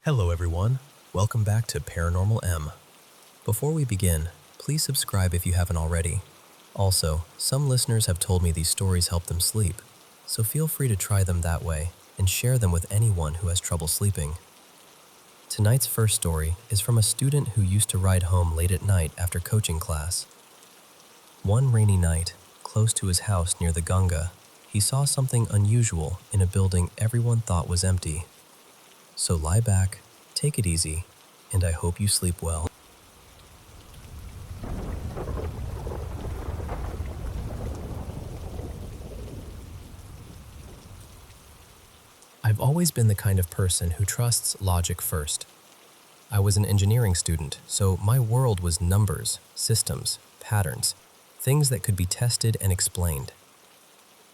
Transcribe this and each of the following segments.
Hello everyone, welcome back to Paranormal M. Before we begin, please subscribe if you haven't already. Also, some listeners have told me these stories help them sleep, so feel free to try them that way and share them with anyone who has trouble sleeping. Tonight's first story is from a student who used to ride home late at night after coaching class. One rainy night, close to his house near the Ganga, he saw something unusual in a building everyone thought was empty. So lie back, take it easy, and I hope you sleep well. I've always been the kind of person who trusts logic first. I was an engineering student, so my world was numbers, systems, patterns, things that could be tested and explained.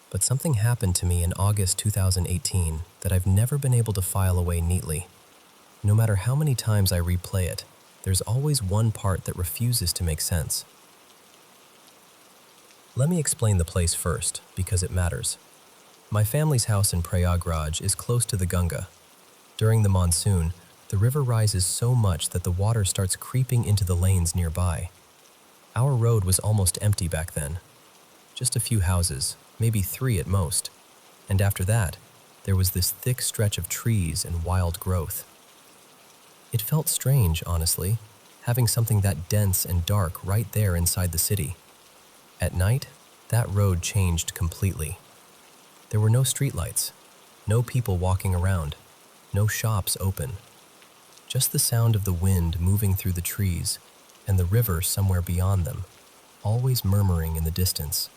But something happened to me in August 2018 that I've never been able to file away neatly. No matter how many times I replay it, there's always one part that refuses to make sense. Let me explain the place first, because it matters. My family's house in Prayagraj is close to the Ganga. During the monsoon, the river rises so much that the water starts creeping into the lanes nearby. Our road was almost empty back then. Just a few houses, maybe 3 at most. And after that, there was this thick stretch of trees and wild growth. It felt strange, honestly, having something that dense and dark right there inside the city. At night, that road changed completely. There were no streetlights, no people walking around, no shops open. Just the sound of the wind moving through the trees and the river somewhere beyond them, always murmuring in the distance.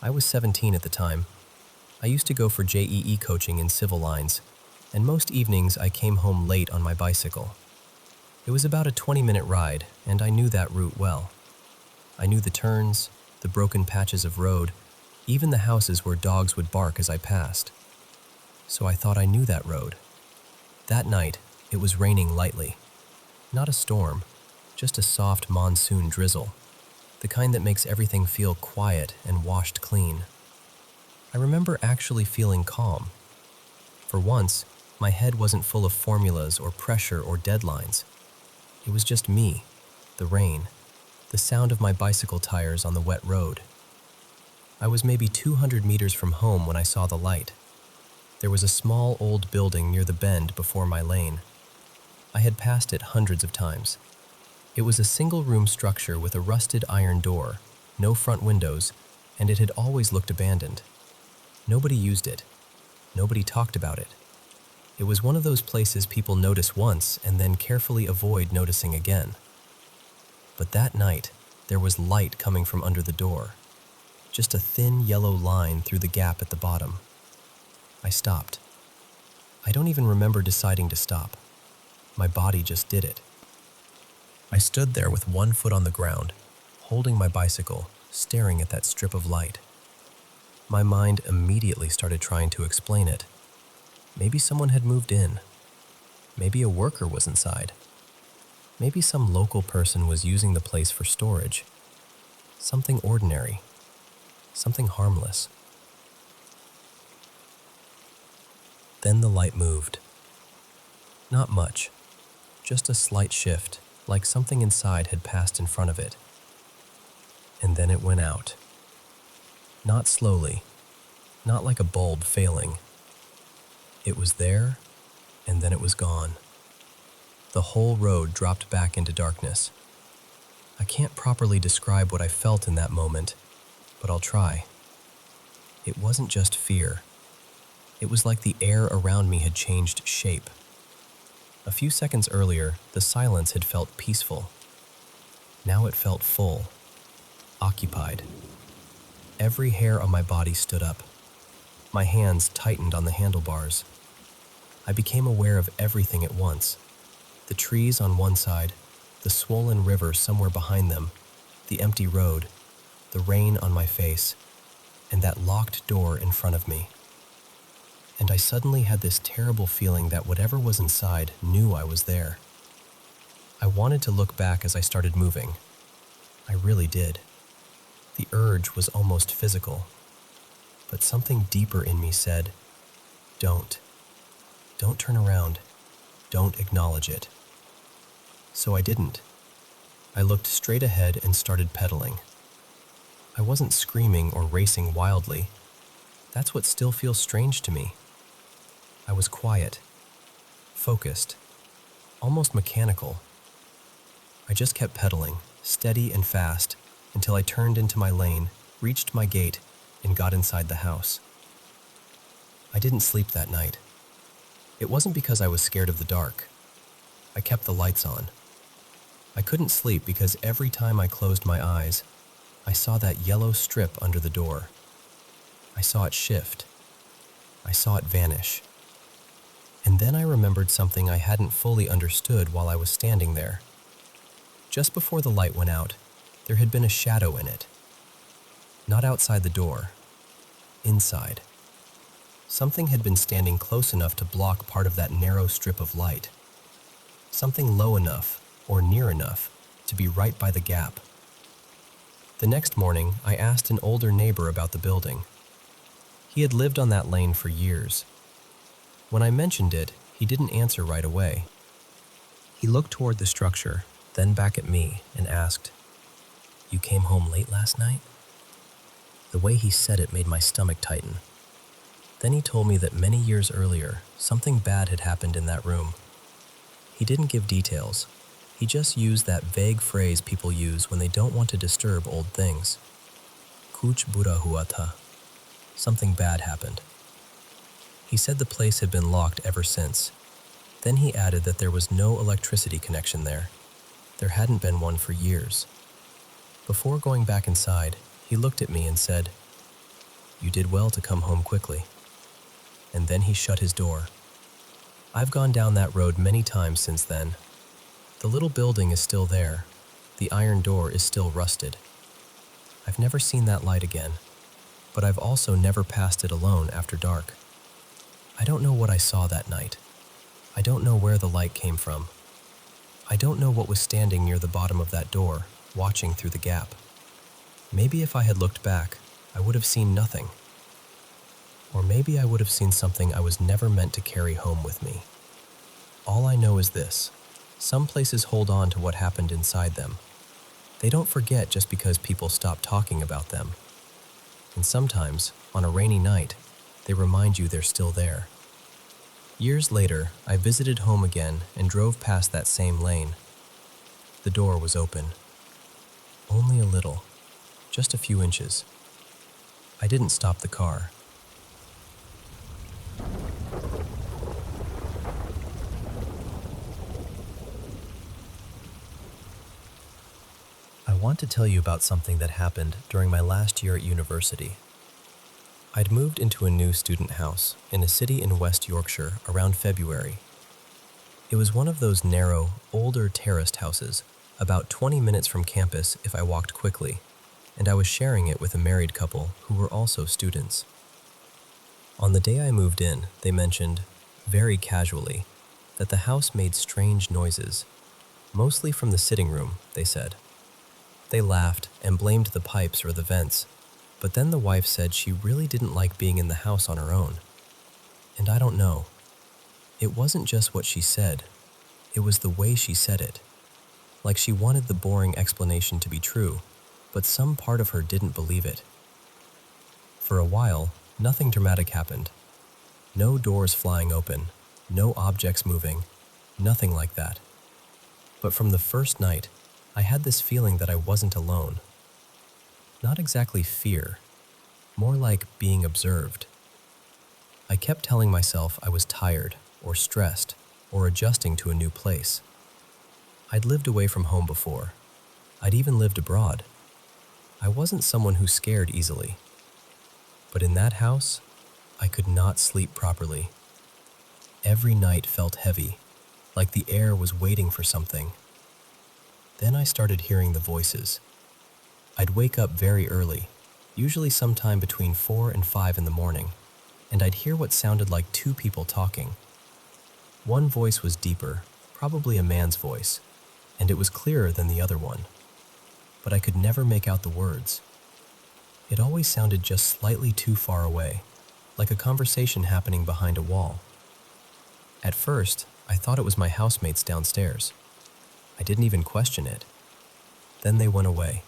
I was 17 at the time. I used to go for JEE coaching in civil lines, and most evenings I came home late on my bicycle. It was about a 20-minute ride, and I knew that route well. I knew the turns, the broken patches of road, even the houses where dogs would bark as I passed. So I thought I knew that road. That night, it was raining lightly. Not a storm, just a soft monsoon drizzle, the kind that makes everything feel quiet and washed clean. I remember actually feeling calm. For once, my head wasn't full of formulas or pressure or deadlines. It was just me, the rain, the sound of my bicycle tires on the wet road. I was maybe 200 meters from home when I saw the light. There was a small old building near the bend before my lane. I had passed it hundreds of times. It was a single-room structure with a rusted iron door, no front windows, and it had always looked abandoned. Nobody used it. Nobody talked about it. It was one of those places people notice once and then carefully avoid noticing again. But that night, there was light coming from under the door. Just a thin yellow line through the gap at the bottom. I stopped. I don't even remember deciding to stop. My body just did it. I stood there with one foot on the ground, holding my bicycle, staring at that strip of light. My mind immediately started trying to explain it. Maybe someone had moved in. Maybe a worker was inside. Maybe some local person was using the place for storage. Something ordinary. Something harmless. Then the light moved. Not much. Just a slight shift, like something inside had passed in front of it. And then it went out. Not slowly, not like a bulb failing. It was there, and then it was gone. The whole road dropped back into darkness. I can't properly describe what I felt in that moment, but I'll try. It wasn't just fear. It was like the air around me had changed shape. A few seconds earlier, the silence had felt peaceful. Now it felt full, occupied. Every hair on my body stood up. My hands tightened on the handlebars. I became aware of everything at once. The trees on one side, the swollen river somewhere behind them, the empty road, the rain on my face, and that locked door in front of me. And I suddenly had this terrible feeling that whatever was inside knew I was there. I wanted to look back as I started moving. I really did. The urge was almost physical. But something deeper in me said, Don't turn around. don't acknowledge it. So I didn't. I looked straight ahead and started pedaling. I wasn't screaming or racing wildly. That's what still feels strange to me. I was quiet, focused, almost mechanical. I just kept pedaling, steady and fast, until I turned into my lane, reached my gate, and got inside the house. I didn't sleep that night. It wasn't because I was scared of the dark. I kept the lights on. I couldn't sleep because every time I closed my eyes, I saw that yellow strip under the door. I saw it shift. I saw it vanish. And then I remembered something I hadn't fully understood while I was standing there. Just before the light went out, there had been a shadow in it. Not outside the door. Inside. Something had been standing close enough to block part of that narrow strip of light. Something low enough, or near enough, to be right by the gap. The next morning, I asked an older neighbor about the building. He had lived on that lane for years. When I mentioned it, he didn't answer right away. He looked toward the structure, then back at me, and asked, "You came home late last night?" The way he said it made my stomach tighten. Then he told me that many years earlier, something bad had happened in that room. He didn't give details. He just used that vague phrase people use when they don't want to disturb old things. Kuch bura hua tha. Something bad happened. He said the place had been locked ever since. Then he added that there was no electricity connection there. There hadn't been one for years. Before going back inside, he looked at me and said, "You did well to come home quickly." And then he shut his door. I've gone down that road many times since then. The little building is still there. The iron door is still rusted. I've never seen that light again, but I've also never passed it alone after dark. I don't know what I saw that night. I don't know where the light came from. I don't know what was standing near the bottom of that door, watching through the gap. Maybe if I had looked back, I would have seen nothing. Or maybe I would have seen something I was never meant to carry home with me. All I know is this: some places hold on to what happened inside them. They don't forget just because people stop talking about them. And sometimes, on a rainy night, they remind you they're still there. Years later, I visited home again and drove past that same lane. The door was open. Only a little, just a few inches. I didn't stop the car. I want to tell you about something that happened during my last year at university. I'd moved into a new student house in a city in West Yorkshire around February. It was one of those narrow, older terraced houses, about 20 minutes from campus if I walked quickly, and I was sharing it with a married couple who were also students. On the day I moved in, they mentioned, very casually, that the house made strange noises, mostly from the sitting room, they said. They laughed and blamed the pipes or the vents, but then the wife said she really didn't like being in the house on her own. And I don't know. It wasn't just what she said. It was the way she said it. Like she wanted the boring explanation to be true, but some part of her didn't believe it. For a while, nothing dramatic happened. No doors flying open, no objects moving, nothing like that. But from the first night, I had this feeling that I wasn't alone. Not exactly fear, more like being observed. I kept telling myself I was tired or stressed or adjusting to a new place. I'd lived away from home before. I'd even lived abroad. I wasn't someone who scared easily. But in that house, I could not sleep properly. Every night felt heavy, like the air was waiting for something. Then I started hearing the voices. I'd wake up very early, usually sometime between 4 and 5 in the morning, and I'd hear what sounded like two people talking. One voice was deeper, probably a man's voice, and it was clearer than the other one. But I could never make out the words. It always sounded just slightly too far away, like a conversation happening behind a wall. At first, I thought it was my housemates downstairs. I didn't even question it. Then they went away.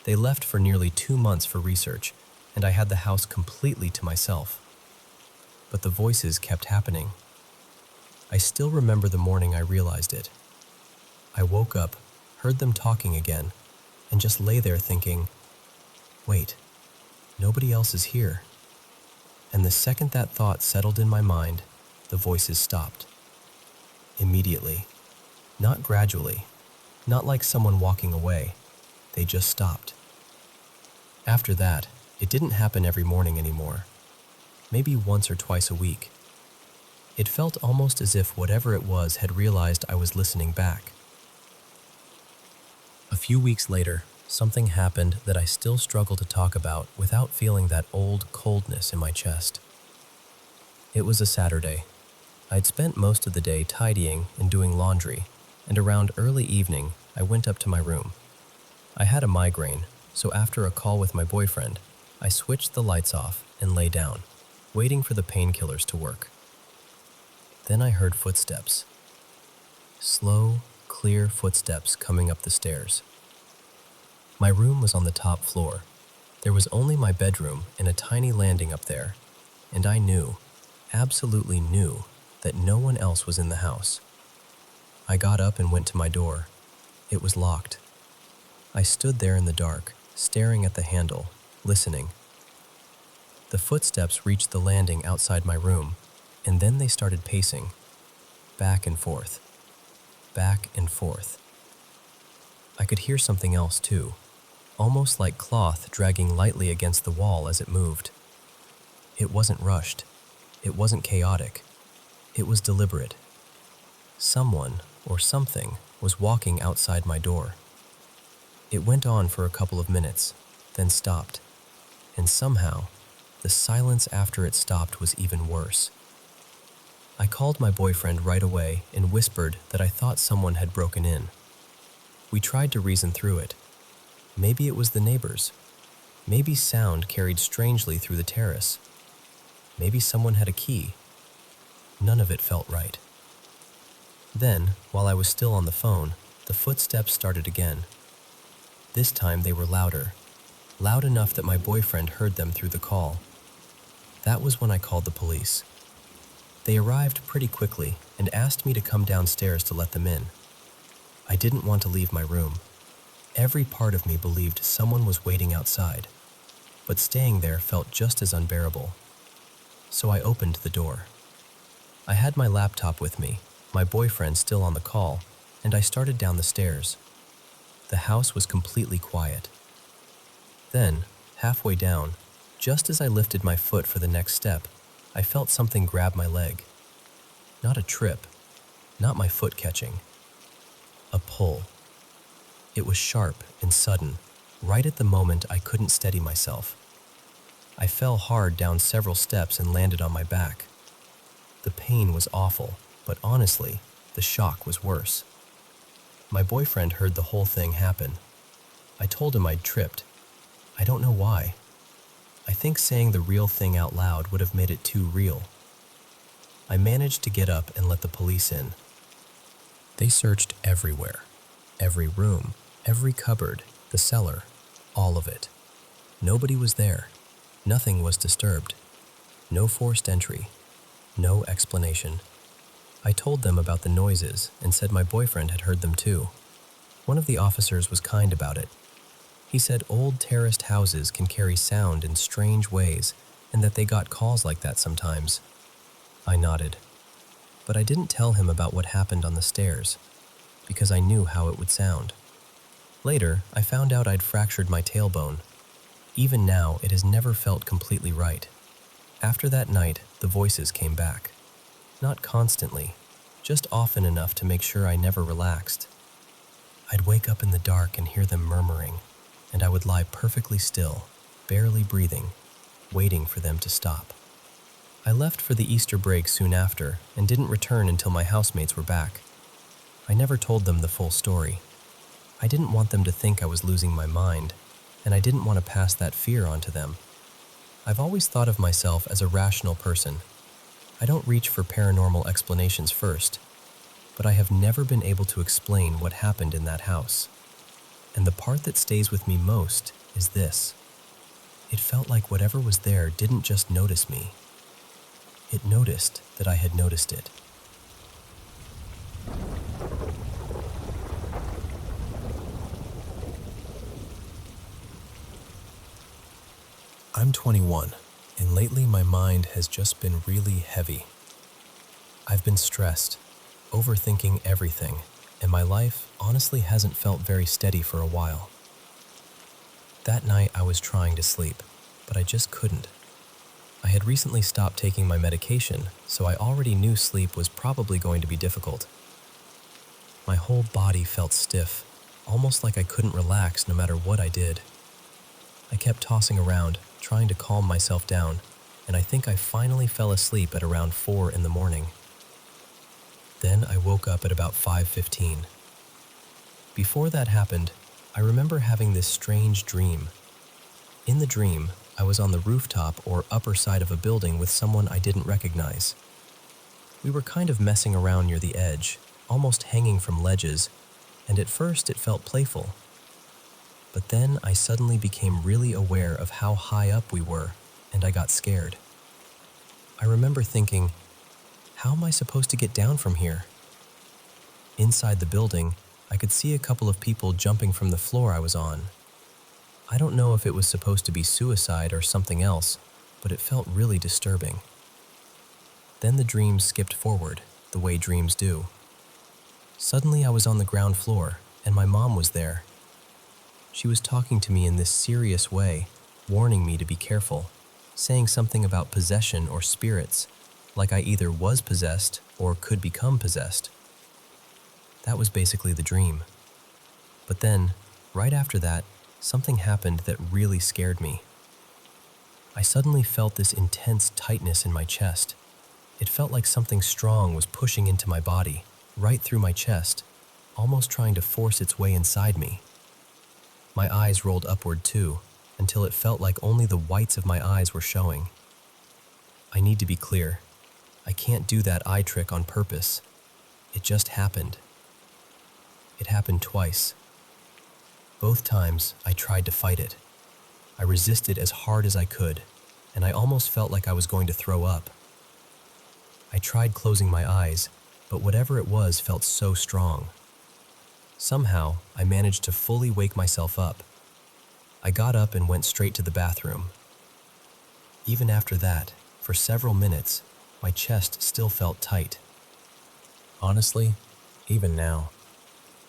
They left for nearly 2 months for research, and I had the house completely to myself. But the voices kept happening. I still remember the morning I realized it. I woke up, heard them talking again, and just lay there thinking, wait, nobody else is here. And the second that thought settled in my mind, the voices stopped. Immediately. Not gradually. Not like someone walking away. They just stopped. After that, it didn't happen every morning anymore. Maybe once or twice a week. It felt almost as if whatever it was had realized I was listening back. A few weeks later, something happened that I still struggle to talk about without feeling that old coldness in my chest. It was a Saturday. I'd spent most of the day tidying and doing laundry, and around early evening, I went up to my room. I had a migraine, so after a call with my boyfriend, I switched the lights off and lay down, waiting for the painkillers to work. Then I heard footsteps. Slow, clear footsteps coming up the stairs. My room was on the top floor. There was only my bedroom and a tiny landing up there, and I knew, absolutely knew, that no one else was in the house. I got up and went to my door. It was locked. I stood there in the dark, staring at the handle, listening. The footsteps reached the landing outside my room, and then they started pacing, back and forth, back and forth. I could hear something else too, almost like cloth dragging lightly against the wall as it moved. It wasn't rushed. It wasn't chaotic. It was deliberate. Someone or something was walking outside my door. It went on for a couple of minutes, then stopped, and somehow, the silence after it stopped was even worse. I called my boyfriend right away and whispered that I thought someone had broken in. We tried to reason through it. Maybe it was the neighbors. Maybe sound carried strangely through the terrace. Maybe someone had a key. None of it felt right. Then, while I was still on the phone, the footsteps started again. This time they were louder, loud enough that my boyfriend heard them through the call. That was when I called the police. They arrived pretty quickly and asked me to come downstairs to let them in. I didn't want to leave my room. Every part of me believed someone was waiting outside, but staying there felt just as unbearable. So I opened the door. I had my laptop with me, my boyfriend still on the call, and I started down the stairs. The house was completely quiet. Then, halfway down, just as I lifted my foot for the next step, I felt something grab my leg. Not a trip, not my foot catching. A pull. It was sharp and sudden, right at the moment I couldn't steady myself. I fell hard down several steps and landed on my back. The pain was awful, but honestly, the shock was worse. My boyfriend heard the whole thing happen. I told him I'd tripped. I don't know why. I think saying the real thing out loud would have made it too real. I managed to get up and let the police in. They searched everywhere. Every room, every cupboard, the cellar, all of it. Nobody was there. Nothing was disturbed. No forced entry. No explanation. I told them about the noises and said my boyfriend had heard them too. One of the officers was kind about it. He said old terraced houses can carry sound in strange ways and that they got calls like that sometimes. I nodded. But I didn't tell him about what happened on the stairs because I knew how it would sound. Later, I found out I'd fractured my tailbone. Even now, it has never felt completely right. After that night, the voices came back. Not constantly, just often enough to make sure I never relaxed. I'd wake up in the dark and hear them murmuring, and I would lie perfectly still, barely breathing, waiting for them to stop. I left for the Easter break soon after and didn't return until my housemates were back. I never told them the full story. I didn't want them to think I was losing my mind, and I didn't want to pass that fear on to them. I've always thought of myself as a rational person. I don't reach for paranormal explanations first, but I have never been able to explain what happened in that house. And the part that stays with me most is this. It felt like whatever was there didn't just notice me. It noticed that I had noticed it. I'm 21, and lately my mind has just been really heavy. I've been stressed, overthinking everything, and my life honestly hasn't felt very steady for a while. That night I was trying to sleep, but I just couldn't. I had recently stopped taking my medication, so I already knew sleep was probably going to be difficult. My whole body felt stiff, almost like I couldn't relax no matter what I did. I kept tossing around, trying to calm myself down, and I think I finally fell asleep at around 4 in the morning. Then I woke up at about 5:15. Before that happened, I remember having this strange dream. In the dream, I was on the rooftop or upper side of a building with someone I didn't recognize. We were kind of messing around near the edge, almost hanging from ledges, and at first it felt playful. But then I suddenly became really aware of how high up we were, and I got scared. I remember thinking, how am I supposed to get down from here? Inside the building, I could see a couple of people jumping from the floor I was on. I don't know if it was supposed to be suicide or something else, but it felt really disturbing. Then the dream skipped forward, the way dreams do. Suddenly I was on the ground floor, and my mom was there. She was talking to me in this serious way, warning me to be careful, saying something about possession or spirits, like I either was possessed or could become possessed. That was basically the dream. But then, right after that, something happened that really scared me. I suddenly felt this intense tightness in my chest. It felt like something strong was pushing into my body, right through my chest, almost trying to force its way inside me. My eyes rolled upward too, until it felt like only the whites of my eyes were showing. I need to be clear. I can't do that eye trick on purpose. It just happened. It happened twice. Both times, I tried to fight it. I resisted as hard as I could, and I almost felt like I was going to throw up. I tried closing my eyes, but whatever it was felt so strong. Somehow, I managed to fully wake myself up. I got up and went straight to the bathroom. Even after that, for several minutes, my chest still felt tight. Honestly, even now,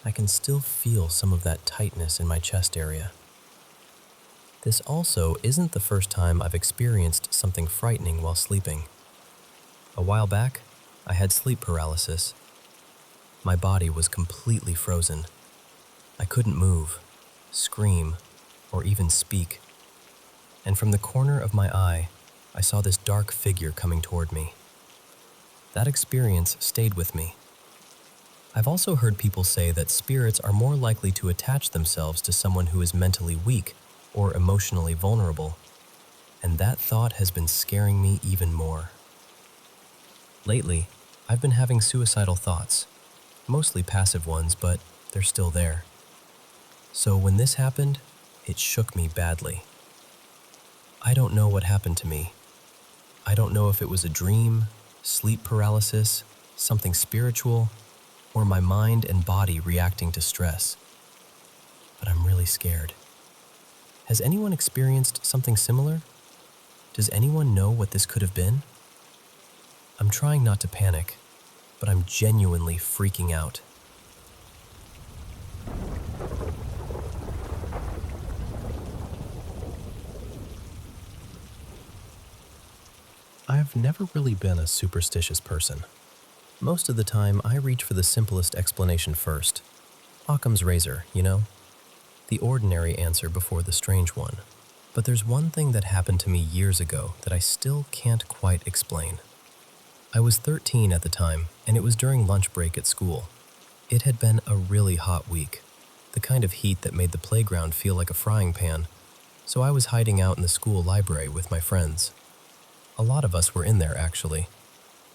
I can still feel some of that tightness in my chest area. This also isn't the first time I've experienced something frightening while sleeping. A while back, I had sleep paralysis. My body was completely frozen. I couldn't move, scream, or even speak. And from the corner of my eye, I saw this dark figure coming toward me. That experience stayed with me. I've also heard people say that spirits are more likely to attach themselves to someone who is mentally weak or emotionally vulnerable, and that thought has been scaring me even more. Lately, I've been having suicidal thoughts, mostly passive ones, but they're still there. So when this happened, it shook me badly. I don't know what happened to me. I don't know if it was a dream, sleep paralysis, something spiritual, or my mind and body reacting to stress. But I'm really scared. Has anyone experienced something similar? Does anyone know what this could have been? I'm trying not to panic, but I'm genuinely freaking out. I've never really been a superstitious person. Most of the time, I reach for the simplest explanation first. Occam's razor, you know? The ordinary answer before the strange one. But there's one thing that happened to me years ago that I still can't quite explain. I was 13 at the time, and it was during lunch break at school. It had been a really hot week, the kind of heat that made the playground feel like a frying pan, so I was hiding out in the school library with my friends. A lot of us were in there, actually.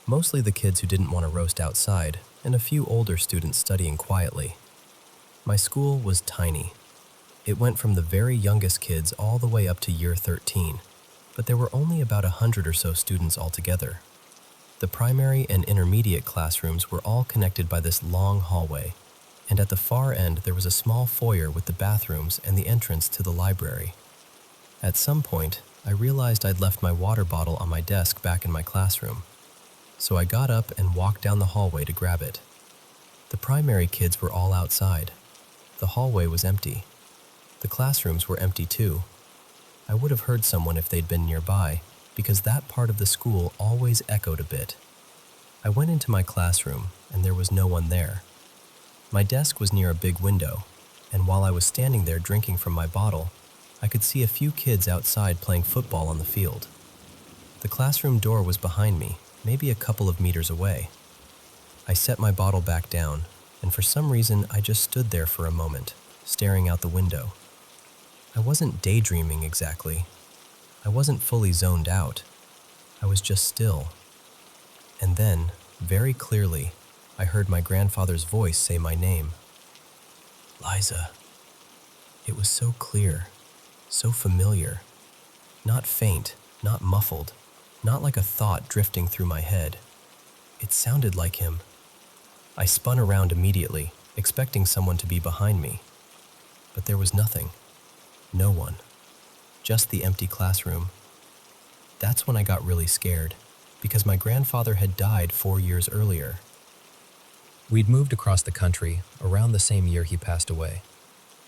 Mostly the kids who didn't want to roast outside, and a few older students studying quietly. My school was tiny. It went from the very youngest kids all the way up to year 13, but there were only about 100 or so students altogether. The primary and intermediate classrooms were all connected by this long hallway, and at the far end there was a small foyer with the bathrooms and the entrance to the library. At some point, I realized I'd left my water bottle on my desk back in my classroom, so I got up and walked down the hallway to grab it. The primary kids were all outside. The hallway was empty. The classrooms were empty too. I would have heard someone if they'd been nearby, because that part of the school always echoed a bit. I went into my classroom, and there was no one there. My desk was near a big window, and while I was standing there drinking from my bottle, I could see a few kids outside playing football on the field. The classroom door was behind me, maybe a couple of meters away. I set my bottle back down, and for some reason I just stood there for a moment, staring out the window. I wasn't daydreaming exactly. I wasn't fully zoned out. I was just still. And then, very clearly, I heard my grandfather's voice say my name. Liza. It was so clear, so familiar. Not faint, not muffled, not like a thought drifting through my head. It sounded like him. I spun around immediately, expecting someone to be behind me. But there was nothing. No one. Just the empty classroom. That's when I got really scared, because my grandfather had died 4 years earlier. We'd moved across the country around the same year he passed away,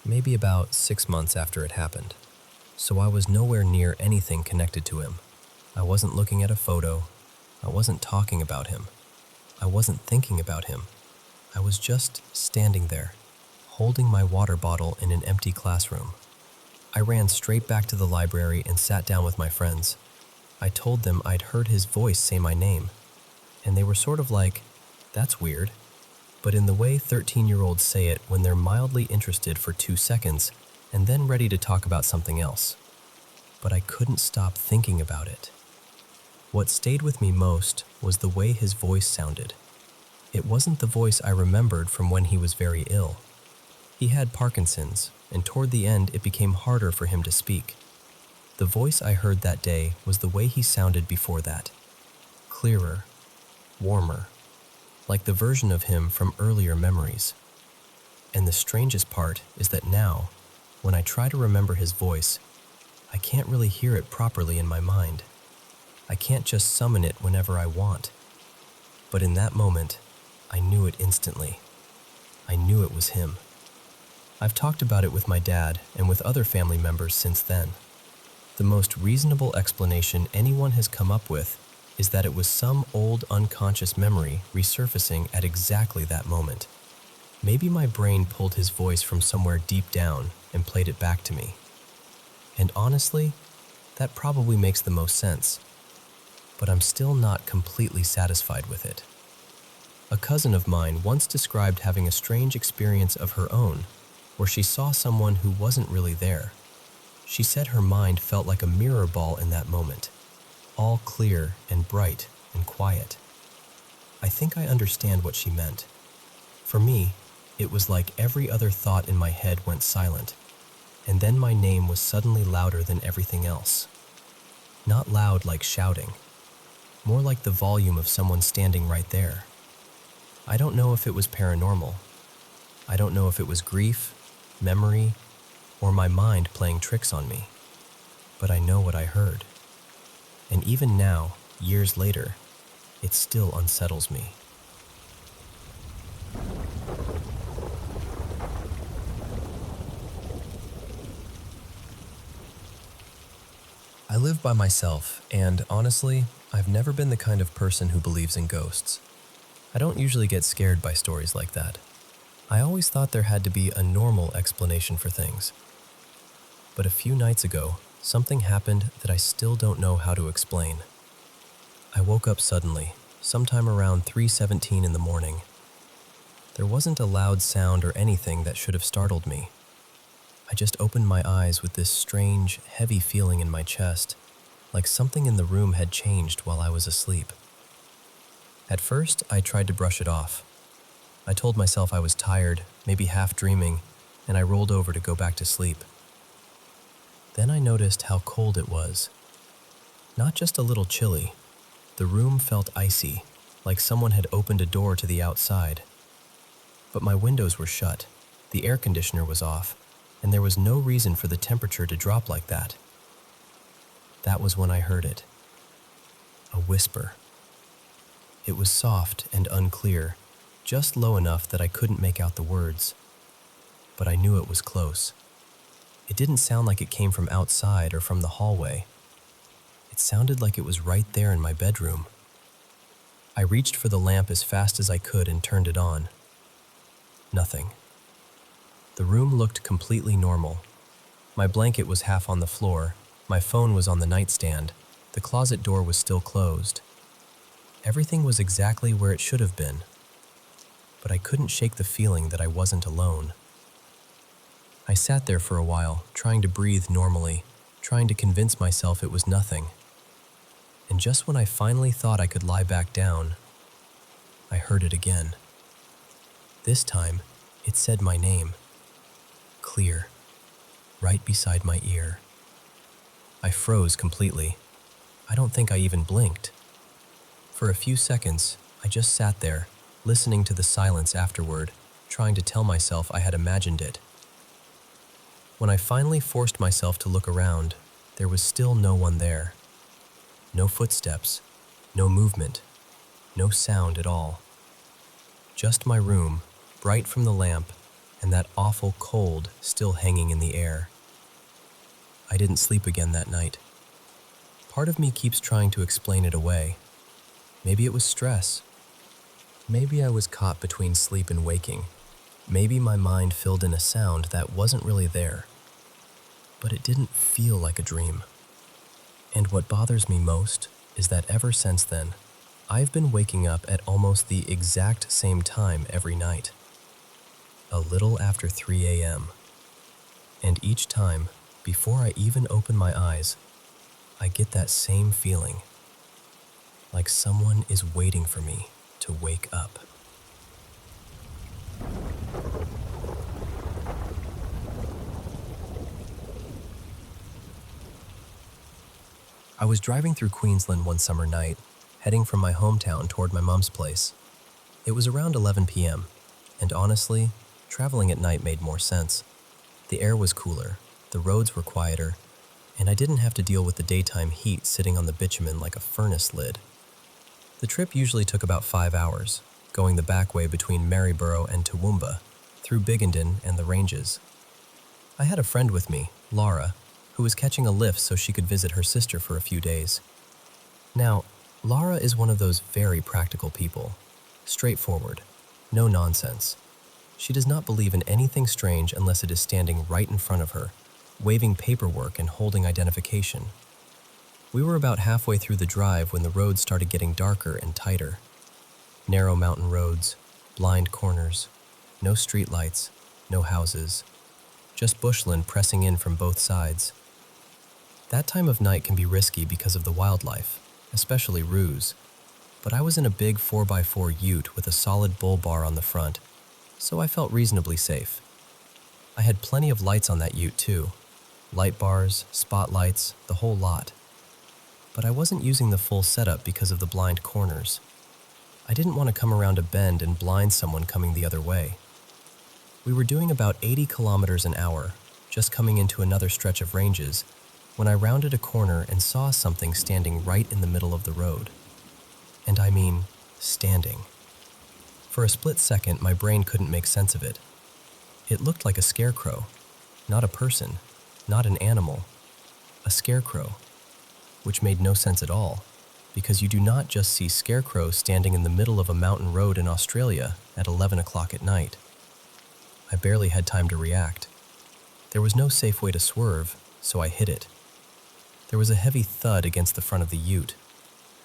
maybe about 6 months after it happened. So I was nowhere near anything connected to him. I wasn't looking at a photo. I wasn't talking about him. I wasn't thinking about him. I was just standing there, holding my water bottle in an empty classroom. I ran straight back to the library and sat down with my friends. I told them I'd heard his voice say my name, and they were sort of like, "That's weird," but in the way 13-year-olds say it when they're mildly interested for 2 seconds and then ready to talk about something else. But I couldn't stop thinking about it. What stayed with me most was the way his voice sounded. It wasn't the voice I remembered from when he was very ill. He had Parkinson's, and toward the end it became harder for him to speak. The voice I heard that day was the way he sounded before that. Clearer, warmer, like the version of him from earlier memories. And the strangest part is that now, when I try to remember his voice, I can't really hear it properly in my mind. I can't just summon it whenever I want. But in that moment, I knew it instantly. I knew it was him. I've talked about it with my dad and with other family members since then. The most reasonable explanation anyone has come up with is that it was some old unconscious memory resurfacing at exactly that moment. Maybe my brain pulled his voice from somewhere deep down and played it back to me. And honestly, that probably makes the most sense. But I'm still not completely satisfied with it. A cousin of mine once described having a strange experience of her own, where she saw someone who wasn't really there. She said her mind felt like a mirror ball in that moment, all clear and bright and quiet. I think I understand what she meant. For me, it was like every other thought in my head went silent, and then my name was suddenly louder than everything else. Not loud like shouting, more like the volume of someone standing right there. I don't know if it was paranormal. I don't know if it was grief, memory, or my mind playing tricks on me. But I know what I heard. And even now, years later, it still unsettles me. I live by myself, and honestly, I've never been the kind of person who believes in ghosts. I don't usually get scared by stories like that. I always thought there had to be a normal explanation for things. But a few nights ago, something happened that I still don't know how to explain. I woke up suddenly, sometime around 3:17 in the morning. There wasn't a loud sound or anything that should have startled me. I just opened my eyes with this strange, heavy feeling in my chest, like something in the room had changed while I was asleep. At first, I tried to brush it off. I told myself I was tired, maybe half dreaming, and I rolled over to go back to sleep. Then I noticed how cold it was. Not just a little chilly. The room felt icy, like someone had opened a door to the outside. But my windows were shut, the air conditioner was off, and there was no reason for the temperature to drop like that. That was when I heard it. A whisper. It was soft and unclear, just low enough that I couldn't make out the words. But I knew it was close. It didn't sound like it came from outside or from the hallway. It sounded like it was right there in my bedroom. I reached for the lamp as fast as I could and turned it on. Nothing. The room looked completely normal. My blanket was half on the floor, my phone was on the nightstand, the closet door was still closed. Everything was exactly where it should have been. But I couldn't shake the feeling that I wasn't alone. I sat there for a while, trying to breathe normally, trying to convince myself it was nothing. And just when I finally thought I could lie back down, I heard it again. This time, it said my name. Clear, right beside my ear. I froze completely. I don't think I even blinked. For a few seconds, I just sat there, listening to the silence afterward, trying to tell myself I had imagined it. When I finally forced myself to look around, there was still no one there. No footsteps, no movement, no sound at all. Just my room, bright from the lamp, and that awful cold still hanging in the air. I didn't sleep again that night. Part of me keeps trying to explain it away. Maybe it was stress. Maybe I was caught between sleep and waking. Maybe my mind filled in a sound that wasn't really there. But it didn't feel like a dream. And what bothers me most is that ever since then, I've been waking up at almost the exact same time every night. A little after 3 a.m. And each time, before I even open my eyes, I get that same feeling. Like someone is waiting for me to wake up. I was driving through Queensland one summer night, heading from my hometown toward my mom's place. It was around 11 p.m., and honestly, traveling at night made more sense. The air was cooler, the roads were quieter, and I didn't have to deal with the daytime heat sitting on the bitumen like a furnace lid. The trip usually took about 5 hours, going the back way between Maryborough and Toowoomba, through Biggenden and the ranges. I had a friend with me, Laura, who was catching a lift so she could visit her sister for a few days. Now, Laura is one of those very practical people, straightforward, no nonsense. She does not believe in anything strange unless it is standing right in front of her, waving paperwork and holding identification. We were about halfway through the drive when the roads started getting darker and tighter. Narrow mountain roads, blind corners, no streetlights, no houses, just bushland pressing in from both sides. That time of night can be risky because of the wildlife, especially roos, but I was in a big 4x4 ute with a solid bull bar on the front, so I felt reasonably safe. I had plenty of lights on that ute too, light bars, spotlights, the whole lot. But I wasn't using the full setup because of the blind corners. I didn't want to come around a bend and blind someone coming the other way. We were doing about 80 kilometers an hour, just coming into another stretch of ranges, when I rounded a corner and saw something standing right in the middle of the road. And I mean, standing. For a split second, my brain couldn't make sense of it. It looked like a scarecrow, not a person, not an animal, a scarecrow, which made no sense at all, because you do not just see scarecrows standing in the middle of a mountain road in Australia at 11 o'clock at night. I barely had time to react. There was no safe way to swerve, so I hit it. There was a heavy thud against the front of the ute.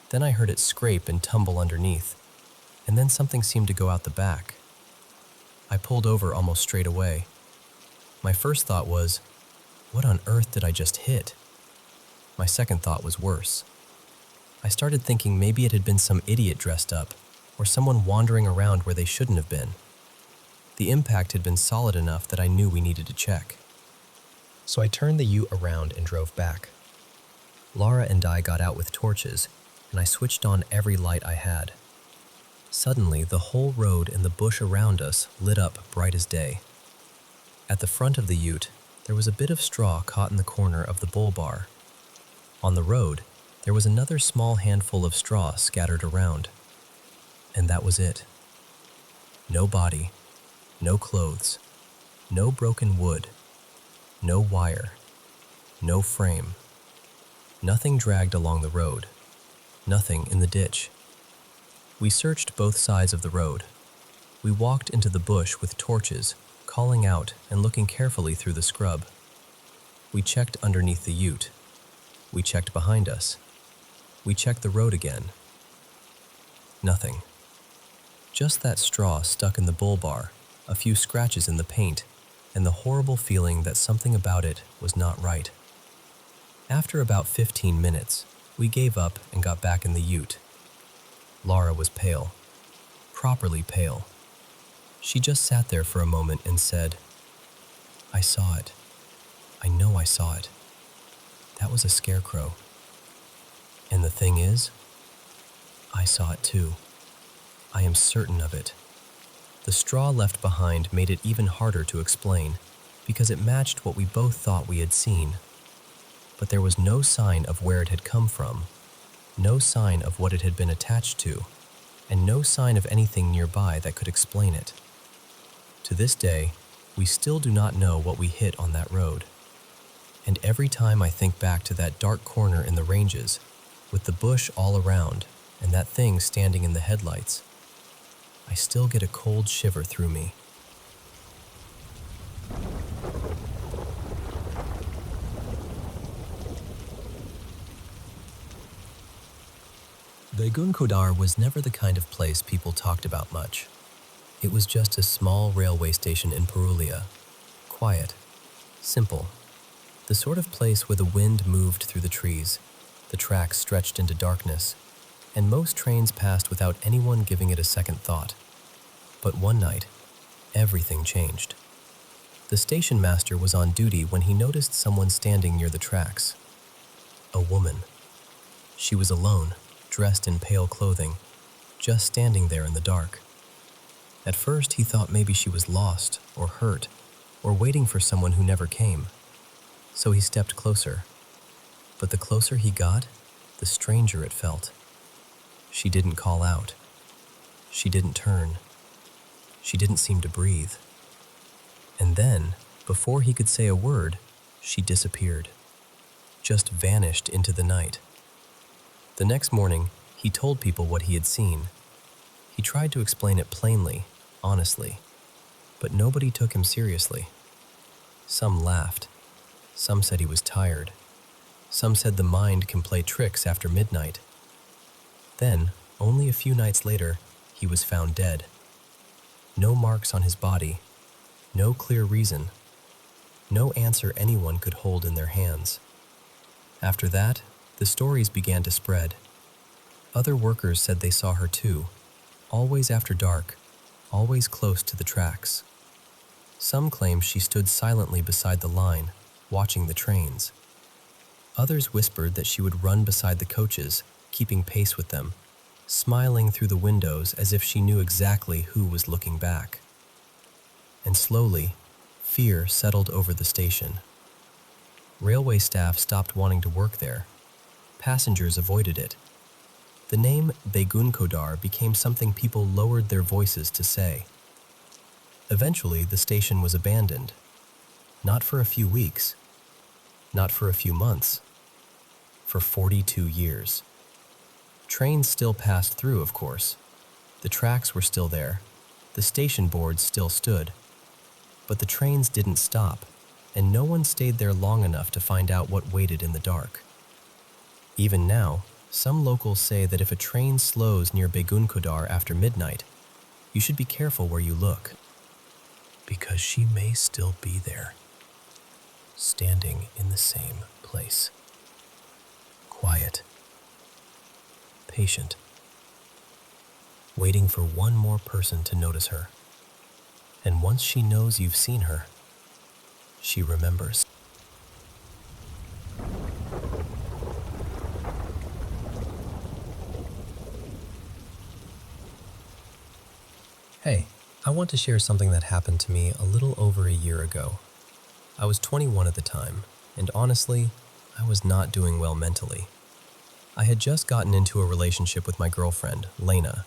Then I heard it scrape and tumble underneath, and then something seemed to go out the back. I pulled over almost straight away. My first thought was, what on earth did I just hit? My second thought was worse. I started thinking maybe it had been some idiot dressed up, or someone wandering around where they shouldn't have been. The impact had been solid enough that I knew we needed to check. So I turned the ute around and drove back. Laura and I got out with torches, and I switched on every light I had. Suddenly, the whole road and the bush around us lit up bright as day. At the front of the ute, there was a bit of straw caught in the corner of the bull bar. On the road, there was another small handful of straw scattered around. And that was it. No body, no clothes, no broken wood, no wire, no frame. Nothing dragged along the road, nothing in the ditch. We searched both sides of the road. We walked into the bush with torches, calling out and looking carefully through the scrub. We checked underneath the ute. We checked behind us. We checked the road again. Nothing. Just that straw stuck in the bull bar, a few scratches in the paint, and the horrible feeling that something about it was not right. After about 15 minutes, we gave up and got back in the ute. Laura was pale, properly pale. She just sat there for a moment and said, "I saw it. I know I saw it. That was a scarecrow. And the thing is, I saw it too. I am certain of it." The straw left behind made it even harder to explain, because it matched what we both thought we had seen. But there was no sign of where it had come from, no sign of what it had been attached to, and no sign of anything nearby that could explain it. To this day, we still do not know what we hit on that road. And every time I think back to that dark corner in the ranges, with the bush all around and that thing standing in the headlights, I still get a cold shiver through me. Begunkodar was never the kind of place people talked about much. It was just a small railway station in Purulia. Quiet, simple. The sort of place where the wind moved through the trees, the tracks stretched into darkness, and most trains passed without anyone giving it a second thought. But one night, everything changed. The station master was on duty when he noticed someone standing near the tracks. A woman. She was alone, dressed in pale clothing, just standing there in the dark. At first, he thought maybe she was lost or hurt or waiting for someone who never came. So he stepped closer. But the closer he got, the stranger it felt. She didn't call out. She didn't turn. She didn't seem to breathe. And then, before he could say a word, she disappeared. Just vanished into the night. The next morning, he told people what he had seen. He tried to explain it plainly, honestly, but nobody took him seriously. Some laughed. Some said he was tired. Some said the mind can play tricks after midnight. Then, only a few nights later, he was found dead. No marks on his body, no clear reason, no answer anyone could hold in their hands. After that, the stories began to spread. Other workers said they saw her too, always after dark, always close to the tracks. Some claim she stood silently beside the line, watching the trains. Others whispered that she would run beside the coaches, keeping pace with them, smiling through the windows as if she knew exactly who was looking back. And slowly, fear settled over the station. Railway staff stopped wanting to work there. Passengers avoided it. The name Begunkodar became something people lowered their voices to say. Eventually, the station was abandoned. Not for a few weeks. Not for a few months. For 42 years. Trains still passed through, of course. The tracks were still there. The station boards still stood. But the trains didn't stop, and no one stayed there long enough to find out what waited in the dark. Even now, some locals say that if a train slows near Begunkodar after midnight, you should be careful where you look, because she may still be there, standing in the same place. Quiet, patient, waiting for one more person to notice her. And once she knows you've seen her, she remembers. Hey, I want to share something that happened to me a little over a year ago. I was 21 at the time, and honestly, I was not doing well mentally. I had just gotten into a relationship with my girlfriend, Lena,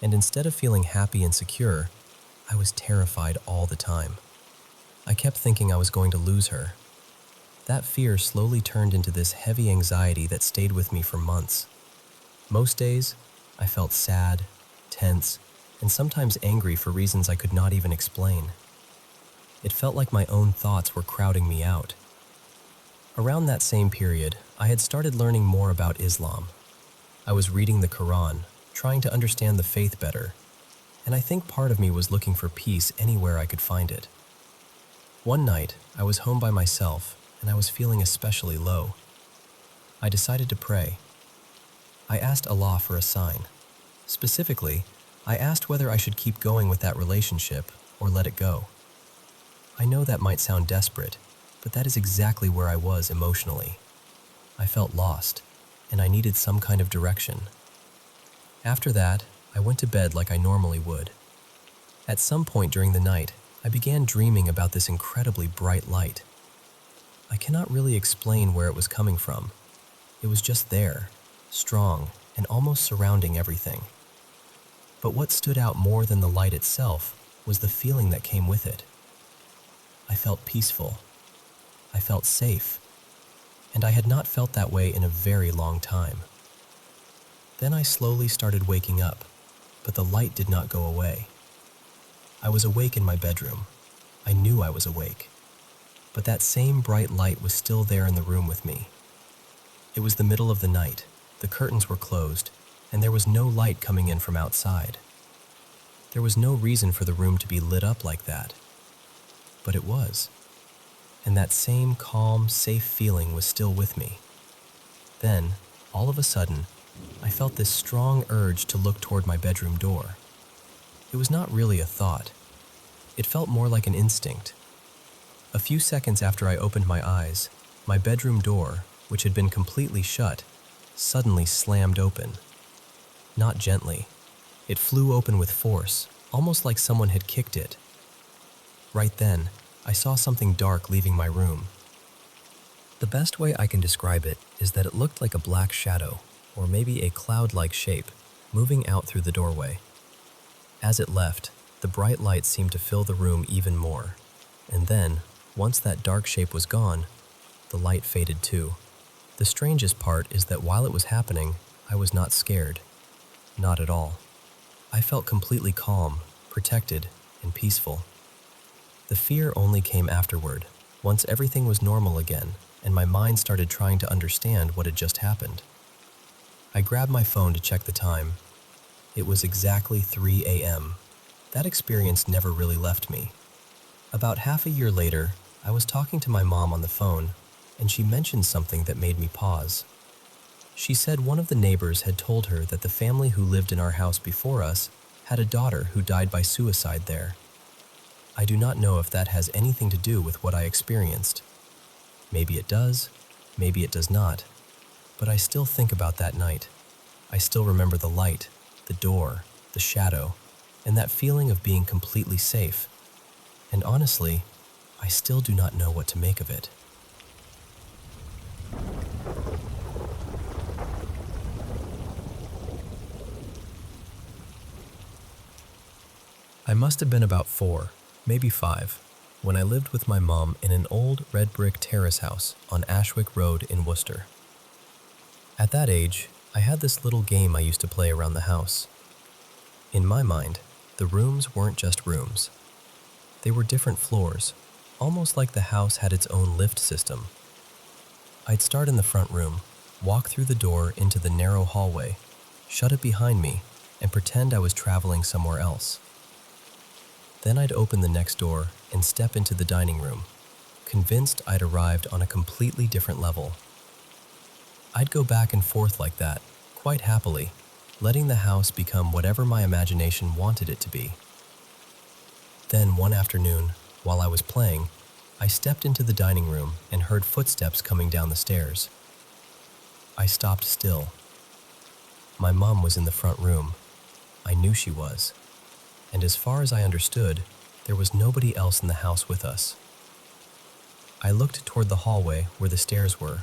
and instead of feeling happy and secure, I was terrified all the time. I kept thinking I was going to lose her. That fear slowly turned into this heavy anxiety that stayed with me for months. Most days, I felt sad, tense, and sometimes angry for reasons I could not even explain. It felt like my own thoughts were crowding me out. Around that same period, I had started learning more about Islam. I was reading the Quran, trying to understand the faith better, and I think part of me was looking for peace anywhere I could find it. One night, I was home by myself, and I was feeling especially low. I decided to pray. I asked Allah for a sign. Specifically, I asked whether I should keep going with that relationship or let it go. I know that might sound desperate, but that is exactly where I was emotionally. I felt lost, and I needed some kind of direction. After that, I went to bed like I normally would. At some point during the night, I began dreaming about this incredibly bright light. I cannot really explain where it was coming from. It was just there, strong, and almost surrounding everything. But what stood out more than the light itself was the feeling that came with it. I felt peaceful. I felt safe. And I had not felt that way in a very long time. Then I slowly started waking up, but the light did not go away. I was awake in my bedroom. I knew I was awake. But that same bright light was still there in the room with me. It was the middle of the night, the curtains were closed, and there was no light coming in from outside. There was no reason for the room to be lit up like that. But it was. And that same calm, safe feeling was still with me. Then, all of a sudden, I felt this strong urge to look toward my bedroom door. It was not really a thought. It felt more like an instinct. A few seconds after I opened my eyes, my bedroom door, which had been completely shut, suddenly slammed open. Not gently. It flew open with force, almost like someone had kicked it. Right then, I saw something dark leaving my room. The best way I can describe it is that it looked like a black shadow, or maybe a cloud-like shape, moving out through the doorway. As it left, the bright light seemed to fill the room even more. And then, once that dark shape was gone, the light faded too. The strangest part is that while it was happening, I was not scared. Not at all. I felt completely calm, protected, and peaceful. The fear only came afterward, once everything was normal again, and my mind started trying to understand what had just happened. I grabbed my phone to check the time. It was exactly 3 a.m. That experience never really left me. About half a year later, I was talking to my mom on the phone, and she mentioned something that made me pause. She said one of the neighbors had told her that the family who lived in our house before us had a daughter who died by suicide there. I do not know if that has anything to do with what I experienced. Maybe it does, maybe it does not, but I still think about that night. I still remember the light, the door, the shadow, and that feeling of being completely safe. And honestly, I still do not know what to make of it. I must have been about 4, maybe 5, when I lived with my mom in an old red brick terrace house on Ashwick Road in Worcester. At that age, I had this little game I used to play around the house. In my mind, the rooms weren't just rooms. They were different floors, almost like the house had its own lift system. I'd start in the front room, walk through the door into the narrow hallway, shut it behind me, and pretend I was traveling somewhere else. Then I'd open the next door and step into the dining room, convinced I'd arrived on a completely different level. I'd go back and forth like that, quite happily, letting the house become whatever my imagination wanted it to be. Then one afternoon, while I was playing, I stepped into the dining room and heard footsteps coming down the stairs. I stopped still. My mom was in the front room. I knew she was. And as far as I understood, there was nobody else in the house with us. I looked toward the hallway where the stairs were.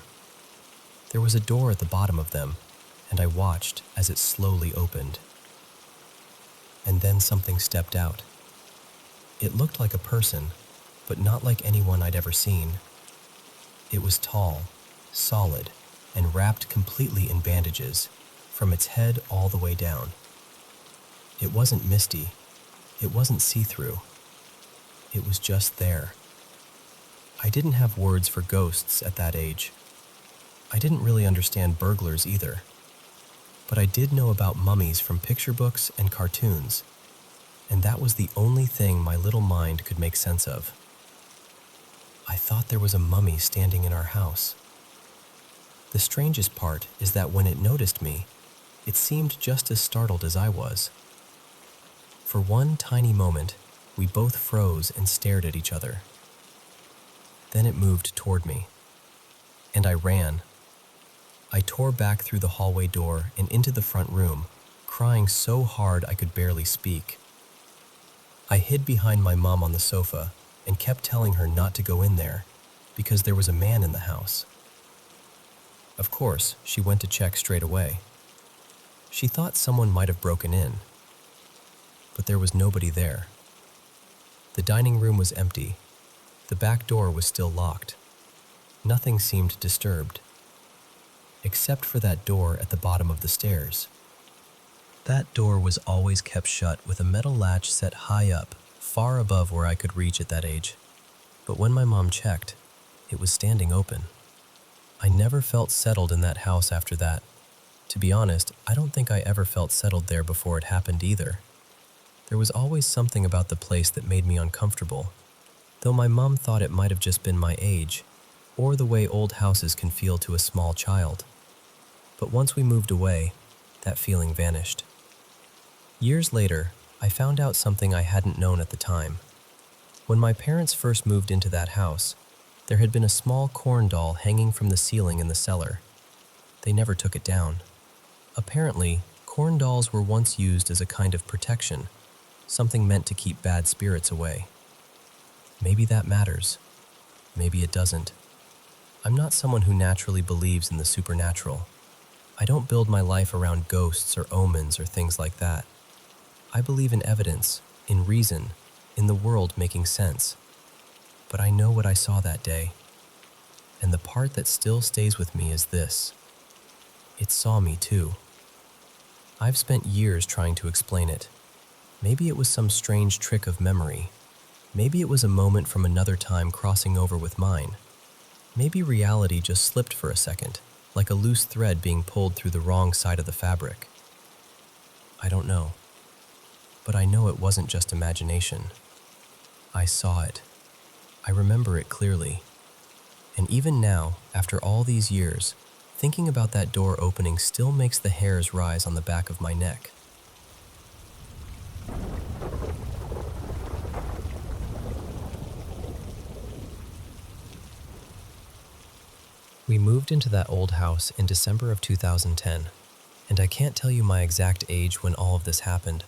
There was a door at the bottom of them, and I watched as it slowly opened. And then something stepped out. It looked like a person, but not like anyone I'd ever seen. It was tall, solid, and wrapped completely in bandages, from its head all the way down. It wasn't misty. It wasn't see-through. It was just there. I didn't have words for ghosts at that age. I didn't really understand burglars either. But I did know about mummies from picture books and cartoons, and that was the only thing my little mind could make sense of. I thought there was a mummy standing in our house. The strangest part is that when it noticed me, it seemed just as startled as I was. For one tiny moment, we both froze and stared at each other. Then it moved toward me, and I ran. I tore back through the hallway door and into the front room, crying so hard I could barely speak. I hid behind my mom on the sofa and kept telling her not to go in there because there was a man in the house. Of course, she went to check straight away. She thought someone might have broken in, but there was nobody there. The dining room was empty. The back door was still locked. Nothing seemed disturbed, except for that door at the bottom of the stairs. That door was always kept shut with a metal latch set high up, far above where I could reach at that age. But when my mom checked, it was standing open. I never felt settled in that house after that. To be honest, I don't think I ever felt settled there before it happened either. There was always something about the place that made me uncomfortable, though my mom thought it might have just been my age, or the way old houses can feel to a small child. But once we moved away, that feeling vanished. Years later, I found out something I hadn't known at the time. When my parents first moved into that house, there had been a small corn doll hanging from the ceiling in the cellar. They never took it down. Apparently, corn dolls were once used as a kind of protection, something meant to keep bad spirits away. Maybe that matters. Maybe it doesn't. I'm not someone who naturally believes in the supernatural. I don't build my life around ghosts or omens or things like that. I believe in evidence, in reason, in the world making sense. But I know what I saw that day. And the part that still stays with me is this. It saw me too. I've spent years trying to explain it. Maybe it was some strange trick of memory. Maybe it was a moment from another time crossing over with mine. Maybe reality just slipped for a second, like a loose thread being pulled through the wrong side of the fabric. I don't know. But I know it wasn't just imagination. I saw it. I remember it clearly. And even now, after all these years, thinking about that door opening still makes the hairs rise on the back of my neck. We moved into that old house in December of 2010, and I can't tell you my exact age when all of this happened,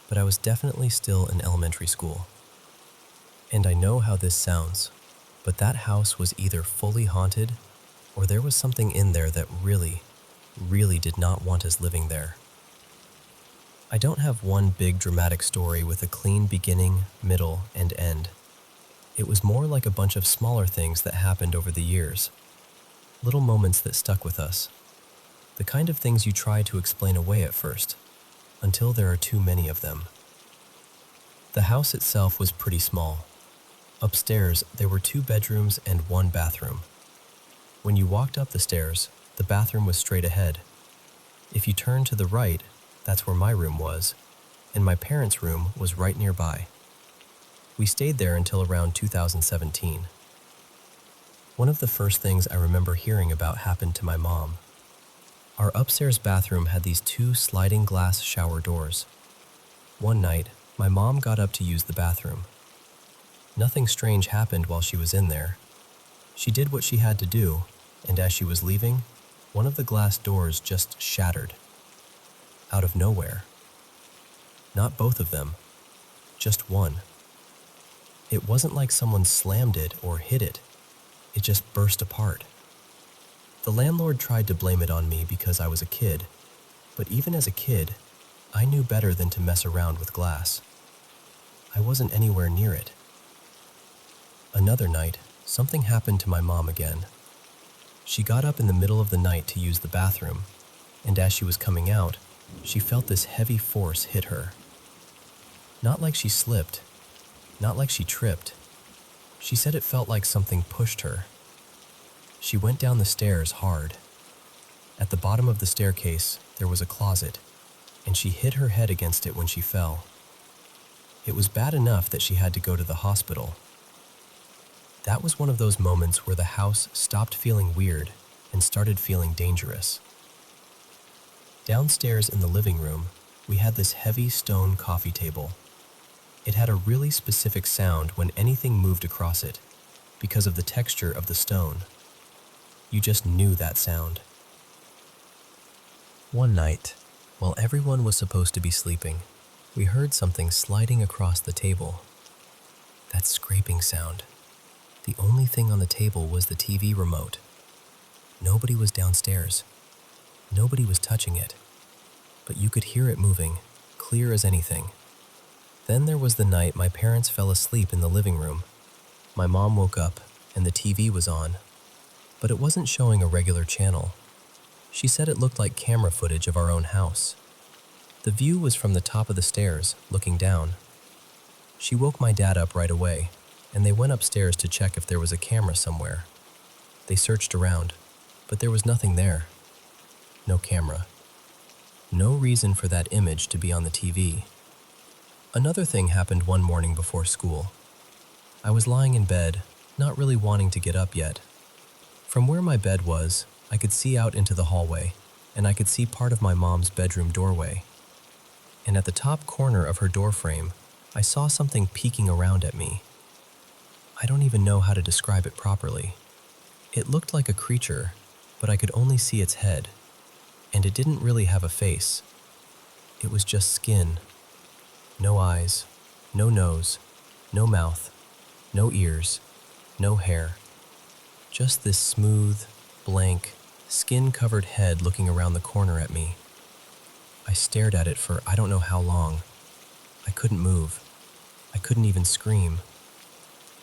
but I was definitely still in elementary school. And I know how this sounds, but that house was either fully haunted or there was something in there that really, really did not want us living there. I don't have one big dramatic story with a clean beginning, middle, and end. It was more like a bunch of smaller things that happened over the years. Little moments that stuck with us. The kind of things you try to explain away at first, until there are too many of them. The house itself was pretty small. Upstairs, there were 2 bedrooms and 1 bathroom. When you walked up the stairs, the bathroom was straight ahead. If you turned to the right, that's where my room was, and my parents' room was right nearby. We stayed there until around 2017. One of the first things I remember hearing about happened to my mom. Our upstairs bathroom had these two sliding glass shower doors. One night, my mom got up to use the bathroom. Nothing strange happened while she was in there. She did what she had to do, and as she was leaving, one of the glass doors just shattered. Out of nowhere. Not both of them, just one. It wasn't like someone slammed it or hit it. It just burst apart. The landlord tried to blame it on me because I was a kid, but even as a kid, I knew better than to mess around with glass. I wasn't anywhere near it. Another night, something happened to my mom again. She got up in the middle of the night to use the bathroom, and as she was coming out, she felt this heavy force hit her. Not like she slipped, not like she tripped. She said it felt like something pushed her. She went down the stairs hard. At the bottom of the staircase, there was a closet, and she hit her head against it when she fell. It was bad enough that she had to go to the hospital. That was one of those moments where the house stopped feeling weird and started feeling dangerous. Downstairs in the living room, we had this heavy stone coffee table. It had a really specific sound when anything moved across it, because of the texture of the stone. You just knew that sound. One night, while everyone was supposed to be sleeping, we heard something sliding across the table. That scraping sound. The only thing on the table was the TV remote. Nobody was downstairs. Nobody was touching it. But you could hear it moving, clear as anything. Then there was the night my parents fell asleep in the living room. My mom woke up, and the TV was on. But it wasn't showing a regular channel. She said it looked like camera footage of our own house. The view was from the top of the stairs, looking down. She woke my dad up right away, and they went upstairs to check if there was a camera somewhere. They searched around, but there was nothing there. No camera. No reason for that image to be on the TV. Another thing happened one morning before school. I was lying in bed, not really wanting to get up yet. From where my bed was, I could see out into the hallway, and I could see part of my mom's bedroom doorway. And at the top corner of her doorframe, I saw something peeking around at me. I don't even know how to describe it properly. It looked like a creature, but I could only see its head, and it didn't really have a face. It was just skin. No eyes, no nose, no mouth, no ears, no hair. Just this smooth, blank, skin-covered head looking around the corner at me. I stared at it for I don't know how long. I couldn't move. I couldn't even scream.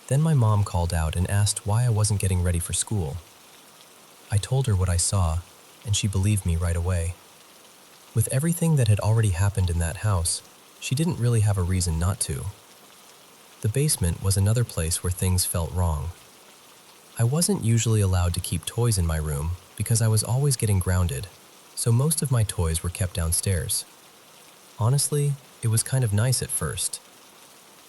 Then my mom called out and asked why I wasn't getting ready for school. I told her what I saw, and she believed me right away. With everything that had already happened in that house, she didn't really have a reason not to. The basement was another place where things felt wrong. I wasn't usually allowed to keep toys in my room because I was always getting grounded, so most of my toys were kept downstairs. Honestly, it was kind of nice at first.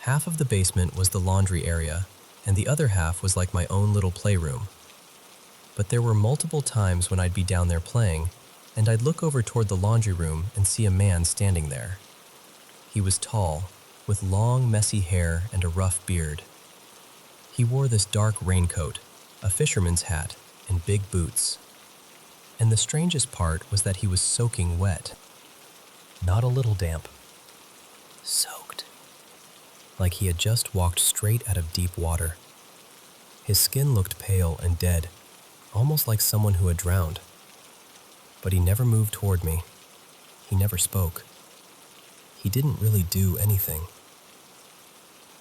Half of the basement was the laundry area, and the other half was like my own little playroom. But there were multiple times when I'd be down there playing, and I'd look over toward the laundry room and see a man standing there. He was tall, with long, messy hair and a rough beard. He wore this dark raincoat, a fisherman's hat, and big boots. And the strangest part was that he was soaking wet. Not a little damp. Soaked. Like he had just walked straight out of deep water. His skin looked pale and dead, almost like someone who had drowned. But he never moved toward me. He never spoke. He didn't really do anything.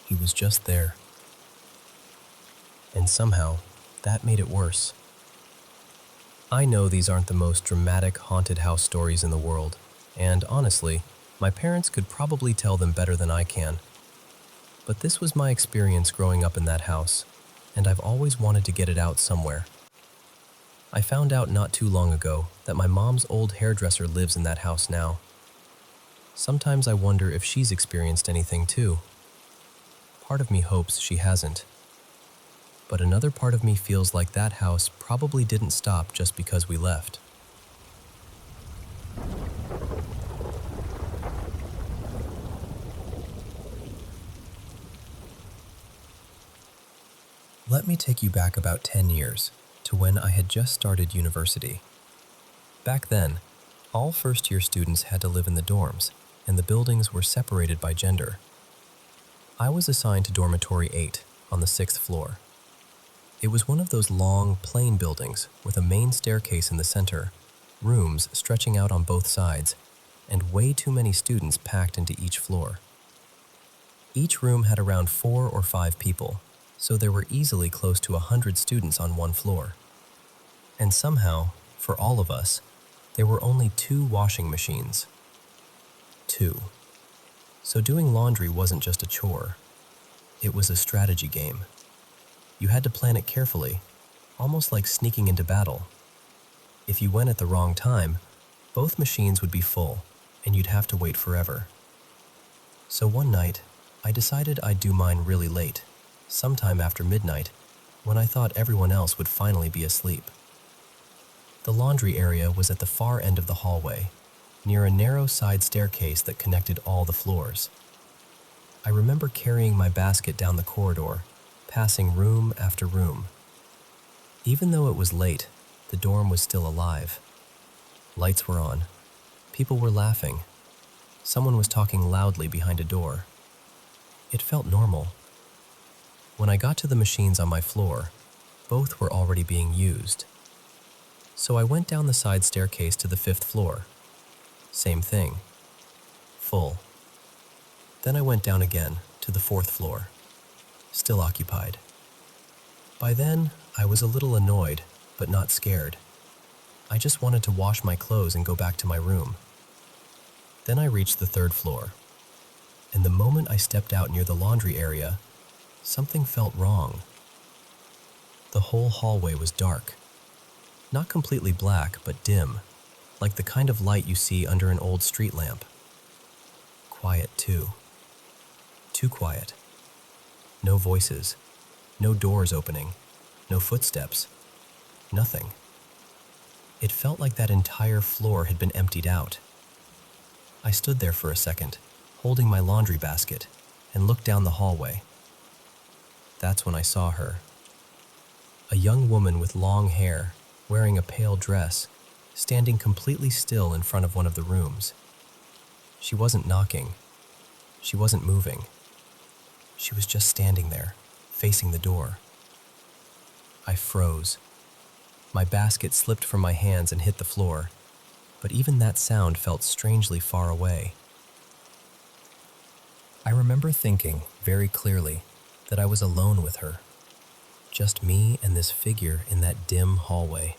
He was just there. And somehow, that made it worse. I know these aren't the most dramatic haunted house stories in the world, and honestly, my parents could probably tell them better than I can. But this was my experience growing up in that house, and I've always wanted to get it out somewhere. I found out not too long ago that my mom's old hairdresser lives in that house now. Sometimes I wonder if she's experienced anything too. Part of me hopes she hasn't. But another part of me feels like that house probably didn't stop just because we left. Let me take you back about 10 years, to when I had just started university. Back then, all first-year students had to live in the dorms, and the buildings were separated by gender. I was assigned to dormitory 8 on the 6th floor. It was one of those long, plain buildings with a main staircase in the center, rooms stretching out on both sides, and way too many students packed into each floor. Each room had around 4 or 5 people, so there were easily close to 100 students on one floor. And somehow, for all of us, there were only 2 washing machines. 2. So doing laundry wasn't just a chore. It was a strategy game. You had to plan it carefully, almost like sneaking into battle. If you went at the wrong time, both machines would be full, and you'd have to wait forever. So one night, I decided I'd do mine really late, sometime after midnight, when I thought everyone else would finally be asleep. The laundry area was at the far end of the hallway, near a narrow side staircase that connected all the floors. I remember carrying my basket down the corridor, passing room after room. Even though it was late, the dorm was still alive. Lights were on. People were laughing. Someone was talking loudly behind a door. It felt normal. When I got to the machines on my floor, both were already being used. So I went down the side staircase to the 5th floor. Same thing. Full. Then I went down again to the 4th floor. Still occupied. By then, I was a little annoyed, but not scared. I just wanted to wash my clothes and go back to my room. Then I reached the 3rd floor. And the moment I stepped out near the laundry area, something felt wrong. The whole hallway was dark. Not completely black, but dim, like the kind of light you see under an old street lamp. Quiet, too. Too quiet. No voices, no doors opening, no footsteps, nothing. It felt like that entire floor had been emptied out. I stood there for a second, holding my laundry basket, and looked down the hallway. That's when I saw her. A young woman with long hair, wearing a pale dress, standing completely still in front of one of the rooms. She wasn't knocking. She wasn't moving. She was just standing there, facing the door. I froze. My basket slipped from my hands and hit the floor, but even that sound felt strangely far away. I remember thinking very clearly that I was alone with her. Just me and this figure in that dim hallway.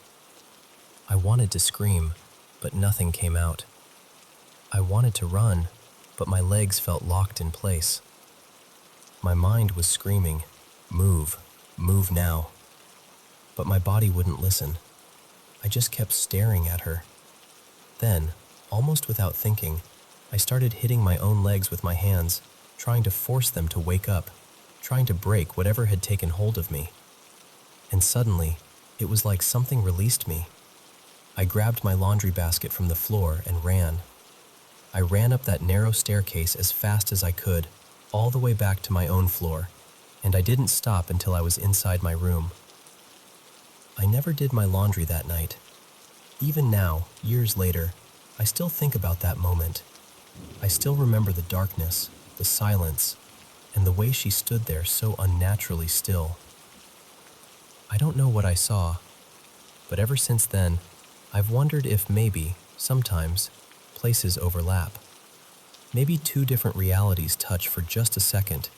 I wanted to scream, but nothing came out. I wanted to run, but my legs felt locked in place. My mind was screaming, "Move, move now." But my body wouldn't listen. I just kept staring at her. Then, almost without thinking, I started hitting my own legs with my hands, trying to force them to wake up, trying to break whatever had taken hold of me. And suddenly, it was like something released me. I grabbed my laundry basket from the floor and ran. I ran up that narrow staircase as fast as I could, all the way back to my own floor, and I didn't stop until I was inside my room. I never did my laundry that night. Even now, years later, I still think about that moment. I still remember the darkness, the silence, and the way she stood there so unnaturally still. I don't know what I saw, but ever since then, I've wondered if maybe, sometimes, places overlap. Maybe 2 different realities touch for just a second,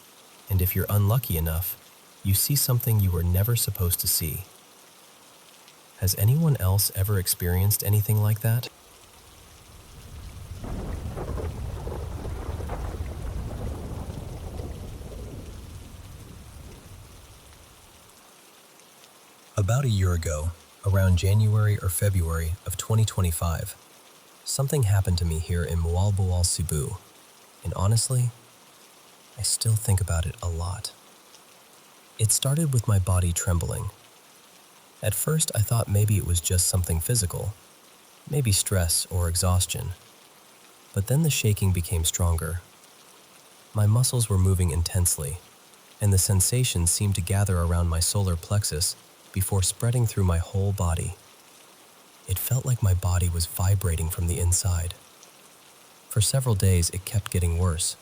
and if you're unlucky enough, you see something you were never supposed to see. Has anyone else ever experienced anything like that? About a year ago, around January or February of 2025, something happened to me here in Mualboal, Cebu, and honestly, I still think about it a lot. It started with my body trembling. At first, I thought maybe it was just something physical, maybe stress or exhaustion. But then the shaking became stronger. My muscles were moving intensely. and the sensation seemed to gather around my solar plexus before spreading through my whole body. It felt like my body was vibrating from the inside. For several days, it kept getting worse.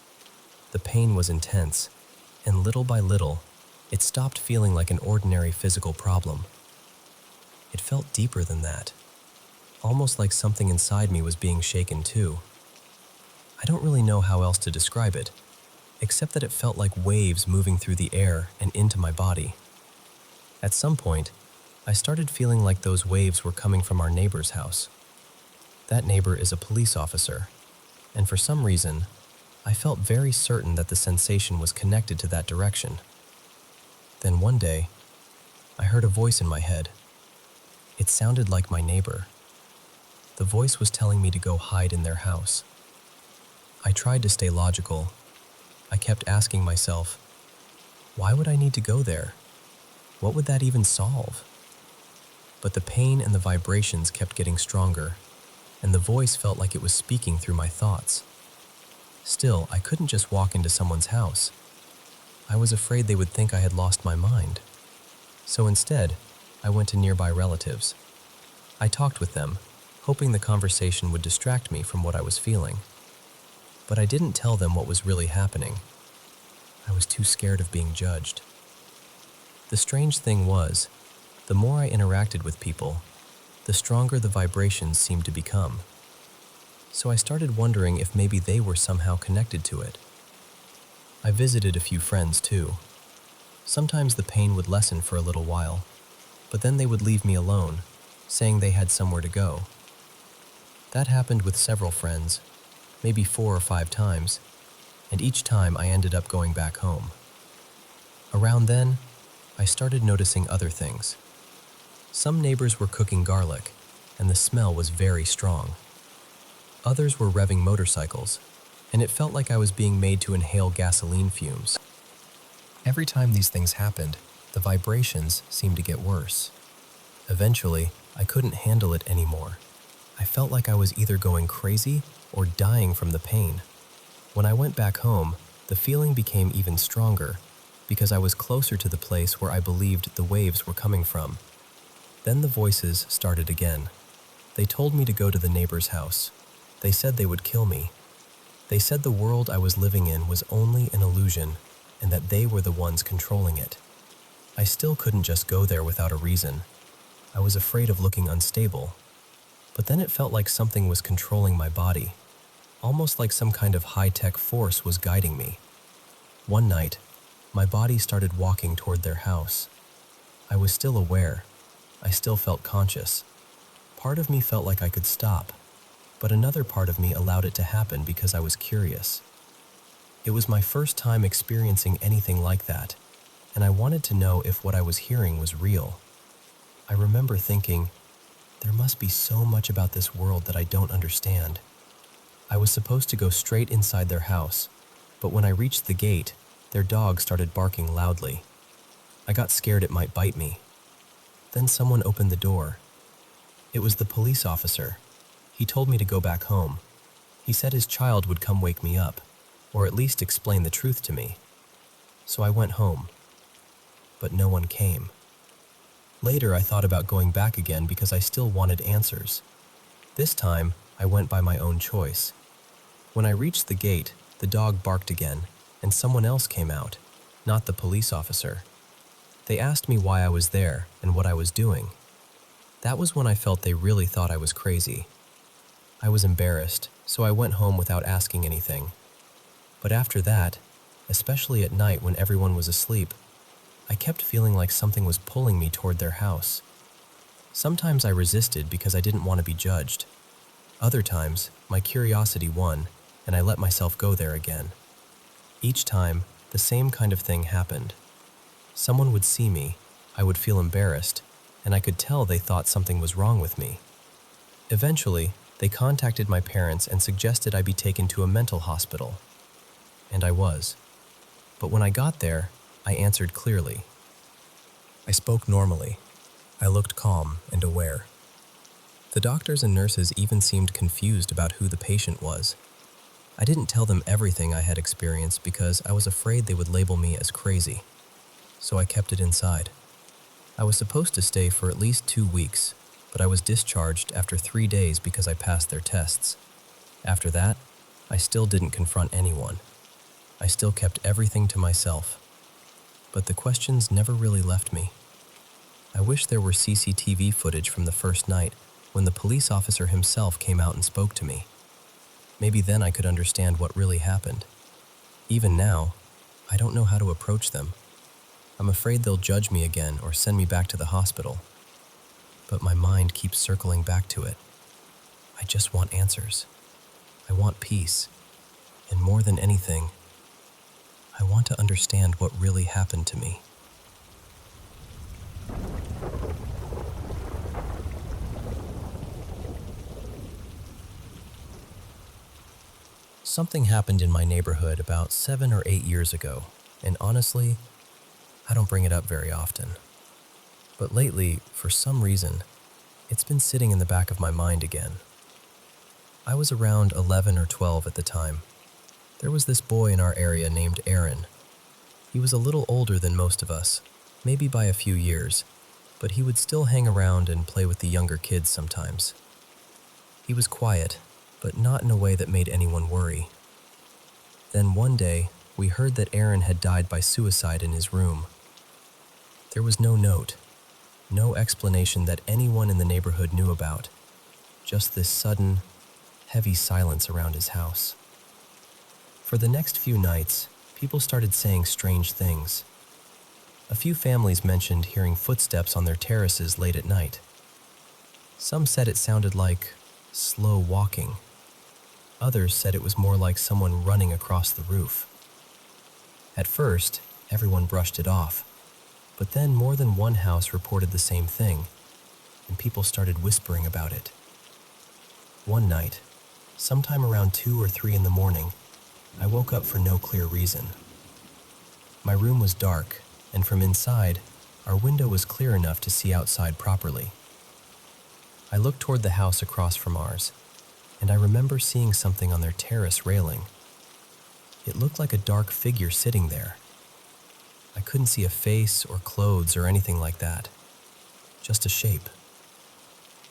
The pain was intense, and little by little, it stopped feeling like an ordinary physical problem. It felt deeper than that, almost like something inside me was being shaken too. I don't really know how else to describe it, except that it felt like waves moving through the air and into my body. At some point, I started feeling like those waves were coming from our neighbor's house. That neighbor is a police officer, and for some reason, I felt very certain that the sensation was connected to that direction. Then one day, I heard a voice in my head. It sounded like my neighbor. The voice was telling me to go hide in their house. I tried to stay logical. I kept asking myself, why would I need to go there? What would that even solve? But the pain and the vibrations kept getting stronger, and the voice felt like it was speaking through my thoughts. Still, I couldn't just walk into someone's house. I was afraid they would think I had lost my mind. So instead, I went to nearby relatives. I talked with them, hoping the conversation would distract me from what I was feeling. But I didn't tell them what was really happening. I was too scared of being judged. The strange thing was, the more I interacted with people, the stronger the vibrations seemed to become. So I started wondering if maybe they were somehow connected to it. I visited a few friends too. Sometimes the pain would lessen for a little while, but then they would leave me alone, saying they had somewhere to go. That happened with several friends, maybe 4 or 5 times, and each time I ended up going back home. Around then, I started noticing other things. Some neighbors were cooking garlic, and the smell was very strong. Others were revving motorcycles, and it felt like I was being made to inhale gasoline fumes. Every time these things happened, the vibrations seemed to get worse. Eventually, I couldn't handle it anymore. I felt like I was either going crazy or dying from the pain. When I went back home, the feeling became even stronger because I was closer to the place where I believed the waves were coming from. Then the voices started again. They told me to go to the neighbor's house. They said they would kill me. They said the world I was living in was only an illusion and that they were the ones controlling it. I still couldn't just go there without a reason. I was afraid of looking unstable. But then it felt like something was controlling my body, almost like some kind of high-tech force was guiding me. One night, my body started walking toward their house. I was still aware. I still felt conscious. Part of me felt like I could stop, but another part of me allowed it to happen because I was curious. It was my first time experiencing anything like that, and I wanted to know if what I was hearing was real. I remember thinking, there must be so much about this world that I don't understand. I was supposed to go straight inside their house, but when I reached the gate, their dog started barking loudly. I got scared it might bite me. Then someone opened the door. It was the police officer. He told me to go back home. He said his child would come wake me up, or at least explain the truth to me. So I went home. But no one came. Later, I thought about going back again because I still wanted answers. This time, I went by my own choice. When I reached the gate, the dog barked again, and someone else came out, not the police officer. They asked me why I was there and what I was doing. That was when I felt they really thought I was crazy. I was embarrassed, so I went home without asking anything. But after that, especially at night when everyone was asleep, I kept feeling like something was pulling me toward their house. Sometimes I resisted because I didn't want to be judged. Other times, my curiosity won, and I let myself go there again. Each time, the same kind of thing happened. Someone would see me, I would feel embarrassed, and I could tell they thought something was wrong with me. Eventually, they contacted my parents and suggested I be taken to a mental hospital. And I was. But when I got there, I answered clearly. I spoke normally. I looked calm and aware. The doctors and nurses even seemed confused about who the patient was. I didn't tell them everything I had experienced because I was afraid they would label me as crazy, so I kept it inside. I was supposed to stay for at least 2 weeks, but I was discharged after 3 days because I passed their tests. After that, I still didn't confront anyone. I still kept everything to myself. But the questions never really left me. I wish there were CCTV footage from the first night when the police officer himself came out and spoke to me. Maybe then I could understand what really happened. Even now, I don't know how to approach them. I'm afraid they'll judge me again or send me back to the hospital. But my mind keeps circling back to it. I just want answers. I want peace. And more than anything, I want to understand what really happened to me. Something happened in my neighborhood about 7 or 8 years ago, and honestly, I don't bring it up very often. But lately, for some reason, it's been sitting in the back of my mind again. I was around 11 or 12 at the time. There was this boy in our area named Aaron. He was a little older than most of us, maybe by a few years, but he would still hang around and play with the younger kids sometimes. He was quiet, but not in a way that made anyone worry. Then one day, we heard that Aaron had died by suicide in his room. There was no note, no explanation that anyone in the neighborhood knew about, just this sudden, heavy silence around his house. For the next few nights, people started saying strange things. A few families mentioned hearing footsteps on their terraces late at night. Some said it sounded like slow walking. Others said it was more like someone running across the roof. At first, everyone brushed it off, but then more than one house reported the same thing, and people started whispering about it. One night, sometime around 2 or 3 in the morning, I woke up for no clear reason. My room was dark, and from inside, our window was clear enough to see outside properly. I looked toward the house across from ours, and I remember seeing something on their terrace railing. It looked like a dark figure sitting there. I couldn't see a face or clothes or anything like that, just a shape.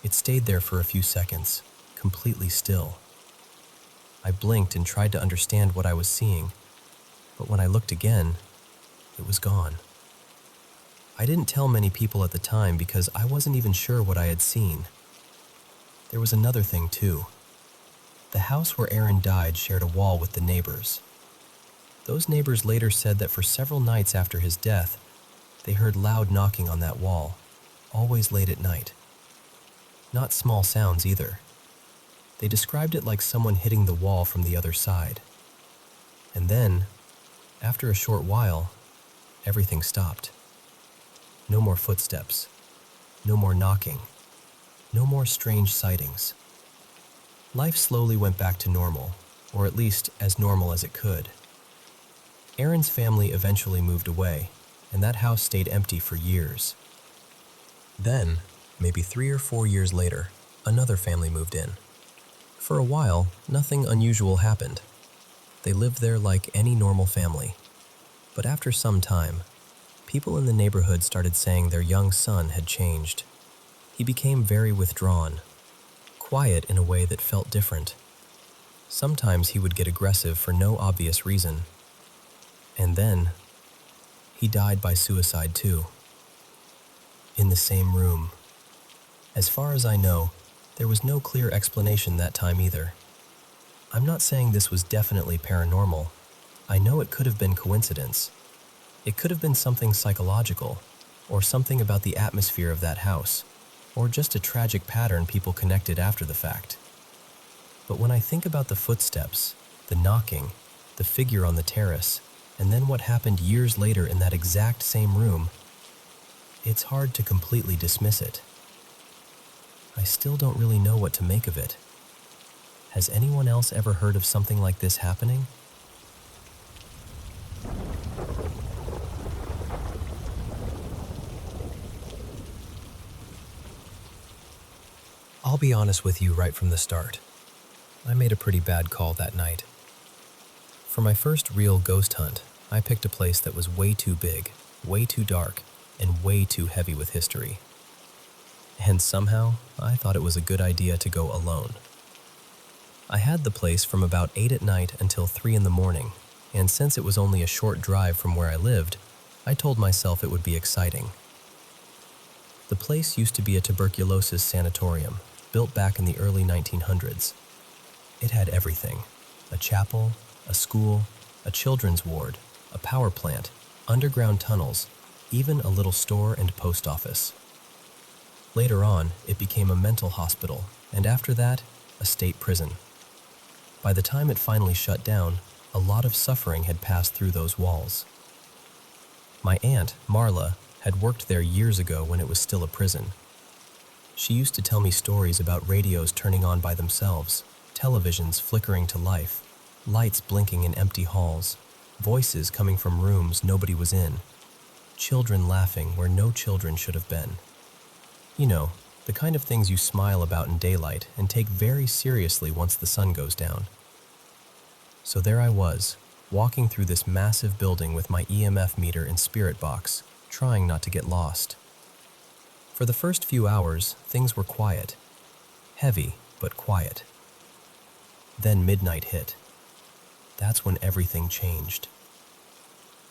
It stayed there for a few seconds, completely still. I blinked and tried to understand what I was seeing, but when I looked again, it was gone. I didn't tell many people at the time because I wasn't even sure what I had seen. There was another thing too. The house where Aaron died shared a wall with the neighbors. Those neighbors later said that for several nights after his death, they heard loud knocking on that wall, always late at night. Not small sounds either. They described it like someone hitting the wall from the other side. And then, after a short while, everything stopped. No more footsteps. No more knocking. No more strange sightings. Life slowly went back to normal, or at least as normal as it could. Aaron's family eventually moved away, and that house stayed empty for years. Then, maybe 3 or 4 years later, another family moved in. For a while, nothing unusual happened. They lived there like any normal family. But after some time, people in the neighborhood started saying their young son had changed. He became very withdrawn, quiet in a way that felt different. Sometimes he would get aggressive for no obvious reason. And then, he died by suicide too. In the same room. As far as I know, there was no clear explanation that time either. I'm not saying this was definitely paranormal. I know it could have been coincidence. It could have been something psychological, or something about the atmosphere of that house, or just a tragic pattern people connected after the fact. But when I think about the footsteps, the knocking, the figure on the terrace, and then what happened years later in that exact same room, it's hard to completely dismiss it. I still don't really know what to make of it. Has anyone else ever heard of something like this happening? I'll be honest with you right from the start. I made a pretty bad call that night. For my first real ghost hunt, I picked a place that was way too big, way too dark, and way too heavy with history. And somehow, I thought it was a good idea to go alone. I had the place from about 8 at night until 3 in the morning, and since it was only a short drive from where I lived, I told myself it would be exciting. The place used to be a tuberculosis sanatorium, built back in the early 1900s. It had everything: a chapel, a school, a children's ward, a power plant, underground tunnels, even a little store and post office. Later on, it became a mental hospital, and after that, a state prison. By the time it finally shut down, a lot of suffering had passed through those walls. My aunt, Marla, had worked there years ago when it was still a prison. She used to tell me stories about radios turning on by themselves, televisions flickering to life, lights blinking in empty halls, voices coming from rooms nobody was in, children laughing where no children should have been. You know, the kind of things you smile about in daylight and take very seriously once the sun goes down. So there I was, walking through this massive building with my EMF meter and spirit box, trying not to get lost. For the first few hours, things were quiet. Heavy, but quiet. Then midnight hit. That's when everything changed.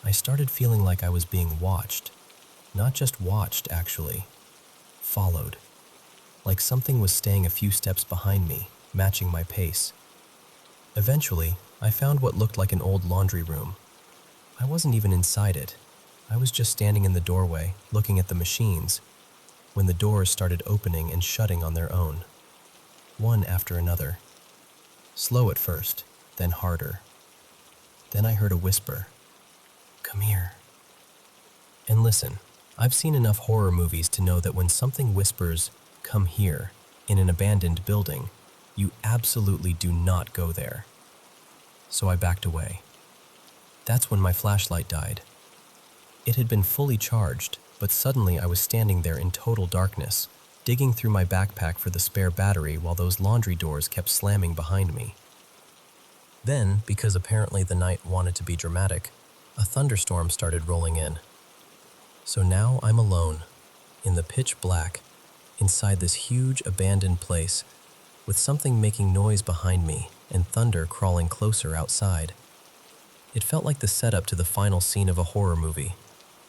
I started feeling like I was being watched. Not just watched, actually. Followed. Like something was staying a few steps behind me, matching my pace. Eventually, I found what looked like an old laundry room. I wasn't even inside it. I was just standing in the doorway, looking at the machines, when the doors started opening and shutting on their own. One after another. Slow at first, then harder. Then I heard a whisper. "Come here." And listen, I've seen enough horror movies to know that when something whispers, "Come here," in an abandoned building, you absolutely do not go there. So I backed away. That's when my flashlight died. It had been fully charged, but suddenly I was standing there in total darkness, digging through my backpack for the spare battery while those laundry doors kept slamming behind me. Then, because apparently the night wanted to be dramatic, a thunderstorm started rolling in. So now I'm alone, in the pitch black, inside this huge abandoned place, with something making noise behind me and thunder crawling closer outside. It felt like the setup to the final scene of a horror movie,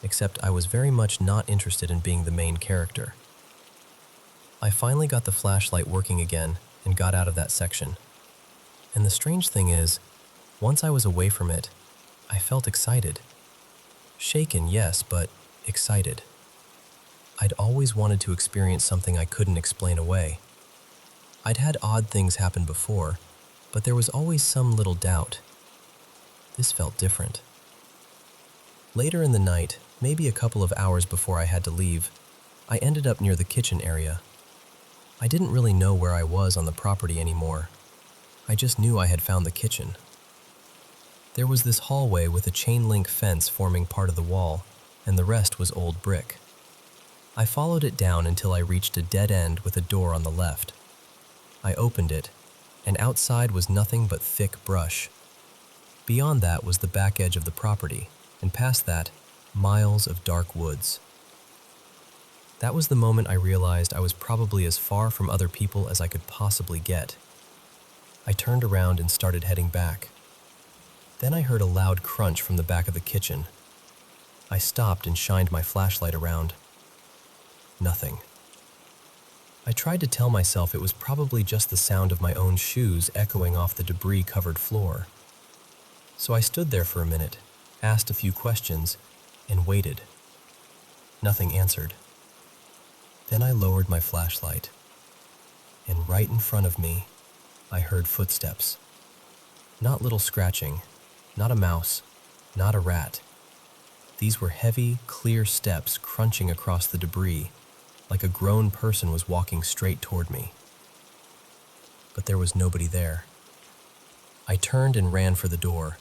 except I was very much not interested in being the main character. I finally got the flashlight working again and got out of that section. And the strange thing is, once I was away from it, I felt excited. Shaken, yes, but excited. I'd always wanted to experience something I couldn't explain away. I'd had odd things happen before, but there was always some little doubt. This felt different. Later in the night, maybe a couple of hours before I had to leave, I ended up near the kitchen area. I didn't really know where I was on the property anymore. I just knew I had found the kitchen. There was this hallway with a chain link fence forming part of the wall, and the rest was old brick. I followed it down until I reached a dead end with a door on the left. I opened it, and outside was nothing but thick brush. Beyond that was the back edge of the property, and past that, miles of dark woods. That was the moment I realized I was probably as far from other people as I could possibly get. I turned around and started heading back. Then I heard a loud crunch from the back of the kitchen. I stopped and shined my flashlight around. Nothing. I tried to tell myself it was probably just the sound of my own shoes echoing off the debris-covered floor. So I stood there for a minute, asked a few questions, and waited. Nothing answered. Then I lowered my flashlight, and right in front of me, I heard footsteps. Not little scratching, not a mouse, not a rat. These were heavy, clear steps crunching across the debris, like a grown person was walking straight toward me. But there was nobody there. I turned and ran for the door.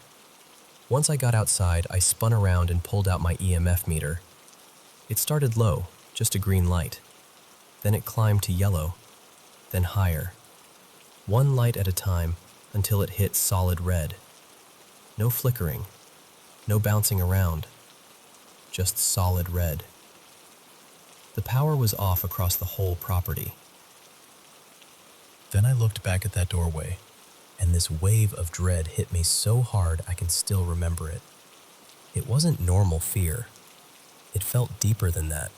Once I got outside, I spun around and pulled out my EMF meter. It started low, just a green light. Then it climbed to yellow, then higher. One light at a time until it hit solid red. No flickering, no bouncing around, just solid red. The power was off across the whole property. Then I looked back at that doorway, and this wave of dread hit me so hard I can still remember it. It wasn't normal fear. It felt deeper than that.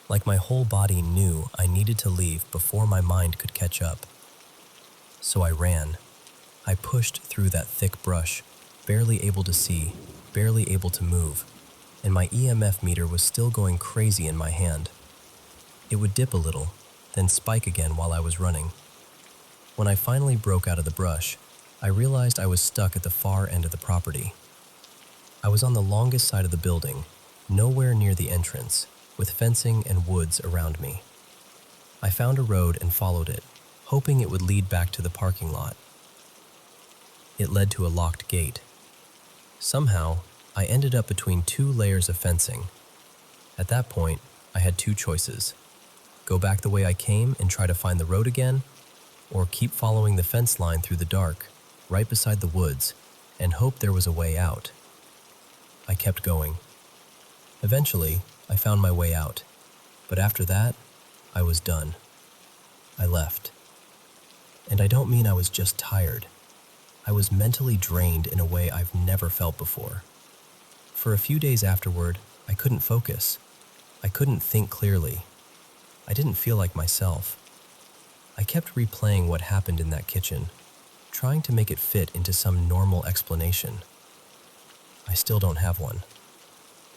Like my whole body knew I needed to leave before my mind could catch up. So I ran. I pushed through that thick brush, barely able to see, barely able to move, and my EMF meter was still going crazy in my hand. It would dip a little, then spike again while I was running. When I finally broke out of the brush, I realized I was stuck at the far end of the property. I was on the longest side of the building, nowhere near the entrance, with fencing and woods around me. I found a road and followed it, hoping it would lead back to the parking lot. It led to a locked gate. Somehow, I ended up between two layers of fencing. At that point, I had two choices: go back the way I came and try to find the road again, or keep following the fence line through the dark, right beside the woods, and hope there was a way out. I kept going. Eventually, I found my way out, but after that, I was done. I left. And I don't mean I was just tired. I was mentally drained in a way I've never felt before. For a few days afterward, I couldn't focus. I couldn't think clearly. I didn't feel like myself. I kept replaying what happened in that kitchen, trying to make it fit into some normal explanation. I still don't have one.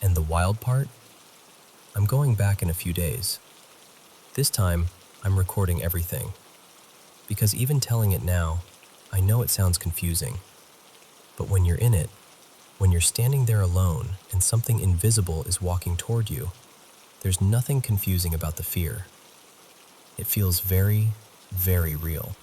And the wild part? I'm going back in a few days. This time, I'm recording everything. Because even telling it now, I know it sounds confusing. But when you're in it, when you're standing there alone and something invisible is walking toward you, there's nothing confusing about the fear. It feels very, very real.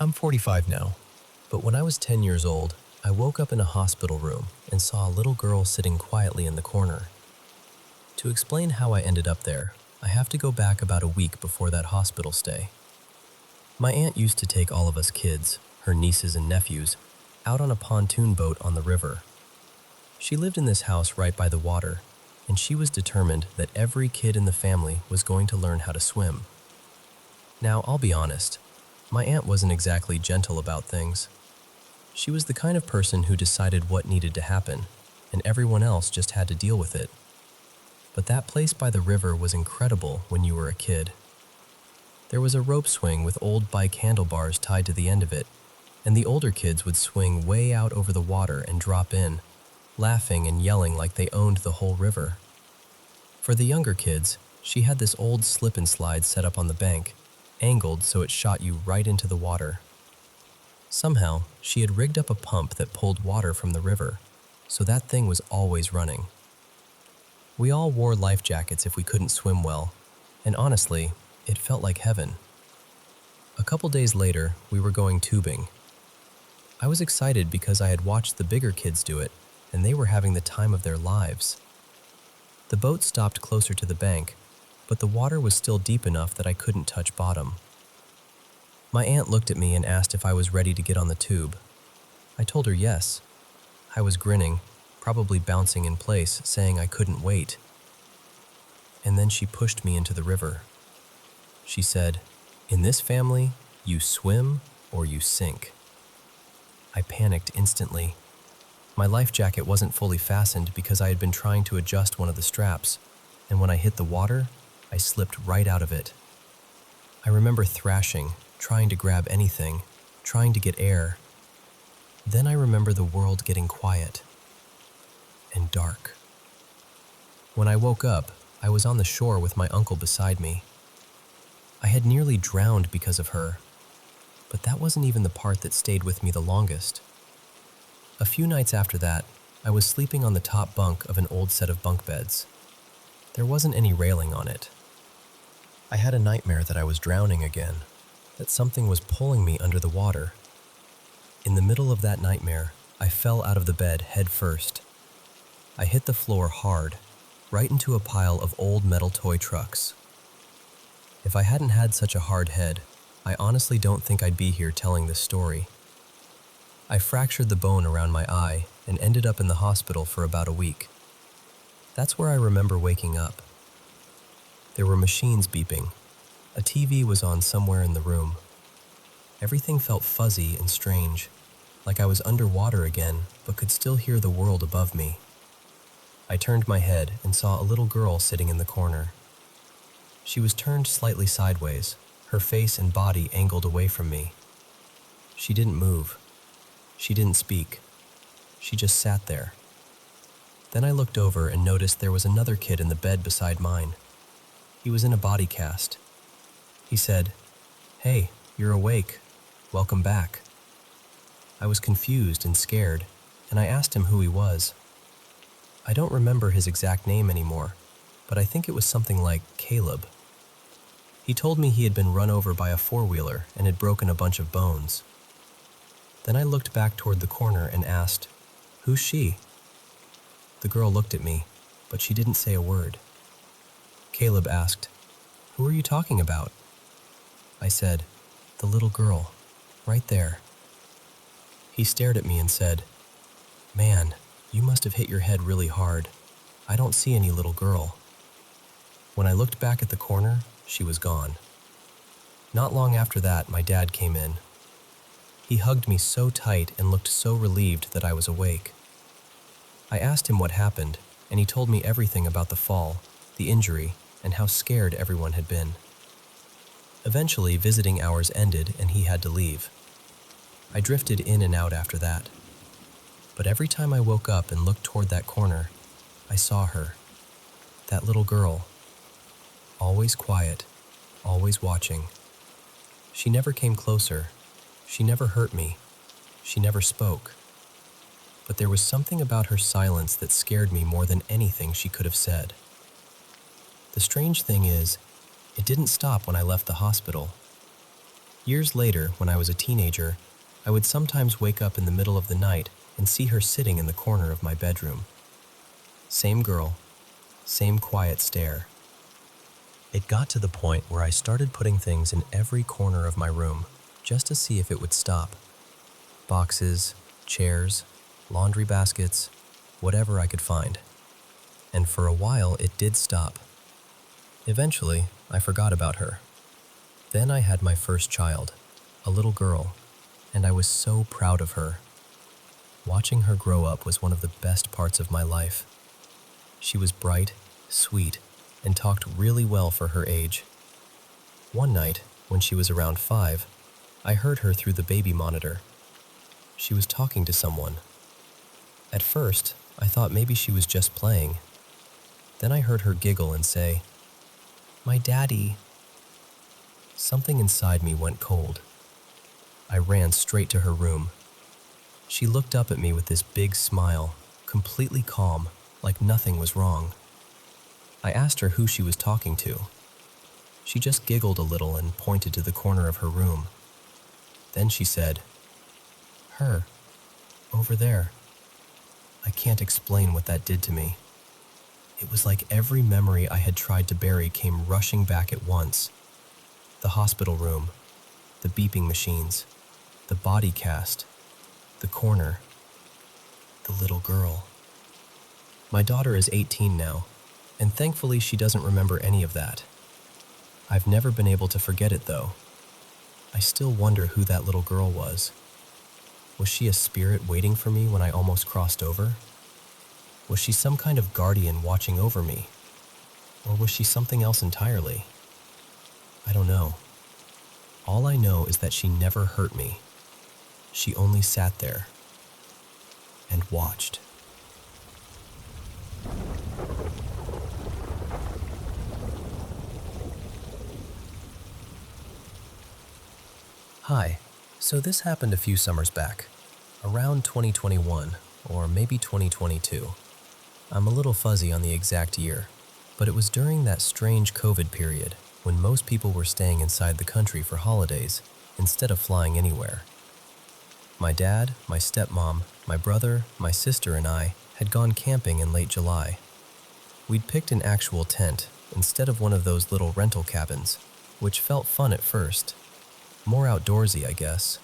I'm 45 now, but when I was 10 years old, I woke up in a hospital room and saw a little girl sitting quietly in the corner. To explain how I ended up there, I have to go back about a week before that hospital stay. My aunt used to take all of us kids, her nieces and nephews, out on a pontoon boat on the river. She lived in this house right by the water, and she was determined that every kid in the family was going to learn how to swim. Now, I'll be honest, my aunt wasn't exactly gentle about things. She was the kind of person who decided what needed to happen, and everyone else just had to deal with it. But that place by the river was incredible when you were a kid. There was a rope swing with old bike handlebars tied to the end of it, and the older kids would swing way out over the water and drop in, laughing and yelling like they owned the whole river. For the younger kids, she had this old slip and slide set up on the bank, angled so it shot you right into the water. Somehow, she had rigged up a pump that pulled water from the river, so that thing was always running. We all wore life jackets if we couldn't swim well, and honestly, it felt like heaven. A couple days later, we were going tubing. I was excited because I had watched the bigger kids do it, and they were having the time of their lives. The boat stopped closer to the bank, but the water was still deep enough that I couldn't touch bottom. My aunt looked at me and asked if I was ready to get on the tube. I told her yes. I was grinning, probably bouncing in place, saying I couldn't wait. And then she pushed me into the river. She said, "In this family, you swim or you sink." I panicked instantly. My life jacket wasn't fully fastened because I had been trying to adjust one of the straps, and when I hit the water, I slipped right out of it. I remember thrashing, trying to grab anything, trying to get air. Then I remember the world getting quiet and dark. When I woke up, I was on the shore with my uncle beside me. I had nearly drowned because of her, but that wasn't even the part that stayed with me the longest. A few nights after that, I was sleeping on the top bunk of an old set of bunk beds. There wasn't any railing on it. I had a nightmare that I was drowning again, that something was pulling me under the water. In the middle of that nightmare, I fell out of the bed head first. I hit the floor hard, right into a pile of old metal toy trucks. If I hadn't had such a hard head, I honestly don't think I'd be here telling this story. I fractured the bone around my eye and ended up in the hospital for about a week. That's where I remember waking up. There were machines beeping. A TV was on somewhere in the room. Everything felt fuzzy and strange, like I was underwater again, but could still hear the world above me. I turned my head and saw a little girl sitting in the corner. She was turned slightly sideways, her face and body angled away from me. She didn't move. She didn't speak. She just sat there. Then I looked over and noticed there was another kid in the bed beside mine. He was in a body cast. He said, "Hey, you're awake. Welcome back." I was confused and scared, and I asked him who he was. I don't remember his exact name anymore, but I think it was something like Caleb. He told me he had been run over by a four-wheeler and had broken a bunch of bones. Then I looked back toward the corner and asked, "Who's she?" The girl looked at me, but she didn't say a word. Caleb asked, "Who are you talking about?" I said, "The little girl, right there." He stared at me and said, "Man, you must have hit your head really hard. I don't see any little girl." When I looked back at the corner, she was gone. Not long after that, my dad came in. He hugged me so tight and looked so relieved that I was awake. I asked him what happened, and he told me everything about the fall, the injury, and how scared everyone had been. Eventually, visiting hours ended and he had to leave. I drifted in and out after that. But every time I woke up and looked toward that corner, I saw her, that little girl, always quiet, always watching. She never came closer. She never hurt me. She never spoke. But there was something about her silence that scared me more than anything she could have said. The strange thing is, it didn't stop when I left the hospital. Years later, when I was a teenager, I would sometimes wake up in the middle of the night and see her sitting in the corner of my bedroom. Same girl, same quiet stare. It got to the point where I started putting things in every corner of my room just to see if it would stop. Boxes, chairs, laundry baskets, whatever I could find. And for a while, it did stop. Eventually, I forgot about her. Then I had my first child, a little girl, and I was so proud of her. Watching her grow up was one of the best parts of my life. She was bright, sweet, and talked really well for her age. One night, when she was around 5, I heard her through the baby monitor. She was talking to someone. At first, I thought maybe she was just playing. Then I heard her giggle and say, "My daddy." Something inside me went cold. I ran straight to her room. She looked up at me with this big smile, completely calm, like nothing was wrong. I asked her who she was talking to. She just giggled a little and pointed to the corner of her room. Then she said, "Her, over there." I can't explain what that did to me. It was like every memory I had tried to bury came rushing back at once. The hospital room, the beeping machines, the body cast, the corner, the little girl. My daughter is 18 now, and thankfully she doesn't remember any of that. I've never been able to forget it though. I still wonder who that little girl was. Was she a spirit waiting for me when I almost crossed over? Was she some kind of guardian watching over me? Or was she something else entirely? I don't know. All I know is that she never hurt me. She only sat there and watched. Hi, so this happened a few summers back, around 2021 or maybe 2022. I'm a little fuzzy on the exact year, but it was during that strange COVID period when most people were staying inside the country for holidays instead of flying anywhere. My dad, my stepmom, my brother, my sister, and I had gone camping in late July. We'd picked an actual tent instead of one of those little rental cabins, which felt fun at first. More outdoorsy, I guess.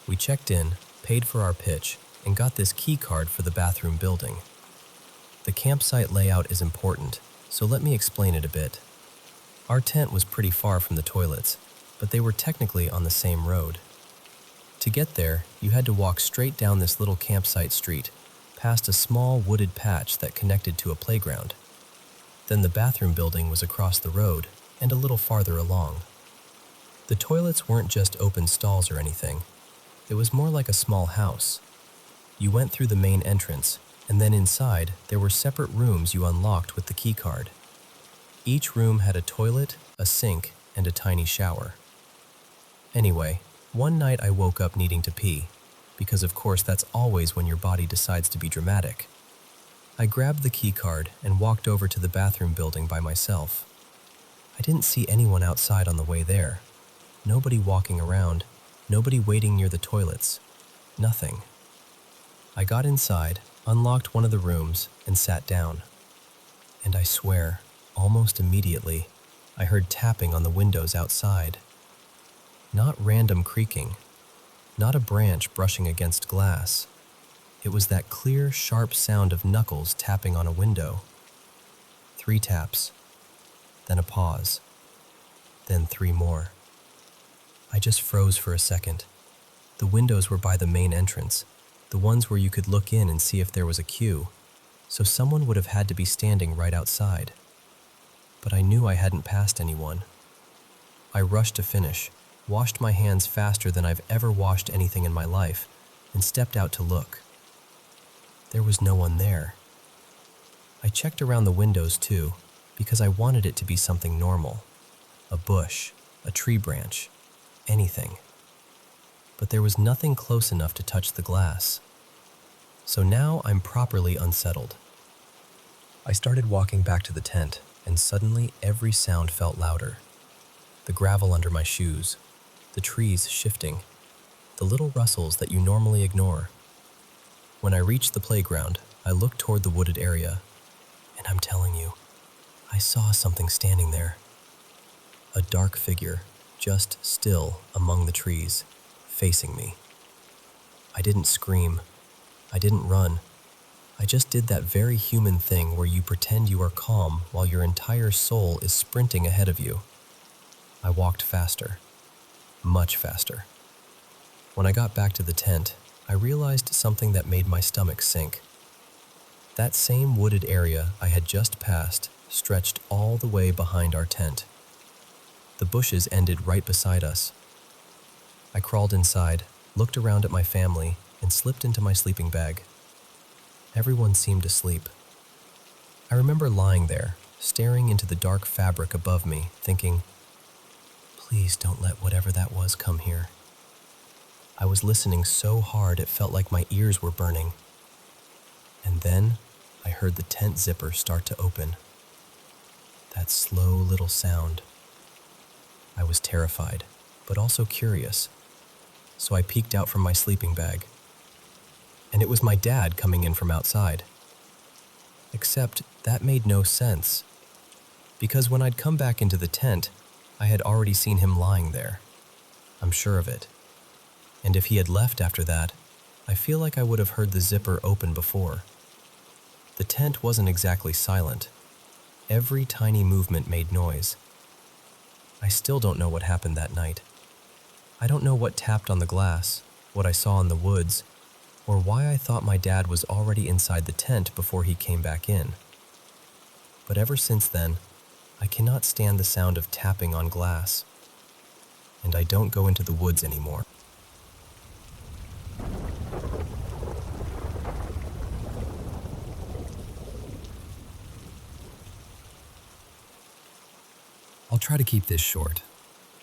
We checked in, paid for our pitch, and got this key card for the bathroom building. The campsite layout is important, so let me explain it a bit. Our tent was pretty far from the toilets, but they were technically on the same road. To get there, you had to walk straight down this little campsite street, past a small wooded patch that connected to a playground. Then the bathroom building was across the road and a little farther along. The toilets weren't just open stalls or anything. It was more like a small house. You went through the main entrance, and then inside there were separate rooms you unlocked with the key card. Each room had a toilet, a sink, and a tiny shower. Anyway, one night I woke up needing to pee, because of course that's always when your body decides to be dramatic. I grabbed the key card and walked over to the bathroom building by myself. I didn't see anyone outside on the way there. Nobody walking around, nobody waiting near the toilets. Nothing. I got inside, unlocked one of the rooms, and sat down. And I swear, almost immediately, I heard tapping on the windows outside. Not random creaking, not a branch brushing against glass. It was that clear, sharp sound of knuckles tapping on a window. 3 taps, then a pause, then 3 more. I just froze for a second. The windows were by the main entrance, the ones where you could look in and see if there was a queue, so someone would have had to be standing right outside. But I knew I hadn't passed anyone. I rushed to finish, washed my hands faster than I've ever washed anything in my life, and stepped out to look. There was no one there. I checked around the windows too, because I wanted it to be something normal. A bush, a tree branch, anything. But there was nothing close enough to touch the glass. So now I'm properly unsettled. I started walking back to the tent, and suddenly every sound felt louder. The gravel under my shoes, the trees shifting, the little rustles that you normally ignore. When I reached the playground, I looked toward the wooded area, and I'm telling you, I saw something standing there. A dark figure, just still among the trees, facing me. I didn't scream. I didn't run. I just did that very human thing where you pretend you are calm while your entire soul is sprinting ahead of you. I walked faster, much faster. When I got back to the tent, I realized something that made my stomach sink. That same wooded area I had just passed stretched all the way behind our tent. The bushes ended right beside us. I crawled inside, looked around at my family, and slipped into my sleeping bag. Everyone seemed asleep. I remember lying there, staring into the dark fabric above me, thinking, please don't let whatever that was come here. I was listening so hard it felt like my ears were burning. And then I heard the tent zipper start to open. That slow little sound. I was terrified, but also curious. So I peeked out from my sleeping bag. And it was my dad coming in from outside. Except that made no sense, because when I'd come back into the tent, I had already seen him lying there. I'm sure of it. And if he had left after that, I feel like I would have heard the zipper open before. The tent wasn't exactly silent. Every tiny movement made noise. I still don't know what happened that night. I don't know what tapped on the glass, what I saw in the woods, or why I thought my dad was already inside the tent before he came back in. But ever since then, I cannot stand the sound of tapping on glass, and I don't go into the woods anymore. I'll try to keep this short,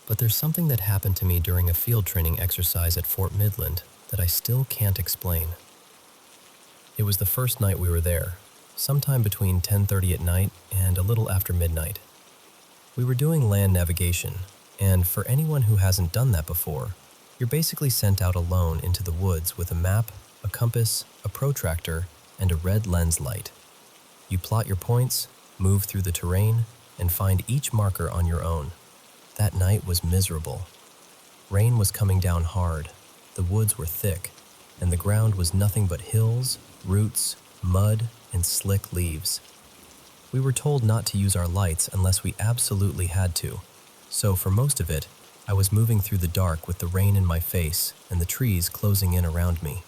but there's something that happened to me during a field training exercise at Fort Midland that I still can't explain. It was the first night we were there, sometime between 10:30 at night and a little after midnight. We were doing land navigation, and for anyone who hasn't done that before, you're basically sent out alone into the woods with a map, a compass, a protractor, and a red lens light. You plot your points, move through the terrain, and find each marker on your own. That night was miserable. Rain was coming down hard, the woods were thick, and the ground was nothing but hills, roots, mud, and slick leaves. We were told not to use our lights unless we absolutely had to, so for most of it, I was moving through the dark with the rain in my face and the trees closing in around me.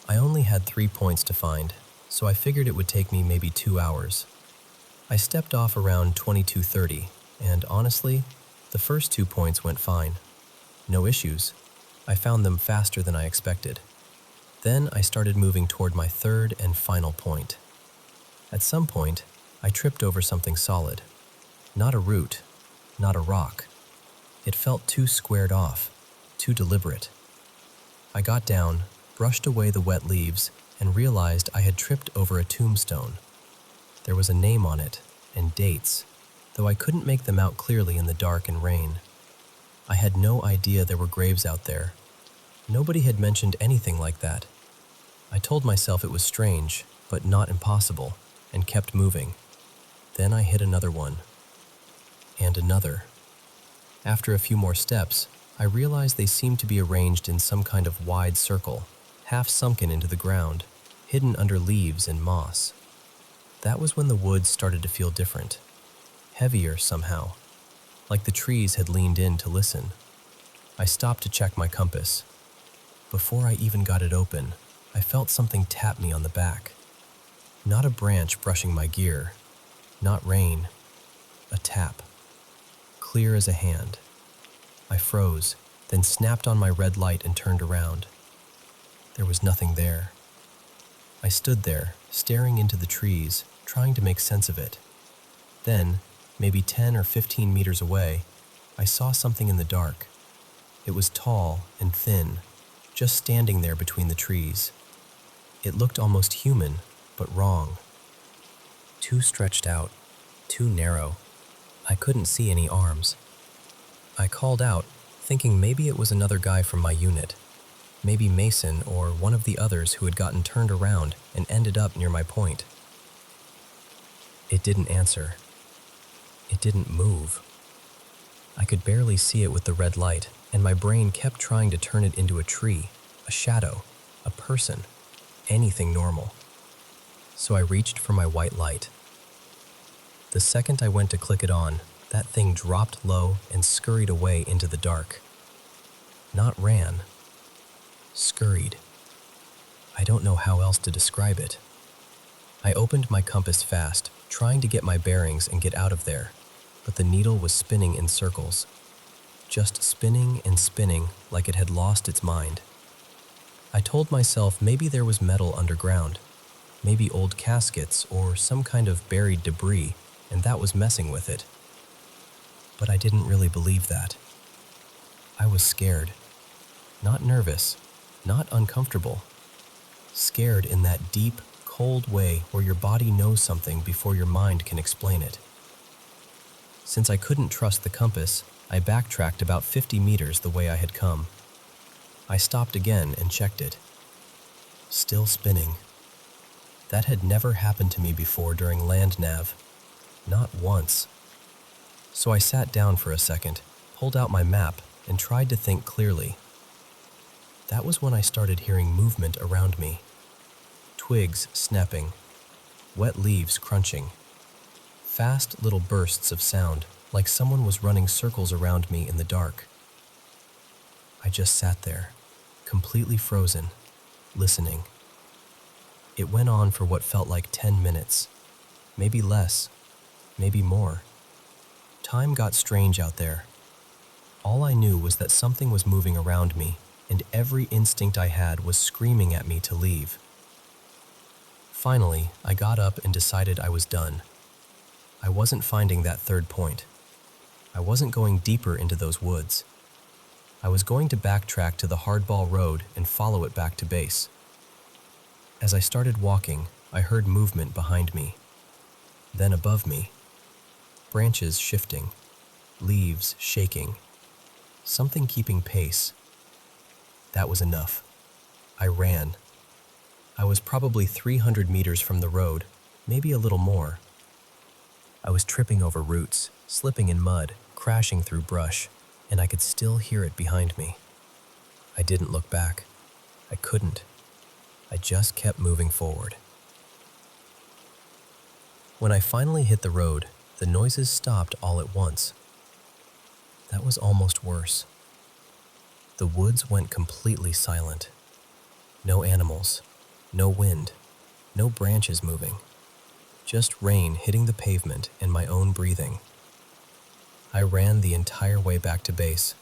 I only had 3 points to find, so I figured it would take me maybe 2 hours. I stepped off around 22:30, and honestly, the first 2 points went fine. No issues. I found them faster than I expected. Then I started moving toward my third and final point. At some point, I tripped over something solid. Not a root, not a rock. It felt too squared off, too deliberate. I got down, brushed away the wet leaves, and realized I had tripped over a tombstone. There was a name on it, and dates, though I couldn't make them out clearly in the dark and rain. I had no idea there were graves out there. Nobody had mentioned anything like that. I told myself it was strange, but not impossible, and kept moving. Then I hit another one. And another. After a few more steps, I realized they seemed to be arranged in some kind of wide circle, half sunken into the ground, hidden under leaves and moss. That was when the woods started to feel different. Heavier somehow, like the trees had leaned in to listen. I stopped to check my compass. Before I even got it open, I felt something tap me on the back. Not a branch brushing my gear, not rain, a tap, clear as a hand. I froze, then snapped on my red light and turned around. There was nothing there. I stood there, staring into the trees, trying to make sense of it. Then, maybe 10 or 15 meters away, I saw something in the dark. It was tall and thin, just standing there between the trees. It looked almost human, but wrong. Too stretched out, too narrow. I couldn't see any arms. I called out, thinking maybe it was another guy from my unit, maybe Mason or one of the others who had gotten turned around and ended up near my point. It didn't answer. It didn't move. I could barely see it with the red light, and my brain kept trying to turn it into a tree, a shadow, a person, anything normal. So I reached for my white light. The second I went to click it on, that thing dropped low and scurried away into the dark. Not ran. Scurried. I don't know how else to describe it. I opened my compass fast, trying to get my bearings and get out of there, but the needle was spinning in circles. Just spinning and spinning like it had lost its mind. I told myself maybe there was metal underground, maybe old caskets or some kind of buried debris, and that was messing with it. But I didn't really believe that. I was scared. Not nervous, not uncomfortable. Scared in that deep, cold way where your body knows something before your mind can explain it. Since I couldn't trust the compass, I backtracked about 50 meters the way I had come. I stopped again and checked it. Still spinning. That had never happened to me before during land nav. Not once. So I sat down for a second, pulled out my map, and tried to think clearly. That was when I started hearing movement around me. Twigs snapping, wet leaves crunching, fast little bursts of sound like someone was running circles around me in the dark. I just sat there, completely frozen, listening. It went on for what felt like 10 minutes, maybe less, maybe more. Time got strange out there. All I knew was that something was moving around me, and every instinct I had was screaming at me to leave. Finally, I got up and decided I was done. I wasn't finding that third point. I wasn't going deeper into those woods. I was going to backtrack to the hardball road and follow it back to base. As I started walking, I heard movement behind me. Then above me. Branches shifting, leaves shaking, something keeping pace. That was enough. I ran. I was probably 300 meters from the road, maybe a little more. I was tripping over roots, slipping in mud, crashing through brush, and I could still hear it behind me. I didn't look back. I couldn't. I just kept moving forward. When I finally hit the road, the noises stopped all at once. That was almost worse. The woods went completely silent. No animals, no wind, no branches moving. Just rain hitting the pavement and my own breathing. I ran the entire way back to base.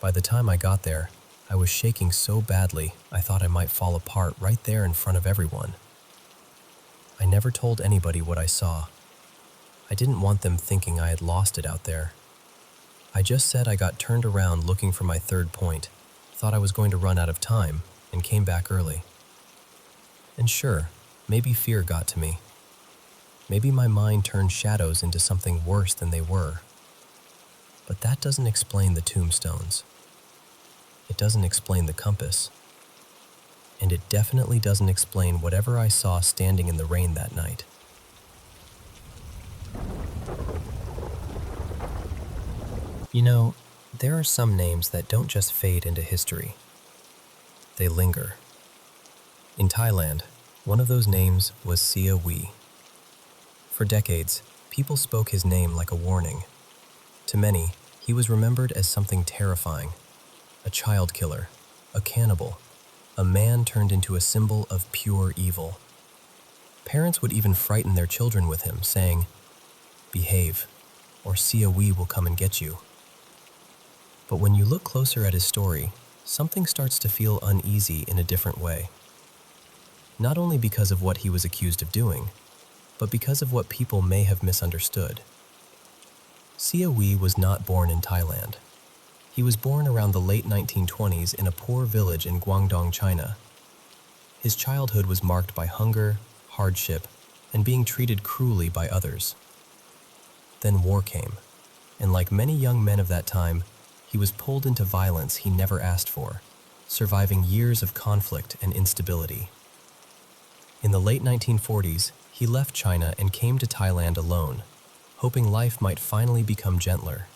By the time I got there, I was shaking so badly I thought I might fall apart right there in front of everyone. I never told anybody what I saw. I didn't want them thinking I had lost it out there. I just said I got turned around looking for my third point, thought I was going to run out of time, and came back early. And sure, maybe fear got to me. Maybe my mind turned shadows into something worse than they were. But that doesn't explain the tombstones. It doesn't explain the compass. And it definitely doesn't explain whatever I saw standing in the rain that night. You know, there are some names that don't just fade into history. They linger. In Thailand, one of those names was Sia Wee. For decades, people spoke his name like a warning. To many, he was remembered as something terrifying, a child killer, a cannibal, a man turned into a symbol of pure evil. Parents would even frighten their children with him, saying, "Behave, or Sia Wee will come and get you." But when you look closer at his story, something starts to feel uneasy in a different way. Not only because of what he was accused of doing, but because of what people may have misunderstood. Sia Wee was not born in Thailand. He was born around the late 1920s in a poor village in Guangdong, China. His childhood was marked by hunger, hardship, and being treated cruelly by others. Then war came, and like many young men of that time, he was pulled into violence he never asked for, surviving years of conflict and instability. In the late 1940s, he left China and came to Thailand alone, hoping life might finally become gentler.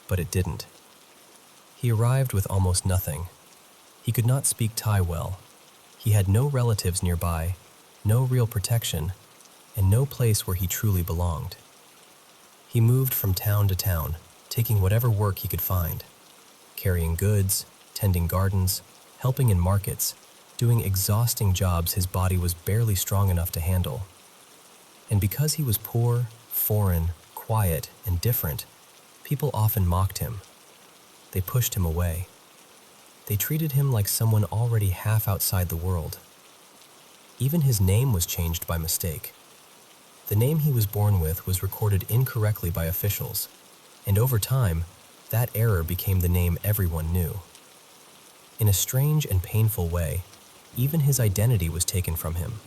But it didn't. He arrived with almost nothing. He could not speak Thai well. He had no relatives nearby, no real protection, and no place where he truly belonged. He moved from town to town, taking whatever work he could find, carrying goods, tending gardens, helping in markets, doing exhausting jobs his body was barely strong enough to handle. And because he was poor, foreign, quiet, and different, people often mocked him. They pushed him away. They treated him like someone already half outside the world. Even his name was changed by mistake. The name he was born with was recorded incorrectly by officials, and over time, that error became the name everyone knew. In a strange and painful way, even his identity was taken from him.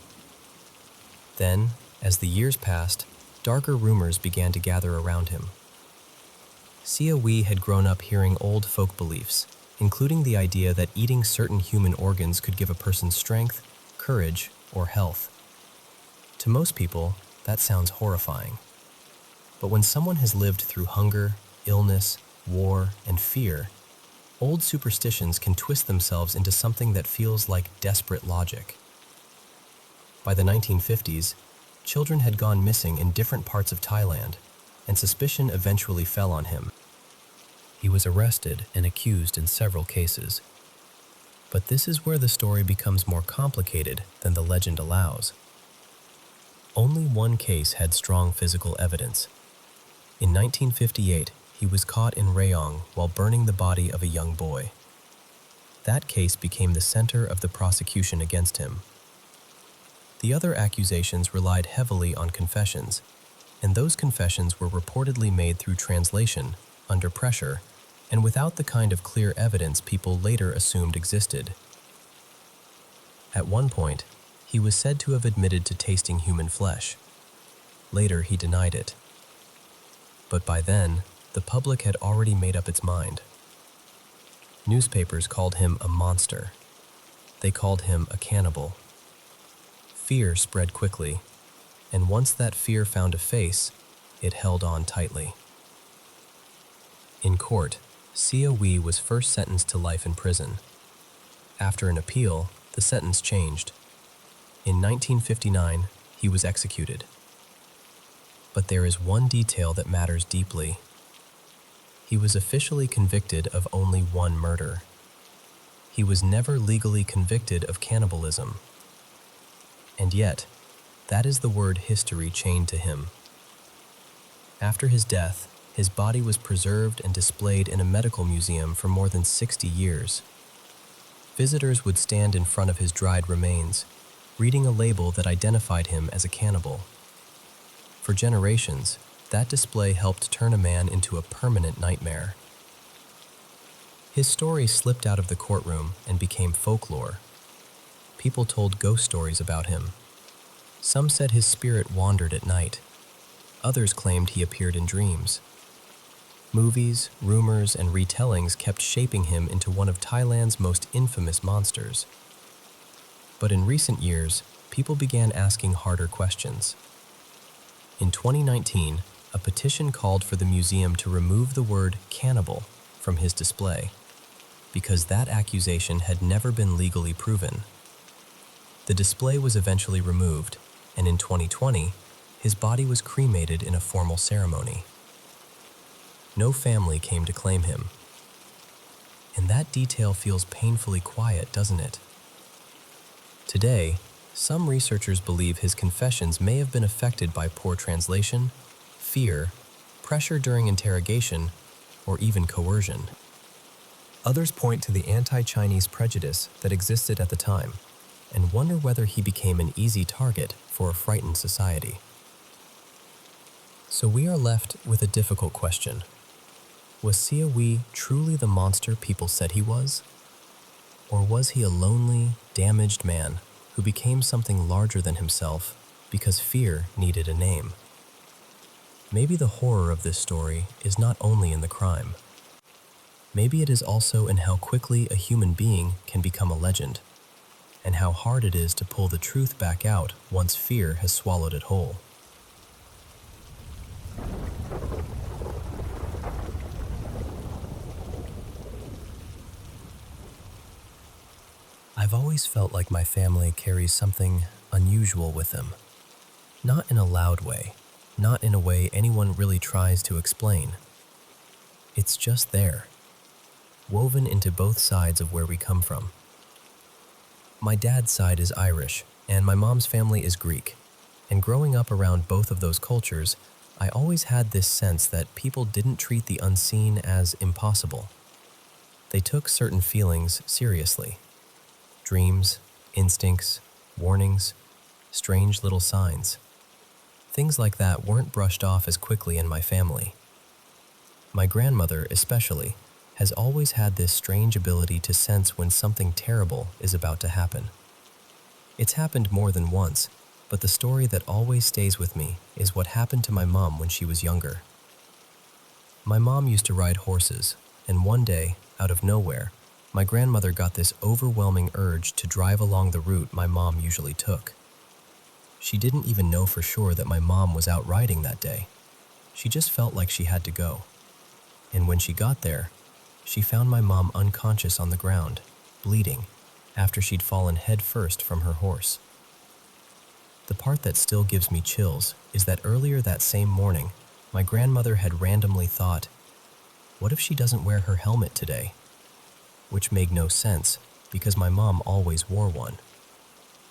Then, as the years passed, darker rumors began to gather around him. Sia Wee had grown up hearing old folk beliefs, including the idea that eating certain human organs could give a person strength, courage, or health. To most people, that sounds horrifying. But when someone has lived through hunger, illness, war, and fear, old superstitions can twist themselves into something that feels like desperate logic. By the 1950s, children had gone missing in different parts of Thailand, and suspicion eventually fell on him. He was arrested and accused in several cases. But this is where the story becomes more complicated than the legend allows. Only one case had strong physical evidence. In 1958, he was caught in Rayong while burning the body of a young boy. That case became the center of the prosecution against him. The other accusations relied heavily on confessions, and those confessions were reportedly made through translation, under pressure, and without the kind of clear evidence people later assumed existed. At one point, he was said to have admitted to tasting human flesh. Later, he denied it. But by then, the public had already made up its mind. Newspapers called him a monster. They called him a cannibal. Fear spread quickly, and once that fear found a face, it held on tightly. In court, Sia Wee was first sentenced to life in prison. After an appeal, the sentence changed. In 1959, he was executed. But there is one detail that matters deeply. He was officially convicted of only one murder. He was never legally convicted of cannibalism. And yet, that is the word history chained to him. After his death, his body was preserved and displayed in a medical museum for more than 60 years. Visitors would stand in front of his dried remains, reading a label that identified him as a cannibal. For generations, that display helped turn a man into a permanent nightmare. His story slipped out of the courtroom and became folklore. People told ghost stories about him. Some said his spirit wandered at night. Others claimed he appeared in dreams. Movies, rumors, and retellings kept shaping him into one of Thailand's most infamous monsters. But in recent years, people began asking harder questions. In 2019, a petition called for the museum to remove the word cannibal from his display, because that accusation had never been legally proven. The display was eventually removed, and in 2020, his body was cremated in a formal ceremony. No family came to claim him. And that detail feels painfully quiet, doesn't it? Today, some researchers believe his confessions may have been affected by poor translation, fear, pressure during interrogation, or even coercion. Others point to the anti-Chinese prejudice that existed at the time and wonder whether he became an easy target for a frightened society. So we are left with a difficult question. Was Sia Wee truly the monster people said he was? Or was he a lonely, damaged man who became something larger than himself because fear needed a name? Maybe the horror of this story is not only in the crime. Maybe it is also in how quickly a human being can become a legend, and how hard it is to pull the truth back out once fear has swallowed it whole. I've always felt like my family carries something unusual with them. Not in a loud way, not in a way anyone really tries to explain. It's just there, woven into both sides of where we come from. My dad's side is Irish, and my mom's family is Greek. And growing up around both of those cultures, I always had this sense that people didn't treat the unseen as impossible. They took certain feelings seriously. Dreams, instincts, warnings, strange little signs. Things like that weren't brushed off as quickly in my family. My grandmother, especially, has always had this strange ability to sense when something terrible is about to happen. It's happened more than once, but the story that always stays with me is what happened to my mom when she was younger. My mom used to ride horses, and one day, out of nowhere, my grandmother got this overwhelming urge to drive along the route my mom usually took. She didn't even know for sure that my mom was out riding that day. She just felt like she had to go. And when she got there, she found my mom unconscious on the ground, bleeding, after she'd fallen head first from her horse. The part that still gives me chills is that earlier that same morning, my grandmother had randomly thought, what if she doesn't wear her helmet today? Which made no sense, because my mom always wore one.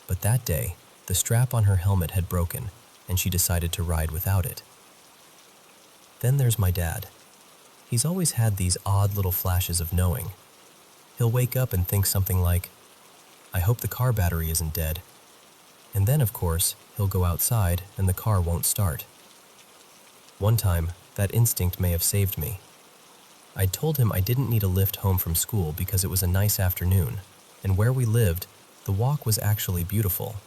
But that day, the strap on her helmet had broken, and she decided to ride without it. Then there's my dad. He's always had these odd little flashes of knowing. He'll wake up and think something like, I hope the car battery isn't dead. And then, of course, he'll go outside and the car won't start. One time, that instinct may have saved me. I'd told him I didn't need a lift home from school because it was a nice afternoon, and where we lived, the walk was actually beautiful.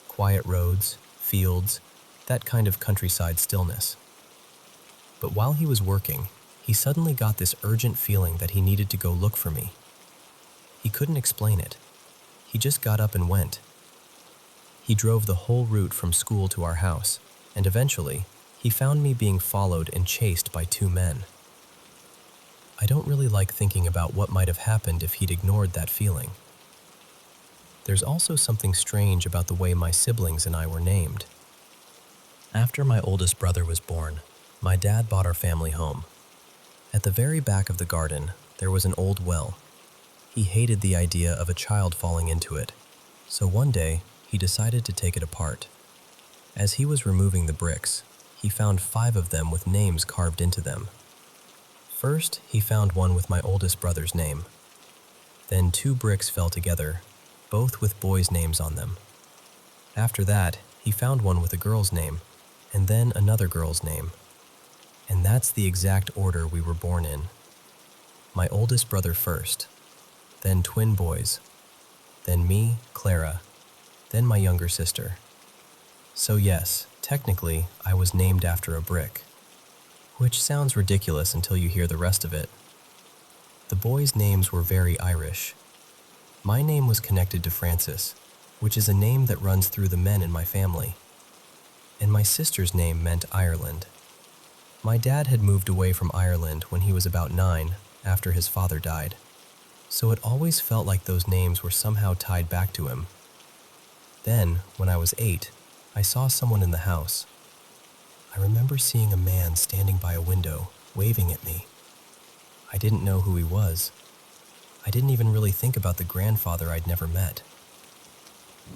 Quiet roads, fields, that kind of countryside stillness. But while he was working, he suddenly got this urgent feeling that he needed to go look for me. He couldn't explain it. He just got up and went. He drove the whole route from school to our house, and eventually, he found me being followed and chased by two men. I don't really like thinking about what might have happened if he'd ignored that feeling. There's also something strange about the way my siblings and I were named. After my oldest brother was born, my dad bought our family home. At the very back of the garden, there was an old well. He hated the idea of a child falling into it, so one day, he decided to take it apart. As he was removing the bricks, he found 5 of them with names carved into them. First, he found one with my oldest brother's name. Then 2 bricks fell together, both with boys' names on them. After that, he found one with a girl's name, and then another girl's name. And that's the exact order we were born in. My oldest brother first, then twin boys, then me, Clara, then my younger sister. So yes, technically, I was named after a brick. Which sounds ridiculous until you hear the rest of it. The boys' names were very Irish. My name was connected to Francis, which is a name that runs through the men in my family. And my sister's name meant Ireland. My dad had moved away from Ireland when he was about 9, after his father died. So it always felt like those names were somehow tied back to him. Then, when I was 8, I saw someone in the house. I remember seeing a man standing by a window, waving at me. I didn't know who he was. I didn't even really think about the grandfather I'd never met.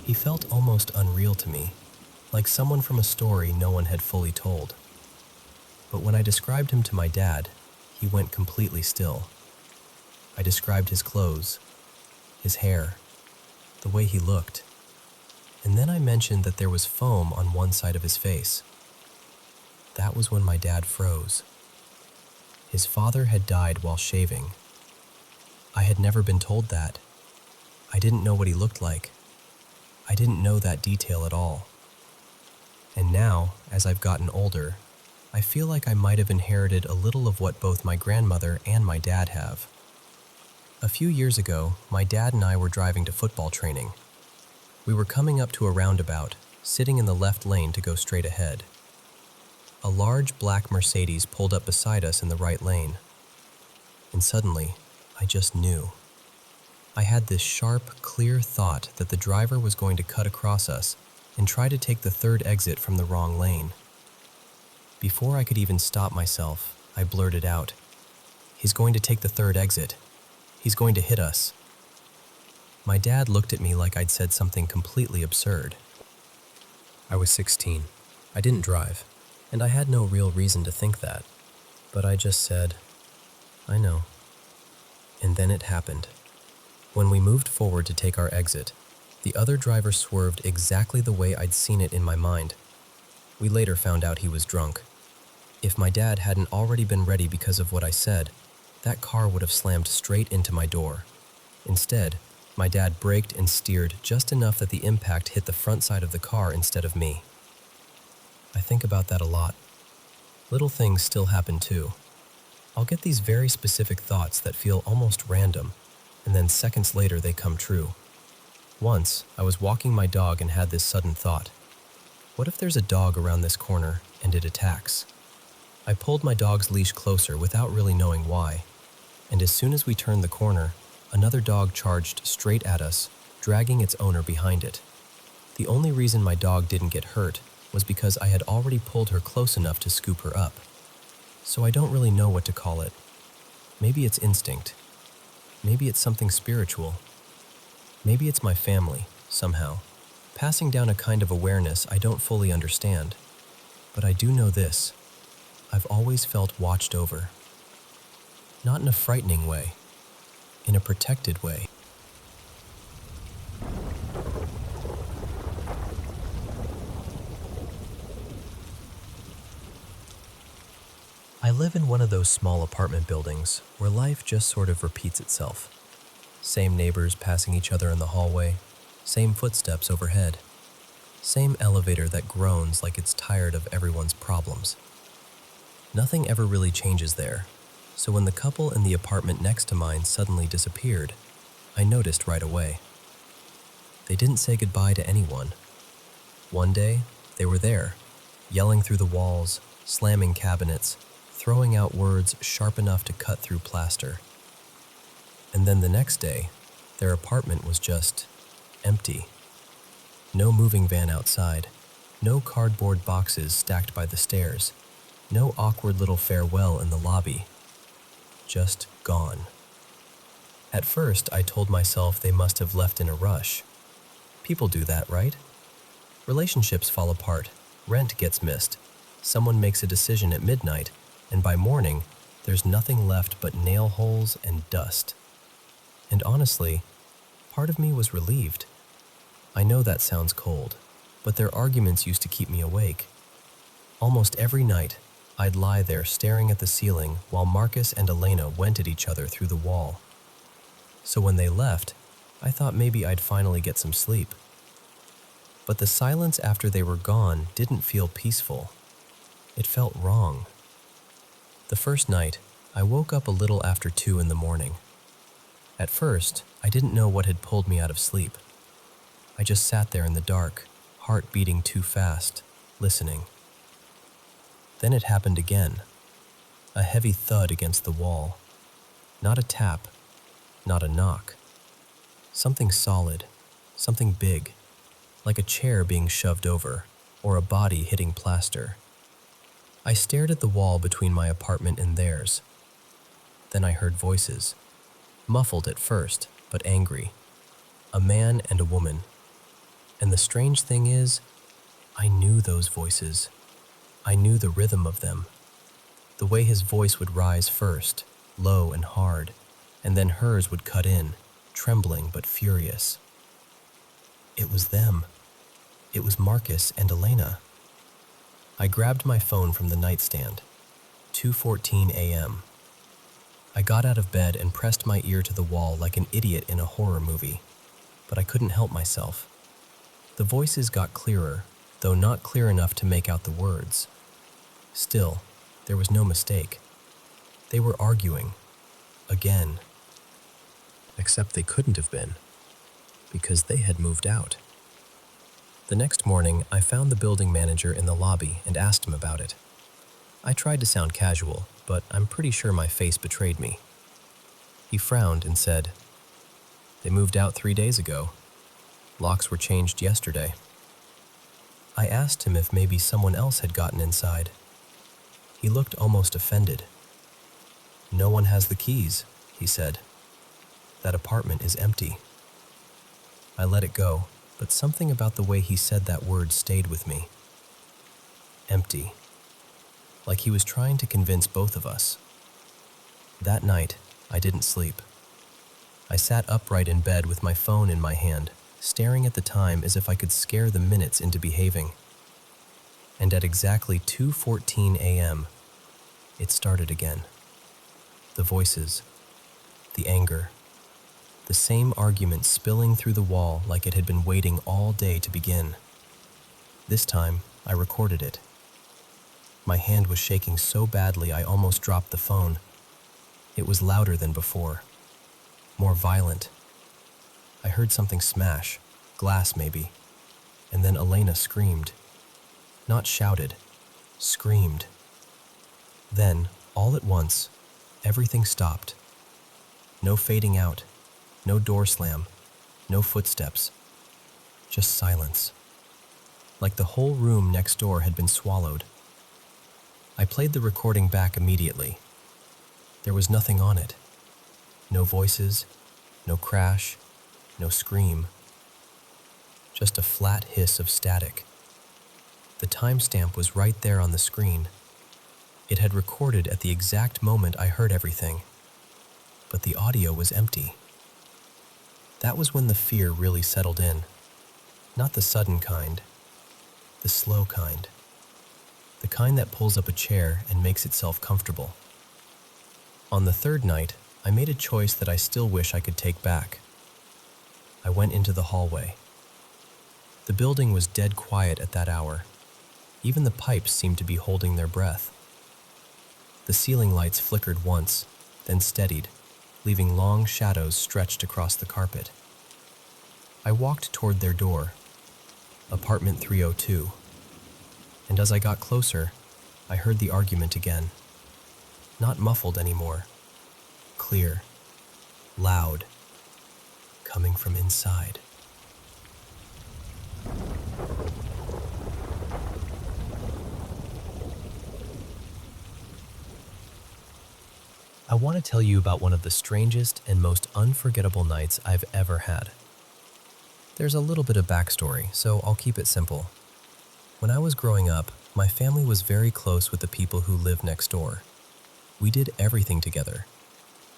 He felt almost unreal to me, like someone from a story no one had fully told. But when I described him to my dad, he went completely still. I described his clothes, his hair, the way he looked. And then I mentioned that there was foam on one side of his face. That was when my dad froze. His father had died while shaving. I had never been told that. I didn't know what he looked like. I didn't know that detail at all. And now, as I've gotten older, I feel like I might have inherited a little of what both my grandmother and my dad have. A few years ago, my dad and I were driving to football training. We were coming up to a roundabout, sitting in the left lane to go straight ahead. A large black Mercedes pulled up beside us in the right lane. And suddenly, I just knew. I had this sharp, clear thought that the driver was going to cut across us and try to take the 3rd exit from the wrong lane. Before I could even stop myself, I blurted out, "He's going to take the 3rd exit. He's going to hit us." My dad looked at me like I'd said something completely absurd. I was 16. I didn't drive, and I had no real reason to think that. But I just said, "I know." And then it happened. When we moved forward to take our exit, the other driver swerved exactly the way I'd seen it in my mind. We later found out he was drunk. If my dad hadn't already been ready because of what I said, that car would have slammed straight into my door. Instead, my dad braked and steered just enough that the impact hit the front side of the car instead of me. I think about that a lot. Little things still happen too. I'll get these very specific thoughts that feel almost random, and then seconds later they come true. Once, I was walking my dog and had this sudden thought. What if there's a dog around this corner and it attacks? I pulled my dog's leash closer without really knowing why, and as soon as we turned the corner, another dog charged straight at us, dragging its owner behind it. The only reason my dog didn't get hurt was because I had already pulled her close enough to scoop her up. So I don't really know what to call it. Maybe it's instinct. Maybe it's something spiritual. Maybe it's my family, somehow, passing down a kind of awareness I don't fully understand. But I do know this. I've always felt watched over. Not in a frightening way, in a protected way. I live in one of those small apartment buildings where life just sort of repeats itself. Same neighbors passing each other in the hallway, same footsteps overhead, same elevator that groans like it's tired of everyone's problems. Nothing ever really changes there, so when the couple in the apartment next to mine suddenly disappeared, I noticed right away. They didn't say goodbye to anyone. One day, they were there, yelling through the walls, slamming cabinets, throwing out words sharp enough to cut through plaster. And then the next day, their apartment was just empty. No moving van outside, no cardboard boxes stacked by the stairs, no awkward little farewell in the lobby. Just gone. At first, I told myself they must have left in a rush. People do that, right? Relationships fall apart, rent gets missed, someone makes a decision at midnight, and by morning, there's nothing left but nail holes and dust. And honestly, part of me was relieved. I know that sounds cold, but their arguments used to keep me awake. Almost every night, I'd lie there staring at the ceiling while Marcus and Elena went at each other through the wall. So when they left, I thought maybe I'd finally get some sleep. But the silence after they were gone didn't feel peaceful. It felt wrong. The first night, I woke up a little after 2 in the morning. At first, I didn't know what had pulled me out of sleep. I just sat there in the dark, heart beating too fast, listening. Then it happened again. A heavy thud against the wall. Not a tap, not a knock. Something solid, something big, like a chair being shoved over, or a body hitting plaster. I stared at the wall between my apartment and theirs. Then I heard voices, muffled at first, but angry. A man and a woman. And the strange thing is, I knew those voices. I knew the rhythm of them. The way his voice would rise first, low and hard, and then hers would cut in, trembling but furious. It was them. It was Marcus and Elena. I grabbed my phone from the nightstand. 2:14 a.m. I got out of bed and pressed my ear to the wall like an idiot in a horror movie, but I couldn't help myself. The voices got clearer, though not clear enough to make out the words. Still, there was no mistake. They were arguing. Again. Except they couldn't have been, because they had moved out. The next morning, I found the building manager in the lobby and asked him about it. I tried to sound casual, but I'm pretty sure my face betrayed me. He frowned and said, "They moved out 3 days ago. Locks were changed yesterday." I asked him if maybe someone else had gotten inside. He looked almost offended. "No one has the keys," he said. "That apartment is empty." I let it go, but something about the way he said that word stayed with me. Empty. Like he was trying to convince both of us. That night, I didn't sleep. I sat upright in bed with my phone in my hand, staring at the time as if I could scare the minutes into behaving. And at exactly 2:14 a.m., it started again. The voices, the anger, the same argument spilling through the wall like it had been waiting all day to begin. This time, I recorded it. My hand was shaking so badly I almost dropped the phone. It was louder than before, more violent. I heard something smash, glass maybe, and then Elena screamed. Not shouted, screamed. Then, all at once, everything stopped. No fading out, no door slam, no footsteps, just silence. Like the whole room next door had been swallowed. I played the recording back immediately. There was nothing on it. No voices, no crash, no scream. Just a flat hiss of static. The timestamp was right there on the screen. It had recorded at the exact moment I heard everything, but the audio was empty. That was when the fear really settled in. Not the sudden kind, the slow kind. The kind that pulls up a chair and makes itself comfortable. On the third night, I made a choice that I still wish I could take back. I went into the hallway. The building was dead quiet at that hour. Even the pipes seemed to be holding their breath. The ceiling lights flickered once, then steadied, leaving long shadows stretched across the carpet. I walked toward their door. apartment 302. And as I got closer, I heard the argument again. Not muffled anymore. Clear. Loud. Coming from inside. I want to tell you about one of the strangest and most unforgettable nights I've ever had. There's a little bit of backstory, so I'll keep it simple. When I was growing up, my family was very close with the people who lived next door. We did everything together.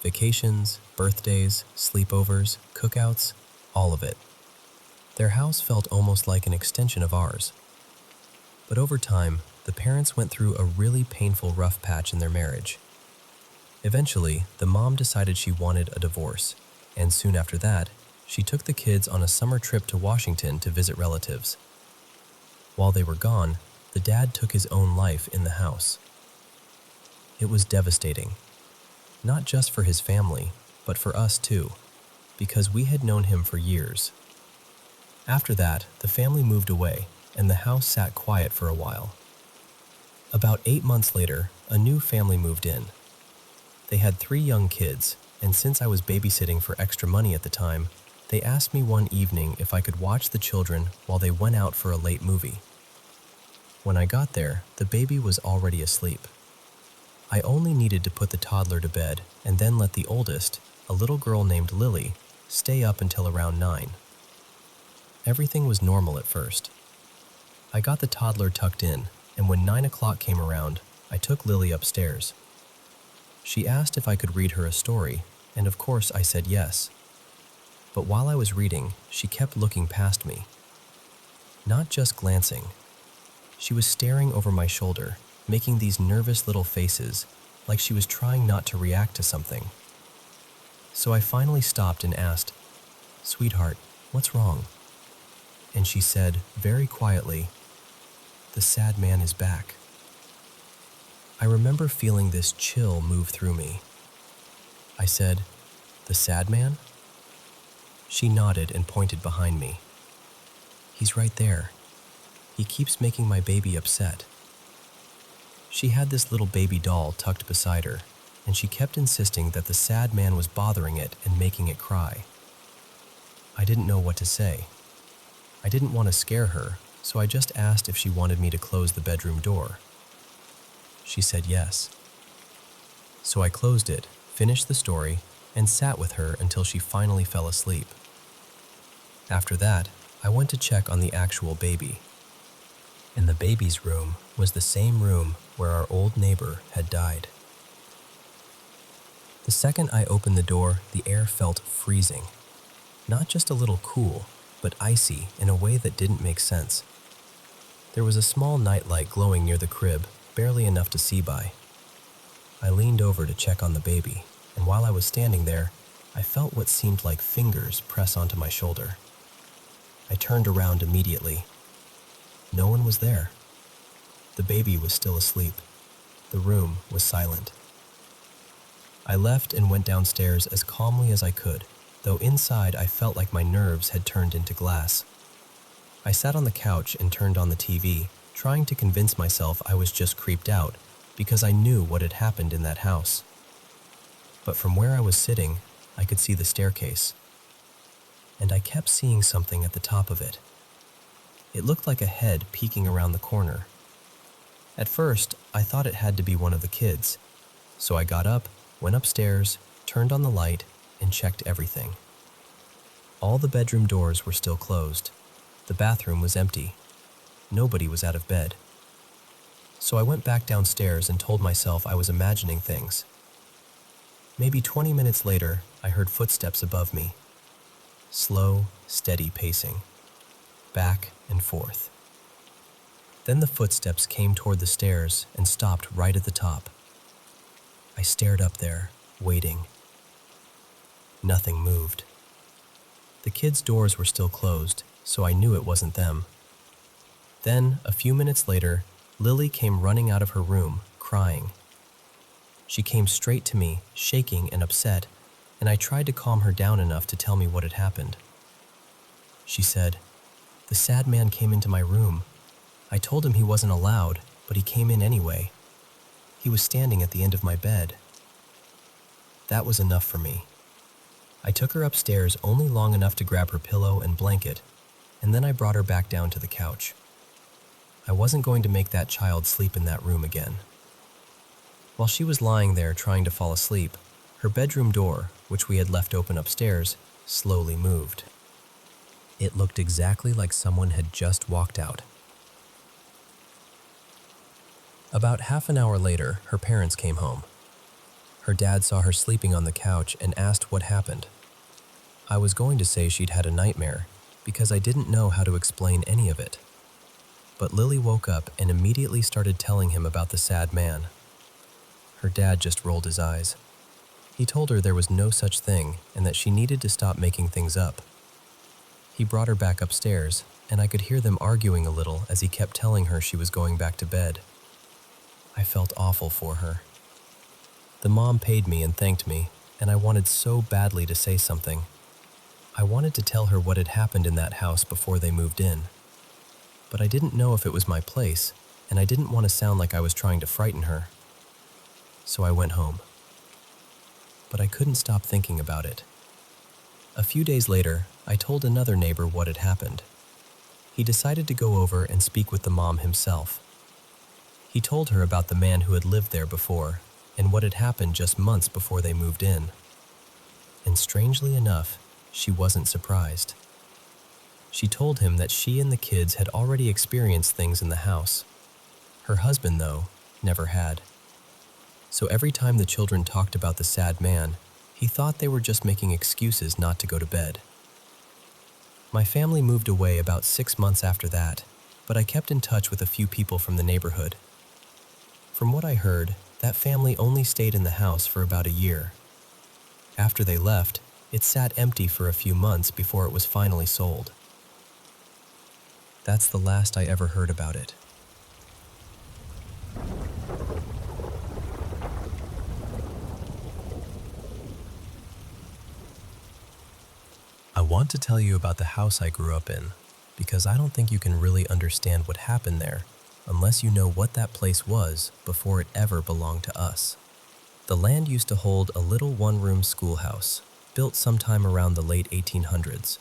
Vacations, birthdays, sleepovers, cookouts, all of it. Their house felt almost like an extension of ours. But over time, the parents went through a really painful rough patch in their marriage. Eventually, the mom decided she wanted a divorce, and soon after that, she took the kids on a summer trip to Washington to visit relatives. While they were gone, the dad took his own life in the house. It was devastating, not just for his family, but for us too, because we had known him for years. After that, the family moved away, and the house sat quiet for a while. About 8 months later, a new family moved in. They had 3 young kids, and since I was babysitting for extra money at the time, they asked me one evening if I could watch the children while they went out for a late movie. When I got there, the baby was already asleep. I only needed to put the toddler to bed and then let the oldest, a little girl named Lily, stay up until around 9. Everything was normal at first. I got the toddler tucked in, and when 9 o'clock came around, I took Lily upstairs. She asked if I could read her a story, and of course I said yes. But while I was reading, she kept looking past me. Not just glancing. She was staring over my shoulder, making these nervous little faces, like she was trying not to react to something. So I finally stopped and asked, "Sweetheart, what's wrong?" And she said, very quietly, "The sad man is back." I remember feeling this chill move through me. I said, "The sad man?" She nodded and pointed behind me. "He's right there. He keeps making my baby upset." She had this little baby doll tucked beside her, and she kept insisting that the sad man was bothering it and making it cry. I didn't know what to say. I didn't want to scare her, so I just asked if she wanted me to close the bedroom door. She said yes. So I closed it, finished the story, and sat with her until she finally fell asleep. After that, I went to check on the actual baby. And the baby's room was the same room where our old neighbor had died. The second I opened the door, the air felt freezing. Not just a little cool, but icy in a way that didn't make sense. There was a small nightlight glowing near the crib, barely enough to see by. I leaned over to check on the baby, and while I was standing there, I felt what seemed like fingers press onto my shoulder. I turned around immediately. No one was there. The baby was still asleep. The room was silent. I left and went downstairs as calmly as I could, though inside I felt like my nerves had turned into glass. I sat on the couch and turned on the TV, trying to convince myself I was just creeped out because I knew what had happened in that house. But from where I was sitting, I could see the staircase. And I kept seeing something at the top of it. It looked like a head peeking around the corner. At first, I thought it had to be one of the kids, so I got up, went upstairs, turned on the light, and checked everything. All the bedroom doors were still closed. The bathroom was empty. Nobody was out of bed. So I went back downstairs and told myself I was imagining things. Maybe 20 minutes later, I heard footsteps above me. Slow, steady pacing. Back and forth. Then the footsteps came toward the stairs and stopped right at the top. I stared up there, waiting. Nothing moved. The kids' doors were still closed, so I knew it wasn't them. Then, a few minutes later, Lily came running out of her room, crying. She came straight to me, shaking and upset, and I tried to calm her down enough to tell me what had happened. She said, The sad man came into my room. I told him he wasn't allowed, but he came in anyway. He was standing at the end of my bed. That was enough for me. I took her upstairs only long enough to grab her pillow and blanket, and then I brought her back down to the couch. I wasn't going to make that child sleep in that room again. While she was lying there trying to fall asleep, her bedroom door, which we had left open upstairs, slowly moved. It looked exactly like someone had just walked out. About half an hour later, her parents came home. Her dad saw her sleeping on the couch and asked what happened. I was going to say she'd had a nightmare because I didn't know how to explain any of it. But Lily woke up and immediately started telling him about the sad man. Her dad just rolled his eyes. He told her there was no such thing and that she needed to stop making things up. He brought her back upstairs, and I could hear them arguing a little as he kept telling her she was going back to bed. I felt awful for her. The mom paid me and thanked me, and I wanted so badly to say something. I wanted to tell her what had happened in that house before they moved in. But I didn't know if it was my place, and I didn't want to sound like I was trying to frighten her. So I went home. But I couldn't stop thinking about it. A few days later, I told another neighbor what had happened. He decided to go over and speak with the mom himself. He told her about the man who had lived there before and what had happened just months before they moved in. And strangely enough, she wasn't surprised. She told him that she and the kids had already experienced things in the house. Her husband, though, never had. So every time the children talked about the sad man, he thought they were just making excuses not to go to bed. My family moved away about 6 months after that, but I kept in touch with a few people from the neighborhood. From what I heard, that family only stayed in the house for about a year. After they left, it sat empty for a few months before it was finally sold. That's the last I ever heard about it. I want to tell you about the house I grew up in, because I don't think you can really understand what happened there unless you know what that place was before it ever belonged to us. The land used to hold a little one-room schoolhouse, built sometime around the late 1800s.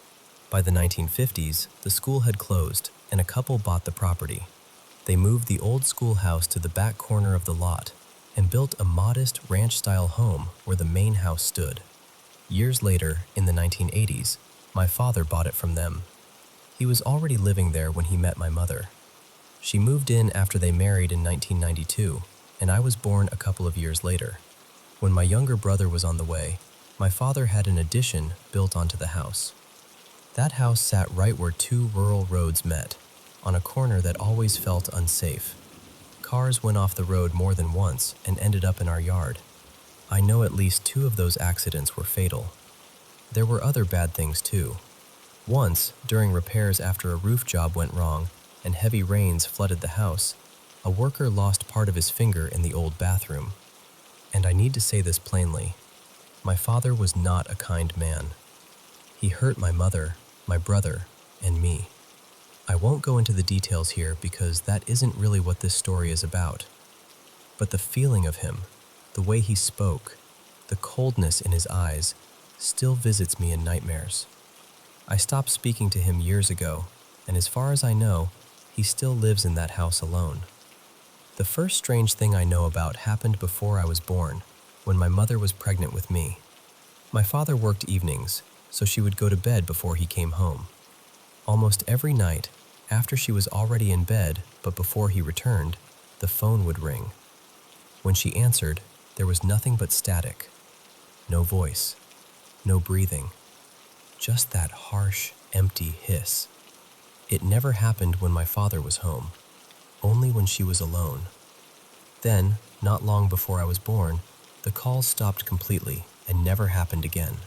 By the 1950s, the school had closed, and a couple bought the property. They moved the old schoolhouse to the back corner of the lot and built a modest ranch-style home where the main house stood. Years later, in the 1980s, my father bought it from them. He was already living there when he met my mother. She moved in after they married in 1992, and I was born a couple of years later. When my younger brother was on the way, my father had an addition built onto the house. That house sat right where two rural roads met, on a corner that always felt unsafe. Cars went off the road more than once and ended up in our yard. I know at least 2 of those accidents were fatal. There were other bad things too. Once, during repairs after a roof job went wrong and heavy rains flooded the house, a worker lost part of his finger in the old bathroom. And I need to say this plainly. My father was not a kind man. He hurt my mother, my brother, and me. I won't go into the details here because that isn't really what this story is about. But the feeling of him, the way he spoke, the coldness in his eyes, still visits me in nightmares. I stopped speaking to him years ago, and as far as I know, he still lives in that house alone. The first strange thing I know about happened before I was born, when my mother was pregnant with me. My father worked evenings, so she would go to bed before he came home. Almost every night, after she was already in bed but before he returned, the phone would ring. When she answered, there was nothing but static. No voice, no breathing, just that harsh, empty hiss. It never happened when my father was home, only when she was alone. Then, not long before I was born, the calls stopped completely and never happened again.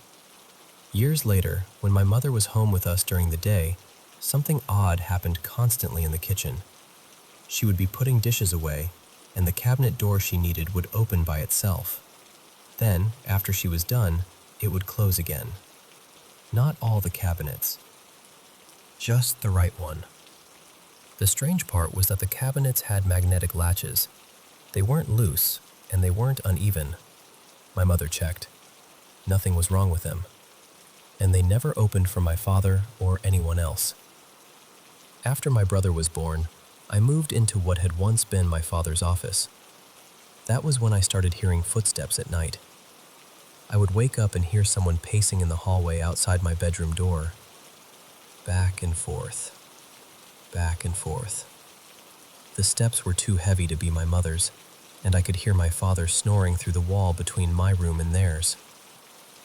Years later, when my mother was home with us during the day, something odd happened constantly in the kitchen. She would be putting dishes away, and the cabinet door she needed would open by itself. Then, after she was done, it would close again. Not all the cabinets. Just the right one. The strange part was that the cabinets had magnetic latches. They weren't loose, and they weren't uneven. My mother checked. Nothing was wrong with them. And they never opened for my father or anyone else. After my brother was born, I moved into what had once been my father's office. That was when I started hearing footsteps at night. I would wake up and hear someone pacing in the hallway outside my bedroom door. Back and forth. Back and forth. The steps were too heavy to be my mother's, and I could hear my father snoring through the wall between my room and theirs.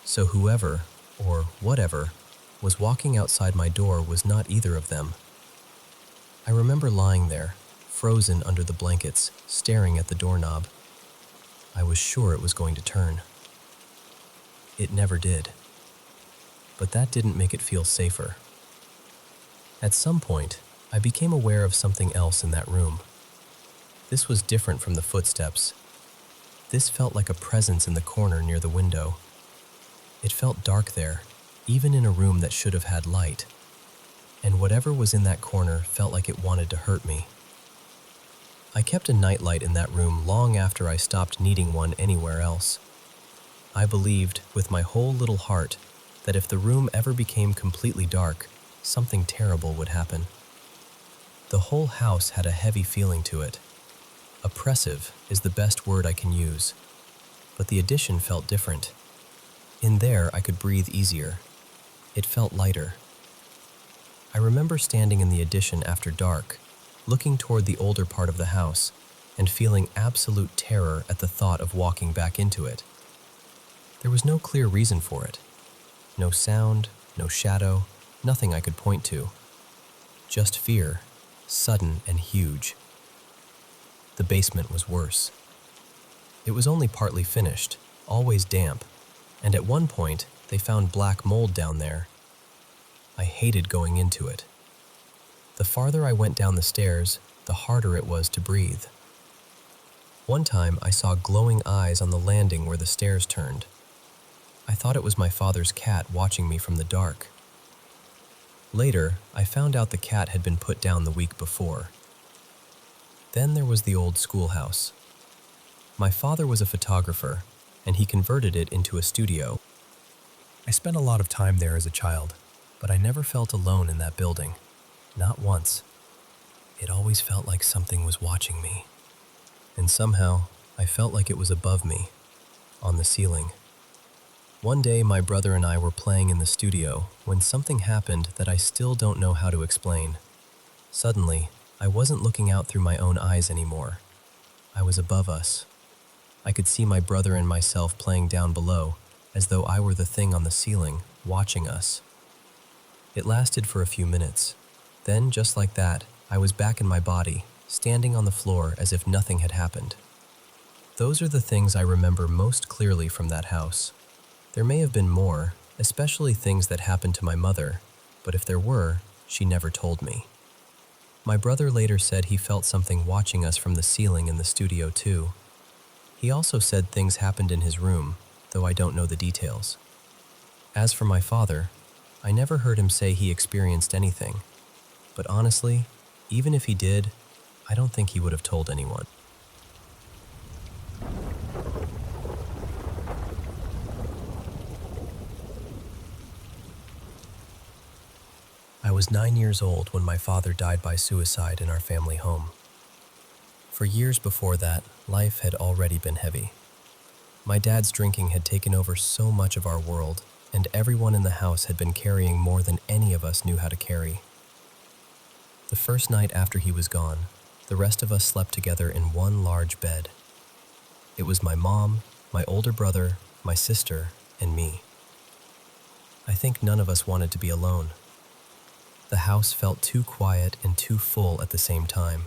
So whoever, or whatever, was walking outside my door was not either of them. I remember lying there, frozen under the blankets, staring at the doorknob. I was sure it was going to turn. It never did. But that didn't make it feel safer. At some point, I became aware of something else in that room. This was different from the footsteps. This felt like a presence in the corner near the window. It felt dark there, even in a room that should have had light. And whatever was in that corner felt like it wanted to hurt me. I kept a nightlight in that room long after I stopped needing one anywhere else. I believed, with my whole little heart, that if the room ever became completely dark, something terrible would happen. The whole house had a heavy feeling to it. Oppressive is the best word I can use. But the addition felt different. In there, I could breathe easier. It felt lighter. I remember standing in the addition after dark, looking toward the older part of the house, and feeling absolute terror at the thought of walking back into it. There was no clear reason for it. No sound, no shadow, nothing I could point to. Just fear, sudden and huge. The basement was worse. It was only partly finished, always damp, and at one point they found black mold down there. I hated going into it. The farther I went down the stairs, the harder it was to breathe. One time I saw glowing eyes on the landing where the stairs turned. I thought it was my father's cat watching me from the dark. Later, I found out the cat had been put down the week before. Then there was the old schoolhouse. My father was a photographer, and he converted it into a studio. I spent a lot of time there as a child, but I never felt alone in that building. Not once. It always felt like something was watching me. And somehow, I felt like it was above me, on the ceiling. One day, my brother and I were playing in the studio when something happened that I still don't know how to explain. Suddenly, I wasn't looking out through my own eyes anymore. I was above us. I could see my brother and myself playing down below, as though I were the thing on the ceiling, watching us. It lasted for a few minutes. Then, just like that, I was back in my body, standing on the floor as if nothing had happened. Those are the things I remember most clearly from that house. There may have been more, especially things that happened to my mother, but if there were, she never told me. My brother later said he felt something watching us from the ceiling in the studio too. He also said things happened in his room, though I don't know the details. As for my father, I never heard him say he experienced anything. But honestly, even if he did, I don't think he would have told anyone. I was 9 years old when my father died by suicide in our family home. For years before that, life had already been heavy. My dad's drinking had taken over so much of our world, and everyone in the house had been carrying more than any of us knew how to carry. The first night after he was gone, the rest of us slept together in one large bed. It was my mom, my older brother, my sister, and me. I think none of us wanted to be alone. The house felt too quiet and too full at the same time.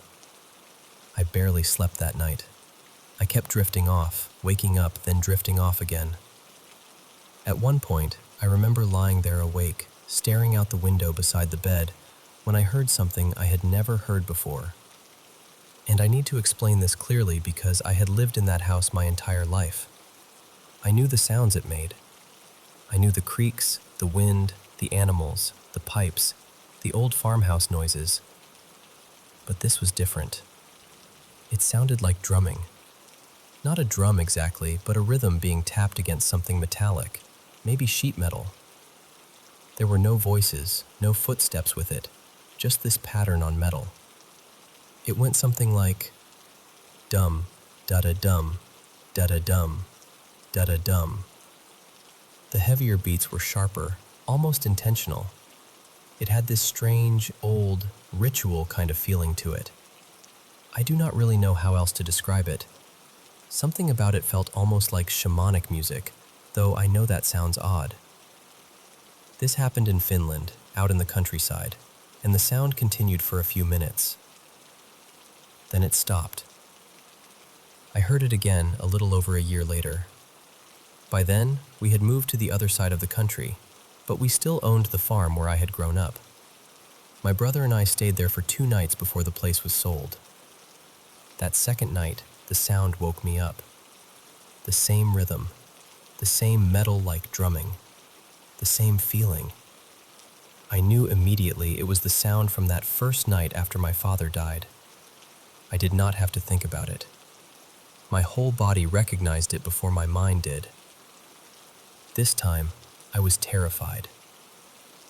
I barely slept that night. I kept drifting off, waking up, then drifting off again. At one point, I remember lying there awake, staring out the window beside the bed, when I heard something I had never heard before. And I need to explain this clearly because I had lived in that house my entire life. I knew the sounds it made. I knew the creaks, the wind, the animals, the pipes, the old farmhouse noises. But this was different. It sounded like drumming. Not a drum exactly, but a rhythm being tapped against something metallic, maybe sheet metal. There were no voices, no footsteps with it, just this pattern on metal. It went something like dum, da-da-dum, da-da-dum, da-da-dum. The heavier beats were sharper, almost intentional. It had this strange, old, ritual kind of feeling to it. I do not really know how else to describe it. Something about it felt almost like shamanic music, though I know that sounds odd. This happened in Finland, out in the countryside, and the sound continued for a few minutes. Then it stopped. I heard it again a little over a year later. By then, we had moved to the other side of the country, but we still owned the farm where I had grown up. My brother and I stayed there for 2 nights before the place was sold. That second night, the sound woke me up. The same rhythm, the same metal-like drumming, the same feeling. I knew immediately it was the sound from that first night after my father died. I did not have to think about it. My whole body recognized it before my mind did. This time, I was terrified.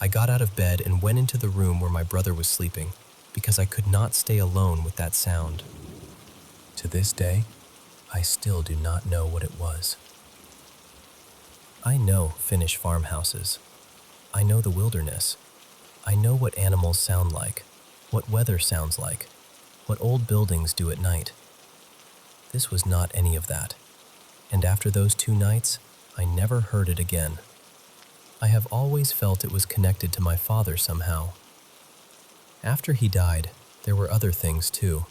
I got out of bed and went into the room where my brother was sleeping because I could not stay alone with that sound. To this day, I still do not know what it was. I know Finnish farmhouses. I know the wilderness. I know what animals sound like, what weather sounds like, what old buildings do at night. This was not any of that. And after those 2 nights, I never heard it again. I have always felt it was connected to my father somehow. After he died, there were other things too.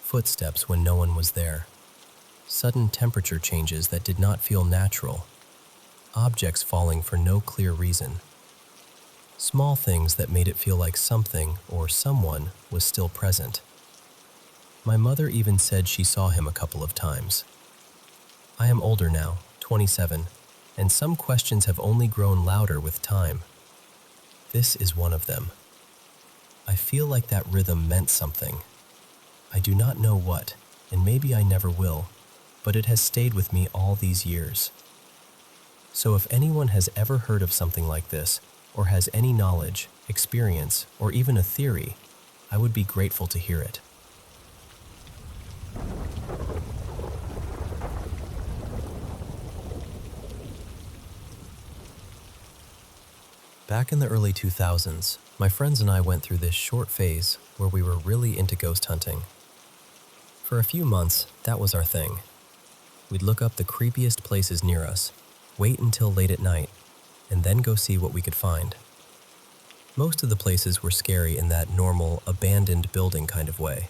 Footsteps when no one was there. Sudden temperature changes that did not feel natural. Objects falling for no clear reason. Small things that made it feel like something or someone was still present. My mother even said she saw him a couple of times. I am older now, 27, and some questions have only grown louder with time. This is one of them. I feel like that rhythm meant something. I do not know what, and maybe I never will, but it has stayed with me all these years. So if anyone has ever heard of something like this, or has any knowledge, experience, or even a theory, I would be grateful to hear it. Back in the early 2000s, my friends and I went through this short phase where we were really into ghost hunting. For a few months, that was our thing. We'd look up the creepiest places near us, wait until late at night, and then go see what we could find. Most of the places were scary in that normal, abandoned building kind of way.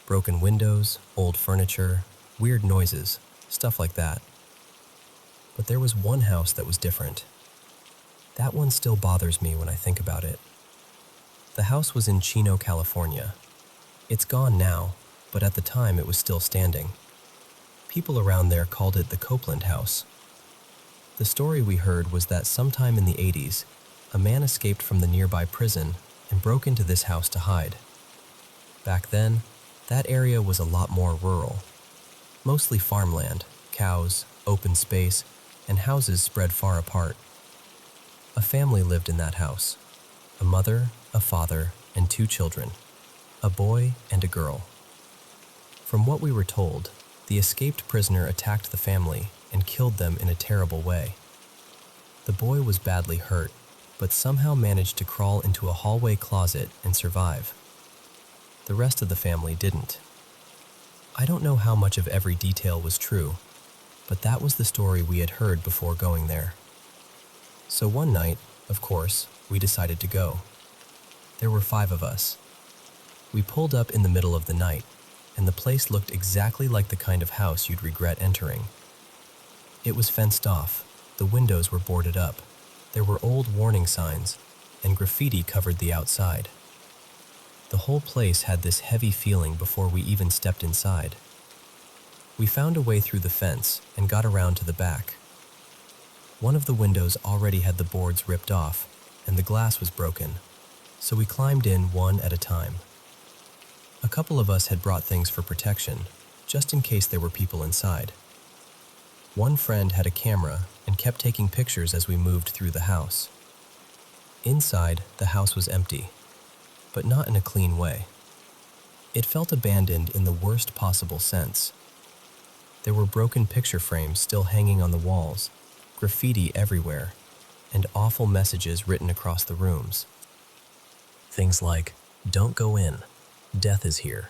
Broken windows, old furniture, weird noises, stuff like that. But there was one house that was different. That one still bothers me when I think about it. The house was in Chino, California. It's gone now, but at the time it was still standing. People around there called it the Copeland House. The story we heard was that sometime in the 80s, a man escaped from the nearby prison and broke into this house to hide. Back then, that area was a lot more rural. Mostly farmland, cows, open space, and houses spread far apart. A family lived in that house. A mother, a father, and 2 children. A boy and a girl. From what we were told, the escaped prisoner attacked the family and killed them in a terrible way. The boy was badly hurt, but somehow managed to crawl into a hallway closet and survive. The rest of the family didn't. I don't know how much of every detail was true, but that was the story we had heard before going there. So one night, of course, we decided to go. There were 5 of us. We pulled up in the middle of the night, and the place looked exactly like the kind of house you'd regret entering. It was fenced off, the windows were boarded up, there were old warning signs, and graffiti covered the outside. The whole place had this heavy feeling before we even stepped inside. We found a way through the fence and got around to the back. One of the windows already had the boards ripped off, and the glass was broken, so we climbed in one at a time. A couple of us had brought things for protection, just in case there were people inside. One friend had a camera and kept taking pictures as we moved through the house. Inside, the house was empty, but not in a clean way. It felt abandoned in the worst possible sense. There were broken picture frames still hanging on the walls, graffiti everywhere, and awful messages written across the rooms. Things like, "Don't go in, death is here,"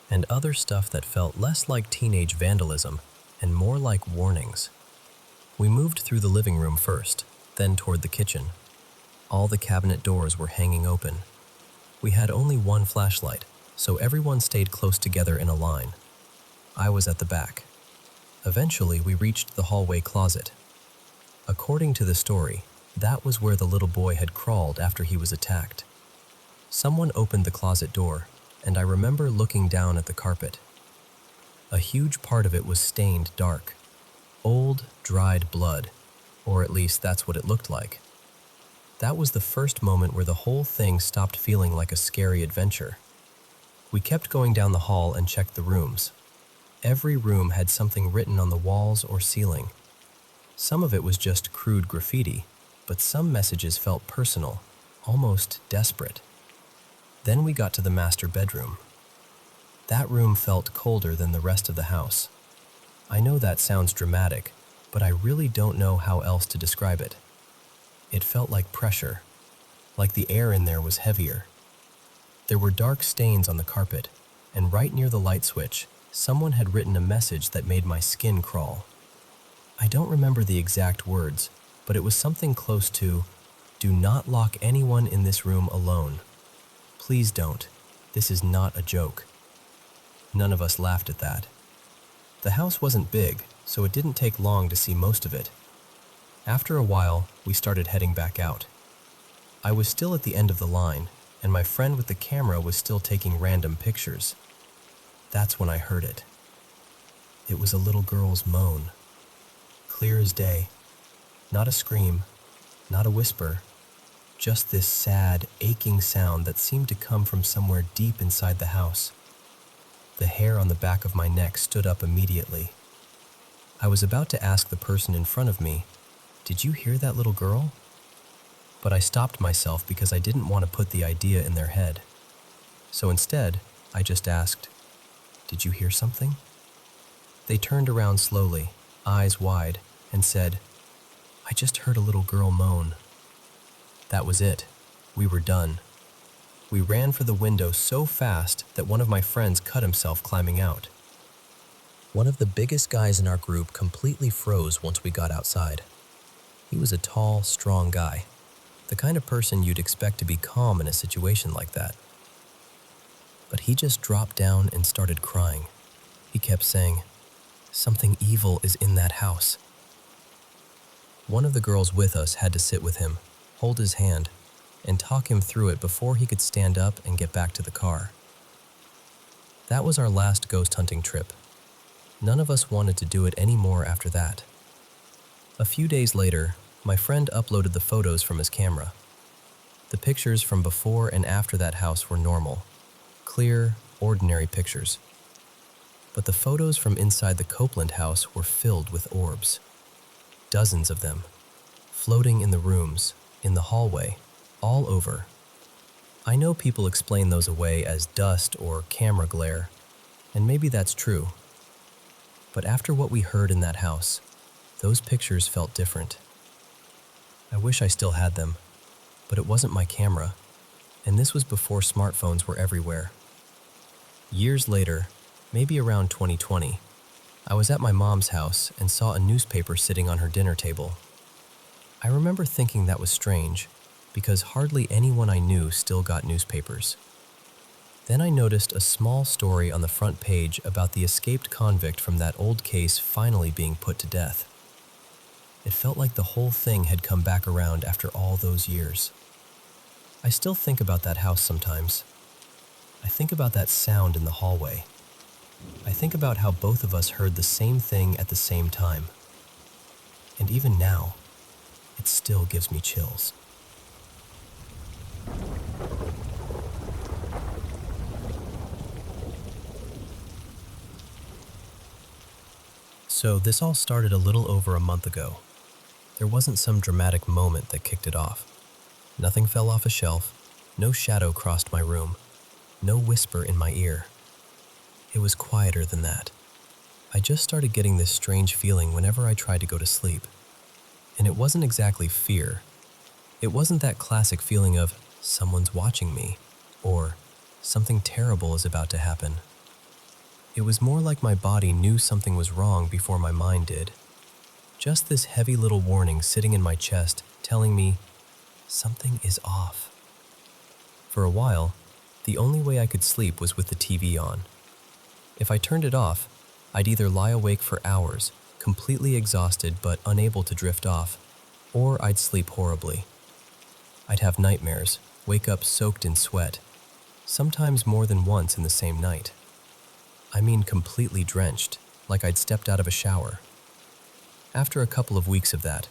and other stuff that felt less like teenage vandalism and more like warnings. We moved through the living room first, then toward the kitchen. All the cabinet doors were hanging open. We had only one flashlight, so everyone stayed close together in a line. I was at the back. Eventually, we reached the hallway closet. According to the story, that was where the little boy had crawled after he was attacked. Someone opened the closet door, and I remember looking down at the carpet. A huge part of it was stained dark. Old, dried blood, or at least that's what it looked like. That was the first moment where the whole thing stopped feeling like a scary adventure. We kept going down the hall and checked the rooms. Every room had something written on the walls or ceiling. Some of it was just crude graffiti, but some messages felt personal, almost desperate. Then we got to the master bedroom. That room felt colder than the rest of the house. I know that sounds dramatic, but I really don't know how else to describe it. It felt like pressure, like the air in there was heavier. There were dark stains on the carpet, and right near the light switch, someone had written a message that made my skin crawl. I don't remember the exact words, but it was something close to, "Do not lock anyone in this room alone. Please don't. This is not a joke." None of us laughed at that. The house wasn't big, so it didn't take long to see most of it. After a while, we started heading back out. I was still at the end of the line, and my friend with the camera was still taking random pictures. That's when I heard it. It was a little girl's moan. Clear as day. Not a scream, not a whisper, just this sad, aching sound that seemed to come from somewhere deep inside the house. The hair on the back of my neck stood up immediately. I was about to ask the person in front of me, "Did you hear that little girl?" But I stopped myself because I didn't want to put the idea in their head. So instead, I just asked, "Did you hear something?" They turned around slowly, eyes wide, and said, "I just heard a little girl moan." That was it. We were done. We ran for the window so fast that one of my friends cut himself climbing out. One of the biggest guys in our group completely froze once we got outside. He was a tall, strong guy, the kind of person you'd expect to be calm in a situation like that. But he just dropped down and started crying. He kept saying, "Something evil is in that house." One of the girls with us had to sit with him, hold his hand, and talk him through it before he could stand up and get back to the car. That was our last ghost hunting trip. None of us wanted to do it anymore after that. A few days later, my friend uploaded the photos from his camera. The pictures from before and after that house were normal, clear, ordinary pictures. But the photos from inside the Copeland house were filled with orbs. Dozens of them, floating in the rooms, in the hallway, all over. I know people explain those away as dust or camera glare, and maybe that's true. But after what we heard in that house, those pictures felt different. I wish I still had them, but it wasn't my camera, and this was before smartphones were everywhere. Years later, maybe around 2020, I was at my mom's house and saw a newspaper sitting on her dinner table. I remember thinking that was strange, because hardly anyone I knew still got newspapers. Then I noticed a small story on the front page about the escaped convict from that old case finally being put to death. It felt like the whole thing had come back around after all those years. I still think about that house sometimes. I think about that sound in the hallway. I think about how both of us heard the same thing at the same time. And even now, it still gives me chills. So this all started a little over a month ago. There wasn't some dramatic moment that kicked it off. Nothing fell off a shelf, no shadow crossed my room, no whisper in my ear. It was quieter than that. I just started getting this strange feeling whenever I tried to go to sleep. And it wasn't exactly fear. It wasn't that classic feeling of someone's watching me or something terrible is about to happen. It was more like my body knew something was wrong before my mind did. Just this heavy little warning sitting in my chest telling me something is off. For a while, the only way I could sleep was with the TV on. If I turned it off, I'd either lie awake for hours, completely exhausted but unable to drift off, or I'd sleep horribly. I'd have nightmares, wake up soaked in sweat, sometimes more than once in the same night. I mean completely drenched, like I'd stepped out of a shower. After a couple of weeks of that,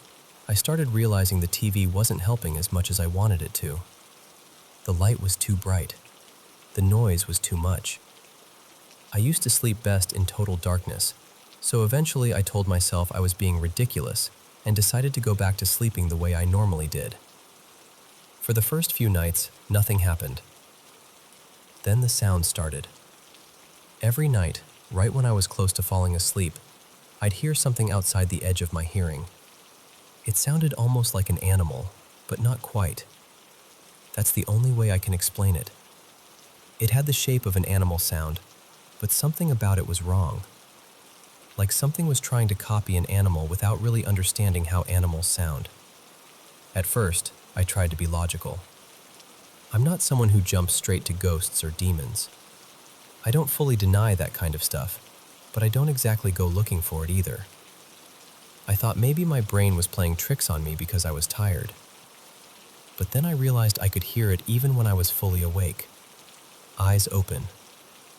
I started realizing the TV wasn't helping as much as I wanted it to. The light was too bright. The noise was too much. I used to sleep best in total darkness, so eventually I told myself I was being ridiculous and decided to go back to sleeping the way I normally did. For the first few nights, nothing happened. Then the sound started. Every night, right when I was close to falling asleep, I'd hear something outside the edge of my hearing. It sounded almost like an animal, but not quite. That's the only way I can explain it. It had the shape of an animal sound, but something about it was wrong. Like something was trying to copy an animal without really understanding how animals sound. At first, I tried to be logical. I'm not someone who jumps straight to ghosts or demons. I don't fully deny that kind of stuff, but I don't exactly go looking for it either. I thought maybe my brain was playing tricks on me because I was tired. But then I realized I could hear it even when I was fully awake. Eyes open,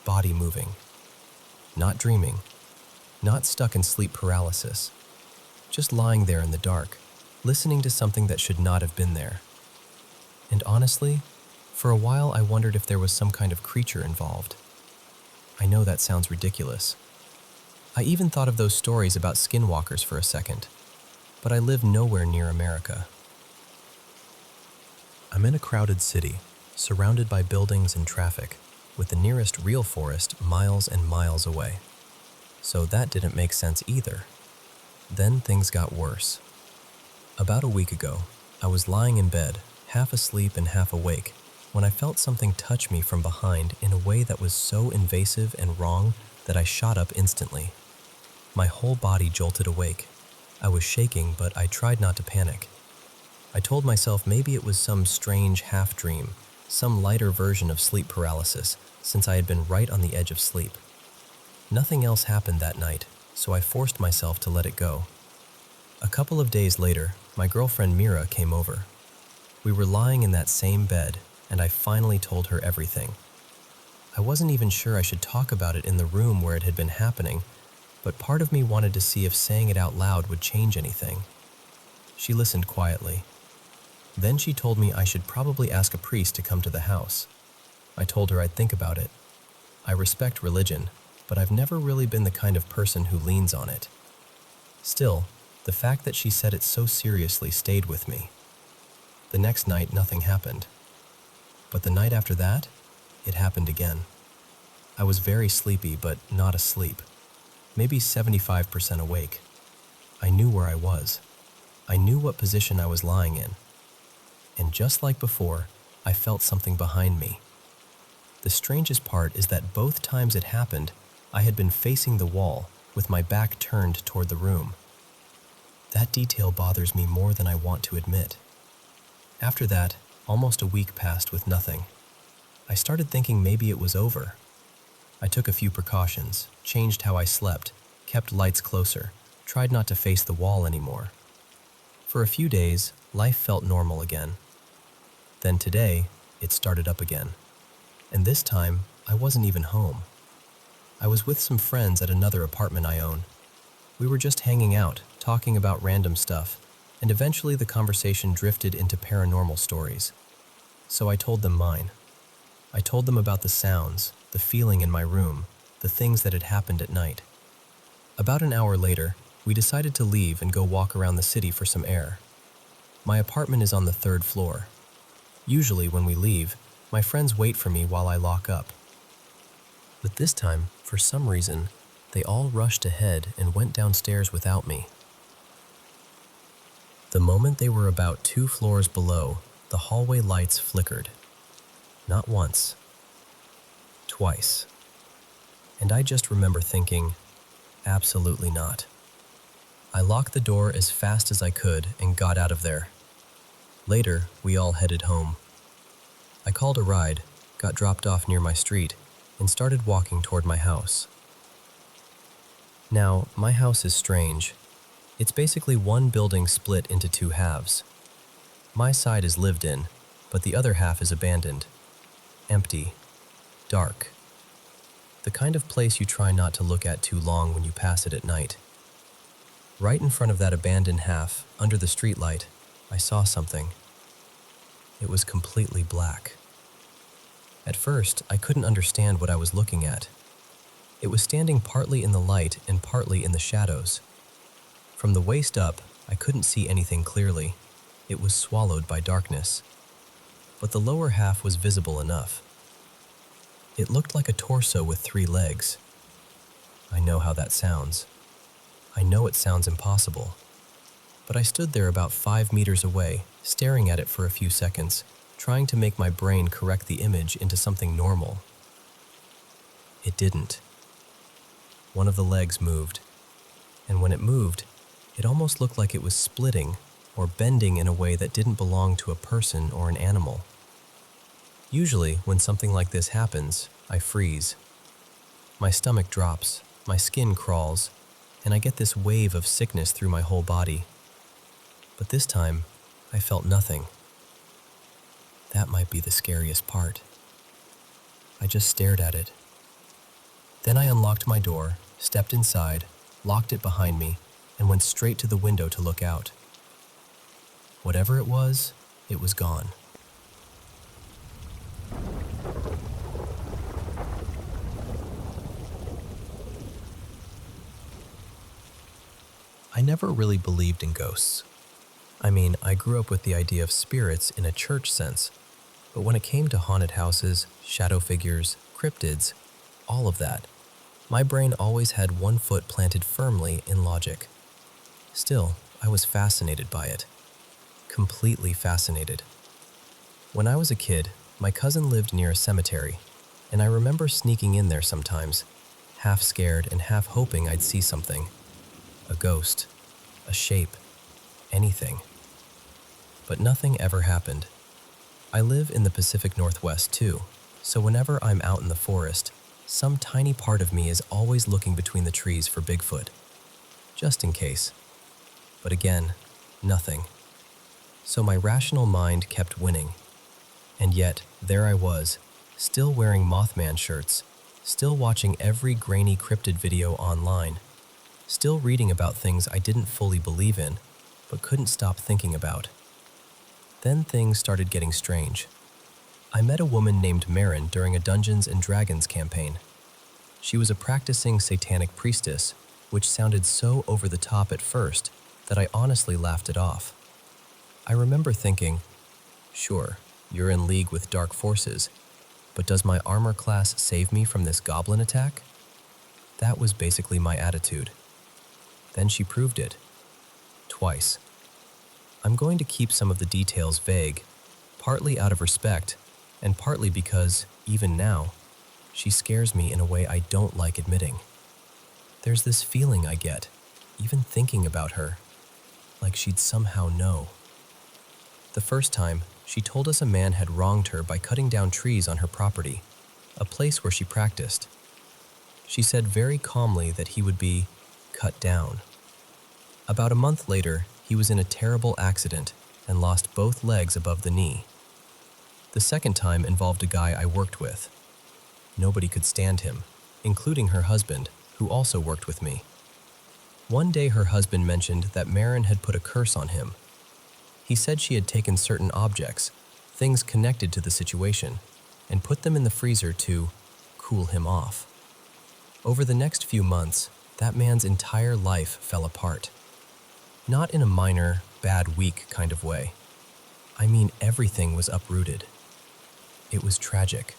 body moving. Not dreaming, not stuck in sleep paralysis. Just lying there in the dark, listening to something that should not have been there. And honestly, for a while I wondered if there was some kind of creature involved. I know that sounds ridiculous. I even thought of those stories about skinwalkers for a second, but I live nowhere near America. I'm in a crowded city, surrounded by buildings and traffic, with the nearest real forest miles and miles away. So that didn't make sense either. Then things got worse. About a week ago, I was lying in bed, half asleep and half awake, when I felt something touch me from behind in a way that was so invasive and wrong that I shot up instantly. My whole body jolted awake. I was shaking, but I tried not to panic. I told myself maybe it was some strange half-dream, some lighter version of sleep paralysis, since I had been right on the edge of sleep. Nothing else happened that night, so I forced myself to let it go. A couple of days later, my girlfriend Mira came over. We were lying in that same bed, and I finally told her everything. I wasn't even sure I should talk about it in the room where it had been happening, but part of me wanted to see if saying it out loud would change anything. She listened quietly. Then she told me I should probably ask a priest to come to the house. I told her I'd think about it. I respect religion, but I've never really been the kind of person who leans on it. Still, the fact that she said it so seriously stayed with me. The next night, nothing happened. But the night after that, it happened again. I was very sleepy, but not asleep. Maybe 75% awake. I knew where I was. I knew what position I was lying in. And just like before, I felt something behind me. The strangest part is that both times it happened, I had been facing the wall, with my back turned toward the room. That detail bothers me more than I want to admit. After that, almost a week passed with nothing. I started thinking maybe it was over. I took a few precautions, changed how I slept, kept lights closer, tried not to face the wall anymore. For a few days, life felt normal again. Then today, it started up again. And this time, I wasn't even home. I was with some friends at another apartment I own. We were just hanging out, talking about random stuff, and eventually the conversation drifted into paranormal stories. So I told them mine. I told them about the sounds, the feeling in my room, the things that had happened at night. About an hour later, we decided to leave and go walk around the city for some air. My apartment is on the 3rd floor. Usually when we leave, my friends wait for me while I lock up. But this time, for some reason, they all rushed ahead and went downstairs without me. The moment they were about 2 floors below, the hallway lights flickered. Not once, twice. And I just remember thinking, absolutely not. I locked the door as fast as I could and got out of there. Later, we all headed home. I called a ride, got dropped off near my street, and started walking toward my house. Now, my house is strange. It's basically one building split into 2 halves. My side is lived in, but the other half is abandoned. Empty. Dark. The kind of place you try not to look at too long when you pass it at night. Right in front of that abandoned half, under the streetlight, I saw something. It was completely black. At first, I couldn't understand what I was looking at. It was standing partly in the light and partly in the shadows. From the waist up, I couldn't see anything clearly. It was swallowed by darkness. But the lower half was visible enough. It looked like a torso with 3 legs. I know how that sounds. I know it sounds impossible. But I stood there about 5 meters away, staring at it for a few seconds, trying to make my brain correct the image into something normal. It didn't. One of the legs moved, and when it moved, it almost looked like it was splitting or bending in a way that didn't belong to a person or an animal. Usually, when something like this happens, I freeze. My stomach drops, my skin crawls, and I get this wave of sickness through my whole body. But this time, I felt nothing. That might be the scariest part. I just stared at it. Then I unlocked my door, stepped inside, locked it behind me, and went straight to the window to look out. Whatever it was gone. I never really believed in ghosts. I mean, I grew up with the idea of spirits in a church sense, but when it came to haunted houses, shadow figures, cryptids, all of that, my brain always had one foot planted firmly in logic. Still, I was fascinated by it. Completely fascinated. When I was a kid, my cousin lived near a cemetery, and I remember sneaking in there sometimes, half scared and half hoping I'd see something. A ghost, a shape, anything. But nothing ever happened. I live in the Pacific Northwest too, so whenever I'm out in the forest, some tiny part of me is always looking between the trees for Bigfoot, just in case. But again, nothing. So my rational mind kept winning. And yet, there I was, still wearing Mothman shirts, still watching every grainy cryptid video online, still reading about things I didn't fully believe in, but couldn't stop thinking about. Then things started getting strange. I met a woman named Marin during a Dungeons & Dragons campaign. She was a practicing satanic priestess, which sounded so over the top at first that I honestly laughed it off. I remember thinking, sure, you're in league with dark forces, but does my armor class save me from this goblin attack? That was basically my attitude. Then she proved it. Twice. I'm going to keep some of the details vague, partly out of respect, and partly because, even now, she scares me in a way I don't like admitting. There's this feeling I get, even thinking about her, like she'd somehow know. The first time, she told us a man had wronged her by cutting down trees on her property, a place where she practiced. She said very calmly that he would be cut down. About a month later, he was in a terrible accident and lost both legs above the knee. The second time involved a guy I worked with. Nobody could stand him, including her husband, who also worked with me. One day her husband mentioned that Marin had put a curse on him. He said she had taken certain objects, things connected to the situation, and put them in the freezer to cool him off. Over the next few months, that man's entire life fell apart. Not in a minor, bad week kind of way. I mean, everything was uprooted. It was tragic.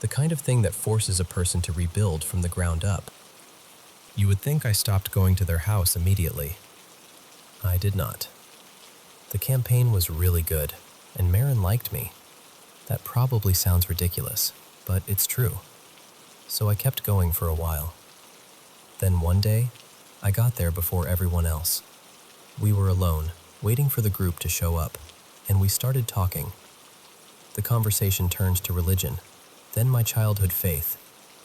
The kind of thing that forces a person to rebuild from the ground up. You would think I stopped going to their house immediately. I did not. The campaign was really good, and Marin liked me. That probably sounds ridiculous, but it's true. So I kept going for a while. Then one day, I got there before everyone else. We were alone, waiting for the group to show up, and we started talking. The conversation turned to religion, then my childhood faith,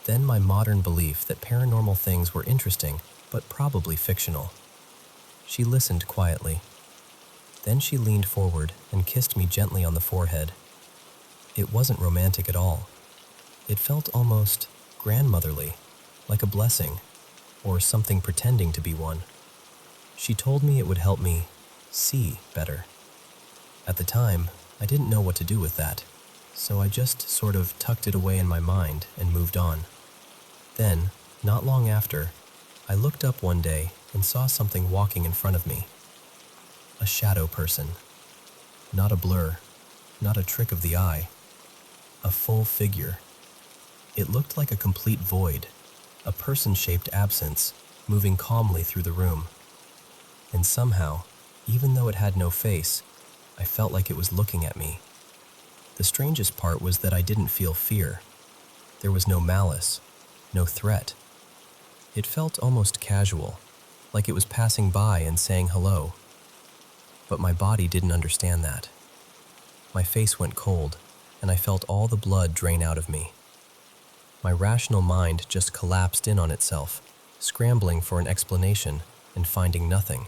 then my modern belief that paranormal things were interesting, but probably fictional. She listened quietly. Then she leaned forward and kissed me gently on the forehead. It wasn't romantic at all. It felt almost grandmotherly, like a blessing, or something pretending to be one. She told me it would help me see better. At the time, I didn't know what to do with that, so I just sort of tucked it away in my mind and moved on. Then, not long after, I looked up one day and saw something walking in front of me. A shadow person. Not a blur, not a trick of the eye. A full figure. It looked like a complete void, a person-shaped absence, moving calmly through the room. And somehow, even though it had no face, I felt like it was looking at me. The strangest part was that I didn't feel fear. There was no malice, no threat. It felt almost casual, like it was passing by and saying hello. But my body didn't understand that. My face went cold, and I felt all the blood drain out of me. My rational mind just collapsed in on itself, scrambling for an explanation and finding nothing.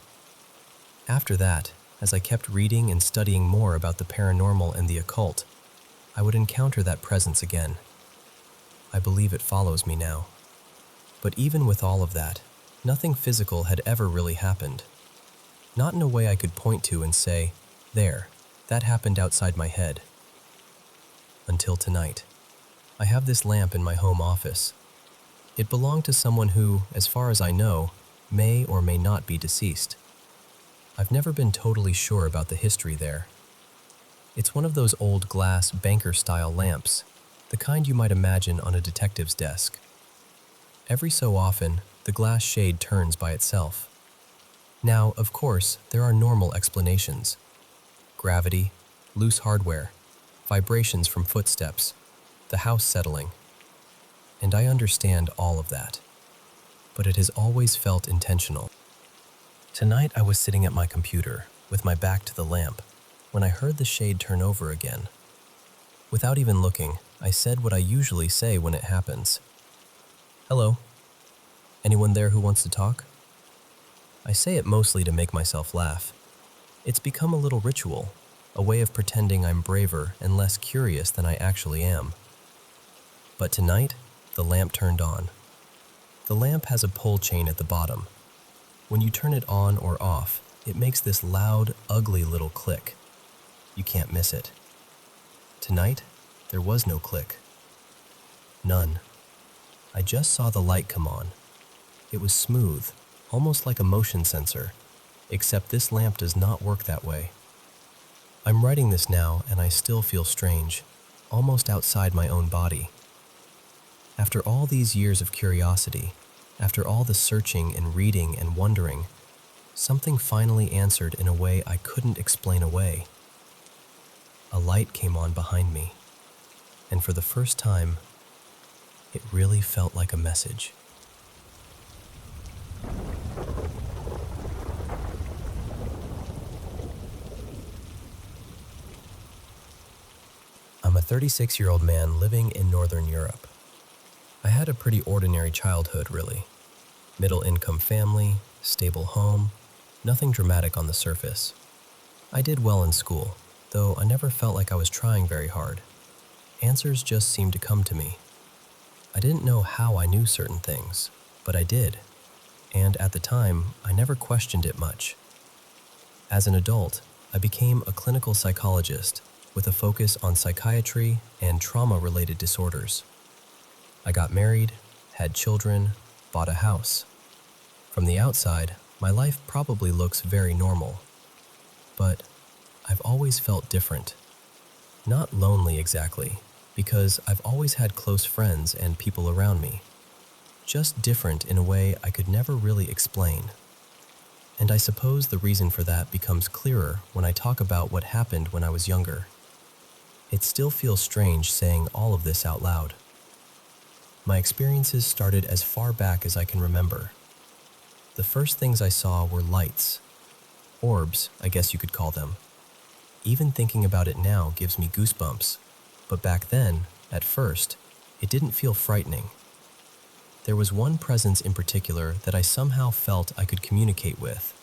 After that, as I kept reading and studying more about the paranormal and the occult, I would encounter that presence again. I believe it follows me now. But even with all of that, nothing physical had ever really happened. Not in a way I could point to and say, there, that happened outside my head. Until tonight. I have this lamp in my home office. It belonged to someone who, as far as I know, may or may not be deceased. I've never been totally sure about the history there. It's one of those old glass banker-style lamps, the kind you might imagine on a detective's desk. Every so often, the glass shade turns by itself. Now, of course, there are normal explanations. Gravity, loose hardware, vibrations from footsteps, the house settling. And I understand all of that. But it has always felt intentional. Tonight I was sitting at my computer, with my back to the lamp, when I heard the shade turn over again. Without even looking, I said what I usually say when it happens. Hello? Anyone there who wants to talk? I say it mostly to make myself laugh. It's become a little ritual, a way of pretending I'm braver and less curious than I actually am. But tonight, the lamp turned on. The lamp has a pull chain at the bottom. When you turn it on or off, it makes this loud, ugly little click. You can't miss it. Tonight, there was no click. None. I just saw the light come on. It was smooth, almost like a motion sensor, except this lamp does not work that way. I'm writing this now and I still feel strange, almost outside my own body. After all these years of curiosity, after all the searching and reading and wondering, something finally answered in a way I couldn't explain away. A light came on behind me, and for the first time, it really felt like a message. I'm a 36-year-old man living in Northern Europe. I had a pretty ordinary childhood, really. Middle-income family, stable home, nothing dramatic on the surface. I did well in school, though I never felt like I was trying very hard. Answers just seemed to come to me. I didn't know how I knew certain things, but I did. And at the time, I never questioned it much. As an adult, I became a clinical psychologist, with a focus on psychiatry and trauma-related disorders. I got married, had children, bought a house. From the outside, my life probably looks very normal. But I've always felt different. Not lonely exactly, because I've always had close friends and people around me. Just different in a way I could never really explain. And I suppose the reason for that becomes clearer when I talk about what happened when I was younger. It still feels strange saying all of this out loud. My experiences started as far back as I can remember. The first things I saw were lights. Orbs, I guess you could call them. Even thinking about it now gives me goosebumps. But back then, at first, it didn't feel frightening. There was one presence in particular that I somehow felt I could communicate with.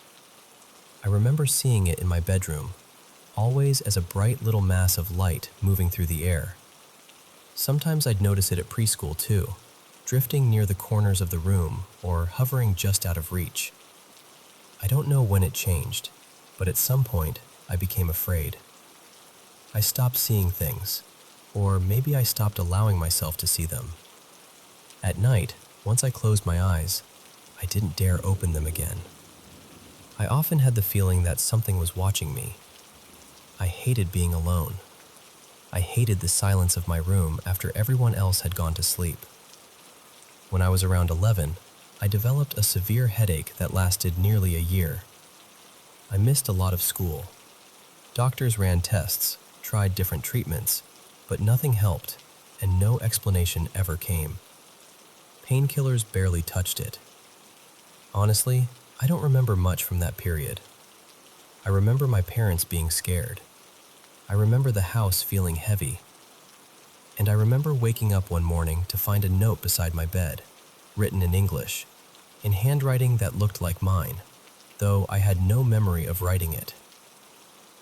I remember seeing it in my bedroom, always as a bright little mass of light moving through the air. Sometimes I'd notice it at preschool too, drifting near the corners of the room or hovering just out of reach. I don't know when it changed, but at some point I became afraid. I stopped seeing things, or maybe I stopped allowing myself to see them. At night, once I closed my eyes, I didn't dare open them again. I often had the feeling that something was watching me. I hated being alone. I hated the silence of my room after everyone else had gone to sleep. When I was around 11, I developed a severe headache that lasted nearly a year. I missed a lot of school. Doctors ran tests, tried different treatments, but nothing helped, and no explanation ever came. Painkillers barely touched it. Honestly, I don't remember much from that period. I remember my parents being scared. I remember the house feeling heavy. And I remember waking up one morning to find a note beside my bed, written in English, in handwriting that looked like mine, though I had no memory of writing it.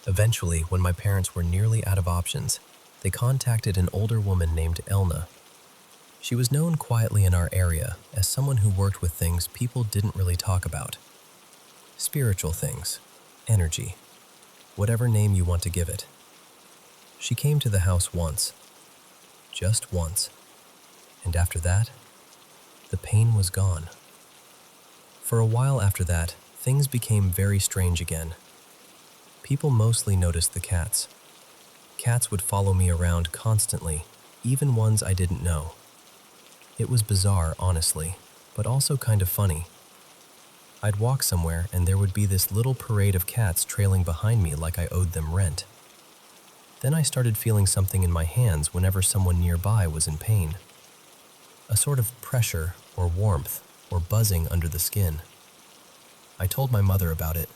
Eventually, when my parents were nearly out of options, they contacted an older woman named Elna. She was known quietly in our area as someone who worked with things people didn't really talk about. Spiritual things, energy, whatever name you want to give it. She came to the house once, just once, and after that, the pain was gone. For a while after that, things became very strange again. People mostly noticed the cats. Cats would follow me around constantly, even ones I didn't know. It was bizarre, honestly, but also kind of funny. I'd walk somewhere and there would be this little parade of cats trailing behind me like I owed them rent. Then I started feeling something in my hands whenever someone nearby was in pain. A sort of pressure or warmth or buzzing under the skin. I told my mother about it.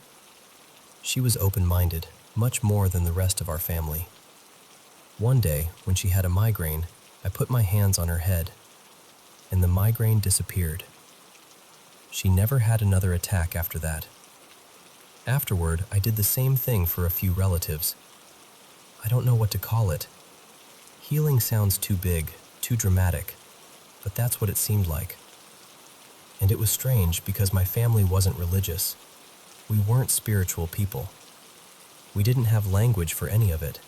She was open-minded, much more than the rest of our family. One day, when she had a migraine, I put my hands on her head, and the migraine disappeared. She never had another attack after that. Afterward, I did the same thing for a few relatives. I don't know what to call it. Healing sounds too big, too dramatic, but that's what it seemed like. And it was strange because my family wasn't religious. We weren't spiritual people. We didn't have language for any of it.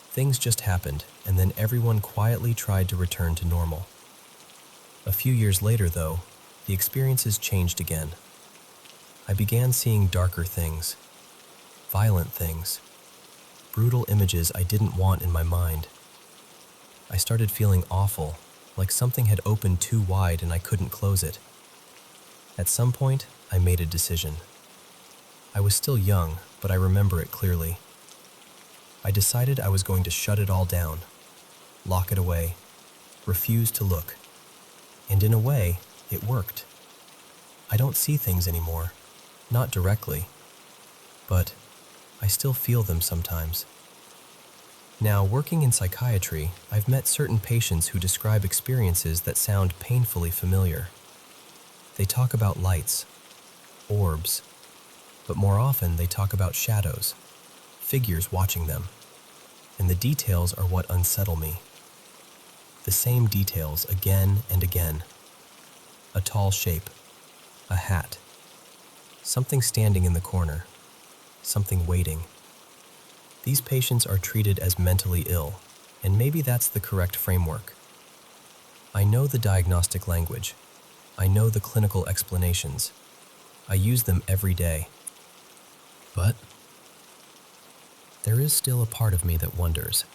Things just happened, and then everyone quietly tried to return to normal. A few years later, though, the experiences changed again. I began seeing darker things, violent things, brutal images I didn't want in my mind. I started feeling awful, like something had opened too wide and I couldn't close it. At some point, I made a decision. I was still young, but I remember it clearly. I decided I was going to shut it all down, lock it away, refuse to look. And in a way, it worked. I don't see things anymore, not directly, but I still feel them sometimes. Now, working in psychiatry, I've met certain patients who describe experiences that sound painfully familiar. They talk about lights, orbs, but more often they talk about shadows, figures watching them, and the details are what unsettle me. The same details again and again. A tall shape, a hat, something standing in the corner, something waiting. These patients are treated as mentally ill, and maybe that's the correct framework. I know the diagnostic language. I know the clinical explanations. I use them every day. But there is still a part of me that wonders,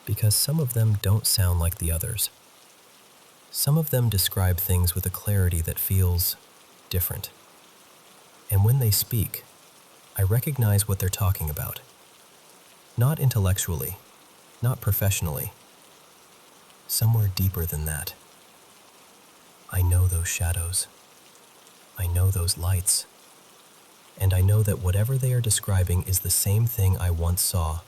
because some of them don't sound like the others. Some of them describe things with a clarity that feels different. And when they speak, I recognize what they're talking about. Not intellectually, not professionally. Somewhere deeper than that. I know those shadows. I know those lights. And I know that whatever they are describing is the same thing I once saw,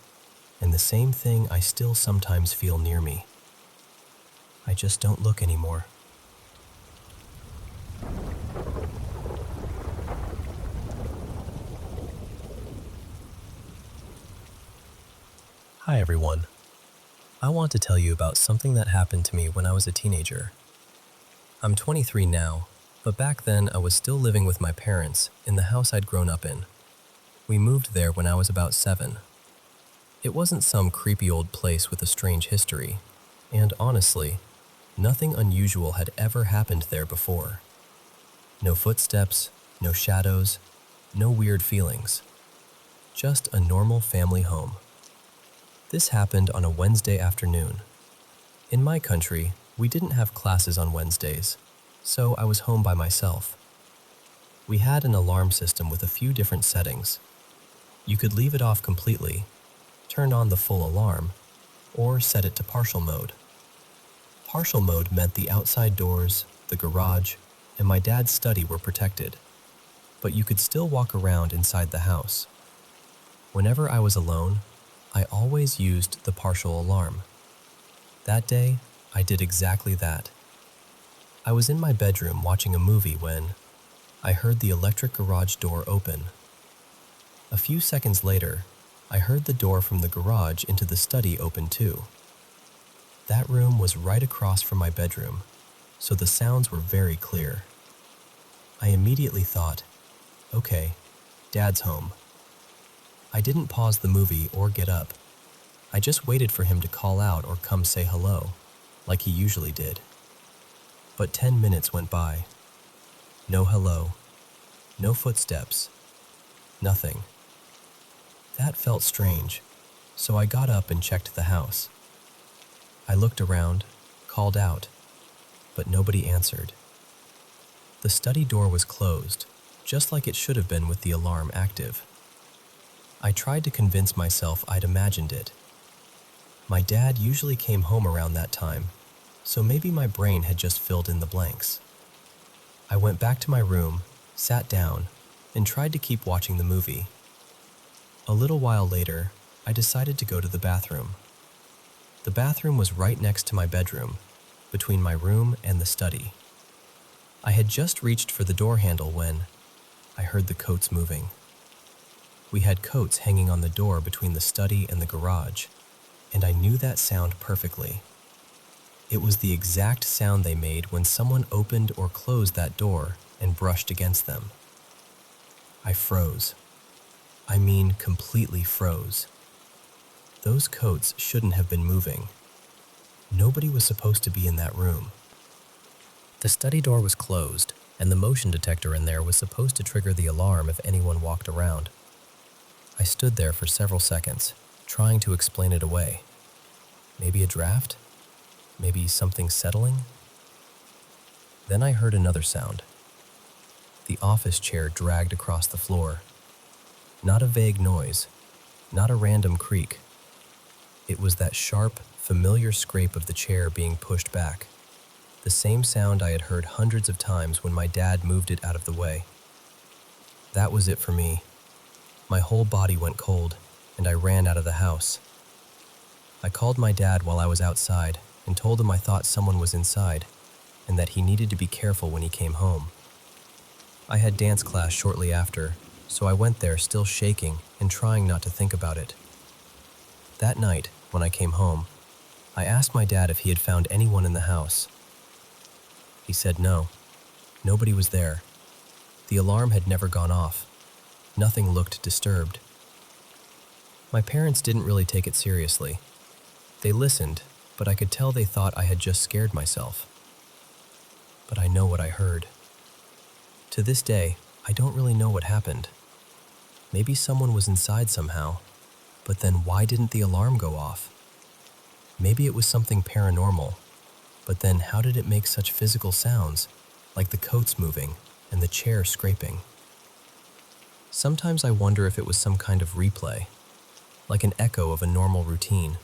and the same thing I still sometimes feel near me. I just don't look anymore. Hi everyone. I want to tell you about something that happened to me when I was a teenager. I'm 23 now, but back then I was still living with my parents in the house I'd grown up in. We moved there when I was about 7. It wasn't some creepy old place with a strange history, and honestly, nothing unusual had ever happened there before. No footsteps, no shadows, no weird feelings. Just a normal family home. This happened on a Wednesday afternoon. In my country, we didn't have classes on Wednesdays, so I was home by myself. We had an alarm system with a few different settings. You could leave it off completely, turn on the full alarm, or set it to partial mode. Partial mode meant the outside doors, the garage, and my dad's study were protected, but you could still walk around inside the house. Whenever I was alone, I always used the partial alarm. That day, I did exactly that. I was in my bedroom watching a movie when I heard the electric garage door open. A few seconds later, I heard the door from the garage into the study open too. That room was right across from my bedroom, so the sounds were very clear. I immediately thought, okay, Dad's home. I didn't pause the movie or get up. I just waited for him to call out or come say hello, like he usually did. But 10 minutes went by. No hello, no footsteps, nothing. That felt strange, so I got up and checked the house. I looked around, called out, but nobody answered. The study door was closed, just like it should have been with the alarm active. I tried to convince myself I'd imagined it. My dad usually came home around that time, so maybe my brain had just filled in the blanks. I went back to my room, sat down, and tried to keep watching the movie. A little while later, I decided to go to the bathroom. The bathroom was right next to my bedroom, between my room and the study. I had just reached for the door handle when I heard the coats moving. We had coats hanging on the door between the study and the garage, and I knew that sound perfectly. It was the exact sound they made when someone opened or closed that door and brushed against them. I froze. I mean, completely froze. Those coats shouldn't have been moving. Nobody was supposed to be in that room. The study door was closed, and the motion detector in there was supposed to trigger the alarm if anyone walked around. I stood there for several seconds, trying to explain it away. Maybe a draft? Maybe something settling? Then I heard another sound. The office chair dragged across the floor. Not a vague noise, not a random creak. It was that sharp, familiar scrape of the chair being pushed back. The same sound I had heard hundreds of times when my dad moved it out of the way. That was it for me. My whole body went cold, and I ran out of the house. I called my dad while I was outside and told him I thought someone was inside and that he needed to be careful when he came home. I had dance class shortly after, so I went there still shaking and trying not to think about it. That night, when I came home, I asked my dad if he had found anyone in the house. He said no. Nobody was there. The alarm had never gone off. Nothing looked disturbed. My parents didn't really take it seriously. They listened, but I could tell they thought I had just scared myself. But I know what I heard. To this day, I don't really know what happened. Maybe someone was inside somehow, but then why didn't the alarm go off? Maybe it was something paranormal, but then how did it make such physical sounds, like the coats moving and the chair scraping? Sometimes I wonder if it was some kind of replay, like an echo of a normal routine.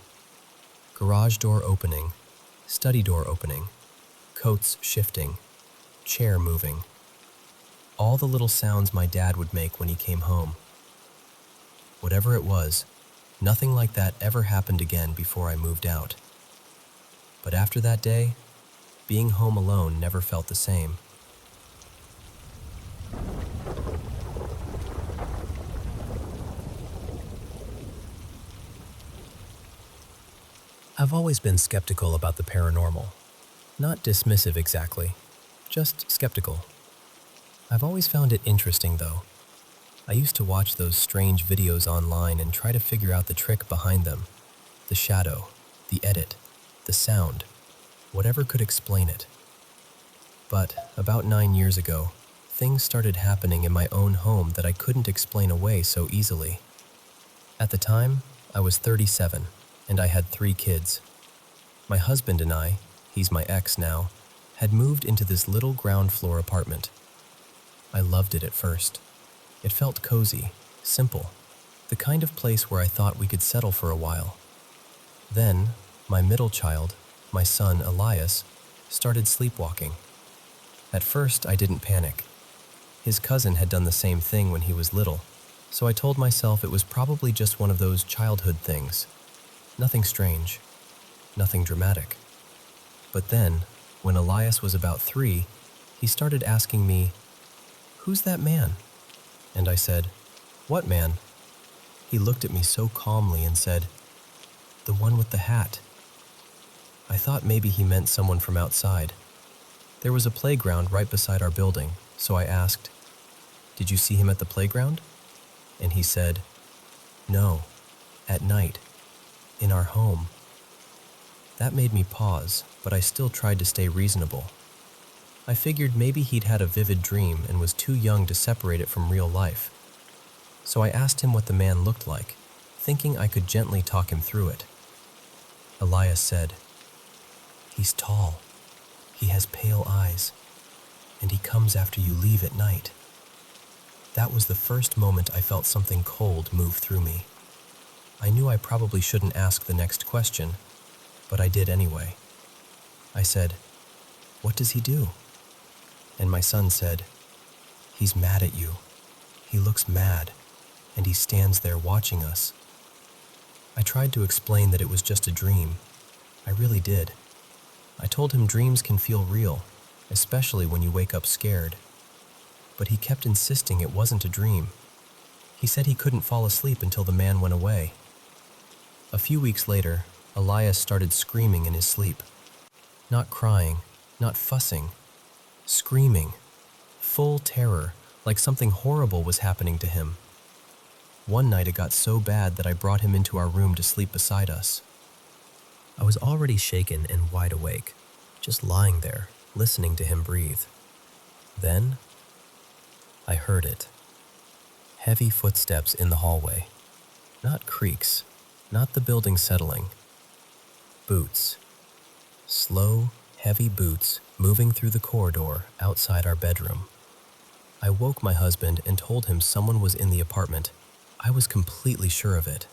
Garage door opening, study door opening, coats shifting, chair moving. All the little sounds my dad would make when he came home. Whatever it was, nothing like that ever happened again before I moved out. But after that day, being home alone never felt the same. I've always been skeptical about the paranormal. Not dismissive exactly, just skeptical. I've always found it interesting though. I used to watch those strange videos online and try to figure out the trick behind them. The shadow, the edit, the sound, whatever could explain it. But about 9 years ago, things started happening in my own home that I couldn't explain away so easily. At the time, I was 37 and I had 3 kids. My husband and I, he's my ex now, had moved into this little ground floor apartment. I loved it at first. It felt cozy, simple, the kind of place where I thought we could settle for a while. Then, my middle child, my son Elias, started sleepwalking. At first, I didn't panic. His cousin had done the same thing when he was little, so I told myself it was probably just one of those childhood things. Nothing strange, nothing dramatic. But then, when Elias was about 3, he started asking me, "Who's that man?" And I said, "What man?" He looked at me so calmly and said, "The one with the hat." I thought maybe he meant someone from outside. There was a playground right beside our building, so I asked, "Did you see him at the playground?" And he said, "No, at night, in our home." That made me pause, but I still tried to stay reasonable. I figured maybe he'd had a vivid dream and was too young to separate it from real life. So I asked him what the man looked like, thinking I could gently talk him through it. Elias said, "He's tall, he has pale eyes, and he comes after you leave at night." That was the first moment I felt something cold move through me. I knew I probably shouldn't ask the next question, but I did anyway. I said, "What does he do?" And my son said, "He's mad at you. He looks mad, and he stands there watching us." I tried to explain that it was just a dream. I really did. I told him dreams can feel real, especially when you wake up scared. But he kept insisting it wasn't a dream. He said he couldn't fall asleep until the man went away. A few weeks later, Elias started screaming in his sleep. Not crying, not fussing, screaming, full terror, like something horrible was happening to him. One night it got so bad that I brought him into our room to sleep beside us. I was already shaken and wide awake, just lying there, listening to him breathe. Then, I heard it. Heavy footsteps in the hallway. Not creaks, not the building settling. Boots. Slow, heavy boots moving through the corridor outside our bedroom. I woke my husband and told him someone was in the apartment. I was completely sure of it.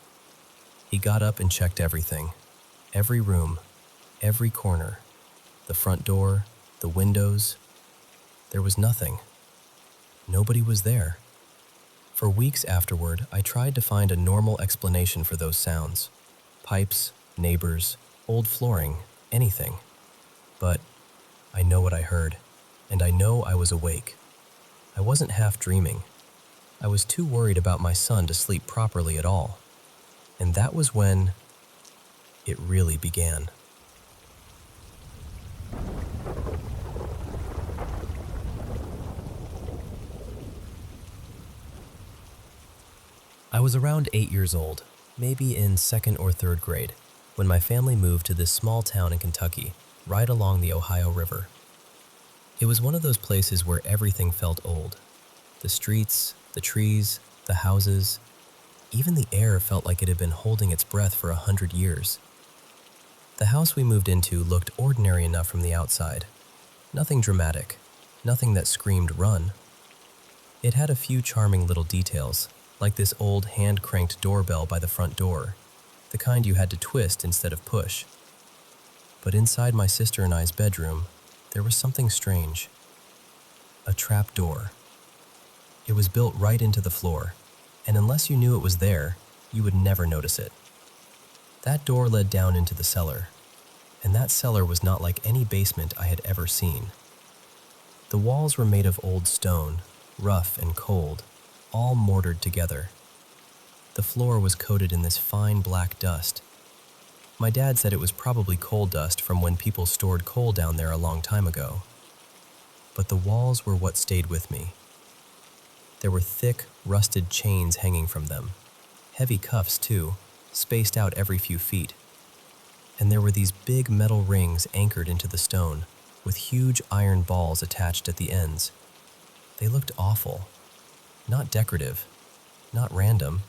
He got up and checked everything. Every room, every corner, the front door, the windows. There was nothing. Nobody was there. For weeks afterward, I tried to find a normal explanation for those sounds. Pipes, neighbors, old flooring, anything. But I know what I heard, and I know I was awake. I wasn't half dreaming. I was too worried about my son to sleep properly at all. And that was when it really began. I was around 8 years old, maybe in second or third grade, when my family moved to this small town in Kentucky, right along the Ohio River. It was one of those places where everything felt old. The streets, the trees, the houses, even the air felt like it had been holding its breath for 100 years. The house we moved into looked ordinary enough from the outside. Nothing dramatic, nothing that screamed run. It had a few charming little details, like this old hand-cranked doorbell by the front door, the kind you had to twist instead of push. But inside my sister and I's bedroom, there was something strange. A trap door. It was built right into the floor, and unless you knew it was there, you would never notice it. That door led down into the cellar, and that cellar was not like any basement I had ever seen. The walls were made of old stone, rough and cold, all mortared together. The floor was coated in this fine black dust. My dad said it was probably coal dust from when people stored coal down there a long time ago. But the walls were what stayed with me. There were thick, rusted chains hanging from them, heavy cuffs too, spaced out every few feet. And there were these big metal rings anchored into the stone, with huge iron balls attached at the ends. They looked awful. Not decorative, not random.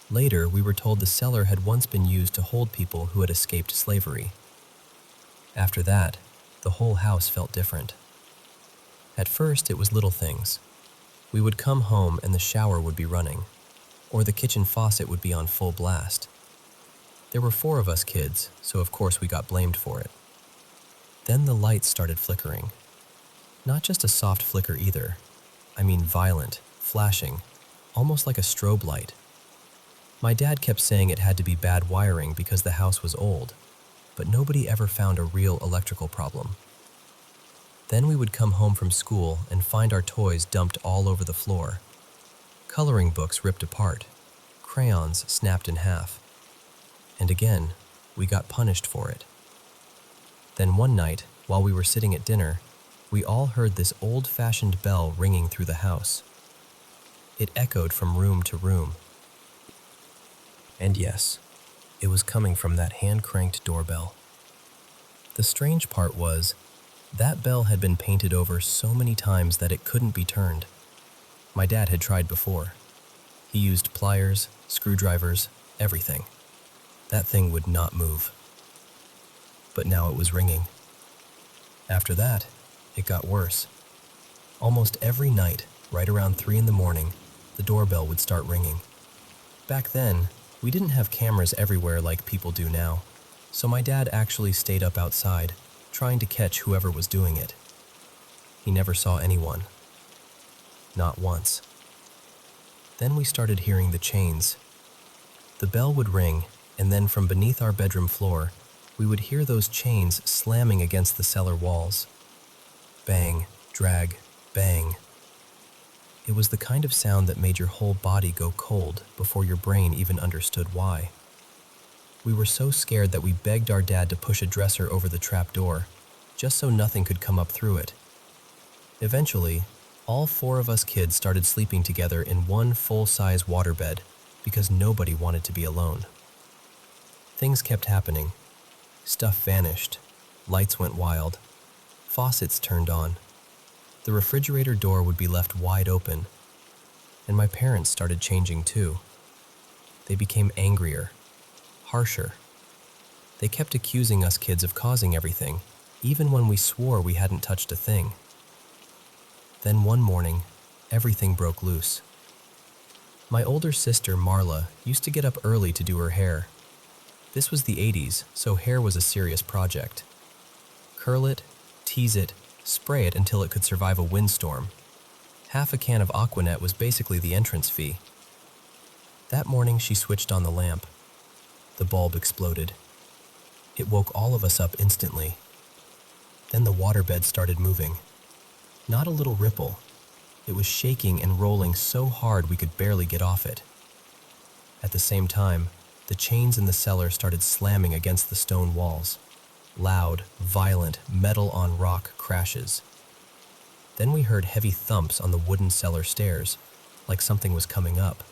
Later, we were told the cellar had once been used to hold people who had escaped slavery. After that, the whole house felt different. At first, it was little things. We would come home and the shower would be running, or the kitchen faucet would be on full blast. There were 4 of us kids, so of course we got blamed for it. Then the lights started flickering. Not just a soft flicker either. I mean violent, flashing, almost like a strobe light. My dad kept saying it had to be bad wiring because the house was old, but nobody ever found a real electrical problem. Then we would come home from school and find our toys dumped all over the floor. Coloring books ripped apart, crayons snapped in half. And again, we got punished for it. Then one night, while we were sitting at dinner, we all heard this old-fashioned bell ringing through the house. It echoed from room to room. And yes, it was coming from that hand-cranked doorbell. The strange part was, that bell had been painted over so many times that it couldn't be turned. My dad had tried before. He used pliers, screwdrivers, everything. That thing would not move. But now it was ringing. After that, it got worse. Almost every night, right around 3 in the morning, the doorbell would start ringing. Back then, we didn't have cameras everywhere like people do now, so my dad actually stayed up outside, trying to catch whoever was doing it. He never saw anyone. Not once. Then we started hearing the chains. The bell would ring, and then from beneath our bedroom floor, we would hear those chains slamming against the cellar walls. Bang, drag, bang. It was the kind of sound that made your whole body go cold before your brain even understood why. We were so scared that we begged our dad to push a dresser over the trap door, just so nothing could come up through it. Eventually, all 4 of us kids started sleeping together in one full-size waterbed because nobody wanted to be alone. Things kept happening. Stuff vanished. Lights went wild. Faucets turned on. The refrigerator door would be left wide open. And my parents started changing too. They became angrier, harsher. They kept accusing us kids of causing everything, even when we swore we hadn't touched a thing. Then one morning, everything broke loose. My older sister, Marla, used to get up early to do her hair. This was the 80s, so hair was a serious project. Curl it, tease it, spray it until it could survive a windstorm. Half a can of Aquanet was basically the entrance fee. That morning, she switched on the lamp. The bulb exploded. It woke all of us up instantly. Then the waterbed started moving. Not a little ripple. It was shaking and rolling so hard we could barely get off it. At the same time, the chains in the cellar started slamming against the stone walls. Loud, violent, metal-on-rock crashes. Then we heard heavy thumps on the wooden cellar stairs, like something was coming up.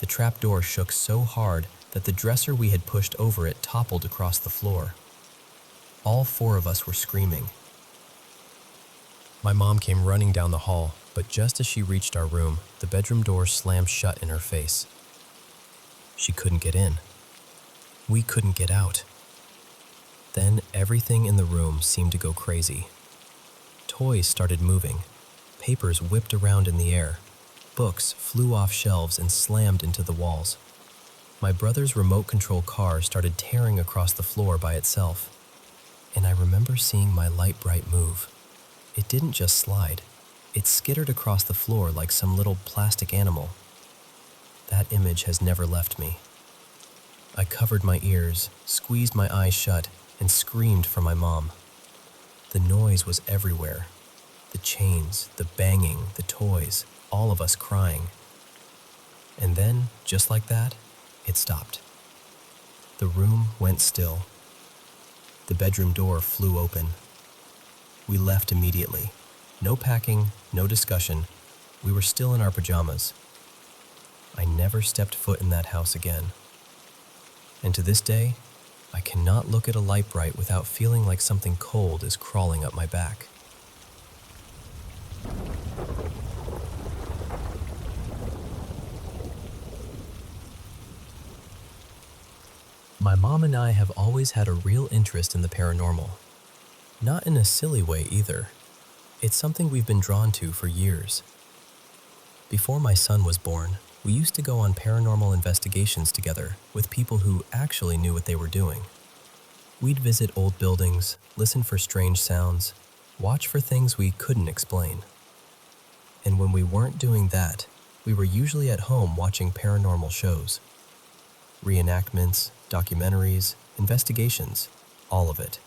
The trapdoor shook so hard that the dresser we had pushed over it toppled across the floor. All four of us were screaming. My mom came running down the hall, but just as she reached our room, the bedroom door slammed shut in her face. She couldn't get in. We couldn't get out. Then everything in the room seemed to go crazy. Toys started moving. Papers whipped around in the air. Books flew off shelves and slammed into the walls. My brother's remote control car started tearing across the floor by itself. And I remember seeing my light bright move. It didn't just slide. It skittered across the floor like some little plastic animal. That image has never left me. I covered my ears, squeezed my eyes shut, and screamed for my mom. The noise was everywhere. The chains, the banging, the toys, all of us crying. And then, just like that, it stopped. The room went still. The bedroom door flew open. We left immediately. No packing, no discussion. We were still in our pajamas. I never stepped foot in that house again. And to this day, I cannot look at a light bright without feeling like something cold is crawling up my back. My mom and I have always had a real interest in the paranormal. Not in a silly way either. It's something we've been drawn to for years. Before my son was born, we used to go on paranormal investigations together with people who actually knew what they were doing. We'd visit old buildings, listen for strange sounds, watch for things we couldn't explain. And when we weren't doing that, we were usually at home watching paranormal shows. Reenactments, documentaries, investigations, all of it.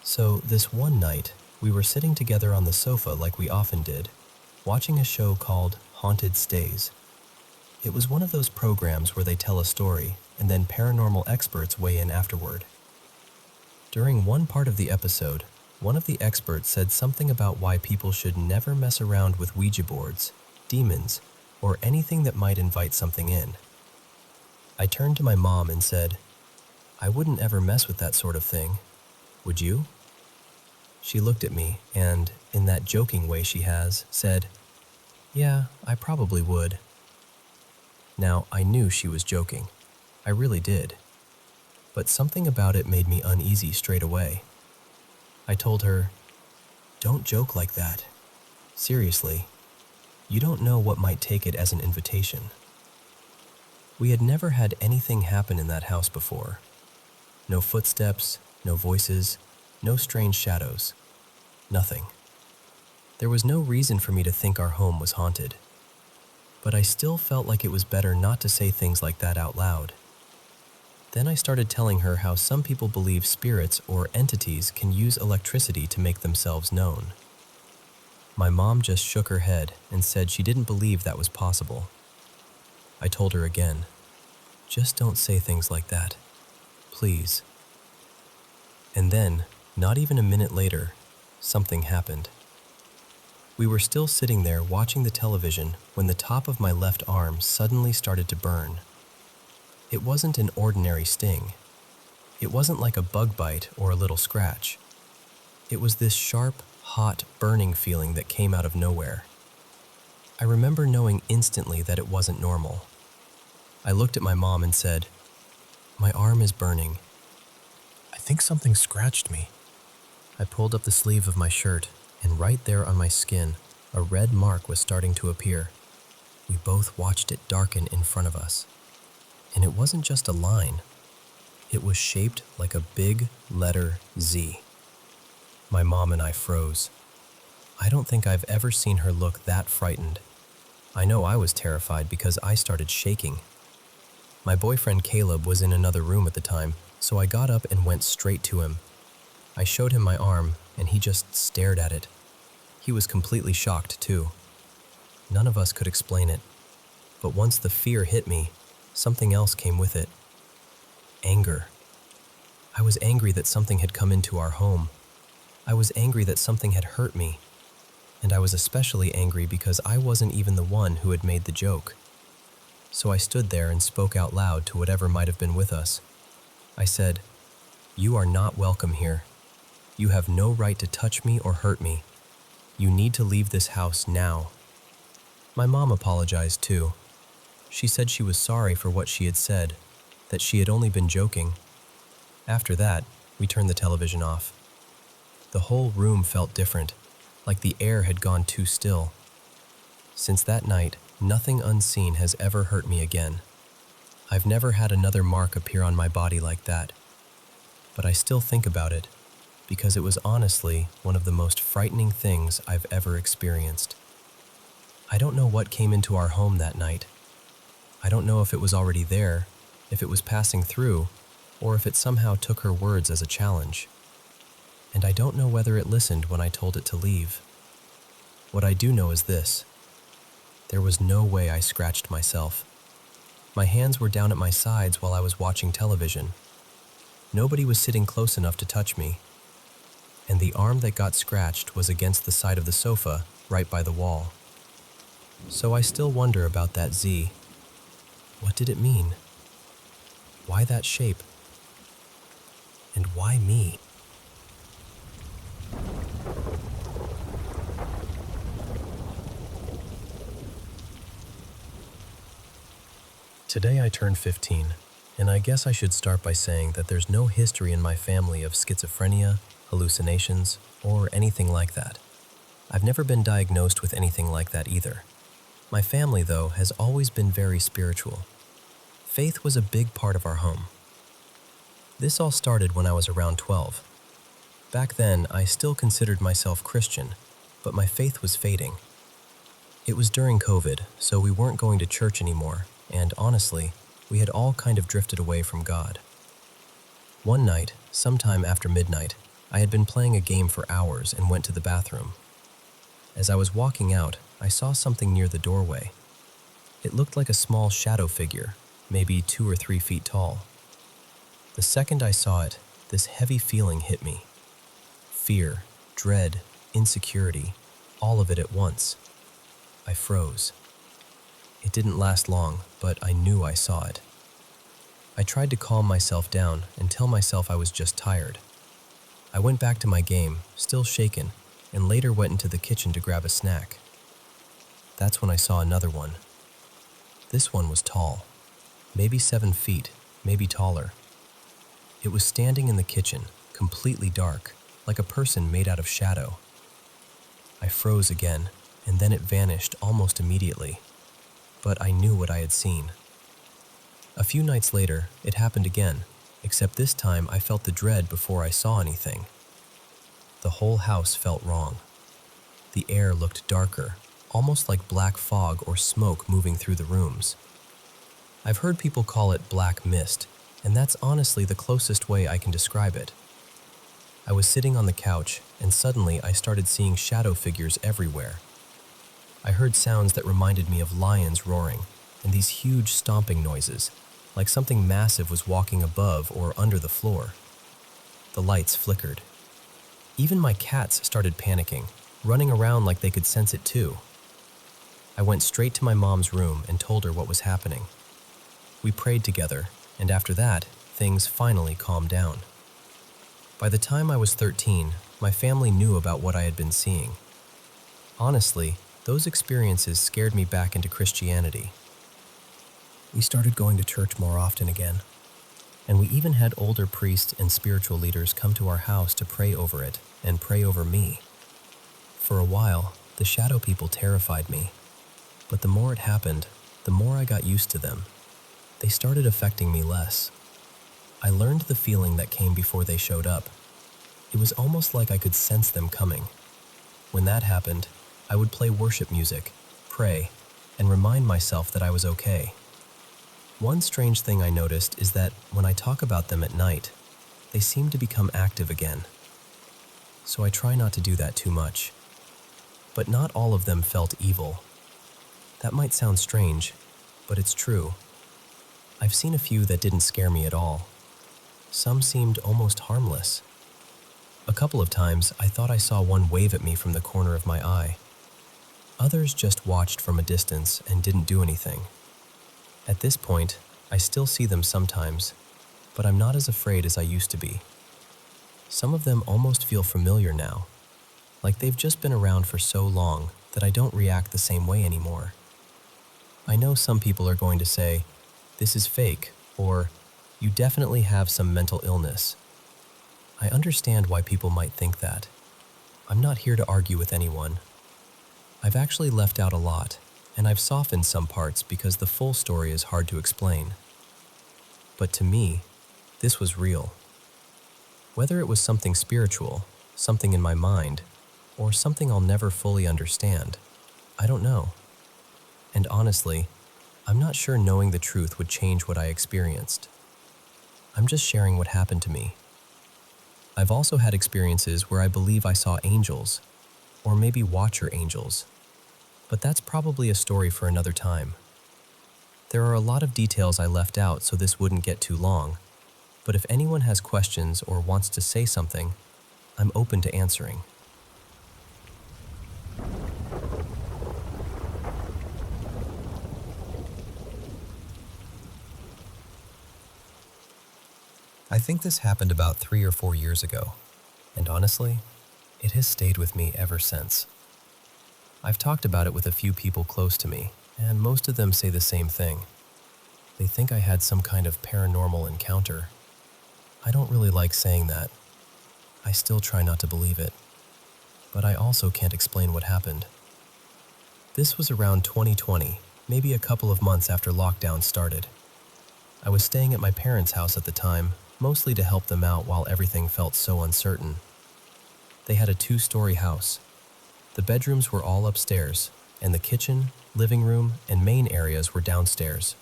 So this one night, we were sitting together on the sofa like we often did, watching a show called Haunted Stays. It was one of those programs where they tell a story and then paranormal experts weigh in afterward. During one part of the episode, one of the experts said something about why people should never mess around with Ouija boards, demons, or anything that might invite something in. I turned to my mom and said, "I wouldn't ever mess with that sort of thing. Would you?" She looked at me and, in that joking way she has, said, "Yeah, I probably would." Now, I knew she was joking. I really did. But something about it made me uneasy straight away. I told her, "Don't joke like that. Seriously, you don't know what might take it as an invitation." We had never had anything happen in that house before. No footsteps, no voices, no strange shadows. Nothing. There was no reason for me to think our home was haunted. But I still felt like it was better not to say things like that out loud. Then I started telling her how some people believe spirits or entities can use electricity to make themselves known. My mom just shook her head and said she didn't believe that was possible. I told her again, "Just don't say things like that. Please." And then, not even a minute later, something happened. We were still sitting there watching the television when the top of my left arm suddenly started to burn. It wasn't an ordinary sting. It wasn't like a bug bite or a little scratch. It was this sharp, hot, burning feeling that came out of nowhere. I remember knowing instantly that it wasn't normal. I looked at my mom and said, "My arm is burning. I think something scratched me." I pulled up the sleeve of my shirt, and right there on my skin, a red mark was starting to appear. We both watched it darken in front of us. And it wasn't just a line. It was shaped like a big letter Z. My mom and I froze. I don't think I've ever seen her look that frightened. I know I was terrified because I started shaking. My boyfriend Caleb was in another room at the time, so I got up and went straight to him. I showed him my arm, and he just stared at it. He was completely shocked, too. None of us could explain it. But once the fear hit me, something else came with it. Anger. I was angry that something had come into our home. I was angry that something had hurt me. And I was especially angry because I wasn't even the one who had made the joke. so I stood there and spoke out loud to whatever might have been with us. I said, "You are not welcome here. You have no right to touch me or hurt me. You need to leave this house now." My mom apologized too. She said she was sorry for what she had said, that she had only been joking. After that, we turned the television off. The whole room felt different, like the air had gone too still. Since that night, nothing unseen has ever hurt me again. I've never had another mark appear on my body like that. But I still think about it, because it was honestly one of the most frightening things I've ever experienced. I don't know what came into our home that night. I don't know if it was already there, if it was passing through, or if it somehow took her words as a challenge. And I don't know whether it listened when I told it to leave. What I do know is this: there was no way I scratched myself. My hands were down at my sides while I was watching television. Nobody was sitting close enough to touch me. And the arm that got scratched was against the side of the sofa, right by the wall. So I still wonder about that Z. What did it mean? Why that shape? And why me? Today I turned 15, and I guess I should start by saying that there's no history in my family of schizophrenia, hallucinations, or anything like that. I've never been diagnosed with anything like that either. My family, though, has always been very spiritual. Faith was a big part of our home. This all started when I was around 12. Back then, I still considered myself Christian, but my faith was fading. It was during COVID, so we weren't going to church anymore, and honestly, we had all kind of drifted away from God. One night, sometime after midnight, I had been playing a game for hours and went to the bathroom. As I was walking out, I saw something near the doorway. It looked like a small shadow figure, maybe 2 or 3 feet tall. The second I saw it, this heavy feeling hit me. Fear, dread, insecurity, all of it at once. I froze. It didn't last long, but I knew I saw it. I tried to calm myself down and tell myself I was just tired. I went back to my game, still shaken, and later went into the kitchen to grab a snack. That's when I saw another one. This one was tall, maybe 7 feet, maybe taller. It was standing in the kitchen, completely dark, like a person made out of shadow. I froze again, and then it vanished almost immediately. But I knew what I had seen. A few nights later, it happened again, except this time I felt the dread before I saw anything. The whole house felt wrong. The air looked darker, almost like black fog or smoke moving through the rooms. I've heard people call it black mist, and that's honestly the closest way I can describe it. I was sitting on the couch, and suddenly I started seeing shadow figures everywhere. I heard sounds that reminded me of lions roaring, and these huge stomping noises, like something massive was walking above or under the floor. The lights flickered. Even my cats started panicking, running around like they could sense it too. I went straight to my mom's room and told her what was happening. We prayed together, and after that, things finally calmed down. By the time I was 13, my family knew about what I had been seeing. Honestly, those experiences scared me back into Christianity. We started going to church more often again, and we even had older priests and spiritual leaders come to our house to pray over it and pray over me. For a while, the shadow people terrified me, but the more it happened, the more I got used to them. They started affecting me less. I learned the feeling that came before they showed up. It was almost like I could sense them coming. When that happened, I would play worship music, pray, and remind myself that I was okay. One strange thing I noticed is that when I talk about them at night, they seem to become active again. So I try not to do that too much. But not all of them felt evil. That might sound strange, but it's true. I've seen a few that didn't scare me at all. Some seemed almost harmless. A couple of times, I thought I saw one wave at me from the corner of my eye. Others just watched from a distance and didn't do anything. At this point, I still see them sometimes, but I'm not as afraid as I used to be. Some of them almost feel familiar now, like they've just been around for so long that I don't react the same way anymore. I know some people are going to say, "This is fake," or "You definitely have some mental illness." I understand why people might think that. I'm not here to argue with anyone. I've actually left out a lot, and I've softened some parts because the full story is hard to explain. But to me, this was real. Whether it was something spiritual, something in my mind, or something I'll never fully understand, I don't know. And honestly, I'm not sure knowing the truth would change what I experienced. I'm just sharing what happened to me. I've also had experiences where I believe I saw angels, or maybe watcher angels, but that's probably a story for another time. There are a lot of details I left out so this wouldn't get too long, but if anyone has questions or wants to say something, I'm open to answering. I think this happened about 3 or 4 years ago, and honestly, it has stayed with me ever since. I've talked about it with a few people close to me, and most of them say the same thing. They think I had some kind of paranormal encounter. I don't really like saying that. I still try not to believe it, but I also can't explain what happened. This was around 2020, maybe a couple of months after lockdown started. I was staying at my parents' house at the time, mostly to help them out while everything felt so uncertain. They had a 2-story house. The bedrooms were all upstairs, and the kitchen, living room, and main areas were downstairs.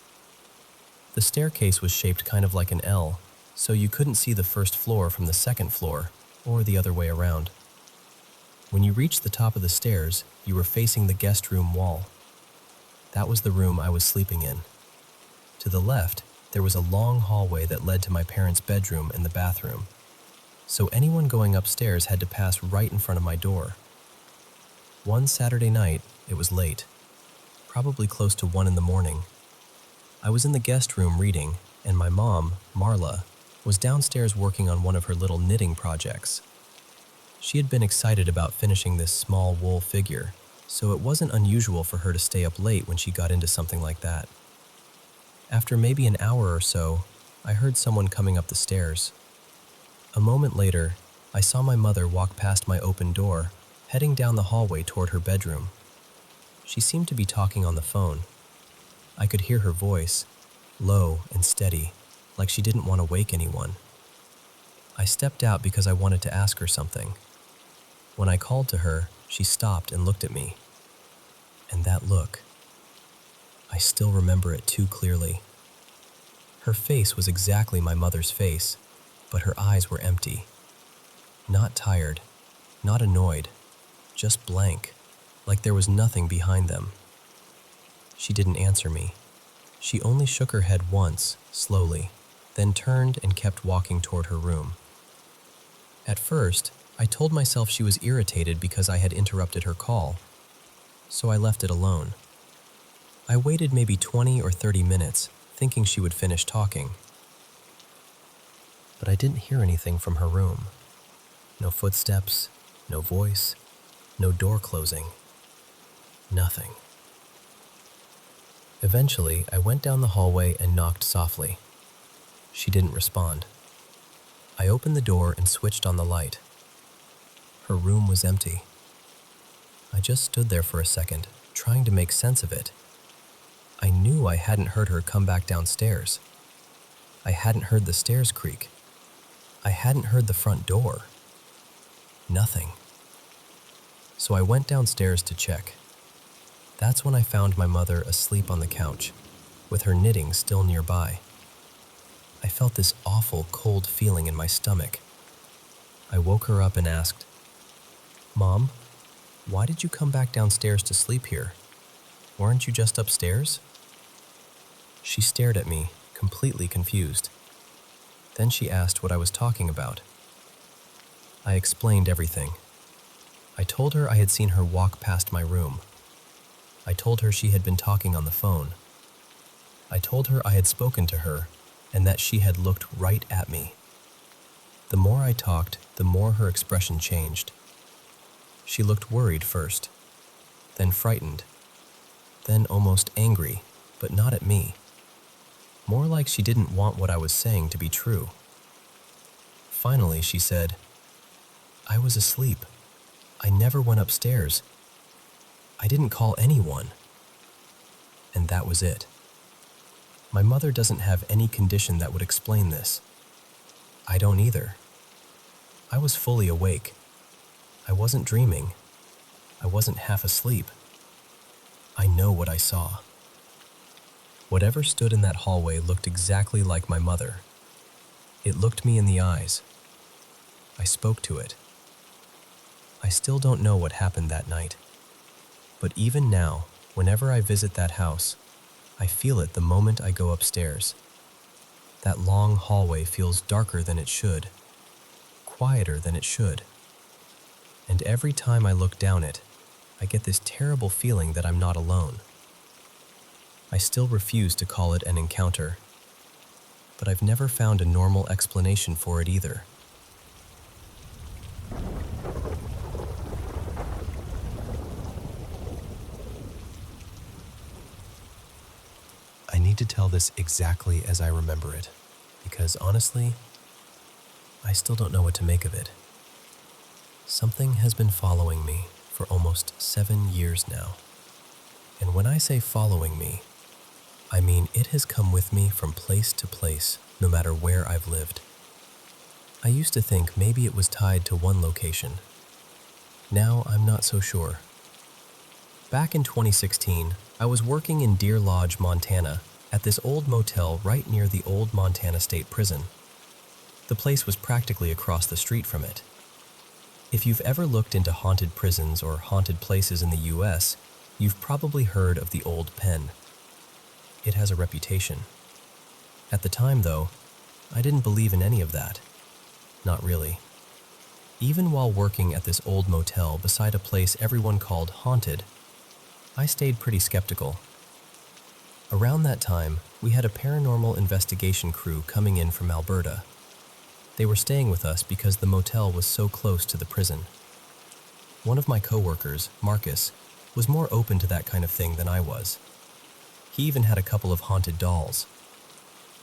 The staircase was shaped kind of like an L, so you couldn't see the first floor from the second floor, or the other way around. When you reached the top of the stairs, you were facing the guest room wall. That was the room I was sleeping in. To the left, there was a long hallway that led to my parents' bedroom and the bathroom, so anyone going upstairs had to pass right in front of my door. One Saturday night, it was late, probably close to 1 in the morning. I was in the guest room reading, and my mom, Marla, was downstairs working on one of her little knitting projects. She had been excited about finishing this small wool figure, so it wasn't unusual for her to stay up late when she got into something like that. After maybe an hour or so, I heard someone coming up the stairs. A moment later, I saw my mother walk past my open door, heading down the hallway toward her bedroom. She seemed to be talking on the phone. I could hear her voice, low and steady, like she didn't want to wake anyone. I stepped out because I wanted to ask her something. When I called to her, she stopped and looked at me. And that look, I still remember it too clearly. Her face was exactly my mother's face, but her eyes were empty. Not tired, not annoyed, just blank, like there was nothing behind them. She didn't answer me. She only shook her head once, slowly, then turned and kept walking toward her room. At first, I told myself she was irritated because I had interrupted her call, so I left it alone. I waited maybe 20 or 30 minutes, thinking she would finish talking. But I didn't hear anything from her room. No footsteps, no voice, no door closing. Nothing. Eventually, I went down the hallway and knocked softly. She didn't respond. I opened the door and switched on the light. Her room was empty. I just stood there for a second, trying to make sense of it. I knew I hadn't heard her come back downstairs. I hadn't heard the stairs creak. I hadn't heard the front door. Nothing. So I went downstairs to check. That's when I found my mother asleep on the couch, with her knitting still nearby. I felt this awful cold feeling in my stomach. I woke her up and asked, "Mom, why did you come back downstairs to sleep here? Weren't you just upstairs?" She stared at me, completely confused. Then she asked what I was talking about. I explained everything. I told her I had seen her walk past my room. I told her she had been talking on the phone. I told her I had spoken to her and that she had looked right at me. The more I talked, the more her expression changed. She looked worried first, then frightened, then almost angry, but not at me. More like she didn't want what I was saying to be true. Finally, she said, "I was asleep. I never went upstairs. I didn't call anyone." And that was it. My mother doesn't have any condition that would explain this. I don't either. I was fully awake. I wasn't dreaming. I wasn't half asleep. I know what I saw. Whatever stood in that hallway looked exactly like my mother. It looked me in the eyes. I spoke to it. I still don't know what happened that night. But even now, whenever I visit that house, I feel it the moment I go upstairs. That long hallway feels darker than it should, quieter than it should. And every time I look down it, I get this terrible feeling that I'm not alone. I still refuse to call it an encounter, but I've never found a normal explanation for it either. I need to tell this exactly as I remember it, because honestly, I still don't know what to make of it. Something has been following me for almost 7 years now. And when I say following me, I mean it has come with me from place to place, no matter where I've lived. I used to think maybe it was tied to one location. Now I'm not so sure. Back in 2016, I was working in Deer Lodge, Montana, at this old motel right near the old Montana State Prison. The place was practically across the street from it. If you've ever looked into haunted prisons or haunted places in the US, you've probably heard of the old pen. It has a reputation. At the time, though, I didn't believe in any of that. Not really. Even while working at this old motel beside a place everyone called haunted, I stayed pretty skeptical. Around that time, we had a paranormal investigation crew coming in from Alberta. They were staying with us because the motel was so close to the prison. One of my coworkers, Marcus, was more open to that kind of thing than I was. He even had a couple of haunted dolls.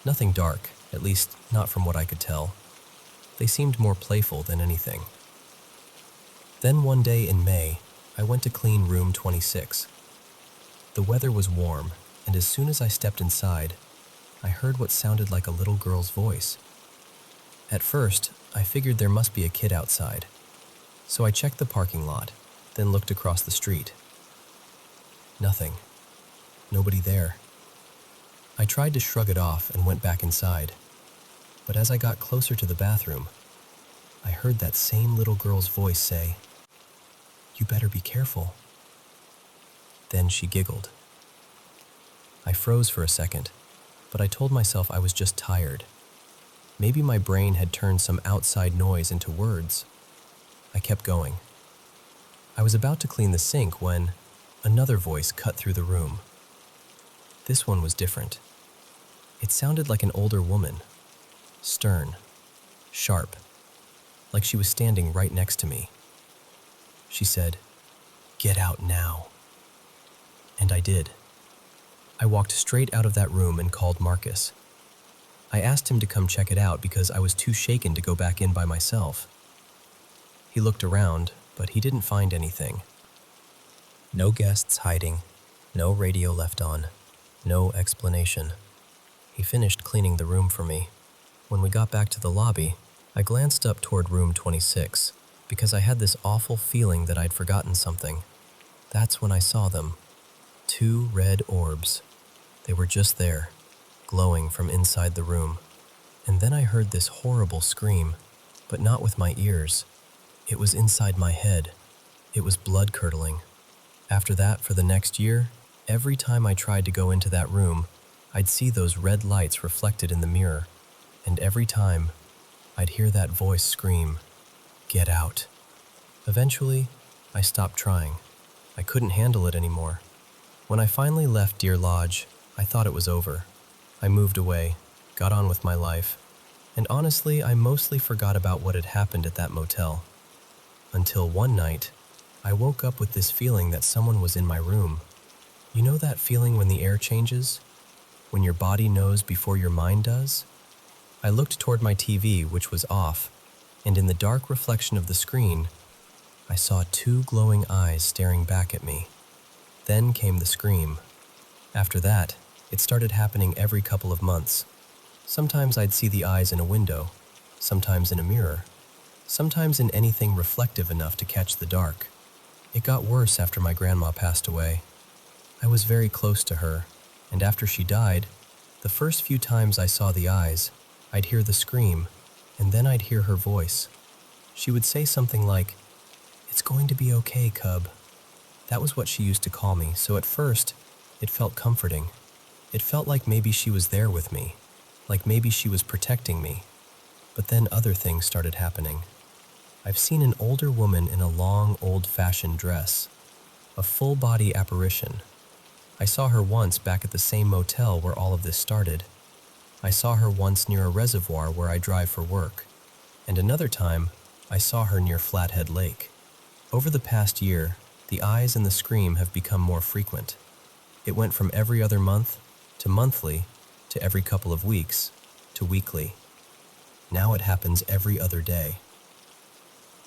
Nothing dark, at least not from what I could tell. They seemed more playful than anything. Then one day in May, I went to clean room 26. The weather was warm, and as soon as I stepped inside, I heard what sounded like a little girl's voice. At first, I figured there must be a kid outside, so I checked the parking lot, then looked across the street. Nothing. Nobody there. I tried to shrug it off and went back inside, but as I got closer to the bathroom, I heard that same little girl's voice say, "You better be careful." Then she giggled. I froze for a second, but I told myself I was just tired. Maybe my brain had turned some outside noise into words. I kept going. I was about to clean the sink when another voice cut through the room. This one was different. It sounded like an older woman, stern, sharp, like she was standing right next to me. She said, "Get out now." And I did. I walked straight out of that room and called Marcus. I asked him to come check it out because I was too shaken to go back in by myself. He looked around, but he didn't find anything. No guests hiding, no radio left on, no explanation. He finished cleaning the room for me. When we got back to the lobby, I glanced up toward room 26 because I had this awful feeling that I'd forgotten something. That's when I saw them. 2 red orbs. They were just there, glowing from inside the room. And then I heard this horrible scream, but not with my ears. It was inside my head. It was blood-curdling. After that, for the next year, every time I tried to go into that room, I'd see those red lights reflected in the mirror. And every time, I'd hear that voice scream, "Get out." Eventually, I stopped trying. I couldn't handle it anymore. When I finally left Deer Lodge, I thought it was over. I moved away, got on with my life, and honestly, I mostly forgot about what had happened at that motel. Until one night, I woke up with this feeling that someone was in my room. You know that feeling when the air changes? When your body knows before your mind does? I looked toward my TV, which was off, and in the dark reflection of the screen, I saw two glowing eyes staring back at me. Then came the scream. After that, it started happening every couple of months. Sometimes I'd see the eyes in a window, sometimes in a mirror, sometimes in anything reflective enough to catch the dark. It got worse after my grandma passed away. I was very close to her, and after she died, the first few times I saw the eyes, I'd hear the scream, and then I'd hear her voice. She would say something like, "It's going to be okay, cub." That was what she used to call me, so at first, it felt comforting. It felt like maybe she was there with me, like maybe she was protecting me. But then other things started happening. I've seen an older woman in a long, old-fashioned dress, a full-body apparition. I saw her once back at the same motel where all of this started. I saw her once near a reservoir where I drive for work, and another time, I saw her near Flathead Lake. Over the past year, the eyes and the scream have become more frequent. It went from every other month to monthly to every couple of weeks to weekly. Now it happens every other day.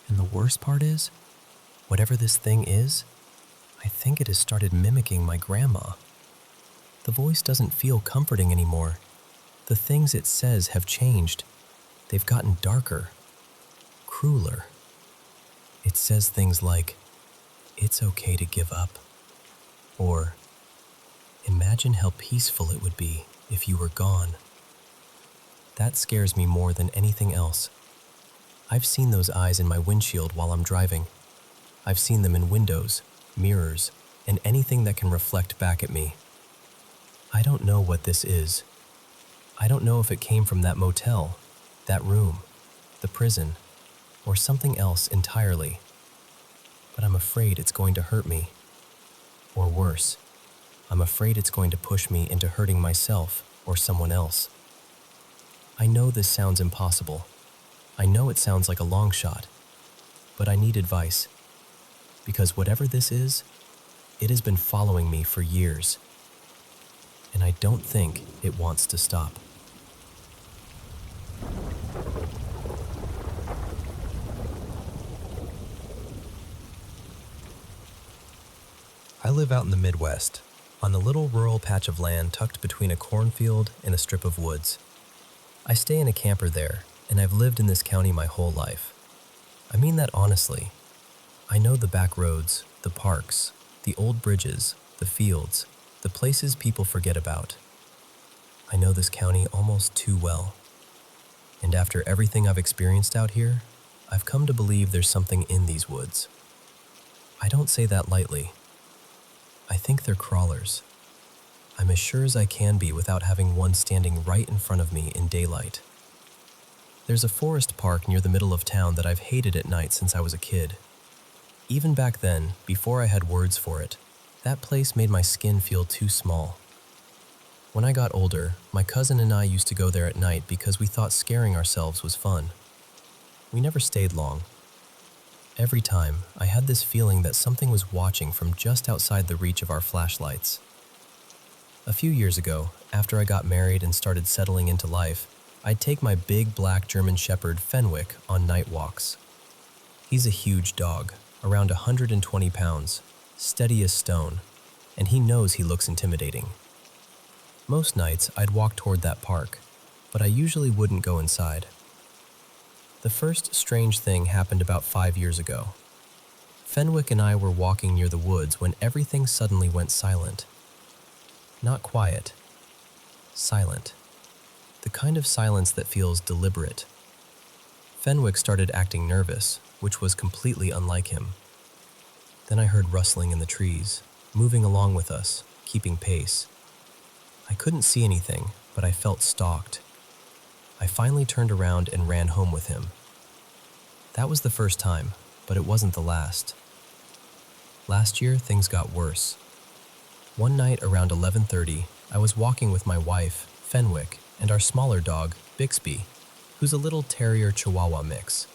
And the worst part is, whatever this thing is, I think it has started mimicking my grandma. The voice doesn't feel comforting anymore. The things it says have changed. They've gotten darker, crueler. It says things like, "It's okay to give up," or, "Imagine how peaceful it would be if you were gone." That scares me more than anything else. I've seen those eyes in my windshield while I'm driving. I've seen them in windows, mirrors, and anything that can reflect back at me. I don't know what this is. I don't know if it came from that motel, that room, the prison, or something else entirely. But I'm afraid it's going to hurt me. Or worse, I'm afraid it's going to push me into hurting myself or someone else. I know this sounds impossible. I know it sounds like a long shot, but I need advice. Because whatever this is, it has been following me for years. And I don't think it wants to stop. I live out in the Midwest, on a little rural patch of land tucked between a cornfield and a strip of woods. I stay in a camper there, and I've lived in this county my whole life. I mean that honestly. I know the back roads, the parks, the old bridges, the fields, the places people forget about. I know this county almost too well. And after everything I've experienced out here, I've come to believe there's something in these woods. I don't say that lightly. I think they're crawlers. I'm as sure as I can be without having one standing right in front of me in daylight. There's a forest park near the middle of town that I've hated at night since I was a kid. Even back then, before I had words for it, that place made my skin feel too small. When I got older, my cousin and I used to go there at night because we thought scaring ourselves was fun. We never stayed long. Every time, I had this feeling that something was watching from just outside the reach of our flashlights. A few years ago, after I got married and started settling into life, I'd take my big black German Shepherd Fenwick on night walks. He's a huge dog, around 120 pounds, steady as stone, and he knows he looks intimidating. Most nights, I'd walk toward that park, but I usually wouldn't go inside. The first strange thing happened about 5 years ago. Fenwick and I were walking near the woods when everything suddenly went silent. Not quiet, silent. The kind of silence that feels deliberate. Fenwick started acting nervous, which was completely unlike him. Then I heard rustling in the trees, moving along with us, keeping pace. I couldn't see anything, but I felt stalked. I finally turned around and ran home with him. That was the first time, but it wasn't the last. Last year, things got worse. One night around 11:30, I was walking with my wife, Fenwick, and our smaller dog, Bixby, who's a little terrier chihuahua mix.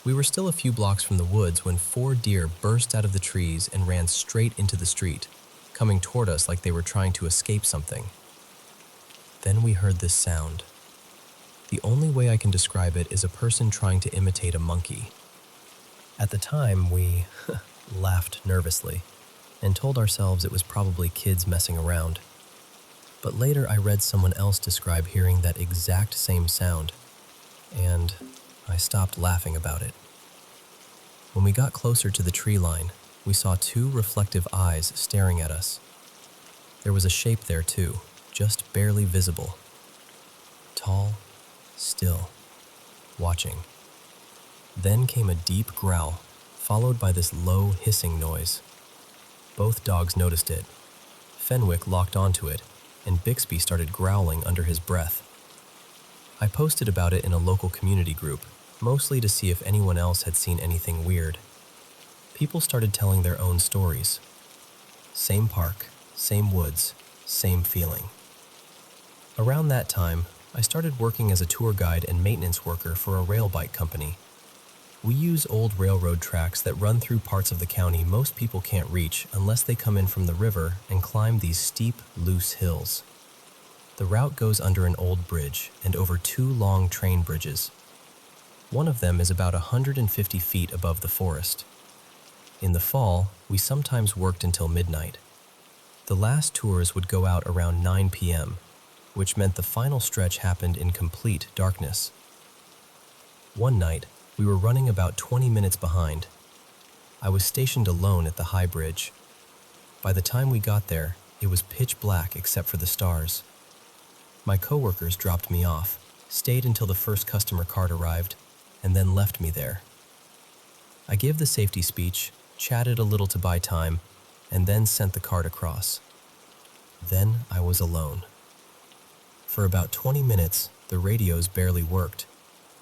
We were still a few blocks from the woods when 4 deer burst out of the trees and ran straight into the street, coming toward us like they were trying to escape something. Then we heard this sound. The only way I can describe it is a person trying to imitate a monkey. At the time, we laughed nervously and told ourselves it was probably kids messing around. But later I read someone else describe hearing that exact same sound, and I stopped laughing about it. When we got closer to the tree line, we saw 2 reflective eyes staring at us. There was a shape there too, just barely visible. Tall, still, watching. Then came a deep growl, followed by this low hissing noise. Both dogs noticed it. Fenwick locked onto it, and Bixby started growling under his breath. I posted about it in a local community group, mostly to see if anyone else had seen anything weird. People started telling their own stories. Same park, same woods, same feeling. Around that time, I started working as a tour guide and maintenance worker for a rail bike company. We use old railroad tracks that run through parts of the county most people can't reach unless they come in from the river and climb these steep, loose hills. The route goes under an old bridge and over 2 long train bridges. One of them is about 150 feet above the forest. In the fall, we sometimes worked until midnight. The last tours would go out around 9 p.m., which meant the final stretch happened in complete darkness. One night, we were running about 20 minutes behind. I was stationed alone at the high bridge. By the time we got there, it was pitch black except for the stars. My coworkers dropped me off, stayed until the first customer cart arrived, and then left me there. I gave the safety speech, chatted a little to buy time, and then sent the cart across. Then I was alone. For about 20 minutes, the radios barely worked,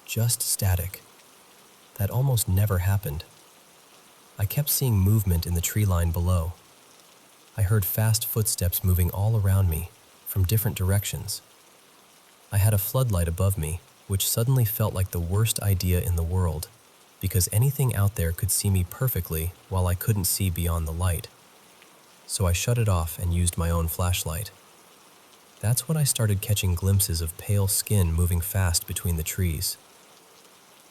just static. That almost never happened. I kept seeing movement in the tree line below. I heard fast footsteps moving all around me, from different directions. I had a floodlight above me, which suddenly felt like the worst idea in the world, because anything out there could see me perfectly while I couldn't see beyond the light. So I shut it off and used my own flashlight. That's when I started catching glimpses of pale skin moving fast between the trees.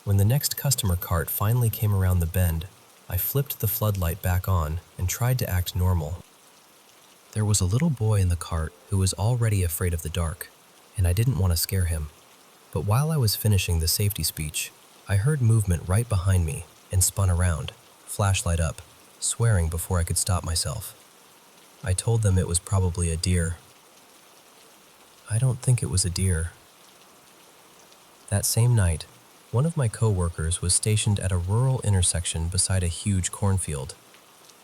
When the next customer cart finally came around the bend, I flipped the floodlight back on and tried to act normal. There was a little boy in the cart who was already afraid of the dark, and I didn't want to scare him. But while I was finishing the safety speech, I heard movement right behind me and spun around, flashlight up, swearing before I could stop myself. I told them it was probably a deer. I don't think it was a deer. That same night, one of my co-workers was stationed at a rural intersection beside a huge cornfield.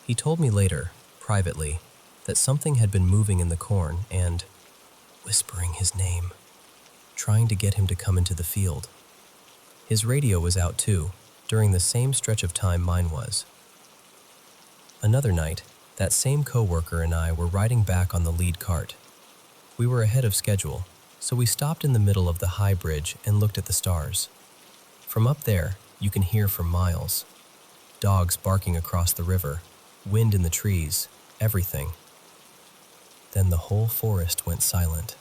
He told me later, privately, that something had been moving in the corn and whispering his name, trying to get him to come into the field. His radio was out too, during the same stretch of time mine was. Another night, that same co-worker and I were riding back on the lead cart. We were ahead of schedule, so we stopped in the middle of the high bridge and looked at the stars. From up there, you can hear for miles. Dogs barking across the river, wind in the trees, everything. Then the whole forest went silent.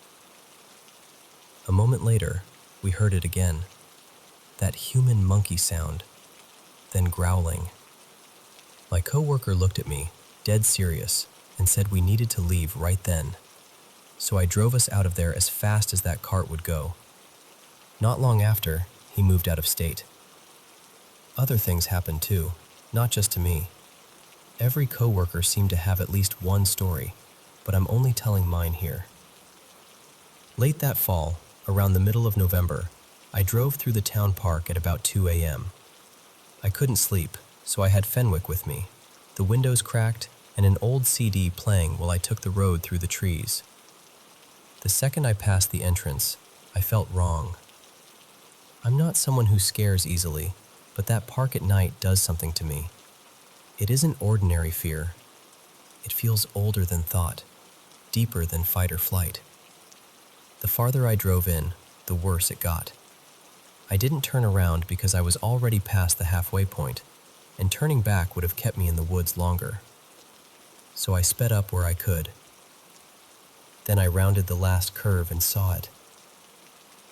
A moment later, we heard it again. That human monkey sound, then growling. My coworker looked at me, dead serious, and said we needed to leave right then. So I drove us out of there as fast as that cart would go. Not long after, he moved out of state. Other things happened too, not just to me. Every coworker seemed to have at least one story, but I'm only telling mine here. Late that fall, around the middle of November, I drove through the town park at about 2 a.m. I couldn't sleep, so I had Fenwick with me, the windows cracked, and an old CD playing while I took the road through the trees. The second I passed the entrance, I felt wrong. I'm not someone who scares easily, but that park at night does something to me. It isn't ordinary fear. It feels older than thought, deeper than fight or flight. The farther I drove in, the worse it got. I didn't turn around because I was already past the halfway point, and turning back would have kept me in the woods longer. So I sped up where I could. Then I rounded the last curve and saw it.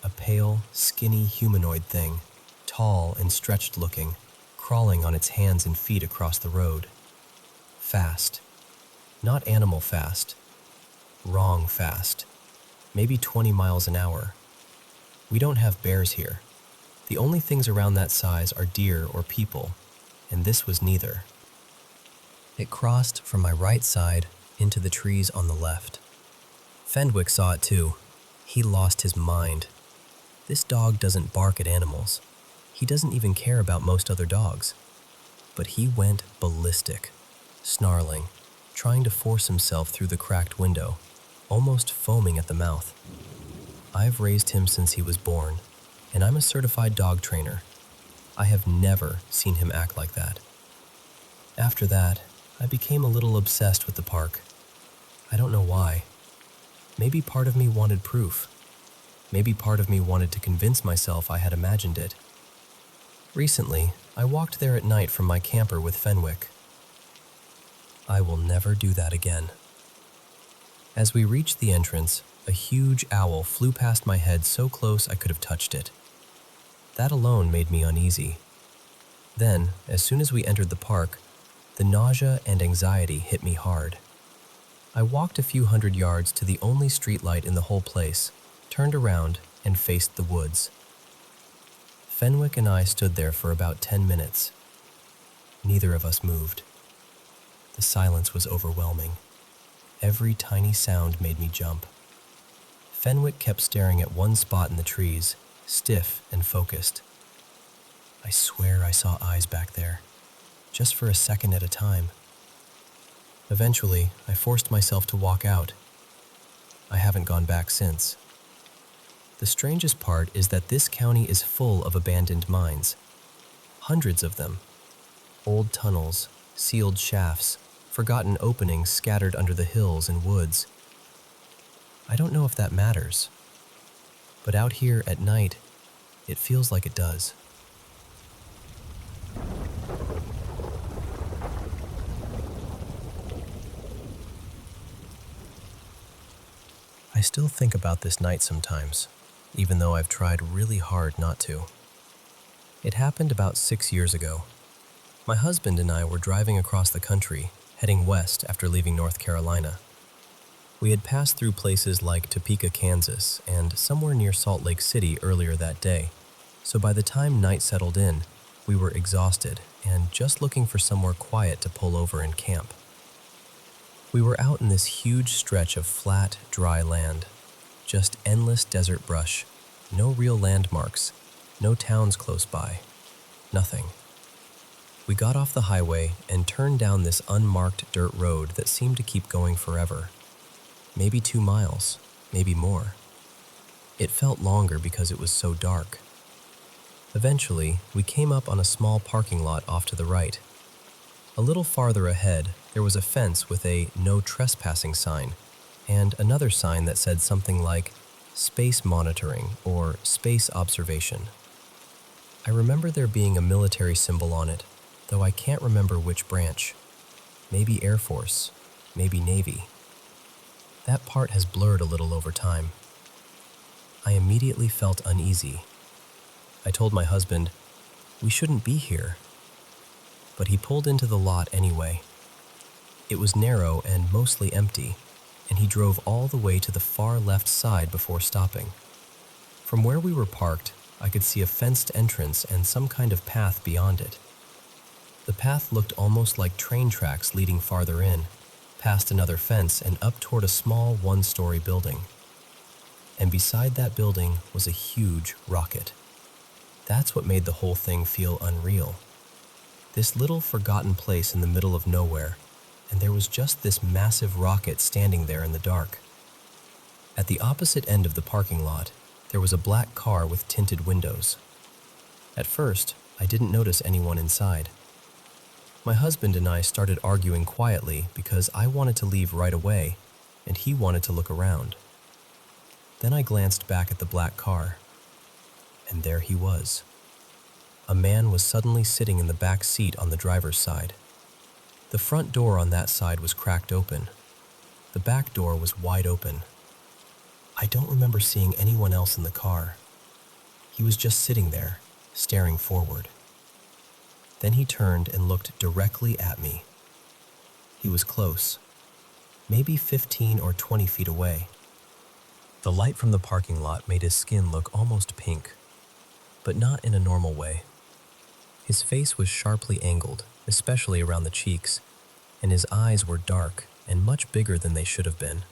A pale, skinny humanoid thing, tall and stretched-looking, crawling on its hands and feet across the road. Fast. Not animal fast. Wrong fast. Maybe 20 miles an hour. We don't have bears here. The only things around that size are deer or people, and this was neither. It crossed from my right side into the trees on the left. Fenwick saw it too. He lost his mind. This dog doesn't bark at animals. He doesn't even care about most other dogs. But he went ballistic, snarling, trying to force himself through the cracked window, almost foaming at the mouth. I've raised him since he was born, and I'm a certified dog trainer. I have never seen him act like that. After that, I became a little obsessed with the park. I don't know why. Maybe part of me wanted proof. Maybe part of me wanted to convince myself I had imagined it. Recently, I walked there at night from my camper with Fenwick. I will never do that again. As we reached the entrance, a huge owl flew past my head so close I could have touched it. That alone made me uneasy. Then, as soon as we entered the park, the nausea and anxiety hit me hard. I walked a few hundred yards to the only streetlight in the whole place, turned around, and faced the woods. Fenwick and I stood there for about 10 minutes. Neither of us moved. The silence was overwhelming. Every tiny sound made me jump. Fenwick kept staring at one spot in the trees, stiff and focused. I swear I saw eyes back there, just for a second at a time. Eventually, I forced myself to walk out. I haven't gone back since. The strangest part is that this county is full of abandoned mines. Hundreds of them. Old tunnels, sealed shafts, forgotten openings scattered under the hills and woods. I don't know if that matters, but out here at night, it feels like it does. I still think about this night sometimes, even though I've tried really hard not to. It happened about 6 years ago. My husband and I were driving across the country, heading west after leaving North Carolina. We had passed through places like Topeka, Kansas, and somewhere near Salt Lake City earlier that day, so by the time night settled in, we were exhausted and just looking for somewhere quiet to pull over and camp. We were out in this huge stretch of flat, dry land, just endless desert brush, no real landmarks, no towns close by, nothing. We got off the highway and turned down this unmarked dirt road that seemed to keep going forever. Maybe 2 miles, maybe more. It felt longer because it was so dark. Eventually, we came up on a small parking lot off to the right. A little farther ahead, there was a fence with a "No Trespassing" sign, and another sign that said something like "Space Monitoring" or "Space Observation." I remember there being a military symbol on it, though I can't remember which branch. Maybe Air Force, maybe Navy. That part has blurred a little over time. I immediately felt uneasy. I told my husband, "We shouldn't be here." But he pulled into the lot anyway. It was narrow and mostly empty, and he drove all the way to the far left side before stopping. From where we were parked, I could see a fenced entrance and some kind of path beyond it. The path looked almost like train tracks leading farther in, past another fence and up toward a small one-story building. And beside that building was a huge rocket. That's what made the whole thing feel unreal. This little forgotten place in the middle of nowhere, and there was just this massive rocket standing there in the dark. At the opposite end of the parking lot, there was a black car with tinted windows. At first, I didn't notice anyone inside. My husband and I started arguing quietly because I wanted to leave right away, and he wanted to look around. Then I glanced back at the black car, and there he was. A man was suddenly sitting in the back seat on the driver's side. The front door on that side was cracked open. The back door was wide open. I don't remember seeing anyone else in the car. He was just sitting there, staring forward. Then he turned and looked directly at me. He was close, maybe 15 or 20 feet away. The light from the parking lot made his skin look almost pink, but not in a normal way. His face was sharply angled, especially around the cheeks, and his eyes were dark and much bigger than they should have been.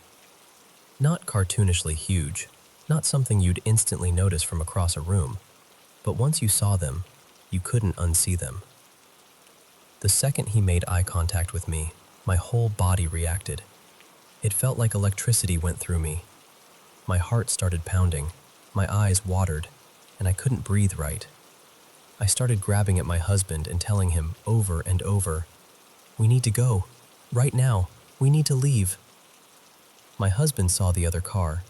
Not cartoonishly huge, not something you'd instantly notice from across a room, but once you saw them, you couldn't unsee them. The second he made eye contact with me, my whole body reacted. It felt like electricity went through me. My heart started pounding, my eyes watered, and I couldn't breathe right. I started grabbing at my husband and telling him over and over, "We need to go. Right now. We need to leave." My husband saw the other car,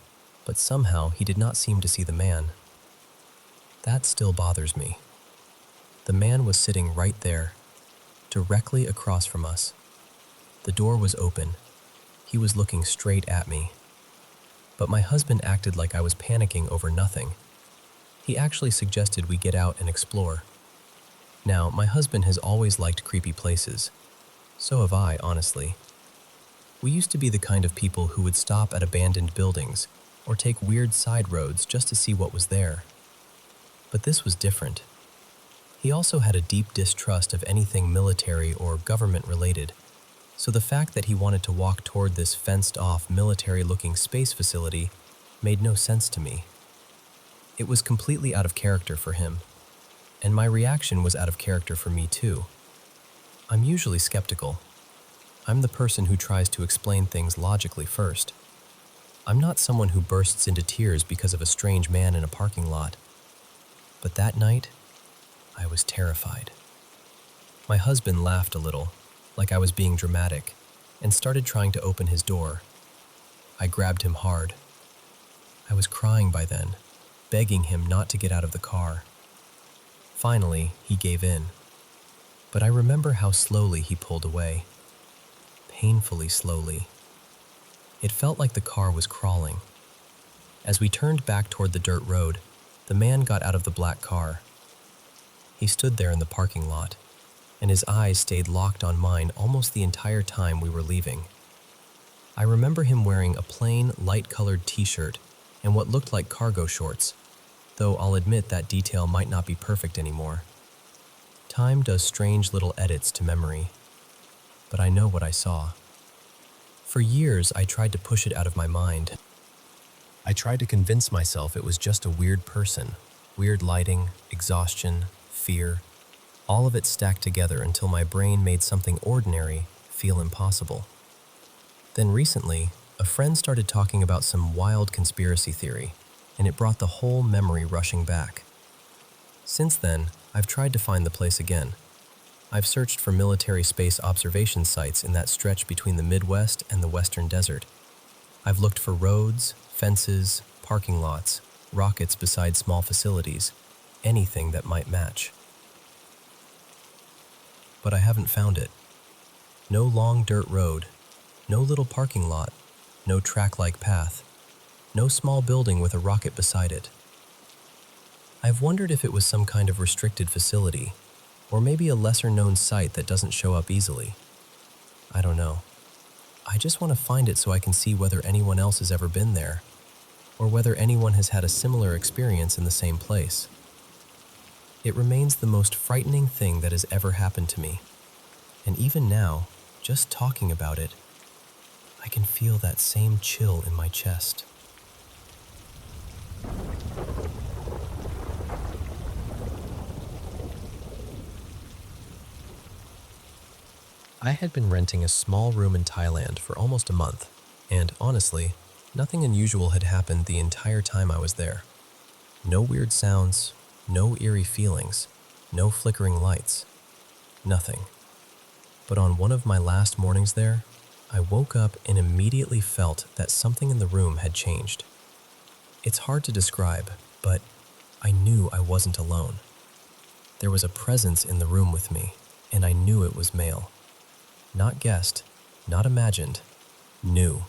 but somehow he did not seem to see the man. That still bothers me. The man was sitting right there, directly across from us. The door was open. He was looking straight at me. But my husband acted like I was panicking over nothing. He actually suggested we get out and explore. Now, my husband has always liked creepy places. So have I, honestly. We used to be the kind of people who would stop at abandoned buildings or take weird side roads just to see what was there. But this was different. He also had a deep distrust of anything military or government-related, so the fact that he wanted to walk toward this fenced-off, military-looking space facility made no sense to me. It was completely out of character for him, and my reaction was out of character for me too. I'm usually skeptical. I'm the person who tries to explain things logically first. I'm not someone who bursts into tears because of a strange man in a parking lot. But that night, I was terrified. My husband laughed a little, like I was being dramatic, and started trying to open his door. I grabbed him hard. I was crying by then, begging him not to get out of the car. Finally, he gave in. But I remember how slowly he pulled away. Painfully slowly. It felt like the car was crawling. As we turned back toward the dirt road, the man got out of the black car. He stood there in the parking lot, and his eyes stayed locked on mine almost the entire time we were leaving. I remember him wearing a plain, light-colored t-shirt and what looked like cargo shorts, though I'll admit that detail might not be perfect anymore. Time does strange little edits to memory, but I know what I saw. For years, I tried to push it out of my mind. I tried to convince myself it was just a weird person, weird lighting, exhaustion, fear, all of it stacked together until my brain made something ordinary feel impossible. Then recently, a friend started talking about some wild conspiracy theory, and it brought the whole memory rushing back. Since then, I've tried to find the place again. I've searched for military space observation sites in that stretch between the Midwest and the Western Desert. I've looked for roads, fences, parking lots, rockets beside small facilities, anything that might match. But I haven't found it. No long dirt road, no little parking lot, no track-like path, no small building with a rocket beside it. I've wondered if it was some kind of restricted facility, or maybe a lesser-known site that doesn't show up easily. I don't know. I just want to find it so I can see whether anyone else has ever been there, or whether anyone has had a similar experience in the same place. It remains the most frightening thing that has ever happened to me, and even now, just talking about it, I can feel that same chill in my chest. I had been renting a small room in Thailand for almost a month, and honestly, nothing unusual had happened the entire time I was there. No weird sounds, no eerie feelings, no flickering lights, nothing. But on one of my last mornings there, I woke up and immediately felt that something in the room had changed. It's hard to describe, but I knew I wasn't alone. There was a presence in the room with me, and I knew it was male. Not guessed, not imagined, knew.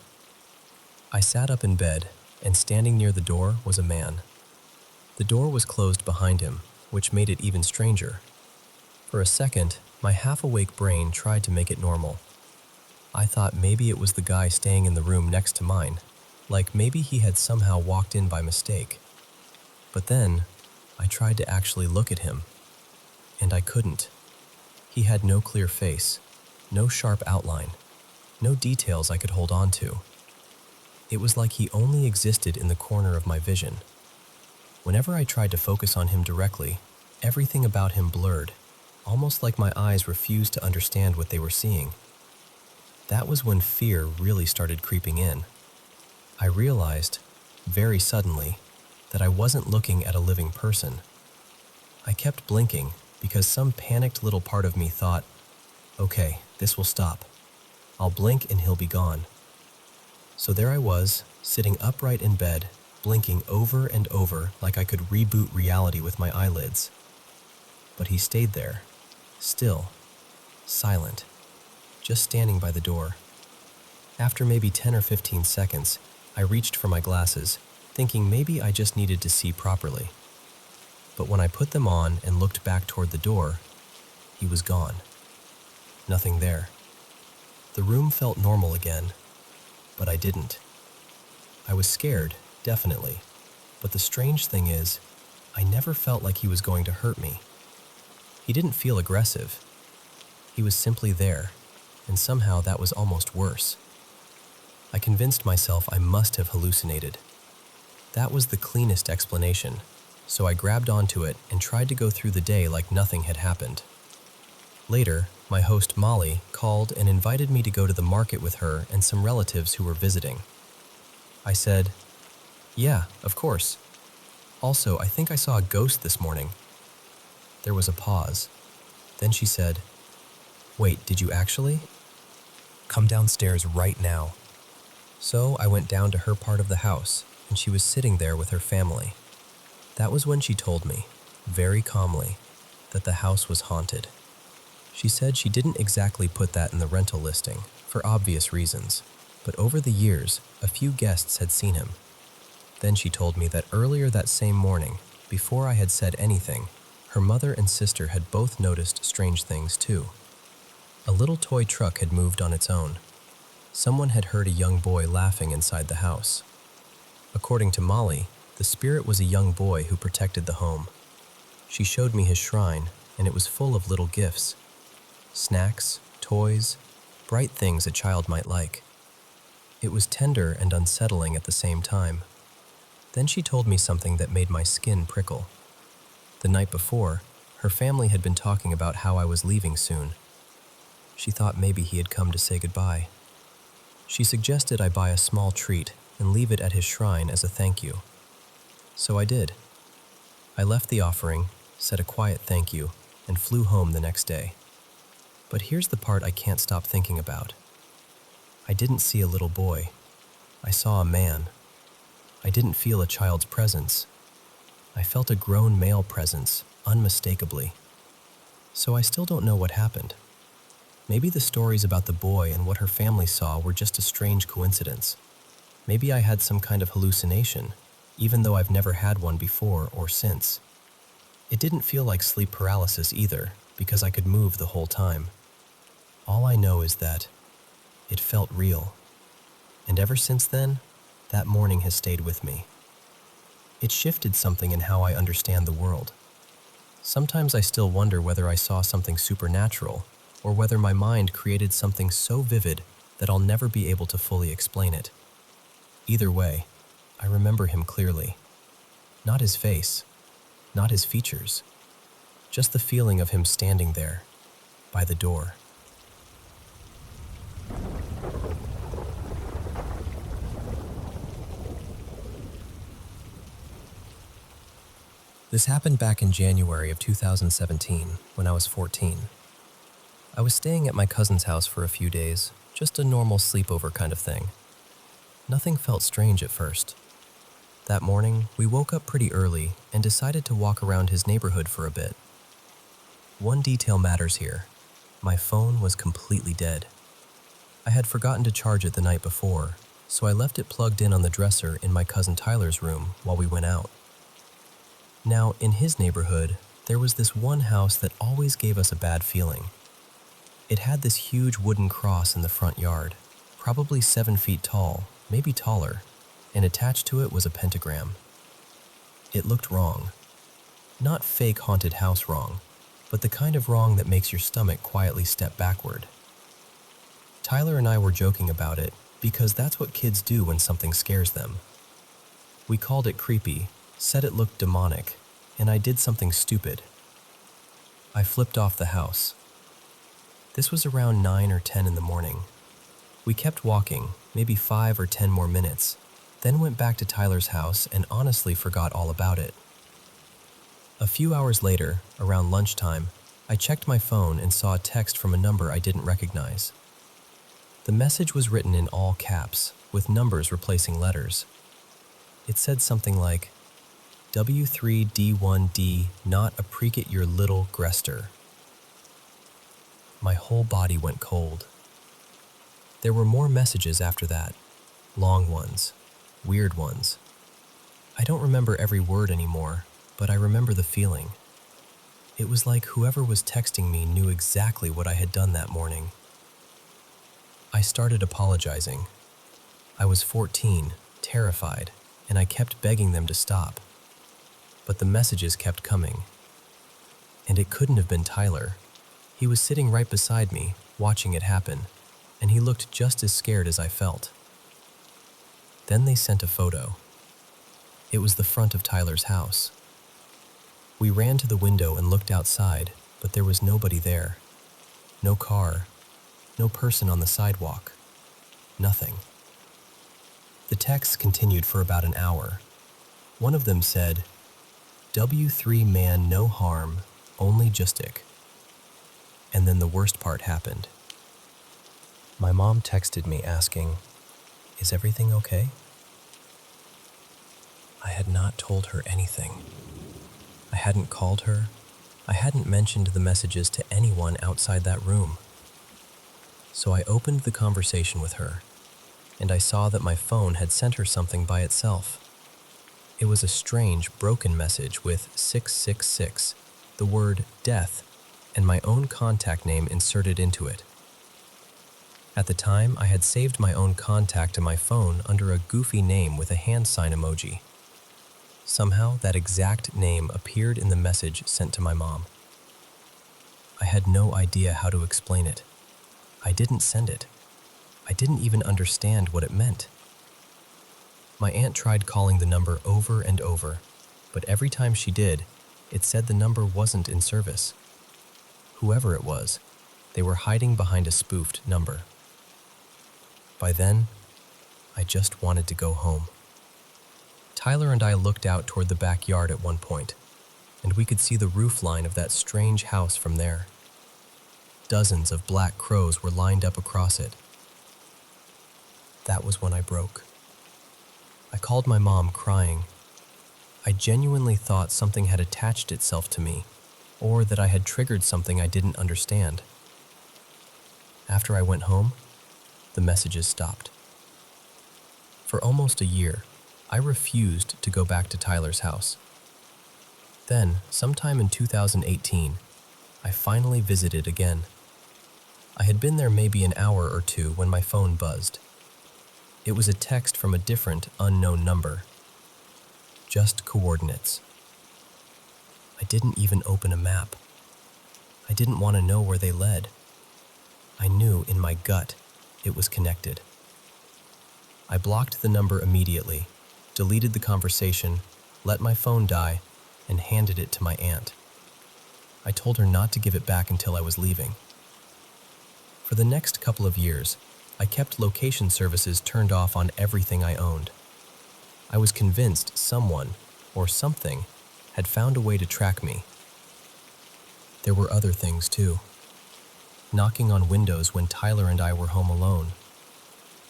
I sat up in bed, and standing near the door was a man. The door was closed behind him, which made it even stranger. For a second, my half-awake brain tried to make it normal. I thought maybe it was the guy staying in the room next to mine, like maybe he had somehow walked in by mistake. But then, I tried to actually look at him, and I couldn't. He had no clear face, no sharp outline, no details I could hold on to. It was like he only existed in the corner of my vision. Whenever I tried to focus on him directly, everything about him blurred, almost like my eyes refused to understand what they were seeing. That was when fear really started creeping in. I realized, very suddenly, that I wasn't looking at a living person. I kept blinking because some panicked little part of me thought, okay, this will stop. I'll blink and he'll be gone. So there I was, sitting upright in bed, blinking over and over like I could reboot reality with my eyelids. But he stayed there, still, silent, just standing by the door. After maybe 10 or 15 seconds, I reached for my glasses, thinking maybe I just needed to see properly. But when I put them on and looked back toward the door, he was gone. Nothing there. The room felt normal again, but I didn't. I was scared, definitely, but the strange thing is, I never felt like he was going to hurt me. He didn't feel aggressive. He was simply there, and somehow that was almost worse. I convinced myself I must have hallucinated. That was the cleanest explanation, so I grabbed onto it and tried to go through the day like nothing had happened. Later, my host Molly called and invited me to go to the market with her and some relatives who were visiting. I said, "Yeah, of course. Also, I think I saw a ghost this morning." There was a pause. Then she said, "Wait, did you actually? Come downstairs right now." So I went down to her part of the house, and she was sitting there with her family. That was when she told me, very calmly, that the house was haunted. She said she didn't exactly put that in the rental listing, for obvious reasons, but over the years, a few guests had seen him. Then she told me that earlier that same morning, before I had said anything, her mother and sister had both noticed strange things too. A little toy truck had moved on its own. Someone had heard a young boy laughing inside the house. According to Molly, the spirit was a young boy who protected the home. She showed me his shrine, and it was full of little gifts. Snacks, toys, bright things a child might like. It was tender and unsettling at the same time. Then she told me something that made my skin prickle. The night before, her family had been talking about how I was leaving soon. She thought maybe he had come to say goodbye. She suggested I buy a small treat and leave it at his shrine as a thank you. So I did. I left the offering, said a quiet thank you, and flew home the next day. But here's the part I can't stop thinking about. I didn't see a little boy. I saw a man. I didn't feel a child's presence. I felt a grown male presence, unmistakably. So I still don't know what happened. Maybe the stories about the boy and what her family saw were just a strange coincidence. Maybe I had some kind of hallucination, even though I've never had one before or since. It didn't feel like sleep paralysis either, because I could move the whole time. All I know is that it felt real. And ever since then, that morning has stayed with me. It shifted something in how I understand the world. Sometimes I still wonder whether I saw something supernatural, or whether my mind created something so vivid that I'll never be able to fully explain it. Either way, I remember him clearly. Not his face, not his features, just the feeling of him standing there, by the door. This happened back in January of 2017, when I was 14. I was staying at my cousin's house for a few days, just a normal sleepover kind of thing. Nothing felt strange at first. That morning, we woke up pretty early and decided to walk around his neighborhood for a bit. One detail matters here. My phone was completely dead. I had forgotten to charge it the night before, so I left it plugged in on the dresser in my cousin Tyler's room while we went out. Now, in his neighborhood, there was this one house that always gave us a bad feeling. It had this huge wooden cross in the front yard, probably 7 feet tall, maybe taller, and attached to it was a pentagram. It looked wrong. Not fake haunted house wrong, but the kind of wrong that makes your stomach quietly step backward. Tyler and I were joking about it because that's what kids do when something scares them. We called it creepy, said it looked demonic, and I did something stupid. I flipped off the house. This was around 9 or 10 in the morning. We kept walking, maybe 5 or 10 more minutes, then went back to Tyler's house and honestly forgot all about it. A few hours later, around lunchtime, I checked my phone and saw a text from a number I didn't recognize. The message was written in all caps, with numbers replacing letters. It said something like, W3D1D not a precate your little grester. My whole body went cold. There were more messages after that, long ones, weird ones. I don't remember every word anymore, but I remember the feeling. It was like whoever was texting me knew exactly what I had done that morning. I started apologizing. I was 14, terrified, and I kept begging them to stop. But the messages kept coming. And it couldn't have been Tyler. He was sitting right beside me, watching it happen, and he looked just as scared as I felt. Then they sent a photo. It was the front of Tyler's house. We ran to the window and looked outside, but there was nobody there. No car, no person on the sidewalk, nothing. The texts continued for about an hour. One of them said, W3 man no harm, only justic. And then the worst part happened. My mom texted me asking, "Is everything okay?" I had not told her anything. I hadn't called her. I hadn't mentioned the messages to anyone outside that room. So I opened the conversation with her, and I saw that my phone had sent her something by itself. It was a strange, broken message with 666, the word death, and my own contact name inserted into it. At the time, I had saved my own contact in my phone under a goofy name with a hand sign emoji. Somehow, that exact name appeared in the message sent to my mom. I had no idea how to explain it. I didn't send it. I didn't even understand what it meant. My aunt tried calling the number over and over, but every time she did, it said the number wasn't in service. Whoever it was, they were hiding behind a spoofed number. By then, I just wanted to go home. Tyler and I looked out toward the backyard at one point, and we could see the roof line of that strange house from there. Dozens of black crows were lined up across it. That was when I broke. I called my mom crying. I genuinely thought something had attached itself to me, or that I had triggered something I didn't understand. After I went home, the messages stopped. For almost a year, I refused to go back to Tyler's house. Then, sometime in 2018, I finally visited again. I had been there maybe an hour or two when my phone buzzed. It was a text from a different, unknown number. Just coordinates. I didn't even open a map. I didn't want to know where they led. I knew in my gut it was connected. I blocked the number immediately, deleted the conversation, let my phone die, and handed it to my aunt. I told her not to give it back until I was leaving. For the next couple of years, I kept location services turned off on everything I owned. I was convinced someone, or something, had found a way to track me. There were other things too. Knocking on windows when Tyler and I were home alone.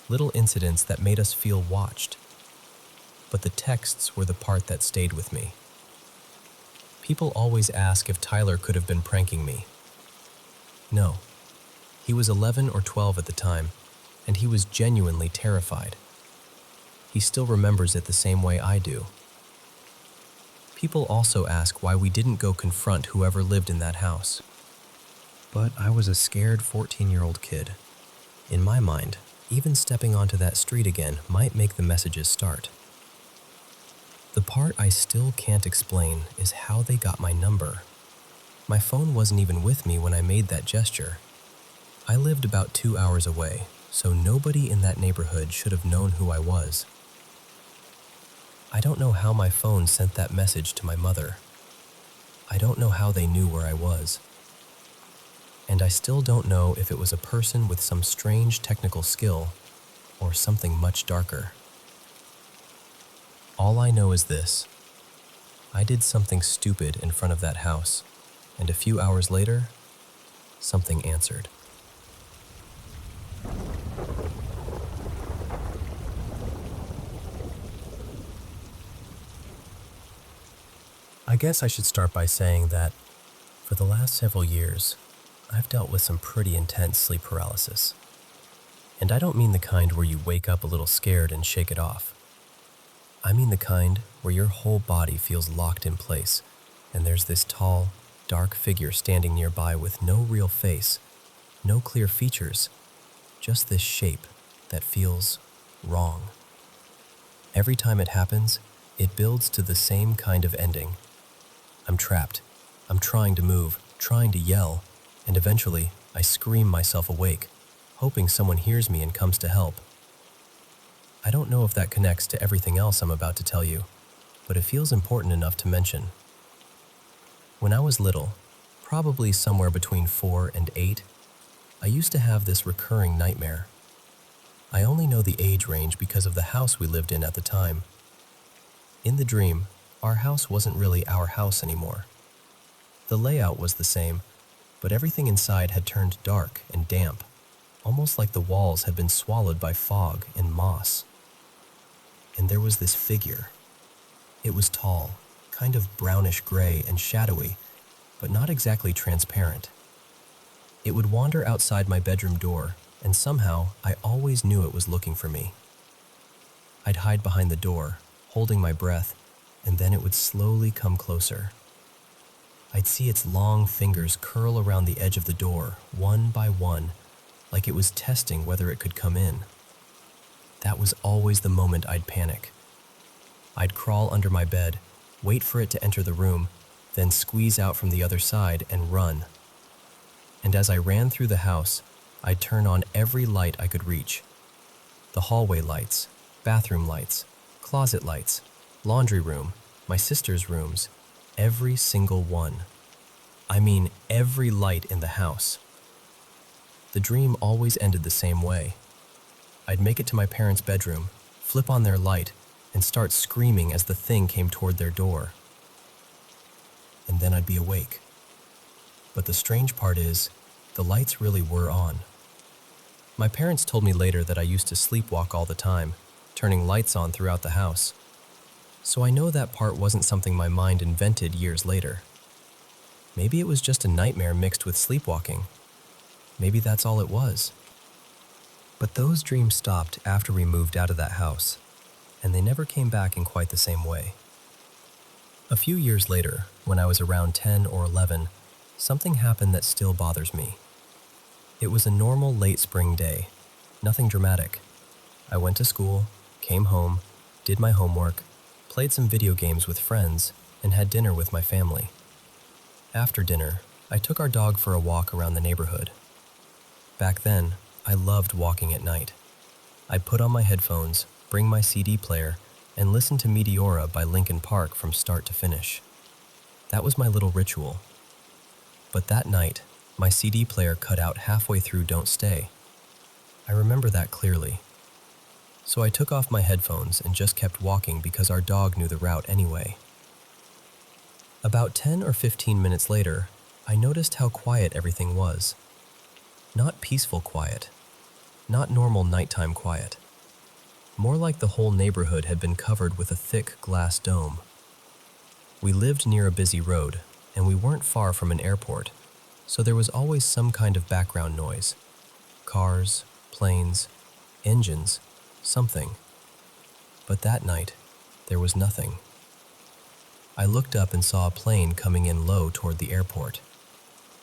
Little incidents that made us feel watched. but the texts were the part that stayed with me. People always ask if Tyler could have been pranking me. No. He was 11 or 12 at the time, and he was genuinely terrified. He still remembers it the same way I do. People also ask why we didn't go confront whoever lived in that house. But I was a scared 14-year-old kid. In my mind, even stepping onto that street again might make the messages start. The part I still can't explain is how they got my number. My phone wasn't even with me when I made that gesture. I lived about 2 hours away, so nobody in that neighborhood should have known who I was. I don't know how my phone sent that message to my mother. I don't know how they knew where I was. And I still don't know if it was a person with some strange technical skill or something much darker. All I know is this. I did something stupid in front of that house, and a few hours later, something answered. I guess I should start by saying that, for the last several years, I've dealt with some pretty intense sleep paralysis. And I don't mean the kind where you wake up a little scared and shake it off. I mean the kind where your whole body feels locked in place, and there's this tall, dark figure standing nearby with no real face, no clear features, just this shape that feels wrong. Every time it happens, it builds to the same kind of ending. I'm trapped. I'm trying to move, trying to yell, and eventually I scream myself awake, hoping someone hears me and comes to help. I don't know if that connects to everything else I'm about to tell you, but it feels important enough to mention. When I was little, probably somewhere between 4 and 8, I used to have this recurring nightmare. I only know the age range because of the house we lived in at the time. In the dream, our house wasn't really our house anymore. The layout was the same, but everything inside had turned dark and damp, almost like the walls had been swallowed by fog and moss. And there was this figure. It was tall, kind of brownish gray and shadowy, but not exactly transparent. It would wander outside my bedroom door, and somehow I always knew it was looking for me. I'd hide behind the door, holding my breath, and then it would slowly come closer. I'd see its long fingers curl around the edge of the door, one by one, like it was testing whether it could come in. That was always the moment I'd panic. I'd crawl under my bed, wait for it to enter the room, then squeeze out from the other side and run. And as I ran through the house, I'd turn on every light I could reach. The hallway lights, bathroom lights, closet lights, laundry room, my sister's rooms, every single one. I mean, every light in the house. The dream always ended the same way. I'd make it to my parents' bedroom, flip on their light, and start screaming as the thing came toward their door. And then I'd be awake. But the strange part is, the lights really were on. My parents told me later that I used to sleepwalk all the time, turning lights on throughout the house. So I know that part wasn't something my mind invented years later. Maybe it was just a nightmare mixed with sleepwalking. Maybe that's all it was. But those dreams stopped after we moved out of that house, and they never came back in quite the same way. A few years later, when I was around 10 or 11, something happened that still bothers me. It was a normal late spring day, nothing dramatic. I went to school, came home, did my homework, played some video games with friends, and had dinner with my family. After dinner, I took our dog for a walk around the neighborhood. Back then, I loved walking at night. I'd put on my headphones, bring my CD player, and listen to Meteora by Linkin Park from start to finish. That was my little ritual. But that night, my CD player cut out halfway through Don't Stay. I remember that clearly. So I took off my headphones and just kept walking because our dog knew the route anyway. About 10 or 15 minutes later, I noticed how quiet everything was. Not peaceful quiet, not normal nighttime quiet. more like the whole neighborhood had been covered with a thick glass dome. We lived near a busy road, and we weren't far from an airport, so there was always some kind of background noise. Cars, planes, engines, something. But that night, there was nothing. I looked up and saw a plane coming in low toward the airport.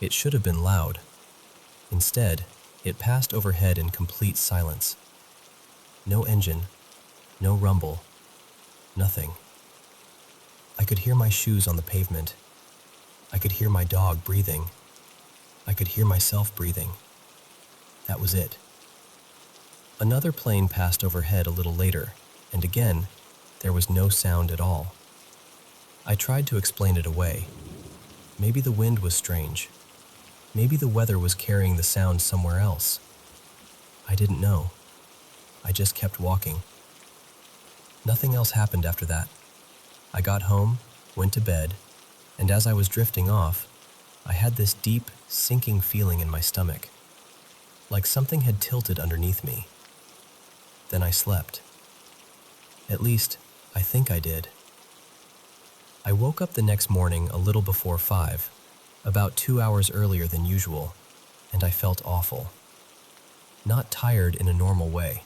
It should have been loud. Instead, it passed overhead in complete silence. No engine, no rumble, nothing. I could hear my shoes on the pavement. I could hear my dog breathing. I could hear myself breathing. That was it. Another plane passed overhead a little later, and again, there was no sound at all. I tried to explain it away. Maybe the wind was strange. Maybe the weather was carrying the sound somewhere else. I didn't know. I just kept walking. Nothing else happened after that. I got home, went to bed, and as I was drifting off, I had this deep, sinking feeling in my stomach, like something had tilted underneath me. Then I slept. At least, I think I did. I woke up the next morning a little before 5, about 2 hours earlier than usual, and I felt awful. Not tired in a normal way.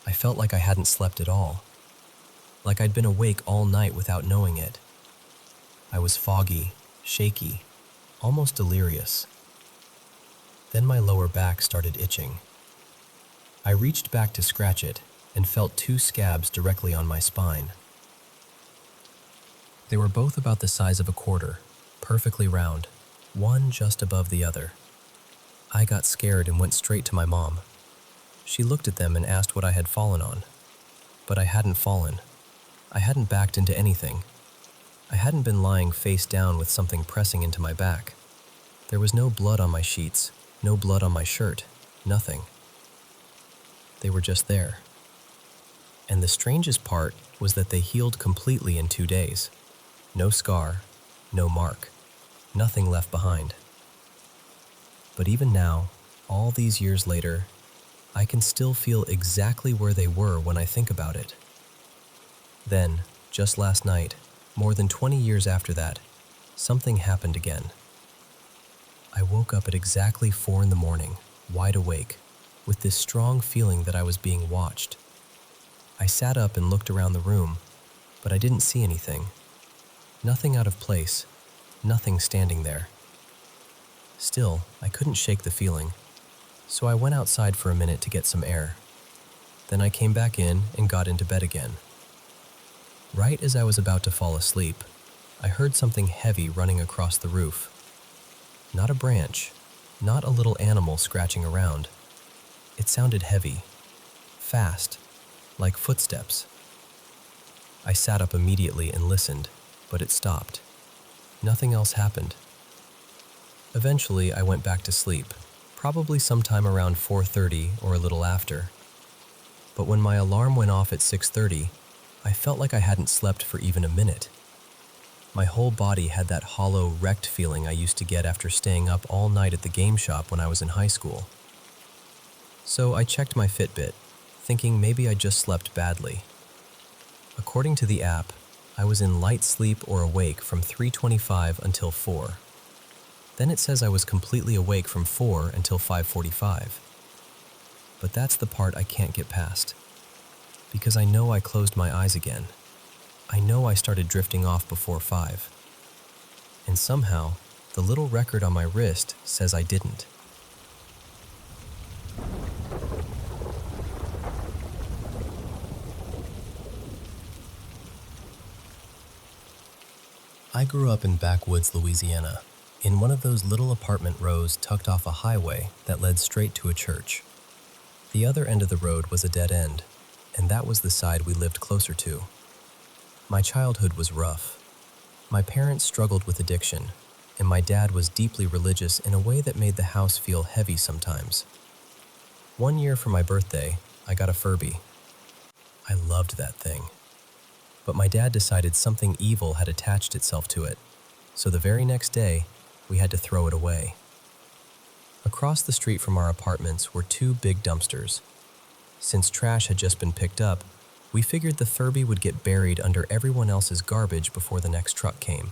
I felt like I hadn't slept at all, like I'd been awake all night without knowing it. I was foggy, shaky, almost delirious. Then my lower back started itching. I reached back to scratch it and felt 2 scabs directly on my spine. They were both about the size of a quarter, perfectly round, one just above the other. I got scared and went straight to my mom. She looked at them and asked what I had fallen on. But I hadn't fallen. I hadn't backed into anything. I hadn't been lying face down with something pressing into my back. There was no blood on my sheets, no blood on my shirt, nothing. They were just there. And the strangest part was that they healed completely in 2 days. No scar, no mark, nothing left behind. But even now, all these years later, I can still feel exactly where they were when I think about it. Then, just last night, more than 20 years after that, something happened again. I woke up at exactly 4 in the morning, wide awake, with this strong feeling that I was being watched. I sat up and looked around the room, but I didn't see anything. Nothing out of place, nothing standing there. Still, I couldn't shake the feeling, so I went outside for a minute to get some air. Then I came back in and got into bed again. Right as I was about to fall asleep, I heard something heavy running across the roof. Not a branch, not a little animal scratching around. It sounded heavy, fast, like footsteps. I sat up immediately and listened, but it stopped. Nothing else happened. Eventually, I went back to sleep, probably sometime around 4:30 or a little after. But when my alarm went off at 6:30, I felt like I hadn't slept for even a minute. My whole body had that hollow, wrecked feeling I used to get after staying up all night at the game shop when I was in high school. So I checked my Fitbit, thinking maybe I just slept badly. According to the app, I was in light sleep or awake from 3:25 until 4. Then it says I was completely awake from 4 until 5:45. But that's the part I can't get past. Because I know I closed my eyes again. I know I started drifting off before 5. And somehow, the little record on my wrist says I didn't. I grew up in backwoods Louisiana, in one of those little apartment rows tucked off a highway that led straight to a church. The other end of the road was a dead end, and that was the side we lived closer to. My childhood was rough. My parents struggled with addiction, and my dad was deeply religious in a way that made the house feel heavy sometimes. One year for my birthday, I got a Furby. I loved that thing. But my dad decided something evil had attached itself to it, so the very next day, we had to throw it away. Across the street from our apartments were 2 big dumpsters. Since trash had just been picked up, we figured the Furby would get buried under everyone else's garbage before the next truck came.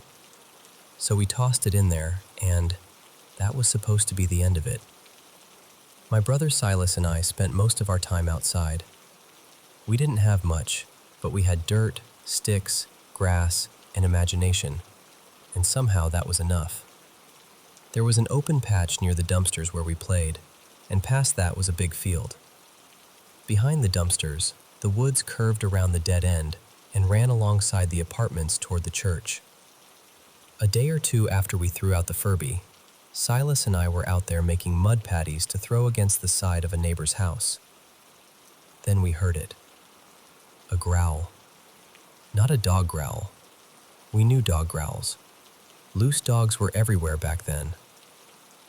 So we tossed it in there, and that was supposed to be the end of it. My brother Silas and I spent most of our time outside. We didn't have much, but we had dirt, sticks, grass, and imagination, and somehow that was enough. There was an open patch near the dumpsters where we played, and past that was a big field. Behind the dumpsters, the woods curved around the dead end and ran alongside the apartments toward the church. A day or two after we threw out the Furby, Silas and I were out there making mud patties to throw against the side of a neighbor's house. Then we heard it. A growl. Not a dog growl. We knew dog growls. Loose dogs were everywhere back then.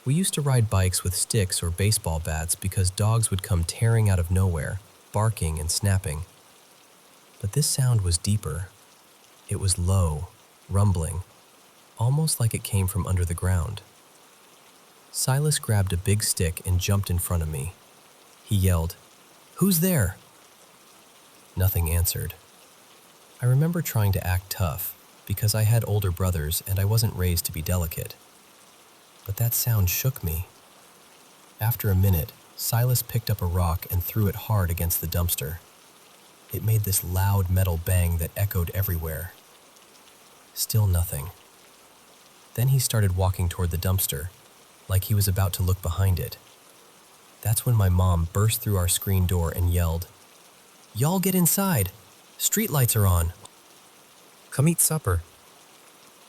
We used to ride bikes with sticks or baseball bats because dogs would come tearing out of nowhere, barking and snapping. But this sound was deeper. It was low, rumbling, almost like it came from under the ground. Silas grabbed a big stick and jumped in front of me. He yelled, "Who's there?" Nothing answered. I remember trying to act tough because I had older brothers and I wasn't raised to be delicate. But that sound shook me. After a minute, Silas picked up a rock and threw it hard against the dumpster. It made this loud metal bang that echoed everywhere. Still nothing. Then he started walking toward the dumpster, like he was about to look behind it. That's when my mom burst through our screen door and yelled, "Y'all get inside! Streetlights are on! Come eat supper!"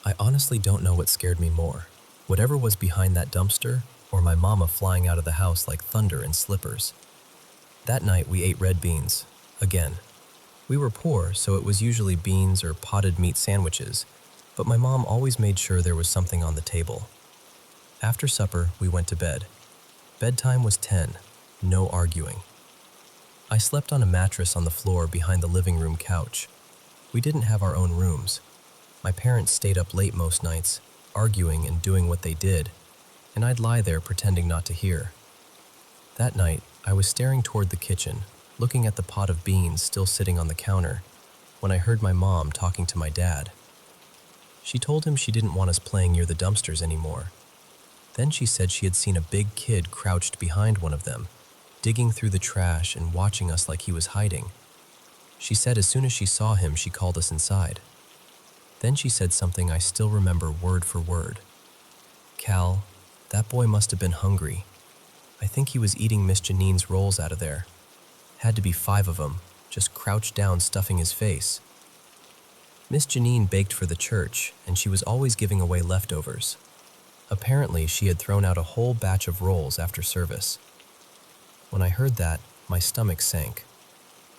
I honestly don't know what scared me more, whatever was behind that dumpster or my mama flying out of the house like thunder in slippers. That night we ate red beans, again. We were poor, so it was usually beans or potted meat sandwiches, but my mom always made sure there was something on the table. After supper, we went to bed. Bedtime was 10, no arguing. I slept on a mattress on the floor behind the living room couch. We didn't have our own rooms. My parents stayed up late most nights, arguing and doing what they did, and I'd lie there pretending not to hear. That night, I was staring toward the kitchen, looking at the pot of beans still sitting on the counter, when I heard my mom talking to my dad. She told him she didn't want us playing near the dumpsters anymore. Then she said she had seen a big kid crouched behind one of them, digging through the trash and watching us like he was hiding. She said as soon as she saw him, she called us inside. Then she said something I still remember word for word. "Cal, that boy must have been hungry. I think he was eating Miss Janine's rolls out of there. Had to be 5 of them, just crouched down stuffing his face." Miss Janine baked for the church, and she was always giving away leftovers. Apparently, she had thrown out a whole batch of rolls after service. When I heard that, my stomach sank.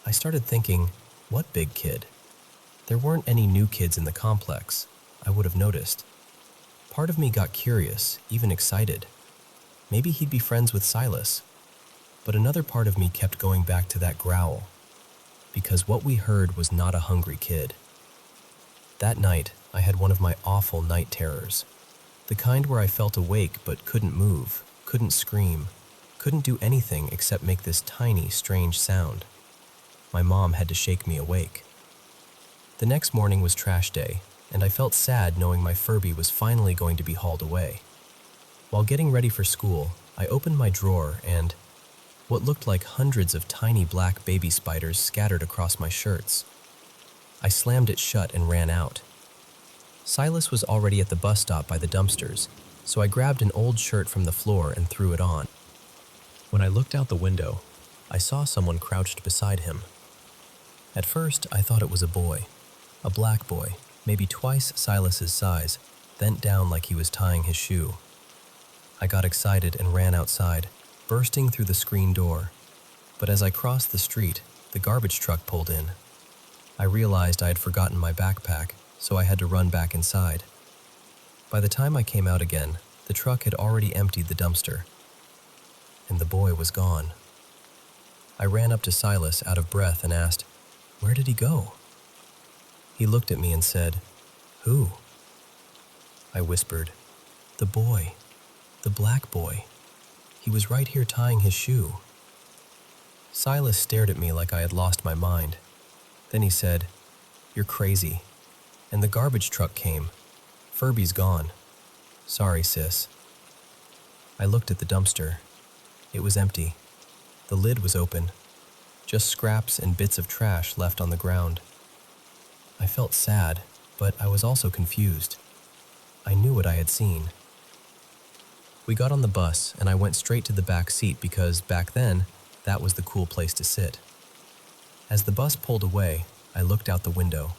I started thinking, what big kid? There weren't any new kids in the complex. I would have noticed. Part of me got curious, even excited. Maybe he'd be friends with Silas. But another part of me kept going back to that growl, because what we heard was not a hungry kid. That night, I had one of my awful night terrors. The kind where I felt awake but couldn't move, couldn't scream, couldn't do anything except make this tiny, strange sound. My mom had to shake me awake. The next morning was trash day, and I felt sad knowing my Furby was finally going to be hauled away. While getting ready for school, I opened my drawer and what looked like hundreds of tiny black baby spiders scattered across my shirts. I slammed it shut and ran out. Silas was already at the bus stop by the dumpsters, so I grabbed an old shirt from the floor and threw it on. When I looked out the window, I saw someone crouched beside him. At first, I thought it was a boy, a black boy, maybe twice Silas's size, bent down like he was tying his shoe. I got excited and ran outside, bursting through the screen door. But as I crossed the street, the garbage truck pulled in. I realized I had forgotten my backpack, so I had to run back inside. By the time I came out again, the truck had already emptied the dumpster, and the boy was gone. I ran up to Silas out of breath and asked, "Where did he go?" He looked at me and said, "Who?" I whispered, "The boy, the black boy. He was right here tying his shoe." Silas stared at me like I had lost my mind. Then he said, "You're crazy." And the garbage truck came. "Furby's gone." "Sorry, sis." I looked at the dumpster. It was empty. The lid was open. Just scraps and bits of trash left on the ground. I felt sad, but I was also confused. I knew what I had seen. We got on the bus and I went straight to the back seat because back then, that was the cool place to sit. As the bus pulled away, I looked out the window.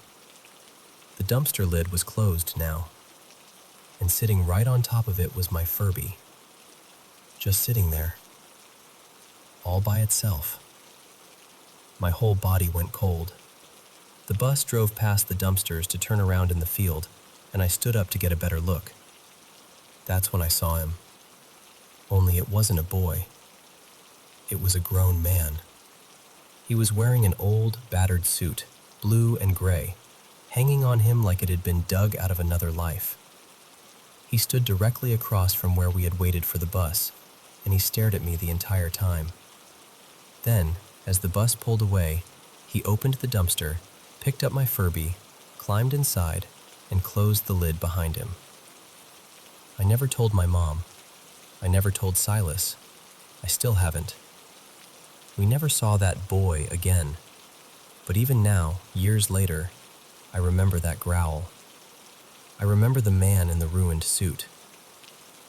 The dumpster lid was closed now, and sitting right on top of it was my Furby. Just sitting there, all by itself. My whole body went cold. The bus drove past the dumpsters to turn around in the field, and I stood up to get a better look. That's when I saw him. Only it wasn't a boy. It was a grown man. He was wearing an old, battered suit, blue and gray, hanging on him like it had been dug out of another life. He stood directly across from where we had waited for the bus, and he stared at me the entire time. Then, as the bus pulled away, he opened the dumpster, picked up my Furby, climbed inside, and closed the lid behind him. I never told my mom. I never told Silas. I still haven't. We never saw that boy again. But even now, years later, I remember that growl. I remember the man in the ruined suit.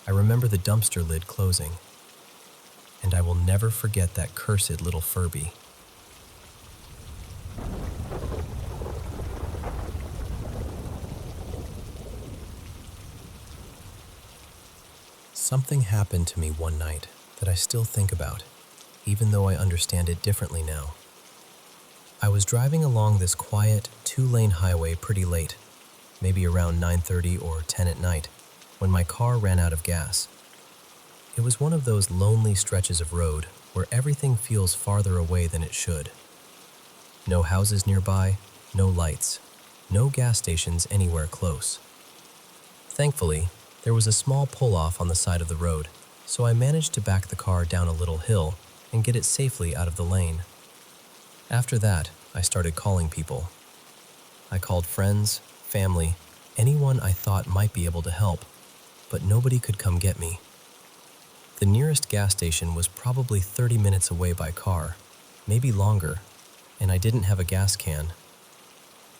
I remember the dumpster lid closing. And I will never forget that cursed little Furby. Something happened to me one night that I still think about, even though I understand it differently now. I was driving along this quiet, two-lane highway pretty late, maybe around 9:30 or 10 at night, when my car ran out of gas. It was one of those lonely stretches of road where everything feels farther away than it should. No houses nearby, no lights, no gas stations anywhere close. Thankfully, there was a small pull-off on the side of the road, so I managed to back the car down a little hill and get it safely out of the lane. After that, I started calling people. I called friends, family, anyone I thought might be able to help, but nobody could come get me. The nearest gas station was probably 30 minutes away by car, maybe longer, and I didn't have a gas can.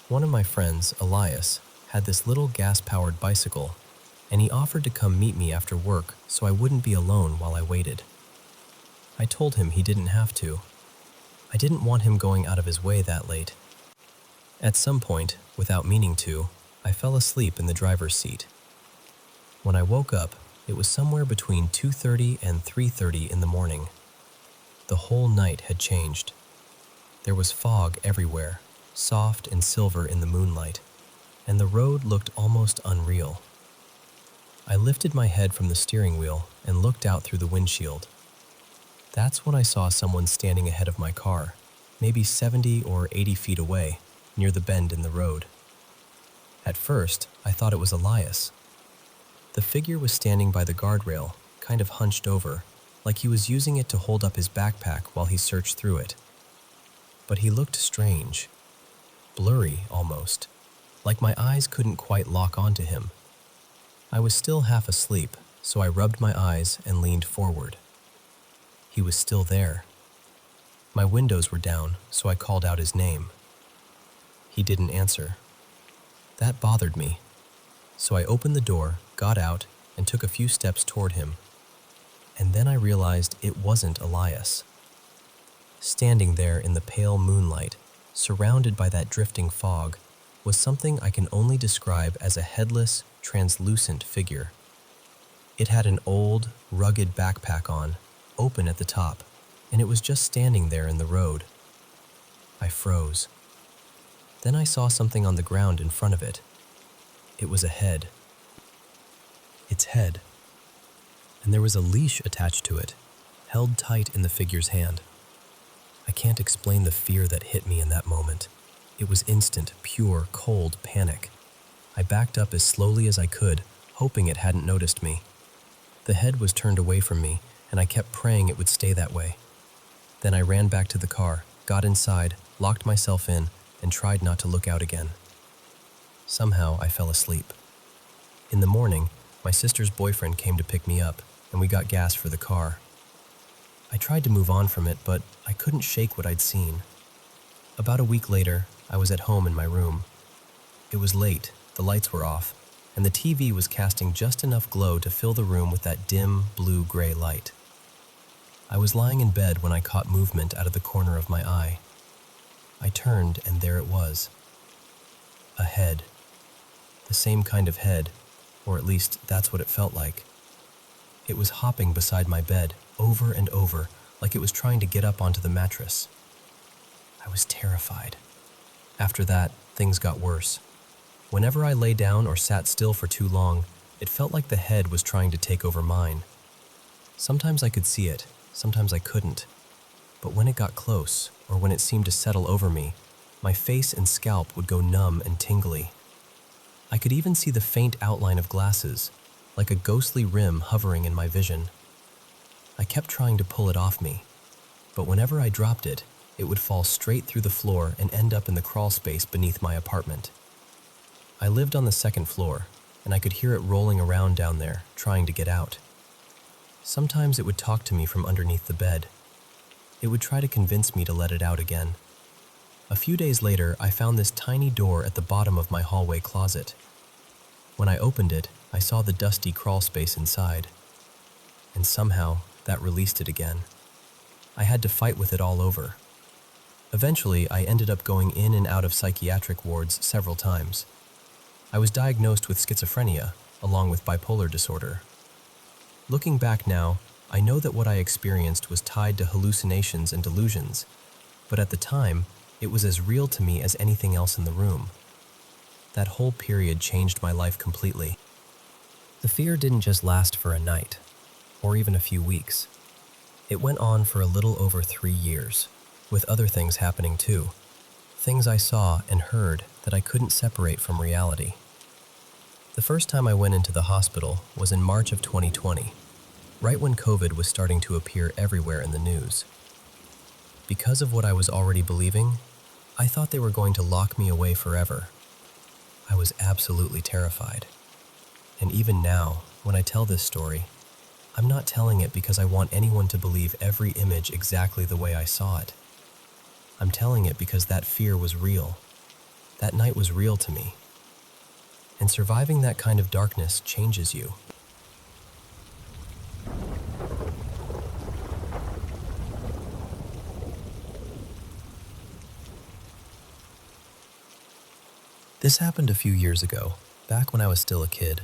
One of my friends, Elias, had this little gas-powered bicycle, and he offered to come meet me after work so I wouldn't be alone while I waited. I told him he didn't have to. I didn't want him going out of his way that late. At some point, without meaning to, I fell asleep in the driver's seat. When I woke up, it was somewhere between 2:30 and 3:30 in the morning. The whole night had changed. There was fog everywhere, soft and silver in the moonlight, and the road looked almost unreal. I lifted my head from the steering wheel and looked out through the windshield. That's when I saw someone standing ahead of my car, maybe 70 or 80 feet away, near the bend in the road. At first, I thought it was Elias. The figure was standing by the guardrail, kind of hunched over, like he was using it to hold up his backpack while he searched through it. But he looked strange, blurry almost, like my eyes couldn't quite lock onto him. I was still half asleep, so I rubbed my eyes and leaned forward. He was still there. My windows were down, so I called out his name. He didn't answer. That bothered me, so I opened the door, got out, and took a few steps toward him. And then I realized it wasn't Elias. Standing there in the pale moonlight, surrounded by that drifting fog, was something I can only describe as a headless, translucent figure. It had an old, rugged backpack on, open at the top, and it was just standing there in the road. I froze. Then I saw something on the ground in front of it. It was a head. Its head. And there was a leash attached to it, held tight in the figure's hand. I can't explain the fear that hit me in that moment. It was instant, pure, cold panic. I backed up as slowly as I could, hoping it hadn't noticed me. The head was turned away from me, and I kept praying it would stay that way. Then I ran back to the car, got inside, locked myself in, and tried not to look out again. Somehow, I fell asleep. In the morning, my sister's boyfriend came to pick me up, and we got gas for the car. I tried to move on from it, but I couldn't shake what I'd seen. About a week later, I was at home in my room. It was late, the lights were off, and the TV was casting just enough glow to fill the room with that dim, blue-gray light. I was lying in bed when I caught movement out of the corner of my eye. I turned, and there it was. A head. The same kind of head, or at least that's what it felt like. It was hopping beside my bed, over and over, like it was trying to get up onto the mattress. I was terrified. After that, things got worse. Whenever I lay down or sat still for too long, it felt like the head was trying to take over mine. Sometimes I could see it, sometimes I couldn't. But when it got close, or when it seemed to settle over me, my face and scalp would go numb and tingly. I could even see the faint outline of glasses, like a ghostly rim hovering in my vision. I kept trying to pull it off me, but whenever I dropped it, it would fall straight through the floor and end up in the crawl space beneath my apartment. I lived on the second floor, and I could hear it rolling around down there, trying to get out. Sometimes it would talk to me from underneath the bed. It would try to convince me to let it out again. A few days later, I found this tiny door at the bottom of my hallway closet. When I opened it, I saw the dusty crawl space inside. And somehow, that released it again. I had to fight with it all over. Eventually, I ended up going in and out of psychiatric wards several times. I was diagnosed with schizophrenia, along with bipolar disorder. Looking back now, I know that what I experienced was tied to hallucinations and delusions, but at the time, it was as real to me as anything else in the room. That whole period changed my life completely. The fear didn't just last for a night, or even a few weeks. It went on for a little over 3 years, with other things happening too. Things I saw and heard that I couldn't separate from reality. The first time I went into the hospital was in March of 2020, right when COVID was starting to appear everywhere in the news. Because of what I was already believing, I thought they were going to lock me away forever. I was absolutely terrified. And even now, when I tell this story, I'm not telling it because I want anyone to believe every image exactly the way I saw it. I'm telling it because that fear was real. That night was real to me. And surviving that kind of darkness changes you. This happened a few years ago, back when I was still a kid.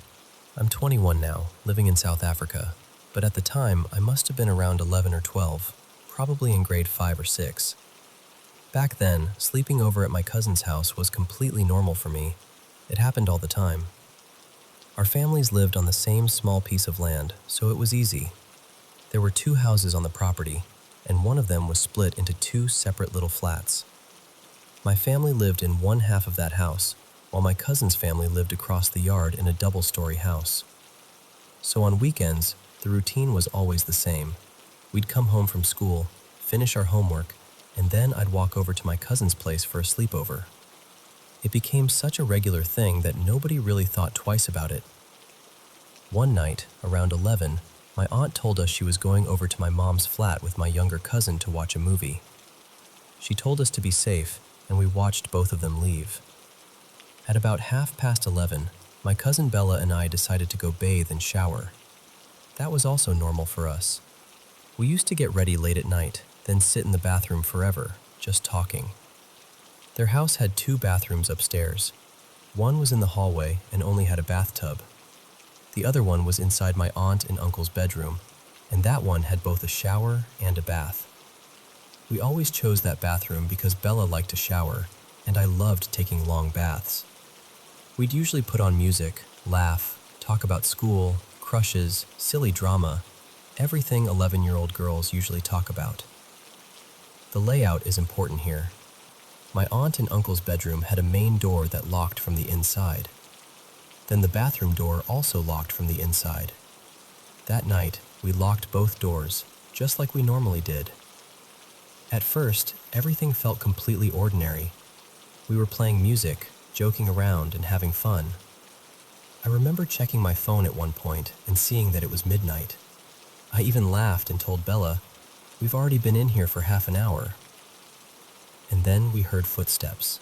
I'm 21 now, living in South Africa, but at the time I must have been around 11 or 12, probably in grade 5 or 6. Back then, sleeping over at my cousin's house was completely normal for me. It happened all the time. Our families lived on the same small piece of land, so it was easy. There were 2 houses on the property, and one of them was split into 2 separate little flats. My family lived in one half of that house, while my cousin's family lived across the yard in a double-story house. So on weekends, the routine was always the same. We'd come home from school, finish our homework, and then I'd walk over to my cousin's place for a sleepover. It became such a regular thing that nobody really thought twice about it. One night, around 11, my aunt told us she was going over to my mom's flat with my younger cousin to watch a movie. She told us to be safe, and we watched both of them leave. At about 11:30, my cousin Bella and I decided to go bathe and shower. That was also normal for us. We used to get ready late at night, then sit in the bathroom forever, just talking. Their house had 2 bathrooms upstairs. One was in the hallway and only had a bathtub. The other one was inside my aunt and uncle's bedroom, and that one had both a shower and a bath. We always chose that bathroom because Bella liked to shower, and I loved taking long baths. We'd usually put on music, laugh, talk about school, crushes, silly drama, everything 11-year-old girls usually talk about. The layout is important here. My aunt and uncle's bedroom had a main door that locked from the inside. Then the bathroom door also locked from the inside. That night, we locked both doors, just like we normally did. At first, everything felt completely ordinary. We were playing music, joking around, and having fun. I remember checking my phone at one point and seeing that it was midnight. I even laughed and told Bella, "We've already been in here for half an hour." And then we heard footsteps.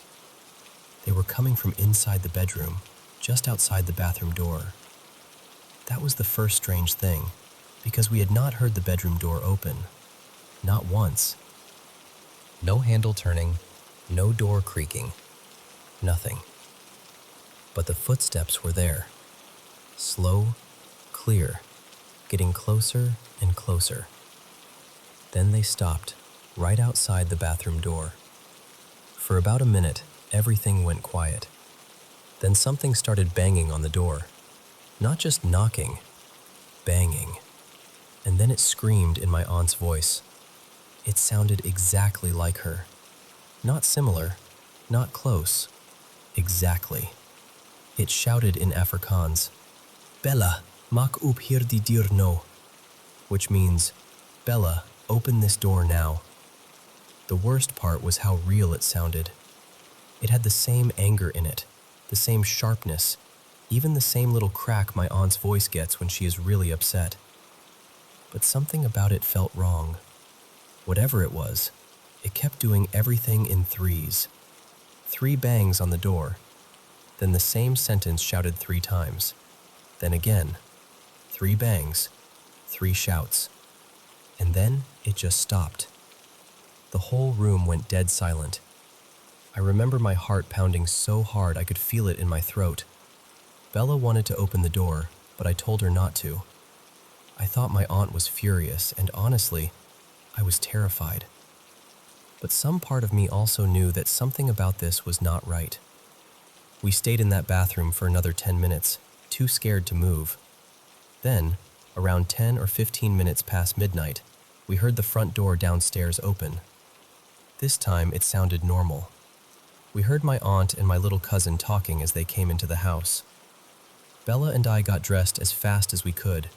They were coming from inside the bedroom, just outside the bathroom door. That was the first strange thing, because we had not heard the bedroom door open. Not once. No handle turning, no door creaking, nothing. But the footsteps were there. Slow, clear, getting closer and closer. Then they stopped, right outside the bathroom door. For about a minute, everything went quiet. Then something started banging on the door. Not just knocking, banging. And then it screamed in my aunt's voice. It sounded exactly like her. Not similar, not close. Exactly. It shouted in Afrikaans, "Bella, maak oop hierdie deur nou," which means, "Bella, open this door now." The worst part was how real it sounded. It had the same anger in it, the same sharpness, even the same little crack my aunt's voice gets when she is really upset. But something about it felt wrong. Whatever it was, it kept doing everything in threes. 3 bangs on the door, then the same sentence shouted 3 times. Then again, 3 bangs, 3 shouts. And then it just stopped. The whole room went dead silent. I remember my heart pounding so hard I could feel it in my throat. Bella wanted to open the door, but I told her not to. I thought my aunt was furious, and honestly, I was terrified. But some part of me also knew that something about this was not right. We stayed in that bathroom for another 10 minutes, too scared to move. Then, around 10 or 15 minutes past midnight, we heard the front door downstairs open. This time it sounded normal. We heard my aunt and my little cousin talking as they came into the house. Bella and I got dressed as fast as we could.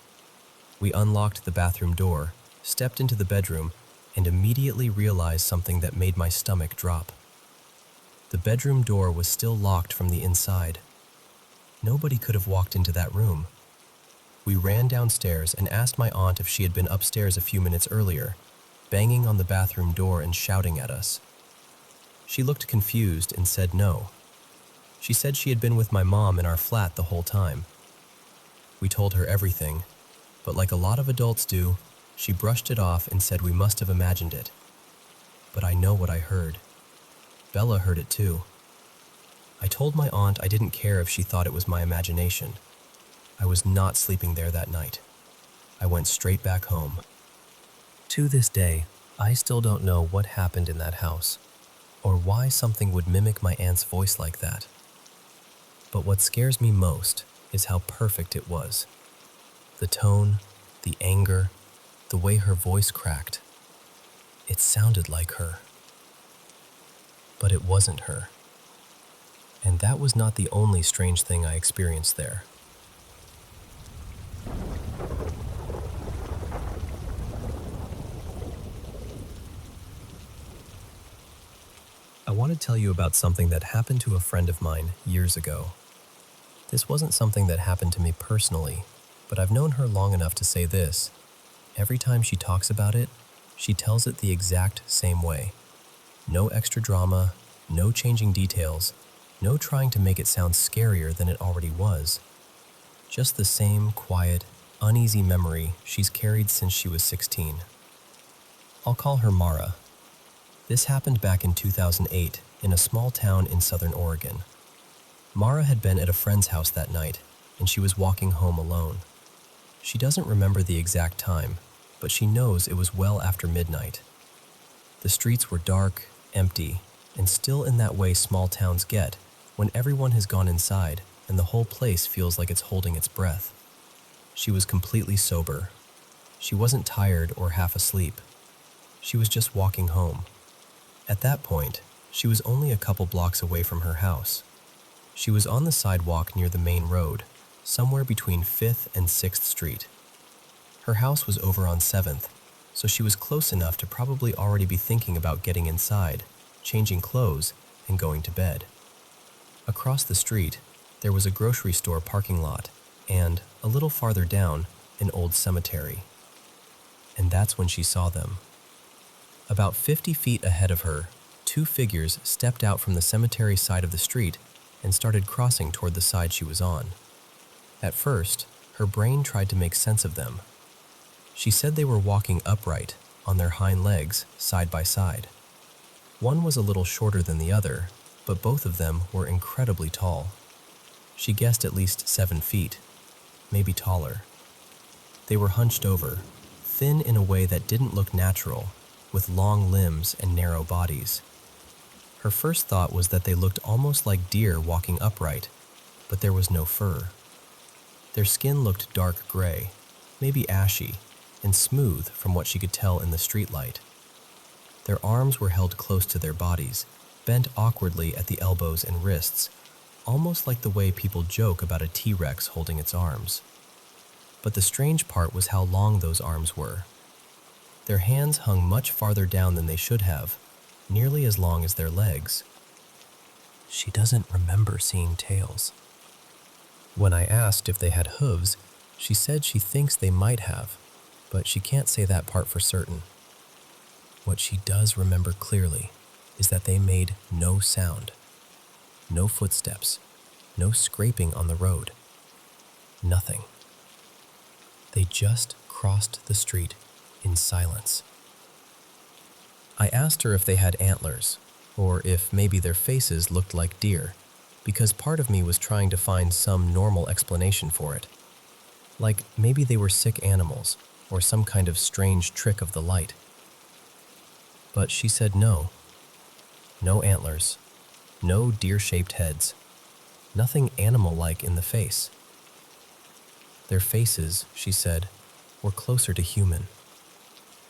We unlocked the bathroom door, stepped into the bedroom, and immediately realized something that made my stomach drop. The bedroom door was still locked from the inside. Nobody could have walked into that room. We ran downstairs and asked my aunt if she had been upstairs a few minutes earlier, banging on the bathroom door and shouting at us. She looked confused and said no. She said she had been with my mom in our flat the whole time. We told her everything, but like a lot of adults do, she brushed it off and said we must have imagined it. But I know what I heard. Bella heard it too. I told my aunt I didn't care if she thought it was my imagination. I was not sleeping there that night. I went straight back home. To this day, I still don't know what happened in that house, or why something would mimic my aunt's voice like that. But what scares me most is how perfect it was. The tone, the anger, the way her voice cracked. It sounded like her. But it wasn't her. And that was not the only strange thing I experienced there. I want to tell you about something that happened to a friend of mine years ago. This wasn't something that happened to me personally, but I've known her long enough to say this. Every time she talks about it, she tells it the exact same way. No extra drama, no changing details, no trying to make it sound scarier than it already was. Just the same quiet, uneasy memory she's carried since she was 16. I'll call her Mara. This happened back in 2008 in a small town in southern Oregon. Mara had been at a friend's house that night, and she was walking home alone. She doesn't remember the exact time, but she knows it was well after midnight. The streets were dark, empty, and still in that way small towns get when everyone has gone inside and the whole place feels like it's holding its breath. She was completely sober. She wasn't tired or half asleep. She was just walking home. At that point, she was only a couple blocks away from her house. She was on the sidewalk near the main road, somewhere between 5th and 6th Street. Her house was over on 7th, so she was close enough to probably already be thinking about getting inside, changing clothes, and going to bed. Across the street, there was a grocery store parking lot, and, a little farther down, an old cemetery. And that's when she saw them. About 50 feet ahead of her, two figures stepped out from the cemetery side of the street and started crossing toward the side she was on. At first, her brain tried to make sense of them. She said they were walking upright, on their hind legs, side by side. One was a little shorter than the other, but both of them were incredibly tall. She guessed at least 7 feet, maybe taller. They were hunched over, thin in a way that didn't look natural, with long limbs and narrow bodies. Her first thought was that they looked almost like deer walking upright, but there was no fur. Their skin looked dark gray, maybe ashy, and smooth from what she could tell in the streetlight. Their arms were held close to their bodies, bent awkwardly at the elbows and wrists, almost like the way people joke about a T-Rex holding its arms. But the strange part was how long those arms were. Their hands hung much farther down than they should have, nearly as long as their legs. She doesn't remember seeing tails. When I asked if they had hooves, she said she thinks they might have, but she can't say that part for certain. What she does remember clearly is that they made no sound, no footsteps, no scraping on the road, nothing. They just crossed the street in silence. I asked her if they had antlers, or if maybe their faces looked like deer, because part of me was trying to find some normal explanation for it. Like maybe they were sick animals, or some kind of strange trick of the light. But she said no. No antlers, no deer-shaped heads, nothing animal-like in the face. Their faces, she said, were closer to human.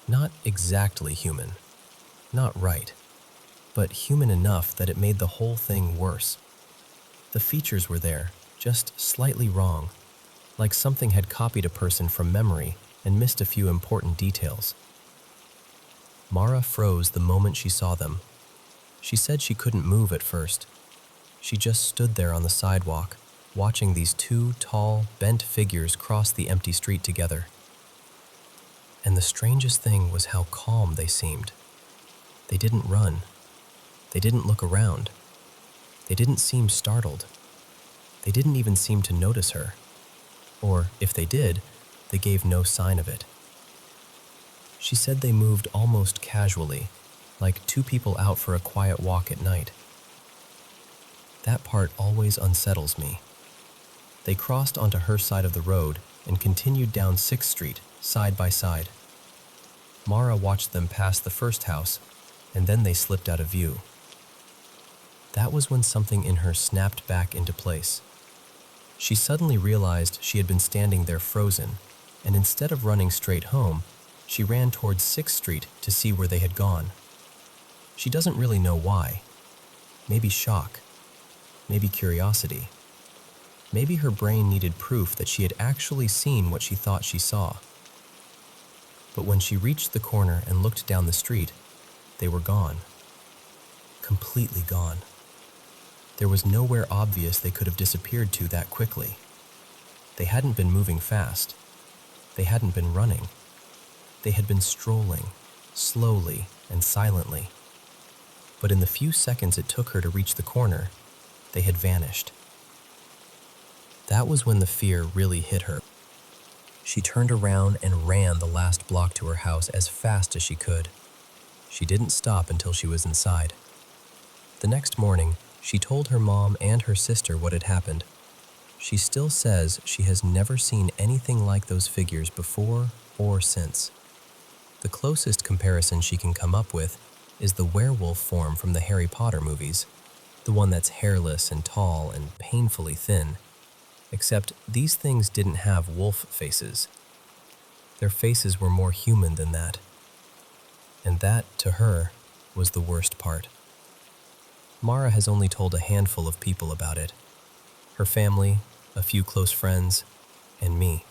Not exactly human, not right, but human enough that it made the whole thing worse. The features were there, just slightly wrong, like something had copied a person from memory and missed a few important details. Mara froze the moment she saw them. She said she couldn't move at first. She just stood there on the sidewalk, watching these two tall, bent figures cross the empty street together. And the strangest thing was how calm they seemed. They didn't run. They didn't look around. They didn't seem startled. They didn't even seem to notice her. Or, if they did, they gave no sign of it. She said they moved almost casually, like two people out for a quiet walk at night. That part always unsettles me. They crossed onto her side of the road and continued down 6th Street, side by side. Mara watched them pass the first house, and then they slipped out of view. That was when something in her snapped back into place. She suddenly realized she had been standing there frozen, and instead of running straight home, she ran towards 6th Street to see where they had gone. She doesn't really know why. Maybe shock. Maybe curiosity. Maybe her brain needed proof that she had actually seen what she thought she saw. But when she reached the corner and looked down the street, they were gone. Completely gone. There was nowhere obvious they could have disappeared to that quickly. They hadn't been moving fast. They hadn't been running. They had been strolling, slowly and silently. But in the few seconds it took her to reach the corner, they had vanished. That was when the fear really hit her. She turned around and ran the last block to her house as fast as she could. She didn't stop until she was inside. The next morning, she told her mom and her sister what had happened. She still says she has never seen anything like those figures before or since. The closest comparison she can come up with is the werewolf form from the Harry Potter movies, the one that's hairless and tall and painfully thin. Except these things didn't have wolf faces. Their faces were more human than that. And that, to her, was the worst part. Mara has only told a handful of people about it. Her family, a few close friends, and me.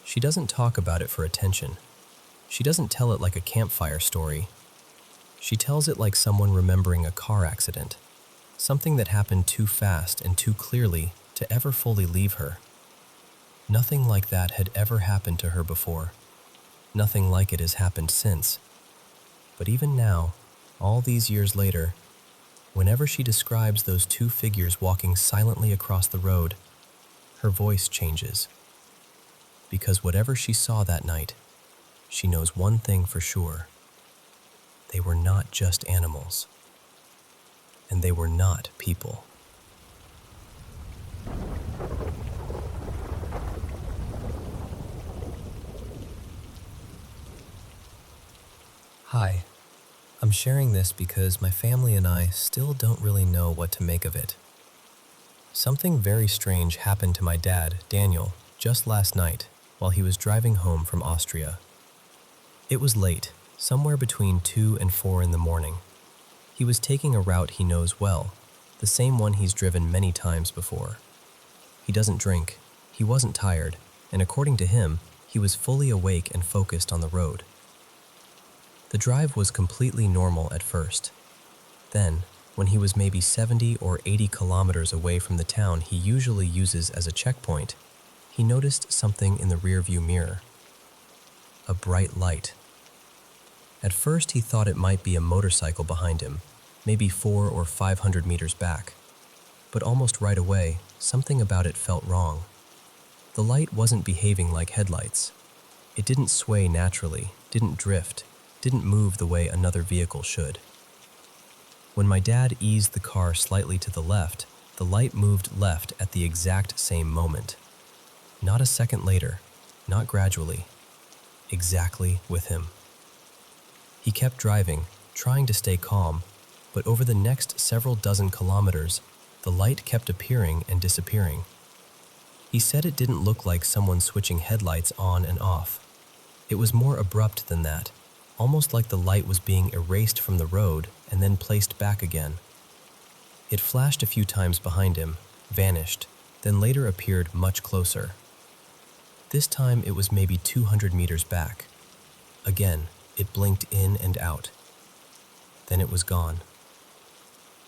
She doesn't talk about it for attention. She doesn't tell it like a campfire story. She tells it like someone remembering a car accident, something that happened too fast and too clearly to ever fully leave her. Nothing like that had ever happened to her before. Nothing like it has happened since. But even now, all these years later, whenever she describes those two figures walking silently across the road, her voice changes. Because whatever she saw that night, she knows one thing for sure. They were not just animals. And they were not people. Hi, I'm sharing this because my family and I still don't really know what to make of it. Something very strange happened to my dad, Daniel, just last night while he was driving home from Austria. It was late, somewhere between 2 and 4 in the morning. He was taking a route he knows well, the same one he's driven many times before. He doesn't drink, he wasn't tired, and according to him, he was fully awake and focused on the road. The drive was completely normal at first. Then, when he was maybe 70 or 80 kilometers away from the town he usually uses as a checkpoint, he noticed something in the rearview mirror. A bright light. At first he thought it might be a motorcycle behind him, maybe 400 or 500 meters back. But almost right away, something about it felt wrong. The light wasn't behaving like headlights. It didn't sway naturally, didn't drift, didn't move the way another vehicle should. When my dad eased the car slightly to the left, the light moved left at the exact same moment. Not a second later, not gradually, exactly with him. He kept driving, trying to stay calm, but over the next several dozen kilometers, the light kept appearing and disappearing. He said it didn't look like someone switching headlights on and off. It was more abrupt than that, almost like the light was being erased from the road and then placed back again. It flashed a few times behind him, vanished, then later appeared much closer. This time it was maybe 200 meters back. Again, it blinked in and out. Then it was gone.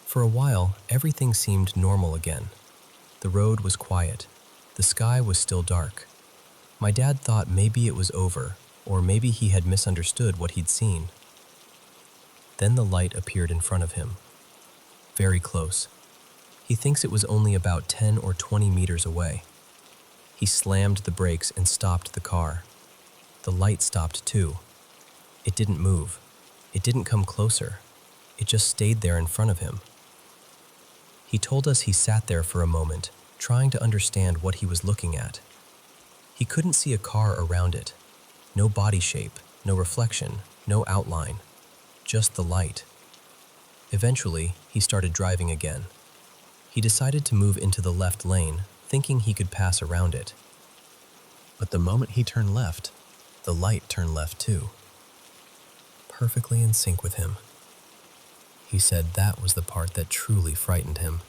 For a while, everything seemed normal again. The road was quiet. The sky was still dark. My dad thought maybe it was over, or maybe he had misunderstood what he'd seen. Then the light appeared in front of him. Very close. He thinks it was only about 10 or 20 meters away. He slammed the brakes and stopped the car. The light stopped too. It didn't move. It didn't come closer. It just stayed there in front of him. He told us he sat there for a moment, trying to understand what he was looking at. He couldn't see a car around it. No body shape, no reflection, no outline, just the light. Eventually, he started driving again. He decided to move into the left lane, thinking he could pass around it. But the moment he turned left, the light turned left too. Perfectly in sync with him. He said that was the part that truly frightened him.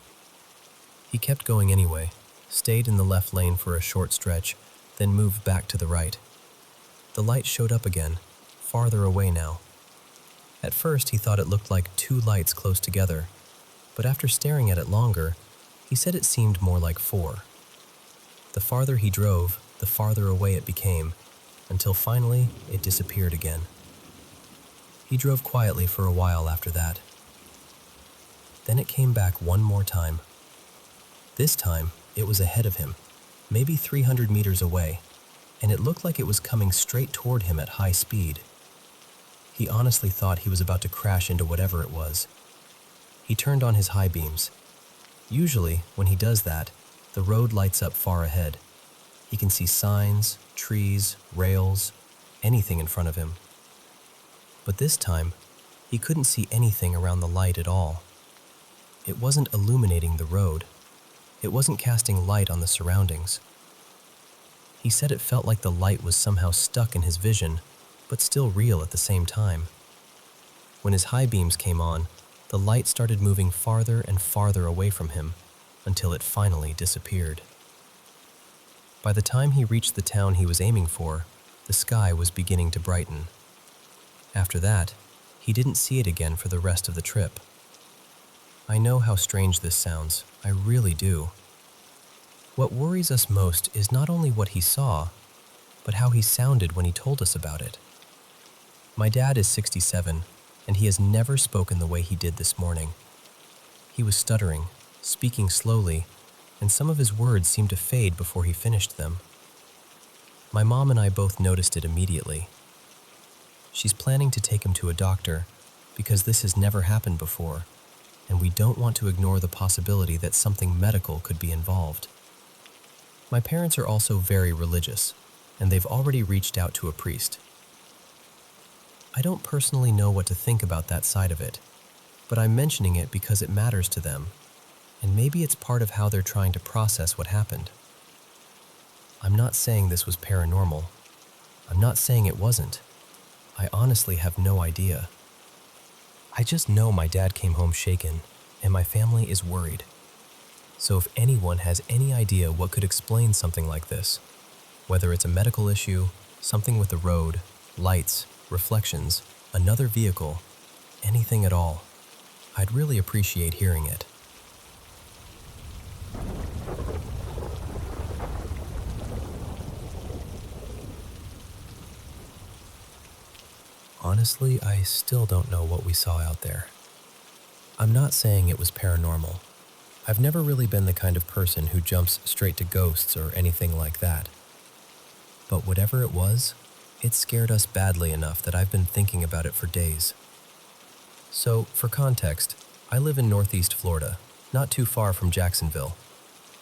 He kept going anyway, stayed in the left lane for a short stretch, then moved back to the right. The light showed up again, farther away now. At first he thought it looked like two lights close together, but after staring at it longer, he said it seemed more like 4. The farther he drove, the farther away it became, until finally it disappeared again. He drove quietly for a while after that. Then it came back one more time. This time, it was ahead of him, maybe 300 meters away, and it looked like it was coming straight toward him at high speed. He honestly thought he was about to crash into whatever it was. He turned on his high beams. Usually, when he does that, the road lights up far ahead. He can see signs, trees, rails, anything in front of him. But this time, he couldn't see anything around the light at all. It wasn't illuminating the road. It wasn't casting light on the surroundings. He said it felt like the light was somehow stuck in his vision, but still real at the same time. When his high beams came on, the light started moving farther and farther away from him, until it finally disappeared. By the time he reached the town he was aiming for, the sky was beginning to brighten. After that, he didn't see it again for the rest of the trip. I know how strange this sounds, I really do. What worries us most is not only what he saw, but how he sounded when he told us about it. My dad is 67, and he has never spoken the way he did this morning. He was stuttering, speaking slowly, and some of his words seemed to fade before he finished them. My mom and I both noticed it immediately. She's planning to take him to a doctor because this has never happened before, and we don't want to ignore the possibility that something medical could be involved. My parents are also very religious, and they've already reached out to a priest. I don't personally know what to think about that side of it, but I'm mentioning it because it matters to them, and maybe it's part of how they're trying to process what happened. I'm not saying this was paranormal. I'm not saying it wasn't. I honestly have no idea. I just know my dad came home shaken, and my family is worried. So if anyone has any idea what could explain something like this, whether it's a medical issue, something with the road, lights, reflections, another vehicle, anything at all, I'd really appreciate hearing it. Honestly, I still don't know what we saw out there. I'm not saying it was paranormal. I've never really been the kind of person who jumps straight to ghosts or anything like that. But whatever it was, it scared us badly enough that I've been thinking about it for days. So, for context, I live in Northeast Florida, not too far from Jacksonville.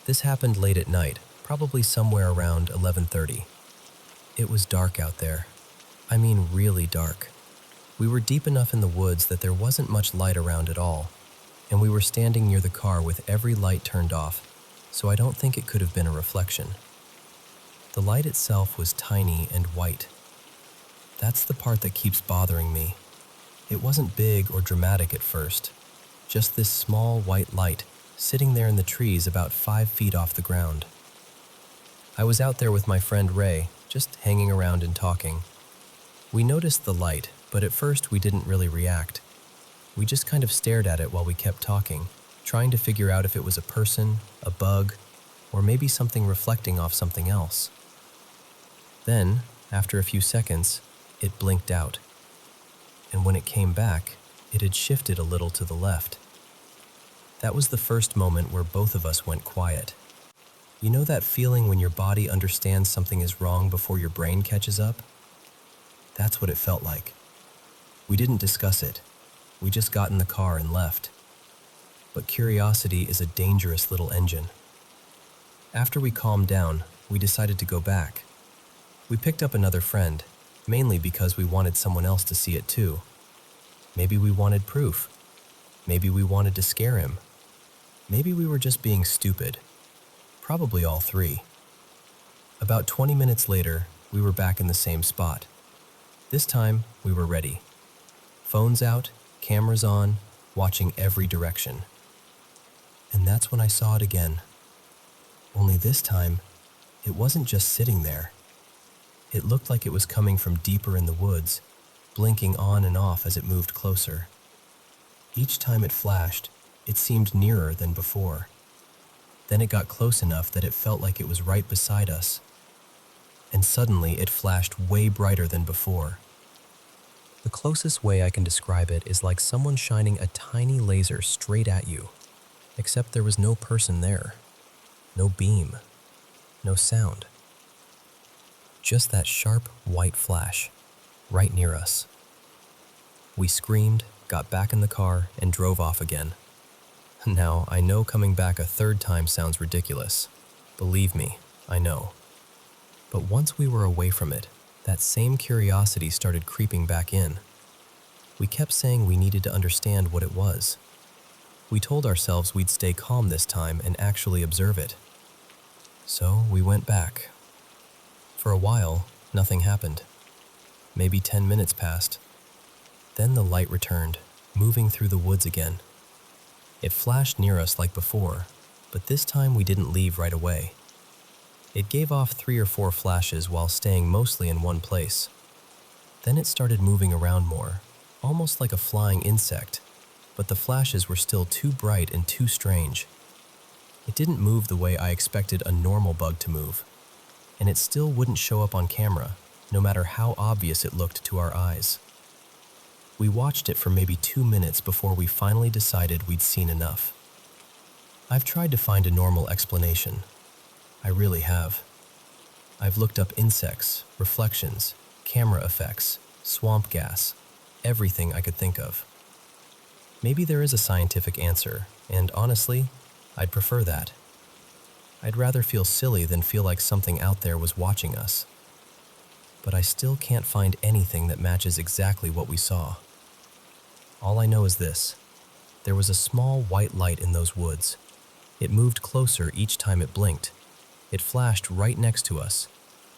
This happened late at night, probably somewhere around 11:30. It was dark out there. I mean really dark. We were deep enough in the woods that there wasn't much light around at all, and we were standing near the car with every light turned off, so I don't think it could have been a reflection. The light itself was tiny and white. That's the part that keeps bothering me. It wasn't big or dramatic at first, just this small white light sitting there in the trees about 5 feet off the ground. I was out there with my friend Ray, just hanging around and talking. We noticed the light, but at first we didn't really react. We just kind of stared at it while we kept talking, trying to figure out if it was a person, a bug, or maybe something reflecting off something else. Then, after a few seconds, it blinked out. And when it came back, it had shifted a little to the left. That was the first moment where both of us went quiet. You know that feeling when your body understands something is wrong before your brain catches up? That's what it felt like. We didn't discuss it. We just got in the car and left. But curiosity is a dangerous little engine. After we calmed down, we decided to go back. We picked up another friend, mainly because we wanted someone else to see it too. Maybe we wanted proof. Maybe we wanted to scare him. Maybe we were just being stupid. Probably all three. About 20 minutes later, we were back in the same spot. This time, we were ready. Phones out, cameras on, watching every direction. And that's when I saw it again. Only this time, it wasn't just sitting there. It looked like it was coming from deeper in the woods, blinking on and off as it moved closer. Each time it flashed, it seemed nearer than before. Then it got close enough that it felt like it was right beside us. And suddenly it flashed way brighter than before. The closest way I can describe it is like someone shining a tiny laser straight at you, except there was no person there, no beam, no sound. Just that sharp white flash, right near us. We screamed, got back in the car, and drove off again. Now, I know coming back a third time sounds ridiculous. Believe me, I know. But once we were away from it, that same curiosity started creeping back in. We kept saying we needed to understand what it was. We told ourselves we'd stay calm this time and actually observe it. So we went back. For a while, nothing happened. Maybe 10 minutes passed. Then the light returned, moving through the woods again. It flashed near us like before, but this time we didn't leave right away. It gave off 3 or 4 flashes while staying mostly in one place. Then it started moving around more, almost like a flying insect, but the flashes were still too bright and too strange. It didn't move the way I expected a normal bug to move, and it still wouldn't show up on camera, no matter how obvious it looked to our eyes. We watched it for maybe 2 minutes before we finally decided we'd seen enough. I've tried to find a normal explanation. I really have. I've looked up insects, reflections, camera effects, swamp gas, everything I could think of. Maybe there is a scientific answer, and honestly, I'd prefer that. I'd rather feel silly than feel like something out there was watching us. But I still can't find anything that matches exactly what we saw. All I know is this: there was a small white light in those woods. It moved closer each time it blinked. It flashed right next to us,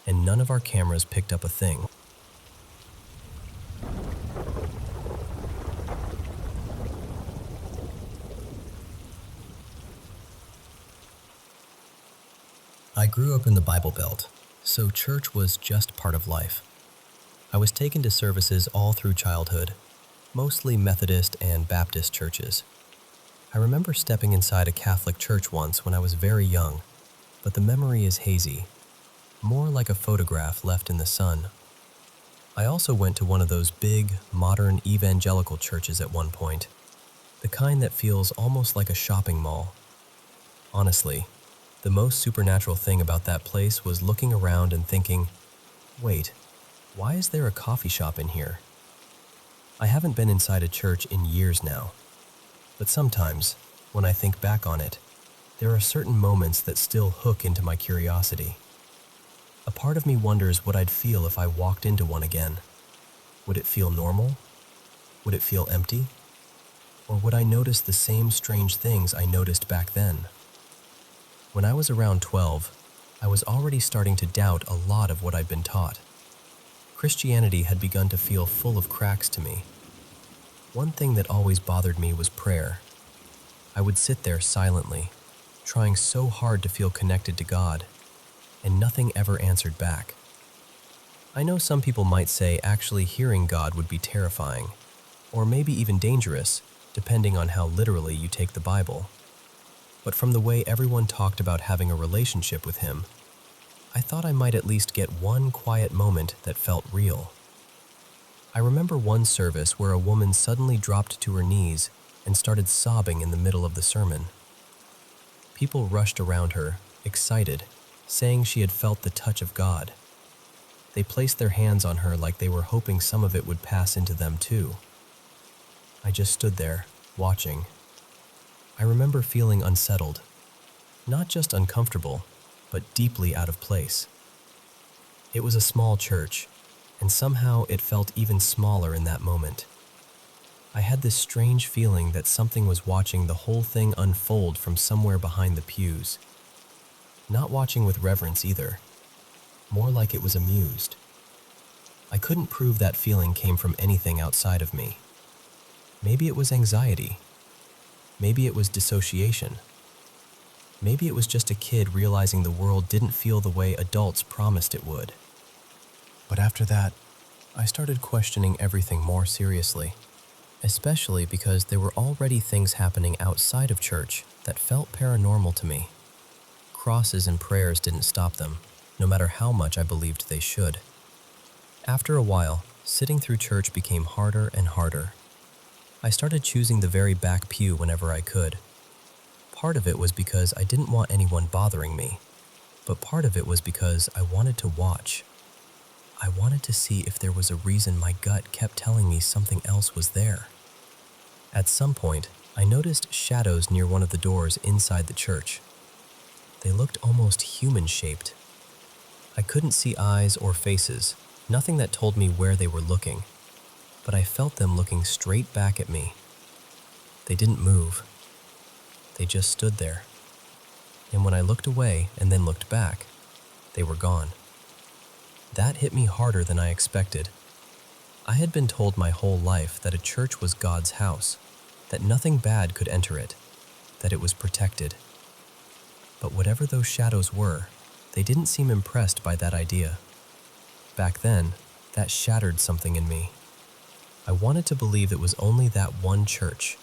and none of our cameras picked up a thing. I grew up in the Bible Belt, so church was just part of life. I was taken to services all through childhood, mostly Methodist and Baptist churches. I remember stepping inside a Catholic church once when I was very young, but the memory is hazy, more like a photograph left in the sun. I also went to one of those big, modern evangelical churches at one point, the kind that feels almost like a shopping mall. Honestly, the most supernatural thing about that place was looking around and thinking, wait, why is there a coffee shop in here? I haven't been inside a church in years now, but sometimes, when I think back on it, there are certain moments that still hook into my curiosity. A part of me wonders what I'd feel if I walked into one again. Would it feel normal? Would it feel empty? Or would I notice the same strange things I noticed back then? When I was around 12, I was already starting to doubt a lot of what I'd been taught. Christianity had begun to feel full of cracks to me. One thing that always bothered me was prayer. I would sit there silently, trying so hard to feel connected to God, and nothing ever answered back. I know some people might say actually hearing God would be terrifying, or maybe even dangerous, depending on how literally you take the Bible. But from the way everyone talked about having a relationship with Him, I thought I might at least get one quiet moment that felt real. I remember one service where a woman suddenly dropped to her knees and started sobbing in the middle of the sermon. People rushed around her, excited, saying she had felt the touch of God. They placed their hands on her like they were hoping some of it would pass into them too. I just stood there, watching. I remember feeling unsettled, not just uncomfortable, but deeply out of place. It was a small church, and somehow it felt even smaller in that moment. I had this strange feeling that something was watching the whole thing unfold from somewhere behind the pews. Not watching with reverence either, more like it was amused. I couldn't prove that feeling came from anything outside of me. Maybe it was anxiety. Maybe it was dissociation. Maybe it was just a kid realizing the world didn't feel the way adults promised it would. But after that, I started questioning everything more seriously, especially because there were already things happening outside of church that felt paranormal to me. Crosses and prayers didn't stop them, no matter how much I believed they should. After a while, sitting through church became harder and harder. I started choosing the very back pew whenever I could. Part of it was because I didn't want anyone bothering me, but part of it was because I wanted to watch. I wanted to see if there was a reason my gut kept telling me something else was there. At some point, I noticed shadows near one of the doors inside the church. They looked almost human-shaped. I couldn't see eyes or faces, nothing that told me where they were looking, but I felt them looking straight back at me. They didn't move. They just stood there. And when I looked away and then looked back, they were gone. That hit me harder than I expected. I had been told my whole life that a church was God's house, that nothing bad could enter it, that it was protected. But whatever those shadows were, they didn't seem impressed by that idea. Back then, That shattered something in me. I wanted to believe it was only that one church.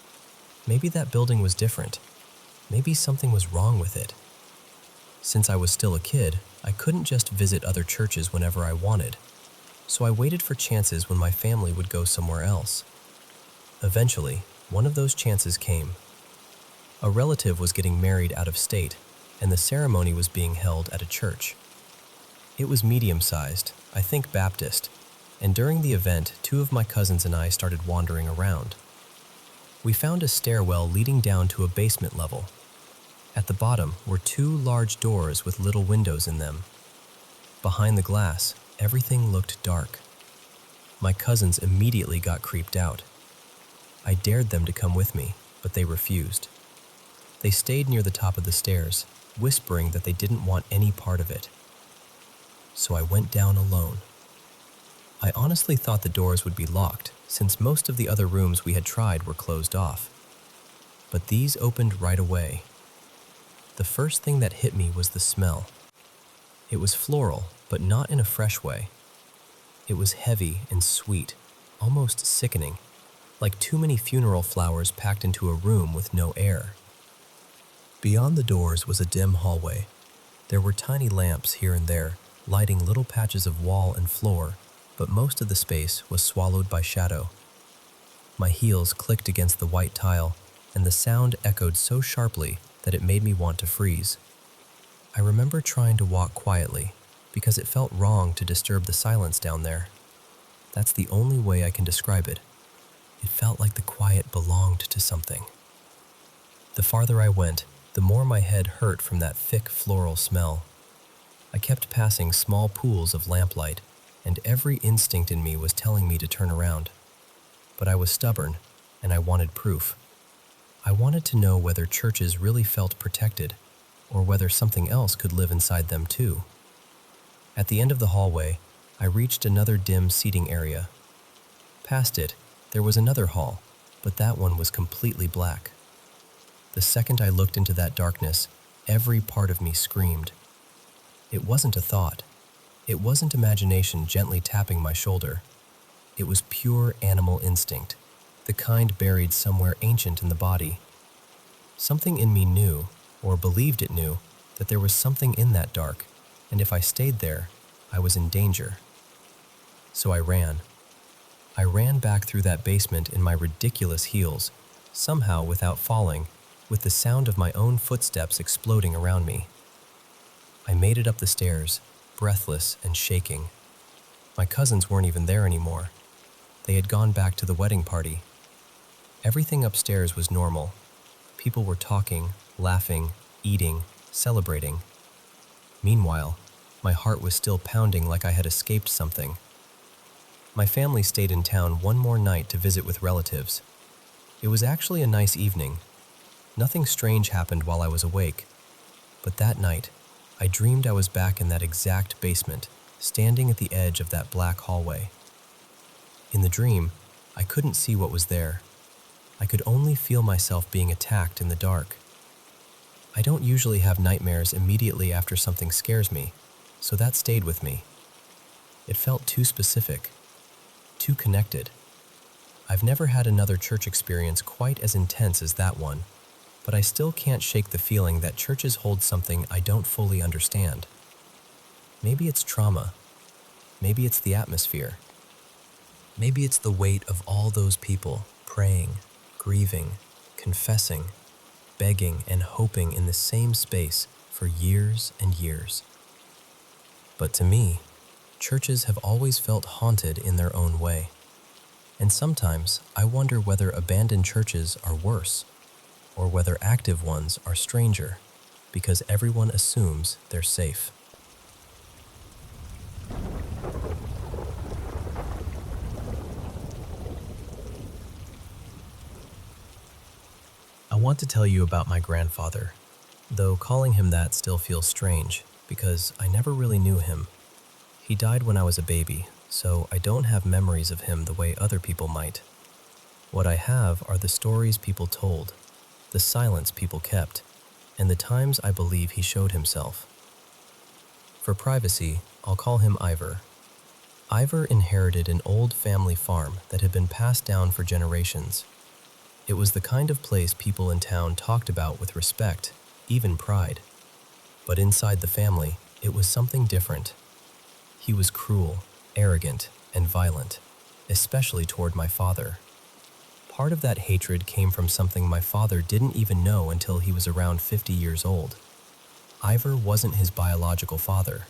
Maybe that building was different. Maybe something was wrong with it. Since I was still a kid, I couldn't just visit other churches whenever I wanted, so I waited for chances when my family would go somewhere else. Eventually, one of those chances came. A relative was getting married out of state, and the ceremony was being held at a church. It was medium-sized, I think Baptist, and during the event, 2 of my cousins and I started wandering around. We found a stairwell leading down to a basement level. At the bottom were 2 large doors with little windows in them. Behind the glass, everything looked dark. My cousins immediately got creeped out. I dared them to come with me, but they refused. They stayed near the top of the stairs, whispering that they didn't want any part of it. So I went down alone. I honestly thought the doors would be locked, since most of the other rooms we had tried were closed off. But these opened right away. The first thing that hit me was the smell. It was floral, but not in a fresh way. It was heavy and sweet, almost sickening, like too many funeral flowers packed into a room with no air. Beyond the doors was a dim hallway. There were tiny lamps here and there, lighting little patches of wall and floor, but most of the space was swallowed by shadow. My heels clicked against the white tile, and the sound echoed so sharply that it made me want to freeze. I remember trying to walk quietly, because it felt wrong to disturb the silence down there. That's the only way I can describe it. It felt like the quiet belonged to something. The farther I went, the more my head hurt from that thick floral smell. I kept passing small pools of lamplight, and every instinct in me was telling me to turn around. But I was stubborn, and I wanted proof. I wanted to know whether churches really felt protected, or whether something else could live inside them too. At the end of the hallway, I reached another dim seating area. Past it, there was another hall, but that one was completely black. The second I looked into that darkness, every part of me screamed. It wasn't a thought. It wasn't imagination gently tapping my shoulder. It was pure animal instinct, the kind buried somewhere ancient in the body. Something in me knew, or believed it knew, that there was something in that dark, and if I stayed there, I was in danger. So I ran. I ran back through that basement in my ridiculous heels, somehow without falling, with the sound of my own footsteps exploding around me. I made it up the stairs, breathless and shaking. My cousins weren't even there anymore. They had gone back to the wedding party. Everything upstairs was normal. People were talking, laughing, eating, celebrating. Meanwhile, my heart was still pounding like I had escaped something. My family stayed in town one more night to visit with relatives. It was actually a nice evening. Nothing strange happened while I was awake. But that night, I dreamed I was back in that exact basement, standing at the edge of that black hallway. In the dream, I couldn't see what was there. I could only feel myself being attacked in the dark. I don't usually have nightmares immediately after something scares me, so that stayed with me. It felt too specific, too connected. I've never had another church experience quite as intense as that one, but I still can't shake the feeling that churches hold something I don't fully understand. Maybe it's trauma. Maybe it's the atmosphere. Maybe it's the weight of all those people praying, grieving, confessing, begging, and hoping in the same space for years and years. But to me, churches have always felt haunted in their own way. And sometimes I wonder whether abandoned churches are worse, or whether active ones are stranger, because everyone assumes they're safe. I want to tell you about my grandfather, though calling him that still feels strange, because I never really knew him. He died when I was a baby, so I don't have memories of him the way other people might. What I have are the stories people told, the silence people kept, and the times I believe he showed himself. For privacy, I'll call him Ivor. Ivor inherited an old family farm that had been passed down for generations. It was the kind of place people in town talked about with respect, even pride. But inside the family, it was something different. He was cruel, arrogant, and violent, especially toward my father. Part of that hatred came from something my father didn't even know until he was around 50 years old. Ivor wasn't his biological father.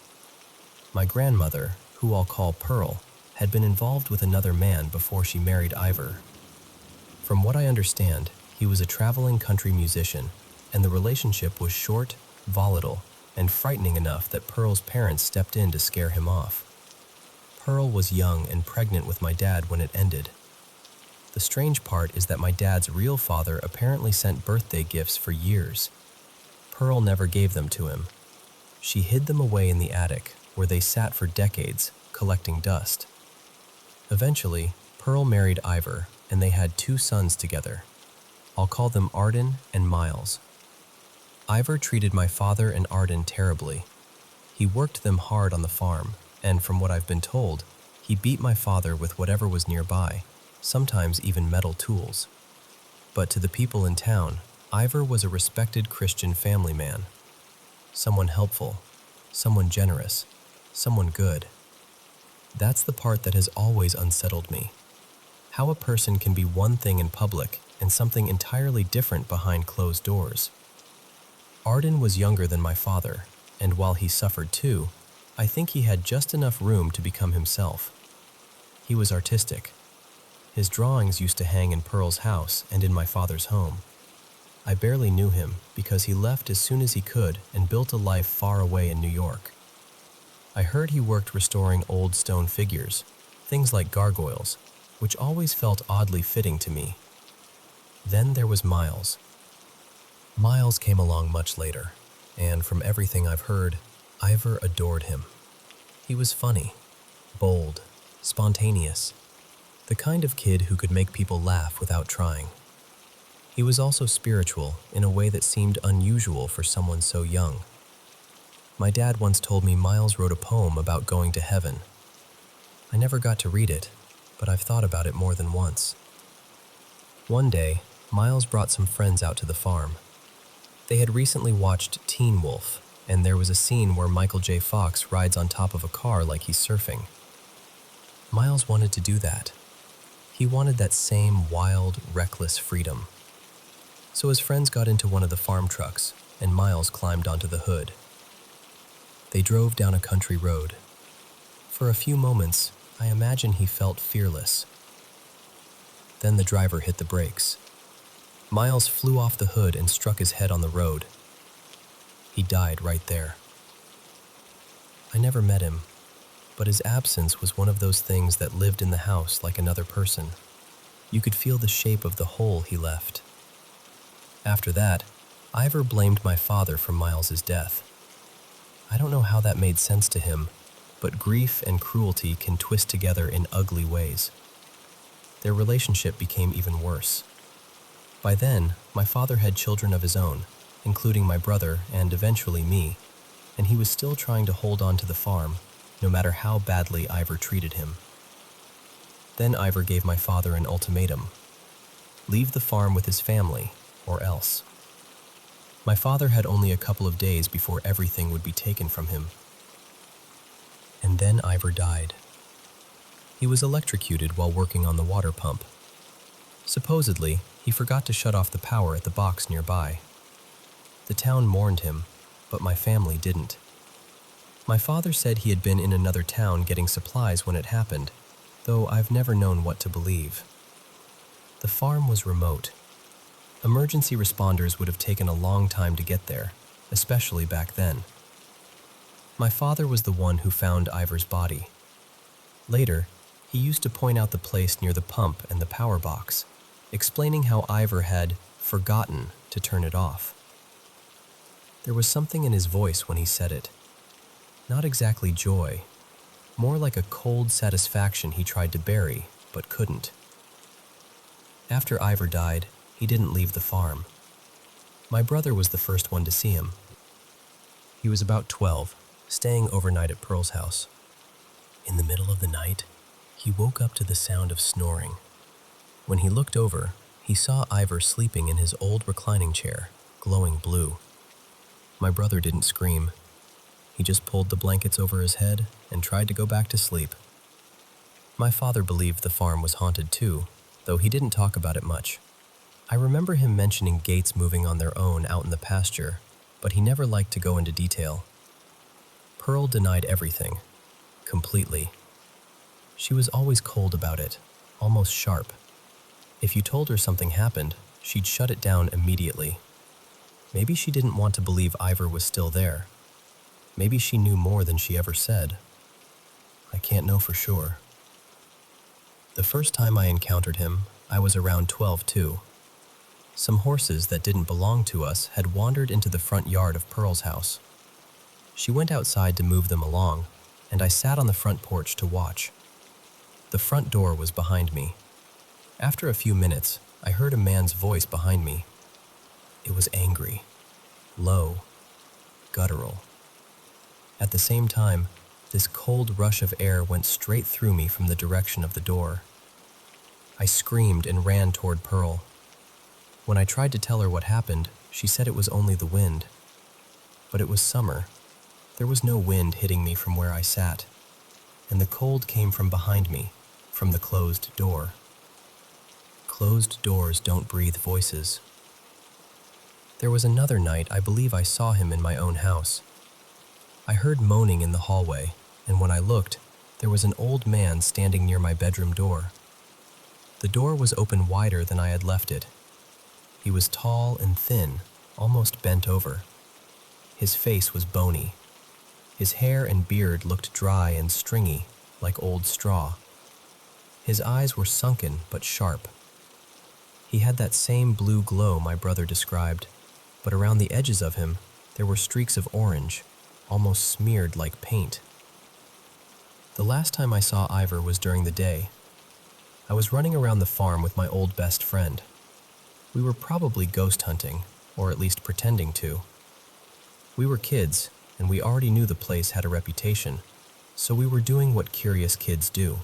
My grandmother, who I'll call Pearl, had been involved with another man before she married Ivor. From what I understand, he was a traveling country musician, and the relationship was short, volatile, and frightening enough that Pearl's parents stepped in to scare him off. Pearl was young and pregnant with my dad when it ended. The strange part is that my dad's real father apparently sent birthday gifts for years. Pearl never gave them to him. She hid them away in the attic, where they sat for decades, collecting dust. Eventually, Pearl married Ivor, and they had 2 sons together. I'll call them Arden and Miles. Ivor treated my father and Arden terribly. He worked them hard on the farm, and from what I've been told, he beat my father with whatever was nearby, sometimes even metal tools. But to the people in town, Ivor was a respected Christian family man. Someone helpful, someone generous, someone good. That's the part that has always unsettled me. How a person can be one thing in public and something entirely different behind closed doors. Arden was younger than my father, and while he suffered too, I think he had just enough room to become himself. He was artistic. His drawings used to hang in Pearl's house and in my father's home. I barely knew him because he left as soon as he could and built a life far away in New York. I heard he worked restoring old stone figures, things like gargoyles, which always felt oddly fitting to me. Then there was Miles. Miles came along much later, and from everything I've heard, Ivor adored him. He was funny, bold, spontaneous, the kind of kid who could make people laugh without trying. He was also spiritual in a way that seemed unusual for someone so young. My dad once told me Miles wrote a poem about going to heaven. I never got to read it, but I've thought about it more than once. One day, Miles brought some friends out to the farm. They had recently watched Teen Wolf, and there was a scene where Michael J. Fox rides on top of a car like he's surfing. Miles wanted to do that. He wanted that same wild, reckless freedom. So his friends got into one of the farm trucks, and Miles climbed onto the hood. They drove down a country road. For a few moments, I imagine he felt fearless. Then the driver hit the brakes. Miles flew off the hood and struck his head on the road. He died right there. I never met him, but his absence was one of those things that lived in the house like another person. You could feel the shape of the hole he left. After that, Ivor blamed my father for Miles's death. I don't know how that made sense to him, but grief and cruelty can twist together in ugly ways. Their relationship became even worse. By then, my father had children of his own, including my brother and eventually me, and he was still trying to hold on to the farm, no matter how badly Ivor treated him. Then Ivor gave my father an ultimatum: leave the farm with his family, or else. My father had only a couple of days before everything would be taken from him. And then Ivor died. He was electrocuted while working on the water pump. Supposedly, he forgot to shut off the power at the box nearby. The town mourned him, but my family didn't. My father said he had been in another town getting supplies when it happened, though I've never known what to believe. The farm was remote. Emergency responders would have taken a long time to get there, especially back then. My father was the one who found Ivor's body. Later, he used to point out the place near the pump and the power box, explaining how Ivor had forgotten to turn it off. There was something in his voice when he said it. Not exactly joy, more like a cold satisfaction he tried to bury, but couldn't. After Ivor died, he didn't leave the farm. My brother was the first one to see him. He was about 12, staying overnight at Pearl's house. In the middle of the night, he woke up to the sound of snoring. When he looked over, he saw Ivor sleeping in his old reclining chair, glowing blue. My brother didn't scream. He just pulled the blankets over his head and tried to go back to sleep. My father believed the farm was haunted too, though he didn't talk about it much. I remember him mentioning gates moving on their own out in the pasture, but he never liked to go into detail. Pearl denied everything, completely. She was always cold about it, almost sharp. If you told her something happened, she'd shut it down immediately. Maybe she didn't want to believe Ivor was still there. Maybe she knew more than she ever said. I can't know for sure. The first time I encountered him, I was around 12 too. Some horses that didn't belong to us had wandered into the front yard of Pearl's house. She went outside to move them along, and I sat on the front porch to watch. The front door was behind me. After a few minutes, I heard a man's voice behind me. It was angry, low, guttural. At the same time, this cold rush of air went straight through me from the direction of the door. I screamed and ran toward Pearl. When I tried to tell her what happened, she said it was only the wind. But it was summer. There was no wind hitting me from where I sat, and the cold came from behind me, from the closed door. Closed doors don't breathe voices. There was another night I believe I saw him in my own house. I heard moaning in the hallway, and when I looked, there was an old man standing near my bedroom door. The door was open wider than I had left it. He was tall and thin, almost bent over. His face was bony. His hair and beard looked dry and stringy, like old straw. His eyes were sunken but sharp. He had that same blue glow my brother described, but around the edges of him, there were streaks of orange, almost smeared like paint. The last time I saw Ivor was during the day. I was running around the farm with my old best friend. We were probably ghost hunting, or at least pretending to. We were kids, and we already knew the place had a reputation, so we were doing what curious kids do.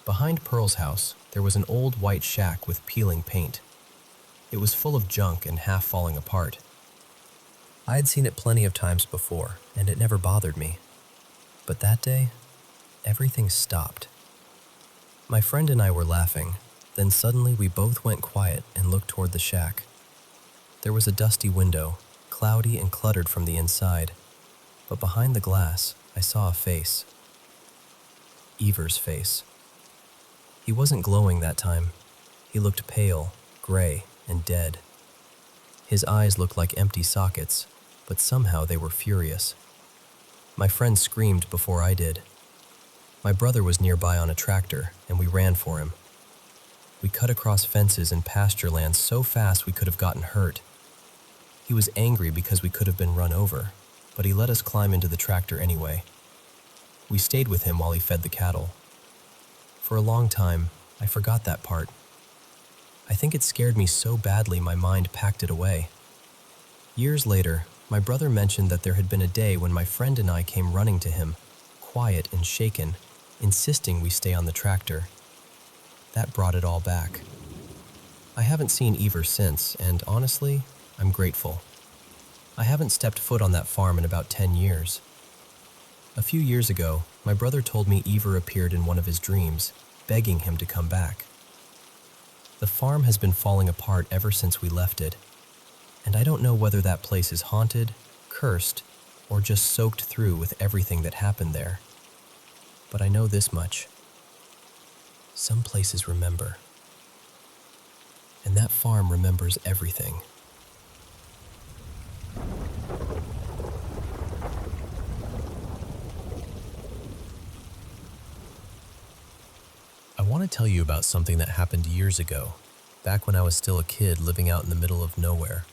Behind Pearl's house, there was an old white shack with peeling paint. It was full of junk and half falling apart. I had seen it plenty of times before, and it never bothered me. But that day, everything stopped. My friend and I were laughing, then suddenly we both went quiet and looked toward the shack. There was a dusty window, cloudy and cluttered from the inside, but behind the glass, I saw a face. Ivor's face. He wasn't glowing that time. He looked pale, gray, and dead. His eyes looked like empty sockets, but somehow they were furious. My friend screamed before I did. My brother was nearby on a tractor, and we ran for him. We cut across fences and pasture lands so fast we could have gotten hurt. He was angry because we could have been run over, but he let us climb into the tractor anyway. We stayed with him while he fed the cattle. For a long time, I forgot that part. I think it scared me so badly my mind packed it away. Years later, my brother mentioned that there had been a day when my friend and I came running to him, quiet and shaken, insisting we stay on the tractor. That brought it all back. I haven't seen Ivor since, and honestly, I'm grateful. I haven't stepped foot on that farm in about 10 years. A few years ago, my brother told me Ivor appeared in one of his dreams, begging him to come back. The farm has been falling apart ever since we left it, and I don't know whether that place is haunted, cursed, or just soaked through with everything that happened there. But I know this much. Some places remember, and that farm remembers everything. I want to tell you about something that happened years ago, back when I was still a kid living out in the middle of nowhere.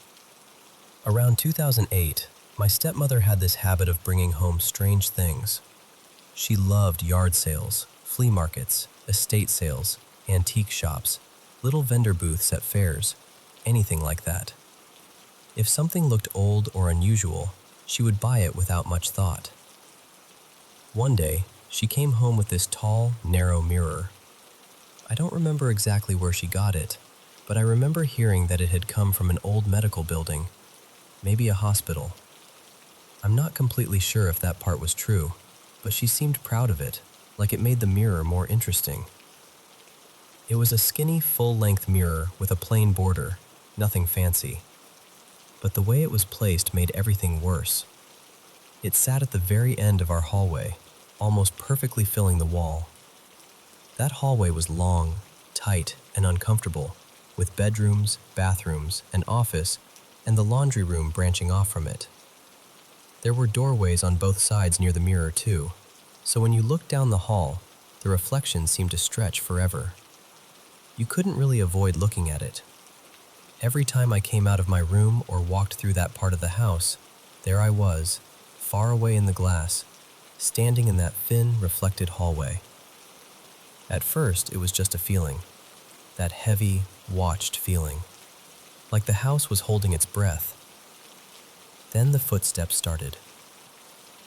Around 2008, my stepmother had this habit of bringing home strange things. She loved yard sales, flea markets, estate sales, antique shops, little vendor booths at fairs, anything like that. If something looked old or unusual, she would buy it without much thought. One day, She came home with this tall, narrow mirror. I don't remember exactly where she got it, but I remember hearing that it had come from an old medical building, maybe a hospital. I'm not completely sure if that part was true, but she seemed proud of it, like it made the mirror more interesting. It was a skinny, full-length mirror with a plain border, nothing fancy. But the way it was placed made everything worse. It sat at the very end of our hallway, almost perfectly filling the wall. That hallway was long, tight, and uncomfortable, with bedrooms, bathrooms, an office, and the laundry room branching off from it. There were doorways on both sides near the mirror too, so when you looked down the hall, the reflection seemed to stretch forever. You couldn't really avoid looking at it. Every time I came out of my room or walked through that part of the house, there I was, far away in the glass, standing in that thin, reflected hallway. At first, it was just a feeling, that heavy, watched feeling, like the house was holding its breath. Then the footsteps started.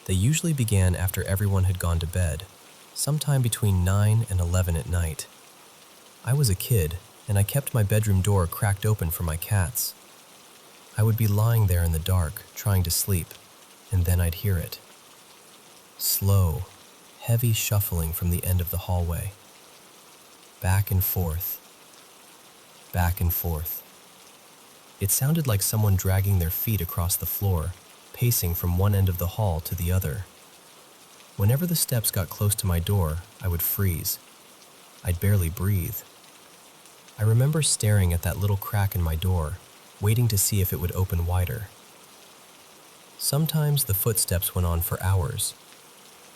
They usually began after everyone had gone to bed, sometime between 9 and 11 at night. I was a kid, and I kept my bedroom door cracked open for my cats. I would be lying there in the dark, trying to sleep, and then I'd hear it. Slow, heavy shuffling from the end of the hallway. Back and forth. Back and forth. It sounded like someone dragging their feet across the floor, pacing from one end of the hall to the other. Whenever the steps got close to my door, I would freeze. I'd barely breathe. I remember staring at that little crack in my door, waiting to see if it would open wider. Sometimes the footsteps went on for hours.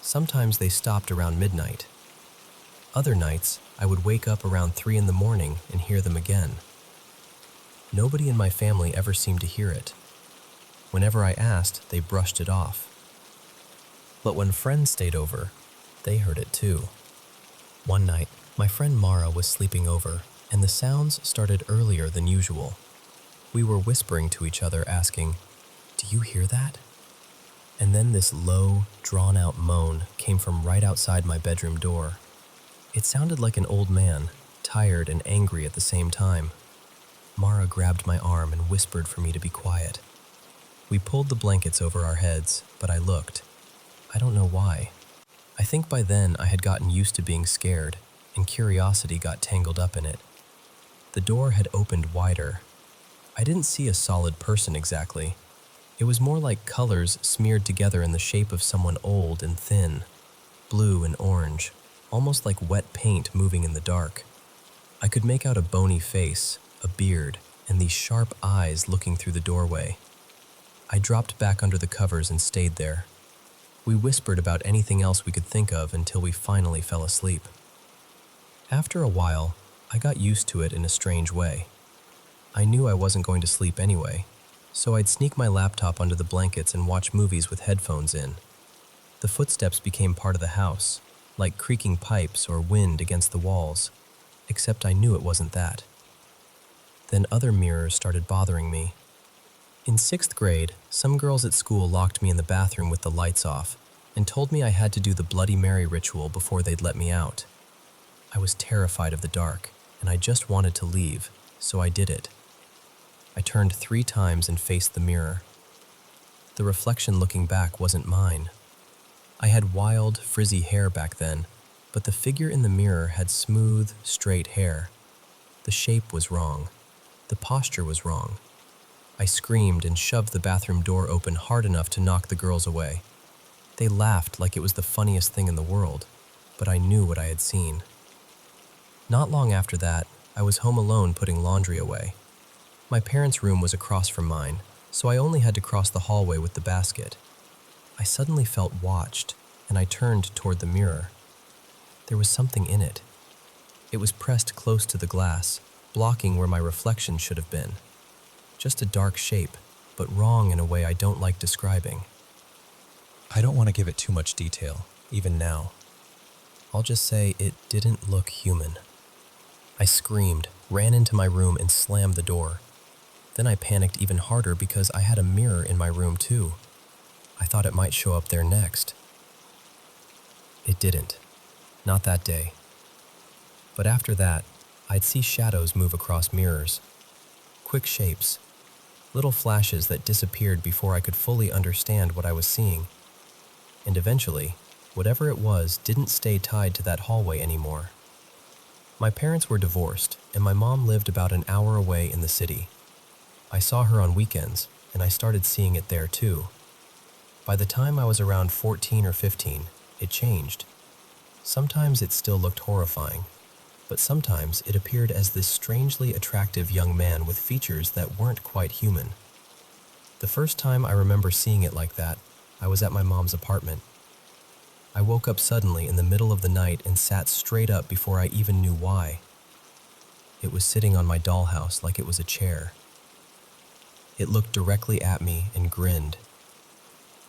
Sometimes they stopped around midnight. Other nights, I would wake up around 3 in the morning and hear them again. Nobody in my family ever seemed to hear it. Whenever I asked, they brushed it off. But when friends stayed over, they heard it too. One night, my friend Mara was sleeping over, and the sounds started earlier than usual. We were whispering to each other, asking, "Do you hear that?" And then this low, drawn-out moan came from right outside my bedroom door. It sounded like an old man, tired and angry at the same time. Mara grabbed my arm and whispered for me to be quiet. We pulled the blankets over our heads, but I looked. I don't know why. I think by then I had gotten used to being scared, and curiosity got tangled up in it. The door had opened wider. I didn't see a solid person exactly. It was more like colors smeared together in the shape of someone old and thin, blue and orange, almost like wet paint moving in the dark. I could make out a bony face, a beard, and these sharp eyes looking through the doorway. I dropped back under the covers and stayed there. We whispered about anything else we could think of until we finally fell asleep. After a while, I got used to it in a strange way. I knew I wasn't going to sleep anyway, so I'd sneak my laptop under the blankets and watch movies with headphones in. The footsteps became part of the house, like creaking pipes or wind against the walls, except I knew it wasn't that. Then other mirrors started bothering me. In 6th grade, some girls at school locked me in the bathroom with the lights off and told me I had to do the Bloody Mary ritual before they'd let me out. I was terrified of the dark, and I just wanted to leave, so I did it. I turned 3 times and faced the mirror. The reflection looking back wasn't mine. I had wild, frizzy hair back then, but the figure in the mirror had smooth, straight hair. The shape was wrong. The posture was wrong. I screamed and shoved the bathroom door open hard enough to knock the girls away. They laughed like it was the funniest thing in the world, but I knew what I had seen. Not long after that, I was home alone putting laundry away. My parents' room was across from mine, so I only had to cross the hallway with the basket. I suddenly felt watched, and I turned toward the mirror. There was something in it. It was pressed close to the glass, blocking where my reflection should have been. Just a dark shape, but wrong in a way I don't like describing. I don't want to give it too much detail, even now. I'll just say it didn't look human. I screamed, ran into my room, and slammed the door. Then I panicked even harder because I had a mirror in my room too. I thought it might show up there next. It didn't. Not that day. But after that, I'd see shadows move across mirrors. Quick shapes. Little flashes that disappeared before I could fully understand what I was seeing. And eventually, whatever it was didn't stay tied to that hallway anymore. My parents were divorced, and my mom lived about an hour away in the city. I saw her on weekends, and I started seeing it there too. By the time I was around 14 or 15, it changed. Sometimes it still looked horrifying, but sometimes it appeared as this strangely attractive young man with features that weren't quite human. The first time I remember seeing it like that, I was at my mom's apartment. I woke up suddenly in the middle of the night and sat straight up before I even knew why. It was sitting on my dollhouse like it was a chair. It looked directly at me and grinned.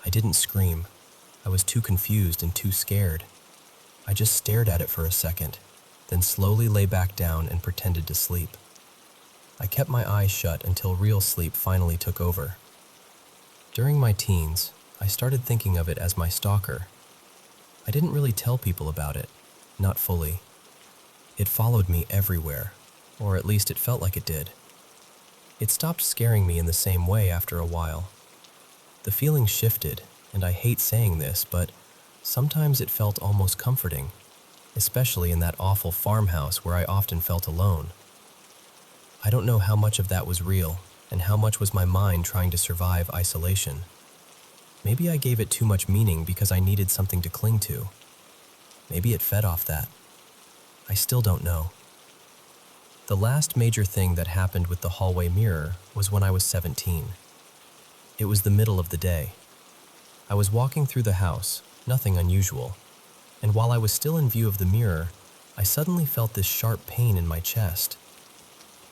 I didn't scream. I was too confused and too scared. I just stared at it for a second, then slowly lay back down and pretended to sleep. I kept my eyes shut until real sleep finally took over. During my teens, I started thinking of it as my stalker. I didn't really tell people about it, not fully. It followed me everywhere, or at least it felt like it did. It stopped scaring me in the same way after a while. The feeling shifted, and I hate saying this, but sometimes it felt almost comforting, especially in that awful farmhouse where I often felt alone. I don't know how much of that was real, and how much was my mind trying to survive isolation. Maybe I gave it too much meaning because I needed something to cling to. Maybe it fed off that. I still don't know. The last major thing that happened with the hallway mirror was when I was 17. It was the middle of the day. I was walking through the house, nothing unusual, and while I was still in view of the mirror, I suddenly felt this sharp pain in my chest.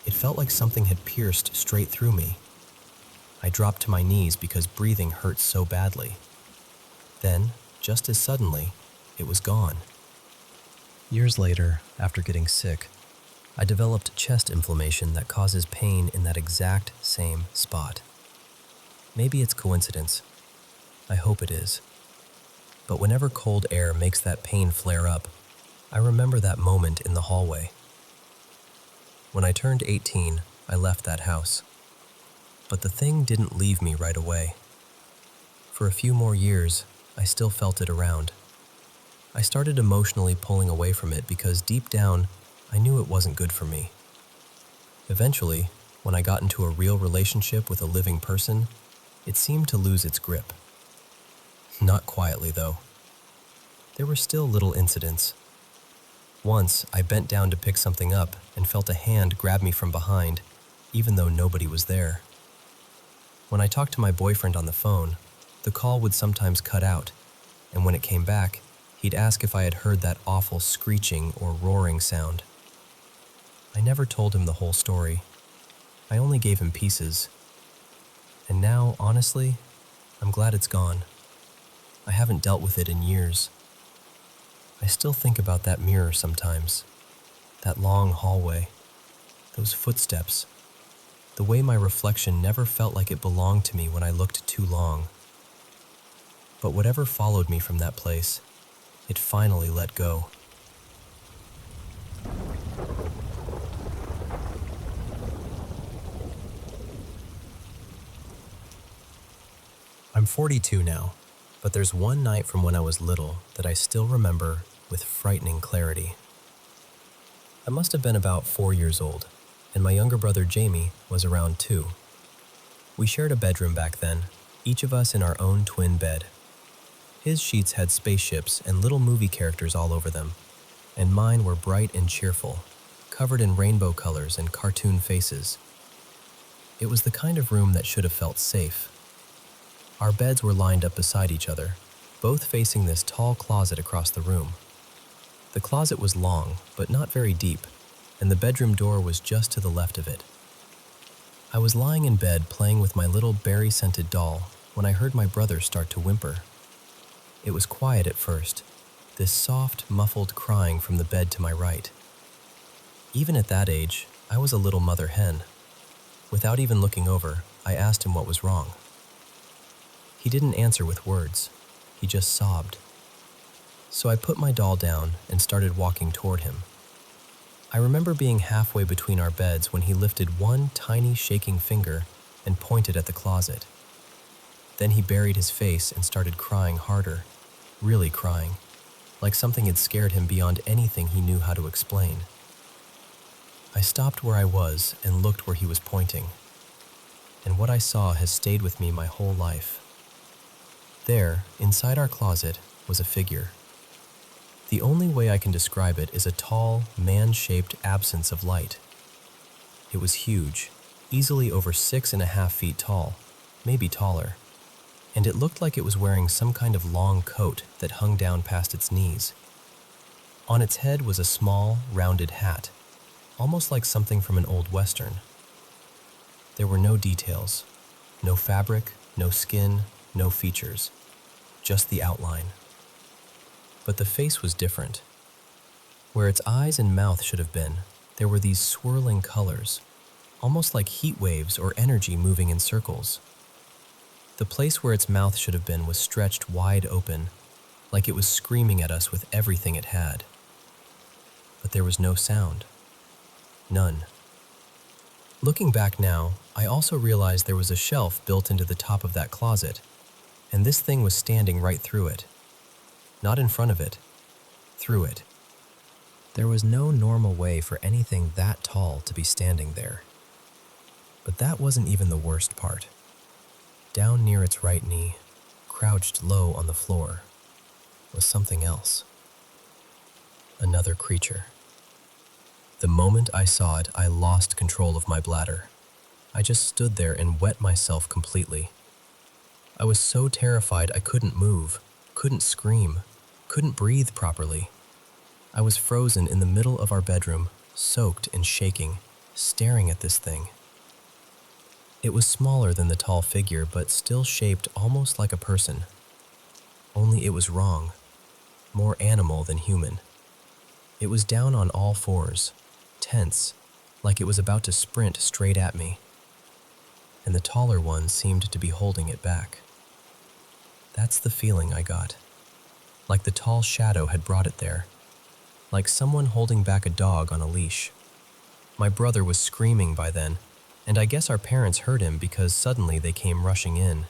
It felt like something had pierced straight through me. I dropped to my knees because breathing hurt so badly. Then, just as suddenly, it was gone. Years later, after getting sick, I developed chest inflammation that causes pain in that exact same spot. Maybe it's coincidence. I hope it is. But whenever cold air makes that pain flare up, I remember that moment in the hallway. When I turned 18, I left that house. But the thing didn't leave me right away. For a few more years, I still felt it around. I started emotionally pulling away from it because deep down, I knew it wasn't good for me. Eventually, when I got into a real relationship with a living person, it seemed to lose its grip. Not quietly, though. There were still little incidents. Once, I bent down to pick something up and felt a hand grab me from behind, even though nobody was there. When I talked to my boyfriend on the phone, the call would sometimes cut out, and when it came back, he'd ask if I had heard that awful screeching or roaring sound. I never told him the whole story. I only gave him pieces. And now, honestly, I'm glad it's gone. I haven't dealt with it in years. I still think about that mirror sometimes, that long hallway, those footsteps, the way my reflection never felt like it belonged to me when I looked too long. But whatever followed me from that place, it finally let go. I'm 42 now, but there's one night from when I was little that I still remember with frightening clarity. I must have been about 4 years old, and my younger brother Jame was around 2. We shared a bedroom back then, each of us in our own twin bed. His sheets had spaceships and little movie characters all over them, and mine were bright and cheerful, covered in rainbow colors and cartoon faces. It was the kind of room that should have felt safe. Our beds were lined up beside each other, both facing this tall closet across the room. The closet was long, but not very deep, and the bedroom door was just to the left of it. I was lying in bed playing with my little berry-scented doll when I heard my brother start to whimper. It was quiet at first, this soft, muffled crying from the bed to my right. Even at that age, I was a little mother hen. Without even looking over, I asked him what was wrong. He didn't answer with words. He just sobbed. So I put my doll down and started walking toward him. I remember being halfway between our beds when he lifted one tiny shaking finger and pointed at the closet. Then he buried his face and started crying harder, really crying, like something had scared him beyond anything he knew how to explain. I stopped where I was and looked where he was pointing, and what I saw has stayed with me my whole life. There, inside our closet, was a figure. The only way I can describe it is a tall, man-shaped absence of light. It was huge, easily over 6.5 feet tall, maybe taller, and it looked like it was wearing some kind of long coat that hung down past its knees. On its head was a small, rounded hat, almost like something from an old western. There were no details, no fabric, no skin, no features, just the outline. But the face was different. Where its eyes and mouth should have been, there were these swirling colors, almost like heat waves or energy moving in circles. The place where its mouth should have been was stretched wide open, like it was screaming at us with everything it had. But there was no sound. None. Looking back now, I also realized there was a shelf built into the top of that closet, and this thing was standing right through it. Not in front of it, through it. There was no normal way for anything that tall to be standing there. But that wasn't even the worst part. Down near its right knee, crouched low on the floor, was something else. Another creature. The moment I saw it, I lost control of my bladder. I just stood there and wet myself completely. I was so terrified I couldn't move, couldn't scream, couldn't breathe properly. I was frozen in the middle of our bedroom, soaked and shaking, staring at this thing. It was smaller than the tall figure, but still shaped almost like a person. Only it was wrong, more animal than human. It was down on all fours, tense, like it was about to sprint straight at me. And the taller one seemed to be holding it back. That's the feeling I got. Like the tall shadow had brought it there. Like someone holding back a dog on a leash. My brother was screaming by then, and I guess our parents heard him because suddenly they came rushing in.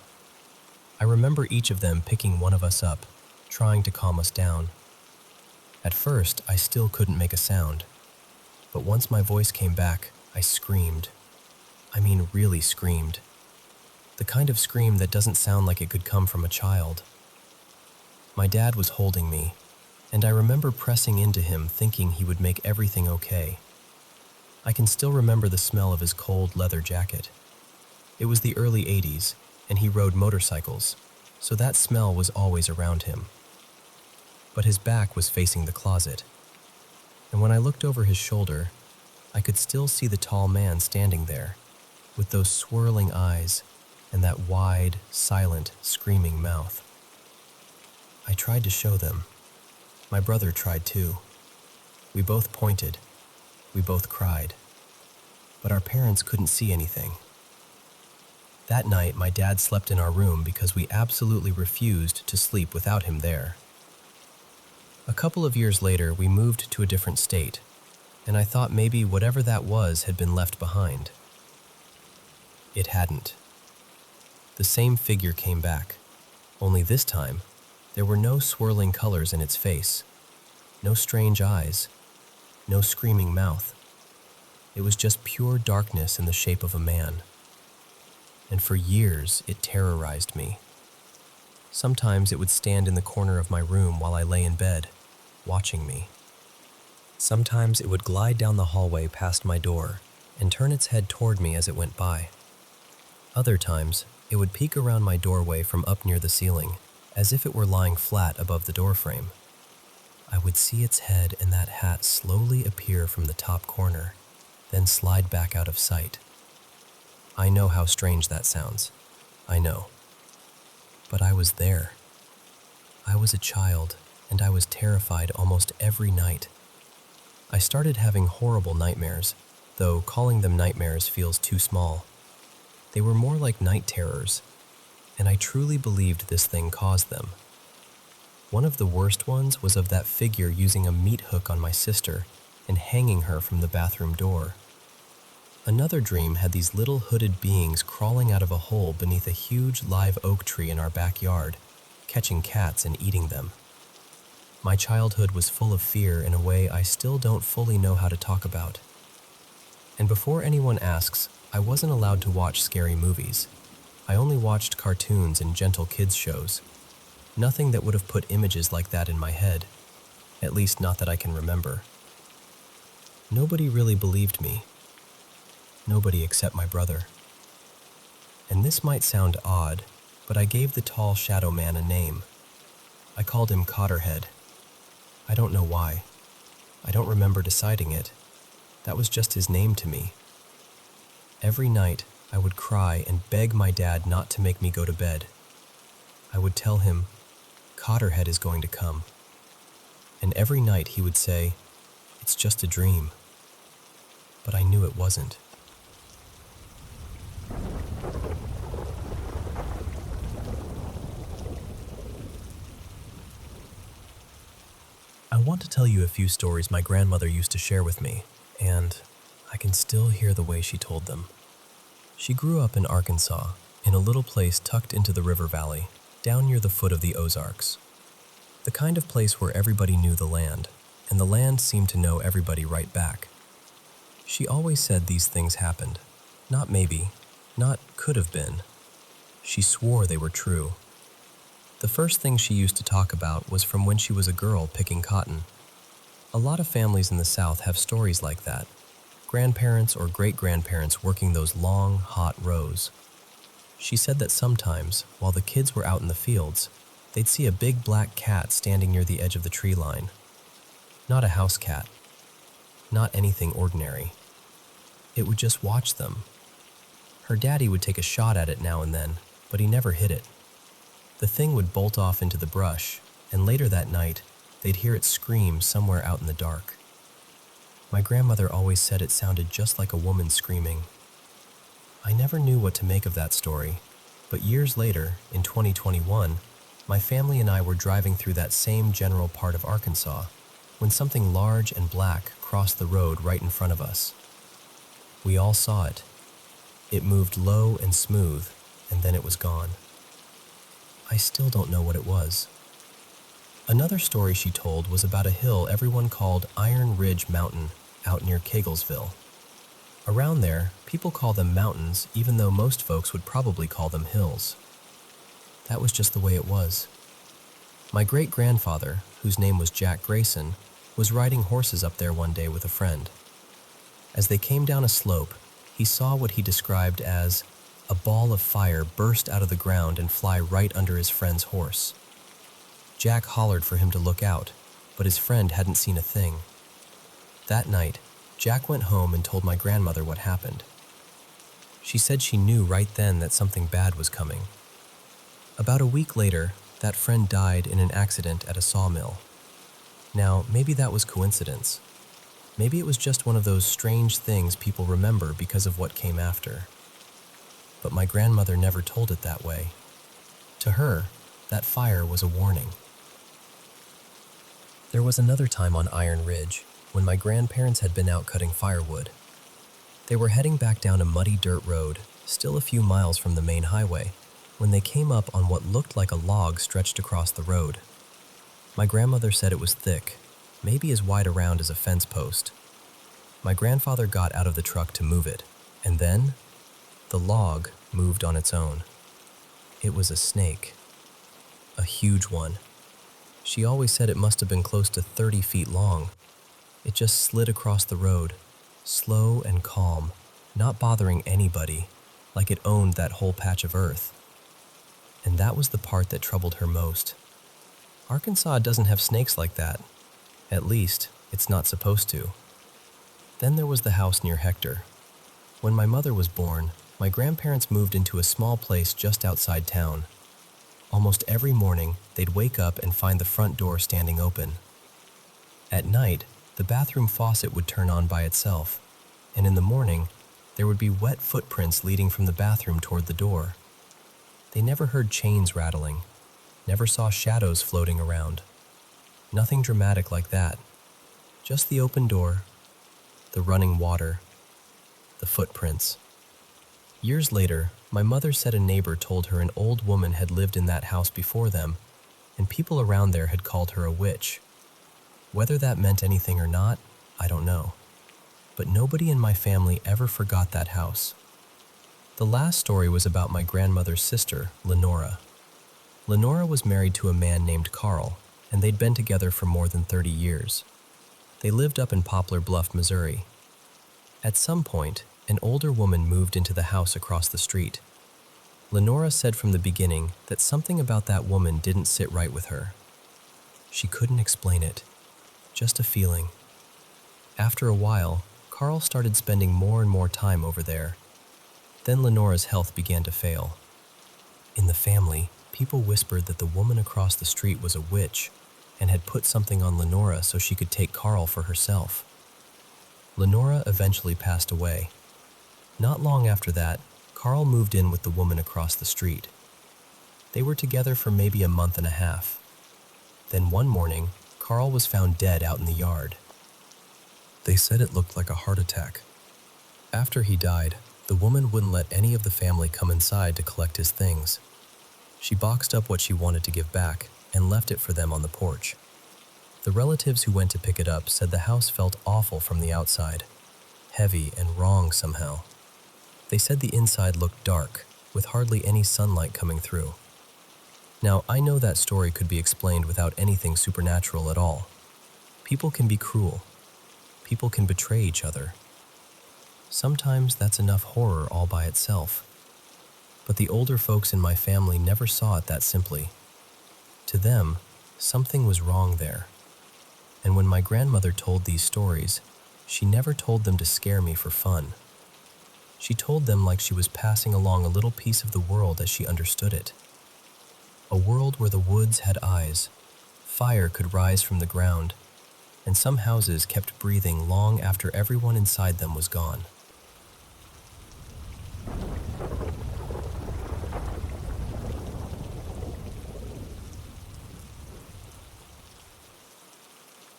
I remember each of them picking one of us up, trying to calm us down. At first, I still couldn't make a sound. But once my voice came back, I screamed. I mean, really screamed. The kind of scream that doesn't sound like it could come from a child. My dad was holding me, and I remember pressing into him thinking he would make everything okay. I can still remember the smell of his cold leather jacket. It was the early 80s, and he rode motorcycles, so that smell was always around him. But his back was facing the closet, and when I looked over his shoulder, I could still see the tall man standing there, with those swirling eyes and that wide, silent, screaming mouth. I tried to show them. My brother tried too. We both pointed. We both cried. But our parents couldn't see anything. That night, my dad slept in our room because we absolutely refused to sleep without him there. A couple of years later, we moved to a different state, and I thought maybe whatever that was had been left behind. It hadn't. The same figure came back, only this time, there were no swirling colors in its face, no strange eyes, no screaming mouth. It was just pure darkness in the shape of a man. And for years, it terrorized me. Sometimes it would stand in the corner of my room while I lay in bed, watching me. Sometimes it would glide down the hallway past my door and turn its head toward me as it went by. Other times, it would peek around my doorway from up near the ceiling, as if it were lying flat above the doorframe. I would see its head and that hat slowly appear from the top corner, then slide back out of sight. I know how strange that sounds. I know. But I was there. I was a child, and I was terrified almost every night. I started having horrible nightmares, though calling them nightmares feels too small. They were more like night terrors, and I truly believed this thing caused them. One of the worst ones was of that figure using a meat hook on my sister and hanging her from the bathroom door. Another dream had these little hooded beings crawling out of a hole beneath a huge live oak tree in our backyard, catching cats and eating them. My childhood was full of fear in a way I still don't fully know how to talk about. And before anyone asks, I wasn't allowed to watch scary movies. I only watched cartoons and gentle kids shows. Nothing that would have put images like that in my head, at least not that I can remember. Nobody really believed me. Nobody except my brother. And this might sound odd, but I gave the tall shadow man a name. I called him Cotterhead. I don't know why. I don't remember deciding it. That was just his name to me. Every night, I would cry and beg my dad not to make me go to bed. I would tell him, Cotterhead is going to come. And every night he would say, it's just a dream. But I knew it wasn't. I want to tell you a few stories my grandmother used to share with me, and I can still hear the way she told them. She grew up in Arkansas, in a little place tucked into the river valley, down near the foot of the Ozarks. The kind of place where everybody knew the land, and the land seemed to know everybody right back. She always said these things happened. Not maybe, not could have been. She swore they were true. The first thing she used to talk about was from when she was a girl picking cotton. A lot of families in the South have stories like that. Grandparents or great-grandparents working those long, hot rows. She said that sometimes, while the kids were out in the fields, they'd see a big black cat standing near the edge of the tree line. Not a house cat. Not anything ordinary. It would just watch them. Her daddy would take a shot at it now and then, but he never hit it. The thing would bolt off into the brush, and later that night, they'd hear it scream somewhere out in the dark. My grandmother always said it sounded just like a woman screaming. I never knew what to make of that story, but years later, in 2021, my family and I were driving through that same general part of Arkansas when something large and black crossed the road right in front of us. We all saw it. It moved low and smooth, and then it was gone. I still don't know what it was. Another story she told was about a hill everyone called Iron Ridge Mountain out near Keglesville. Around there, people call them mountains even though most folks would probably call them hills. That was just the way it was. My great-grandfather, whose name was Jack Grayson, was riding horses up there one day with a friend. As they came down a slope, he saw what he described as a ball of fire burst out of the ground and fly right under his friend's horse. Jack hollered for him to look out, but his friend hadn't seen a thing. That night, Jack went home and told my grandmother what happened. She said she knew right then that something bad was coming. About a week later, that friend died in an accident at a sawmill. Now, maybe that was coincidence. Maybe it was just one of those strange things people remember because of what came after. But my grandmother never told it that way. To her, that fire was a warning. There was another time on Iron Ridge when my grandparents had been out cutting firewood. They were heading back down a muddy dirt road, still a few miles from the main highway, when they came up on what looked like a log stretched across the road. My grandmother said it was thick, maybe as wide around as a fence post. My grandfather got out of the truck to move it, and then the log moved on its own. It was a snake. A huge one. She always said it must have been close to 30 feet long. It just slid across the road, slow and calm, not bothering anybody, like it owned that whole patch of earth. And that was the part that troubled her most. Arkansas doesn't have snakes like that. At least, it's not supposed to. Then there was the house near Hector. When my mother was born, my grandparents moved into a small place just outside town. Almost every morning, they'd wake up and find the front door standing open. At night, the bathroom faucet would turn on by itself, and in the morning, there would be wet footprints leading from the bathroom toward the door. They never heard chains rattling. Never saw shadows floating around. Nothing dramatic like that. Just the open door, the running water, the footprints. Years later, my mother said a neighbor told her an old woman had lived in that house before them, and people around there had called her a witch. Whether that meant anything or not, I don't know. But nobody in my family ever forgot that house. The last story was about my grandmother's sister, Lenora. Lenora was married to a man named Carl, and they'd been together for more than 30 years. They lived up in Poplar Bluff, Missouri. At some point, an older woman moved into the house across the street. Lenora said from the beginning that something about that woman didn't sit right with her. She couldn't explain it, just a feeling. After a while, Carl started spending more and more time over there. Then Lenora's health began to fail. In the family, people whispered that the woman across the street was a witch and had put something on Lenora so she could take Carl for herself. Lenora eventually passed away. Not long after that, Carl moved in with the woman across the street. They were together for maybe a month and a half. Then one morning, Carl was found dead out in the yard. They said it looked like a heart attack. After he died, the woman wouldn't let any of the family come inside to collect his things. She boxed up what she wanted to give back and left it for them on the porch. The relatives who went to pick it up said the house felt awful from the outside, heavy and wrong somehow. They said the inside looked dark, with hardly any sunlight coming through. Now, I know that story could be explained without anything supernatural at all. People can be cruel. People can betray each other. Sometimes that's enough horror all by itself. But the older folks in my family never saw it that simply. To them, something was wrong there. And when my grandmother told these stories, she never told them to scare me for fun. She told them like she was passing along a little piece of the world as she understood it. A world where the woods had eyes, fire could rise from the ground, and some houses kept breathing long after everyone inside them was gone.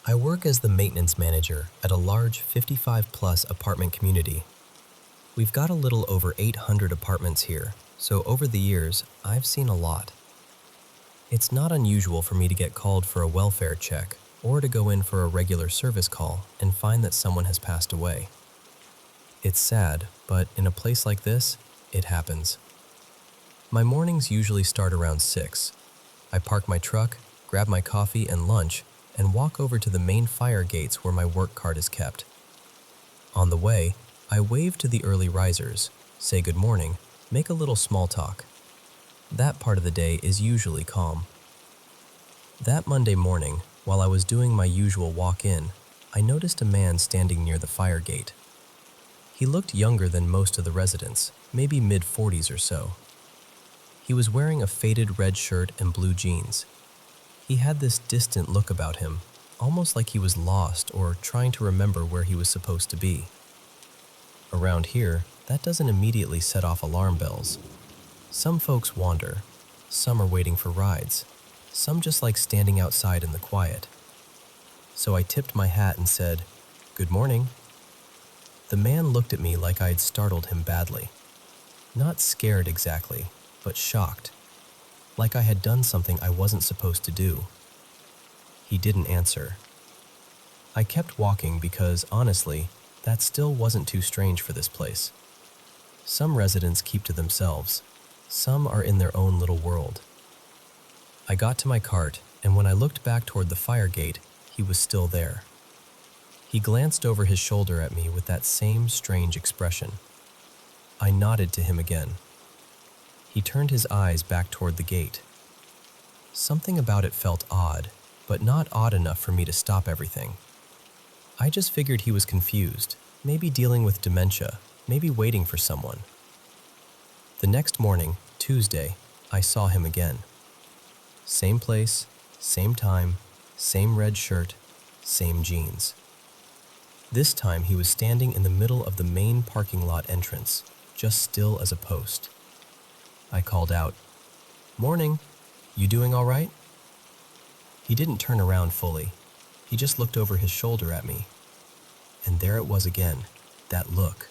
I work as the maintenance manager at a large 55-plus apartment community. We've got a little over 800 apartments here, so over the years, I've seen a lot. It's not unusual for me to get called for a welfare check or to go in for a regular service call and find that someone has passed away. It's sad, but in a place like this, it happens. My mornings usually start around 6. I park my truck, grab my coffee and lunch, and walk over to the main fire gates where my work cart is kept. On the way, I wave to the early risers, say good morning, make a little small talk. That part of the day is usually calm. That Monday morning, while I was doing my usual walk-in, I noticed a man standing near the fire gate. He looked younger than most of the residents, maybe mid-40s or so. He was wearing a faded red shirt and blue jeans. He had this distant look about him, almost like he was lost or trying to remember where he was supposed to be. Around here, that doesn't immediately set off alarm bells. Some folks wander, some are waiting for rides, some just like standing outside in the quiet. So I tipped my hat and said, "Good morning." The man looked at me like I had startled him badly. Not scared exactly, but shocked. Like I had done something I wasn't supposed to do. He didn't answer. I kept walking because, honestly, that still wasn't too strange for this place. Some residents keep to themselves. Some are in their own little world. I got to my cart, and when I looked back toward the fire gate, he was still there. He glanced over his shoulder at me with that same strange expression. I nodded to him again. He turned his eyes back toward the gate. Something about it felt odd, but not odd enough for me to stop everything. I just figured he was confused, maybe dealing with dementia, maybe waiting for someone. The next morning, Tuesday, I saw him again. Same place, same time, same red shirt, same jeans. This time he was standing in the middle of the main parking lot entrance, just still as a post. I called out, "Morning." You doing all right?" He didn't turn around fully. He just looked over his shoulder at me. And there it was again, that look.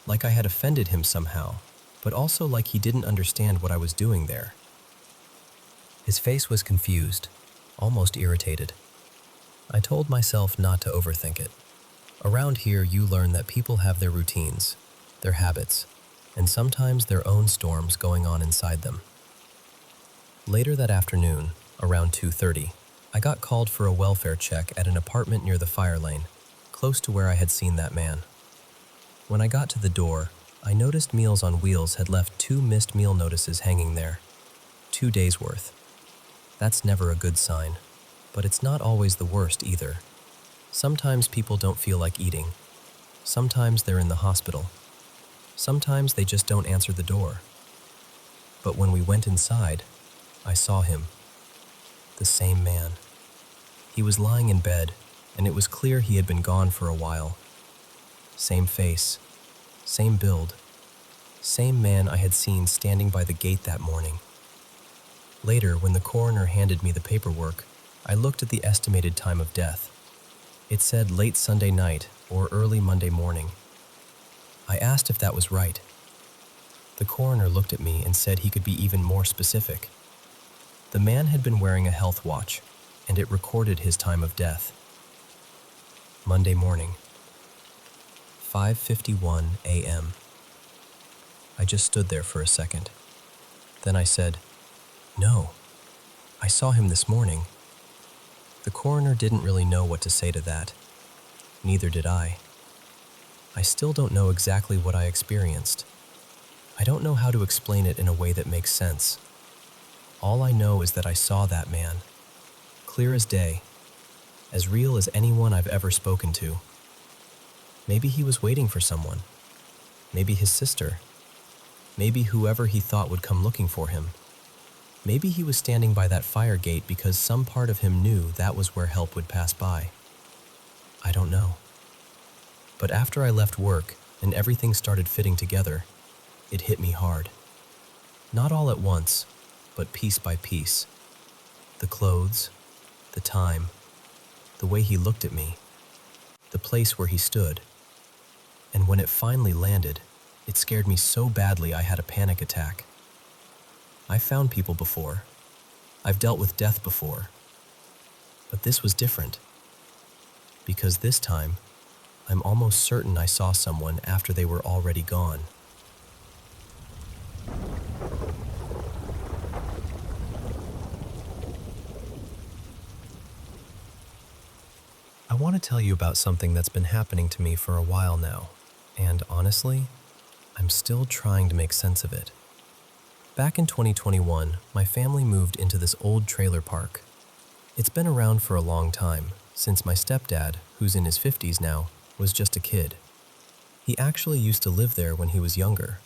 Like I had offended him somehow, but also like he didn't understand what I was doing there. His face was confused, almost irritated. I told myself not to overthink it. Around here, you learn that people have their routines, their habits, and sometimes their own storms going on inside them. Later that afternoon, around 2:30, I got called for a welfare check at an apartment near the fire lane, close to where I had seen that man. When I got to the door, I noticed Meals on Wheels had left 2 missed meal notices hanging there. 2 days' worth. That's never a good sign, but it's not always the worst either. Sometimes people don't feel like eating. Sometimes they're in the hospital. Sometimes they just don't answer the door. But when we went inside, I saw him. The same man. He was lying in bed, and it was clear he had been gone for a while. Same face, same build, same man I had seen standing by the gate that morning. Later, when the coroner handed me the paperwork, I looked at the estimated time of death. It said late Sunday night or early Monday morning. I asked if that was right. The coroner looked at me and said he could be even more specific. The man had been wearing a health watch, and it recorded his time of death. Monday morning, 5:51 a.m. I just stood there for a second. Then I said, "No, I saw him this morning." The coroner didn't really know what to say to that. Neither did I. I still don't know exactly what I experienced. I don't know how to explain it in a way that makes sense. All I know is that I saw that man, clear as day, as real as anyone I've ever spoken to. Maybe he was waiting for someone. Maybe his sister. Maybe whoever he thought would come looking for him. Maybe he was standing by that fire gate because some part of him knew that was where help would pass by. I don't know. But after I left work and everything started fitting together, it hit me hard. Not all at once, but piece by piece. The clothes, the time, the way he looked at me, the place where he stood. And when it finally landed, it scared me so badly I had a panic attack. I've found people before. I've dealt with death before. But this was different. Because this time, I'm almost certain I saw someone after they were already gone. I want to tell you about something that's been happening to me for a while now, and honestly, I'm still trying to make sense of it. Back in 2021, my family moved into this old trailer park. It's been around for a long time, since my stepdad, who's in his 50s now, was just a kid. He actually used to live there when he was younger.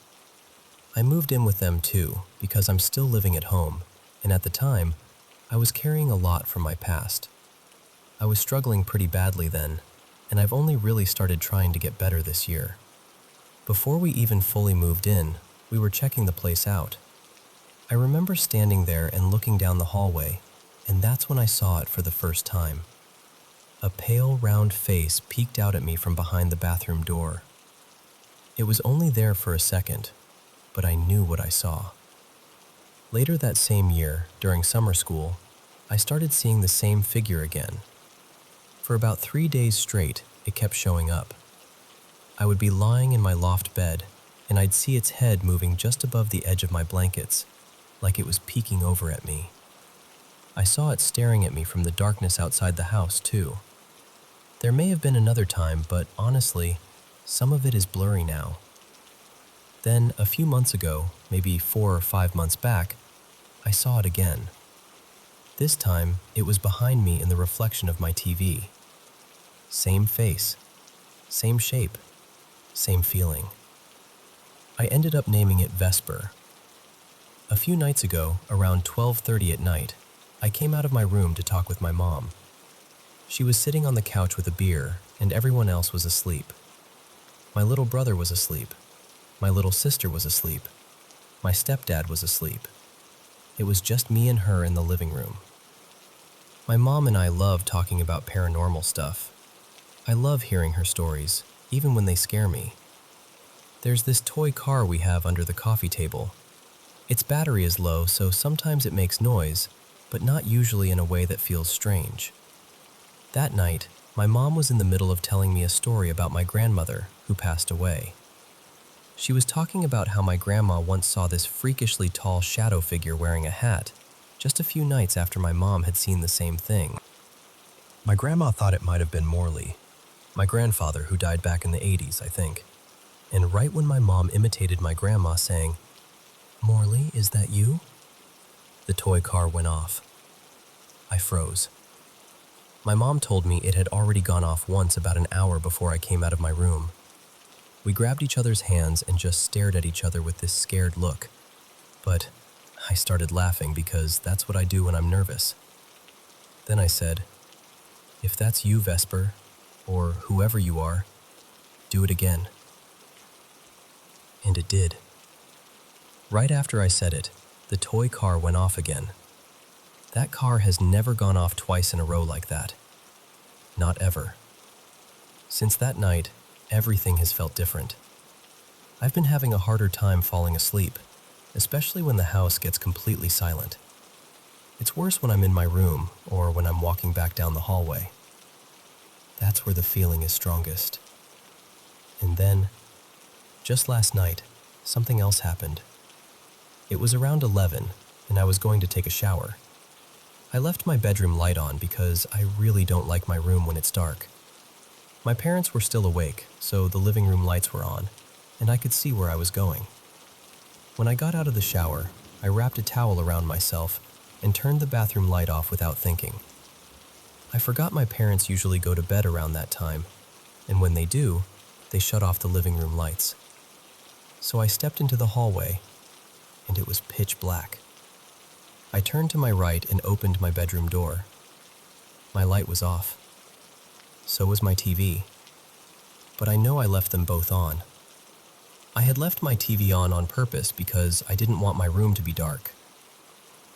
I moved in with them too, because I'm still living at home, and at the time, I was carrying a lot from my past. I was struggling pretty badly then, and I've only really started trying to get better this year. Before we even fully moved in, we were checking the place out. I remember standing there and looking down the hallway, and that's when I saw it for the first time. A pale, round face peeked out at me from behind the bathroom door. It was only there for a second, but I knew what I saw. Later that same year, during summer school, I started seeing the same figure again. For about 3 days straight, it kept showing up. I would be lying in my loft bed, and I'd see its head moving just above the edge of my blankets, like it was peeking over at me. I saw it staring at me from the darkness outside the house, too. There may have been another time, but honestly, some of it is blurry now. Then, a few months ago, maybe 4 or 5 months back, I saw it again. This time, it was behind me in the reflection of my TV. Same face, same shape, same feeling. I ended up naming it Vesper. A few nights ago, around 12:30 at night, I came out of my room to talk with my mom. She was sitting on the couch with a beer, and everyone else was asleep. My little brother was asleep. My little sister was asleep. My stepdad was asleep. It was just me and her in the living room. My mom and I love talking about paranormal stuff. I love hearing her stories, even when they scare me. There's this toy car we have under the coffee table. Its battery is low, so sometimes it makes noise, but not usually in a way that feels strange. That night, my mom was in the middle of telling me a story about my grandmother, who passed away. She was talking about how my grandma once saw this freakishly tall shadow figure wearing a hat, just a few nights after my mom had seen the same thing. My grandma thought it might have been Morley, my grandfather who died back in the 80s, I think. And right when my mom imitated my grandma saying, "Morley, is that you?" the toy car went off. I froze. My mom told me it had already gone off once about an hour before I came out of my room. We grabbed each other's hands and just stared at each other with this scared look. But I started laughing because that's what I do when I'm nervous. Then I said, "If that's you, Vesper, or whoever you are, do it again." And it did. Right after I said it, the toy car went off again. That car has never gone off twice in a row like that. Not ever. Since that night, everything has felt different. I've been having a harder time falling asleep, especially when the house gets completely silent. It's worse when I'm in my room or when I'm walking back down the hallway. That's where the feeling is strongest. And then, just last night, something else happened. It was around 11, and I was going to take a shower. I left my bedroom light on because I really don't like my room when it's dark. My parents were still awake, so the living room lights were on, and I could see where I was going. When I got out of the shower, I wrapped a towel around myself and turned the bathroom light off without thinking. I forgot my parents usually go to bed around that time, and when they do, they shut off the living room lights. So I stepped into the hallway, and it was pitch black. I turned to my right and opened my bedroom door. My light was off. So was my TV. But I know I left them both on. I had left my TV on purpose because I didn't want my room to be dark.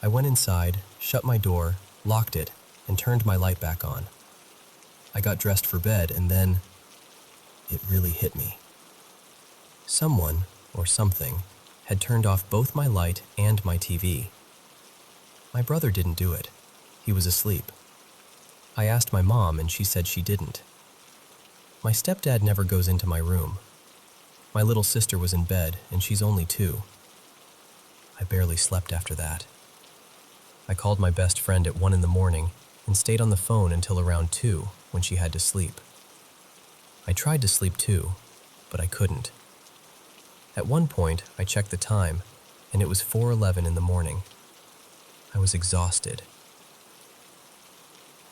I went inside, shut my door, locked it, and turned my light back on. I got dressed for bed, and then it really hit me. Someone, or something, had turned off both my light and my TV. My brother didn't do it. He was asleep. I asked my mom, and she said she didn't. My stepdad never goes into my room. My little sister was in bed, and she's only 2. I barely slept after that. I called my best friend at 1 in the morning and stayed on the phone until around 2 when she had to sleep. I tried to sleep too, but I couldn't. At one point, I checked the time, and it was 4:11 in the morning. I was exhausted.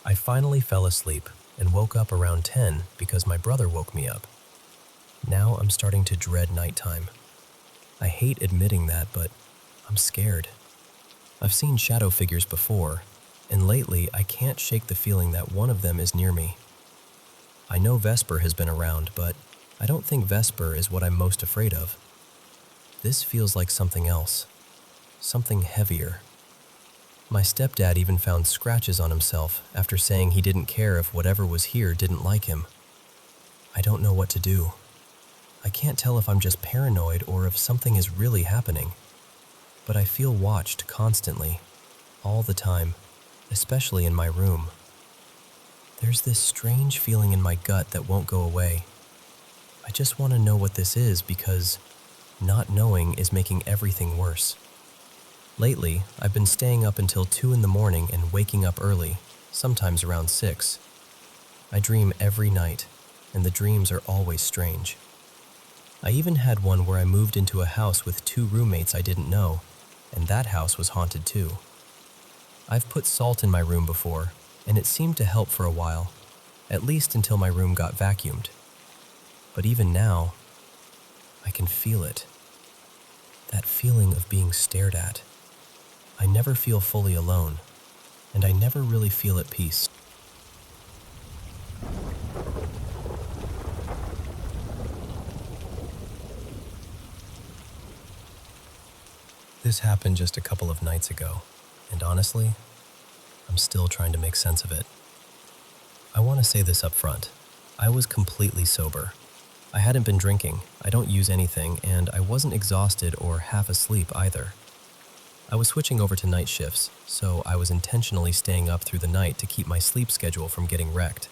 I finally fell asleep and woke up around 10 because my brother woke me up. Now I'm starting to dread nighttime. I hate admitting that, but I'm scared. I've seen shadow figures before, and lately I can't shake the feeling that one of them is near me. I know Vesper has been around, but I don't think Vesper is what I'm most afraid of. This feels like something else, something heavier. My stepdad even found scratches on himself after saying he didn't care if whatever was here didn't like him. I don't know what to do. I can't tell if I'm just paranoid or if something is really happening. But I feel watched constantly, all the time, especially in my room. There's this strange feeling in my gut that won't go away. I just want to know what this is because not knowing is making everything worse. Lately, I've been staying up until 2 in the morning and waking up early, sometimes around 6. I dream every night, and the dreams are always strange. I even had one where I moved into a house with 2 roommates I didn't know, and that house was haunted too. I've put salt in my room before, and it seemed to help for a while, at least until my room got vacuumed. But even now, I can feel it. That feeling of being stared at. I never feel fully alone, and I never really feel at peace. This happened just a couple of nights ago, and honestly, I'm still trying to make sense of it. I want to say this up front. I was completely sober. I hadn't been drinking, I don't use anything, and I wasn't exhausted or half asleep either. I was switching over to night shifts, so I was intentionally staying up through the night to keep my sleep schedule from getting wrecked.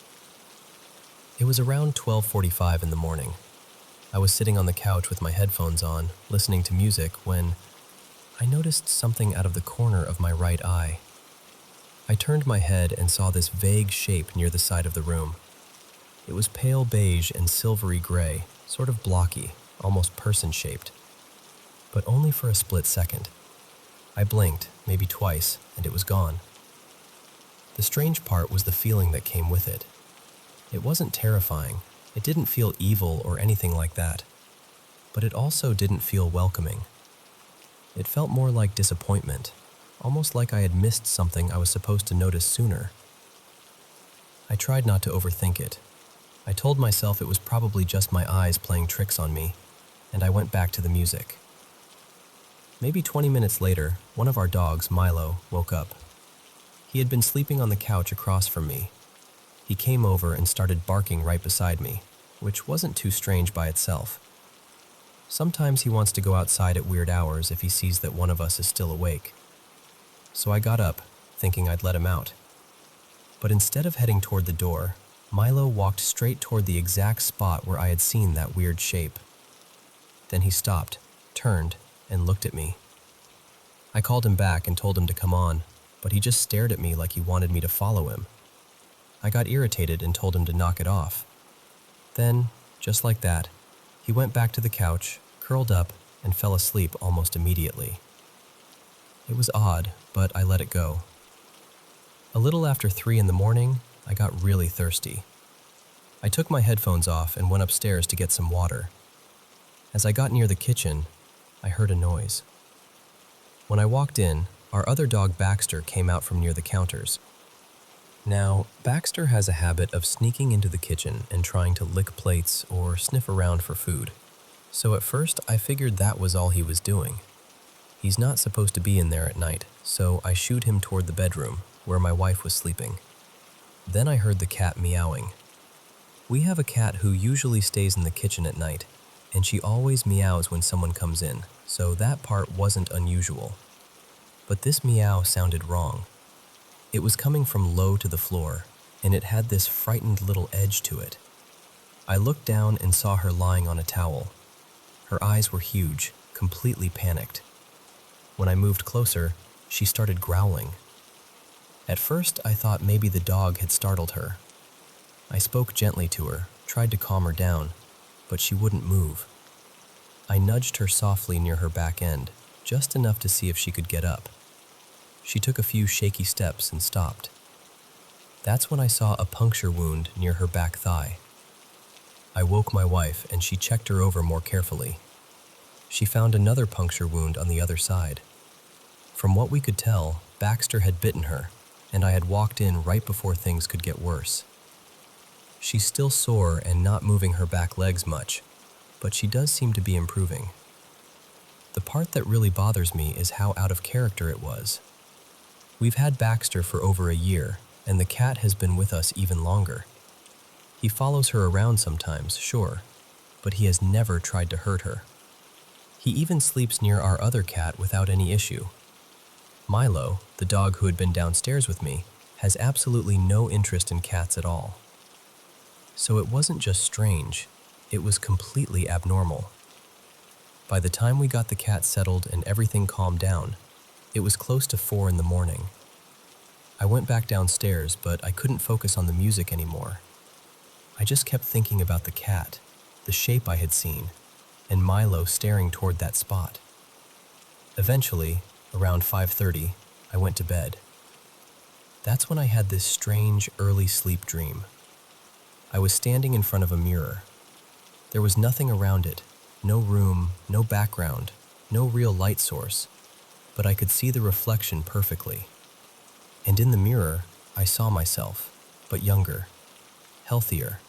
It was around 12:45 in the morning. I was sitting on the couch with my headphones on, listening to music, when I noticed something out of the corner of my right eye. I turned my head and saw this vague shape near the side of the room. It was pale beige and silvery gray, sort of blocky, almost person-shaped. But only for a split second. I blinked, maybe twice, and it was gone. The strange part was the feeling that came with it. It wasn't terrifying, it didn't feel evil or anything like that, but it also didn't feel welcoming. It felt more like disappointment, almost like I had missed something I was supposed to notice sooner. I tried not to overthink it. I told myself it was probably just my eyes playing tricks on me, and I went back to the music. Maybe 20 minutes later, one of our dogs, Milo, woke up. He had been sleeping on the couch across from me. He came over and started barking right beside me, which wasn't too strange by itself. Sometimes he wants to go outside at weird hours if he sees that one of us is still awake. So I got up, thinking I'd let him out. But instead of heading toward the door, Milo walked straight toward the exact spot where I had seen that weird shape. Then he stopped, turned, and looked at me. I called him back and told him to come on, but he just stared at me like he wanted me to follow him. I got irritated and told him to knock it off. Then, just like that, he went back to the couch, curled up, and fell asleep almost immediately. It was odd, but I let it go. A little after 3 in the morning, I got really thirsty. I took my headphones off and went upstairs to get some water. As I got near the kitchen, I heard a noise. When I walked in, our other dog Baxter came out from near the counters. Now, Baxter has a habit of sneaking into the kitchen and trying to lick plates or sniff around for food. So at first, I figured that was all he was doing. He's not supposed to be in there at night, so I shooed him toward the bedroom, where my wife was sleeping. Then I heard the cat meowing. We have a cat who usually stays in the kitchen at night, and she always meows when someone comes in, so that part wasn't unusual. But this meow sounded wrong. It was coming from low to the floor, and it had this frightened little edge to it. I looked down and saw her lying on a towel. Her eyes were huge, completely panicked. When I moved closer, she started growling. At first, I thought maybe the dog had startled her. I spoke gently to her, tried to calm her down, but she wouldn't move. I nudged her softly near her back end, just enough to see if she could get up. She took a few shaky steps and stopped. That's when I saw a puncture wound near her back thigh. I woke my wife and she checked her over more carefully. She found another puncture wound on the other side. From what we could tell, Baxter had bitten her, and I had walked in right before things could get worse. She's still sore and not moving her back legs much, but she does seem to be improving. The part that really bothers me is how out of character it was. We've had Baxter for over a year, and the cat has been with us even longer. He follows her around sometimes, sure, but he has never tried to hurt her. He even sleeps near our other cat without any issue. Milo, the dog who had been downstairs with me, has absolutely no interest in cats at all. So it wasn't just strange, it was completely abnormal. By the time we got the cat settled and everything calmed down, it was close to 4 in the morning. I went back downstairs, but I couldn't focus on the music anymore. I just kept thinking about the cat, the shape I had seen, and Milo staring toward that spot. Eventually, around 5:30, I went to bed. That's when I had this strange early sleep dream. I was standing in front of a mirror. There was nothing around it, no room, no background, no real light source, but I could see the reflection perfectly. And in the mirror, I saw myself, but younger, healthier,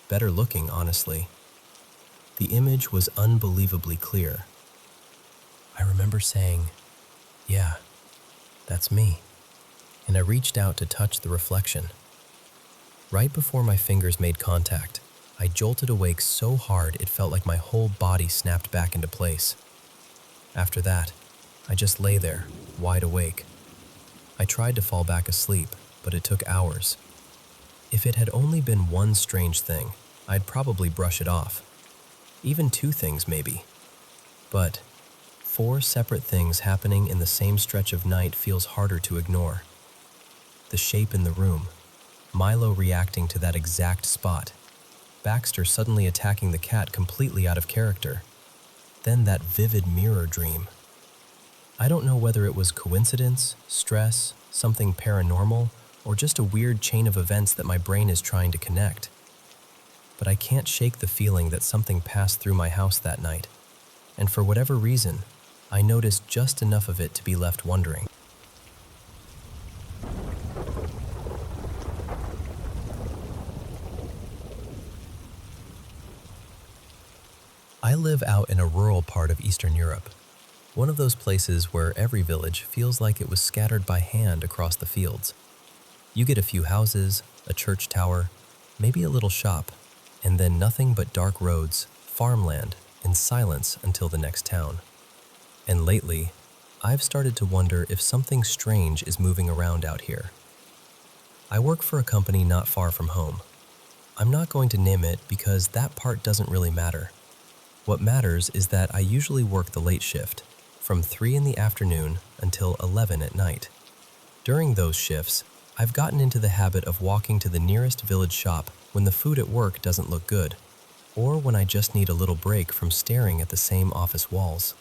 better looking, honestly. The image was unbelievably clear. I remember saying, "Yeah, that's me," and I reached out to touch the reflection. Right before my fingers made contact, I jolted awake so hard it felt like my whole body snapped back into place. After that, I just lay there, wide awake. I tried to fall back asleep, but it took hours. If it had only been one strange thing, I'd probably brush it off. Even two things, maybe. But four separate things happening in the same stretch of night feels harder to ignore. The shape in the room, Milo reacting to that exact spot, Baxter suddenly attacking the cat completely out of character, then that vivid mirror dream. I don't know whether it was coincidence, stress, something paranormal, or just a weird chain of events that my brain is trying to connect. But I can't shake the feeling that something passed through my house that night, and for whatever reason, I noticed just enough of it to be left wondering. I live out in a rural part of Eastern Europe, one of those places where every village feels like it was scattered by hand across the fields. You get a few houses, a church tower, maybe a little shop, and then nothing but dark roads, farmland, and silence until the next town. And lately, I've started to wonder if something strange is moving around out here. I work for a company not far from home. I'm not going to name it because that part doesn't really matter. What matters is that I usually work the late shift, from 3 in the afternoon until 11 at night. During those shifts, I've gotten into the habit of walking to the nearest village shop when the food at work doesn't look good, or when I just need a little break from staring at the same office walls.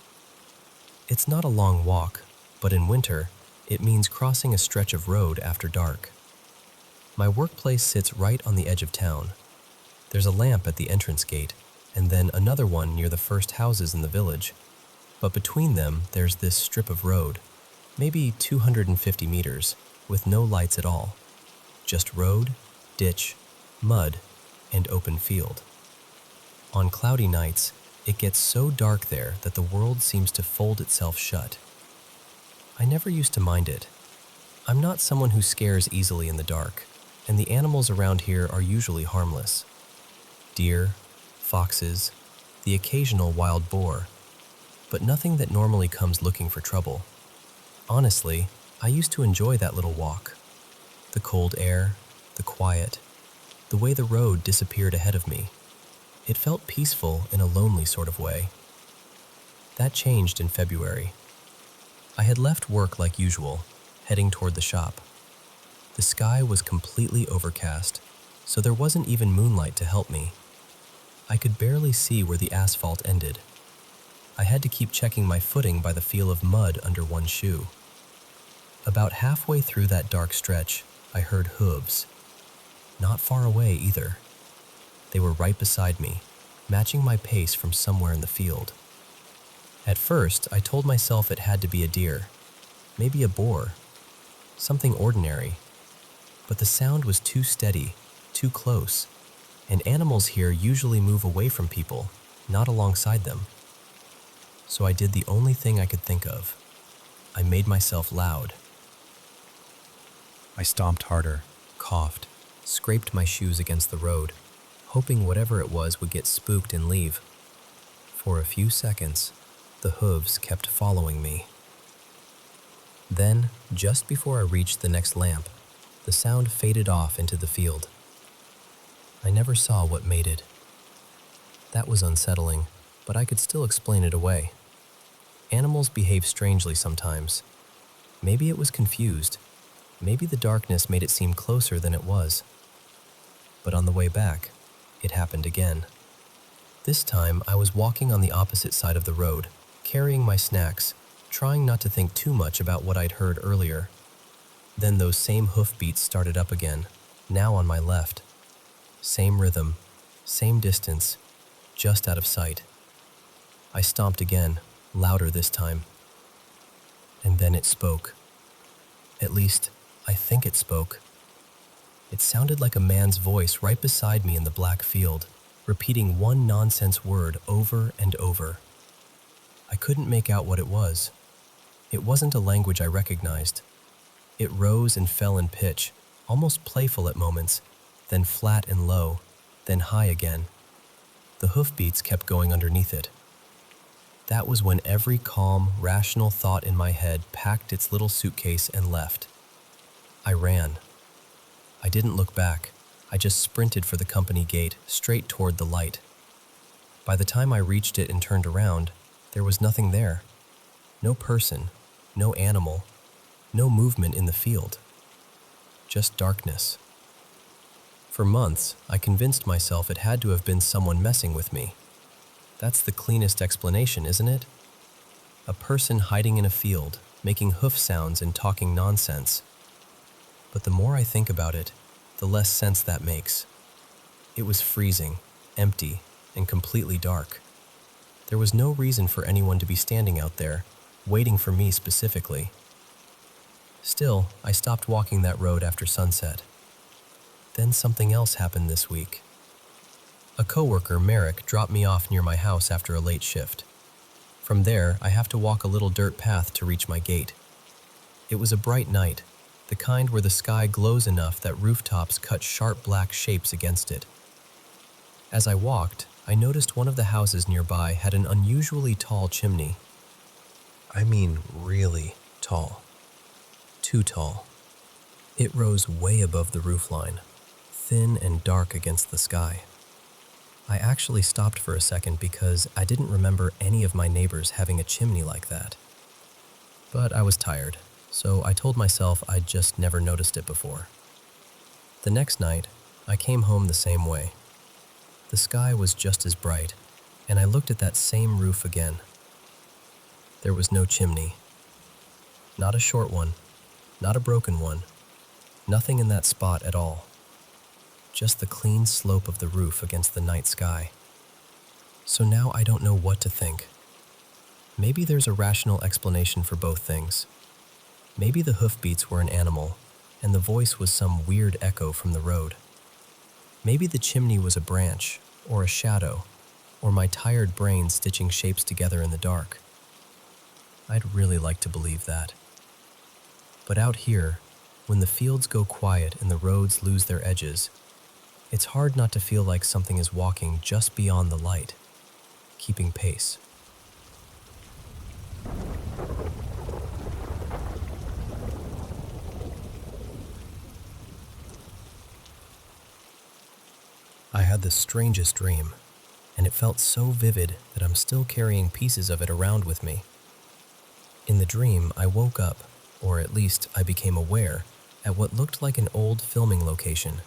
It's not a long walk, but in winter, it means crossing a stretch of road after dark. My workplace sits right on the edge of town. There's a lamp at the entrance gate, and then another one near the first houses in the village. But between them, there's this strip of road, maybe 250 meters, with no lights at all. Just road, ditch, mud, and open field. On cloudy nights, it gets so dark there that the world seems to fold itself shut. I never used to mind it. I'm not someone who scares easily in the dark, and the animals around here are usually harmless. Deer, foxes, the occasional wild boar, but nothing that normally comes looking for trouble. Honestly, I used to enjoy that little walk. The cold air, the quiet, the way the road disappeared ahead of me. It felt peaceful in a lonely sort of way. That changed in February. I had left work like usual, heading toward the shop. The sky was completely overcast, so there wasn't even moonlight to help me. I could barely see where the asphalt ended. I had to keep checking my footing by the feel of mud under one shoe. About halfway through that dark stretch, I heard hooves. Not far away either. They were right beside me, matching my pace from somewhere in the field. At first, I told myself it had to be a deer, maybe a boar, something ordinary. But the sound was too steady, too close, and animals here usually move away from people, not alongside them. So I did the only thing I could think of. I made myself loud. I stomped harder, coughed, scraped my shoes against the road, hoping whatever it was would get spooked and leave. For a few seconds, the hooves kept following me. Then, just before I reached the next lamp, the sound faded off into the field. I never saw what made it. That was unsettling, but I could still explain it away. Animals behave strangely sometimes. Maybe it was confused. Maybe the darkness made it seem closer than it was. But on the way back, it happened again. This time, I was walking on the opposite side of the road, carrying my snacks, trying not to think too much about what I'd heard earlier. Then those same hoofbeats started up again, now on my left. Same rhythm, same distance, just out of sight. I stomped again, louder this time. And then it spoke. At least, I think it spoke. It sounded like a man's voice right beside me in the black field, repeating one nonsense word over and over. I couldn't make out what it was. It wasn't a language I recognized. It rose and fell in pitch, almost playful at moments, then flat and low, then high again. The hoofbeats kept going underneath it. That was when every calm, rational thought in my head packed its little suitcase and left. I ran. I didn't look back. I just sprinted for the company gate, straight toward the light. By the time I reached it and turned around, there was nothing there. No person, no animal, no movement in the field. Just darkness. For months, I convinced myself it had to have been someone messing with me. That's the cleanest explanation, isn't it? A person hiding in a field, making hoof sounds and talking nonsense. But the more I think about it, the less sense that makes. It was freezing, empty, and completely dark. There was no reason for anyone to be standing out there, waiting for me specifically. Still, I stopped walking that road after sunset. Then something else happened this week. A coworker, Merrick, dropped me off near my house after a late shift. From there, I have to walk a little dirt path to reach my gate. It was a bright night, the kind where the sky glows enough that rooftops cut sharp black shapes against it. As I walked, I noticed one of the houses nearby had an unusually tall chimney. I mean really tall. Too tall. It rose way above the roofline, thin and dark against the sky. I actually stopped for a second because I didn't remember any of my neighbors having a chimney like that. But I was tired, so I told myself I'd just never noticed it before. The next night, I came home the same way. The sky was just as bright, and I looked at that same roof again. There was no chimney. Not a short one, not a broken one, nothing in that spot at all. Just the clean slope of the roof against the night sky. So now I don't know what to think. Maybe there's a rational explanation for both things. Maybe the hoofbeats were an animal, and the voice was some weird echo from the road. Maybe the chimney was a branch, or a shadow, or my tired brain stitching shapes together in the dark. I'd really like to believe that. But out here, when the fields go quiet and the roads lose their edges, it's hard not to feel like something is walking just beyond the light, keeping pace. I had the strangest dream, and it felt so vivid that I'm still carrying pieces of it around with me. In the dream, I woke up, or at least I became aware, at what looked like an old filming location.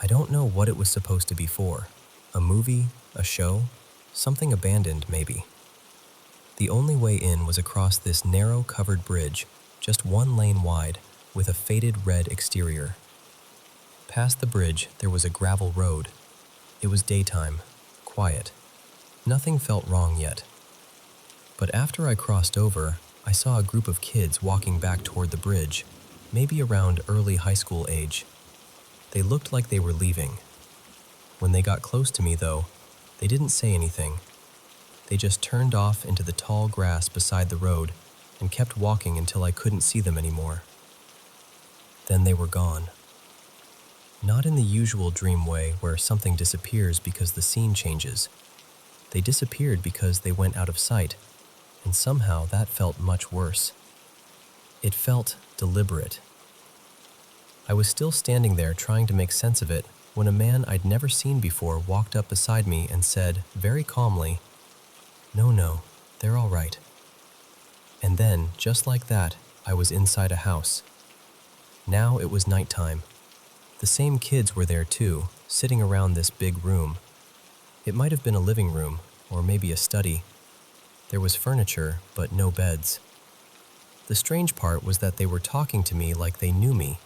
I don't know what it was supposed to be for. A movie? A show? Something abandoned, maybe. The only way in was across this narrow covered bridge, just one lane wide, with a faded red exterior. Past the bridge, there was a gravel road. It was daytime, quiet. Nothing felt wrong yet. But after I crossed over, I saw a group of kids walking back toward the bridge, maybe around early high school age. They looked like they were leaving. When they got close to me, though, they didn't say anything. They just turned off into the tall grass beside the road and kept walking until I couldn't see them anymore. Then they were gone. Not in the usual dream way where something disappears because the scene changes. They disappeared because they went out of sight, and somehow that felt much worse. It felt deliberate. I was still standing there trying to make sense of it when a man I'd never seen before walked up beside me and said, very calmly, "No, they're all right." And then, just like that, I was inside a house. Now it was nighttime. The same kids were there too, sitting around this big room. It might have been a living room, or maybe a study. There was furniture, but no beds. The strange part was that they were talking to me like they knew me,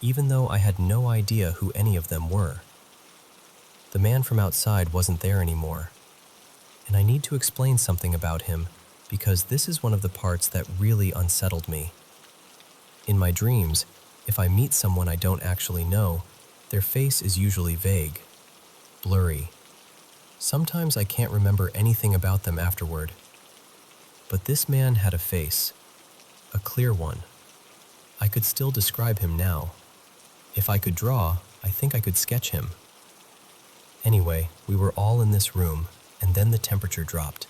even though I had no idea who any of them were. The man from outside wasn't there anymore. And I need to explain something about him, because this is one of the parts that really unsettled me. In my dreams, if I meet someone I don't actually know, their face is usually vague, blurry. Sometimes I can't remember anything about them afterward. But this man had a face, a clear one. I could still describe him now. If I could draw, I think I could sketch him. Anyway, we were all in this room, and then the temperature dropped.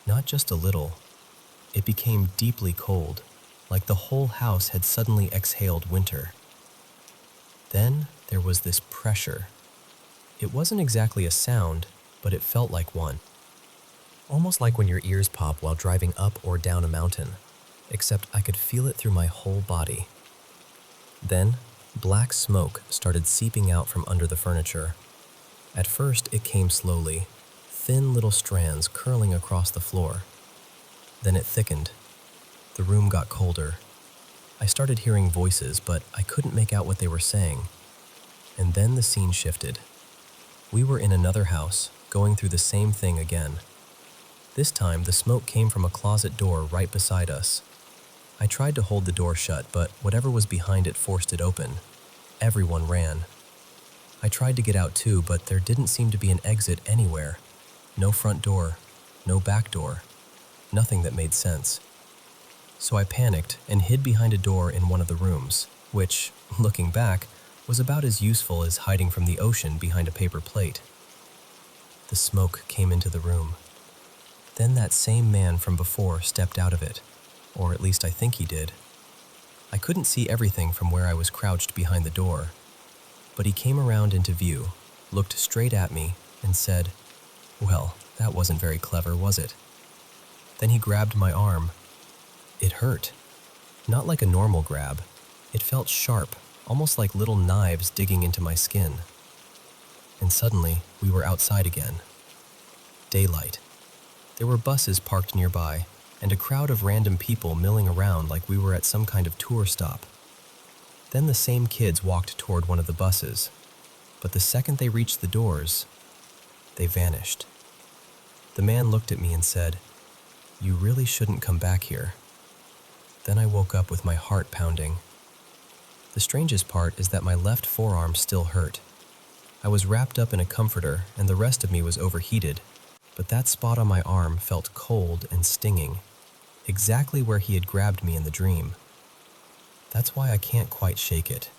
Not just a little. It became deeply cold, like the whole house had suddenly exhaled winter. Then there was this pressure. It wasn't exactly a sound, but it felt like one. Almost like when your ears pop while driving up or down a mountain, except I could feel it through my whole body. Then, black smoke started seeping out from under the furniture. At first, it came slowly, thin little strands curling across the floor. Then it thickened. The room got colder. I started hearing voices, but I couldn't make out what they were saying. And then the scene shifted. We were in another house, going through the same thing again. This time, the smoke came from a closet door right beside us. I tried to hold the door shut, but whatever was behind it forced it open. Everyone ran. I tried to get out too, but there didn't seem to be an exit anywhere. No front door, no back door, nothing that made sense. So I panicked and hid behind a door in one of the rooms, which, looking back, was about as useful as hiding from the ocean behind a paper plate. The smoke came into the room. Then that same man from before stepped out of it, or at least I think he did. I couldn't see everything from where I was crouched behind the door, but he came around into view, looked straight at me, and said, "Well, that wasn't very clever, was it?" Then he grabbed my arm. It hurt. Not like a normal grab. It felt sharp, almost like little knives digging into my skin. And suddenly, we were outside again. Daylight. There were buses parked nearby, and a crowd of random people milling around like we were at some kind of tour stop. Then the same kids walked toward one of the buses, but the second they reached the doors, they vanished. The man looked at me and said, "You really shouldn't come back here." Then I woke up with my heart pounding. The strangest part is that my left forearm still hurt. I was wrapped up in a comforter and the rest of me was overheated, but that spot on my arm felt cold and stinging, exactly where he had grabbed me in the dream. That's why I can't quite shake it.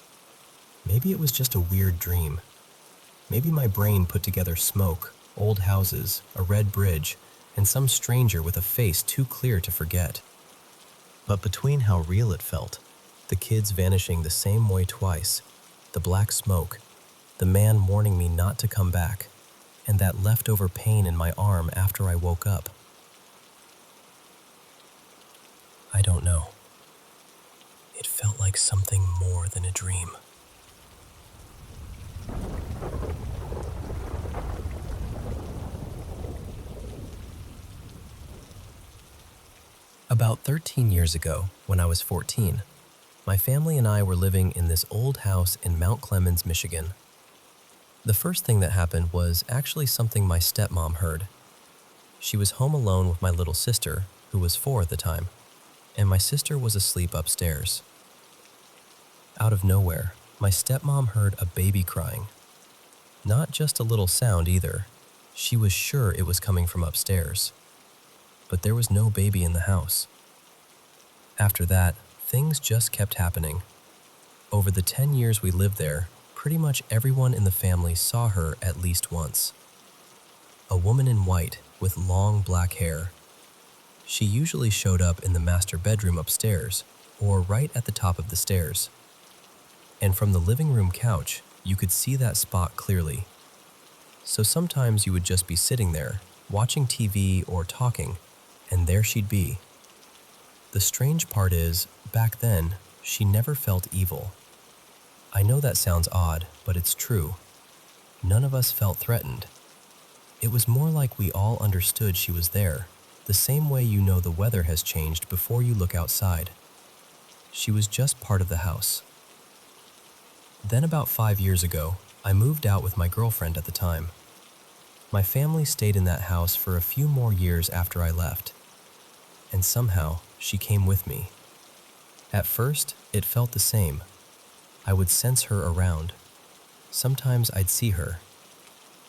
Maybe it was just a weird dream. Maybe my brain put together smoke, old houses, a red bridge, and some stranger with a face too clear to forget. But between how real it felt, the kids vanishing the same way twice, the black smoke, the man warning me not to come back, and that leftover pain in my arm after I woke up, I don't know. It felt like something more than a dream. About 13 years ago, when I was 14, my family and I were living in this old house in Mount Clemens, Michigan. The first thing that happened was actually something my stepmom heard. She was home alone with my little sister, who was 4 at the time, and my sister was asleep upstairs. Out of nowhere, my stepmom heard a baby crying. Not just a little sound either. She was sure it was coming from upstairs. But there was no baby in the house. After that, things just kept happening. Over the 10 years we lived there, pretty much everyone in the family saw her at least once. A woman in white with long black hair. She usually showed up in the master bedroom upstairs, or right at the top of the stairs. And from the living room couch, you could see that spot clearly. So sometimes you would just be sitting there, watching TV or talking, and there she'd be. The strange part is, back then, she never felt evil. I know that sounds odd, but it's true. None of us felt threatened. It was more like we all understood she was there, the same way you know the weather has changed before you look outside. She was just part of the house. Then about 5 years ago, I moved out with my girlfriend at the time. My family stayed in that house for a few more years after I left. And somehow, she came with me. At first, it felt the same. I would sense her around. Sometimes I'd see her.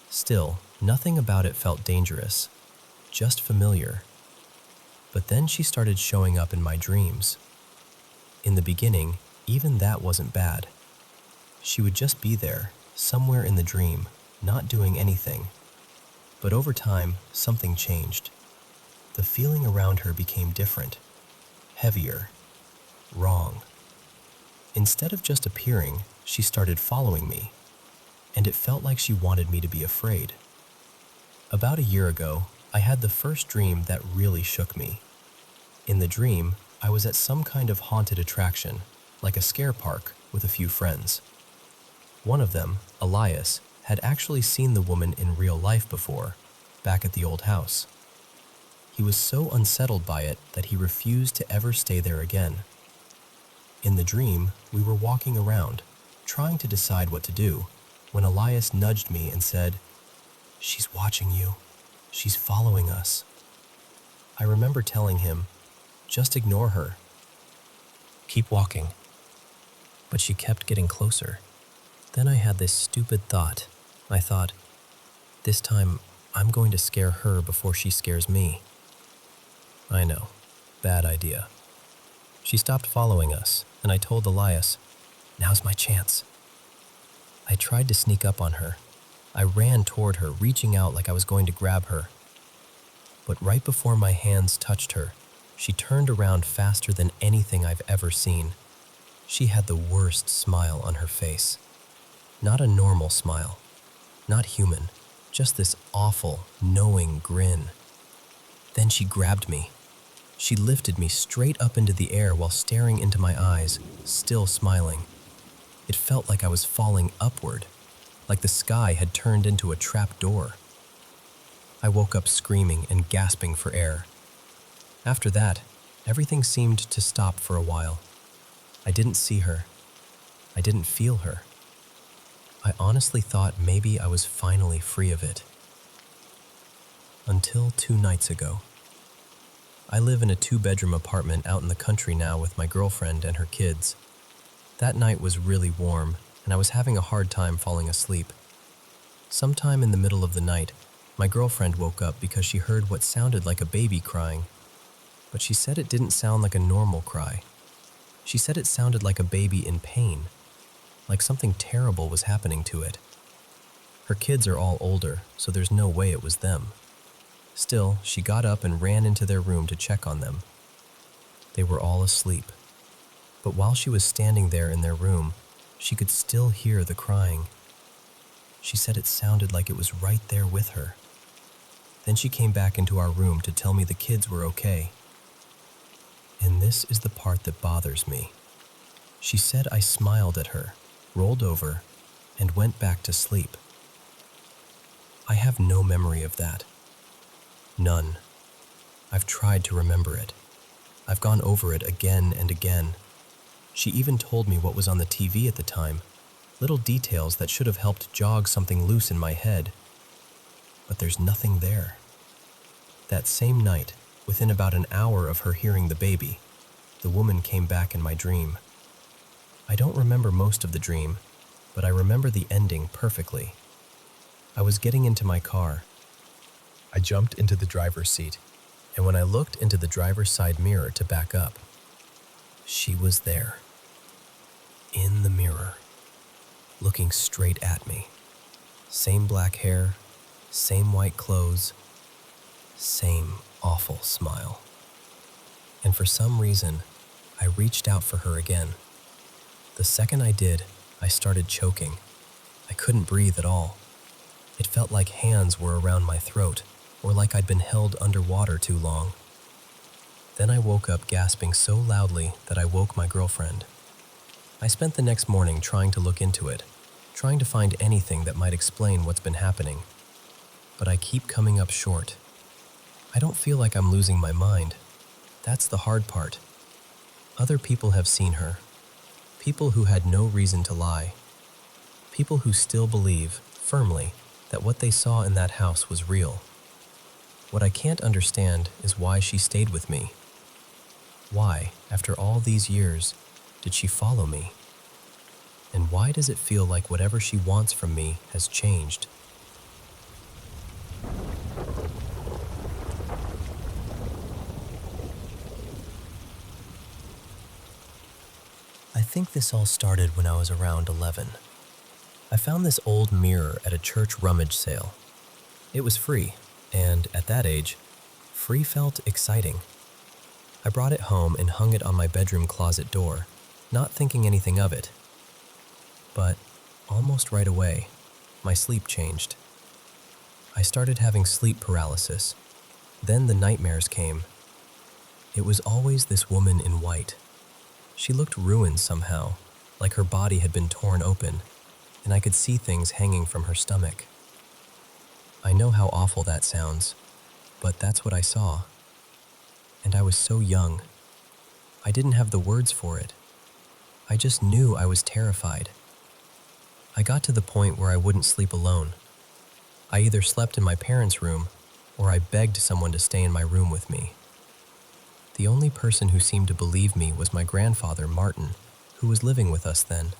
Still, nothing about it felt dangerous, just familiar. But then she started showing up in my dreams. In the beginning, even that wasn't bad. She would just be there, somewhere in the dream, not doing anything. But over time, something changed. The feeling around her became different, heavier, wrong. Instead of just appearing, she started following me, and it felt like she wanted me to be afraid. About a year ago, I had the first dream that really shook me. In the dream, I was at some kind of haunted attraction, like a scare park, with a few friends. One of them, Elias, had actually seen the woman in real life before, back at the old house. He was so unsettled by it that he refused to ever stay there again. In the dream, we were walking around, trying to decide what to do, when Elias nudged me and said, "She's watching you. She's following us." I remember telling him, "Just ignore her. Keep walking." But she kept getting closer. Then I had this stupid thought. I thought, this time I'm going to scare her before she scares me. I know, bad idea. She stopped following us, and I told Elias, "Now's my chance." I tried to sneak up on her. I ran toward her, reaching out like I was going to grab her. But right before my hands touched her, she turned around faster than anything I've ever seen. She had the worst smile on her face. Not a normal smile, not human, just this awful, knowing grin. Then she grabbed me. She lifted me straight up into the air while staring into my eyes, still smiling. It felt like I was falling upward, like the sky had turned into a trap door. I woke up screaming and gasping for air. After that, everything seemed to stop for a while. I didn't see her. I didn't feel her. I honestly thought maybe I was finally free of it. Until 2 nights ago. I live in a 2-bedroom apartment out in the country now with my girlfriend and her kids. That night was really warm, and I was having a hard time falling asleep. Sometime in the middle of the night, my girlfriend woke up because she heard what sounded like a baby crying. But she said it didn't sound like a normal cry. She said it sounded like a baby in pain, like something terrible was happening to it. Her kids are all older, so there's no way it was them. Still, she got up and ran into their room to check on them. They were all asleep. But while she was standing there in their room, she could still hear the crying. She said it sounded like it was right there with her. Then she came back into our room to tell me the kids were okay. And this is the part that bothers me. She said I smiled at her, rolled over, and went back to sleep. I have no memory of that. None. I've tried to remember it. I've gone over it again and again. She even told me what was on the TV at the time, little details that should have helped jog something loose in my head. But there's nothing there. That same night, within about an hour of her hearing the baby, the woman came back in my dream. I don't remember most of the dream, but I remember the ending perfectly. I was getting into my car. I jumped into the driver's seat, and when I looked into the driver's side mirror to back up, she was there, in the mirror, looking straight at me. Same black hair, same white clothes, same awful smile. And for some reason, I reached out for her again. The second I did, I started choking. I couldn't breathe at all. It felt like hands were around my throat, or like I'd been held underwater too long. Then I woke up gasping so loudly that I woke my girlfriend. I spent the next morning trying to look into it, trying to find anything that might explain what's been happening. But I keep coming up short. I don't feel like I'm losing my mind. That's the hard part. Other people have seen her. People who had no reason to lie. People who still believe, firmly, that what they saw in that house was real. What I can't understand is why she stayed with me. Why, after all these years, did she follow me? And why does it feel like whatever she wants from me has changed? think this all started when I was around 11. I found this old mirror at a church rummage sale. It was free, and at that age, free felt exciting. I brought it home and hung it on my bedroom closet door, not thinking anything of it. But almost right away, my sleep changed. I started having sleep paralysis. Then the nightmares came. It was always this woman in white. She looked ruined somehow, like her body had been torn open, and I could see things hanging from her stomach. I know how awful that sounds, but that's what I saw. And I was so young. I didn't have the words for it. I just knew I was terrified. I got to the point where I wouldn't sleep alone. I either slept in my parents' room, or I begged someone to stay in my room with me. The only person who seemed to believe me was my grandfather, Martin, who was living with us then.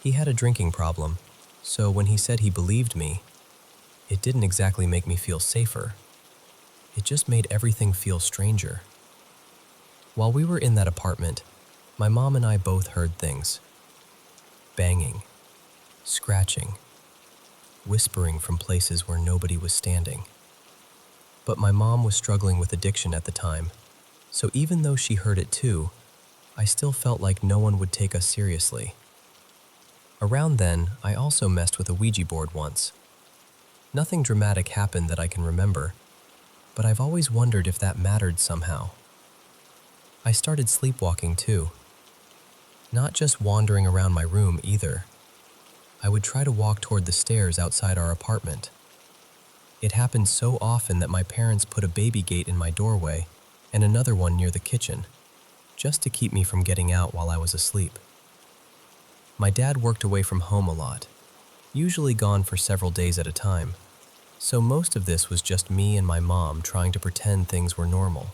He had a drinking problem, so when he said he believed me, it didn't exactly make me feel safer. It just made everything feel stranger. While we were in that apartment, my mom and I both heard things. Banging, scratching, whispering from places where nobody was standing. But my mom was struggling with addiction at the time, so even though she heard it too, I still felt like no one would take us seriously. Around then, I also messed with a Ouija board once. Nothing dramatic happened that I can remember, but I've always wondered if that mattered somehow. I started sleepwalking too. Not just wandering around my room either. I would try to walk toward the stairs outside our apartment. It happened so often that my parents put a baby gate in my doorway and another one near the kitchen, just to keep me from getting out while I was asleep. My dad worked away from home a lot, usually gone for several days at a time, so most of this was just me and my mom trying to pretend things were normal.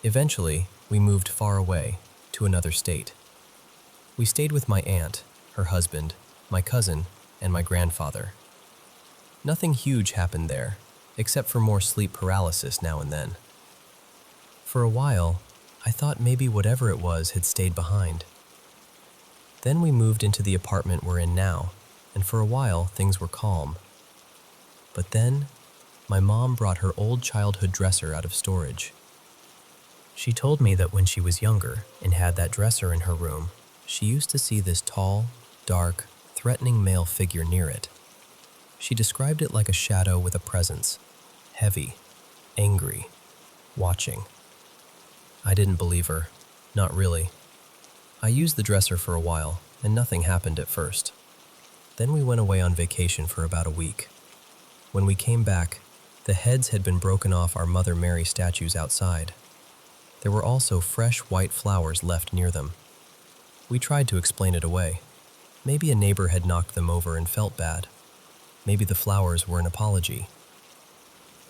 Eventually, we moved far away, to another state. We stayed with my aunt, her husband, my cousin, and my grandfather. Nothing huge happened there, except for more sleep paralysis now and then. For a while, I thought maybe whatever it was had stayed behind. Then we moved into the apartment we're in now, and for a while things were calm. But then, my mom brought her old childhood dresser out of storage. She told me that when she was younger and had that dresser in her room, she used to see this tall, dark, threatening male figure near it. She described it like a shadow with a presence, heavy, angry, watching. I didn't believe her, not really. I used the dresser for a while, and nothing happened at first. Then we went away on vacation for about a week. When we came back, the heads had been broken off our Mother Mary statues outside. There were also fresh white flowers left near them. We tried to explain it away. Maybe a neighbor had knocked them over and felt bad. Maybe the flowers were an apology.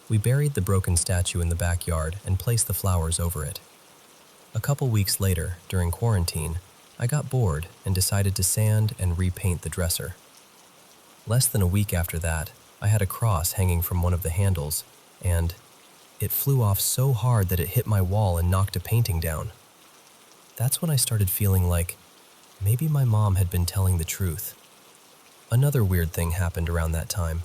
We buried the broken statue in the backyard and placed the flowers over it. A couple weeks later, during quarantine, I got bored and decided to sand and repaint the dresser. Less than a week after that, I had a cross hanging from one of the handles, and it flew off so hard that it hit my wall and knocked a painting down. That's when I started feeling like maybe my mom had been telling the truth. Another weird thing happened around that time.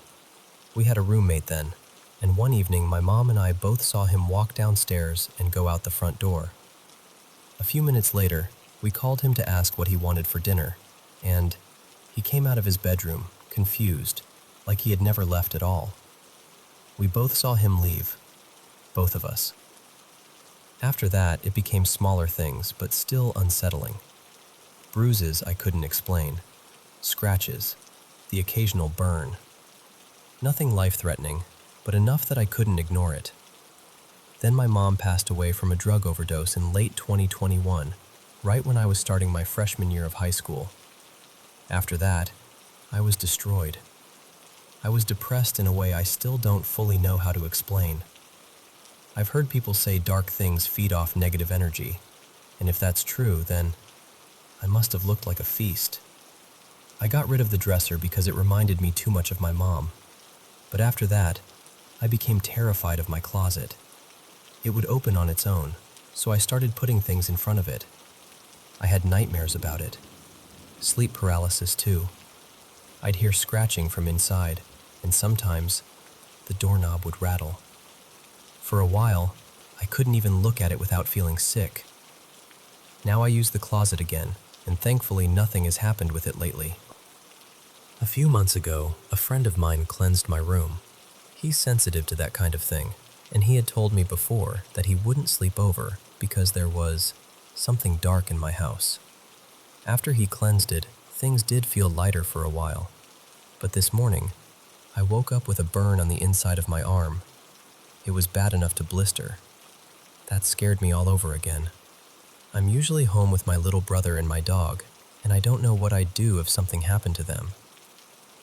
We had a roommate then, and one evening my mom and I both saw him walk downstairs and go out the front door. A few minutes later, we called him to ask what he wanted for dinner, and he came out of his bedroom, confused, like he had never left at all. We both saw him leave, both of us. After that, it became smaller things, but still unsettling. Bruises I couldn't explain, scratches, the occasional burn. Nothing life-threatening, but enough that I couldn't ignore it. Then my mom passed away from a drug overdose in late 2021, right when I was starting my freshman year of high school. After that, I was destroyed. I was depressed in a way I still don't fully know how to explain. I've heard people say dark things feed off negative energy, and if that's true, then I must have looked like a feast. I got rid of the dresser because it reminded me too much of my mom. But after that, I became terrified of my closet. It would open on its own, so I started putting things in front of it. I had nightmares about it. Sleep paralysis too. I'd hear scratching from inside, and sometimes the doorknob would rattle. For a while, I couldn't even look at it without feeling sick. Now I use the closet again, and thankfully nothing has happened with it lately. A few months ago, a friend of mine cleansed my room. He's sensitive to that kind of thing, and he had told me before that he wouldn't sleep over because there was something dark in my house. After he cleansed it, things did feel lighter for a while. But this morning, I woke up with a burn on the inside of my arm. It was bad enough to blister. That scared me all over again. I'm usually home with my little brother and my dog, and I don't know what I'd do if something happened to them.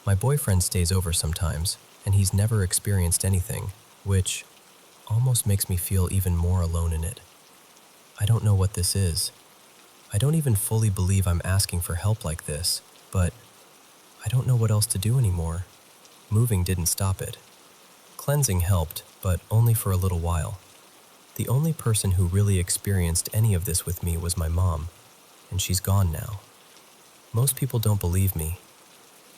My boyfriend stays over sometimes, and he's never experienced anything, which almost makes me feel even more alone in it. I don't know what this is. I don't even fully believe I'm asking for help like this, but I don't know what else to do anymore. Moving didn't stop it. Cleansing helped, but only for a little while. The only person who really experienced any of this with me was my mom, and she's gone now. Most people don't believe me.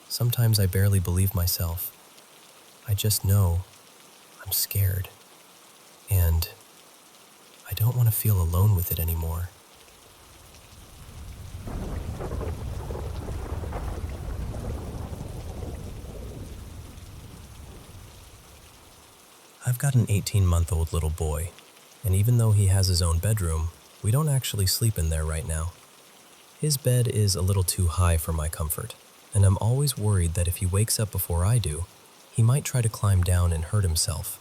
Sometimes I barely believe myself. I just know I'm scared, and I don't want to feel alone with it anymore. I've got an 18-month-old little boy, and even though he has his own bedroom, we don't actually sleep in there right now. His bed is a little too high for my comfort, and I'm always worried that if he wakes up before I do, he might try to climb down and hurt himself.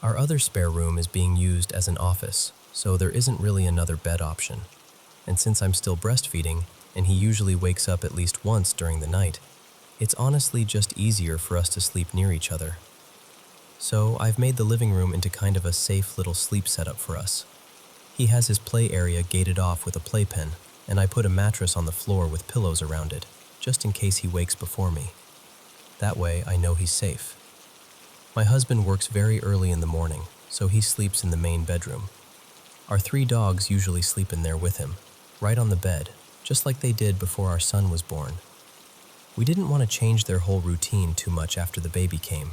Our other spare room is being used as an office, so there isn't really another bed option. And since I'm still breastfeeding, and he usually wakes up at least once during the night, it's honestly just easier for us to sleep near each other. So I've made the living room into kind of a safe little sleep setup for us. He has his play area gated off with a playpen, and I put a mattress on the floor with pillows around it, just in case he wakes before me. That way I know he's safe. My husband works very early in the morning, so he sleeps in the main bedroom. Our 3 dogs usually sleep in there with him, right on the bed, just like they did before our son was born. We didn't want to change their whole routine too much after the baby came.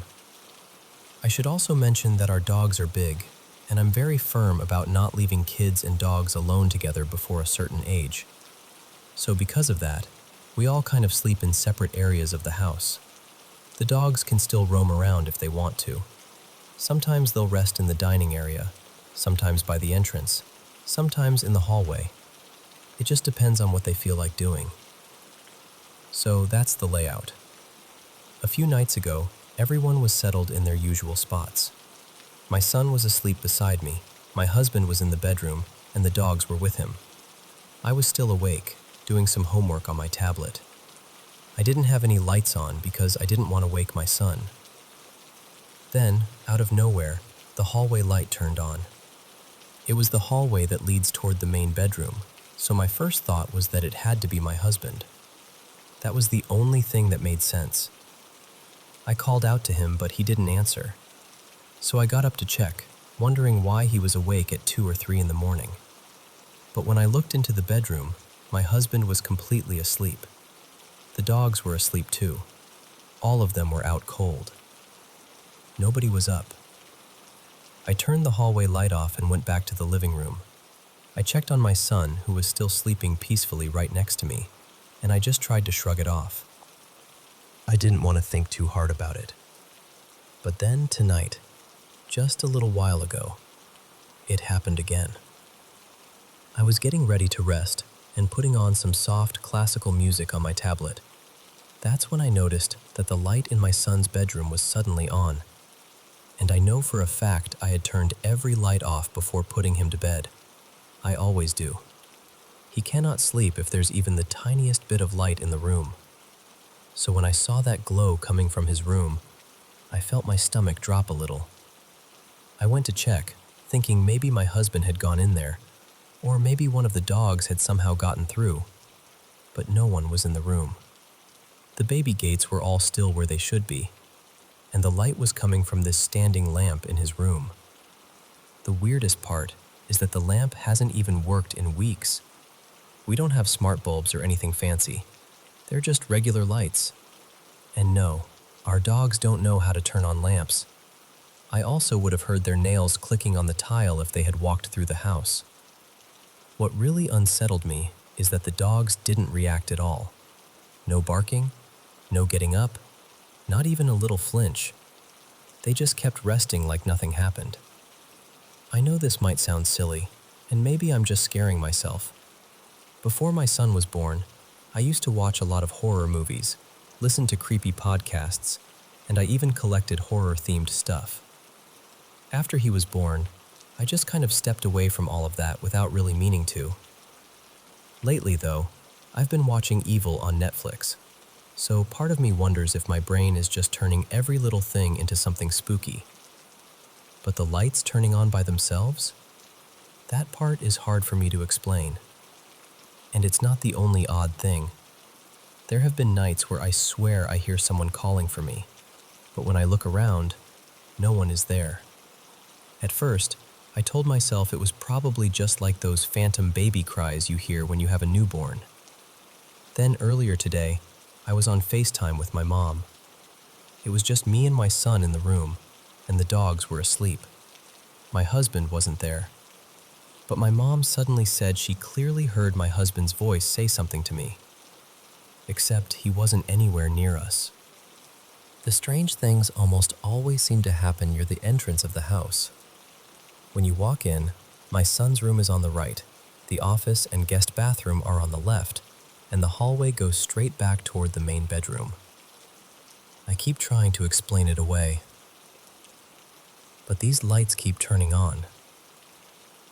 I should also mention that our dogs are big, and I'm very firm about not leaving kids and dogs alone together before a certain age. So because of that, we all kind of sleep in separate areas of the house. The dogs can still roam around if they want to. Sometimes they'll rest in the dining area, sometimes by the entrance, sometimes in the hallway. It just depends on what they feel like doing. So that's the layout. A few nights ago, everyone was settled in their usual spots. My son was asleep beside me, my husband was in the bedroom, and the dogs were with him. I was still awake, doing some homework on my tablet. I didn't have any lights on because I didn't want to wake my son. Then, out of nowhere, the hallway light turned on. It was the hallway that leads toward the main bedroom, so my first thought was that it had to be my husband. That was the only thing that made sense. I called out to him, but he didn't answer. So I got up to check, wondering why he was awake at 2 or 3 in the morning. But when I looked into the bedroom, my husband was completely asleep. The dogs were asleep too. All of them were out cold. Nobody was up. I turned the hallway light off and went back to the living room. I checked on my son, who was still sleeping peacefully right next to me, and I just tried to shrug it off. I didn't want to think too hard about it. But then tonight, just a little while ago, it happened again. I was getting ready to rest and putting on some soft classical music on my tablet. That's when I noticed that the light in my son's bedroom was suddenly on. And I know for a fact I had turned every light off before putting him to bed. I always do. He cannot sleep if there's even the tiniest bit of light in the room. So when I saw that glow coming from his room, I felt my stomach drop a little. I went to check, thinking maybe my husband had gone in there, or maybe one of the dogs had somehow gotten through. But no one was in the room. The baby gates were all still where they should be, and the light was coming from this standing lamp in his room. The weirdest part is that the lamp hasn't even worked in weeks. We don't have smart bulbs or anything fancy. They're just regular lights. And no, our dogs don't know how to turn on lamps. I also would have heard their nails clicking on the tile if they had walked through the house. What really unsettled me is that the dogs didn't react at all. No barking, no getting up, not even a little flinch. They just kept resting like nothing happened. I know this might sound silly, and maybe I'm just scaring myself. Before my son was born, I used to watch a lot of horror movies, listen to creepy podcasts, and I even collected horror-themed stuff. After he was born, I just kind of stepped away from all of that without really meaning to. Lately, though, I've been watching Evil on Netflix, so part of me wonders if my brain is just turning every little thing into something spooky. But the lights turning on by themselves? That part is hard for me to explain. And it's not the only odd thing. There have been nights where I swear I hear someone calling for me, but when I look around, no one is there. At first, I told myself it was probably just like those phantom baby cries you hear when you have a newborn. Then earlier today, I was on FaceTime with my mom. It was just me and my son in the room, and the dogs were asleep. My husband wasn't there. But my mom suddenly said she clearly heard my husband's voice say something to me. Except he wasn't anywhere near us. The strange things almost always seem to happen near the entrance of the house. When you walk in, my son's room is on the right, the office and guest bathroom are on the left, and the hallway goes straight back toward the main bedroom. I keep trying to explain it away, but these lights keep turning on.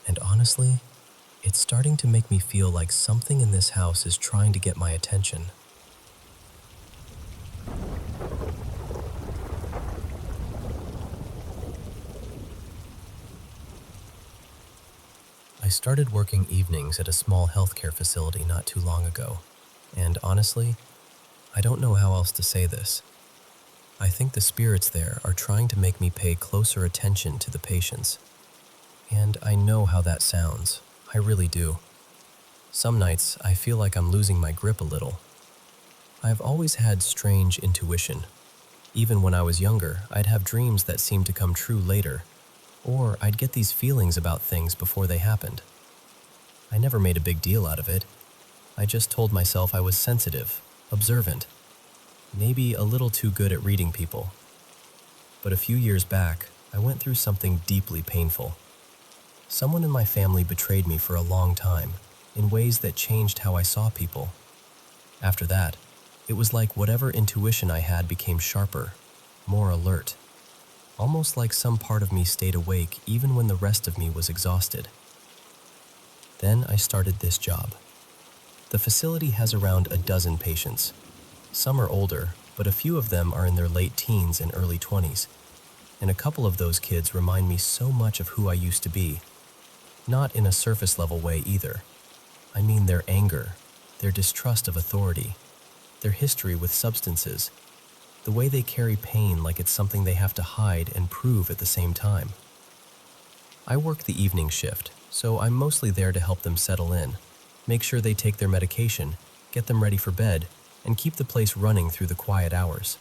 And honestly, it's starting to make me feel like something in this house is trying to get my attention. I started working evenings at a small healthcare facility not too long ago, and honestly, I don't know how else to say this. I think the spirits there are trying to make me pay closer attention to the patients. And I know how that sounds. I really do. Some nights, I feel like I'm losing my grip a little. I've always had strange intuition. Even when I was younger, I'd have dreams that seemed to come true later, or I'd get these feelings about things before they happened. I never made a big deal out of it. I just told myself I was sensitive, observant, maybe a little too good at reading people. But a few years back, I went through something deeply painful. Someone in my family betrayed me for a long time, in ways that changed how I saw people. After that, it was like whatever intuition I had became sharper, more alert. Almost like some part of me stayed awake even when the rest of me was exhausted. Then I started this job. The facility has around a dozen patients. Some are older, but a few of them are in their late teens and early 20s. And a couple of those kids remind me so much of who I used to be. Not in a surface-level way either. I mean their anger, their distrust of authority, their history with substances, the way they carry pain like it's something they have to hide and prove at the same time. I work the evening shift, so I'm mostly there to help them settle in, make sure they take their medication, get them ready for bed, and keep the place running through the quiet hours.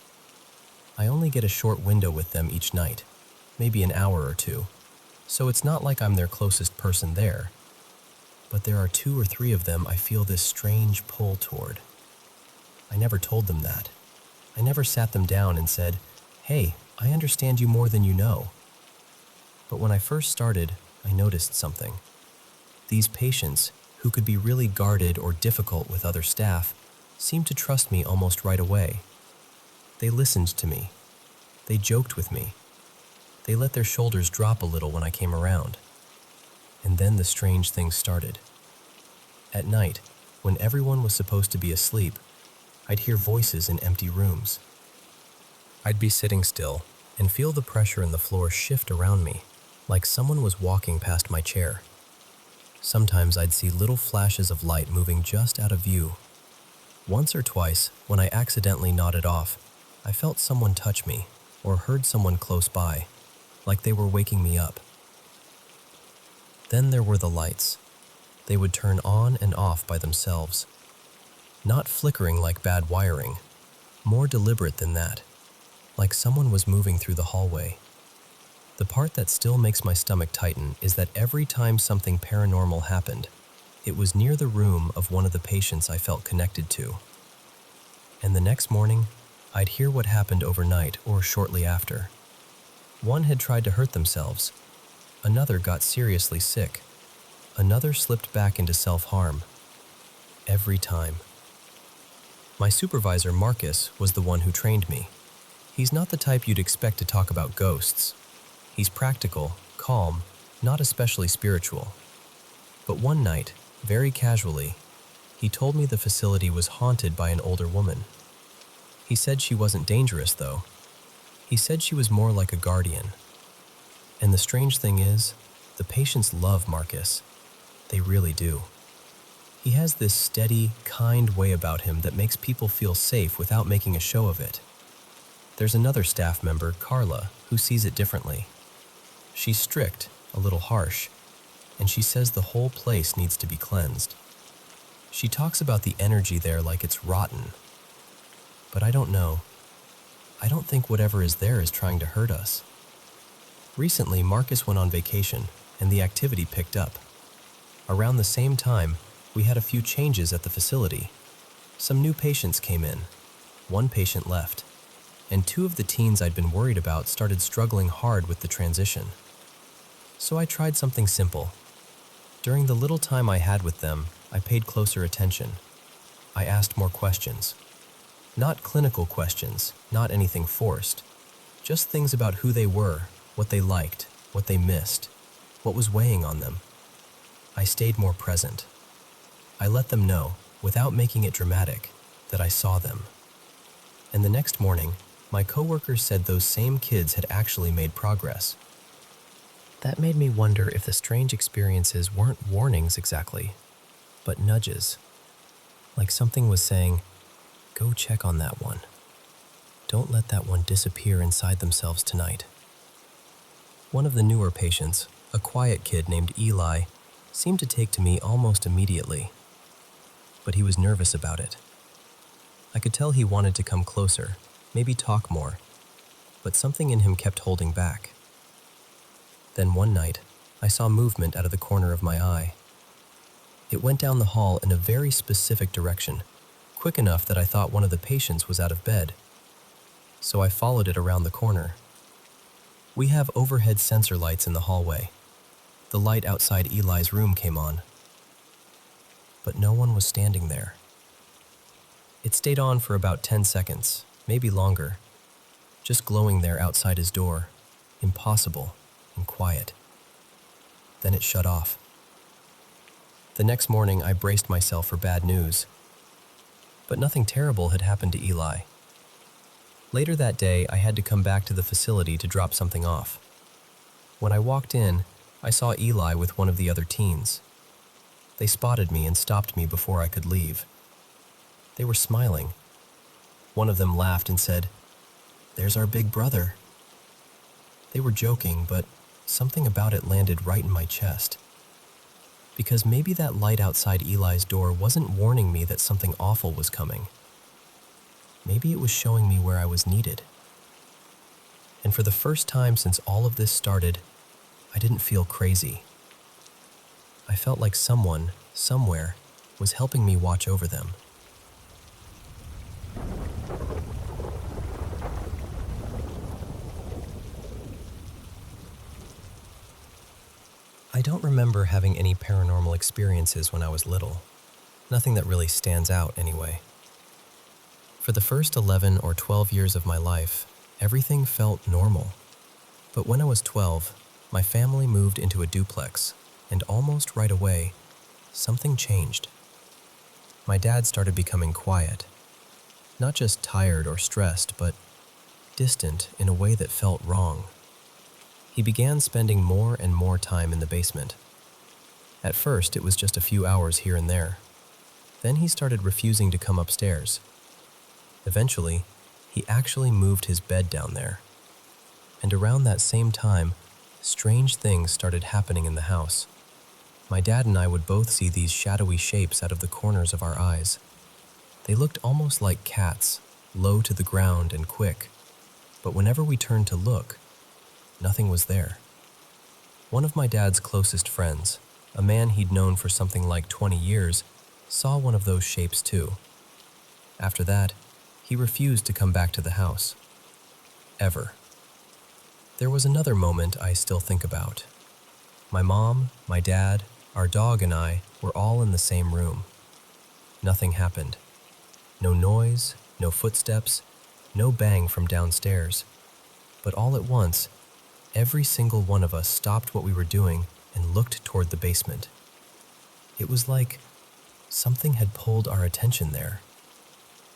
I only get a short window with them each night, maybe an hour or two, so it's not like I'm their closest person there. But there are 2 or 3 of them I feel this strange pull toward. I never told them that. I never sat them down and said, "Hey, I understand you more than you know." But when I first started, I noticed something. These patients, who could be really guarded or difficult with other staff, seemed to trust me almost right away. They listened to me. They joked with me. They let their shoulders drop a little when I came around. And then the strange thing started. At night, when everyone was supposed to be asleep, I'd hear voices in empty rooms. I'd be sitting still and feel the pressure in the floor shift around me, like someone was walking past my chair. Sometimes I'd see little flashes of light moving just out of view. Once or twice, when I accidentally nodded off, I felt someone touch me or heard someone close by, like they were waking me up. Then there were the lights. They would turn on and off by themselves. Not flickering like bad wiring, more deliberate than that, like someone was moving through the hallway. The part that still makes my stomach tighten is that every time something paranormal happened, it was near the room of one of the patients I felt connected to. And the next morning, I'd hear what happened overnight or shortly after. One had tried to hurt themselves. Another got seriously sick. Another slipped back into self-harm. Every time. My supervisor, Marcus, was the one who trained me. He's not the type you'd expect to talk about ghosts. He's practical, calm, not especially spiritual. But one night, very casually, he told me the facility was haunted by an older woman. He said she wasn't dangerous, though. He said she was more like a guardian. And the strange thing is, the patients love Marcus. They really do. He has this steady, kind way about him that makes people feel safe without making a show of it. There's another staff member, Carla, who sees it differently. She's strict, a little harsh, and she says the whole place needs to be cleansed. She talks about the energy there like it's rotten. But I don't know. I don't think whatever is there is trying to hurt us. Recently, Marcus went on vacation, and the activity picked up. Around the same time, we had a few changes at the facility. Some new patients came in. One patient left, and two of the teens I'd been worried about started struggling hard with the transition. So I tried something simple. During the little time I had with them, I paid closer attention. I asked more questions. Not clinical questions, not anything forced. Just things about who they were, what they liked, what they missed, what was weighing on them. I stayed more present. I let them know, without making it dramatic, that I saw them. And the next morning, my coworkers said those same kids had actually made progress. That made me wonder if the strange experiences weren't warnings exactly, but nudges. Like something was saying, go check on that one. Don't let that one disappear inside themselves tonight. One of the newer patients, a quiet kid named Eli, seemed to take to me almost immediately. But he was nervous about it. I could tell he wanted to come closer, maybe talk more, but something in him kept holding back. Then one night, I saw movement out of the corner of my eye. It went down the hall in a very specific direction, quick enough that I thought one of the patients was out of bed. So I followed it around the corner. We have overhead sensor lights in the hallway. The light outside Eli's room came on. But no one was standing there. It stayed on for about 10 seconds, maybe longer, just glowing there outside his door, impossible and quiet. Then it shut off. The next morning, I braced myself for bad news. But nothing terrible had happened to Eli. Later that day, I had to come back to the facility to drop something off. When I walked in, I saw Eli with one of the other teens. They spotted me and stopped me before I could leave. They were smiling. One of them laughed and said, "There's our big brother." They were joking, but something about it landed right in my chest. Because maybe that light outside Eli's door wasn't warning me that something awful was coming. Maybe it was showing me where I was needed. And for the first time since all of this started, I didn't feel crazy. I felt like someone, somewhere, was helping me watch over them. I don't remember having any paranormal experiences when I was little. Nothing that really stands out, anyway. For the first 11 or 12 years of my life, everything felt normal. But when I was 12, my family moved into a duplex, and almost right away, something changed. My dad started becoming quiet. Not just tired or stressed, but distant in a way that felt wrong. He began spending more and more time in the basement. At first, it was just a few hours here and there. Then he started refusing to come upstairs. Eventually, he actually moved his bed down there. And around that same time, strange things started happening in the house. My dad and I would both see these shadowy shapes out of the corners of our eyes. They looked almost like cats, low to the ground and quick, but whenever we turned to look, nothing was there. One of my dad's closest friends, a man he'd known for something like 20 years, saw one of those shapes too. After that, he refused to come back to the house. Ever. There was another moment I still think about. My mom, my dad, our dog and I were all in the same room. Nothing happened. No noise, no footsteps, no bang from downstairs. But all at once, every single one of us stopped what we were doing and looked toward the basement. It was like something had pulled our attention there.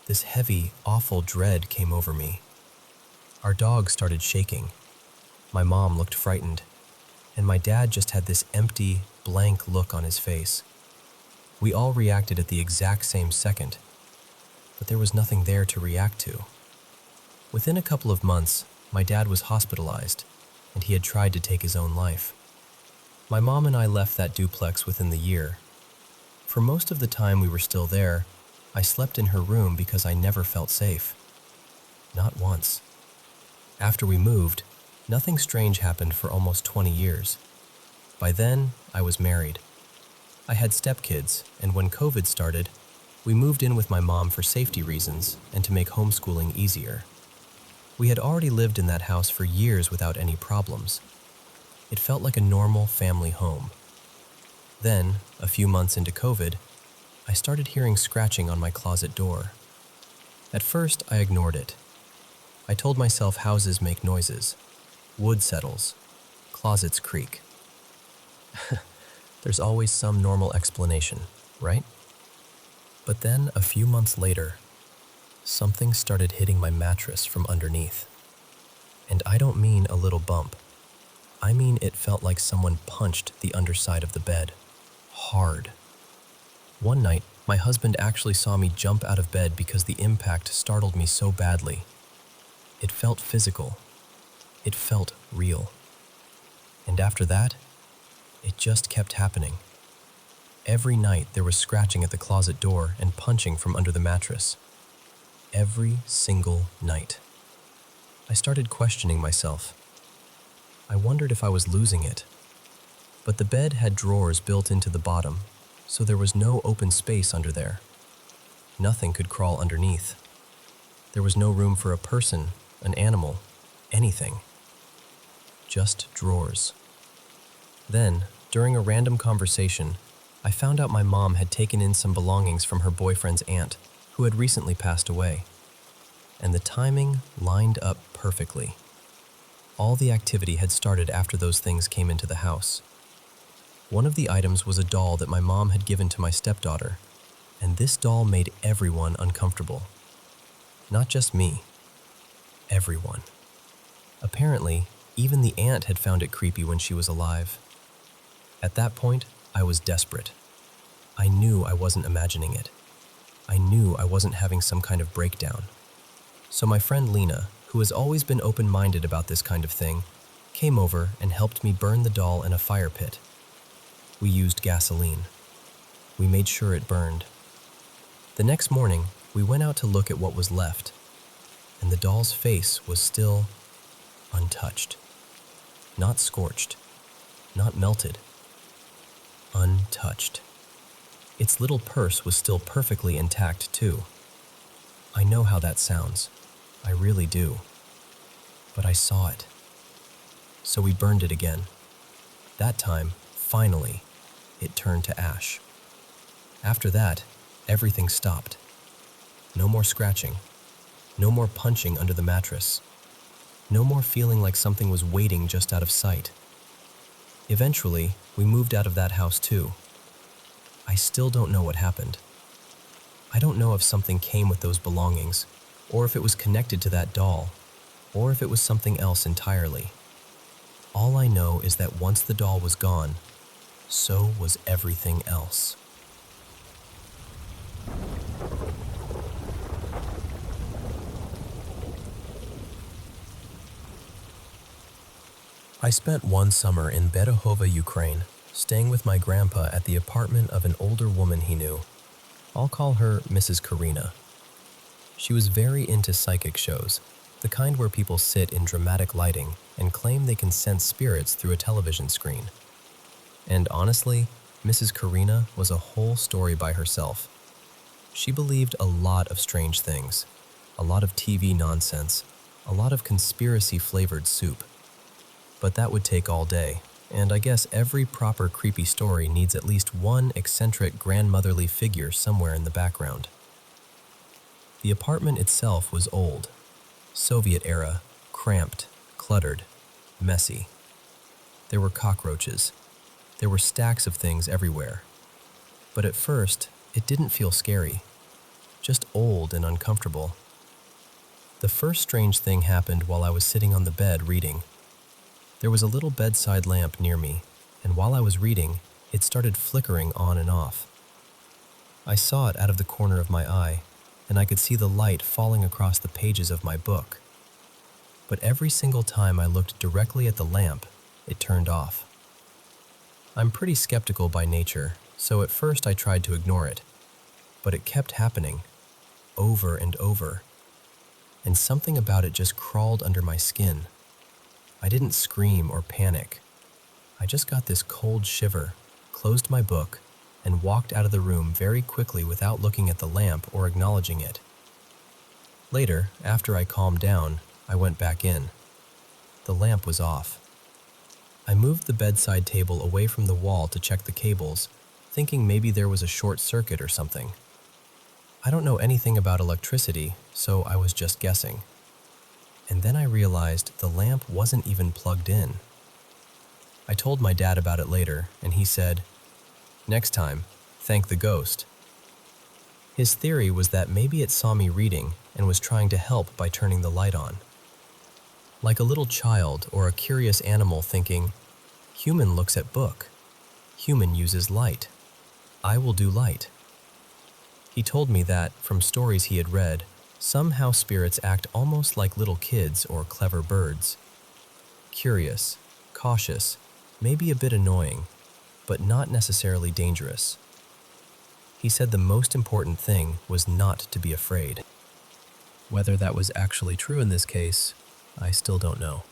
This heavy, awful dread came over me. Our dog started shaking. My mom looked frightened, and my dad just had this empty, blank look on his face. We all reacted at the exact same second, but there was nothing there to react to. Within a couple of months, my dad was hospitalized, and he had tried to take his own life. My mom and I left that duplex within the year. For most of the time we were still there, I slept in her room because I never felt safe. Not once. After we moved, nothing strange happened for almost 20 years. By then, I was married. I had stepkids, and when COVID started, we moved in with my mom for safety reasons and to make homeschooling easier. We had already lived in that house for years without any problems. It felt like a normal family home. Then, a few months into COVID, I started hearing scratching on my closet door. At first, I ignored it. I told myself houses make noises, wood settles, closets creak. There's always some normal explanation, right? But then, a few months later, something started hitting my mattress from underneath. And I don't mean a little bump. I mean it felt like someone punched the underside of the bed. Hard. One night, my husband actually saw me jump out of bed because the impact startled me so badly. It felt physical. It felt real. And after that, it just kept happening. Every night there was scratching at the closet door and punching from under the mattress. Every single night. I started questioning myself. I wondered if I was losing it. But the bed had drawers built into the bottom, so there was no open space under there. Nothing could crawl underneath. There was no room for a person, an animal, anything. Just drawers. Then, during a random conversation, I found out my mom had taken in some belongings from her boyfriend's aunt, who had recently passed away. And the timing lined up perfectly. All the activity had started after those things came into the house. One of the items was a doll that my mom had given to my stepdaughter, and this doll made everyone uncomfortable. Not just me. Everyone. Apparently, even the aunt had found it creepy when she was alive. At that point, I was desperate. I knew I wasn't imagining it. I knew I wasn't having some kind of breakdown. So my friend Lena, who has always been open-minded about this kind of thing, came over and helped me burn the doll in a fire pit. We used gasoline. We made sure it burned. The next morning, we went out to look at what was left, and the doll's face was still untouched. Not scorched. Not melted. Untouched. Its little purse was still perfectly intact, too. I know how that sounds. I really do. But I saw it. So we burned it again. That time, finally, it turned to ash. After that, everything stopped. No more scratching. No more punching under the mattress. No more feeling like something was waiting just out of sight. Eventually, we moved out of that house too. I still don't know what happened. I don't know if something came with those belongings, or if it was connected to that doll, or if it was something else entirely. All I know is that once the doll was gone, so was everything else. I spent one summer in Berehova, Ukraine, staying with my grandpa at the apartment of an older woman he knew. I'll call her Mrs. Karina. She was very into psychic shows, the kind where people sit in dramatic lighting and claim they can sense spirits through a television screen. And honestly, Mrs. Karina was a whole story by herself. She believed a lot of strange things, a lot of TV nonsense, a lot of conspiracy-flavored soup. But that would take all day, and I guess every proper creepy story needs at least one eccentric grandmotherly figure somewhere in the background. The apartment itself was old, Soviet era, cramped, cluttered, messy. There were cockroaches. There were stacks of things everywhere. But at first, it didn't feel scary, just old and uncomfortable. The first strange thing happened while I was sitting on the bed reading. There was a little bedside lamp near me, and while I was reading, it started flickering on and off. I saw it out of the corner of my eye, and I could see the light falling across the pages of my book. But every single time I looked directly at the lamp, it turned off. I'm pretty skeptical by nature, so at first I tried to ignore it. But it kept happening, over and over. And something about it just crawled under my skin. I didn't scream or panic. I just got this cold shiver, closed my book, and walked out of the room very quickly without looking at the lamp or acknowledging it. Later, after I calmed down, I went back in. The lamp was off. I moved the bedside table away from the wall to check the cables, thinking maybe there was a short circuit or something. I don't know anything about electricity, so I was just guessing. And then I realized the lamp wasn't even plugged in. I told my dad about it later, and he said, "Next time, thank the ghost." His theory was that maybe it saw me reading and was trying to help by turning the light on. Like a little child or a curious animal thinking, "Human looks at book. Human uses light. I will do light." He told me that, from stories he had read, some house spirits act almost like little kids or clever birds. Curious, cautious, maybe a bit annoying, but not necessarily dangerous. He said the most important thing was not to be afraid. Whether that was actually true in this case, I still don't know.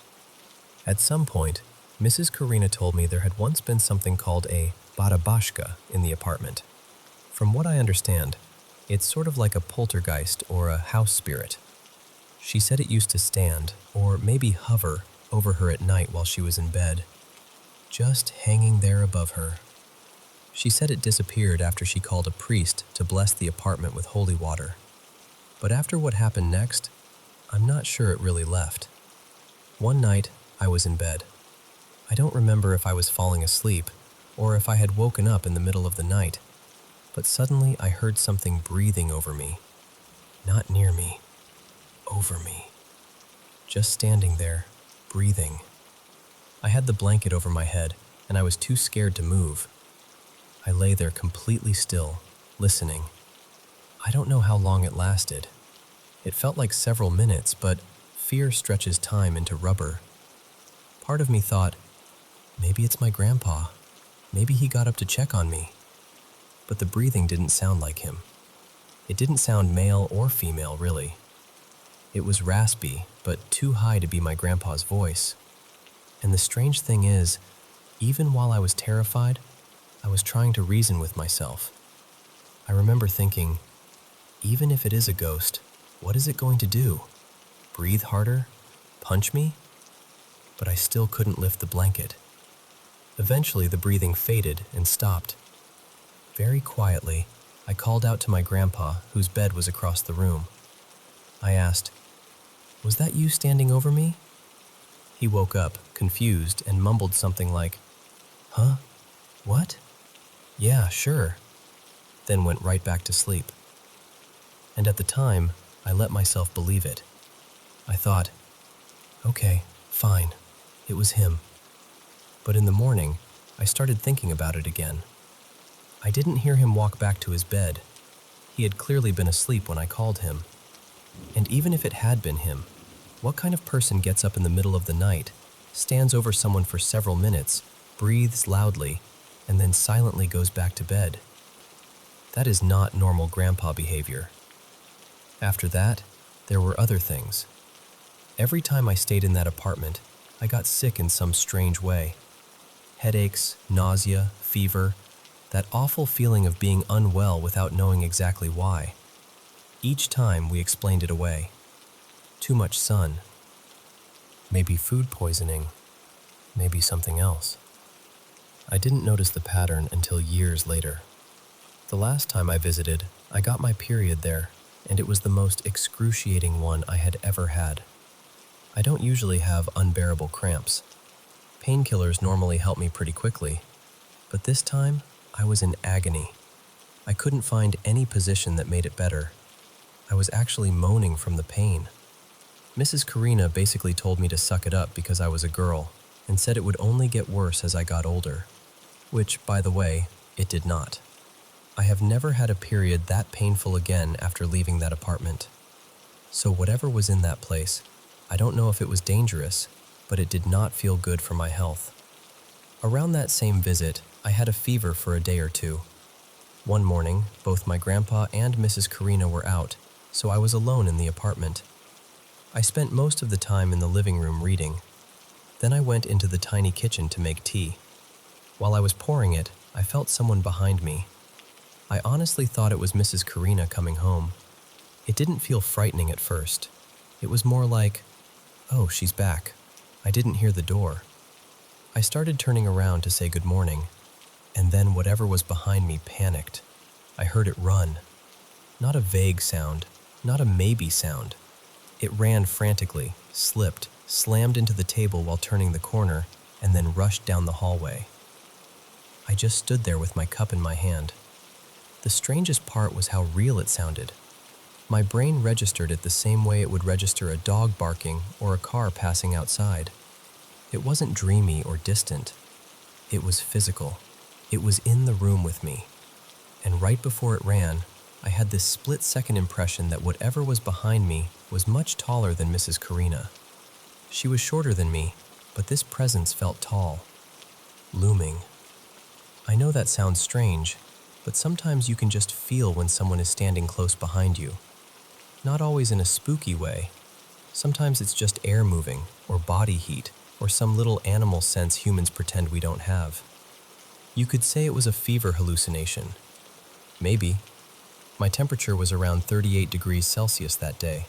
At some point, Mrs. Karina told me there had once been something called a barabashka in the apartment. From what I understand, it's sort of like a poltergeist or a house spirit. She said it used to stand, or maybe hover, over her at night while she was in bed, just hanging there above her. She said it disappeared after she called a priest to bless the apartment with holy water. But after what happened next, I'm not sure it really left. One night, I was in bed. I don't remember if I was falling asleep or if I had woken up in the middle of the night, but suddenly I heard something breathing over me. Not near me, over me. Just standing there, breathing. I had the blanket over my head, and I was too scared to move. I lay there completely still, listening. I don't know how long it lasted. It felt like several minutes, but fear stretches time into rubber. Part of me thought, maybe it's my grandpa. Maybe he got up to check on me. But the breathing didn't sound like him. It didn't sound male or female, really. It was raspy, but too high to be my grandpa's voice. And the strange thing is, even while I was terrified, I was trying to reason with myself. I remember thinking, even if it is a ghost, what is it going to do? Breathe harder? Punch me? But I still couldn't lift the blanket. Eventually, the breathing faded and stopped. Very quietly, I called out to my grandpa, whose bed was across the room. I asked, "Was that you standing over me?" He woke up, confused, and mumbled something like, "Huh? What? Yeah, sure," then went right back to sleep. And at the time, I let myself believe it. I thought, okay, fine, it was him. But in the morning, I started thinking about it again. I didn't hear him walk back to his bed. He had clearly been asleep when I called him. And even if it had been him, what kind of person gets up in the middle of the night, stands over someone for several minutes, breathes loudly, and then silently goes back to bed. That is not normal grandpa behavior. After that, there were other things. Every time I stayed in that apartment, I got sick in some strange way. Headaches, nausea, fever, that awful feeling of being unwell without knowing exactly why. Each time we explained it away. Too much sun. Maybe food poisoning. Maybe something else. I didn't notice the pattern until years later. The last time I visited, I got my period there, and it was the most excruciating one I had ever had. I don't usually have unbearable cramps. Painkillers normally help me pretty quickly, but this time I was in agony. I couldn't find any position that made it better. I was actually moaning from the pain. Mrs. Karina basically told me to suck it up because I was a girl, and said it would only get worse as I got older, which, by the way, it did not. I have never had a period that painful again after leaving that apartment. So whatever was in that place, I don't know if it was dangerous, but it did not feel good for my health. Around that same visit, I had a fever for a day or two. One morning, both my grandpa and Mrs. Karina were out, so I was alone in the apartment. I spent most of the time in the living room reading. Then I went into the tiny kitchen to make tea. While I was pouring it, I felt someone behind me. I honestly thought it was Mrs. Karina coming home. It didn't feel frightening at first. It was more like, oh, she's back. I didn't hear the door. I started turning around to say good morning, and then whatever was behind me panicked. I heard it run. Not a vague sound, not a maybe sound. It ran frantically, slipped, slammed into the table while turning the corner, and then rushed down the hallway. I just stood there with my cup in my hand. The strangest part was how real it sounded. My brain registered it the same way it would register a dog barking or a car passing outside. It wasn't dreamy or distant. It was physical. It was in the room with me. And right before it ran, I had this split-second impression that whatever was behind me was much taller than Mrs. Karina. She was shorter than me, but this presence felt tall, looming. I know that sounds strange, but sometimes you can just feel when someone is standing close behind you. Not always in a spooky way. Sometimes it's just air moving, or body heat, or some little animal sense humans pretend we don't have. You could say it was a fever hallucination. Maybe. My temperature was around 38 degrees Celsius that day.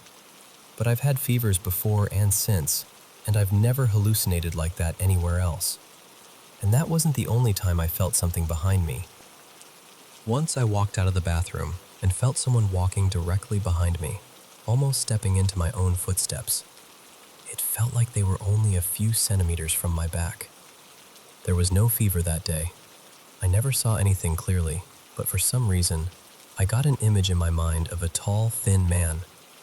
But I've had fevers before and since, and I've never hallucinated like that anywhere else. And that wasn't the only time I felt something behind me. Once I walked out of the bathroom and felt someone walking directly behind me, almost stepping into my own footsteps. It felt like they were only a few centimeters from my back. There was no fever that day. I never saw anything clearly, but for some reason, I got an image in my mind of a tall, thin man,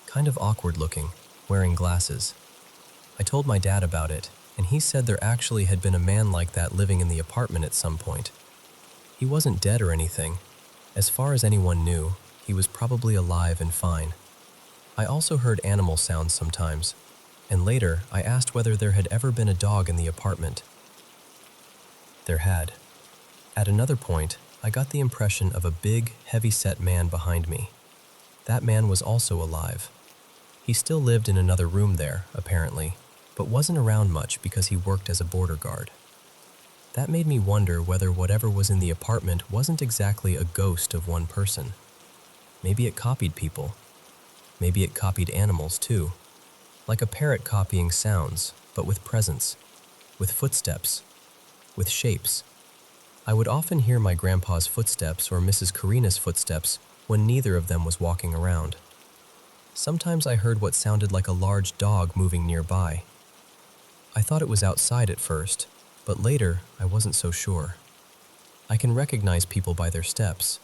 kind of awkward looking, wearing glasses. I told my dad about it, and he said there actually had been a man like that living in the apartment at some point. He wasn't dead or anything. As far as anyone knew, he was probably alive and fine. I also heard animal sounds sometimes, and later I asked whether there had ever been a dog in the apartment. There had. At another point, I got the impression of a big, heavy-set man behind me. That man was also alive. He still lived in another room there, apparently, but wasn't around much because he worked as a border guard. That made me wonder whether whatever was in the apartment wasn't exactly a ghost of one person. Maybe it copied people. Maybe it copied animals too. Like a parrot copying sounds, but with presence, with footsteps, with shapes. I would often hear my grandpa's footsteps or Mrs. Karina's footsteps when neither of them was walking around. Sometimes I heard what sounded like a large dog moving nearby. I thought it was outside at first, but later I wasn't so sure. I can recognize people by their steps.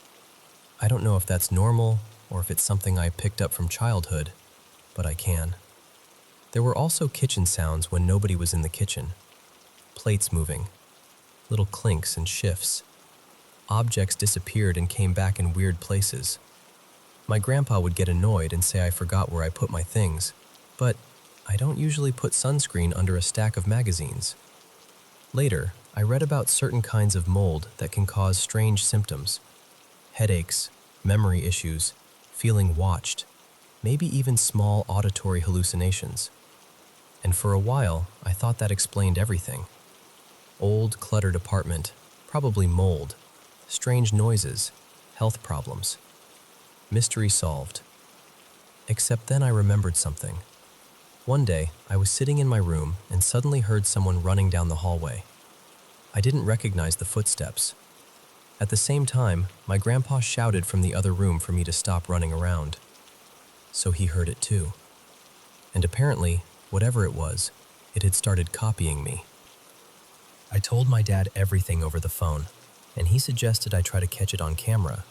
I don't know if that's normal or if it's something I picked up from childhood, but I can. There were also kitchen sounds when nobody was in the kitchen. Plates moving, little clinks and shifts. Objects disappeared and came back in weird places. My grandpa would get annoyed and say I forgot where I put my things, but I don't usually put sunscreen under a stack of magazines. Later, I read about certain kinds of mold that can cause strange symptoms: headaches, memory issues, feeling watched, maybe even small auditory hallucinations. And for a while, I thought that explained everything. Old, cluttered apartment, probably mold, strange noises, health problems. Mystery solved. Except then I remembered something. One day, I was sitting in my room and suddenly heard someone running down the hallway. I didn't recognize the footsteps. At the same time, my grandpa shouted from the other room for me to stop running around. So he heard it too. And apparently, whatever it was, it had started copying me. I told my dad everything over the phone, and he suggested I try to catch it on camera.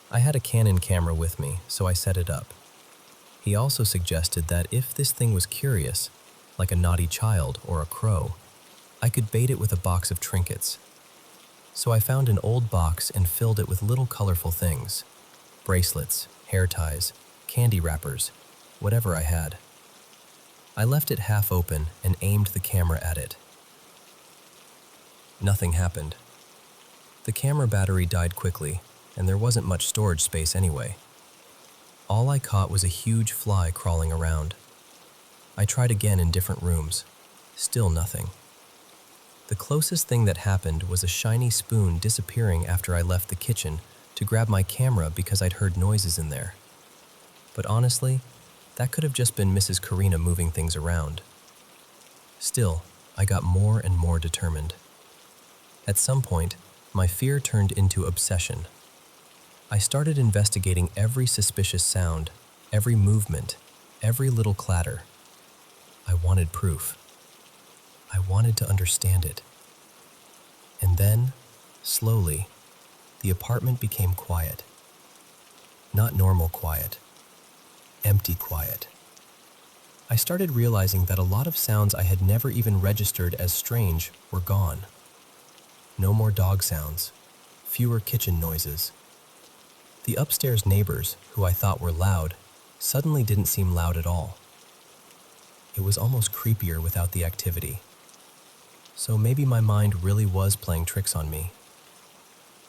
I had a Canon camera with me, so I set it up. He also suggested that if this thing was curious, like a naughty child or a crow, I could bait it with a box of trinkets. So I found an old box and filled it with little colorful things: bracelets, hair ties, candy wrappers, whatever I had. I left it half open and aimed the camera at it. Nothing happened. The camera battery died quickly, and there wasn't much storage space anyway. All I caught was a huge fly crawling around. I tried again in different rooms. Still nothing. The closest thing that happened was a shiny spoon disappearing after I left the kitchen to grab my camera because I'd heard noises in there. But honestly, that could have just been Mrs. Karina moving things around. Still, I got more and more determined. At some point, my fear turned into obsession. I started investigating every suspicious sound, every movement, every little clatter. I wanted proof. I wanted to understand it. And then, slowly, the apartment became quiet. Not normal quiet. Empty quiet. I started realizing that a lot of sounds I had never even registered as strange were gone. No more dog sounds, fewer kitchen noises. The upstairs neighbors, who I thought were loud, suddenly didn't seem loud at all. It was almost creepier without the activity. So maybe my mind really was playing tricks on me.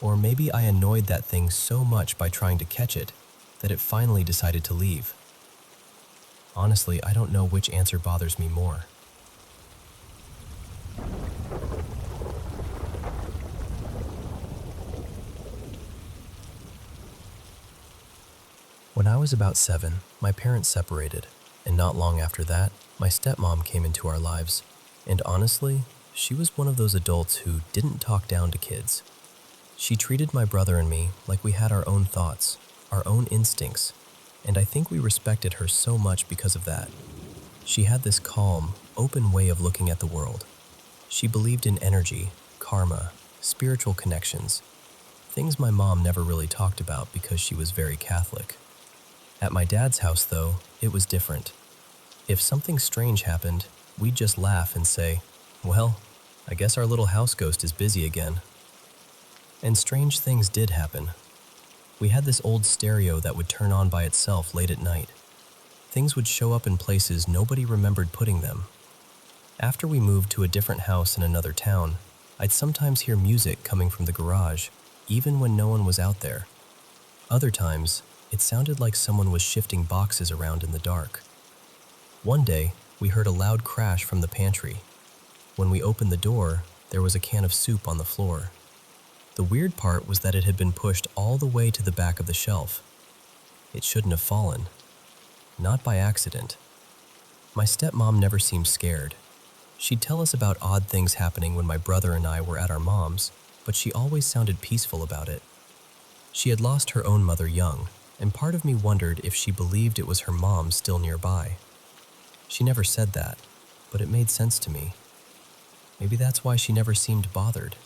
Or maybe I annoyed that thing so much by trying to catch it that it finally decided to leave. Honestly, I don't know which answer bothers me more. When I was about 7, my parents separated, and not long after that, my stepmom came into our lives. And honestly, she was one of those adults who didn't talk down to kids. She treated my brother and me like we had our own thoughts, our own instincts, and I think we respected her so much because of that. She had this calm, open way of looking at the world. She believed in energy, karma, spiritual connections, things my mom never really talked about because she was very Catholic. At my dad's house, though, it was different. If something strange happened, we'd just laugh and say, "Well, I guess our little house ghost is busy again." And strange things did happen. We had this old stereo that would turn on by itself late at night. Things would show up in places nobody remembered putting them. After we moved to a different house in another town, I'd sometimes hear music coming from the garage, even when no one was out there. Other times, it sounded like someone was shifting boxes around in the dark. One day, we heard a loud crash from the pantry. When we opened the door, there was a can of soup on the floor. The weird part was that it had been pushed all the way to the back of the shelf. It shouldn't have fallen. Not by accident. My stepmom never seemed scared. She'd tell us about odd things happening when my brother and I were at our mom's, but she always sounded peaceful about it. She had lost her own mother young, and part of me wondered if she believed it was her mom still nearby. She never said that, but it made sense to me. Maybe that's why she never seemed bothered.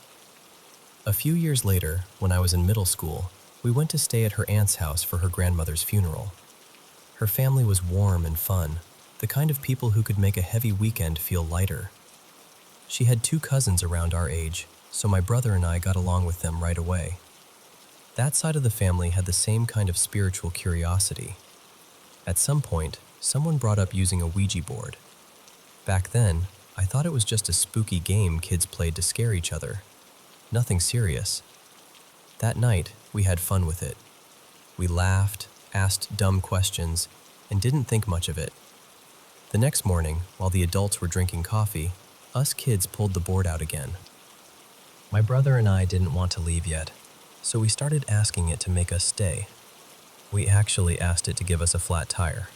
A few years later, when I was in middle school, we went to stay at her aunt's house for her grandmother's funeral. Her family was warm and fun, the kind of people who could make a heavy weekend feel lighter. She had 2 cousins around our age, so my brother and I got along with them right away. That side of the family had the same kind of spiritual curiosity. At some point, someone brought up using a Ouija board. Back then, I thought it was just a spooky game kids played to scare each other. Nothing serious. That night, we had fun with it. We laughed, asked dumb questions, and didn't think much of it. The next morning, while the adults were drinking coffee, us kids pulled the board out again. My brother and I didn't want to leave yet, so we started asking it to make us stay. We actually asked it to give us a flat tire.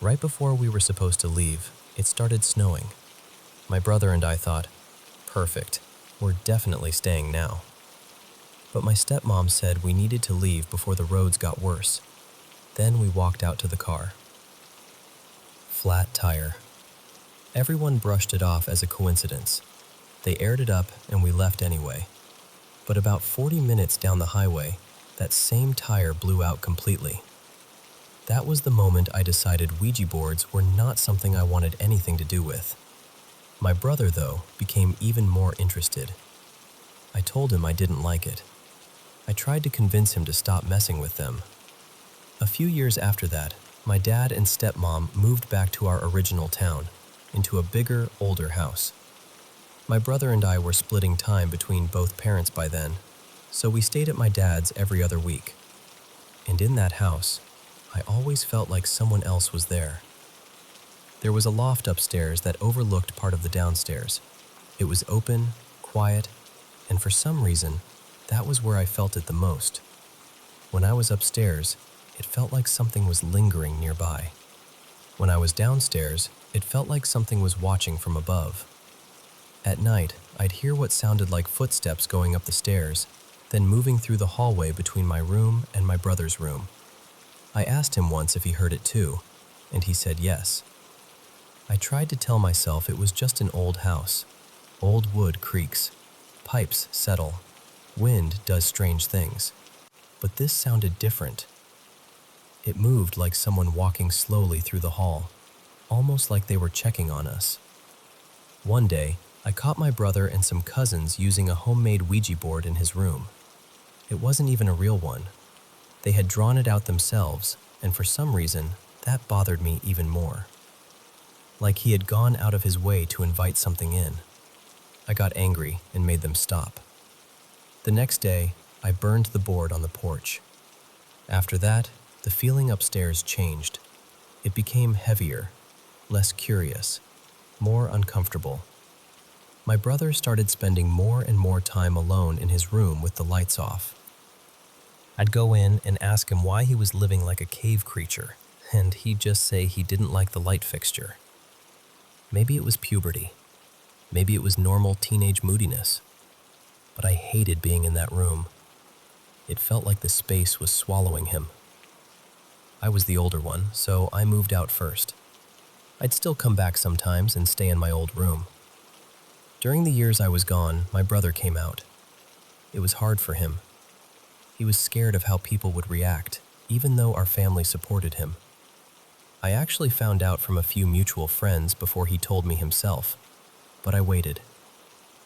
Right before we were supposed to leave, it started snowing. My brother and I thought, perfect, we're definitely staying now. But my stepmom said we needed to leave before the roads got worse. Then we walked out to the car. Flat tire. Everyone brushed it off as a coincidence. They aired it up and we left anyway. But about 40 minutes down the highway, that same tire blew out completely. That was the moment I decided Ouija boards were not something I wanted anything to do with. My brother, though, became even more interested. I told him I didn't like it. I tried to convince him to stop messing with them. A few years after that, my dad and stepmom moved back to our original town, into a bigger, older house. My brother and I were splitting time between both parents by then, so we stayed at my dad's every other week. And in that house, I always felt like someone else was there. There was a loft upstairs that overlooked part of the downstairs. It was open, quiet, and for some reason, that was where I felt it the most. When I was upstairs, it felt like something was lingering nearby. When I was downstairs, it felt like something was watching from above. At night, I'd hear what sounded like footsteps going up the stairs, then moving through the hallway between my room and my brother's room. I asked him once if he heard it too, and he said yes. I tried to tell myself it was just an old house. Old wood creaks, pipes settle, wind does strange things. But this sounded different. It moved like someone walking slowly through the hall, almost like they were checking on us. One day, I caught my brother and some cousins using a homemade Ouija board in his room. It wasn't even a real one. They had drawn it out themselves, and for some reason, that bothered me even more. Like he had gone out of his way to invite something in. I got angry and made them stop. The next day, I burned the board on the porch. After that, the feeling upstairs changed. It became heavier, less curious, more uncomfortable. My brother started spending more and more time alone in his room with the lights off. I'd go in and ask him why he was living like a cave creature, and he'd just say he didn't like the light fixture. Maybe it was puberty. Maybe it was normal teenage moodiness. But I hated being in that room. It felt like the space was swallowing him. I was the older one, so I moved out first. I'd still come back sometimes and stay in my old room. During the years I was gone, my brother came out. It was hard for him. He was scared of how people would react, even though our family supported him. I actually found out from a few mutual friends before he told me himself, but I waited.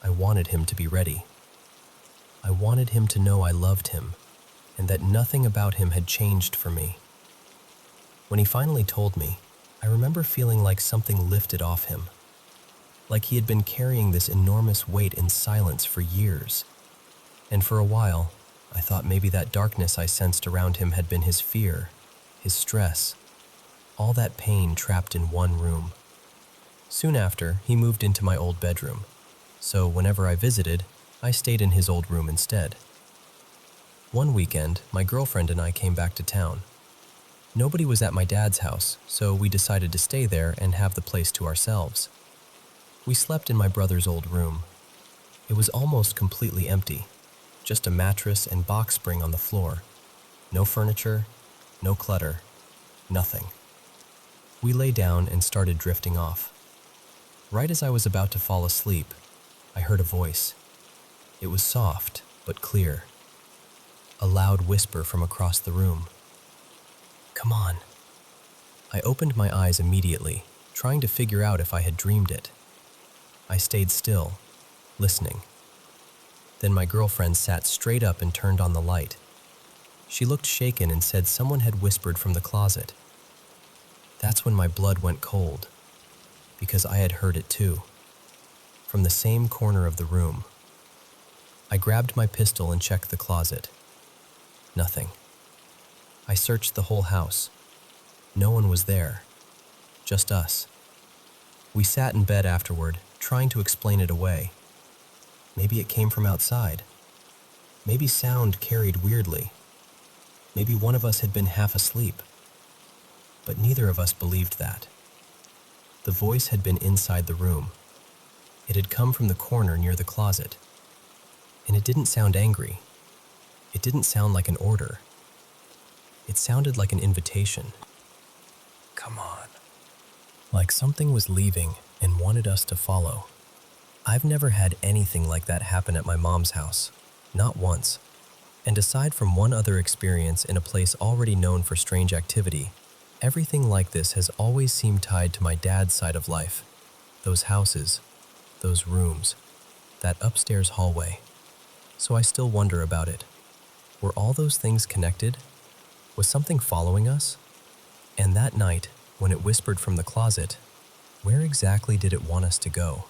I wanted him to be ready. I wanted him to know I loved him, and that nothing about him had changed for me. When he finally told me, I remember feeling like something lifted off him. Like he had been carrying this enormous weight in silence for years. And for a while, I thought maybe that darkness I sensed around him had been his fear, his stress, all that pain trapped in one room. Soon after, he moved into my old bedroom, so whenever I visited, I stayed in his old room instead. One weekend, my girlfriend and I came back to town. Nobody was at my dad's house, so we decided to stay there and have the place to ourselves. We slept in my brother's old room. It was almost completely empty, just a mattress and box spring on the floor. No furniture, no clutter, nothing. We lay down and started drifting off. Right as I was about to fall asleep, I heard a voice. It was soft, but clear. A loud whisper from across the room. "Come on." I opened my eyes immediately, trying to figure out if I had dreamed it. I stayed still, listening. Then my girlfriend sat straight up and turned on the light. She looked shaken and said someone had whispered from the closet. That's when my blood went cold. because I had heard it too, from the same corner of the room. I grabbed my pistol and checked the closet. Nothing. I searched the whole house. No one was there, just us. We sat in bed afterward, trying to explain it away. Maybe it came from outside. Maybe sound carried weirdly. Maybe one of us had been half asleep. But neither of us believed that. The voice had been inside the room. It had come from the corner near the closet. And it didn't sound angry. It didn't sound like an order. It sounded like an invitation. Come on. Like something was leaving and wanted us to follow. I've never had anything like that happen at my mom's house. Not once. And aside from one other experience in a place already known for strange activity, everything like this has always seemed tied to my dad's side of life. Those houses, those rooms, that upstairs hallway. So I still wonder about it. Were all those things connected? Was something following us? And that night, when it whispered from the closet, where exactly did it want us to go?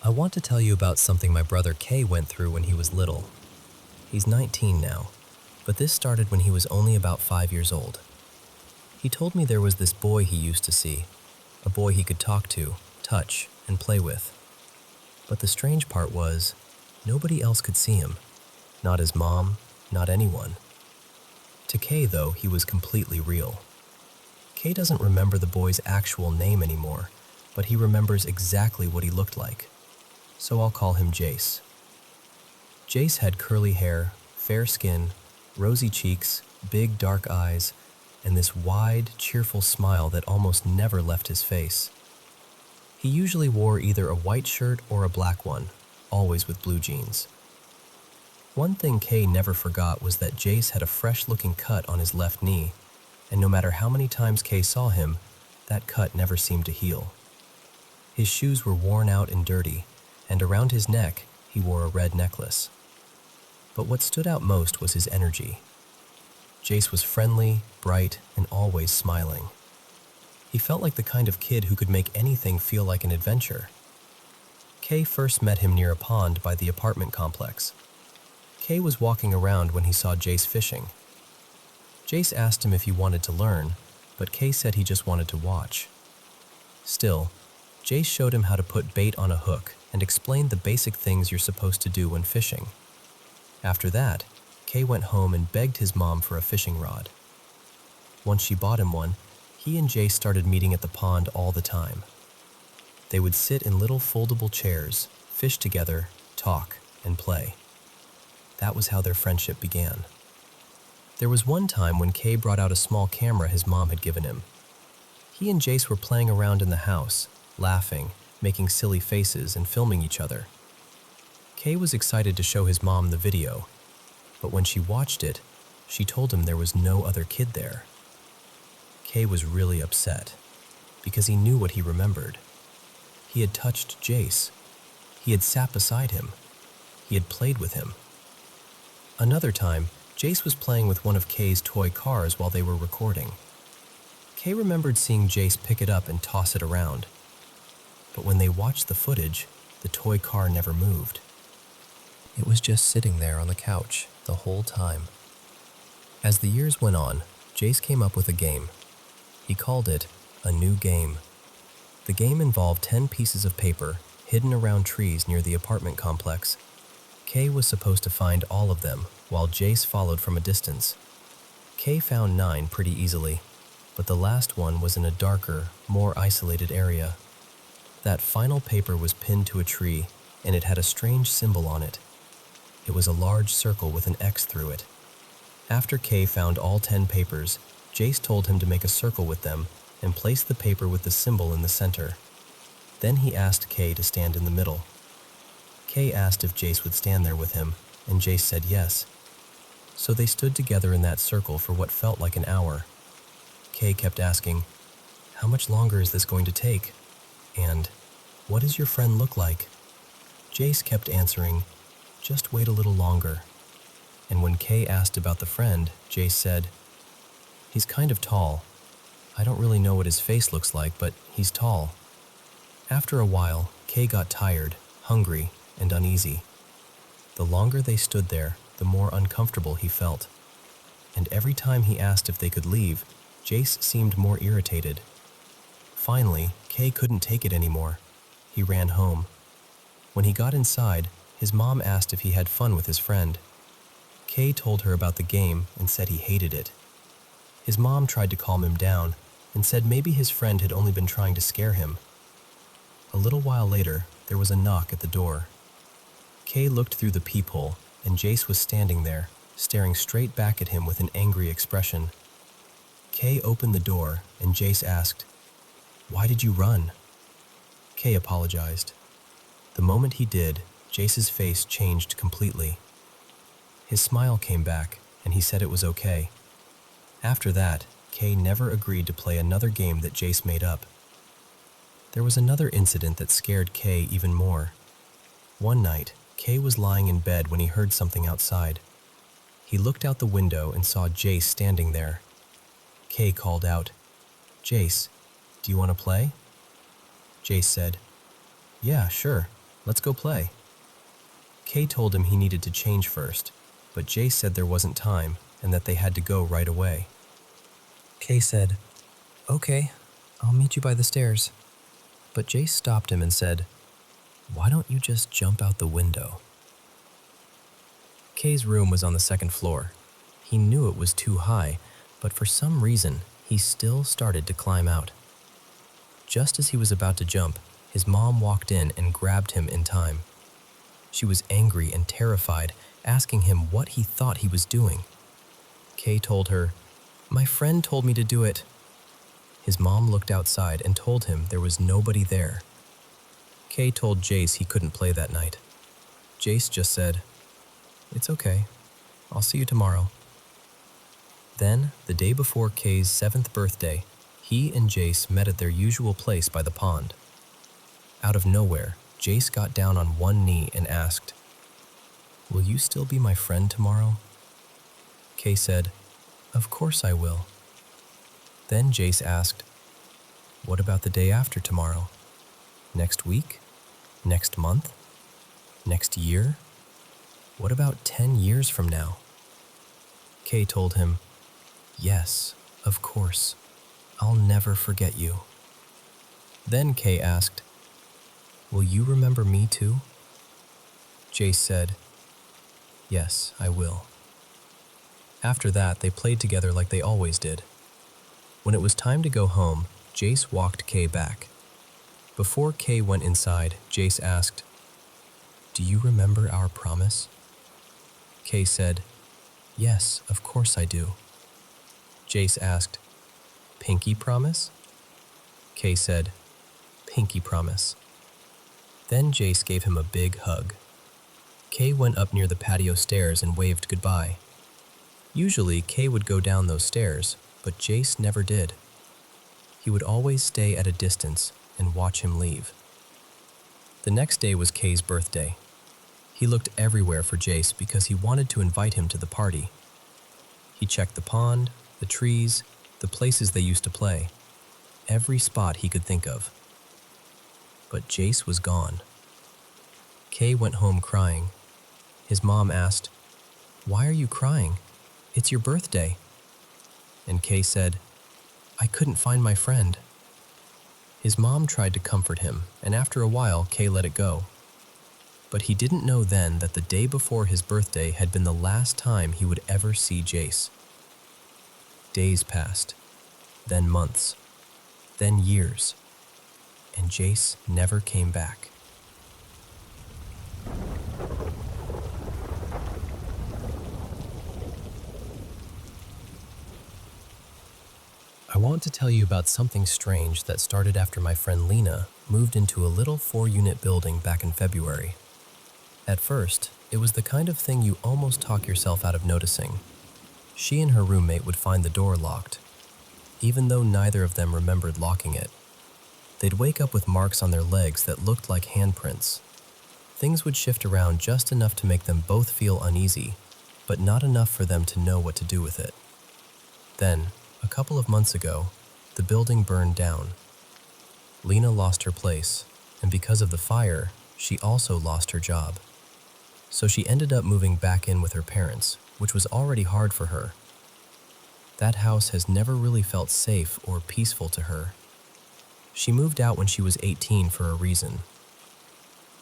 I want to tell you about something my brother Kay went through when he was little. He's 19 now, but this started when he was only about 5 years old. He told me there was this boy he used to see, a boy he could talk to, touch, and play with. But the strange part was, nobody else could see him. Not his mom, not anyone. To Kay, though, he was completely real. Kay doesn't remember the boy's actual name anymore, but he remembers exactly what he looked like. So I'll call him Jace. Jace had curly hair, fair skin, rosy cheeks, big dark eyes, and this wide, cheerful smile that almost never left his face. He usually wore either a white shirt or a black one, always with blue jeans. One thing Kay never forgot was that Jace had a fresh-looking cut on his left knee, and no matter how many times Kay saw him, that cut never seemed to heal. His shoes were worn out and dirty, and around his neck, he wore a red necklace. But what stood out most was his energy. Jace was friendly, bright, and always smiling. He felt like the kind of kid who could make anything feel like an adventure. Kay first met him near a pond by the apartment complex. Kay was walking around when he saw Jace fishing. Jace asked him if he wanted to learn, but Kay said he just wanted to watch. Still, Jace showed him how to put bait on a hook and explained the basic things you're supposed to do when fishing. After that, Kay went home and begged his mom for a fishing rod. Once she bought him one, he and Jace started meeting at the pond all the time. They would sit in little foldable chairs, fish together, talk, and play. That was how their friendship began. There was one time when Kay brought out a small camera his mom had given him. He and Jace were playing around in the house, laughing, making silly faces, and filming each other. Kay was excited to show his mom the video, but when she watched it, she told him there was no other kid there. Kay was really upset, because he knew what he remembered. He had touched Jace. He had sat beside him. He had played with him. Another time, Jace was playing with one of Kay's toy cars while they were recording. Kay remembered seeing Jace pick it up and toss it around. But when they watched the footage, the toy car never moved. It was just sitting there on the couch the whole time. As the years went on, Jace came up with a game. He called it a new game. The game involved 10 pieces of paper hidden around trees near the apartment complex. Kay was supposed to find all of them, while Jace followed from a distance. Kay found 9 pretty easily, but the last one was in a darker, more isolated area. That final paper was pinned to a tree, and it had a strange symbol on it. It was a large circle with an X through it. After Kay found all 10 papers, Jace told him to make a circle with them and place the paper with the symbol in the center. Then he asked Kay to stand in the middle. Kay asked if Jace would stand there with him, and Jace said yes. So they stood together in that circle for what felt like an hour. Kay kept asking, "How much longer is this going to take?" And, "What does your friend look like?" Jace kept answering, Just wait a little longer. And when Kay asked about the friend, Jace said, "He's kind of tall. I don't really know what his face looks like, but he's tall." After a while, Kay got tired, hungry, and uneasy. The longer they stood there, the more uncomfortable he felt. And every time he asked if they could leave, Jace seemed more irritated. Finally, Kay couldn't take it anymore. He ran home. When he got inside, his mom asked if he had fun with his friend. Kay told her about the game and said he hated it. His mom tried to calm him down and said maybe his friend had only been trying to scare him. A little while later, there was a knock at the door. Kay looked through the peephole, and Jace was standing there, staring straight back at him with an angry expression. Kay opened the door, and Jace asked, "Why did you run?" Kay apologized. The moment he did, Jace's face changed completely. His smile came back, and he said it was okay. After that, Kay never agreed to play another game that Jace made up. There was another incident that scared Kay even more. One night, Kay was lying in bed when he heard something outside. He looked out the window and saw Jace standing there. Kay called out, "Jace, do you want to play?" Jace said, "Yeah, sure, let's go play." Kay told him he needed to change first, but Jace said there wasn't time and that they had to go right away. Kay said, "Okay, I'll meet you by the stairs." But Jace stopped him and said, "Why don't you just jump out the window?" Kay's room was on the second floor. He knew it was too high, but for some reason, he still started to climb out. Just as he was about to jump, his mom walked in and grabbed him in time. She was angry and terrified, asking him what he thought he was doing. Kay told her, "My friend told me to do it." His mom looked outside and told him there was nobody there. Kay told Jace he couldn't play that night. Jace just said, "It's okay. I'll see you tomorrow." Then, the day before Kay's 7th birthday, he and Jace met at their usual place by the pond. Out of nowhere, Jace got down on one knee and asked, "Will you still be my friend tomorrow?" Kay said, "Of course I will." Then Jace asked, "What about the day after tomorrow? Next week? Next month? Next year? What about 10 years from now?" Kay told him, "Yes, of course. I'll never forget you." Then Kay asked, "Will you remember me too?" Jace said, "Yes, I will." After that, they played together like they always did. When it was time to go home, Jace walked Kay back. Before Kay went inside, Jace asked, "Do you remember our promise?" Kay said, "Yes, of course I do." Jace asked, "Pinky promise?" Kay said, "Pinky promise." Then Jace gave him a big hug. Kay went up near the patio stairs and waved goodbye. Usually, Kay would go down those stairs, but Jace never did. He would always stay at a distance and watch him leave. The next day was Kay's birthday. He looked everywhere for Jace because he wanted to invite him to the party. He checked the pond, the trees, the places they used to play, every spot he could think of. But Jace was gone. Kay went home crying. His mom asked, "Why are you crying? It's your birthday." And Kay said, "I couldn't find my friend." His mom tried to comfort him, and after a while, Kay let it go. But he didn't know then that the day before his birthday had been the last time he would ever see Jace. Days passed, then months, then years, and Jace never came back. I want to tell you about something strange that started after my friend Lena moved into a little 4-unit building back in February. At first, it was the kind of thing you almost talk yourself out of noticing. She and her roommate would find the door locked, even though neither of them remembered locking it. They'd wake up with marks on their legs that looked like handprints. Things would shift around just enough to make them both feel uneasy, but not enough for them to know what to do with it. Then, a couple of months ago, the building burned down. Lena lost her place, and because of the fire, she also lost her job. So she ended up moving back in with her parents, which was already hard for her. That house has never really felt safe or peaceful to her. She moved out when she was 18 for a reason.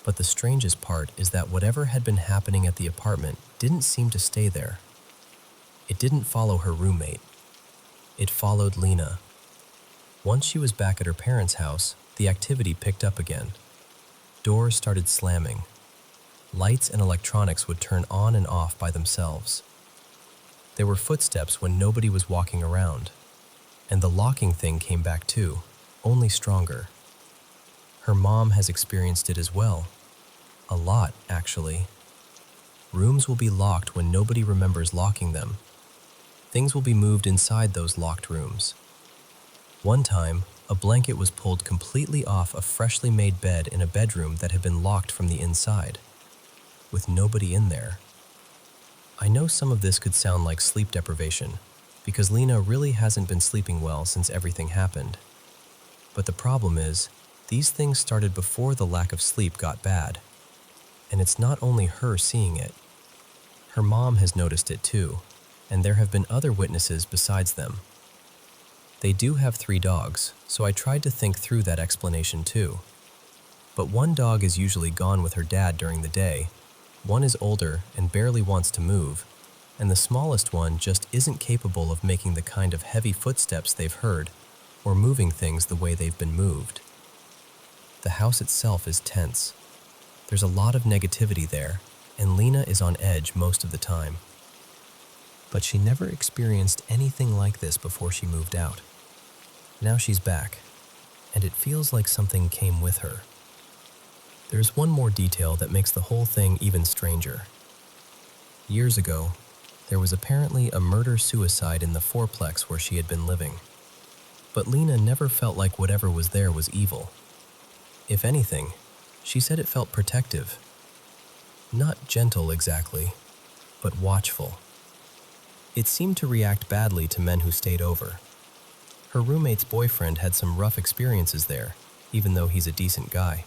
But the strangest part is that whatever had been happening at the apartment didn't seem to stay there. It didn't follow her roommate. It followed Lena. Once she was back at her parents' house, the activity picked up again. Doors started slamming. Lights and electronics would turn on and off by themselves. There were footsteps when nobody was walking around. And the locking thing came back too, only stronger. Her mom has experienced it as well. A lot, actually. Rooms will be locked when nobody remembers locking them. Things will be moved inside those locked rooms. One time, a blanket was pulled completely off a freshly made bed in a bedroom that had been locked from the inside, with nobody in there. I know some of this could sound like sleep deprivation, because Lena really hasn't been sleeping well since everything happened. But the problem is, these things started before the lack of sleep got bad. And it's not only her seeing it. Her mom has noticed it too, and there have been other witnesses besides them. They do have 3 dogs, so I tried to think through that explanation too. But one dog is usually gone with her dad during the day, one is older and barely wants to move, and the smallest one just isn't capable of making the kind of heavy footsteps they've heard, or moving things the way they've been moved. The house itself is tense. There's a lot of negativity there, and Lena is on edge most of the time. But she never experienced anything like this before she moved out. Now she's back, and it feels like something came with her. There's one more detail that makes the whole thing even stranger. Years ago, there was apparently a murder-suicide in the fourplex where she had been living. But Lena never felt like whatever was there was evil. If anything, she said it felt protective. Not gentle exactly, but watchful. It seemed to react badly to men who stayed over. Her roommate's boyfriend had some rough experiences there, even though he's a decent guy.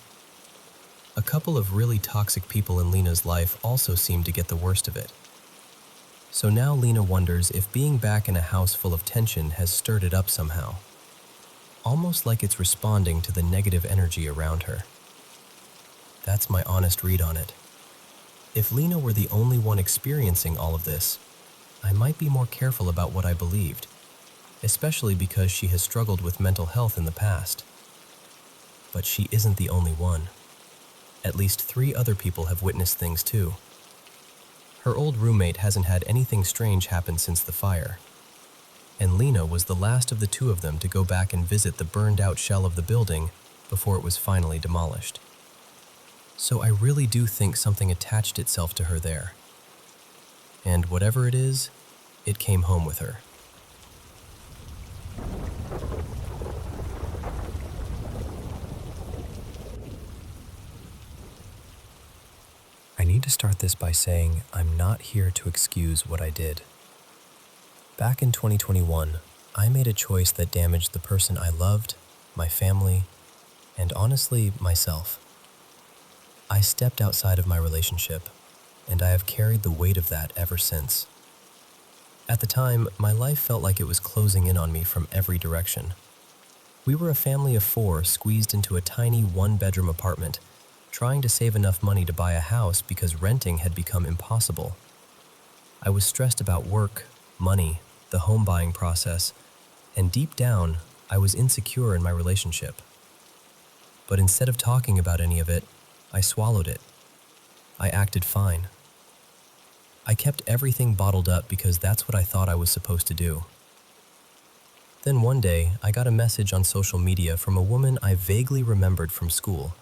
A couple of really toxic people in Lena's life also seemed to get the worst of it. So now Lena wonders if being back in a house full of tension has stirred it up somehow. Almost like it's responding to the negative energy around her. That's my honest read on it. If Lena were the only one experiencing all of this, I might be more careful about what I believed, especially because she has struggled with mental health in the past. But she isn't the only one. At least 3 other people have witnessed things too. Her old roommate hasn't had anything strange happen since the fire. And Lena was the last of the 2 of them to go back and visit the burned-out shell of the building before it was finally demolished. So I really do think something attached itself to her there. And whatever it is, it came home with her. I need to start this by saying I'm not here to excuse what I did. Back in 2021, I made a choice that damaged the person I loved, my family, and honestly, myself. I stepped outside of my relationship, and I have carried the weight of that ever since. At the time, my life felt like it was closing in on me from every direction. We were a family of 4 squeezed into a tiny 1-bedroom apartment, trying to save enough money to buy a house because renting had become impossible. I was stressed about work, money, the home buying process, and deep down, I was insecure in my relationship. But instead of talking about any of it, I swallowed it. I acted fine. I kept everything bottled up because that's what I thought I was supposed to do. Then one day, I got a message on social media from a woman I vaguely remembered from school.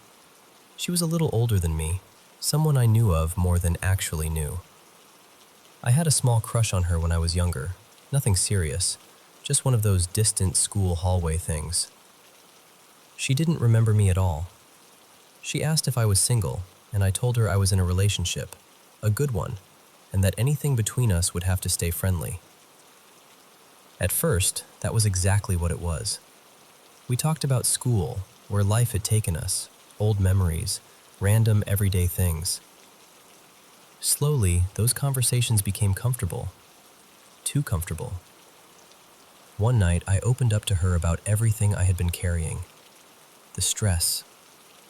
She was a little older than me, someone I knew of more than actually knew. I had a small crush on her when I was younger, nothing serious, just one of those distant school hallway things. She didn't remember me at all. She asked if I was single, and I told her I was in a relationship, a good one, and that anything between us would have to stay friendly. At first, that was exactly what it was. We talked about school, where life had taken us, old memories, random everyday things. Slowly, those conversations became comfortable. Too comfortable. One night, I opened up to her about everything I had been carrying. The stress,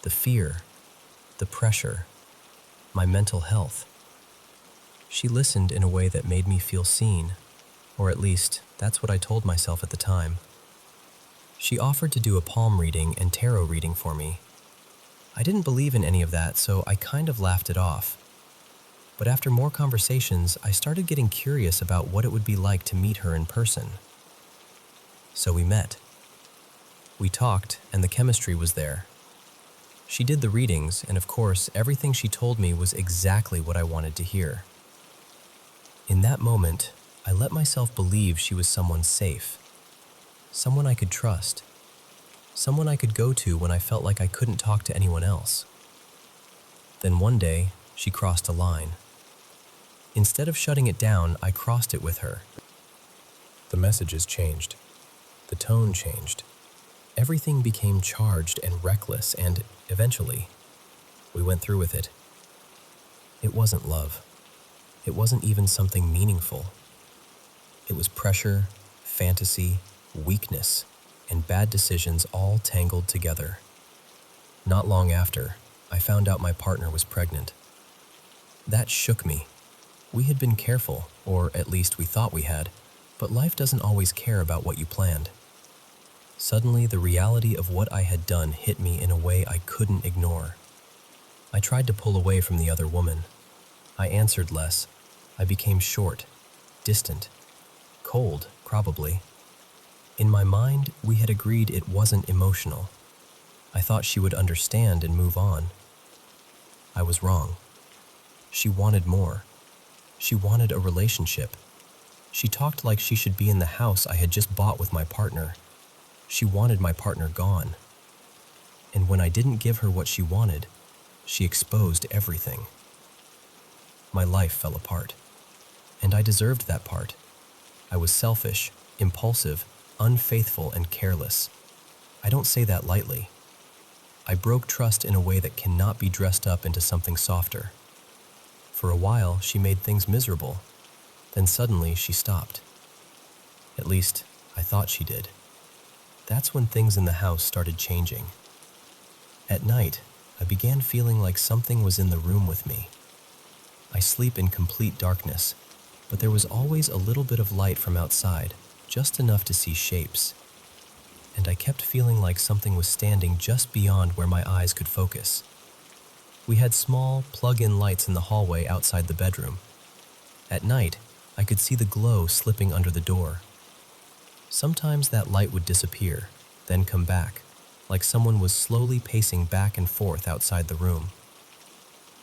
the fear, the pressure, my mental health. She listened in a way that made me feel seen, or at least, that's what I told myself at the time. She offered to do a palm reading and tarot reading for me. I didn't believe in any of that, so I kind of laughed it off. But after more conversations, I started getting curious about what it would be like to meet her in person. So we met. We talked, and the chemistry was there. She did the readings, and of course, everything she told me was exactly what I wanted to hear. In that moment, I let myself believe she was someone safe, someone I could trust, someone I could go to when I felt like I couldn't talk to anyone else. Then one day, she crossed a line. Instead of shutting it down, I crossed it with her. The messages changed. The tone changed. Everything became charged and reckless, and eventually, we went through with it. It wasn't love. It wasn't even something meaningful. It was pressure, fantasy, weakness, and bad decisions all tangled together. Not long after, I found out my partner was pregnant. That shook me. We had been careful, or at least we thought we had, but life doesn't always care about what you planned. Suddenly, the reality of what I had done hit me in a way I couldn't ignore. I tried to pull away from the other woman. I answered less. I became short, distant, cold, probably. In my mind, we had agreed it wasn't emotional. I thought she would understand and move on. I was wrong. She wanted more. She wanted a relationship. She talked like she should be in the house I had just bought with my partner. She wanted my partner gone. And when I didn't give her what she wanted, she exposed everything. My life fell apart. And I deserved that part. I was selfish, impulsive, unfaithful, and careless. I don't say that lightly. I broke trust in a way that cannot be dressed up into something softer. For a while, she made things miserable. Then suddenly, she stopped. At least, I thought she did. That's when things in the house started changing. At night, I began feeling like something was in the room with me. I sleep in complete darkness, but there was always a little bit of light from outside, just enough to see shapes. And I kept feeling like something was standing just beyond where my eyes could focus. We had small, plug-in lights in the hallway outside the bedroom. At night, I could see the glow slipping under the door. Sometimes that light would disappear, then come back, like someone was slowly pacing back and forth outside the room.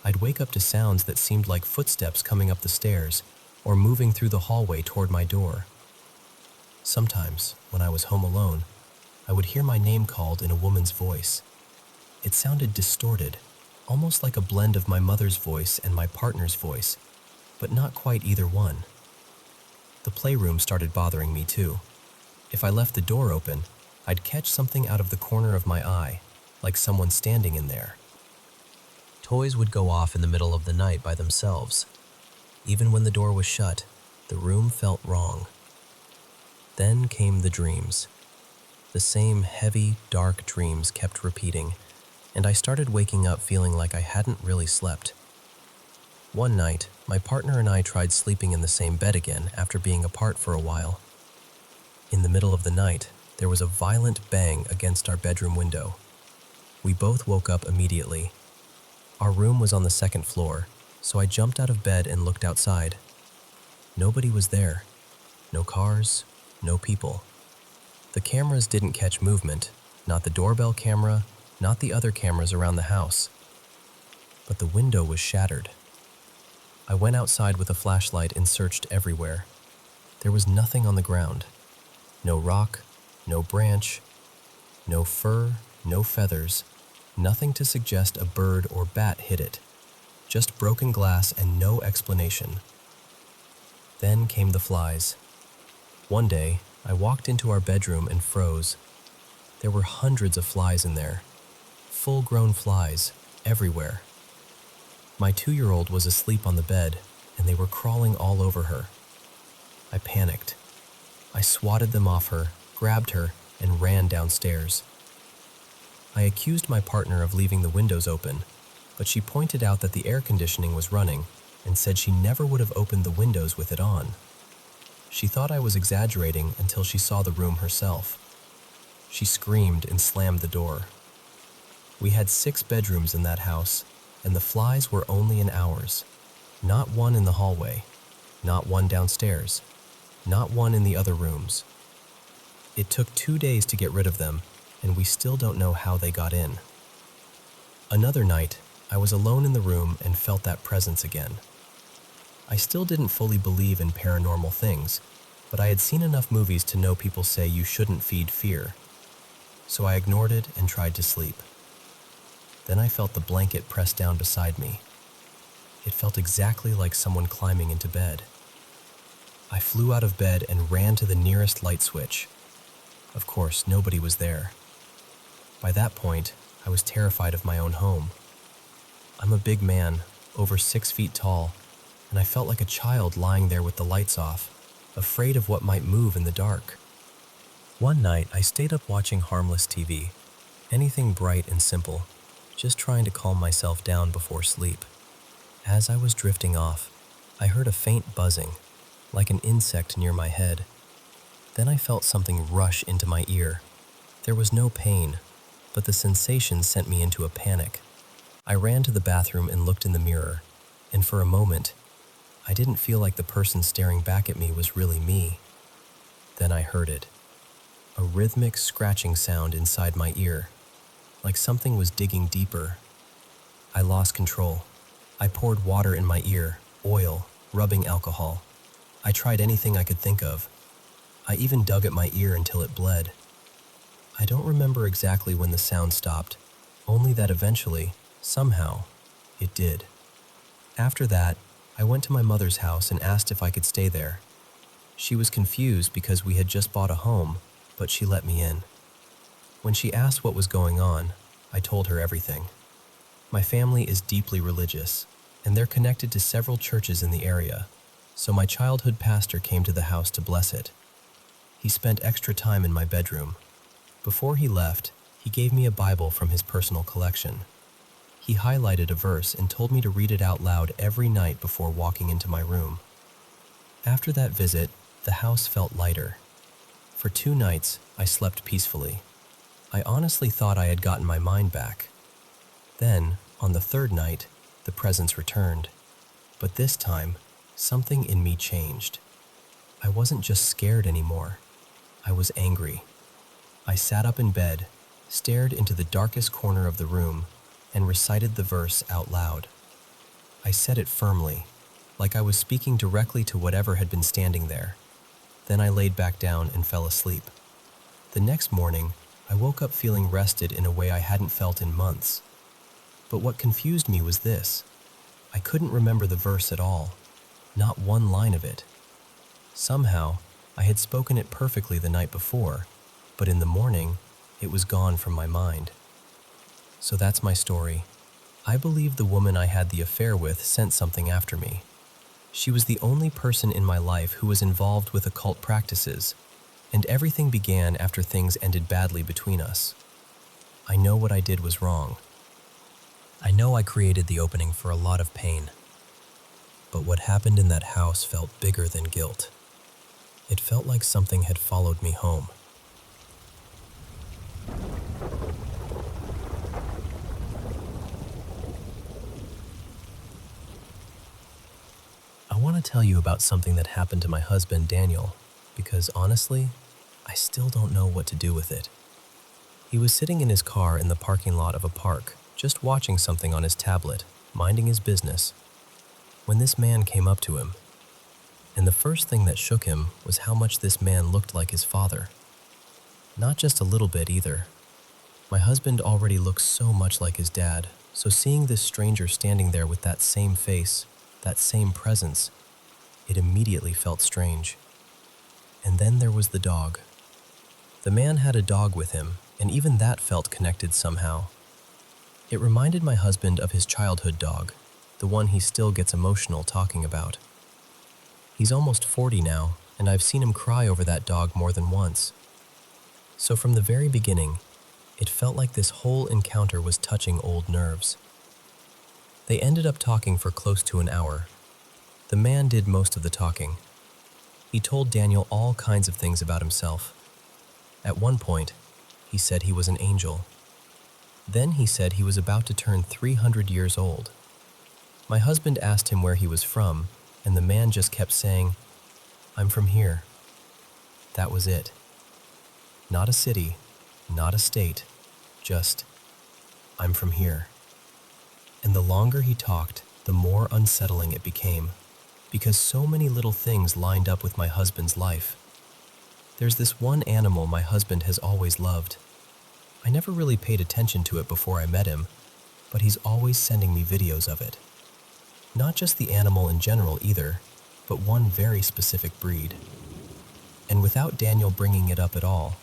I'd wake up to sounds that seemed like footsteps coming up the stairs or moving through the hallway toward my door. Sometimes, when I was home alone, I would hear my name called in a woman's voice. It sounded distorted, almost like a blend of my mother's voice and my partner's voice, but not quite either one. The playroom started bothering me too. If I left the door open, I'd catch something out of the corner of my eye, like someone standing in there. Toys would go off in the middle of the night by themselves. Even when the door was shut, the room felt wrong. Then came the dreams. The same heavy, dark dreams kept repeating, and I started waking up feeling like I hadn't really slept. One night, my partner and I tried sleeping in the same bed again after being apart for a while. In the middle of the night, there was a violent bang against our bedroom window. We both woke up immediately. Our room was on the second floor, so I jumped out of bed and looked outside. Nobody was there. No cars, no people. The cameras didn't catch movement, not the doorbell camera, not the other cameras around the house. But the window was shattered. I went outside with a flashlight and searched everywhere. There was nothing on the ground. No rock, no branch, no fur, no feathers, nothing to suggest a bird or bat hit it. Just broken glass and no explanation. Then came the flies. One day, I walked into our bedroom and froze. There were hundreds of flies in there. Full-grown flies, everywhere. My 2-year-old was asleep on the bed, and they were crawling all over her. I panicked. I swatted them off her, grabbed her, and ran downstairs. I accused my partner of leaving the windows open, but she pointed out that the air conditioning was running and said she never would have opened the windows with it on. She thought I was exaggerating until she saw the room herself. She screamed and slammed the door. We had 6 bedrooms in that house, and the flies were only in ours. Not one in the hallway, not one downstairs, not one in the other rooms. It took 2 days to get rid of them, and we still don't know how they got in. Another night, I was alone in the room and felt that presence again. I still didn't fully believe in paranormal things, but I had seen enough movies to know people say you shouldn't feed fear. So I ignored it and tried to sleep. Then I felt the blanket pressed down beside me. It felt exactly like someone climbing into bed. I flew out of bed and ran to the nearest light switch. Of course, nobody was there. By that point, I was terrified of my own home. I'm a big man, over 6 feet tall, and I felt like a child lying there with the lights off, afraid of what might move in the dark. One night, I stayed up watching harmless TV, anything bright and simple, just trying to calm myself down before sleep. As I was drifting off, I heard a faint buzzing, like an insect near my head. Then I felt something rush into my ear. There was no pain, but the sensation sent me into a panic. I ran to the bathroom and looked in the mirror, and for a moment, I didn't feel like the person staring back at me was really me. Then I heard it. A rhythmic scratching sound inside my ear, like something was digging deeper. I lost control. I poured water in my ear, oil, rubbing alcohol. I tried anything I could think of. I even dug at my ear until it bled. I don't remember exactly when the sound stopped, only that eventually, somehow, it did. After that, I went to my mother's house and asked if I could stay there. She was confused because we had just bought a home, but she let me in. When she asked what was going on, I told her everything. My family is deeply religious, and they're connected to several churches in the area, so my childhood pastor came to the house to bless it. He spent extra time in my bedroom. Before he left, he gave me a Bible from his personal collection. He highlighted a verse and told me to read it out loud every night before walking into my room. After that visit, the house felt lighter. For 2 nights, I slept peacefully. I honestly thought I had gotten my mind back. Then, on the 3rd night, the presence returned. But this time, something in me changed. I wasn't just scared anymore. I was angry. I sat up in bed, stared into the darkest corner of the room, and recited the verse out loud. I said it firmly, like I was speaking directly to whatever had been standing there. Then I laid back down and fell asleep. The next morning, I woke up feeling rested in a way I hadn't felt in months. But what confused me was this. I couldn't remember the verse at all, not one line of it. Somehow, I had spoken it perfectly the night before, but in the morning, it was gone from my mind. So that's my story. I believe the woman I had the affair with sent something after me. She was the only person in my life who was involved with occult practices, and everything began after things ended badly between us. I know what I did was wrong. I know I created the opening for a lot of pain. But what happened in that house felt bigger than guilt. It felt like something had followed me home. I want to tell you about something that happened to my husband, Daniel, because honestly, I still don't know what to do with it. He was sitting in his car in the parking lot of a park, just watching something on his tablet, minding his business, when this man came up to him. And the first thing that shook him was how much this man looked like his father. Not just a little bit either. My husband already looks so much like his dad, So seeing this stranger standing there with that same face, that same presence, it immediately felt strange. And then there was the dog. The man had a dog with him, and even that felt connected somehow. It reminded my husband of his childhood dog, the one he still gets emotional talking about. He's almost 40 now, and I've seen him cry over that dog more than once. So from the very beginning, it felt like this whole encounter was touching old nerves. They ended up talking for close to an hour. The man did most of the talking. He told Daniel all kinds of things about himself. At one point, he said he was an angel. Then he said he was about to turn 300 years old. My husband asked him where he was from, and the man just kept saying, "I'm from here." That was it. Not a city, not a state, just, "I'm from here." And the longer he talked, the more unsettling it became, because so many little things lined up with my husband's life. There's this one animal my husband has always loved. I never really paid attention to it before I met him, but he's always sending me videos of it. Not just the animal in general either, but one very specific breed. And without Daniel bringing it up at all,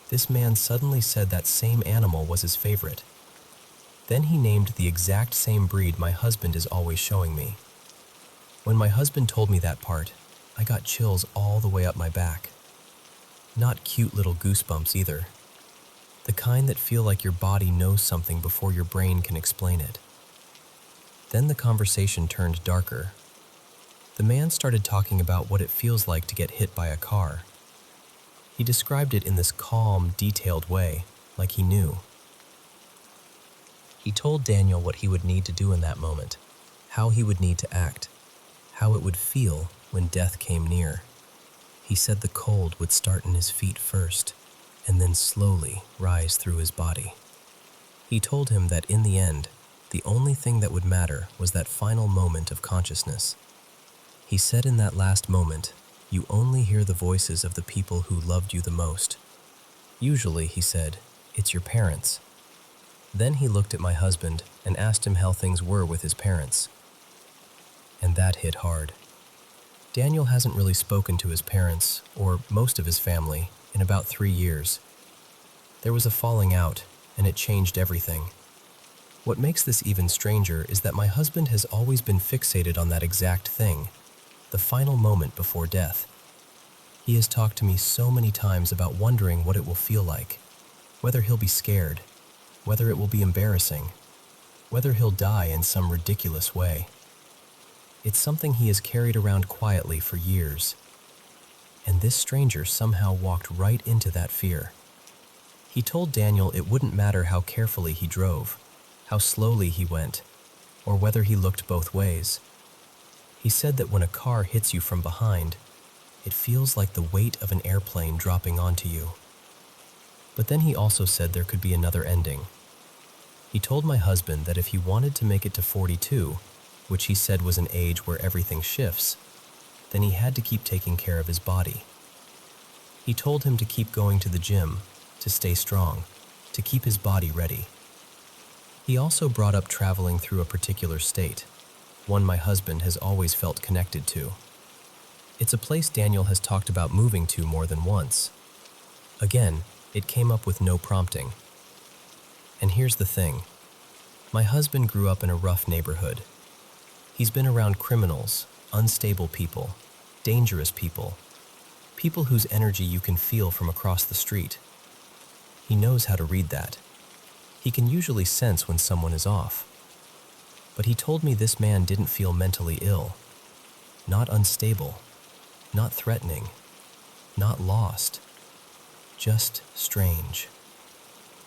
this man suddenly said that same animal was his favorite. Then he named the exact same breed my husband is always showing me. When my husband told me that part, I got chills all the way up my back. Not cute little goosebumps either. The kind that feel like your body knows something before your brain can explain it. Then the conversation turned darker. The man started talking about what it feels like to get hit by a car. He described it in this calm, detailed way, like he knew. He told Daniel what he would need to do in that moment, how he would need to act, how it would feel when death came near. He said the cold would start in his feet first, and then slowly rise through his body. He told him that in the end, the only thing that would matter was that final moment of consciousness. He said in that last moment, you only hear the voices of the people who loved you the most. Usually, he said, it's your parents. Then he looked at my husband and asked him how things were with his parents. And that hit hard. Daniel hasn't really spoken to his parents, or most of his family, in about 3 years. There was a falling out, and it changed everything. What makes this even stranger is that my husband has always been fixated on that exact thing, the final moment before death. He has talked to me so many times about wondering what it will feel like, whether he'll be scared, whether it will be embarrassing, whether he'll die in some ridiculous way. It's something he has carried around quietly for years. And this stranger somehow walked right into that fear. He told Daniel it wouldn't matter how carefully he drove, how slowly he went, or whether he looked both ways. He said that when a car hits you from behind, it feels like the weight of an airplane dropping onto you. But then he also said there could be another ending. He told my husband that if he wanted to make it to 42, which he said was an age where everything shifts, then he had to keep taking care of his body. He told him to keep going to the gym, to stay strong, to keep his body ready. He also brought up traveling through a particular state, one my husband has always felt connected to. It's a place Daniel has talked about moving to more than once. Again, it came up with no prompting. And here's the thing. My husband grew up in a rough neighborhood. He's been around criminals, unstable people, dangerous people whose energy you can feel from across the street. He knows how to read that. He can usually sense when someone is off. But he told me this man didn't feel mentally ill, not unstable, not threatening, not lost, just strange.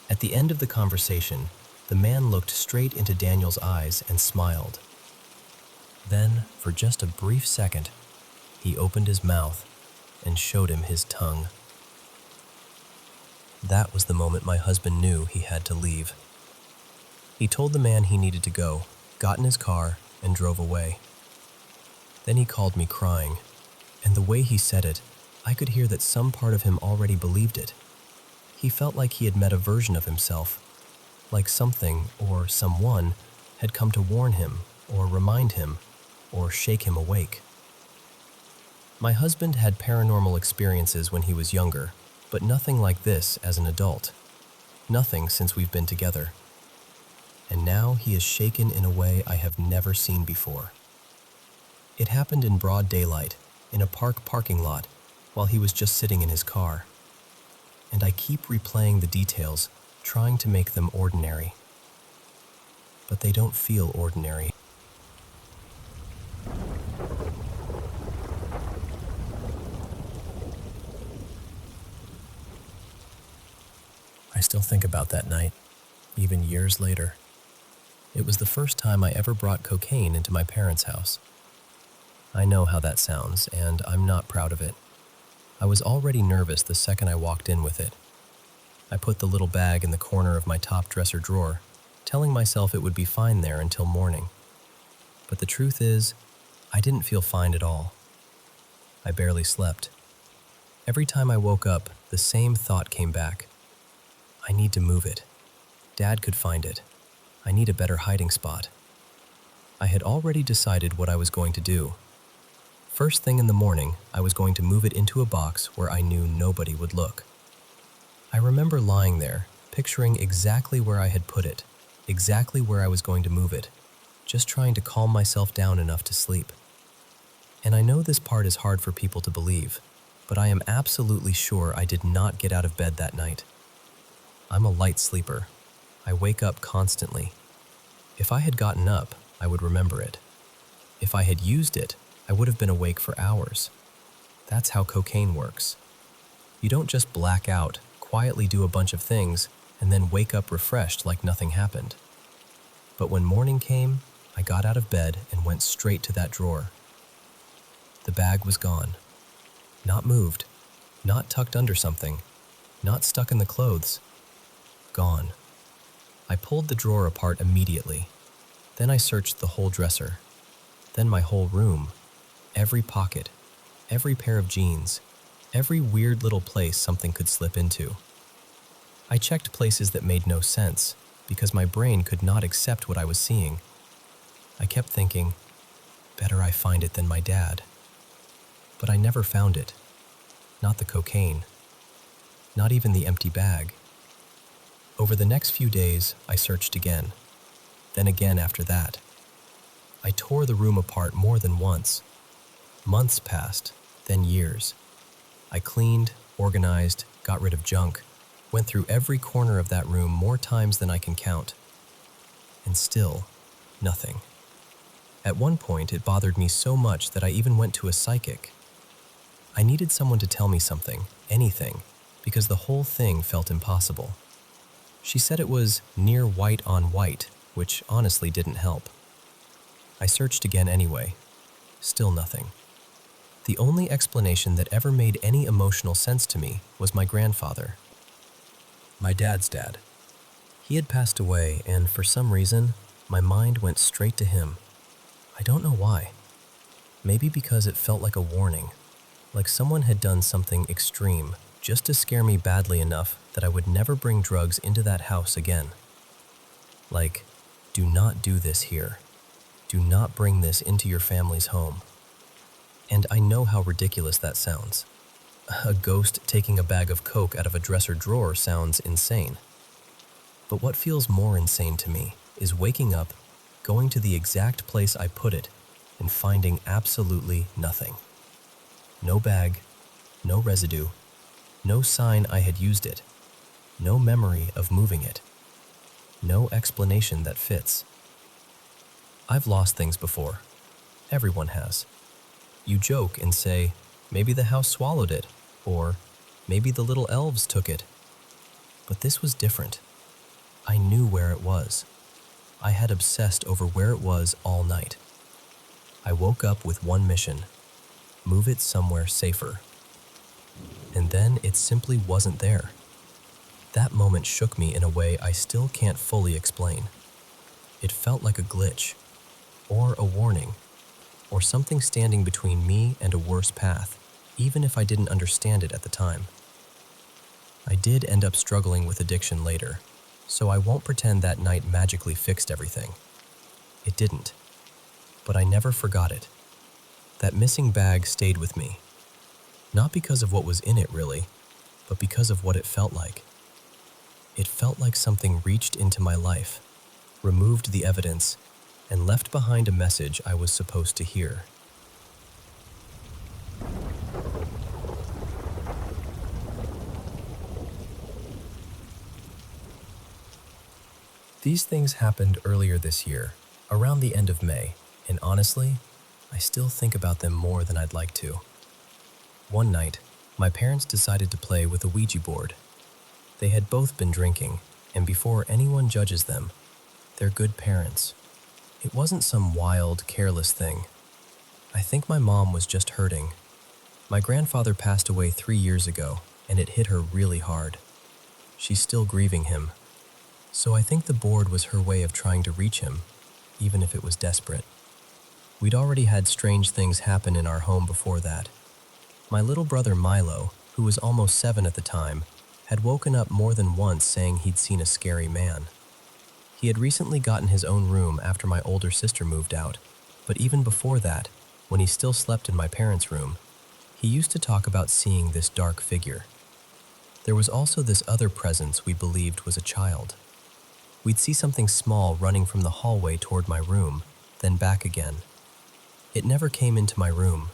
At the end of the conversation, the man looked straight into Daniel's eyes and smiled. Then, for just a brief second, he opened his mouth and showed him his tongue. That was the moment my husband knew he had to leave. He told the man he needed to go, got in his car, and drove away. Then he called me crying, and the way he said it, I could hear that some part of him already believed it. He felt like he had met a version of himself, like something or someone had come to warn him, or remind him, or shake him awake. My husband had paranormal experiences when he was younger, but nothing like this as an adult. Nothing since we've been together. And now he is shaken in a way I have never seen before. It happened in broad daylight, in a parking lot, while he was just sitting in his car. And I keep replaying the details, trying to make them ordinary. But they don't feel ordinary. I still think about that night, even years later. It was the first time I ever brought cocaine into my parents' house. I know how that sounds, and I'm not proud of it. I was already nervous the second I walked in with it. I put the little bag in the corner of my top dresser drawer, telling myself it would be fine there until morning. But the truth is, I didn't feel fine at all. I barely slept. Every time I woke up, the same thought came back. I need to move it. Dad could find it. I need a better hiding spot. I had already decided what I was going to do. First thing in the morning, I was going to move it into a box where I knew nobody would look. I remember lying there, picturing exactly where I had put it, exactly where I was going to move it, just trying to calm myself down enough to sleep. And I know this part is hard for people to believe, but I am absolutely sure I did not get out of bed that night. I'm a light sleeper. I wake up constantly. If I had gotten up, I would remember it. If I had used it, I would have been awake for hours. That's how cocaine works. You don't just black out, quietly do a bunch of things, and then wake up refreshed like nothing happened. But when morning came, I got out of bed and went straight to that drawer. The bag was gone. Not moved, not tucked under something, not stuck in the clothes. Gone. I pulled the drawer apart immediately. Then I searched the whole dresser. Then my whole room. Every pocket. Every pair of jeans. Every weird little place something could slip into. I checked places that made no sense because my brain could not accept what I was seeing. I kept thinking, better I find it than my dad. But I never found it. Not the cocaine. Not even the empty bag. Over the next few days, I searched again. Then again after that. I tore the room apart more than once. Months passed, then years. I cleaned, organized, got rid of junk, went through every corner of that room more times than I can count. And still, nothing. At one point, it bothered me so much that I even went to a psychic. I needed someone to tell me something, anything, because the whole thing felt impossible. She said it was near white on white, which honestly didn't help. I searched again anyway. Still nothing. The only explanation that ever made any emotional sense to me was my grandfather. My dad's dad. He had passed away, and for some reason, my mind went straight to him. I don't know why. Maybe because it felt like a warning, like someone had done something extreme just to scare me badly enough that I would never bring drugs into that house again. Like, do not do this here. Do not bring this into your family's home. And I know how ridiculous that sounds. A ghost taking a bag of coke out of a dresser drawer sounds insane. But what feels more insane to me is waking up, going to the exact place I put it, and finding absolutely nothing. No bag, no residue, no sign I had used it, no memory of moving it, no explanation that fits. I've lost things before. Everyone has. You joke and say, maybe the house swallowed it, or maybe the little elves took it. But this was different. I knew where it was. I had obsessed over where it was all night. I woke up with one mission: move it somewhere safer. And then it simply wasn't there. That moment shook me in a way I still can't fully explain. It felt like a glitch, or a warning, or something standing between me and a worse path, even if I didn't understand it at the time. I did end up struggling with addiction later, so I won't pretend that night magically fixed everything. It didn't, but I never forgot it. That missing bag stayed with me, not because of what was in it really, but because of what it felt like. It felt like something reached into my life, removed the evidence, and left behind a message I was supposed to hear. These things happened earlier this year, around the end of May, and honestly, I still think about them more than I'd like to. One night, my parents decided to play with a Ouija board. They had both been drinking, and before anyone judges them, they're good parents. It wasn't some wild, careless thing. I think my mom was just hurting. My grandfather passed away 3 years ago, and it hit her really hard. She's still grieving him. So I think the board was her way of trying to reach him, even if it was desperate. We'd already had strange things happen in our home before that. My little brother Milo, who was almost 7 at the time, had woken up more than once saying he'd seen a scary man. He had recently gotten his own room after my older sister moved out, but even before that, when he still slept in my parents' room, he used to talk about seeing this dark figure. There was also this other presence we believed was a child. We'd see something small running from the hallway toward my room, then back again. It never came into my room.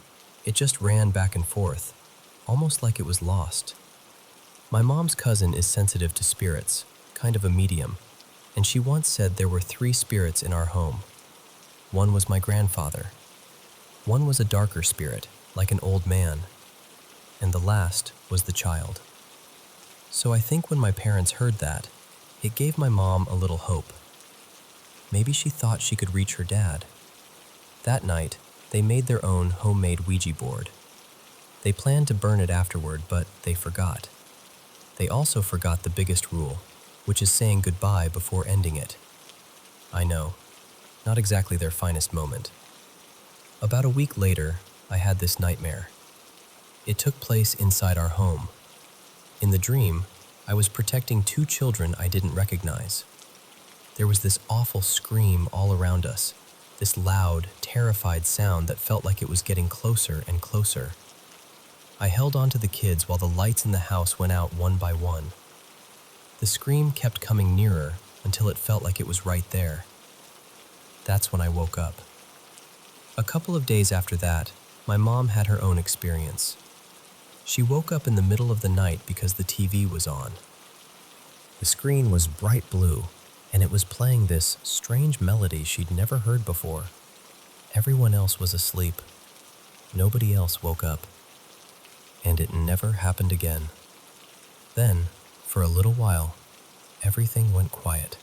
It just ran back and forth, almost like it was lost. My mom's cousin is sensitive to spirits, kind of a medium, and she once said there were 3 spirits in our home. One was my grandfather. One was a darker spirit, like an old man. And the last was the child. So I think when my parents heard that, it gave my mom a little hope. Maybe she thought she could reach her dad. That night, they made their own homemade Ouija board. They planned to burn it afterward, but they forgot. They also forgot the biggest rule, which is saying goodbye before ending it. I know, not exactly their finest moment. About a week later, I had this nightmare. It took place inside our home. In the dream, I was protecting 2 children I didn't recognize. There was this awful scream all around us, this loud, terrified sound that felt like it was getting closer and closer. I held on to the kids while the lights in the house went out one by one. The scream kept coming nearer until it felt like it was right there. That's when I woke up. A couple of days after that, my mom had her own experience. She woke up in the middle of the night because the TV was on. The screen was bright blue, and it was playing this strange melody she'd never heard before. Everyone else was asleep. Nobody else woke up. And it never happened again. Then, for a little while, everything went quiet.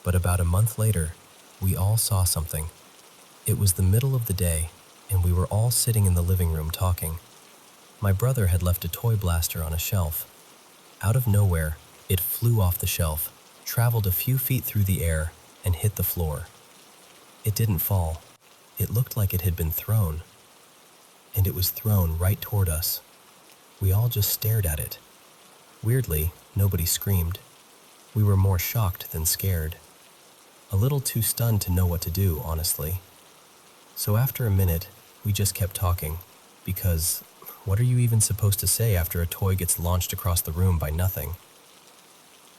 But about a month later, we all saw something. It was the middle of the day, and we were all sitting in the living room talking. My brother had left a toy blaster on a shelf. Out of nowhere, it flew off the shelf, traveled a few feet through the air, and hit the floor. It didn't fall. It looked like it had been thrown. And it was thrown right toward us. We all just stared at it. Weirdly, nobody screamed. We were more shocked than scared. A little too stunned to know what to do, honestly. So after a minute, we just kept talking, because what are you even supposed to say after a toy gets launched across the room by nothing?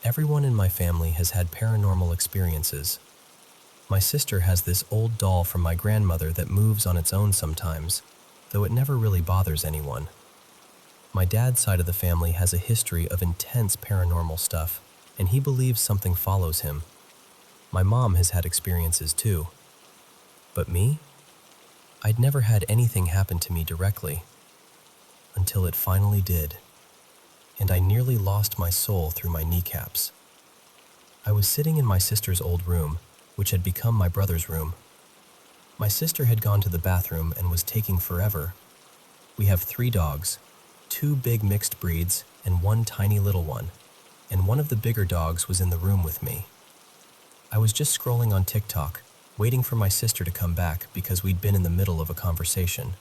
Everyone in my family has had paranormal experiences. My sister has this old doll from my grandmother that moves on its own sometimes, though it never really bothers anyone. My dad's side of the family has a history of intense paranormal stuff, and he believes something follows him. My mom has had experiences too. But me? I'd never had anything happen to me directly, until it finally did, and I nearly lost my soul through my kneecaps. I was sitting in my sister's old room, which had become my brother's room. My sister had gone to the bathroom and was taking forever. We have 3 dogs, 2 big mixed breeds and 1 tiny little one, and one of the bigger dogs was in the room with me. I was just scrolling on TikTok, waiting for my sister to come back because we'd been in the middle of a conversation.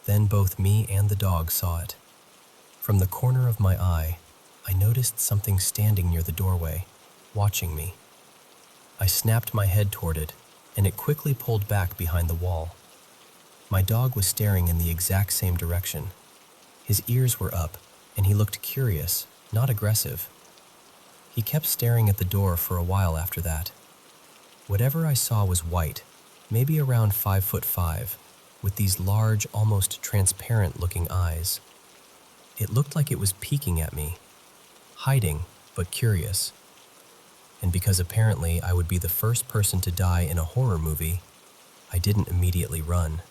Then both me and the dog saw it. From the corner of my eye, I noticed something standing near the doorway, watching me. I snapped my head toward it, and it quickly pulled back behind the wall. My dog was staring in the exact same direction. His ears were up, and he looked curious, not aggressive. He kept staring at the door for a while after that. Whatever I saw was white, maybe around 5'5", with these large, almost transparent-looking eyes. It looked like it was peeking at me, hiding, but curious. And because apparently I would be the first person to die in a horror movie, I didn't immediately run.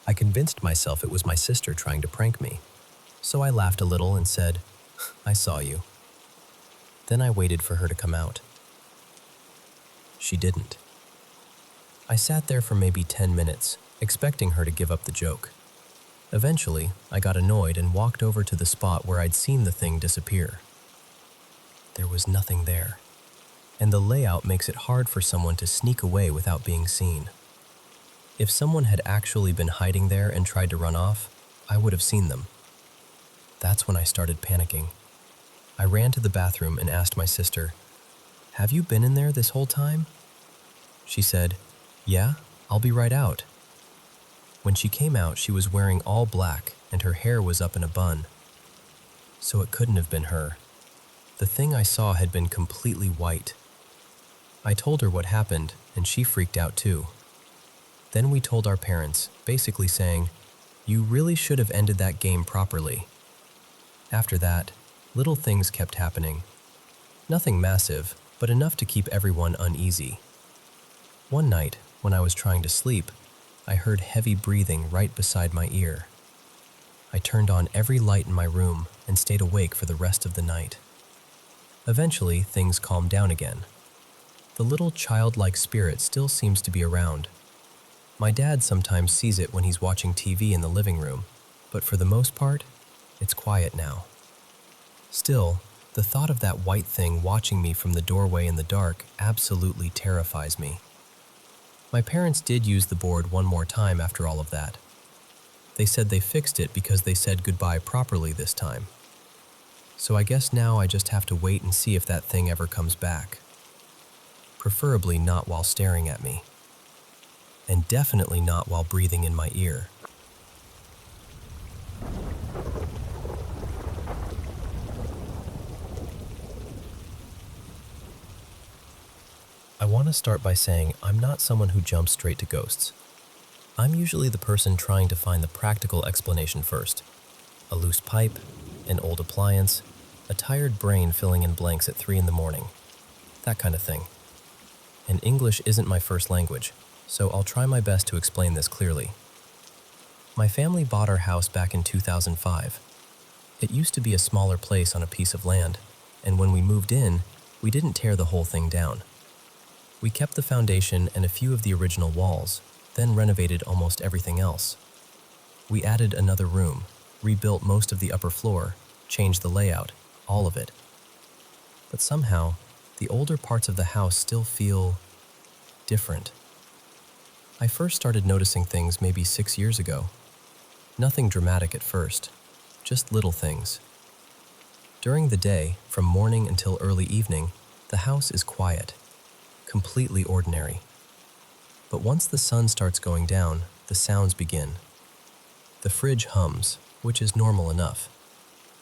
I convinced myself it was my sister trying to prank me, so I laughed a little and said, "I saw you." Then I waited for her to come out. She didn't. I sat there for maybe 10 minutes, expecting her to give up the joke. Eventually, I got annoyed and walked over to the spot where I'd seen the thing disappear. There was nothing there, and the layout makes it hard for someone to sneak away without being seen. If someone had actually been hiding there and tried to run off, I would have seen them. That's when I started panicking. I ran to the bathroom and asked my sister, "Have you been in there this whole time?" She said, "Yeah, I'll be right out." When she came out, she was wearing all black and her hair was up in a bun. So it couldn't have been her. The thing I saw had been completely white. I told her what happened, and she freaked out too. Then we told our parents, basically saying, "You really should have ended that game properly." After that, little things kept happening. Nothing massive, but enough to keep everyone uneasy. One night, when I was trying to sleep, I heard heavy breathing right beside my ear. I turned on every light in my room and stayed awake for the rest of the night. Eventually, things calmed down again. The little childlike spirit still seems to be around. My dad sometimes sees it when he's watching TV in the living room, but for the most part, it's quiet now. Still, the thought of that white thing watching me from the doorway in the dark absolutely terrifies me. My parents did use the board one more time after all of that. They said they fixed it because they said goodbye properly this time. So I guess now I just have to wait and see if that thing ever comes back. Preferably not while staring at me. And definitely not while breathing in my ear. I want to start by saying I'm not someone who jumps straight to ghosts. I'm usually the person trying to find the practical explanation first. A loose pipe, an old appliance, a tired brain filling in blanks at 3 in the morning. That kind of thing. And English isn't my first language, so I'll try my best to explain this clearly. My family bought our house back in 2005. It used to be a smaller place on a piece of land, and when we moved in, we didn't tear the whole thing down. We kept the foundation and a few of the original walls, then renovated almost everything else. We added another room, rebuilt most of the upper floor, changed the layout, all of it. But somehow, the older parts of the house still feel different. I first started noticing things maybe 6 years ago. Nothing dramatic at first, just little things. During the day, from morning until early evening, the house is quiet. Completely ordinary. But once the sun starts going down, the sounds begin. The fridge hums, which is normal enough.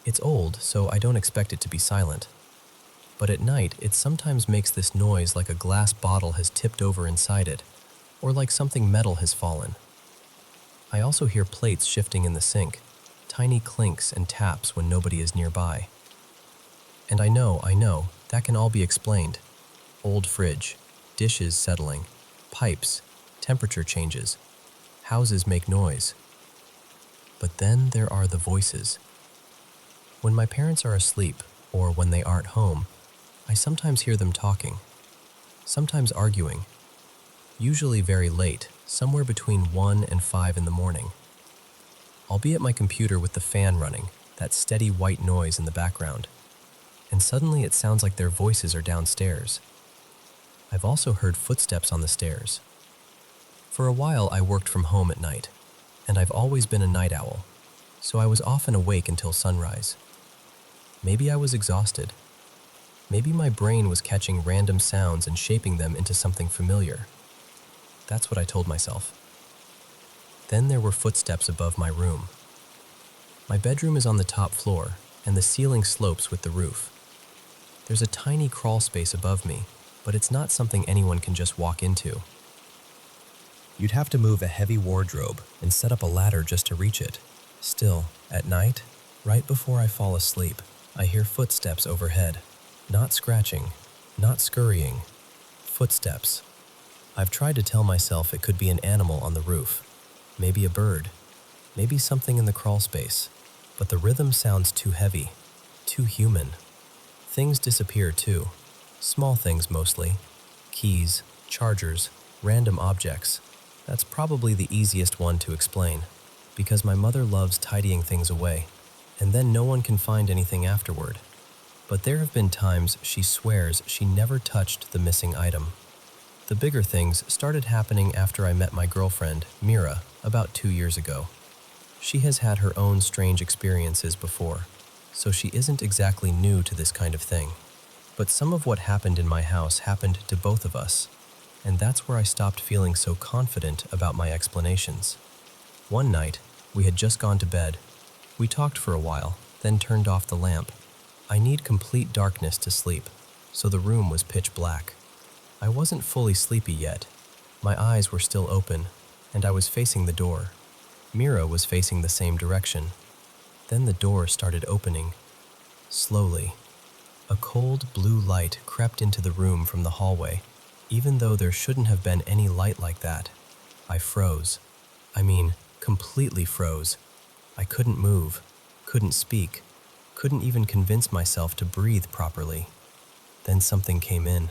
It's old, so I don't expect it to be silent. But at night, it sometimes makes this noise like a glass bottle has tipped over inside it, or like something metal has fallen. I also hear plates shifting in the sink, tiny clinks and taps when nobody is nearby. And I know, that can all be explained. Old fridge, dishes settling, pipes, temperature changes, houses make noise. But then there are the voices. When my parents are asleep, or when they aren't home, I sometimes hear them talking, sometimes arguing, usually very late, somewhere between 1 and 5 in the morning. I'll be at my computer with the fan running, that steady white noise in the background, and suddenly it sounds like their voices are downstairs. I've also heard footsteps on the stairs. For a while I worked from home at night, and I've always been a night owl, so I was often awake until sunrise. Maybe I was exhausted. Maybe my brain was catching random sounds and shaping them into something familiar. That's what I told myself. Then there were footsteps above my room. My bedroom is on the top floor, and the ceiling slopes with the roof. There's a tiny crawl space above me, but it's not something anyone can just walk into. You'd have to move a heavy wardrobe and set up a ladder just to reach it. Still, at night, right before I fall asleep, I hear footsteps overhead. Not scratching, not scurrying. Footsteps. I've tried to tell myself it could be an animal on the roof. Maybe a bird. Maybe something in the crawl space. But the rhythm sounds too heavy. Too human. Things disappear too. Small things mostly. Keys, chargers, random objects. That's probably the easiest one to explain, because my mother loves tidying things away, and then no one can find anything afterward. But there have been times she swears she never touched the missing item. The bigger things started happening after I met my girlfriend, Mira, about 2 years ago. She has had her own strange experiences before, so she isn't exactly new to this kind of thing. But some of what happened in my house happened to both of us, and that's where I stopped feeling so confident about my explanations. One night, we had just gone to bed. We talked for a while, then turned off the lamp. I need complete darkness to sleep, so the room was pitch black. I wasn't fully sleepy yet. My eyes were still open, and I was facing the door. Mira was facing the same direction. Then the door started opening. Slowly. A cold blue light crept into the room from the hallway, even though there shouldn't have been any light like that. I froze. I mean, completely froze. I couldn't move, couldn't speak, couldn't even convince myself to breathe properly. Then something came in.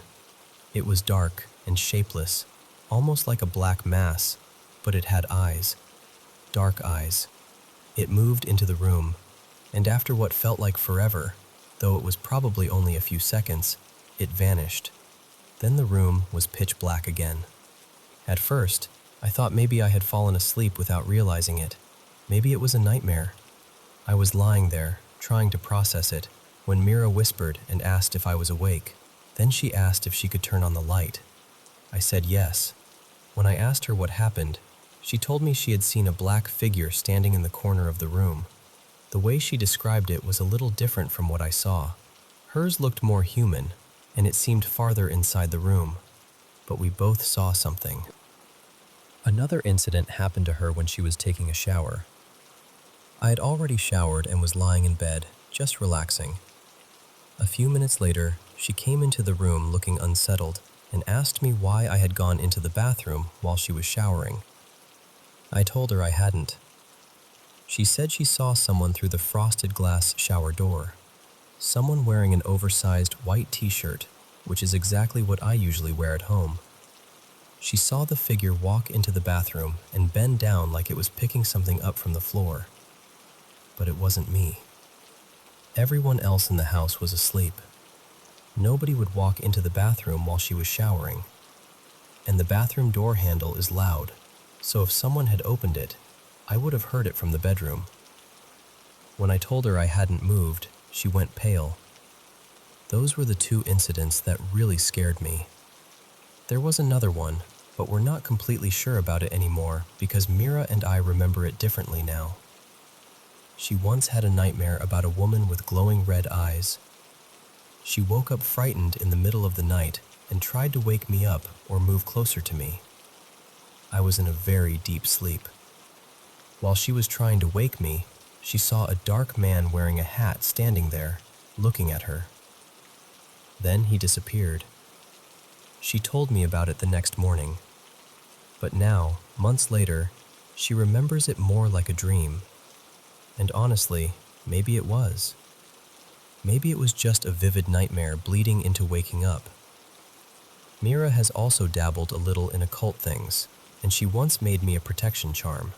It was dark and shapeless, almost like a black mass, but it had eyes. Dark eyes. It moved into the room, and after what felt like forever, though it was probably only a few seconds, it vanished. Then the room was pitch black again. At first, I thought maybe I had fallen asleep without realizing it. Maybe it was a nightmare. I was lying there, trying to process it, when Mira whispered and asked if I was awake. Then she asked if she could turn on the light. I said yes. When I asked her what happened, she told me she had seen a black figure standing in the corner of the room. The way she described it was a little different from what I saw. Hers looked more human, and it seemed farther inside the room. But we both saw something. Another incident happened to her when she was taking a shower. I had already showered and was lying in bed, just relaxing. A few minutes later, she came into the room looking unsettled and asked me why I had gone into the bathroom while she was showering. I told her I hadn't. She said she saw someone through the frosted glass shower door. Someone wearing an oversized white t-shirt, which is exactly what I usually wear at home. She saw the figure walk into the bathroom and bend down like it was picking something up from the floor. But it wasn't me. Everyone else in the house was asleep. Nobody would walk into the bathroom while she was showering. And the bathroom door handle is loud, so if someone had opened it, I would have heard it from the bedroom. When I told her I hadn't moved, she went pale. Those were the two incidents that really scared me. There was another one, but we're not completely sure about it anymore because Mira and I remember it differently now. She once had a nightmare about a woman with glowing red eyes. She woke up frightened in the middle of the night and tried to wake me up or move closer to me. I was in a very deep sleep. While she was trying to wake me, she saw a dark man wearing a hat standing there, looking at her. Then he disappeared. She told me about it the next morning. But now, months later, she remembers it more like a dream. And honestly, maybe it was. Maybe it was just a vivid nightmare bleeding into waking up. Mira has also dabbled a little in occult things, and she once made me a protection charm.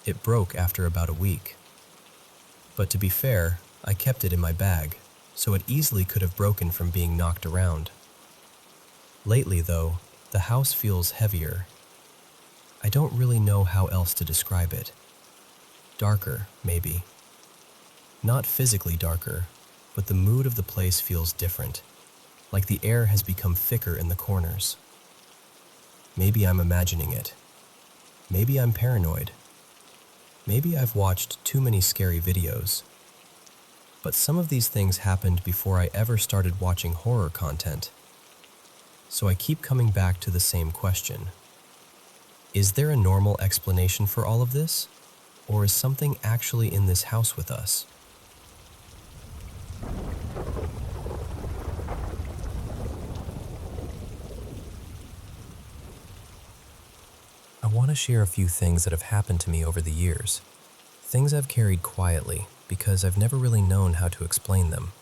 It broke after about a week. But to be fair, I kept it in my bag, so it easily could have broken from being knocked around. Lately, though, the house feels heavier. I don't really know how else to describe it. Darker, maybe. Not physically darker, but the mood of the place feels different, like the air has become thicker in the corners. Maybe I'm imagining it. Maybe I'm paranoid. Maybe I've watched too many scary videos. But some of these things happened before I ever started watching horror content. So I keep coming back to the same question. Is there a normal explanation for all of this? Or is something actually in this house with us? I want to share a few things that have happened to me over the years. Things I've carried quietly because I've never really known how to explain them.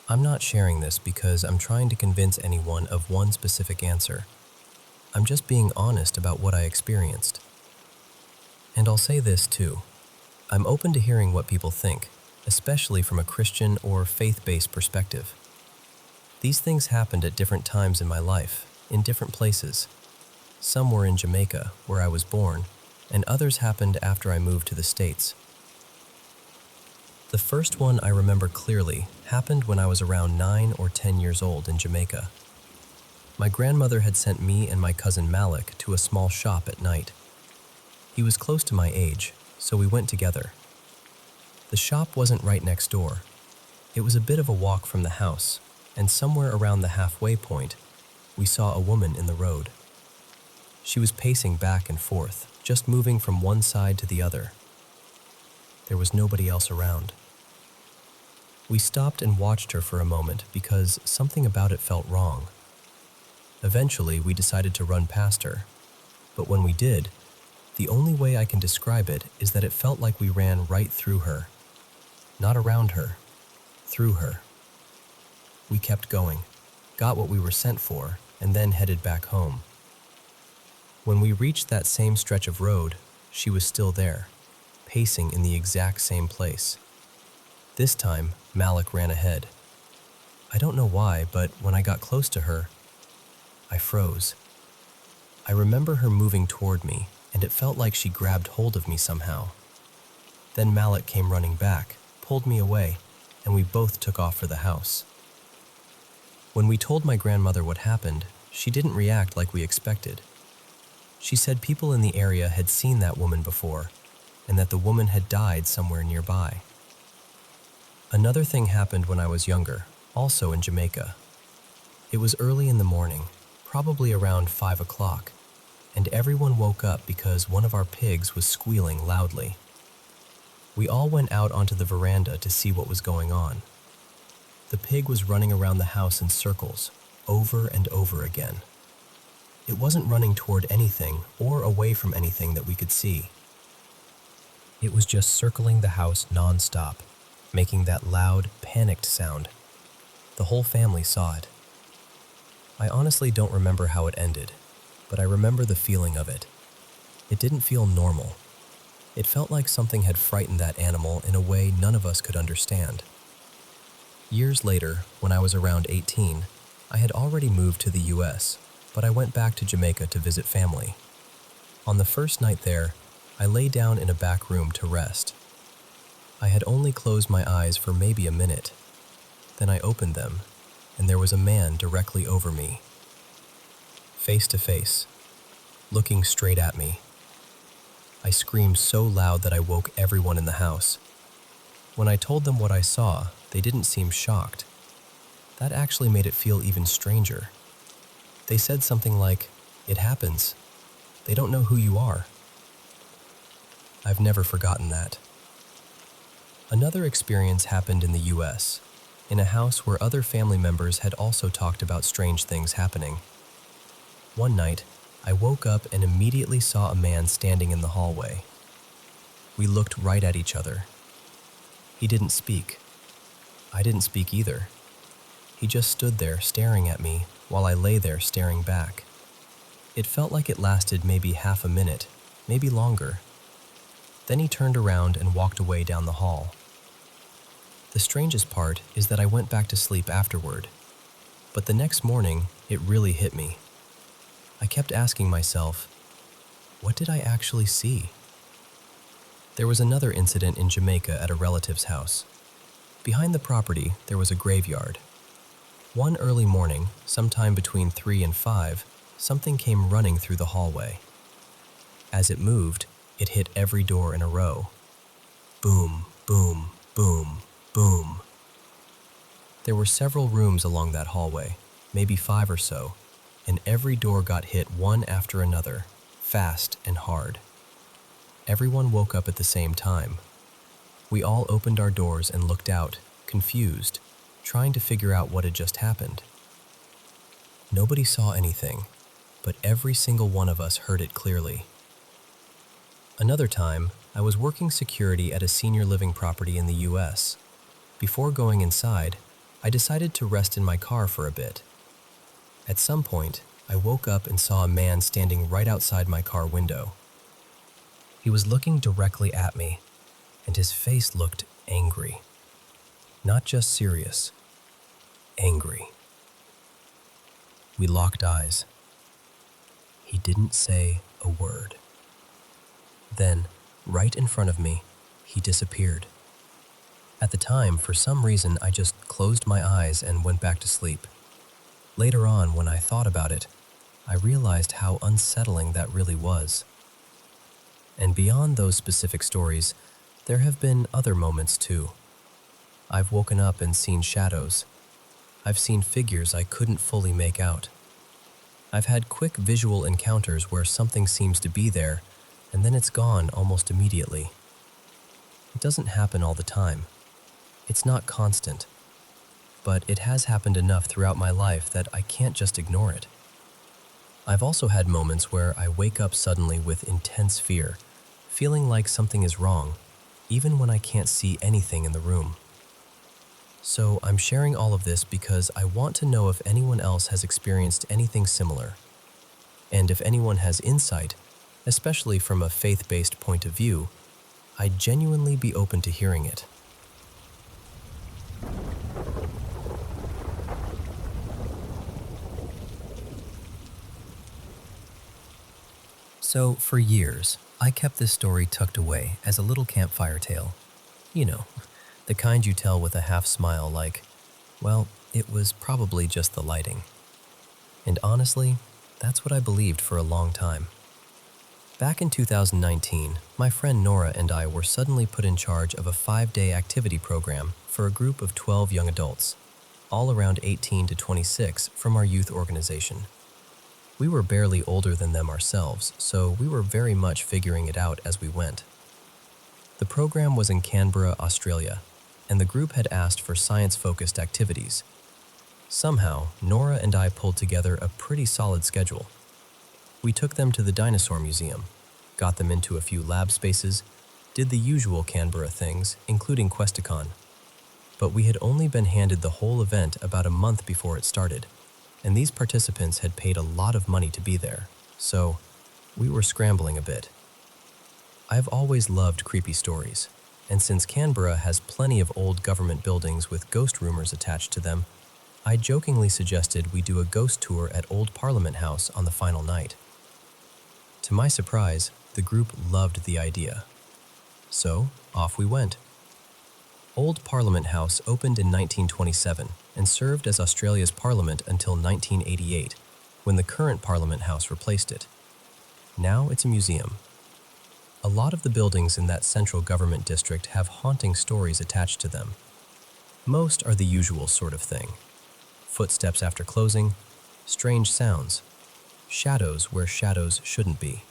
I'm not sharing this because I'm trying to convince anyone of one specific answer. I'm just being honest about what I experienced. And I'll say this too. I'm open to hearing what people think, especially from a Christian or faith-based perspective. These things happened at different times in my life, in different places. Some were in Jamaica, where I was born, and others happened after I moved to the States. The first one I remember clearly happened when I was around 9 or 10 years old in Jamaica. My grandmother had sent me and my cousin Malik to a small shop at night. He was close to my age, so we went together. The shop wasn't right next door. It was a bit of a walk from the house, and somewhere around the halfway point, we saw a woman in the road. She was pacing back and forth, just moving from one side to the other. There was nobody else around. We stopped and watched her for a moment because something about it felt wrong. Eventually, we decided to run past her, but when we did, the only way I can describe it is that it felt like we ran right through her. Not around her, through her. We kept going, got what we were sent for, and then headed back home. When we reached that same stretch of road, she was still there, pacing in the exact same place. This time, Malik ran ahead. I don't know why, but when I got close to her, I froze. I remember her moving toward me, and it felt like she grabbed hold of me somehow. Then Malik came running back, pulled me away, and we both took off for the house. When we told my grandmother what happened, she didn't react like we expected. She said people in the area had seen that woman before, and that the woman had died somewhere nearby. Another thing happened when I was younger, also in Jamaica. It was early in the morning, probably around 5 o'clock, and everyone woke up because one of our pigs was squealing loudly. We all went out onto the veranda to see what was going on. The pig was running around the house in circles, over and over again. It wasn't running toward anything or away from anything that we could see. It was just circling the house non-stop, making that loud, panicked sound. The whole family saw it. I honestly don't remember how it ended, but I remember the feeling of it. It didn't feel normal. It felt like something had frightened that animal in a way none of us could understand. Years later, when I was around 18, I had already moved to the US, but I went back to Jamaica to visit family. On the first night there, I lay down in a back room to rest. I had only closed my eyes for maybe a minute. Then I opened them, and there was a man directly over me. Face to face, looking straight at me. I screamed so loud that I woke everyone in the house. When I told them what I saw, they didn't seem shocked. That actually made it feel even stranger. They said something like, "It happens. They don't know who you are." I've never forgotten that. Another experience happened in the US, in a house where other family members had also talked about strange things happening. One night, I woke up and immediately saw a man standing in the hallway. We looked right at each other. He didn't speak. I didn't speak either. He just stood there staring at me while I lay there staring back. It felt like it lasted maybe half a minute, maybe longer. Then he turned around and walked away down the hall. The strangest part is that I went back to sleep afterward, but the next morning, it really hit me. I kept asking myself, what did I actually see? There was another incident in Jamaica at a relative's house. Behind the property, there was a graveyard. One early morning, sometime between 3 and 5, something came running through the hallway. As it moved, it hit every door in a row. Boom, boom, boom, boom. There were several rooms along that hallway, maybe 5 or so, and every door got hit one after another, fast and hard. Everyone woke up at the same time. We all opened our doors and looked out, confused, trying to figure out what had just happened. Nobody saw anything, but every single one of us heard it clearly. Another time, I was working security at a senior living property in the US. Before going inside, I decided to rest in my car for a bit. At some point, I woke up and saw a man standing right outside my car window. He was looking directly at me, and his face looked angry. Not just serious, angry. We locked eyes. He didn't say a word. Then, right in front of me, he disappeared. At the time, for some reason, I just closed my eyes and went back to sleep. Later on, when I thought about it, I realized how unsettling that really was. And beyond those specific stories, there have been other moments too. I've woken up and seen shadows. I've seen figures I couldn't fully make out. I've had quick visual encounters where something seems to be there, and then it's gone almost immediately. It doesn't happen all the time. It's not constant. But it has happened enough throughout my life that I can't just ignore it. I've also had moments where I wake up suddenly with intense fear, feeling like something is wrong, even when I can't see anything in the room. So I'm sharing all of this because I want to know if anyone else has experienced anything similar. And if anyone has insight, especially from a faith-based point of view, I'd genuinely be open to hearing it. So, for years, I kept this story tucked away as a little campfire tale. You know, the kind you tell with a half smile like, well, it was probably just the lighting. And honestly, that's what I believed for a long time. Back in 2019, my friend Nora and I were suddenly put in charge of a 5-day activity program for a group of 12 young adults, all around 18 to 26 from our youth organization. We were barely older than them ourselves, so we were very much figuring it out as we went. The program was in Canberra, Australia, and the group had asked for science-focused activities. Somehow, Nora and I pulled together a pretty solid schedule. We took them to the Dinosaur Museum, got them into a few lab spaces, did the usual Canberra things, including Questacon. But we had only been handed the whole event about a month before it started, and these participants had paid a lot of money to be there, so we were scrambling a bit. I've always loved creepy stories, and since Canberra has plenty of old government buildings with ghost rumors attached to them, I jokingly suggested we do a ghost tour at Old Parliament House on the final night. To my surprise, the group loved the idea. So, off we went. Old Parliament House opened in 1927 and served as Australia's parliament until 1988, when the current Parliament House replaced it. Now it's a museum. A lot of the buildings in that central government district have haunting stories attached to them. Most are the usual sort of thing. Footsteps after closing, strange sounds, shadows where shadows shouldn't be.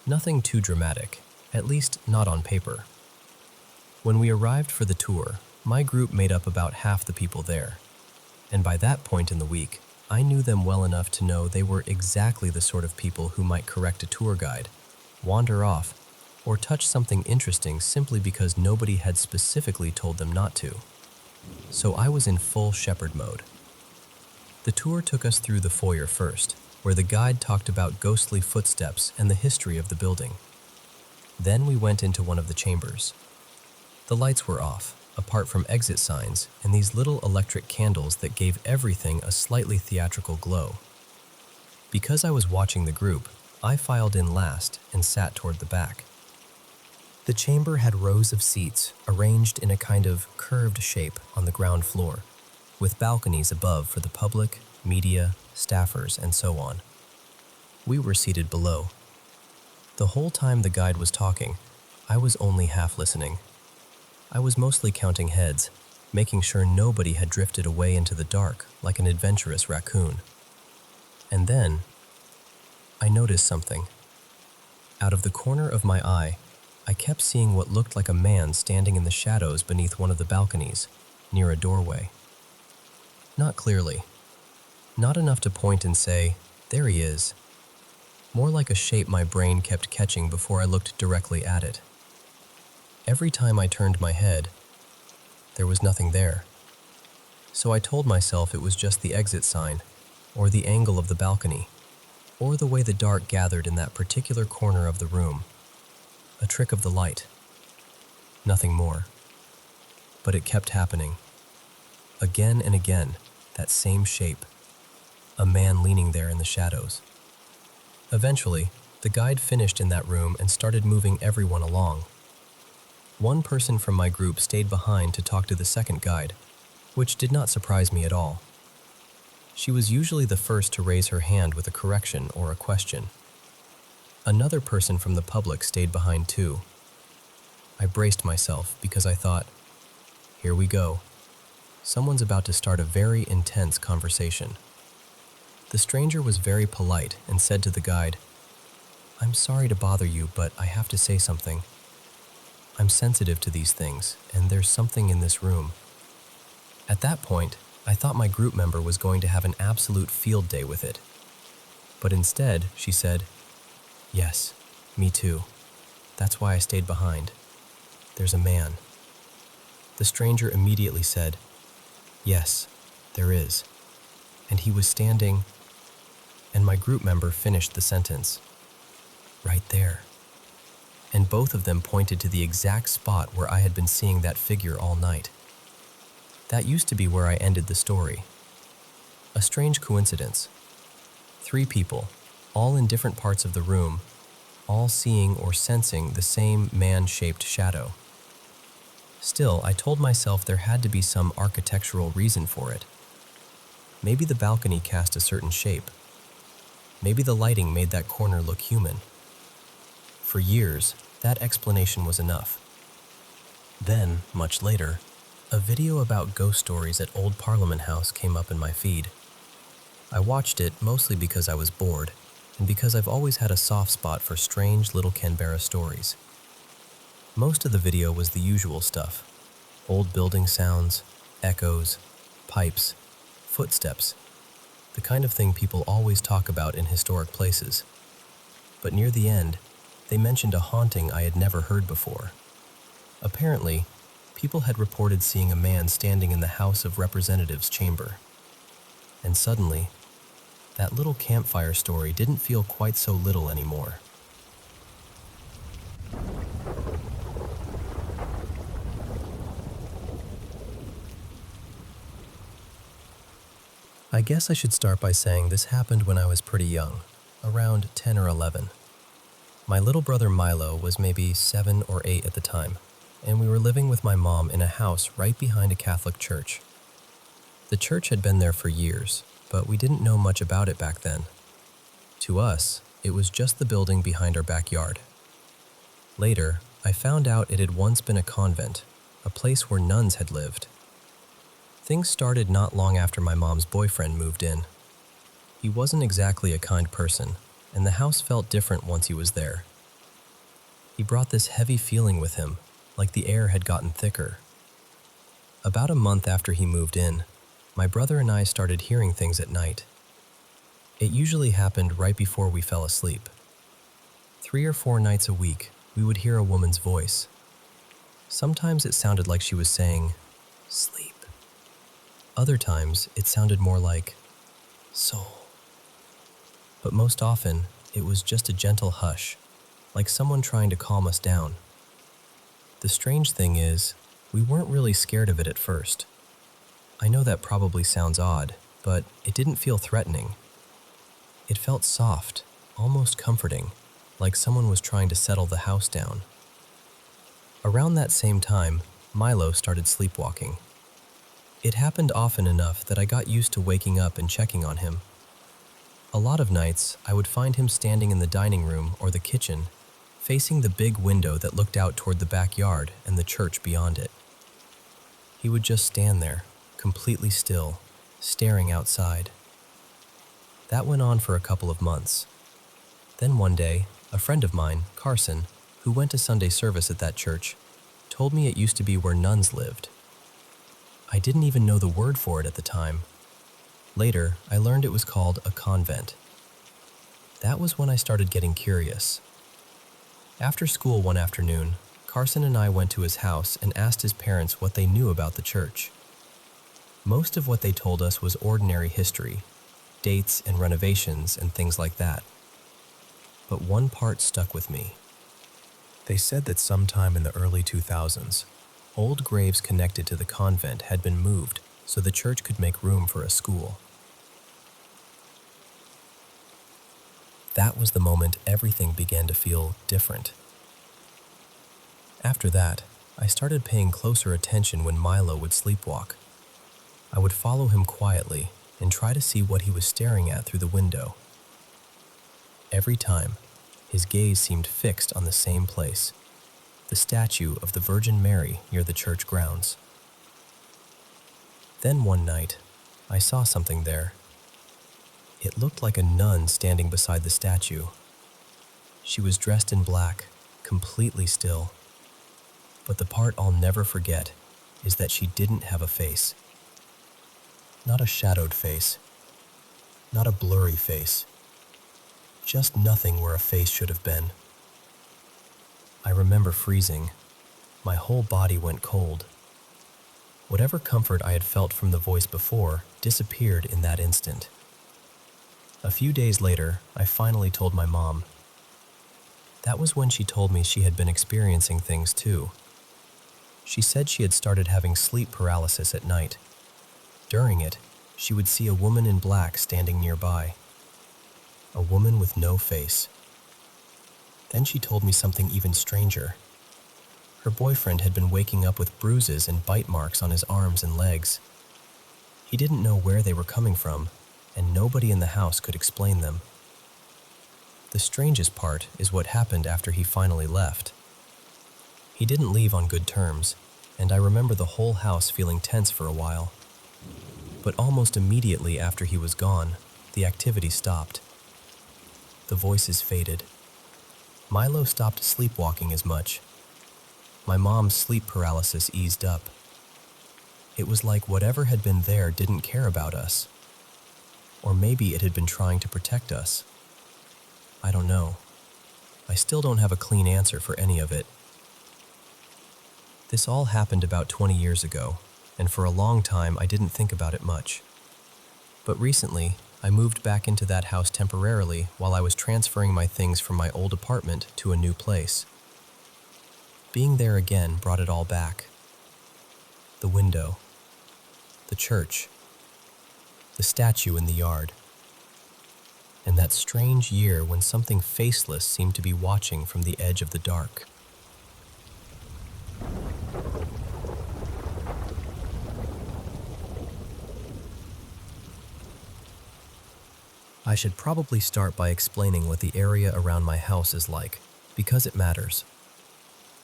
Nothing too dramatic, at least not on paper. When we arrived for the tour, my group made up about half the people there. And by that point in the week, I knew them well enough to know they were exactly the sort of people who might correct a tour guide, wander off, or touch something interesting simply because nobody had specifically told them not to. So I was in full shepherd mode. The tour took us through the foyer first, where the guide talked about ghostly footsteps and the history of the building. Then we went into one of the chambers. The lights were off, apart from exit signs and these little electric candles that gave everything a slightly theatrical glow. Because I was watching the group, I filed in last and sat toward the back. The chamber had rows of seats arranged in a kind of curved shape on the ground floor, with balconies above for the public, media, staffers, and so on. We were seated below. The whole time the guide was talking, I was only half listening. I was mostly counting heads, making sure nobody had drifted away into the dark like an adventurous raccoon. And then, I noticed something. Out of the corner of my eye, I kept seeing what looked like a man standing in the shadows beneath one of the balconies, near a doorway. Not clearly. Not enough to point and say, "There he is." More like a shape my brain kept catching before I looked directly at it. Every time I turned my head, there was nothing there. So I told myself it was just the exit sign, or the angle of the balcony, or the way the dark gathered in that particular corner of the room. A trick of the light. Nothing more. But it kept happening. Again and again, that same shape. A man leaning there in the shadows. Eventually, the guide finished in that room and started moving everyone along. One person from my group stayed behind to talk to the second guide, which did not surprise me at all. She was usually the first to raise her hand with a correction or a question. Another person from the public stayed behind too. I braced myself because I thought, here we go. Someone's about to start a very intense conversation. The stranger was very polite and said to the guide, "I'm sorry to bother you, but I have to say something. I'm sensitive to these things, and there's something in this room." At that point, I thought my group member was going to have an absolute field day with it. But instead, she said, "Yes, me too. That's why I stayed behind. There's a man." The stranger immediately said, "Yes, there is. And he was standing," and my group member finished the sentence, "right there." And both of them pointed to the exact spot where I had been seeing that figure all night. That used to be where I ended the story. A strange coincidence. 3 people, all in different parts of the room, all seeing or sensing the same man-shaped shadow. Still, I told myself there had to be some architectural reason for it. Maybe the balcony cast a certain shape. Maybe the lighting made that corner look human. For years, that explanation was enough. Then, much later, a video about ghost stories at Old Parliament House came up in my feed. I watched it mostly because I was bored, and because I've always had a soft spot for strange little Canberra stories. Most of the video was the usual stuff. Old building sounds, echoes, pipes, footsteps, the kind of thing people always talk about in historic places. But near the end, they mentioned a haunting I had never heard before. Apparently, people had reported seeing a man standing in the House of Representatives chamber. And suddenly, that little campfire story didn't feel quite so little anymore. I guess I should start by saying this happened when I was pretty young, around 10 or 11. My little brother Milo was maybe 7 or 8 at the time, and we were living with my mom in a house right behind a Catholic church. The church had been there for years, but we didn't know much about it back then. To us, it was just the building behind our backyard. Later, I found out it had once been a convent, a place where nuns had lived. Things started not long after my mom's boyfriend moved in. He wasn't exactly a kind person, and the house felt different once he was there. He brought this heavy feeling with him, like the air had gotten thicker. About a month after he moved in, my brother and I started hearing things at night. It usually happened right before we fell asleep. 3 or 4 nights a week, we would hear a woman's voice. Sometimes it sounded like she was saying, "Sleep." Other times, it sounded more like, "Soul." But most often, it was just a gentle hush, like someone trying to calm us down. The strange thing is, we weren't really scared of it at first. I know that probably sounds odd, but it didn't feel threatening. It felt soft, almost comforting, like someone was trying to settle the house down. Around that same time, Milo started sleepwalking. It happened often enough that I got used to waking up and checking on him. A lot of nights, I would find him standing in the dining room or the kitchen, facing the big window that looked out toward the backyard and the church beyond it. He would just stand there, completely still, staring outside. That went on for a couple of months. Then one day, a friend of mine, Carson, who went to Sunday service at that church, told me it used to be where nuns lived. I didn't even know the word for it at the time. Later, I learned it was called a convent. That was when I started getting curious. After school one afternoon, Carson and I went to his house and asked his parents what they knew about the church. Most of what they told us was ordinary history, dates and renovations and things like that. But one part stuck with me. They said that sometime in the early 2000s, old graves connected to the convent had been moved so the church could make room for a school. That was the moment everything began to feel different. After that, I started paying closer attention when Milo would sleepwalk. I would follow him quietly and try to see what he was staring at through the window. Every time, his gaze seemed fixed on the same place, the statue of the Virgin Mary near the church grounds. Then one night, I saw something there. It looked like a nun standing beside the statue. She was dressed in black, completely still. But the part I'll never forget is that she didn't have a face. Not a shadowed face. Not a blurry face. Just nothing where a face should have been. I remember freezing. My whole body went cold. Whatever comfort I had felt from the voice before disappeared in that instant. A few days later, I finally told my mom. That was when she told me she had been experiencing things too. She said she had started having sleep paralysis at night. During it, she would see a woman in black standing nearby. A woman with no face. Then she told me something even stranger. Her boyfriend had been waking up with bruises and bite marks on his arms and legs. He didn't know where they were coming from, and nobody in the house could explain them. The strangest part is what happened after he finally left. He didn't leave on good terms, and I remember the whole house feeling tense for a while. But almost immediately after he was gone, the activity stopped. The voices faded. Milo stopped sleepwalking as much. My mom's sleep paralysis eased up. It was like whatever had been there didn't care about us. Or maybe it had been trying to protect us. I don't know. I still don't have a clean answer for any of it. This all happened about 20 years ago, and for a long time I didn't think about it much. But recently, I moved back into that house temporarily while I was transferring my things from my old apartment to a new place. Being there again brought it all back. The window, the church, the statue in the yard, and that strange year when something faceless seemed to be watching from the edge of the dark. I should probably start by explaining what the area around my house is like, because it matters.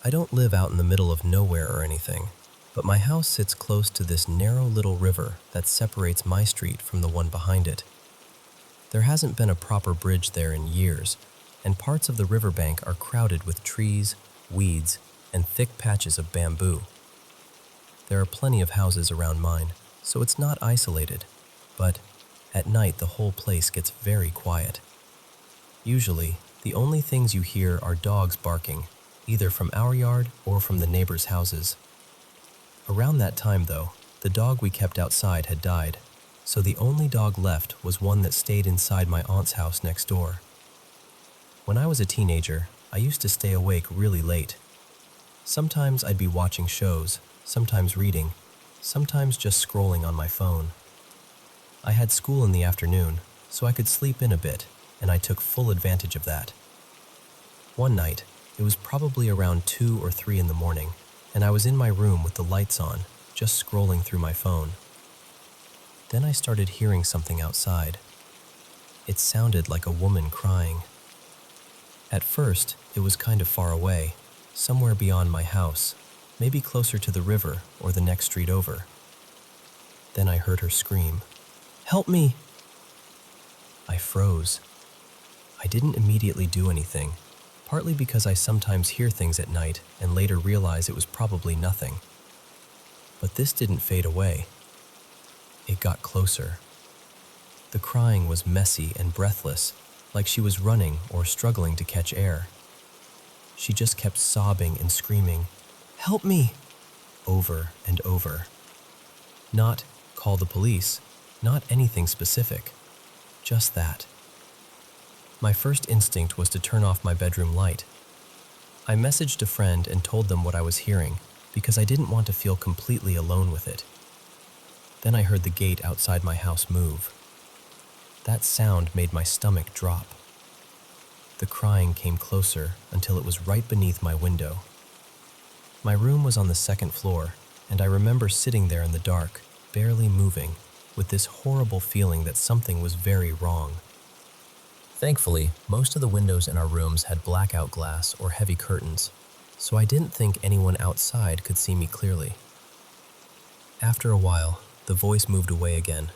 I don't live out in the middle of nowhere or anything, but my house sits close to this narrow little river that separates my street from the one behind it. There hasn't been a proper bridge there in years, and parts of the riverbank are crowded with trees, weeds, and thick patches of bamboo. There are plenty of houses around mine, so it's not isolated, but at night the whole place gets very quiet. Usually, the only things you hear are dogs barking, either from our yard or from the neighbors' houses. Around that time, though, the dog we kept outside had died, so the only dog left was one that stayed inside my aunt's house next door. When I was a teenager, I used to stay awake really late. Sometimes I'd be watching shows, sometimes reading, sometimes just scrolling on my phone. I had school in the afternoon, so I could sleep in a bit, and I took full advantage of that. One night, It was probably around 2 or 3 in the morning, and I was in my room with the lights on, just scrolling through my phone. Then I started hearing something outside. It sounded like a woman crying. At first, it was kind of far away, somewhere beyond my house, maybe closer to the river or the next street over. Then I heard her scream, "Help me!" I froze. I didn't immediately do anything, partly because I sometimes hear things at night and later realize it was probably nothing. But this didn't fade away. It got closer. The crying was messy and breathless, like she was running or struggling to catch air. She just kept sobbing and screaming, "Help me!" over and over. Not, "Call the police," not anything specific, just that. My first instinct was to turn off my bedroom light. I messaged a friend and told them what I was hearing because I didn't want to feel completely alone with it. Then I heard the gate outside my house move. That sound made my stomach drop. The crying came closer until it was right beneath my window. My room was on the second floor, and I remember sitting there in the dark, barely moving, with this horrible feeling that something was very wrong. Thankfully, most of the windows in our rooms had blackout glass or heavy curtains, so I didn't think anyone outside could see me clearly. After a while, the voice moved away again.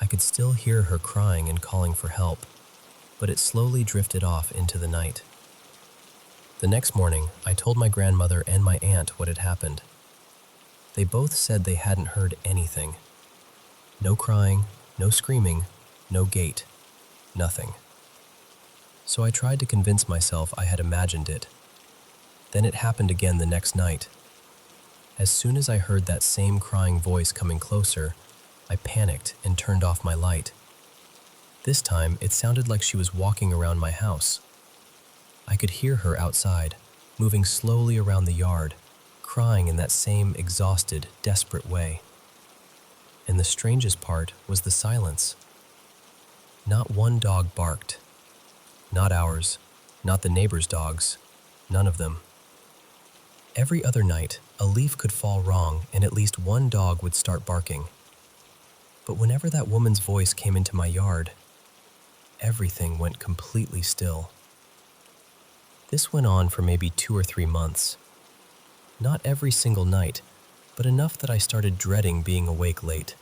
I could still hear her crying and calling for help, but it slowly drifted off into the night. The next morning, I told my grandmother and my aunt what had happened. They both said they hadn't heard anything. No crying, no screaming, no gate, nothing. So I tried to convince myself I had imagined it. Then it happened again the next night. As soon as I heard that same crying voice coming closer, I panicked and turned off my light. This time, it sounded like she was walking around my house. I could hear her outside, moving slowly around the yard, crying in that same exhausted, desperate way. And the strangest part was the silence. Not one dog barked. Not ours, not the neighbors' dogs, none of them. Every other night, a leaf could fall wrong and at least one dog would start barking. But whenever that woman's voice came into my yard, everything went completely still. This went on for maybe 2 or 3 months. Not every single night, but enough that I started dreading being awake late.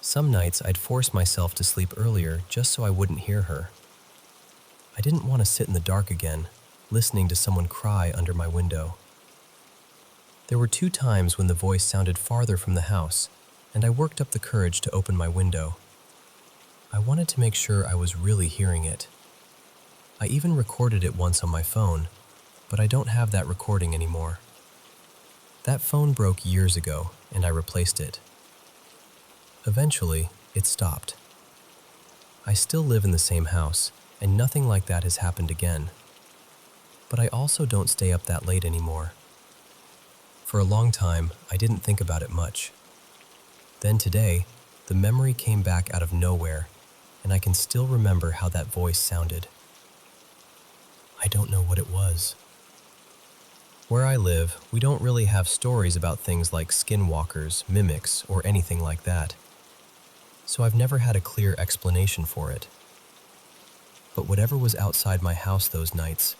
Some nights I'd force myself to sleep earlier just so I wouldn't hear her. I didn't want to sit in the dark again, listening to someone cry under my window. There were 2 times when the voice sounded farther from the house, and I worked up the courage to open my window. I wanted to make sure I was really hearing it. I even recorded it once on my phone, but I don't have that recording anymore. That phone broke years ago, and I replaced it. Eventually, it stopped. I still live in the same house, and nothing like that has happened again. But I also don't stay up that late anymore. For a long time, I didn't think about it much. Then today, the memory came back out of nowhere, and I can still remember how that voice sounded. I don't know what it was. Where I live, we don't really have stories about things like skinwalkers, mimics, or anything like that. So I've never had a clear explanation for it. But whatever was outside my house those nights,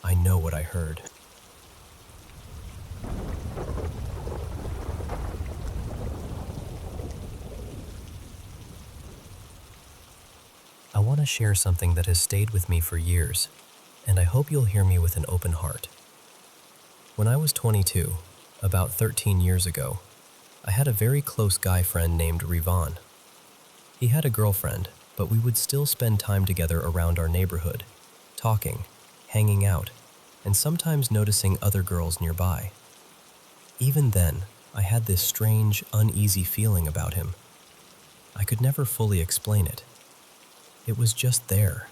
I know what I heard. I want to share something that has stayed with me for years, and I hope you'll hear me with an open heart. When I was 22, about 13 years ago, I had a very close guy friend named Rivan. He had a girlfriend, but we would still spend time together around our neighborhood, talking, hanging out, and sometimes noticing other girls nearby. Even then, I had this strange, uneasy feeling about him. I could never fully explain it. It was just there.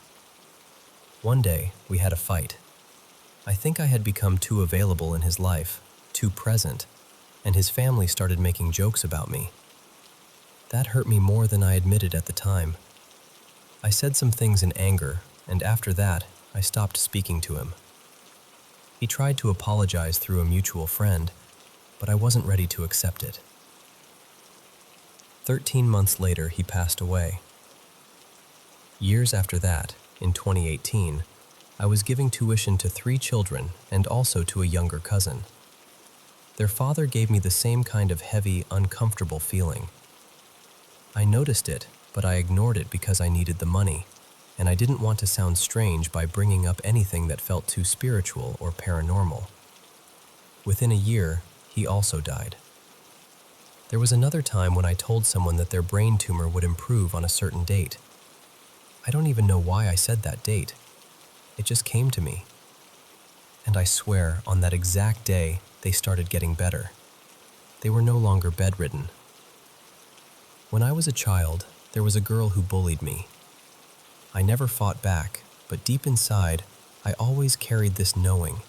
One day, we had a fight. I think I had become too available in his life, too present, and his family started making jokes about me. That hurt me more than I admitted at the time. I said some things in anger, and after that, I stopped speaking to him. He tried to apologize through a mutual friend, but I wasn't ready to accept it. 13 months later, he passed away. Years after that, in 2018, I was giving tuition to 3 children and also to a younger cousin. Their father gave me the same kind of heavy, uncomfortable feeling. I noticed it, but I ignored it because I needed the money, and I didn't want to sound strange by bringing up anything that felt too spiritual or paranormal. Within a year, he also died. There was another time when I told someone that their brain tumor would improve on a certain date. I don't even know why I said that date. It just came to me. And I swear, on that exact day, they started getting better. They were no longer bedridden. When I was a child, there was a girl who bullied me. I never fought back, but deep inside, I always carried this knowing,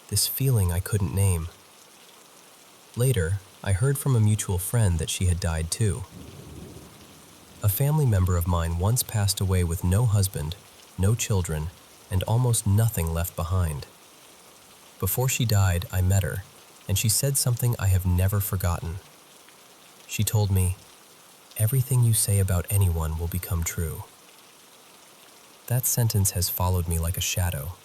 this feeling I couldn't name. Later, I heard from a mutual friend that she had died too. A family member of mine once passed away with no husband, no children, and almost nothing left behind. Before she died, I met her, and she said something I have never forgotten. She told me, "Everything you say about anyone will become true." That sentence has followed me like a shadow.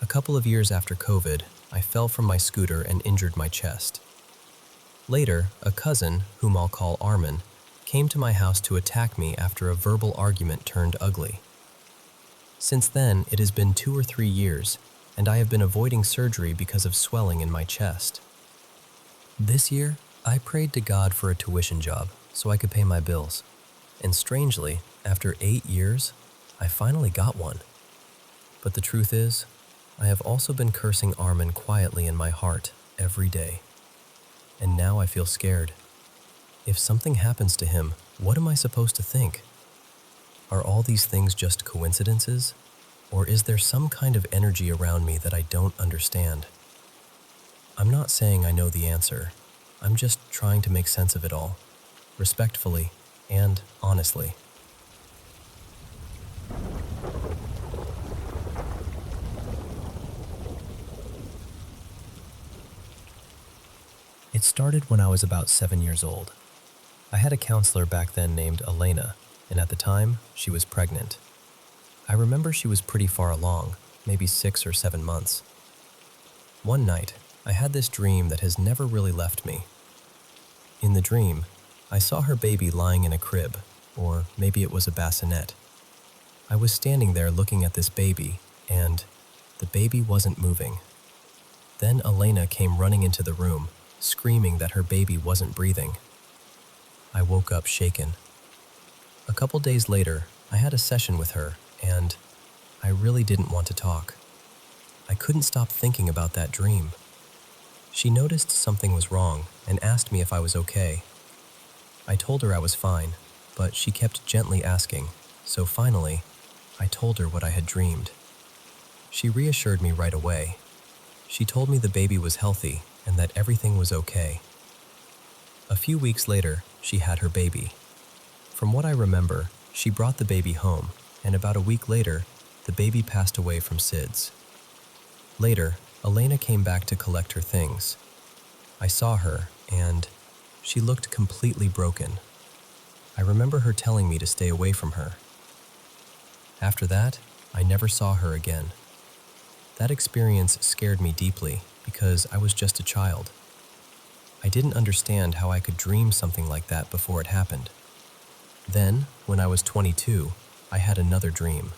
A couple of years after COVID, I fell from my scooter and injured my chest. Later, a cousin, whom I'll call Armin, came to my house to attack me after a verbal argument turned ugly. Since then, it has been 2 or 3 years, and I have been avoiding surgery because of swelling in my chest. This year, I prayed to God for a tuition job so I could pay my bills. And strangely, after 8 years, I finally got one. But the truth is, I have also been cursing Armin quietly in my heart every day. And now I feel scared. If something happens to him, what am I supposed to think? Are all these things just coincidences? Or is there some kind of energy around me that I don't understand? I'm not saying I know the answer. I'm just trying to make sense of it all, respectfully and honestly. It started when I was about 7 years old. I had a counselor back then named Elena, and at the time, she was pregnant. I remember she was pretty far along, maybe 6 or 7 months. One night, I had this dream that has never really left me. In the dream, I saw her baby lying in a crib, or maybe it was a bassinet. I was standing there looking at this baby, and the baby wasn't moving. Then Elena came running into the room, screaming that her baby wasn't breathing. I woke up shaken. A couple days later, I had a session with her, and I really didn't want to talk. I couldn't stop thinking about that dream. She noticed something was wrong and asked me if I was okay. I told her I was fine, but she kept gently asking, so finally, I told her what I had dreamed. She reassured me right away. She told me the baby was healthy and that everything was okay. A few weeks later, she had her baby. From what I remember, she brought the baby home, and about a week later, the baby passed away from SIDS. Later, Elena came back to collect her things. I saw her, and she looked completely broken. I remember her telling me to stay away from her. After that, I never saw her again. That experience scared me deeply because I was just a child. I didn't understand how I could dream something like that before it happened. Then, when I was 22, I had another dream.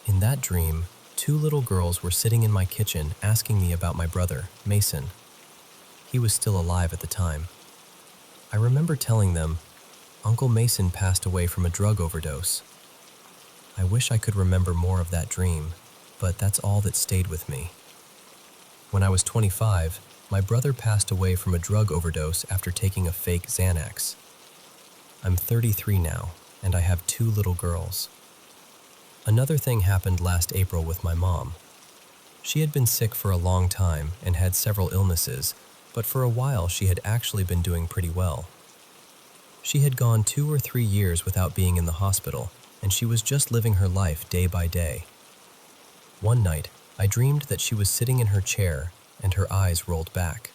In that dream, 2 little girls were sitting in my kitchen asking me about my brother, Mason. He was still alive at the time. I remember telling them, "Uncle Mason passed away from a drug overdose." I wish I could remember more of that dream, but that's all that stayed with me. When I was 25, my brother passed away from a drug overdose after taking a fake Xanax. I'm 33 now, and I have 2 little girls. Another thing happened last April with my mom. She had been sick for a long time and had several illnesses, but for a while she had actually been doing pretty well. She had gone 2 or 3 years without being in the hospital, and she was just living her life day by day. One night, I dreamed that she was sitting in her chair and her eyes rolled back.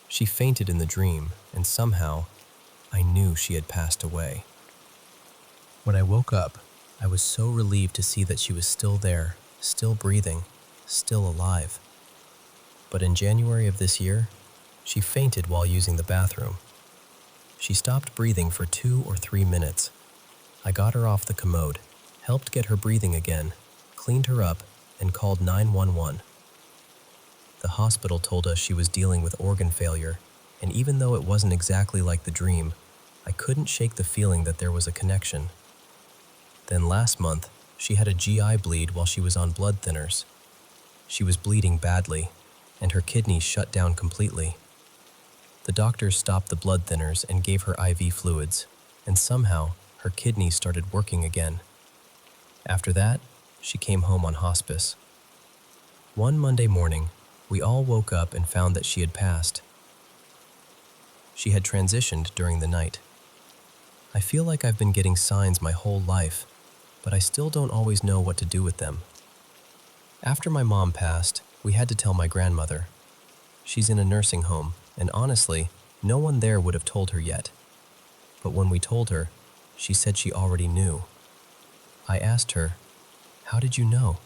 She fainted in the dream, and somehow, I knew she had passed away. When I woke up, I was so relieved to see that she was still there, still breathing, still alive. But in January of this year, she fainted while using the bathroom. She stopped breathing for 2 or 3 minutes. I got her off the commode, helped get her breathing again, cleaned her up, and called 911. The hospital told us she was dealing with organ failure, and even though it wasn't exactly like the dream, I couldn't shake the feeling that there was a connection. Then last month, she had a GI bleed while she was on blood thinners. She was bleeding badly, and her kidneys shut down completely. The doctors stopped the blood thinners and gave her IV fluids, and somehow her kidneys started working again. After that, she came home on hospice. One Monday morning, we all woke up and found that she had passed. She had transitioned during the night. I feel like I've been getting signs my whole life, but I still don't always know what to do with them. After my mom passed, we had to tell my grandmother. She's in a nursing home, and honestly, no one there would have told her yet. But when we told her, she said she already knew. I asked her, "How did you know?"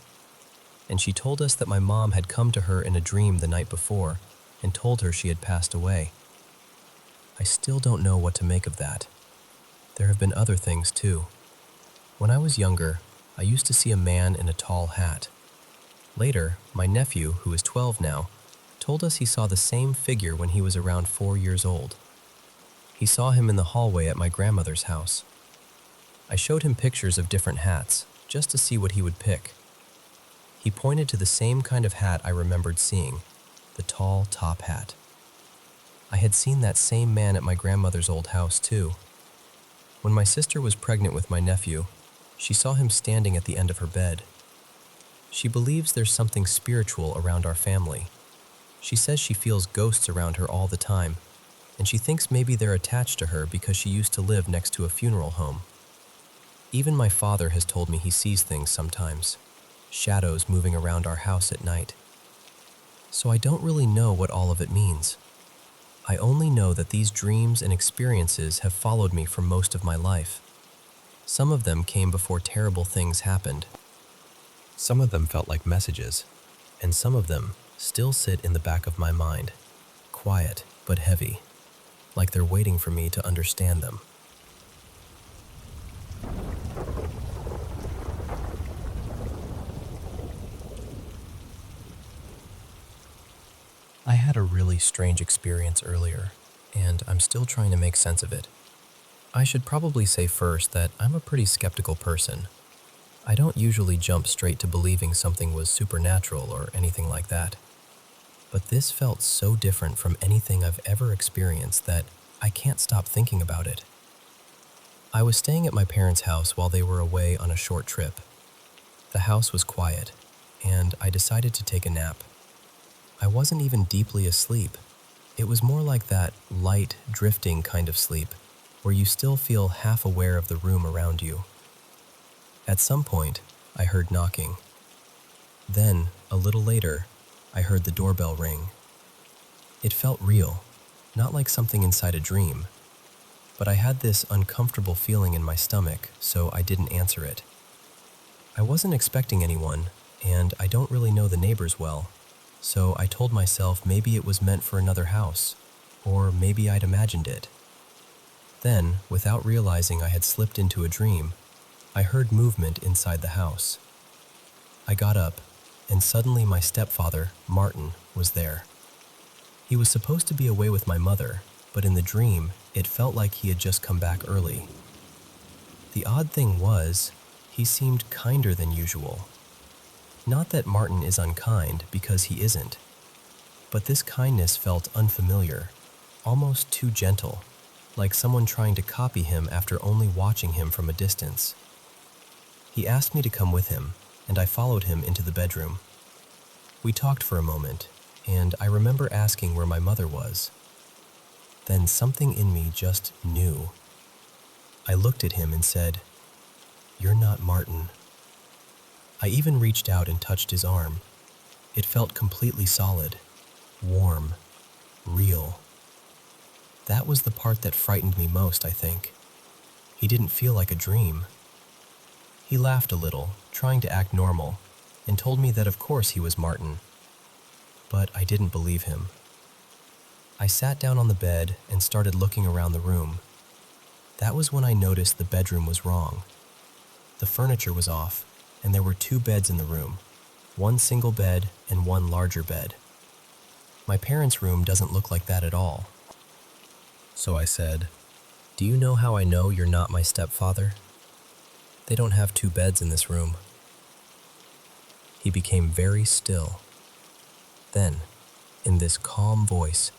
And she told us that my mom had come to her in a dream the night before and told her she had passed away. I still don't know what to make of that. There have been other things too. When I was younger, I used to see a man in a tall hat. Later, my nephew, who is 12 now, told us he saw the same figure when he was around 4 years old. He saw him in the hallway at my grandmother's house. I showed him pictures of different hats, just to see what he would pick. He pointed to the same kind of hat I remembered seeing, the tall top hat. I had seen that same man at my grandmother's old house too. When my sister was pregnant with my nephew, she saw him standing at the end of her bed. She believes there's something spiritual around our family. She says she feels ghosts around her all the time, and she thinks maybe they're attached to her because she used to live next to a funeral home. Even my father has told me he sees things sometimes, shadows moving around our house at night. So I don't really know what all of it means. I only know that these dreams and experiences have followed me for most of my life. Some of them came before terrible things happened. Some of them felt like messages, and some of them still sit in the back of my mind, quiet but heavy, like they're waiting for me to understand them. I had a really strange experience earlier, and I'm still trying to make sense of it. I should probably say first that I'm a pretty skeptical person. I don't usually jump straight to believing something was supernatural or anything like that. But this felt so different from anything I've ever experienced that I can't stop thinking about it. I was staying at my parents' house while they were away on a short trip. The house was quiet, and I decided to take a nap. I wasn't even deeply asleep. It was more like that light, drifting kind of sleep, where you still feel half aware of the room around you. At some point, I heard knocking. Then, a little later, I heard the doorbell ring. It felt real, not like something inside a dream. But I had this uncomfortable feeling in my stomach, so I didn't answer it. I wasn't expecting anyone, and I don't really know the neighbors well, so I told myself maybe it was meant for another house, or maybe I'd imagined it. Then, without realizing I had slipped into a dream, I heard movement inside the house. I got up, and suddenly my stepfather, Martin, was there. He was supposed to be away with my mother, but in the dream, it felt like he had just come back early. The odd thing was, he seemed kinder than usual. Not that Martin is unkind, because he isn't, but this kindness felt unfamiliar, almost too gentle, like someone trying to copy him after only watching him from a distance. He asked me to come with him, and I followed him into the bedroom. We talked for a moment, and I remember asking where my mother was. Then something in me just knew. I looked at him and said, "You're not Martin." I even reached out and touched his arm, It felt completely solid, warm, real. That was the part that frightened me most, I think. He didn't feel like a dream. He laughed a little, trying to act normal, and told me that of course he was Martin. But I didn't believe him. I sat down on the bed and started looking around the room. That was when I noticed the bedroom was wrong. The furniture was off, and there were 2 beds in the room, one single bed and one larger bed. My parents' room doesn't look like that at all. So I said, "Do you know how I know you're not my stepfather? They don't have 2 beds in this room." He became very still. Then, in this calm voice,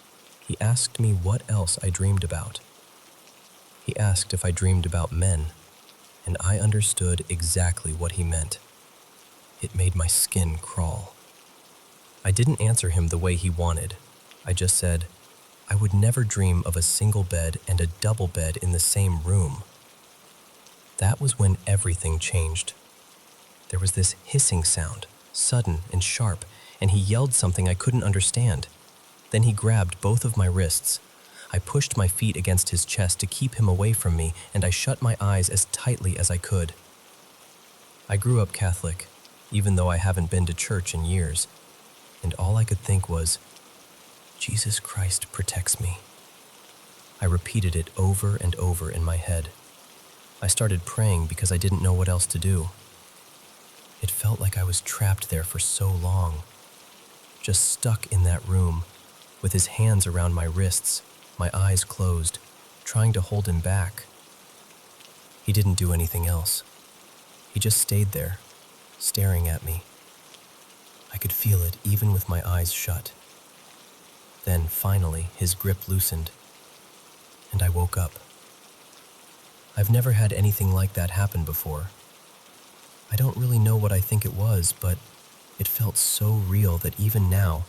he asked me what else I dreamed about. He asked if I dreamed about men, and I understood exactly what he meant. It made my skin crawl. I didn't answer him the way he wanted. I just said, I would never dream of a single bed and a double bed in the same room. That was when everything changed. There was this hissing sound, sudden and sharp, and he yelled something I couldn't understand. Then he grabbed both of my wrists. I pushed my feet against his chest to keep him away from me, and I shut my eyes as tightly as I could. I grew up Catholic, even though I haven't been to church in years, and all I could think was, Jesus Christ protects me. I repeated it over and over in my head. I started praying because I didn't know what else to do. It felt like I was trapped there for so long, just stuck in that room, with his hands around my wrists, my eyes closed, trying to hold him back. He didn't do anything else. He just stayed there, staring at me. I could feel it even with my eyes shut. Then, finally, his grip loosened, and I woke up. I've never had anything like that happen before. I don't really know what I think it was, but it felt so real that even now,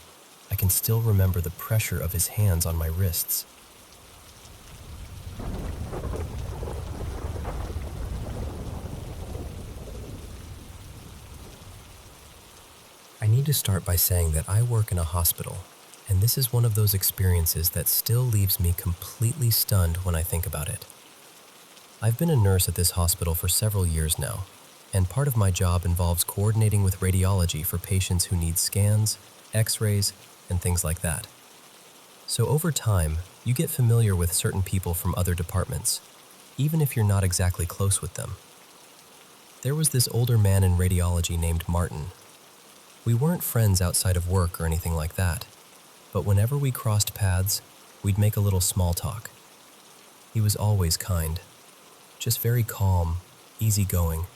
I can still remember the pressure of his hands on my wrists. I need to start by saying that I work in a hospital, and this is one of those experiences that still leaves me completely stunned when I think about it. I've been a nurse at this hospital for several years now, and part of my job involves coordinating with radiology for patients who need scans, x-rays, and things like that. So over time, you get familiar with certain people from other departments, even if you're not exactly close with them. There was this older man in radiology named Martin. We weren't friends outside of work or anything like that, but whenever we crossed paths, we'd make a little small talk. He was always kind, just very calm, easygoing,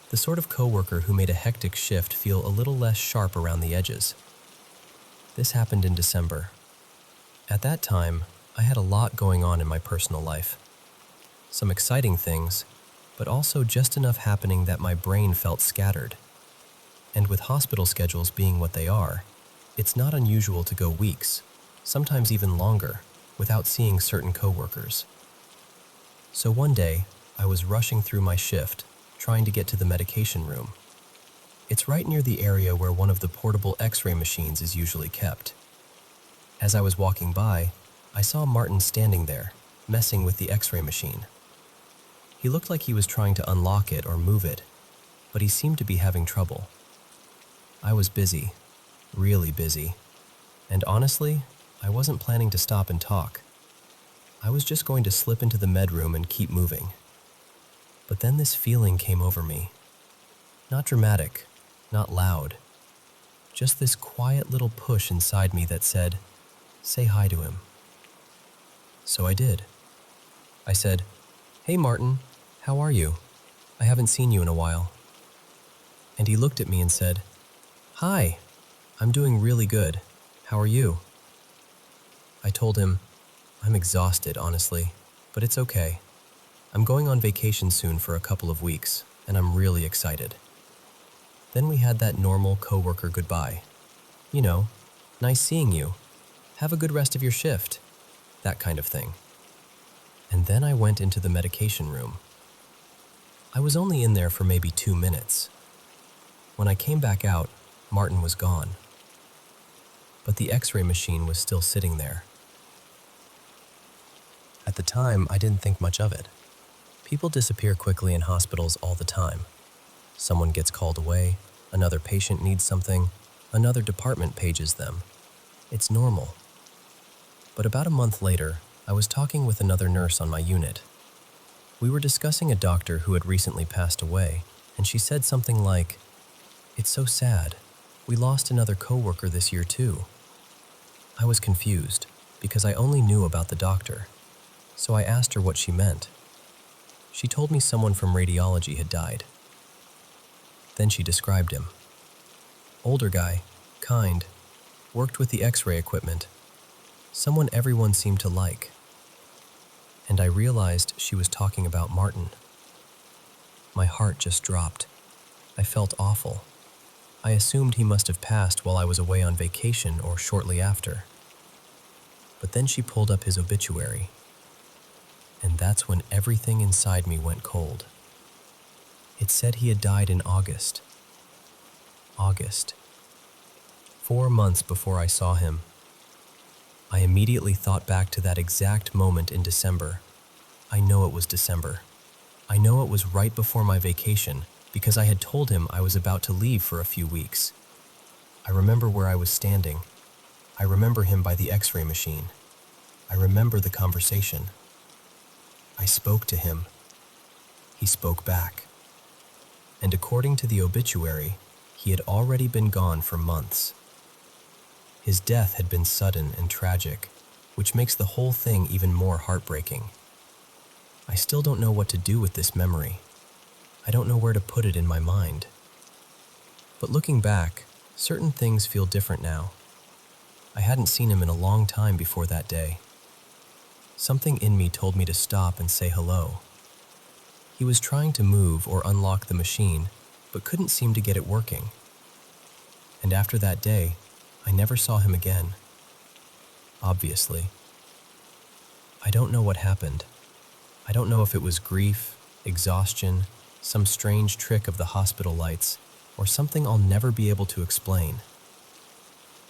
the sort of coworker who made a hectic shift feel a little less sharp around the edges. This happened in December. At that time, I had a lot going on in my personal life. Some exciting things, but also just enough happening that my brain felt scattered. And with hospital schedules being what they are, it's not unusual to go weeks, sometimes even longer, without seeing certain coworkers. So one day, I was rushing through my shift, trying to get to the medication room. It's right near the area where one of the portable x-ray machines is usually kept. As I was walking by, I saw Martin standing there, messing with the x-ray machine. He looked like he was trying to unlock it or move it, but he seemed to be having trouble. I was busy, really busy, and honestly, I wasn't planning to stop and talk. I was just going to slip into the med room and keep moving. But then this feeling came over me. Not dramatic, not loud. Just this quiet little push inside me that said, say hi to him. So I did. I said, "Hey Martin, how are you? I haven't seen you in a while." And he looked at me and said, "Hi, I'm doing really good. How are you?" I told him, "I'm exhausted, honestly, but it's okay. I'm going on vacation soon for a couple of weeks, and I'm really excited." Then we had that normal coworker goodbye. You know, nice seeing you. Have a good rest of your shift. That kind of thing. And then I went into the medication room. I was only in there for maybe 2 minutes. When I came back out, Martin was gone. but the X-ray machine was still sitting there. At the time, I didn't think much of it. People disappear quickly in hospitals all the time. Someone gets called away, another patient needs something, another department pages them. It's normal. But about a month later, I was talking with another nurse on my unit. We were discussing a doctor who had recently passed away, and she said something like, "It's so sad. We lost another coworker this year too." I was confused because I only knew about the doctor, so I asked her what she meant. She told me someone from radiology had died. Then she described him. Older guy, kind, worked with the X-ray equipment, someone everyone seemed to like. And I realized she was talking about Martin. My heart just dropped. I felt awful. I assumed he must have passed while I was away on vacation or shortly after. But then she pulled up his obituary. And that's when everything inside me went cold. It said he had died in August. August. 4 months before I saw him. I immediately thought back to that exact moment in December. I know it was December. I know it was right before my vacation because I had told him I was about to leave for a few weeks. I remember where I was standing. I remember him by the X-ray machine. I remember the conversation. I spoke to him. He spoke back. And according to the obituary, he had already been gone for months. His death had been sudden and tragic, which makes the whole thing even more heartbreaking. I still don't know what to do with this memory. I don't know where to put it in my mind. But looking back, certain things feel different now. I hadn't seen him in a long time before that day. Something in me told me to stop and say hello. He was trying to move or unlock the machine, but couldn't seem to get it working. And after that day, I never saw him again. Obviously. I don't know what happened. I don't know if it was grief, exhaustion, some strange trick of the hospital lights, or something I'll never be able to explain.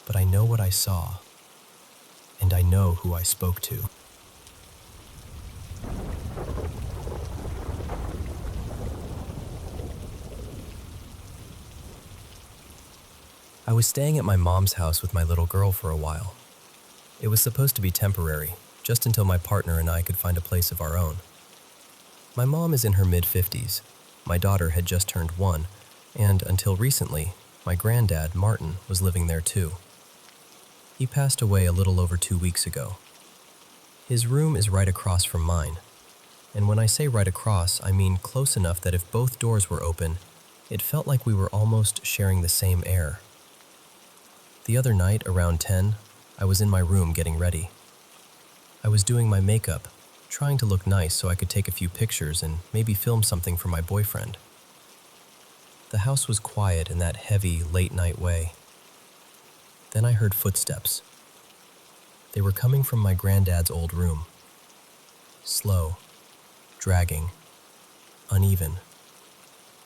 But I know what I saw, and I know who I spoke to. I was staying at my mom's house with my little girl for a while. It was supposed to be temporary, just until my partner and I could find a place of our own. My mom is in her mid-50s, my daughter had just turned 1, and until recently, my granddad, Martin, was living there too. He passed away a little over 2 weeks ago. His room is right across from mine, and when I say right across, I mean close enough that if both doors were open, it felt like we were almost sharing the same air. The other night, around 10, I was in my room getting ready. I was doing my makeup, trying to look nice so I could take a few pictures and maybe film something for my boyfriend. The house was quiet in that heavy, late-night way. Then I heard footsteps. They were coming from my granddad's old room. Slow, dragging, uneven,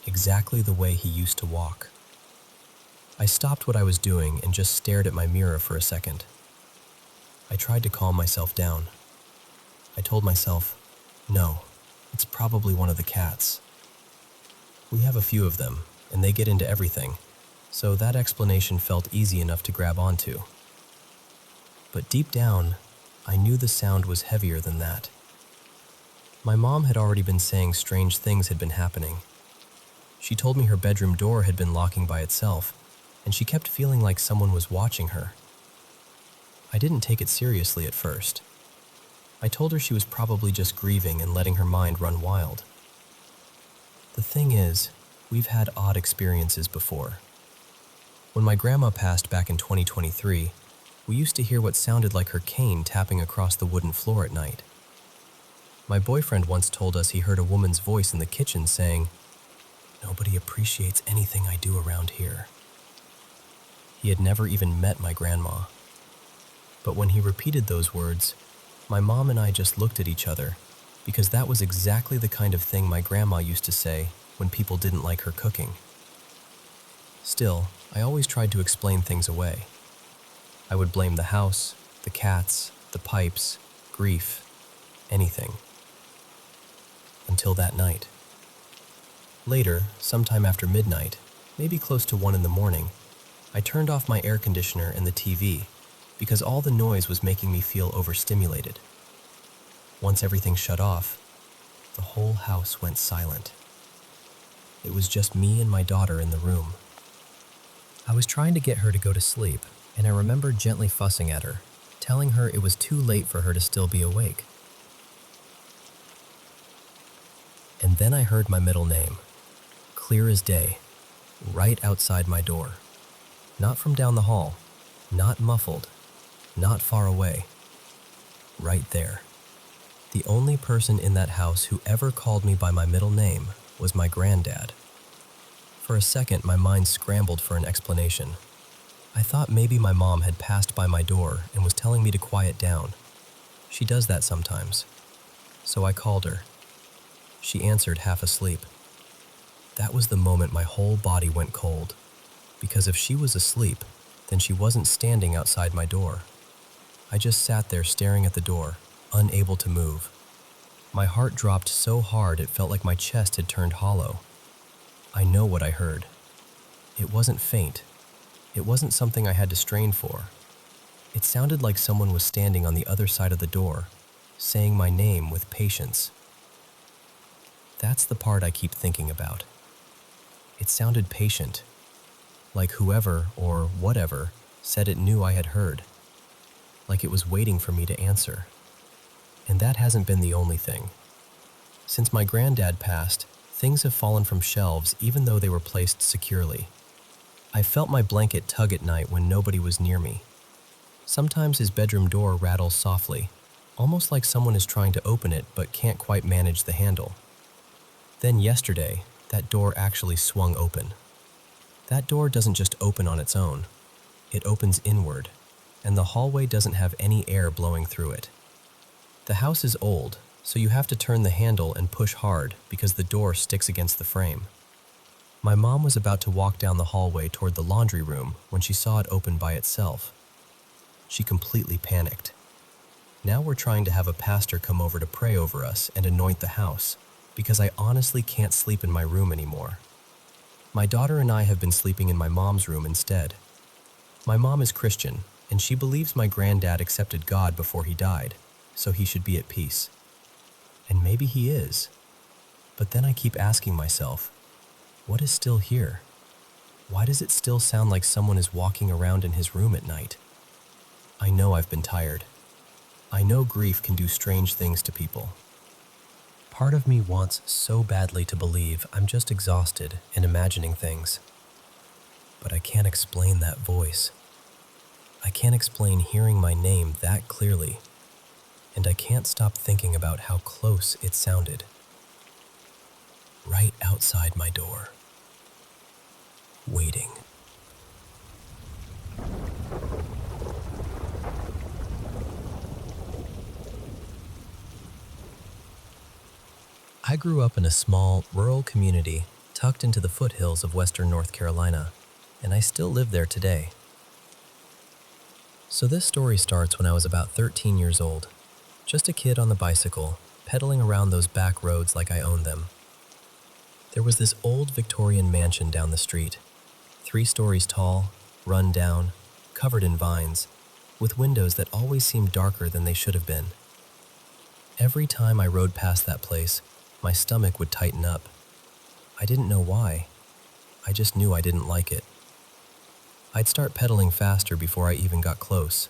exactly the way he used to walk. I stopped what I was doing and just stared at my mirror for a second. I tried to calm myself down. I told myself, no, it's probably one of the cats. We have a few of them, and they get into everything, so that explanation felt easy enough to grab onto. But deep down, I knew the sound was heavier than that. My mom had already been saying strange things had been happening. She told me her bedroom door had been locking by itself, and she kept feeling like someone was watching her. I didn't take it seriously at first. I told her she was probably just grieving and letting her mind run wild. The thing is, we've had odd experiences before. When my grandma passed back in 2023, we used to hear what sounded like her cane tapping across the wooden floor at night. My boyfriend once told us he heard a woman's voice in the kitchen saying, "Nobody appreciates anything I do around here." He had never even met my grandma. But when he repeated those words, my mom and I just looked at each other, because that was exactly the kind of thing my grandma used to say when people didn't like her cooking. Still, I always tried to explain things away. I would blame the house, the cats, the pipes, grief, anything. Until that night. Later, sometime after midnight, maybe close to 1 in the morning, I turned off my air conditioner and the TV because all the noise was making me feel overstimulated. Once everything shut off, the whole house went silent. It was just me and my daughter in the room. I was trying to get her to go to sleep, and I remember gently fussing at her, telling her it was too late for her to still be awake. And then I heard my middle name, clear as day, right outside my door. Not from down the hall, not muffled, not far away. Right there. The only person in that house who ever called me by my middle name was my granddad. For a second, my mind scrambled for an explanation. I thought maybe my mom had passed by my door and was telling me to quiet down. She does that sometimes. So I called her. She answered half asleep. That was the moment my whole body went cold, because if she was asleep, then she wasn't standing outside my door. I just sat there staring at the door, unable to move. My heart dropped so hard it felt like my chest had turned hollow. I know what I heard. It wasn't faint. It wasn't something I had to strain for. It sounded like someone was standing on the other side of the door, saying my name with patience. That's the part I keep thinking about. It sounded patient, like whoever or whatever said it knew I had heard, like it was waiting for me to answer. And that hasn't been the only thing. Since my granddad passed, things have fallen from shelves even though they were placed securely. I felt my blanket tug at night when nobody was near me. Sometimes his bedroom door rattles softly, almost like someone is trying to open it but can't quite manage the handle. Then yesterday, that door actually swung open. That door doesn't just open on its own. It opens inward, and the hallway doesn't have any air blowing through it. The house is old, so you have to turn the handle and push hard because the door sticks against the frame. My mom was about to walk down the hallway toward the laundry room when she saw it open by itself. She completely panicked. Now we're trying to have a pastor come over to pray over us and anoint the house, because I honestly can't sleep in my room anymore. My daughter and I have been sleeping in my mom's room instead. My mom is Christian, and she believes my granddad accepted God before he died, so he should be at peace. And maybe he is. But then I keep asking myself, what is still here? Why does it still sound like someone is walking around in his room at night? I know I've been tired. I know grief can do strange things to people. Part of me wants so badly to believe I'm just exhausted and imagining things. But I can't explain that voice. I can't explain hearing my name that clearly. And I can't stop thinking about how close it sounded. Right outside my door. Waiting. I grew up in a small, rural community tucked into the foothills of western North Carolina, and I still live there today. So this story starts when I was about 13 years old, just a kid on the bicycle, pedaling around those back roads like I owned them. There was this old Victorian mansion down the street, 3 stories tall, run down, covered in vines, with windows that always seemed darker than they should have been. Every time I rode past that place, my stomach would tighten up. I didn't know why. I just knew I didn't like it. I'd start pedaling faster before I even got close.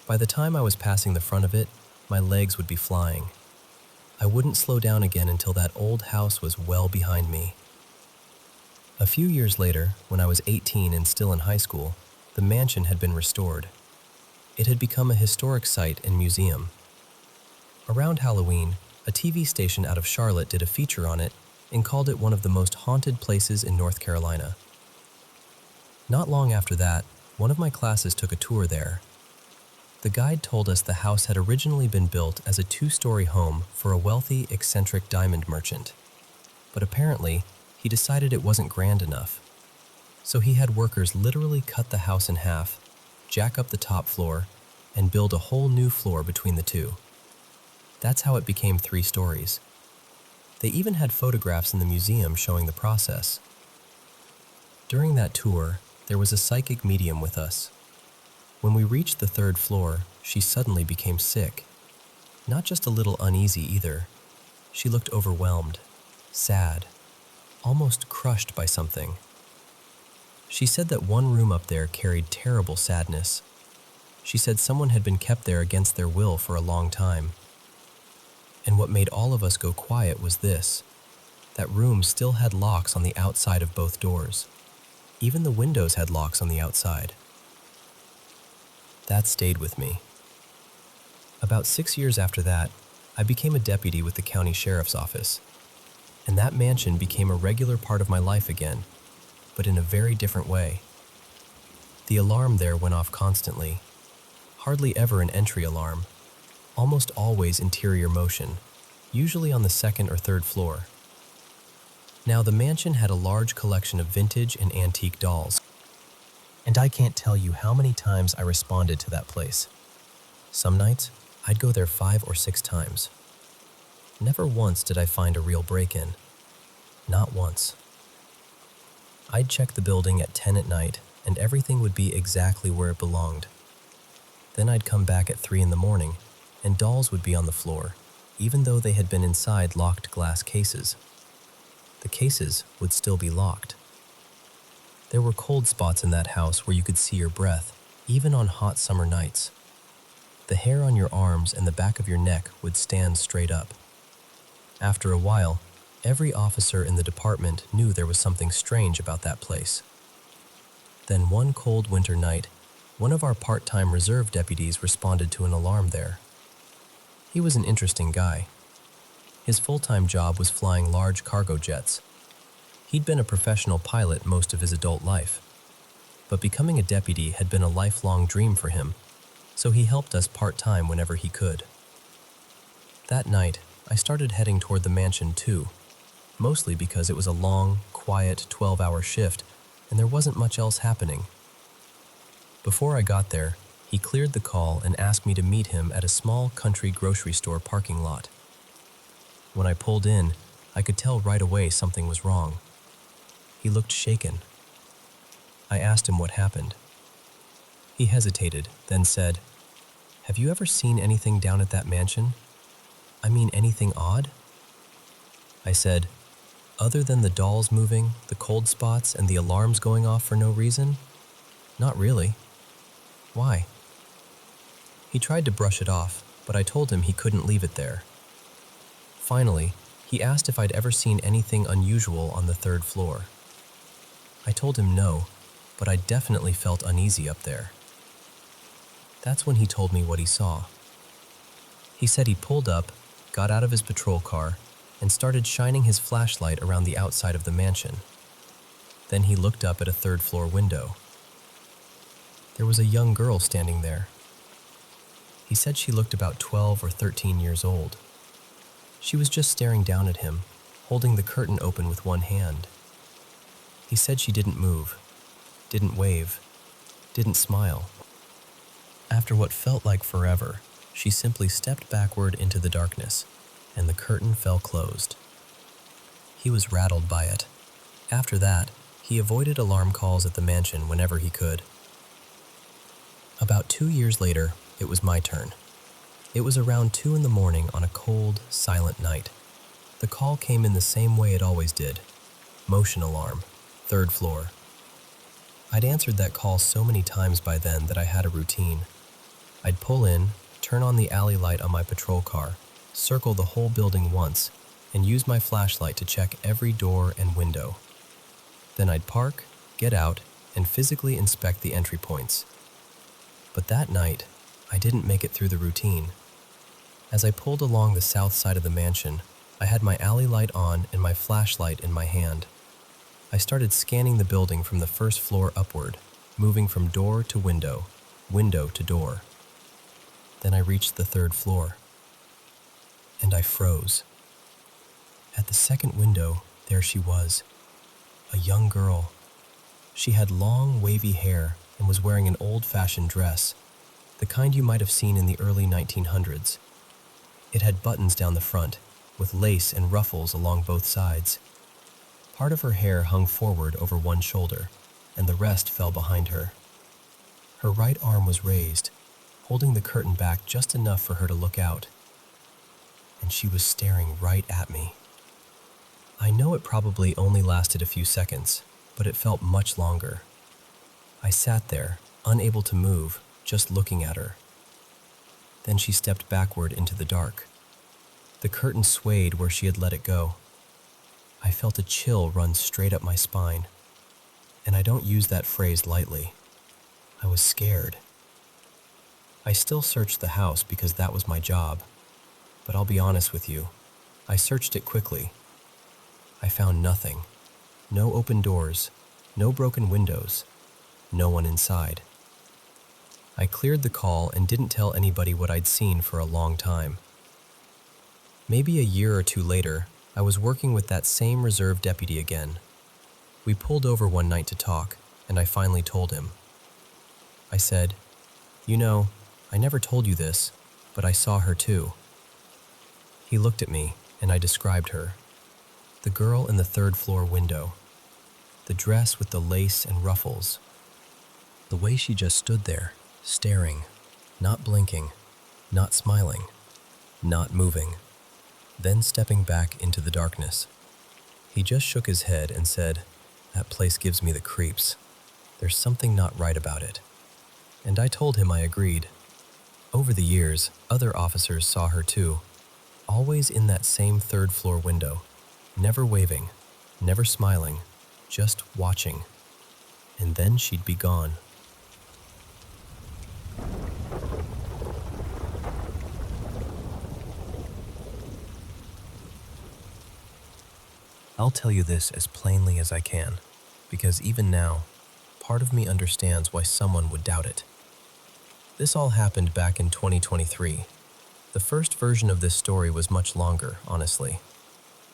By the time I was passing the front of it, my legs would be flying. I wouldn't slow down again until that old house was well behind me. A few years later, when I was 18 and still in high school, the mansion had been restored. It had become a historic site and museum. Around Halloween, a TV station out of Charlotte did a feature on it and called it one of the most haunted places in North Carolina. Not long after that, one of my classes took a tour there. The guide told us the house had originally been built as a 2-story home for a wealthy, eccentric diamond merchant. But apparently, he decided it wasn't grand enough. So he had workers literally cut the house in half, jack up the top floor, and build a whole new floor between the two. That's how it became 3 stories. They even had photographs in the museum showing the process. During that tour, there was a psychic medium with us. When we reached the 3rd floor, she suddenly became sick. Not just a little uneasy either. She looked overwhelmed, sad, almost crushed by something. She said that one room up there carried terrible sadness. She said someone had been kept there against their will for a long time. And what made all of us go quiet was this: that room still had locks on the outside of both doors. Even the windows had locks on the outside. That stayed with me. About 6 years after that, I became a deputy with the county sheriff's office. And that mansion became a regular part of my life again, but in a very different way. The alarm there went off constantly. Hardly ever an entry alarm. Almost always interior motion, usually on the 2nd or 3rd floor. Now, the mansion had a large collection of vintage and antique dolls, and I can't tell you how many times I responded to that place. Some nights, I'd go there 5 or 6 times. Never once did I find a real break-in. Not once. I'd check the building at 10 at night, and everything would be exactly where it belonged. Then I'd come back at 3 in the morning, and dolls would be on the floor, even though they had been inside locked glass cases. The cases would still be locked. There were cold spots in that house where you could see your breath, even on hot summer nights. The hair on your arms and the back of your neck would stand straight up. After a while, every officer in the department knew there was something strange about that place. Then one cold winter night, one of our part-time reserve deputies responded to an alarm there. He was an interesting guy. His full-time job was flying large cargo jets. He'd been a professional pilot most of his adult life, but becoming a deputy had been a lifelong dream for him, so he helped us part-time whenever he could. That night, I started heading toward the mansion too, mostly because it was a long, quiet 12-hour shift and there wasn't much else happening. Before I got there, he cleared the call and asked me to meet him at a small country grocery store parking lot. When I pulled in, I could tell right away something was wrong. He looked shaken. I asked him what happened. He hesitated, then said, "Have you ever seen anything down at that mansion? I mean, anything odd?" I said, "Other than the dolls moving, the cold spots, and the alarms going off for no reason? Not really." "Why?" He tried to brush it off, but I told him he couldn't leave it there. Finally, he asked if I'd ever seen anything unusual on the 3rd floor. I told him no, but I definitely felt uneasy up there. That's when he told me what he saw. He said he pulled up, got out of his patrol car, and started shining his flashlight around the outside of the mansion. Then he looked up at a 3rd floor window. There was a young girl standing there. He said she looked about 12 or 13 years old. She was just staring down at him, holding the curtain open with one hand. He said she didn't move, didn't wave, didn't smile. After what felt like forever, she simply stepped backward into the darkness, and the curtain fell closed. He was rattled by it. After that, he avoided alarm calls at the mansion whenever he could. About 2 years later, it was my turn. It was around 2 in the morning on a cold, silent night. The call came in the same way it always did. Motion alarm, 3rd floor. I'd answered that call so many times by then that I had a routine. I'd pull in, turn on the alley light on my patrol car, circle the whole building once, and use my flashlight to check every door and window. Then I'd park, get out, and physically inspect the entry points. But that night, I didn't make it through the routine. As I pulled along the south side of the mansion, I had my alley light on and my flashlight in my hand. I started scanning the building from the 1st floor upward, moving from door to window, window to door. Then I reached the 3rd floor, and I froze. At the 2nd window, there she was, a young girl. She had long, wavy hair and was wearing an old-fashioned dress, the kind you might have seen in the early 1900s. It had buttons down the front, with lace and ruffles along both sides. Part of her hair hung forward over one shoulder, and the rest fell behind her. Her right arm was raised, holding the curtain back just enough for her to look out. And she was staring right at me. I know it probably only lasted a few seconds, but it felt much longer. I sat there, unable to move, just looking at her. Then she stepped backward into the dark. The curtain swayed where she had let it go. I felt a chill run straight up my spine, and I don't use that phrase lightly. I was scared. I still searched the house because that was my job, but I'll be honest with you, I searched it quickly. I found nothing. No open doors, no broken windows, no one inside. I cleared the call and didn't tell anybody what I'd seen for a long time. Maybe a year or two later, I was working with that same reserve deputy again. We pulled over one night to talk, and I finally told him. I said, "You know, I never told you this, but I saw her too." He looked at me, and I described her. The girl in the third-floor window. The dress with the lace and ruffles. The way she just stood there, staring, not blinking, not smiling, not moving, then stepping back into the darkness. He just shook his head and said, "That place gives me the creeps. There's something not right about it." And I told him I agreed. Over the years, other officers saw her too, always in that same third-floor window, never waving, never smiling, just watching. And then she'd be gone. I'll tell you this as plainly as I can, because even now, part of me understands why someone would doubt it. This all happened back in 2023. The first version of this story was much longer, honestly.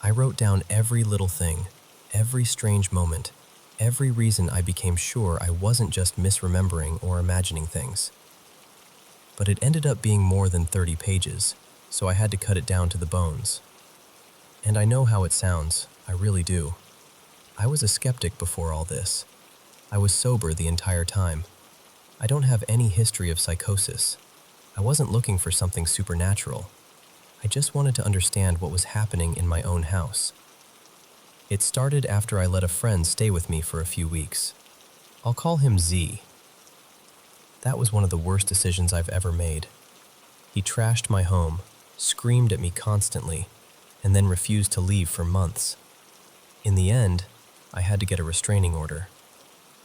I wrote down every little thing, every strange moment, every reason I became sure I wasn't just misremembering or imagining things. But it ended up being more than 30 pages, so I had to cut it down to the bones. And I know how it sounds, I really do. I was a skeptic before all this. I was sober the entire time. I don't have any history of psychosis. I wasn't looking for something supernatural. I just wanted to understand what was happening in my own house. It started after I let a friend stay with me for a few weeks. I'll call him Z. That was one of the worst decisions I've ever made. He trashed my home, screamed at me constantly, and then refused to leave for months. In the end, I had to get a restraining order.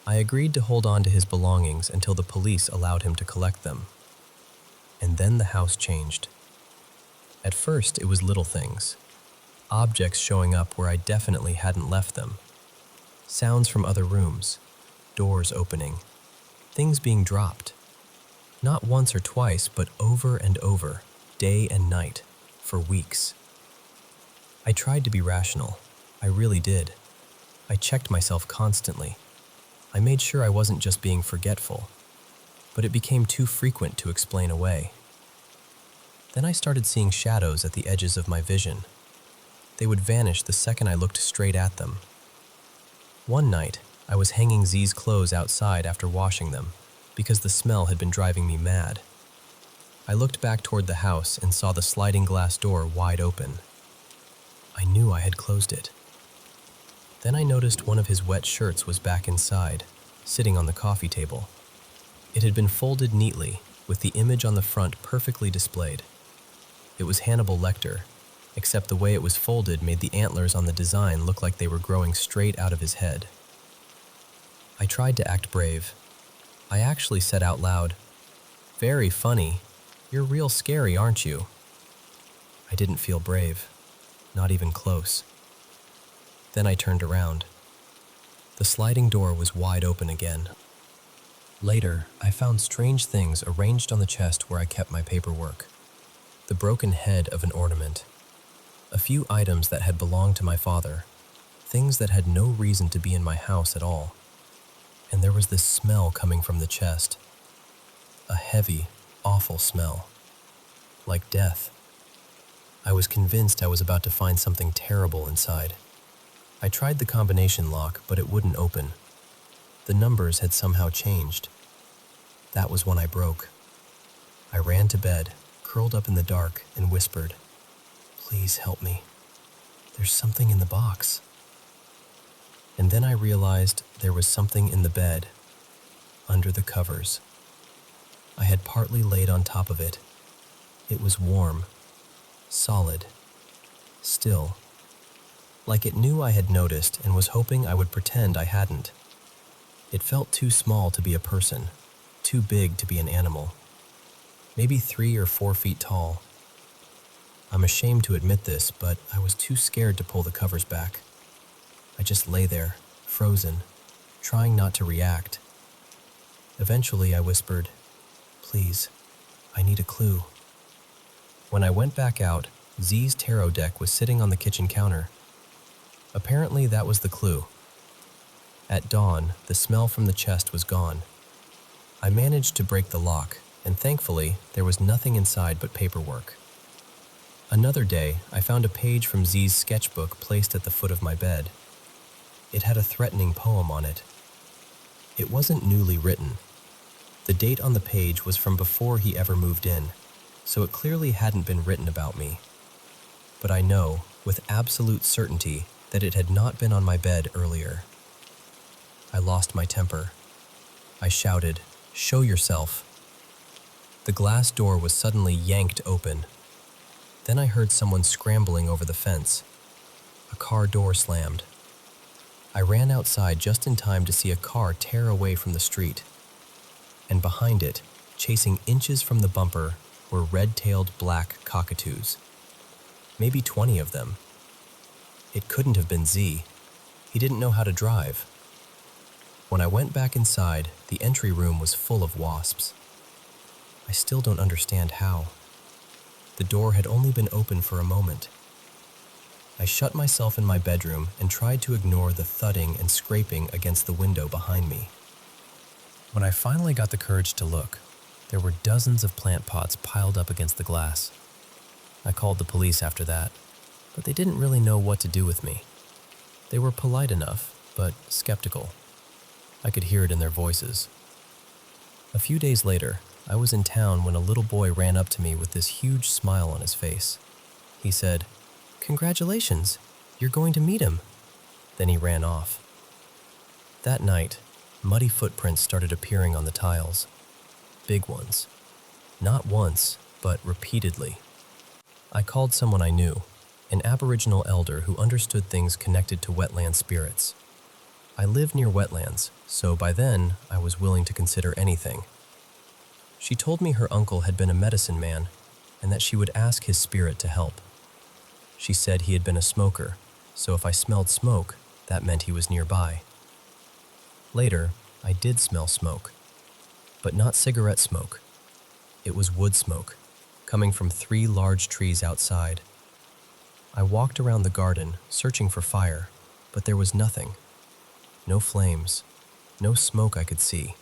I agreed to hold on to his belongings until the police allowed him to collect them. And then the house changed. At first, it was little things. Objects showing up where I definitely hadn't left them. Sounds from other rooms. Doors opening. Things being dropped. Not once or twice, but over and over, day and night, for weeks. I tried to be rational. I really did. I checked myself constantly. I made sure I wasn't just being forgetful, but it became too frequent to explain away. Then I started seeing shadows at the edges of my vision. They would vanish the second I looked straight at them. One night, I was hanging Z's clothes outside after washing them, because the smell had been driving me mad. I looked back toward the house and saw the sliding glass door wide open. I knew I had closed it. Then I noticed one of his wet shirts was back inside, sitting on the coffee table. It had been folded neatly, with the image on the front perfectly displayed. It was Hannibal Lecter, except the way it was folded made the antlers on the design look like they were growing straight out of his head. I tried to act brave. I actually said out loud, "Very funny. You're real scary, aren't you?" I didn't feel brave, not even close. Then I turned around. The sliding door was wide open again. Later, I found strange things arranged on the chest where I kept my paperwork. The broken head of an ornament. A few items that had belonged to my father. Things that had no reason to be in my house at all. and there was this smell coming from the chest. A heavy, awful smell. Like death. I was convinced I was about to find something terrible inside. I tried the combination lock, but it wouldn't open. The numbers had somehow changed. That was when I broke. I ran to bed, curled up in the dark, and whispered, "Please help me. There's something in the box." And then I realized there was something in the bed, under the covers. I had partly laid on top of it. It was warm, solid, still, like it knew I had noticed and was hoping I would pretend I hadn't. It felt too small to be a person, too big to be an animal, maybe 3 or 4 feet tall. I'm ashamed to admit this, but I was too scared to pull the covers back. I just lay there, frozen, trying not to react. Eventually I whispered, "Please, I need a clue." When I went back out, Z's tarot deck was sitting on the kitchen counter. Apparently that was the clue. At dawn, the smell from the chest was gone. I managed to break the lock, and thankfully, there was nothing inside but paperwork. Another day, I found a page from Z's sketchbook placed at the foot of my bed. It had a threatening poem on it. It wasn't newly written. The date on the page was from before he ever moved in, so it clearly hadn't been written about me. But I know, with absolute certainty, that it had not been on my bed earlier. I lost my temper. I shouted, "Show yourself." The glass door was suddenly yanked open. Then I heard someone scrambling over the fence. A car door slammed. I ran outside just in time to see a car tear away from the street. And behind it, chasing inches from the bumper, were red-tailed black cockatoos. Maybe 20 of them. It couldn't have been Z. He didn't know how to drive. When I went back inside, the entry room was full of wasps. I still don't understand how. The door had only been open for a moment. I shut myself in my bedroom and tried to ignore the thudding and scraping against the window behind me. When I finally got the courage to look, there were dozens of plant pots piled up against the glass. I called the police after that, but they didn't really know what to do with me. They were polite enough, but skeptical. I could hear it in their voices. A few days later, I was in town when a little boy ran up to me with this huge smile on his face. He said, "Congratulations, you're going to meet him." Then he ran off. That night, muddy footprints started appearing on the tiles. Big ones. Not once, but repeatedly. I called someone I knew, an Aboriginal elder who understood things connected to wetland spirits. I lived near wetlands, so by then I was willing to consider anything. She told me her uncle had been a medicine man and that she would ask his spirit to help. She said he had been a smoker, so if I smelled smoke, that meant he was nearby. Later, I did smell smoke, but not cigarette smoke. It was wood smoke, coming from 3 large trees outside. I walked around the garden, searching for fire, but there was nothing. No flames, no smoke I could see.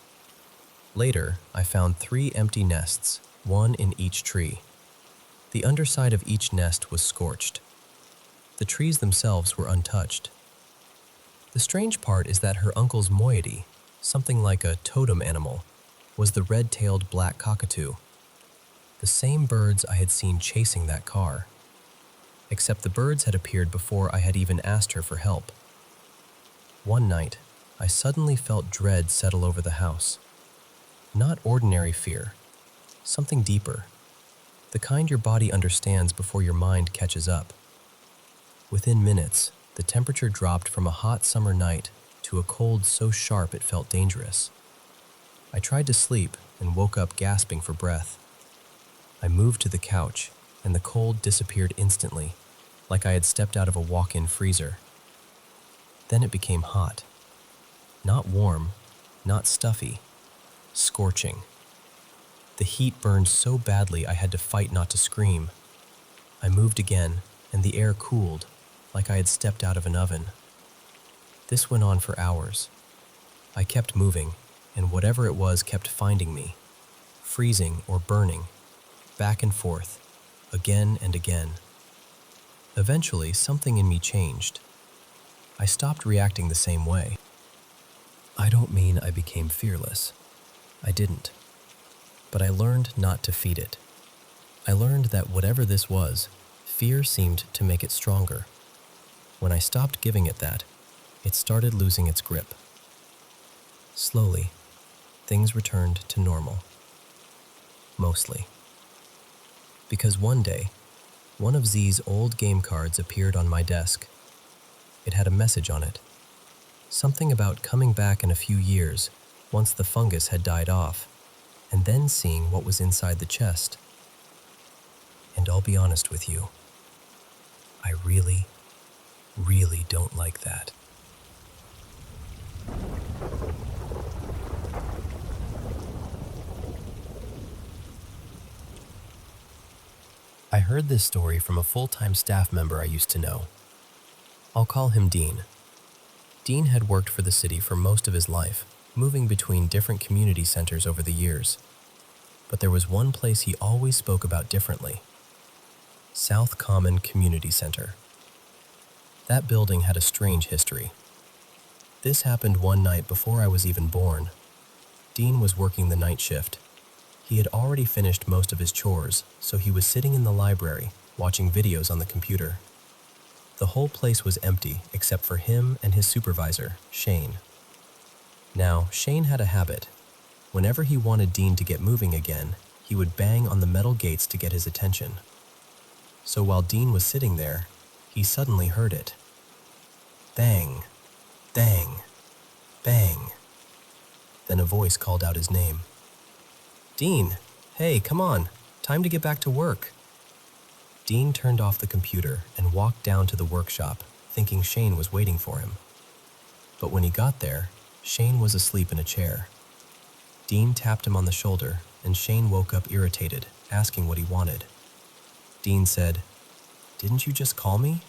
Later, I found 3 empty nests, 1 in each tree. The underside of each nest was scorched. The trees themselves were untouched. The strange part is that her uncle's moiety, something like a totem animal, was the red-tailed black cockatoo. The same birds I had seen chasing that car. Except the birds had appeared before I had even asked her for help. One night, I suddenly felt dread settle over the house. Not ordinary fear, something deeper. The kind your body understands before your mind catches up. Within minutes, the temperature dropped from a hot summer night to a cold so sharp it felt dangerous. I tried to sleep and woke up gasping for breath. I moved to the couch, and the cold disappeared instantly, like I had stepped out of a walk-in freezer. Then it became hot. Not warm, not stuffy, scorching. The heat burned so badly I had to fight not to scream. I moved again, and the air cooled, like I had stepped out of an oven. This went on for hours. I kept moving, and whatever it was kept finding me, freezing or burning, back and forth, again and again. Eventually, something in me changed. I stopped reacting the same way. I don't mean I became fearless. I didn't. But I learned not to feed it. I learned that whatever this was, fear seemed to make it stronger. When I stopped giving it that, it started losing its grip. Slowly, things returned to normal. Mostly. Because one day, one of Z's old game cards appeared on my desk. It had a message on it. Something about coming back in a few years, once the fungus had died off, and then seeing what was inside the chest. And I'll be honest with you, I really, really don't like that. I heard this story from a full-time staff member I used to know. I'll call him Dean. Dean had worked for the city for most of his life, moving between different community centers over the years. But there was one place he always spoke about differently: South Common Community Center. That building had a strange history. This happened one night before I was even born. Dean was working the night shift. He had already finished most of his chores, so he was sitting in the library, watching videos on the computer. The whole place was empty except for him and his supervisor, Shane. Now, Shane had a habit. Whenever he wanted Dean to get moving again, he would bang on the metal gates to get his attention. So while Dean was sitting there, he suddenly heard it. Bang, bang, bang. Then a voice called out his name. Dean, hey, come on, time to get back to work. Dean turned off the computer and walked down to the workshop, thinking Shane was waiting for him. But when he got there, Shane was asleep in a chair. Dean tapped him on the shoulder, and Shane woke up irritated, asking what he wanted. Dean said, "Didn't you just call me?"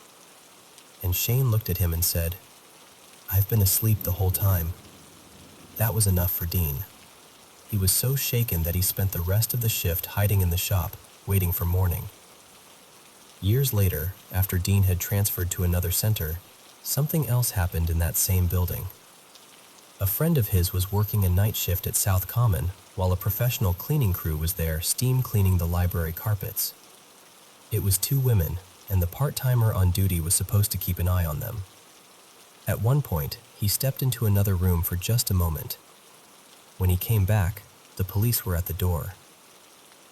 And Shane looked at him and said, "I've been asleep the whole time." That was enough for Dean. He was so shaken that he spent the rest of the shift hiding in the shop, waiting for morning. Years later, after Dean had transferred to another center, something else happened in that same building. A friend of his was working a night shift at South Common, while a professional cleaning crew was there steam cleaning the library carpets. It was two women, and the part-timer on duty was supposed to keep an eye on them. At one point, he stepped into another room for just a moment. When he came back, the police were at the door.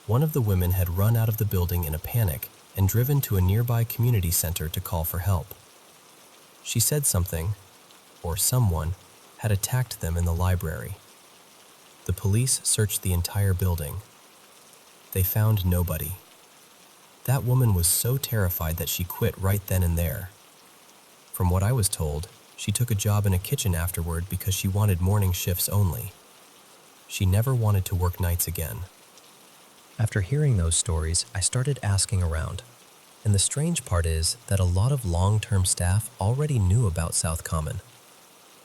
One of the women had run out of the building in a panic and driven to a nearby community center to call for help. She said something, or someone, had attacked them in the library. The police searched the entire building. They found nobody. That woman was so terrified that she quit right then and there. From what I was told, she took a job in a kitchen afterward because she wanted morning shifts only. She never wanted to work nights again. After hearing those stories, I started asking around. And the strange part is that a lot of long-term staff already knew about South Common.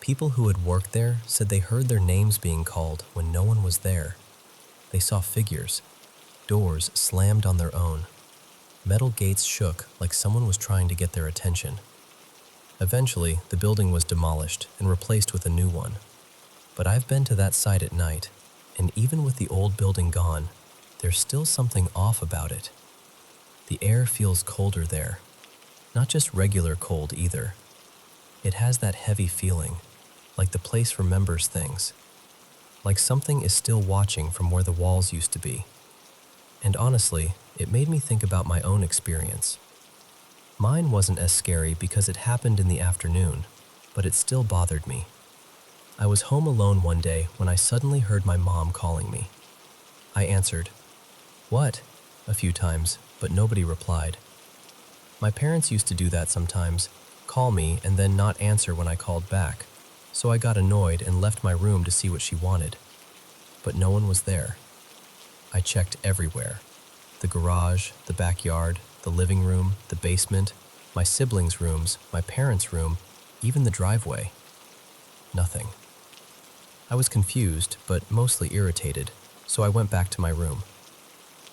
People who had worked there said they heard their names being called when no one was there. They saw figures. Doors slammed on their own. Metal gates shook like someone was trying to get their attention. Eventually, the building was demolished and replaced with a new one. But I've been to that site at night, and even with the old building gone, there's still something off about it. The air feels colder there. Not just regular cold either. It has that heavy feeling, like the place remembers things. Like something is still watching from where the walls used to be. And honestly, it made me think about my own experience. Mine wasn't as scary because it happened in the afternoon, but it still bothered me. I was home alone one day when I suddenly heard my mom calling me. I answered, "What?" a few times, but nobody replied. My parents used to do that sometimes, call me and then not answer when I called back, so I got annoyed and left my room to see what she wanted. But no one was there. I checked everywhere. The garage, the backyard, the living room, the basement, my siblings' rooms, my parents' room, even the driveway. Nothing. I was confused, but mostly irritated, so I went back to my room.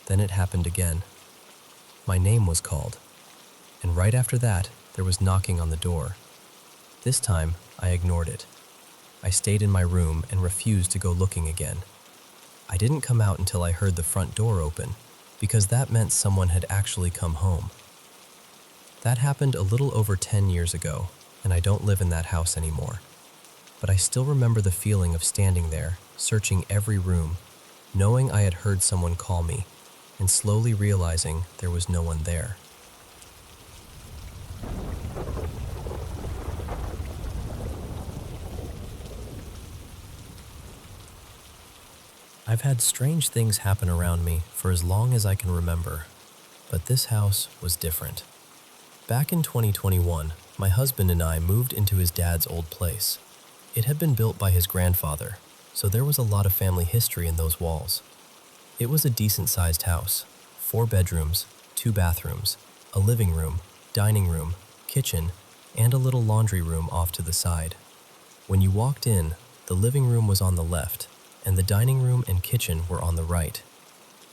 Then it happened again. My name was called, and right after that, there was knocking on the door. This time, I ignored it. I stayed in my room and refused to go looking again. I didn't come out until I heard the front door open, because that meant someone had actually come home. That happened a little over 10 years ago, and I don't live in that house anymore. But I still remember the feeling of standing there, searching every room, knowing I had heard someone call me, and slowly realizing there was no one there. I've had strange things happen around me for as long as I can remember, but this house was different. Back in 2021, my husband and I moved into his dad's old place. It had been built by his grandfather, so there was a lot of family history in those walls. It was a decent-sized house, 4 bedrooms, 2 bathrooms, a living room, dining room, kitchen, and a little laundry room off to the side. When you walked in, the living room was on the left, and the dining room and kitchen were on the right.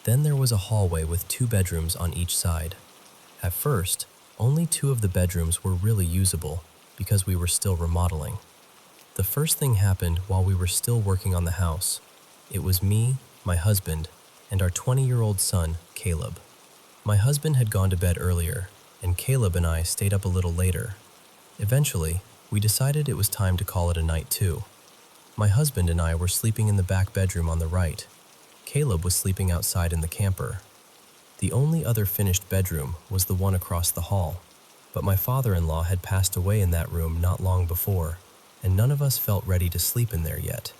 Then there was a hallway with 2 bedrooms on each side. At first, only 2 of the bedrooms were really usable because we were still remodeling. The first thing happened while we were still working on the house. It was me, my husband, and our 20-year-old son, Caleb. My husband had gone to bed earlier, and Caleb and I stayed up a little later. Eventually, we decided it was time to call it a night too. My husband and I were sleeping in the back bedroom on the right. Caleb was sleeping outside in the camper. The only other finished bedroom was the one across the hall, but my father-in-law had passed away in that room not long before, and none of us felt ready to sleep in there yet.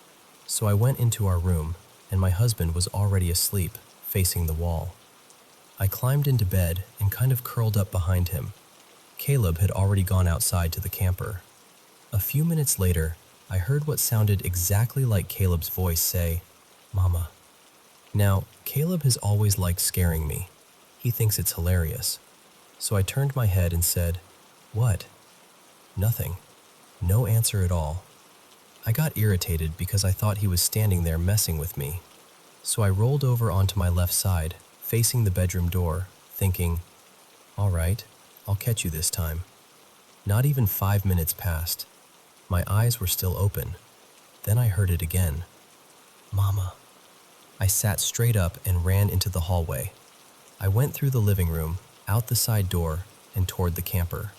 So I went into our room, and my husband was already asleep, facing the wall. I climbed into bed and kind of curled up behind him. Caleb had already gone outside to the camper. A few minutes later, I heard what sounded exactly like Caleb's voice say, "Mama." Now, Caleb has always liked scaring me. He thinks it's hilarious. So I turned my head and said, "What?" Nothing. No answer at all. I got irritated because I thought he was standing there messing with me. So I rolled over onto my left side, facing the bedroom door, thinking, "All right, I'll catch you this time." Not even 5 minutes passed. My eyes were still open. Then I heard it again. "Mama." I sat straight up and ran into the hallway. I went through the living room, out the side door, and toward the camper.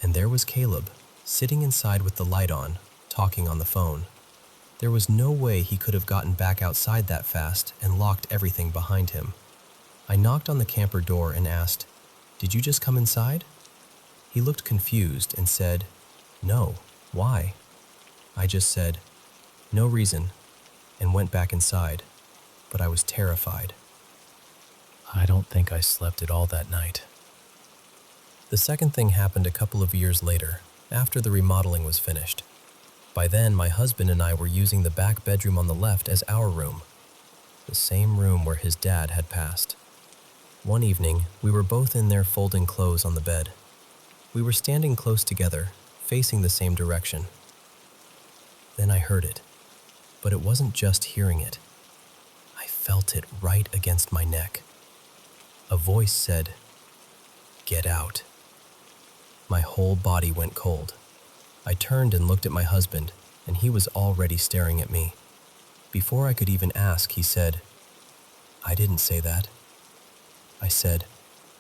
And there was Caleb, sitting inside with the light on, talking on the phone. There was no way he could have gotten back outside that fast and locked everything behind him. I knocked on the camper door and asked, "Did you just come inside?" He looked confused and said, "No, why?" I just said, "No reason," and went back inside, but I was terrified. I don't think I slept at all that night. The second thing happened a couple of years later, after the remodeling was finished. By then, my husband and I were using the back bedroom on the left as our room, the same room where his dad had passed. One evening, we were both in there folding clothes on the bed. We were standing close together, facing the same direction. Then I heard it, but it wasn't just hearing it. I felt it right against my neck. A voice said, "Get out." My whole body went cold. I turned and looked at my husband, and he was already staring at me. Before I could even ask, he said, "I didn't say that." I said,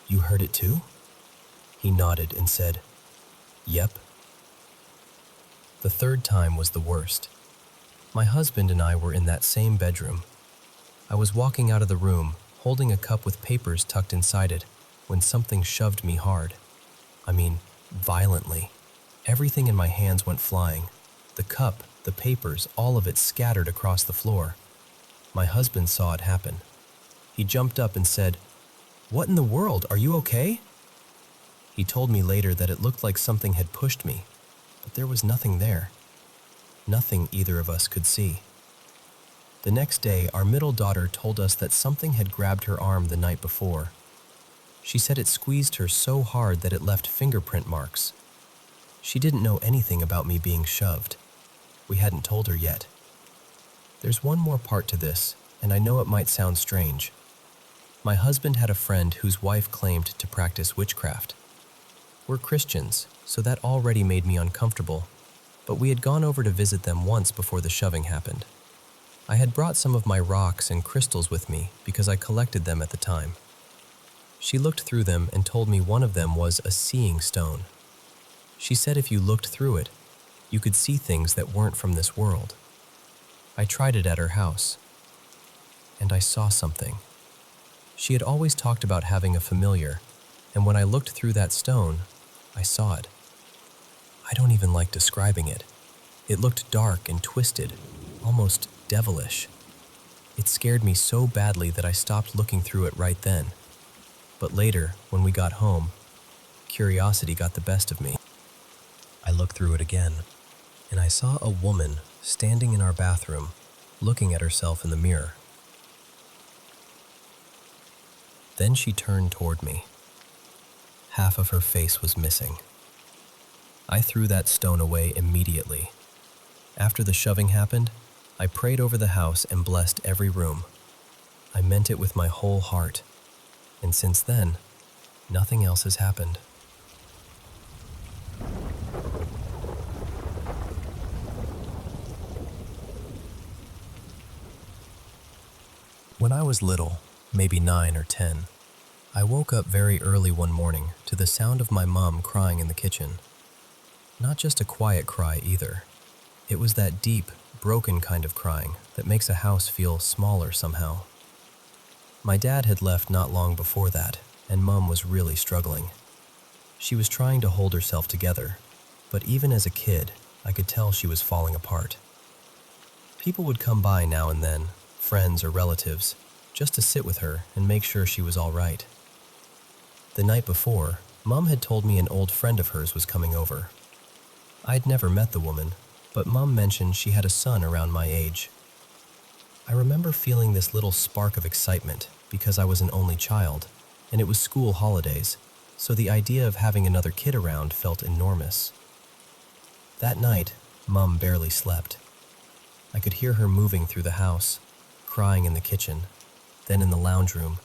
"You heard it too?" He nodded and said, "Yep." The third time was the worst. My husband and I were in that same bedroom. I was walking out of the room, holding a cup with papers tucked inside it, when something shoved me hard. I mean, violently. Everything in my hands went flying. The cup, the papers, all of it scattered across the floor. My husband saw it happen. He jumped up and said, "What in the world? Are you okay?" He told me later that it looked like something had pushed me, but there was nothing there. Nothing either of us could see. The next day, our middle daughter told us that something had grabbed her arm the night before. She said it squeezed her so hard that it left fingerprint marks. She didn't know anything about me being shoved. We hadn't told her yet. There's one more part to this, and I know it might sound strange. My husband had a friend whose wife claimed to practice witchcraft. We're Christians, so that already made me uncomfortable, but we had gone over to visit them once before the shoving happened. I had brought some of my rocks and crystals with me because I collected them at the time. She looked through them and told me one of them was a seeing stone. She said if you looked through it, you could see things that weren't from this world. I tried it at her house, and I saw something. She had always talked about having a familiar, and when I looked through that stone, I saw it. I don't even like describing it. It looked dark and twisted, almost devilish. It scared me so badly that I stopped looking through it right then. But later, when we got home, curiosity got the best of me. I looked through it again, and I saw a woman standing in our bathroom, looking at herself in the mirror. Then she turned toward me. Half of her face was missing. I threw that stone away immediately. After the shoving happened, I prayed over the house and blessed every room. I meant it with my whole heart, and since then, nothing else has happened. When I was little, maybe 9 or 10, I woke up very early one morning to the sound of my mom crying in the kitchen. Not just a quiet cry either. It was that deep, broken kind of crying that makes a house feel smaller somehow. My dad had left not long before that, and Mom was really struggling. She was trying to hold herself together, but even as a kid, I could tell she was falling apart. People would come by now and then, friends or relatives, just to sit with her and make sure she was all right. The night before, Mom had told me an old friend of hers was coming over. I'd never met the woman, but Mom mentioned she had a son around my age. I remember feeling this little spark of excitement because I was an only child, and it was school holidays, so the idea of having another kid around felt enormous. That night, Mom barely slept. I could hear her moving through the house, crying in the kitchen, then in the lounge room,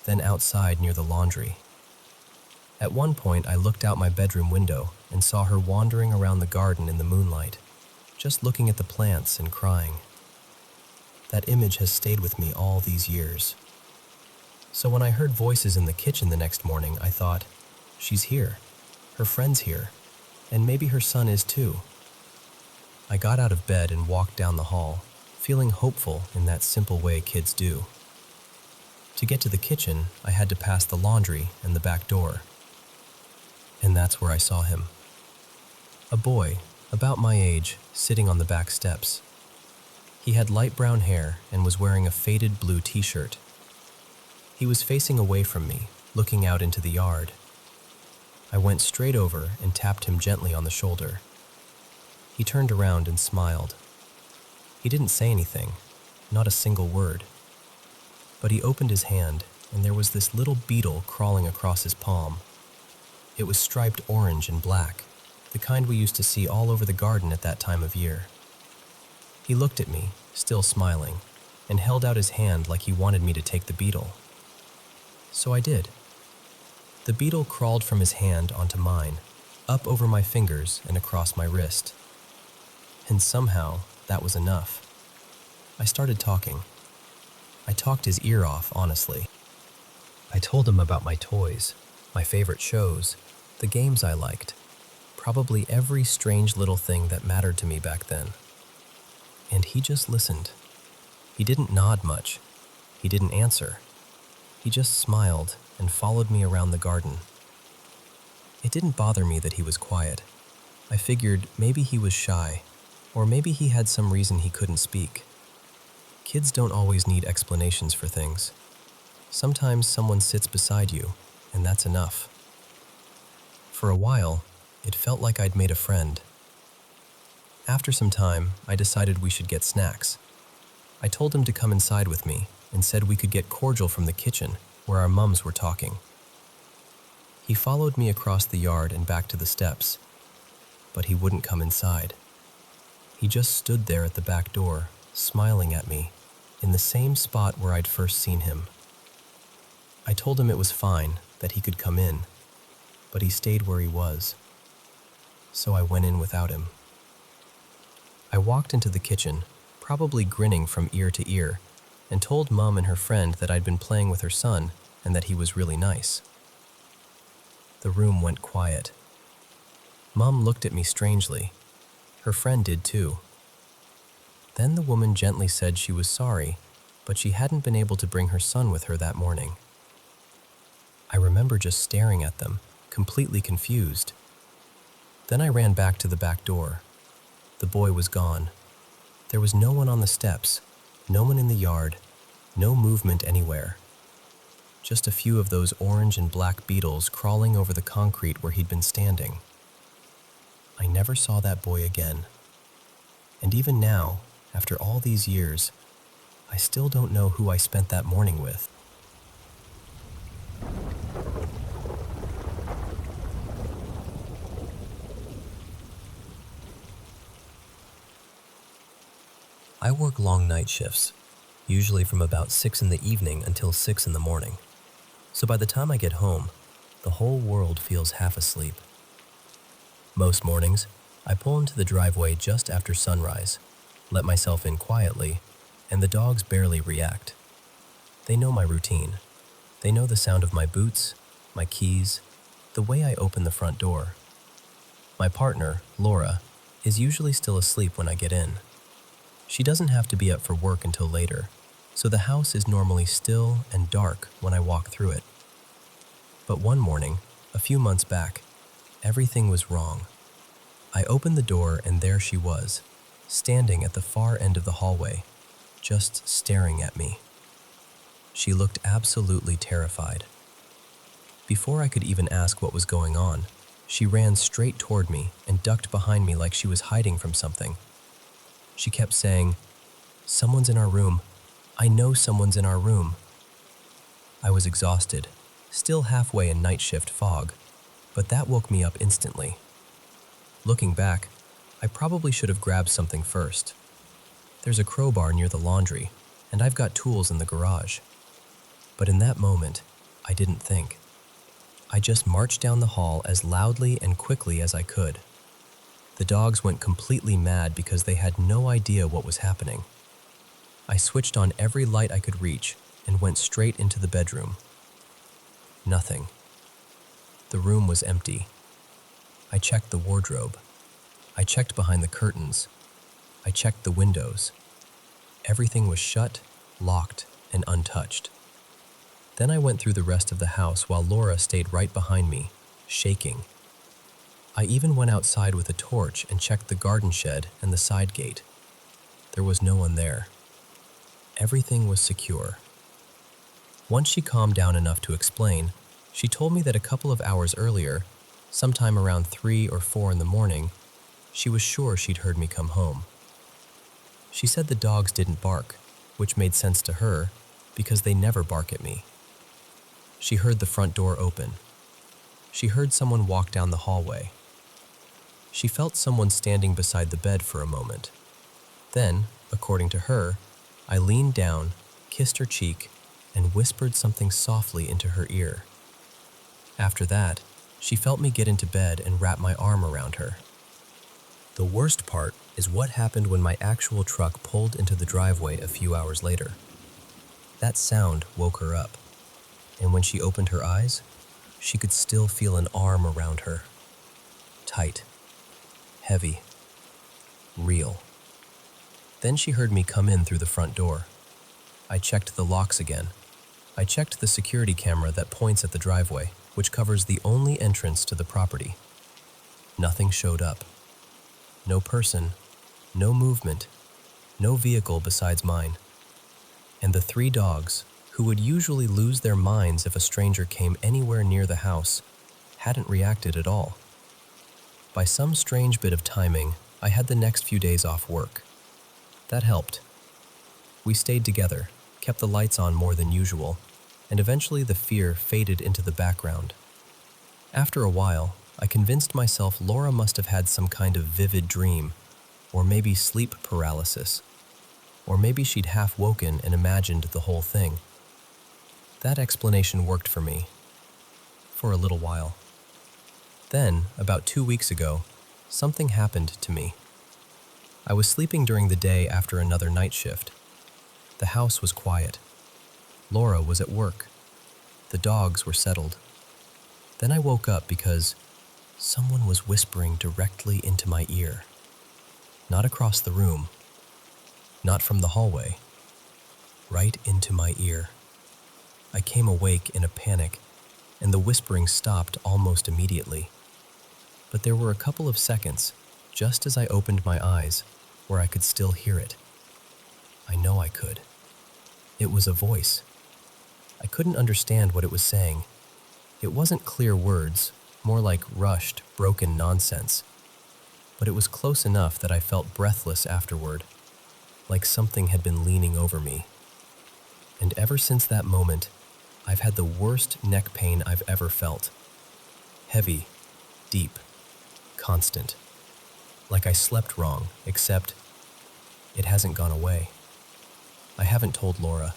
then outside near the laundry. At one point, I looked out my bedroom window and saw her wandering around the garden in the moonlight, just looking at the plants and crying. That image has stayed with me all these years. So when I heard voices in the kitchen the next morning, I thought, she's here, her friend's here, and maybe her son is too. I got out of bed and walked down the hall, feeling hopeful in that simple way kids do. To get to the kitchen, I had to pass the laundry and the back door. And that's where I saw him. A boy, about my age, sitting on the back steps. He had light brown hair and was wearing a faded blue t-shirt. He was facing away from me, looking out into the yard. I went straight over and tapped him gently on the shoulder. He turned around and smiled. He didn't say anything, not a single word. But he opened his hand, and there was this little beetle crawling across his palm. It was striped orange and black, the kind we used to see all over the garden at that time of year. He looked at me, still smiling, and held out his hand like he wanted me to take the beetle. So I did. The beetle crawled from his hand onto mine, up over my fingers and across my wrist. And somehow, that was enough. I started talking. I talked his ear off, honestly. I told him about my toys, my favorite shows, the games I liked, probably every strange little thing that mattered to me back then. And he just listened. He didn't nod much. He didn't answer. He just smiled and followed me around the garden. It didn't bother me that he was quiet. I figured maybe he was shy, or maybe he had some reason he couldn't speak. Kids don't always need explanations for things. Sometimes someone sits beside you, and that's enough. For a while, it felt like I'd made a friend. After some time, I decided we should get snacks. I told him to come inside with me and said we could get cordial from the kitchen where our mums were talking. He followed me across the yard and back to the steps, but he wouldn't come inside. He just stood there at the back door, smiling at me, in the same spot where I'd first seen him. I told him it was fine, that he could come in, but he stayed where he was. So I went in without him. I walked into the kitchen, probably grinning from ear to ear, and told Mom and her friend that I'd been playing with her son and that he was really nice. The room went quiet. Mom looked at me strangely. Her friend did too. Then the woman gently said she was sorry, but she hadn't been able to bring her son with her that morning. I remember just staring at them, completely confused. Then I ran back to the back door. The boy was gone. There was no one on the steps, no one in the yard, no movement anywhere. Just a few of those orange and black beetles crawling over the concrete where he'd been standing. I never saw that boy again. And even now, after all these years, I still don't know who I spent that morning with. I work long night shifts, usually from about 6 in the evening until 6 in the morning. So by the time I get home, the whole world feels half asleep. Most mornings, I pull into the driveway just after sunrise, let myself in quietly, and the dogs barely react. They know my routine. They know the sound of my boots, my keys, the way I open the front door. My partner, Laura, is usually still asleep when I get in. She doesn't have to be up for work until later, so the house is normally still and dark when I walk through it. But one morning, a few months back, everything was wrong. I opened the door and there she was, standing at the far end of the hallway, just staring at me. She looked absolutely terrified. Before I could even ask what was going on, she ran straight toward me and ducked behind me like she was hiding from something. She kept saying, "Someone's in our room. I know someone's in our room." I was exhausted, still halfway in night shift fog, but that woke me up instantly. Looking back, I probably should have grabbed something first. There's a crowbar near the laundry, and I've got tools in the garage. But in that moment, I didn't think. I just marched down the hall as loudly and quickly as I could. The dogs went completely mad because they had no idea what was happening. I switched on every light I could reach and went straight into the bedroom. Nothing. The room was empty. I checked the wardrobe. I checked behind the curtains. I checked the windows. Everything was shut, locked, and untouched. Then I went through the rest of the house while Laura stayed right behind me, shaking. I even went outside with a torch and checked the garden shed and the side gate. There was no one there. Everything was secure. Once she calmed down enough to explain, she told me that a couple of hours earlier, sometime around 3 or 4 in the morning, she was sure she'd heard me come home. She said the dogs didn't bark, which made sense to her because they never bark at me. She heard the front door open. She heard someone walk down the hallway. She felt someone standing beside the bed for a moment. Then, according to her, I leaned down, kissed her cheek, and whispered something softly into her ear. After that, she felt me get into bed and wrap my arm around her. The worst part is what happened when my actual truck pulled into the driveway a few hours later. That sound woke her up, and when she opened her eyes, she could still feel an arm around her. Tight, heavy, real. Then she heard me come in through the front door. I checked the locks again. I checked the security camera that points at the driveway, which covers the only entrance to the property. Nothing showed up. No person, no movement, no vehicle besides mine. And the 3 dogs, who would usually lose their minds if a stranger came anywhere near the house, hadn't reacted at all. By some strange bit of timing, I had the next few days off work. That helped. We stayed together, kept the lights on more than usual, and eventually the fear faded into the background. After a while, I convinced myself Laura must have had some kind of vivid dream, or maybe sleep paralysis, Or maybe she'd half woken and imagined the whole thing. That explanation worked for me. For a little while. Then, about 2 weeks ago, something happened to me. I was sleeping during the day after another night shift. The house was quiet. Laura was at work. The dogs were settled. Then I woke up because someone was whispering directly into my ear. Not across the room. Not from the hallway. Right into my ear. I came awake in a panic, and the whispering stopped almost immediately. But there were a couple of seconds, just as I opened my eyes, where I could still hear it. I know I could. It was a voice. I couldn't understand what it was saying. It wasn't clear words, more like rushed, broken nonsense. But it was close enough that I felt breathless afterward, like something had been leaning over me. And ever since that moment, I've had the worst neck pain I've ever felt. Heavy, deep, constant. Like I slept wrong, except it hasn't gone away. I haven't told Laura.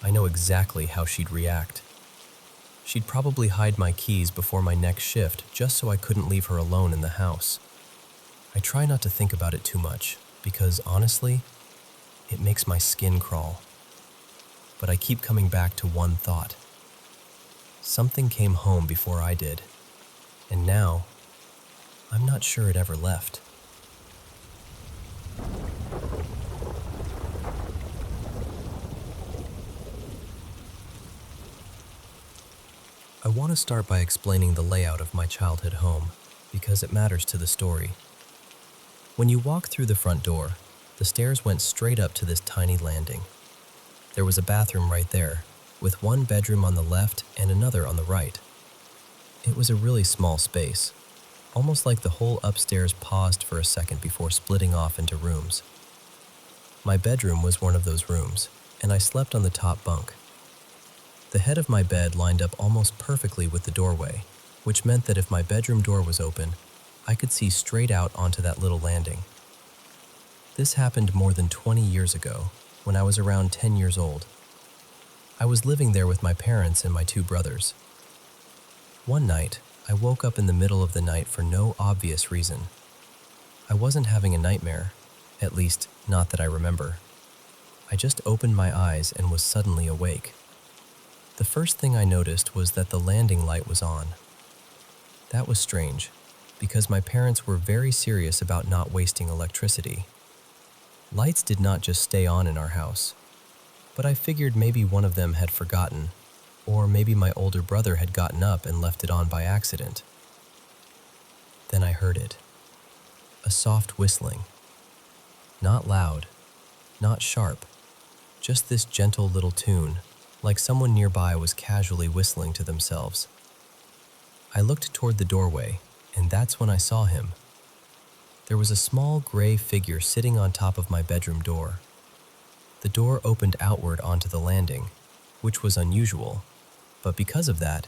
I know exactly how she'd react. She'd probably hide my keys before my next shift just so I couldn't leave her alone in the house. I try not to think about it too much because, honestly, it makes my skin crawl. But I keep coming back to one thought. Something came home before I did, and now I'm not sure it ever left. I want to start by explaining the layout of my childhood home, because it matters to the story. When you walk through the front door, the stairs went straight up to this tiny landing. There was a bathroom right there, with one bedroom on the left and another on the right. It was a really small space, almost like the whole upstairs paused for a second before splitting off into rooms. My bedroom was one of those rooms, and I slept on the top bunk. The head of my bed lined up almost perfectly with the doorway, which meant that if my bedroom door was open, I could see straight out onto that little landing. This happened more than 20 years ago, when I was around 10 years old. I was living there with my parents and my 2 brothers. One night, I woke up in the middle of the night for no obvious reason. I wasn't having a nightmare, at least not that I remember. I just opened my eyes and was suddenly awake. The first thing I noticed was that the landing light was on. That was strange, because my parents were very serious about not wasting electricity. Lights did not just stay on in our house, but I figured maybe one of them had forgotten, or maybe my older brother had gotten up and left it on by accident. Then I heard it. A soft whistling. Not loud, not sharp, just this gentle little tune, like someone nearby was casually whistling to themselves. I looked toward the doorway, and that's when I saw him. There was a small gray figure sitting on top of my bedroom door. The door opened outward onto the landing, which was unusual, but because of that,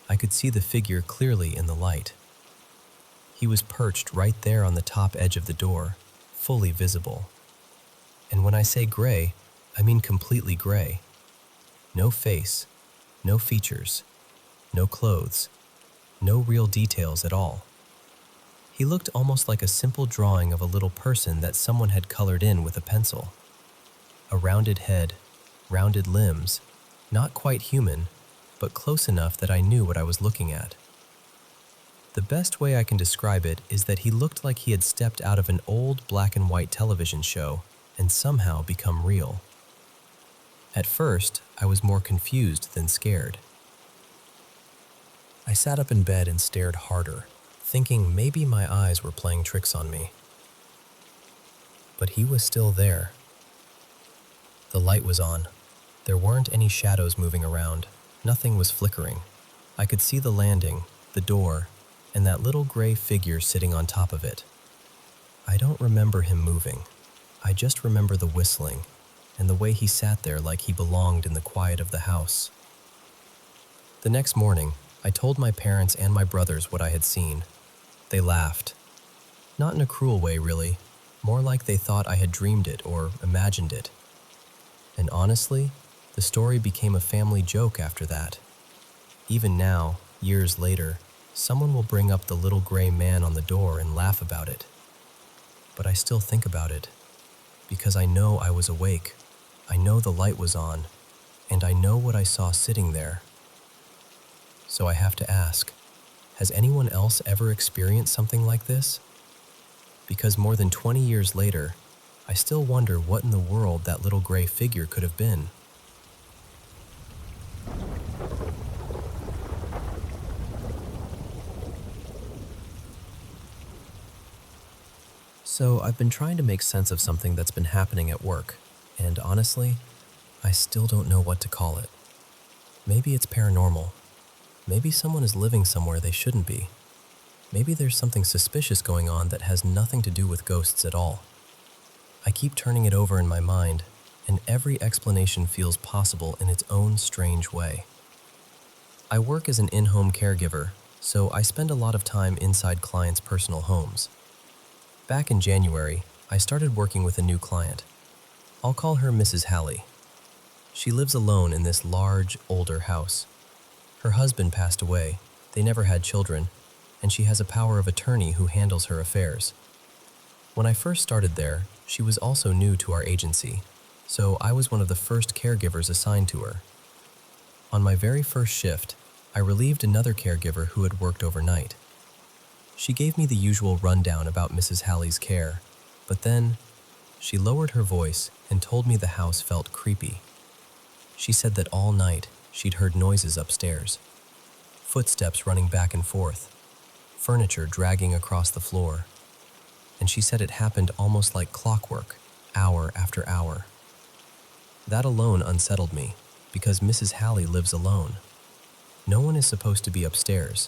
I could see the figure clearly in the light. He was perched right there on the top edge of the door, fully visible. And when I say gray, I mean completely gray. No face, no features, no clothes, no real details at all. He looked almost like a simple drawing of a little person that someone had colored in with a pencil. A rounded head, rounded limbs, not quite human, but close enough that I knew what I was looking at. The best way I can describe it is that he looked like he had stepped out of an old black and white television show and somehow become real. At first, I was more confused than scared. I sat up in bed and stared harder, thinking maybe my eyes were playing tricks on me. But he was still there. The light was on. There weren't any shadows moving around. Nothing was flickering. I could see the landing, the door, and that little gray figure sitting on top of it. I don't remember him moving. I just remember the whistling and the way he sat there like he belonged in the quiet of the house. The next morning, I told my parents and my brothers what I had seen. They laughed. Not in a cruel way, really, more like they thought I had dreamed it or imagined it. And honestly, the story became a family joke after that. Even now, years later, someone will bring up the little gray man on the door and laugh about it. But I still think about it, because I know I was awake, I know the light was on, and I know what I saw sitting there. So I have to ask, has anyone else ever experienced something like this? Because more than 20 years later, I still wonder what in the world that little gray figure could have been. So I've been trying to make sense of something that's been happening at work, and honestly, I still don't know what to call it. Maybe it's paranormal. Maybe someone is living somewhere they shouldn't be. Maybe there's something suspicious going on that has nothing to do with ghosts at all. I keep turning it over in my mind, and every explanation feels possible in its own strange way. I work as an in-home caregiver, so I spend a lot of time inside clients' personal homes. Back in January, I started working with a new client. I'll call her Mrs. Hallie. She lives alone in this large, older house. Her husband passed away, they never had children, and she has a power of attorney who handles her affairs. When I first started there, she was also new to our agency, so I was one of the first caregivers assigned to her. On my very first shift, I relieved another caregiver who had worked overnight. She gave me the usual rundown about Mrs. Hallie's care, but then she lowered her voice and told me the house felt creepy. She said that all night she'd heard noises upstairs, footsteps running back and forth, furniture dragging across the floor, and she said it happened almost like clockwork, hour after hour. That alone unsettled me, because Mrs. Hallie lives alone. No one is supposed to be upstairs.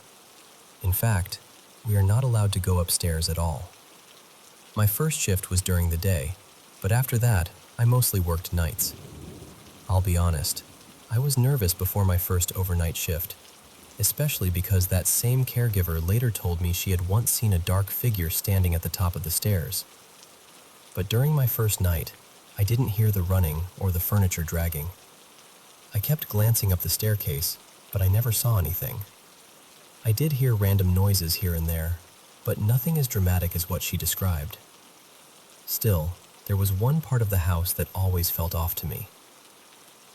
In fact, we are not allowed to go upstairs at all. My first shift was during the day, but after that, I mostly worked nights. I'll be honest, I was nervous before my first overnight shift, especially because that same caregiver later told me she had once seen a dark figure standing at the top of the stairs. But during my first night, I didn't hear the running or the furniture dragging. I kept glancing up the staircase, but I never saw anything. I did hear random noises here and there, but nothing as dramatic as what she described. Still, there was one part of the house that always felt off to me.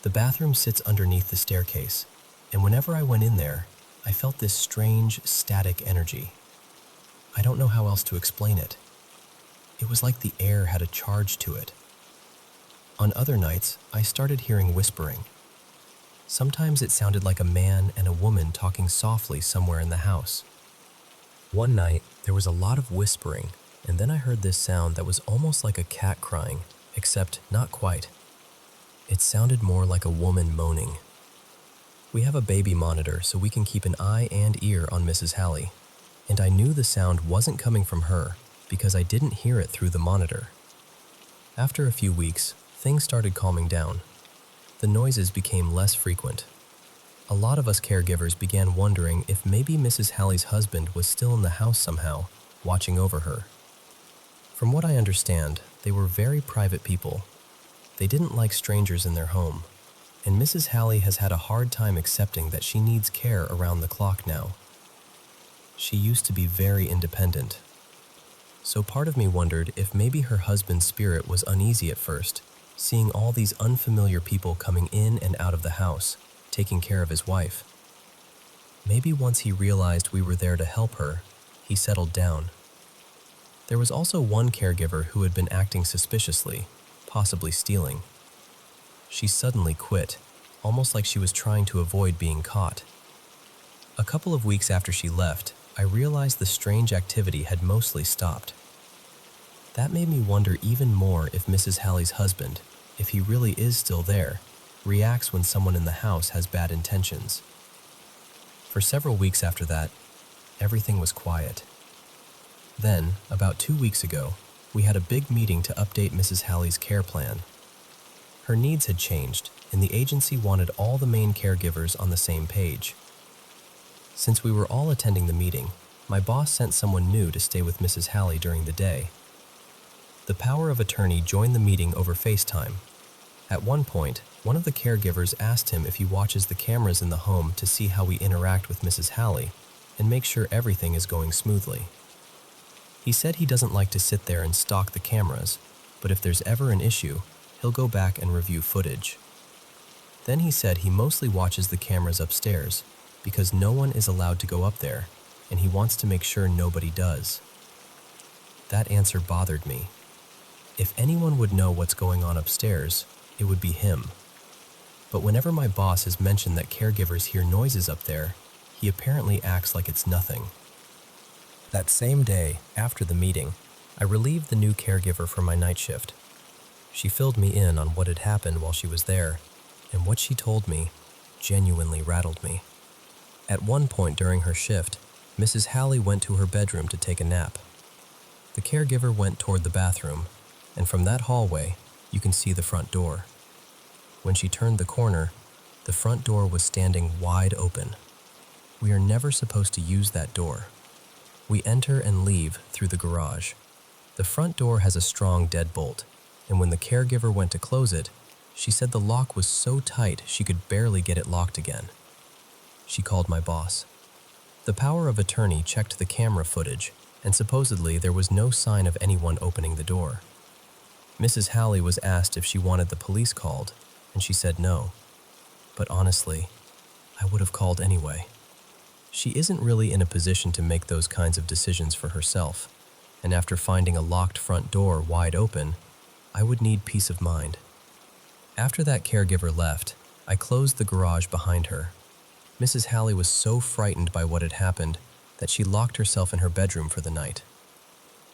The bathroom sits underneath the staircase, and whenever I went in there, I felt this strange, static energy. I don't know how else to explain it. It was like the air had a charge to it. On other nights, I started hearing whispering. Sometimes it sounded like a man and a woman talking softly somewhere in the house. One night, there was a lot of whispering, and then I heard this sound that was almost like a cat crying, except not quite. It sounded more like a woman moaning. We have a baby monitor so we can keep an eye and ear on Mrs. Hallie, and I knew the sound wasn't coming from her because I didn't hear it through the monitor. After a few weeks, things started calming down. The noises became less frequent. A lot of us caregivers began wondering if maybe Mrs. Hallie's husband was still in the house somehow, watching over her. From what I understand, they were very private people. They didn't like strangers in their home, and Mrs. Hallie has had a hard time accepting that she needs care around the clock now. She used to be very independent. So part of me wondered if maybe her husband's spirit was uneasy at first, seeing all these unfamiliar people coming in and out of the house, taking care of his wife. Maybe once he realized we were there to help her, he settled down. There was also one caregiver who had been acting suspiciously, possibly stealing. She suddenly quit, almost like she was trying to avoid being caught. A couple of weeks after she left, I realized the strange activity had mostly stopped. That made me wonder even more if Mrs. Hallie's husband, if he really is still there, reacts when someone in the house has bad intentions. For several weeks after that, everything was quiet. Then, about 2 weeks ago, we had a big meeting to update Mrs. Hallie's care plan. Her needs had changed, and the agency wanted all the main caregivers on the same page. Since we were all attending the meeting, my boss sent someone new to stay with Mrs. Hallie during the day. The power of attorney joined the meeting over FaceTime. At one point, one of the caregivers asked him if he watches the cameras in the home to see how we interact with Mrs. Hallie and make sure everything is going smoothly. He said he doesn't like to sit there and stalk the cameras, but if there's ever an issue, he'll go back and review footage. Then he said he mostly watches the cameras upstairs because no one is allowed to go up there, and he wants to make sure nobody does. That answer bothered me. If anyone would know what's going on upstairs, it would be him. But whenever my boss has mentioned that caregivers hear noises up there, he apparently acts like it's nothing. That same day, after the meeting, I relieved the new caregiver for my night shift. She filled me in on what had happened while she was there, and what she told me genuinely rattled me. At one point during her shift, Mrs. Hallie went to her bedroom to take a nap. The caregiver went toward the bathroom, and from that hallway, you can see the front door. When she turned the corner, the front door was standing wide open. We are never supposed to use that door. We enter and leave through the garage. The front door has a strong deadbolt, and when the caregiver went to close it, she said the lock was so tight she could barely get it locked again. She called my boss. The power of attorney checked the camera footage, and supposedly there was no sign of anyone opening the door. Mrs. Hallie was asked if she wanted the police called, and she said no. But honestly, I would have called anyway. She isn't really in a position to make those kinds of decisions for herself, and after finding a locked front door wide open, I would need peace of mind. After that caregiver left, I closed the garage behind her. Mrs. Hallie was so frightened by what had happened that she locked herself in her bedroom for the night.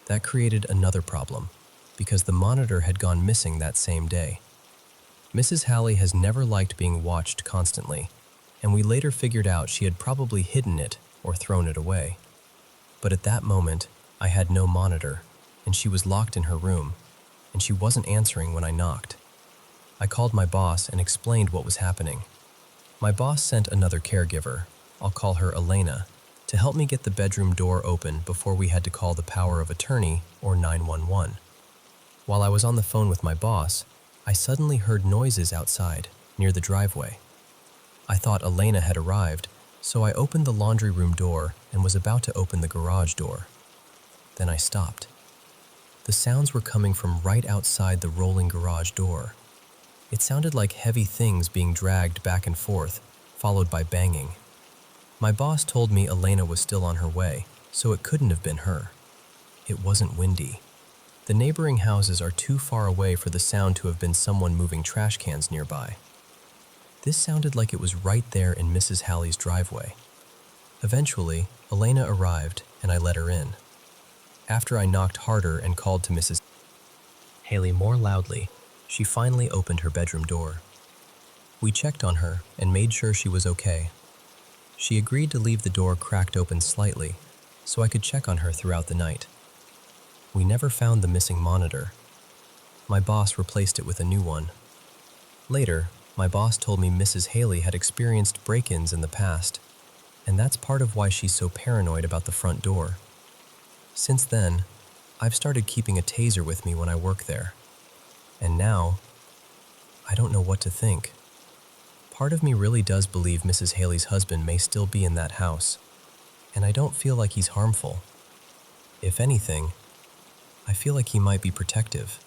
That created another problem, because the monitor had gone missing that same day. Mrs. Hallie has never liked being watched constantly, and we later figured out she had probably hidden it or thrown it away. But at that moment, I had no monitor, and she was locked in her room, and she wasn't answering when I knocked. I called my boss and explained what was happening. My boss sent another caregiver, I'll call her Elena, to help me get the bedroom door open before we had to call the power of attorney or 911. While I was on the phone with my boss, I suddenly heard noises outside, near the driveway. I thought Elena had arrived, so I opened the laundry room door and was about to open the garage door. Then I stopped. The sounds were coming from right outside the rolling garage door. It sounded like heavy things being dragged back and forth, followed by banging. My boss told me Elena was still on her way, so it couldn't have been her. It wasn't windy. The neighboring houses are too far away for the sound to have been someone moving trash cans nearby. This sounded like it was right there in Mrs. Hallie's driveway. Eventually, Elena arrived and I let her in. After I knocked harder and called to Mrs. Hallie more loudly, she finally opened her bedroom door. We checked on her and made sure she was okay. She agreed to leave the door cracked open slightly so I could check on her throughout the night. We never found the missing monitor. My boss replaced it with a new one. Later, my boss told me Mrs. Hallie had experienced break-ins in the past, and that's part of why she's so paranoid about the front door. Since then, I've started keeping a taser with me when I work there. And now, I don't know what to think. Part of me really does believe Mrs. Haley's husband may still be in that house, and I don't feel like he's harmful. If anything, I feel like he might be protective.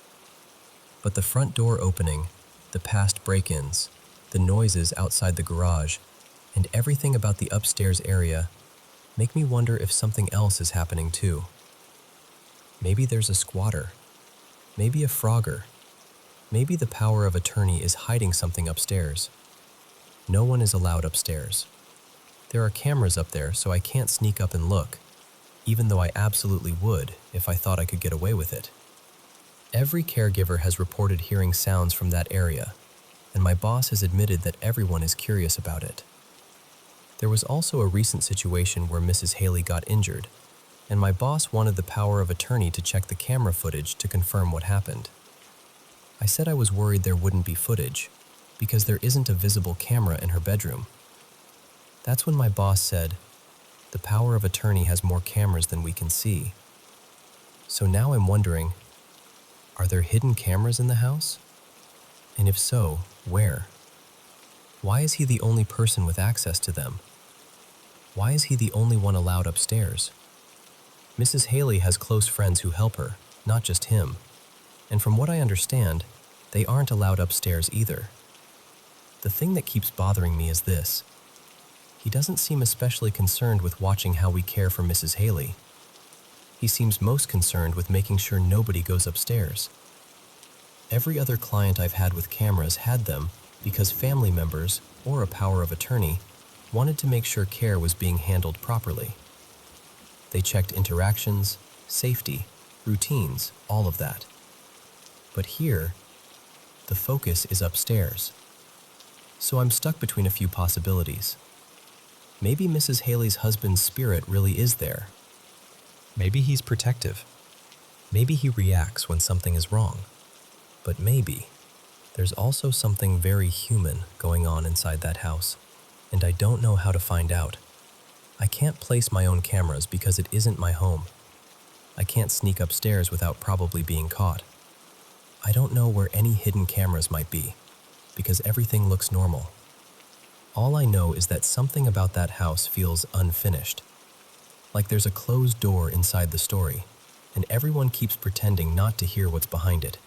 But the front door opening, the past break-ins, the noises outside the garage, and everything about the upstairs area make me wonder if something else is happening too. Maybe there's a squatter. Maybe a frogger. Maybe the power of attorney is hiding something upstairs. No one is allowed upstairs. There are cameras up there, so I can't sneak up and look, even though I absolutely would if I thought I could get away with it. Every caregiver has reported hearing sounds from that area, and my boss has admitted that everyone is curious about it. There was also a recent situation where Mrs. Haley got injured, and my boss wanted the power of attorney to check the camera footage to confirm what happened. I said I was worried there wouldn't be footage, because there isn't a visible camera in her bedroom. That's when my boss said, "The power of attorney has more cameras than we can see." So now I'm wondering, Are there hidden cameras in the house? And if so, where? Why is he the only person with access to them? Why is he the only one allowed upstairs? Mrs. Haley has close friends who help her, not just him. And from what I understand, they aren't allowed upstairs either. The thing that keeps bothering me is this. He doesn't seem especially concerned with watching how we care for Mrs. Haley. He seems most concerned with making sure nobody goes upstairs. Every other client I've had with cameras had them because family members, or a power of attorney, wanted to make sure care was being handled properly. They checked interactions, safety, routines, all of that. But here, the focus is upstairs. So I'm stuck between a few possibilities. Maybe Mrs. Haley's husband's spirit really is there. Maybe he's protective. Maybe he reacts when something is wrong. But maybe there's also something very human going on inside that house, and I don't know how to find out. I can't place my own cameras because it isn't my home. I can't sneak upstairs without probably being caught. I don't know where any hidden cameras might be, because everything looks normal. All I know is that something about that house feels unfinished. Like there's a closed door inside the story, and everyone keeps pretending not to hear what's behind it.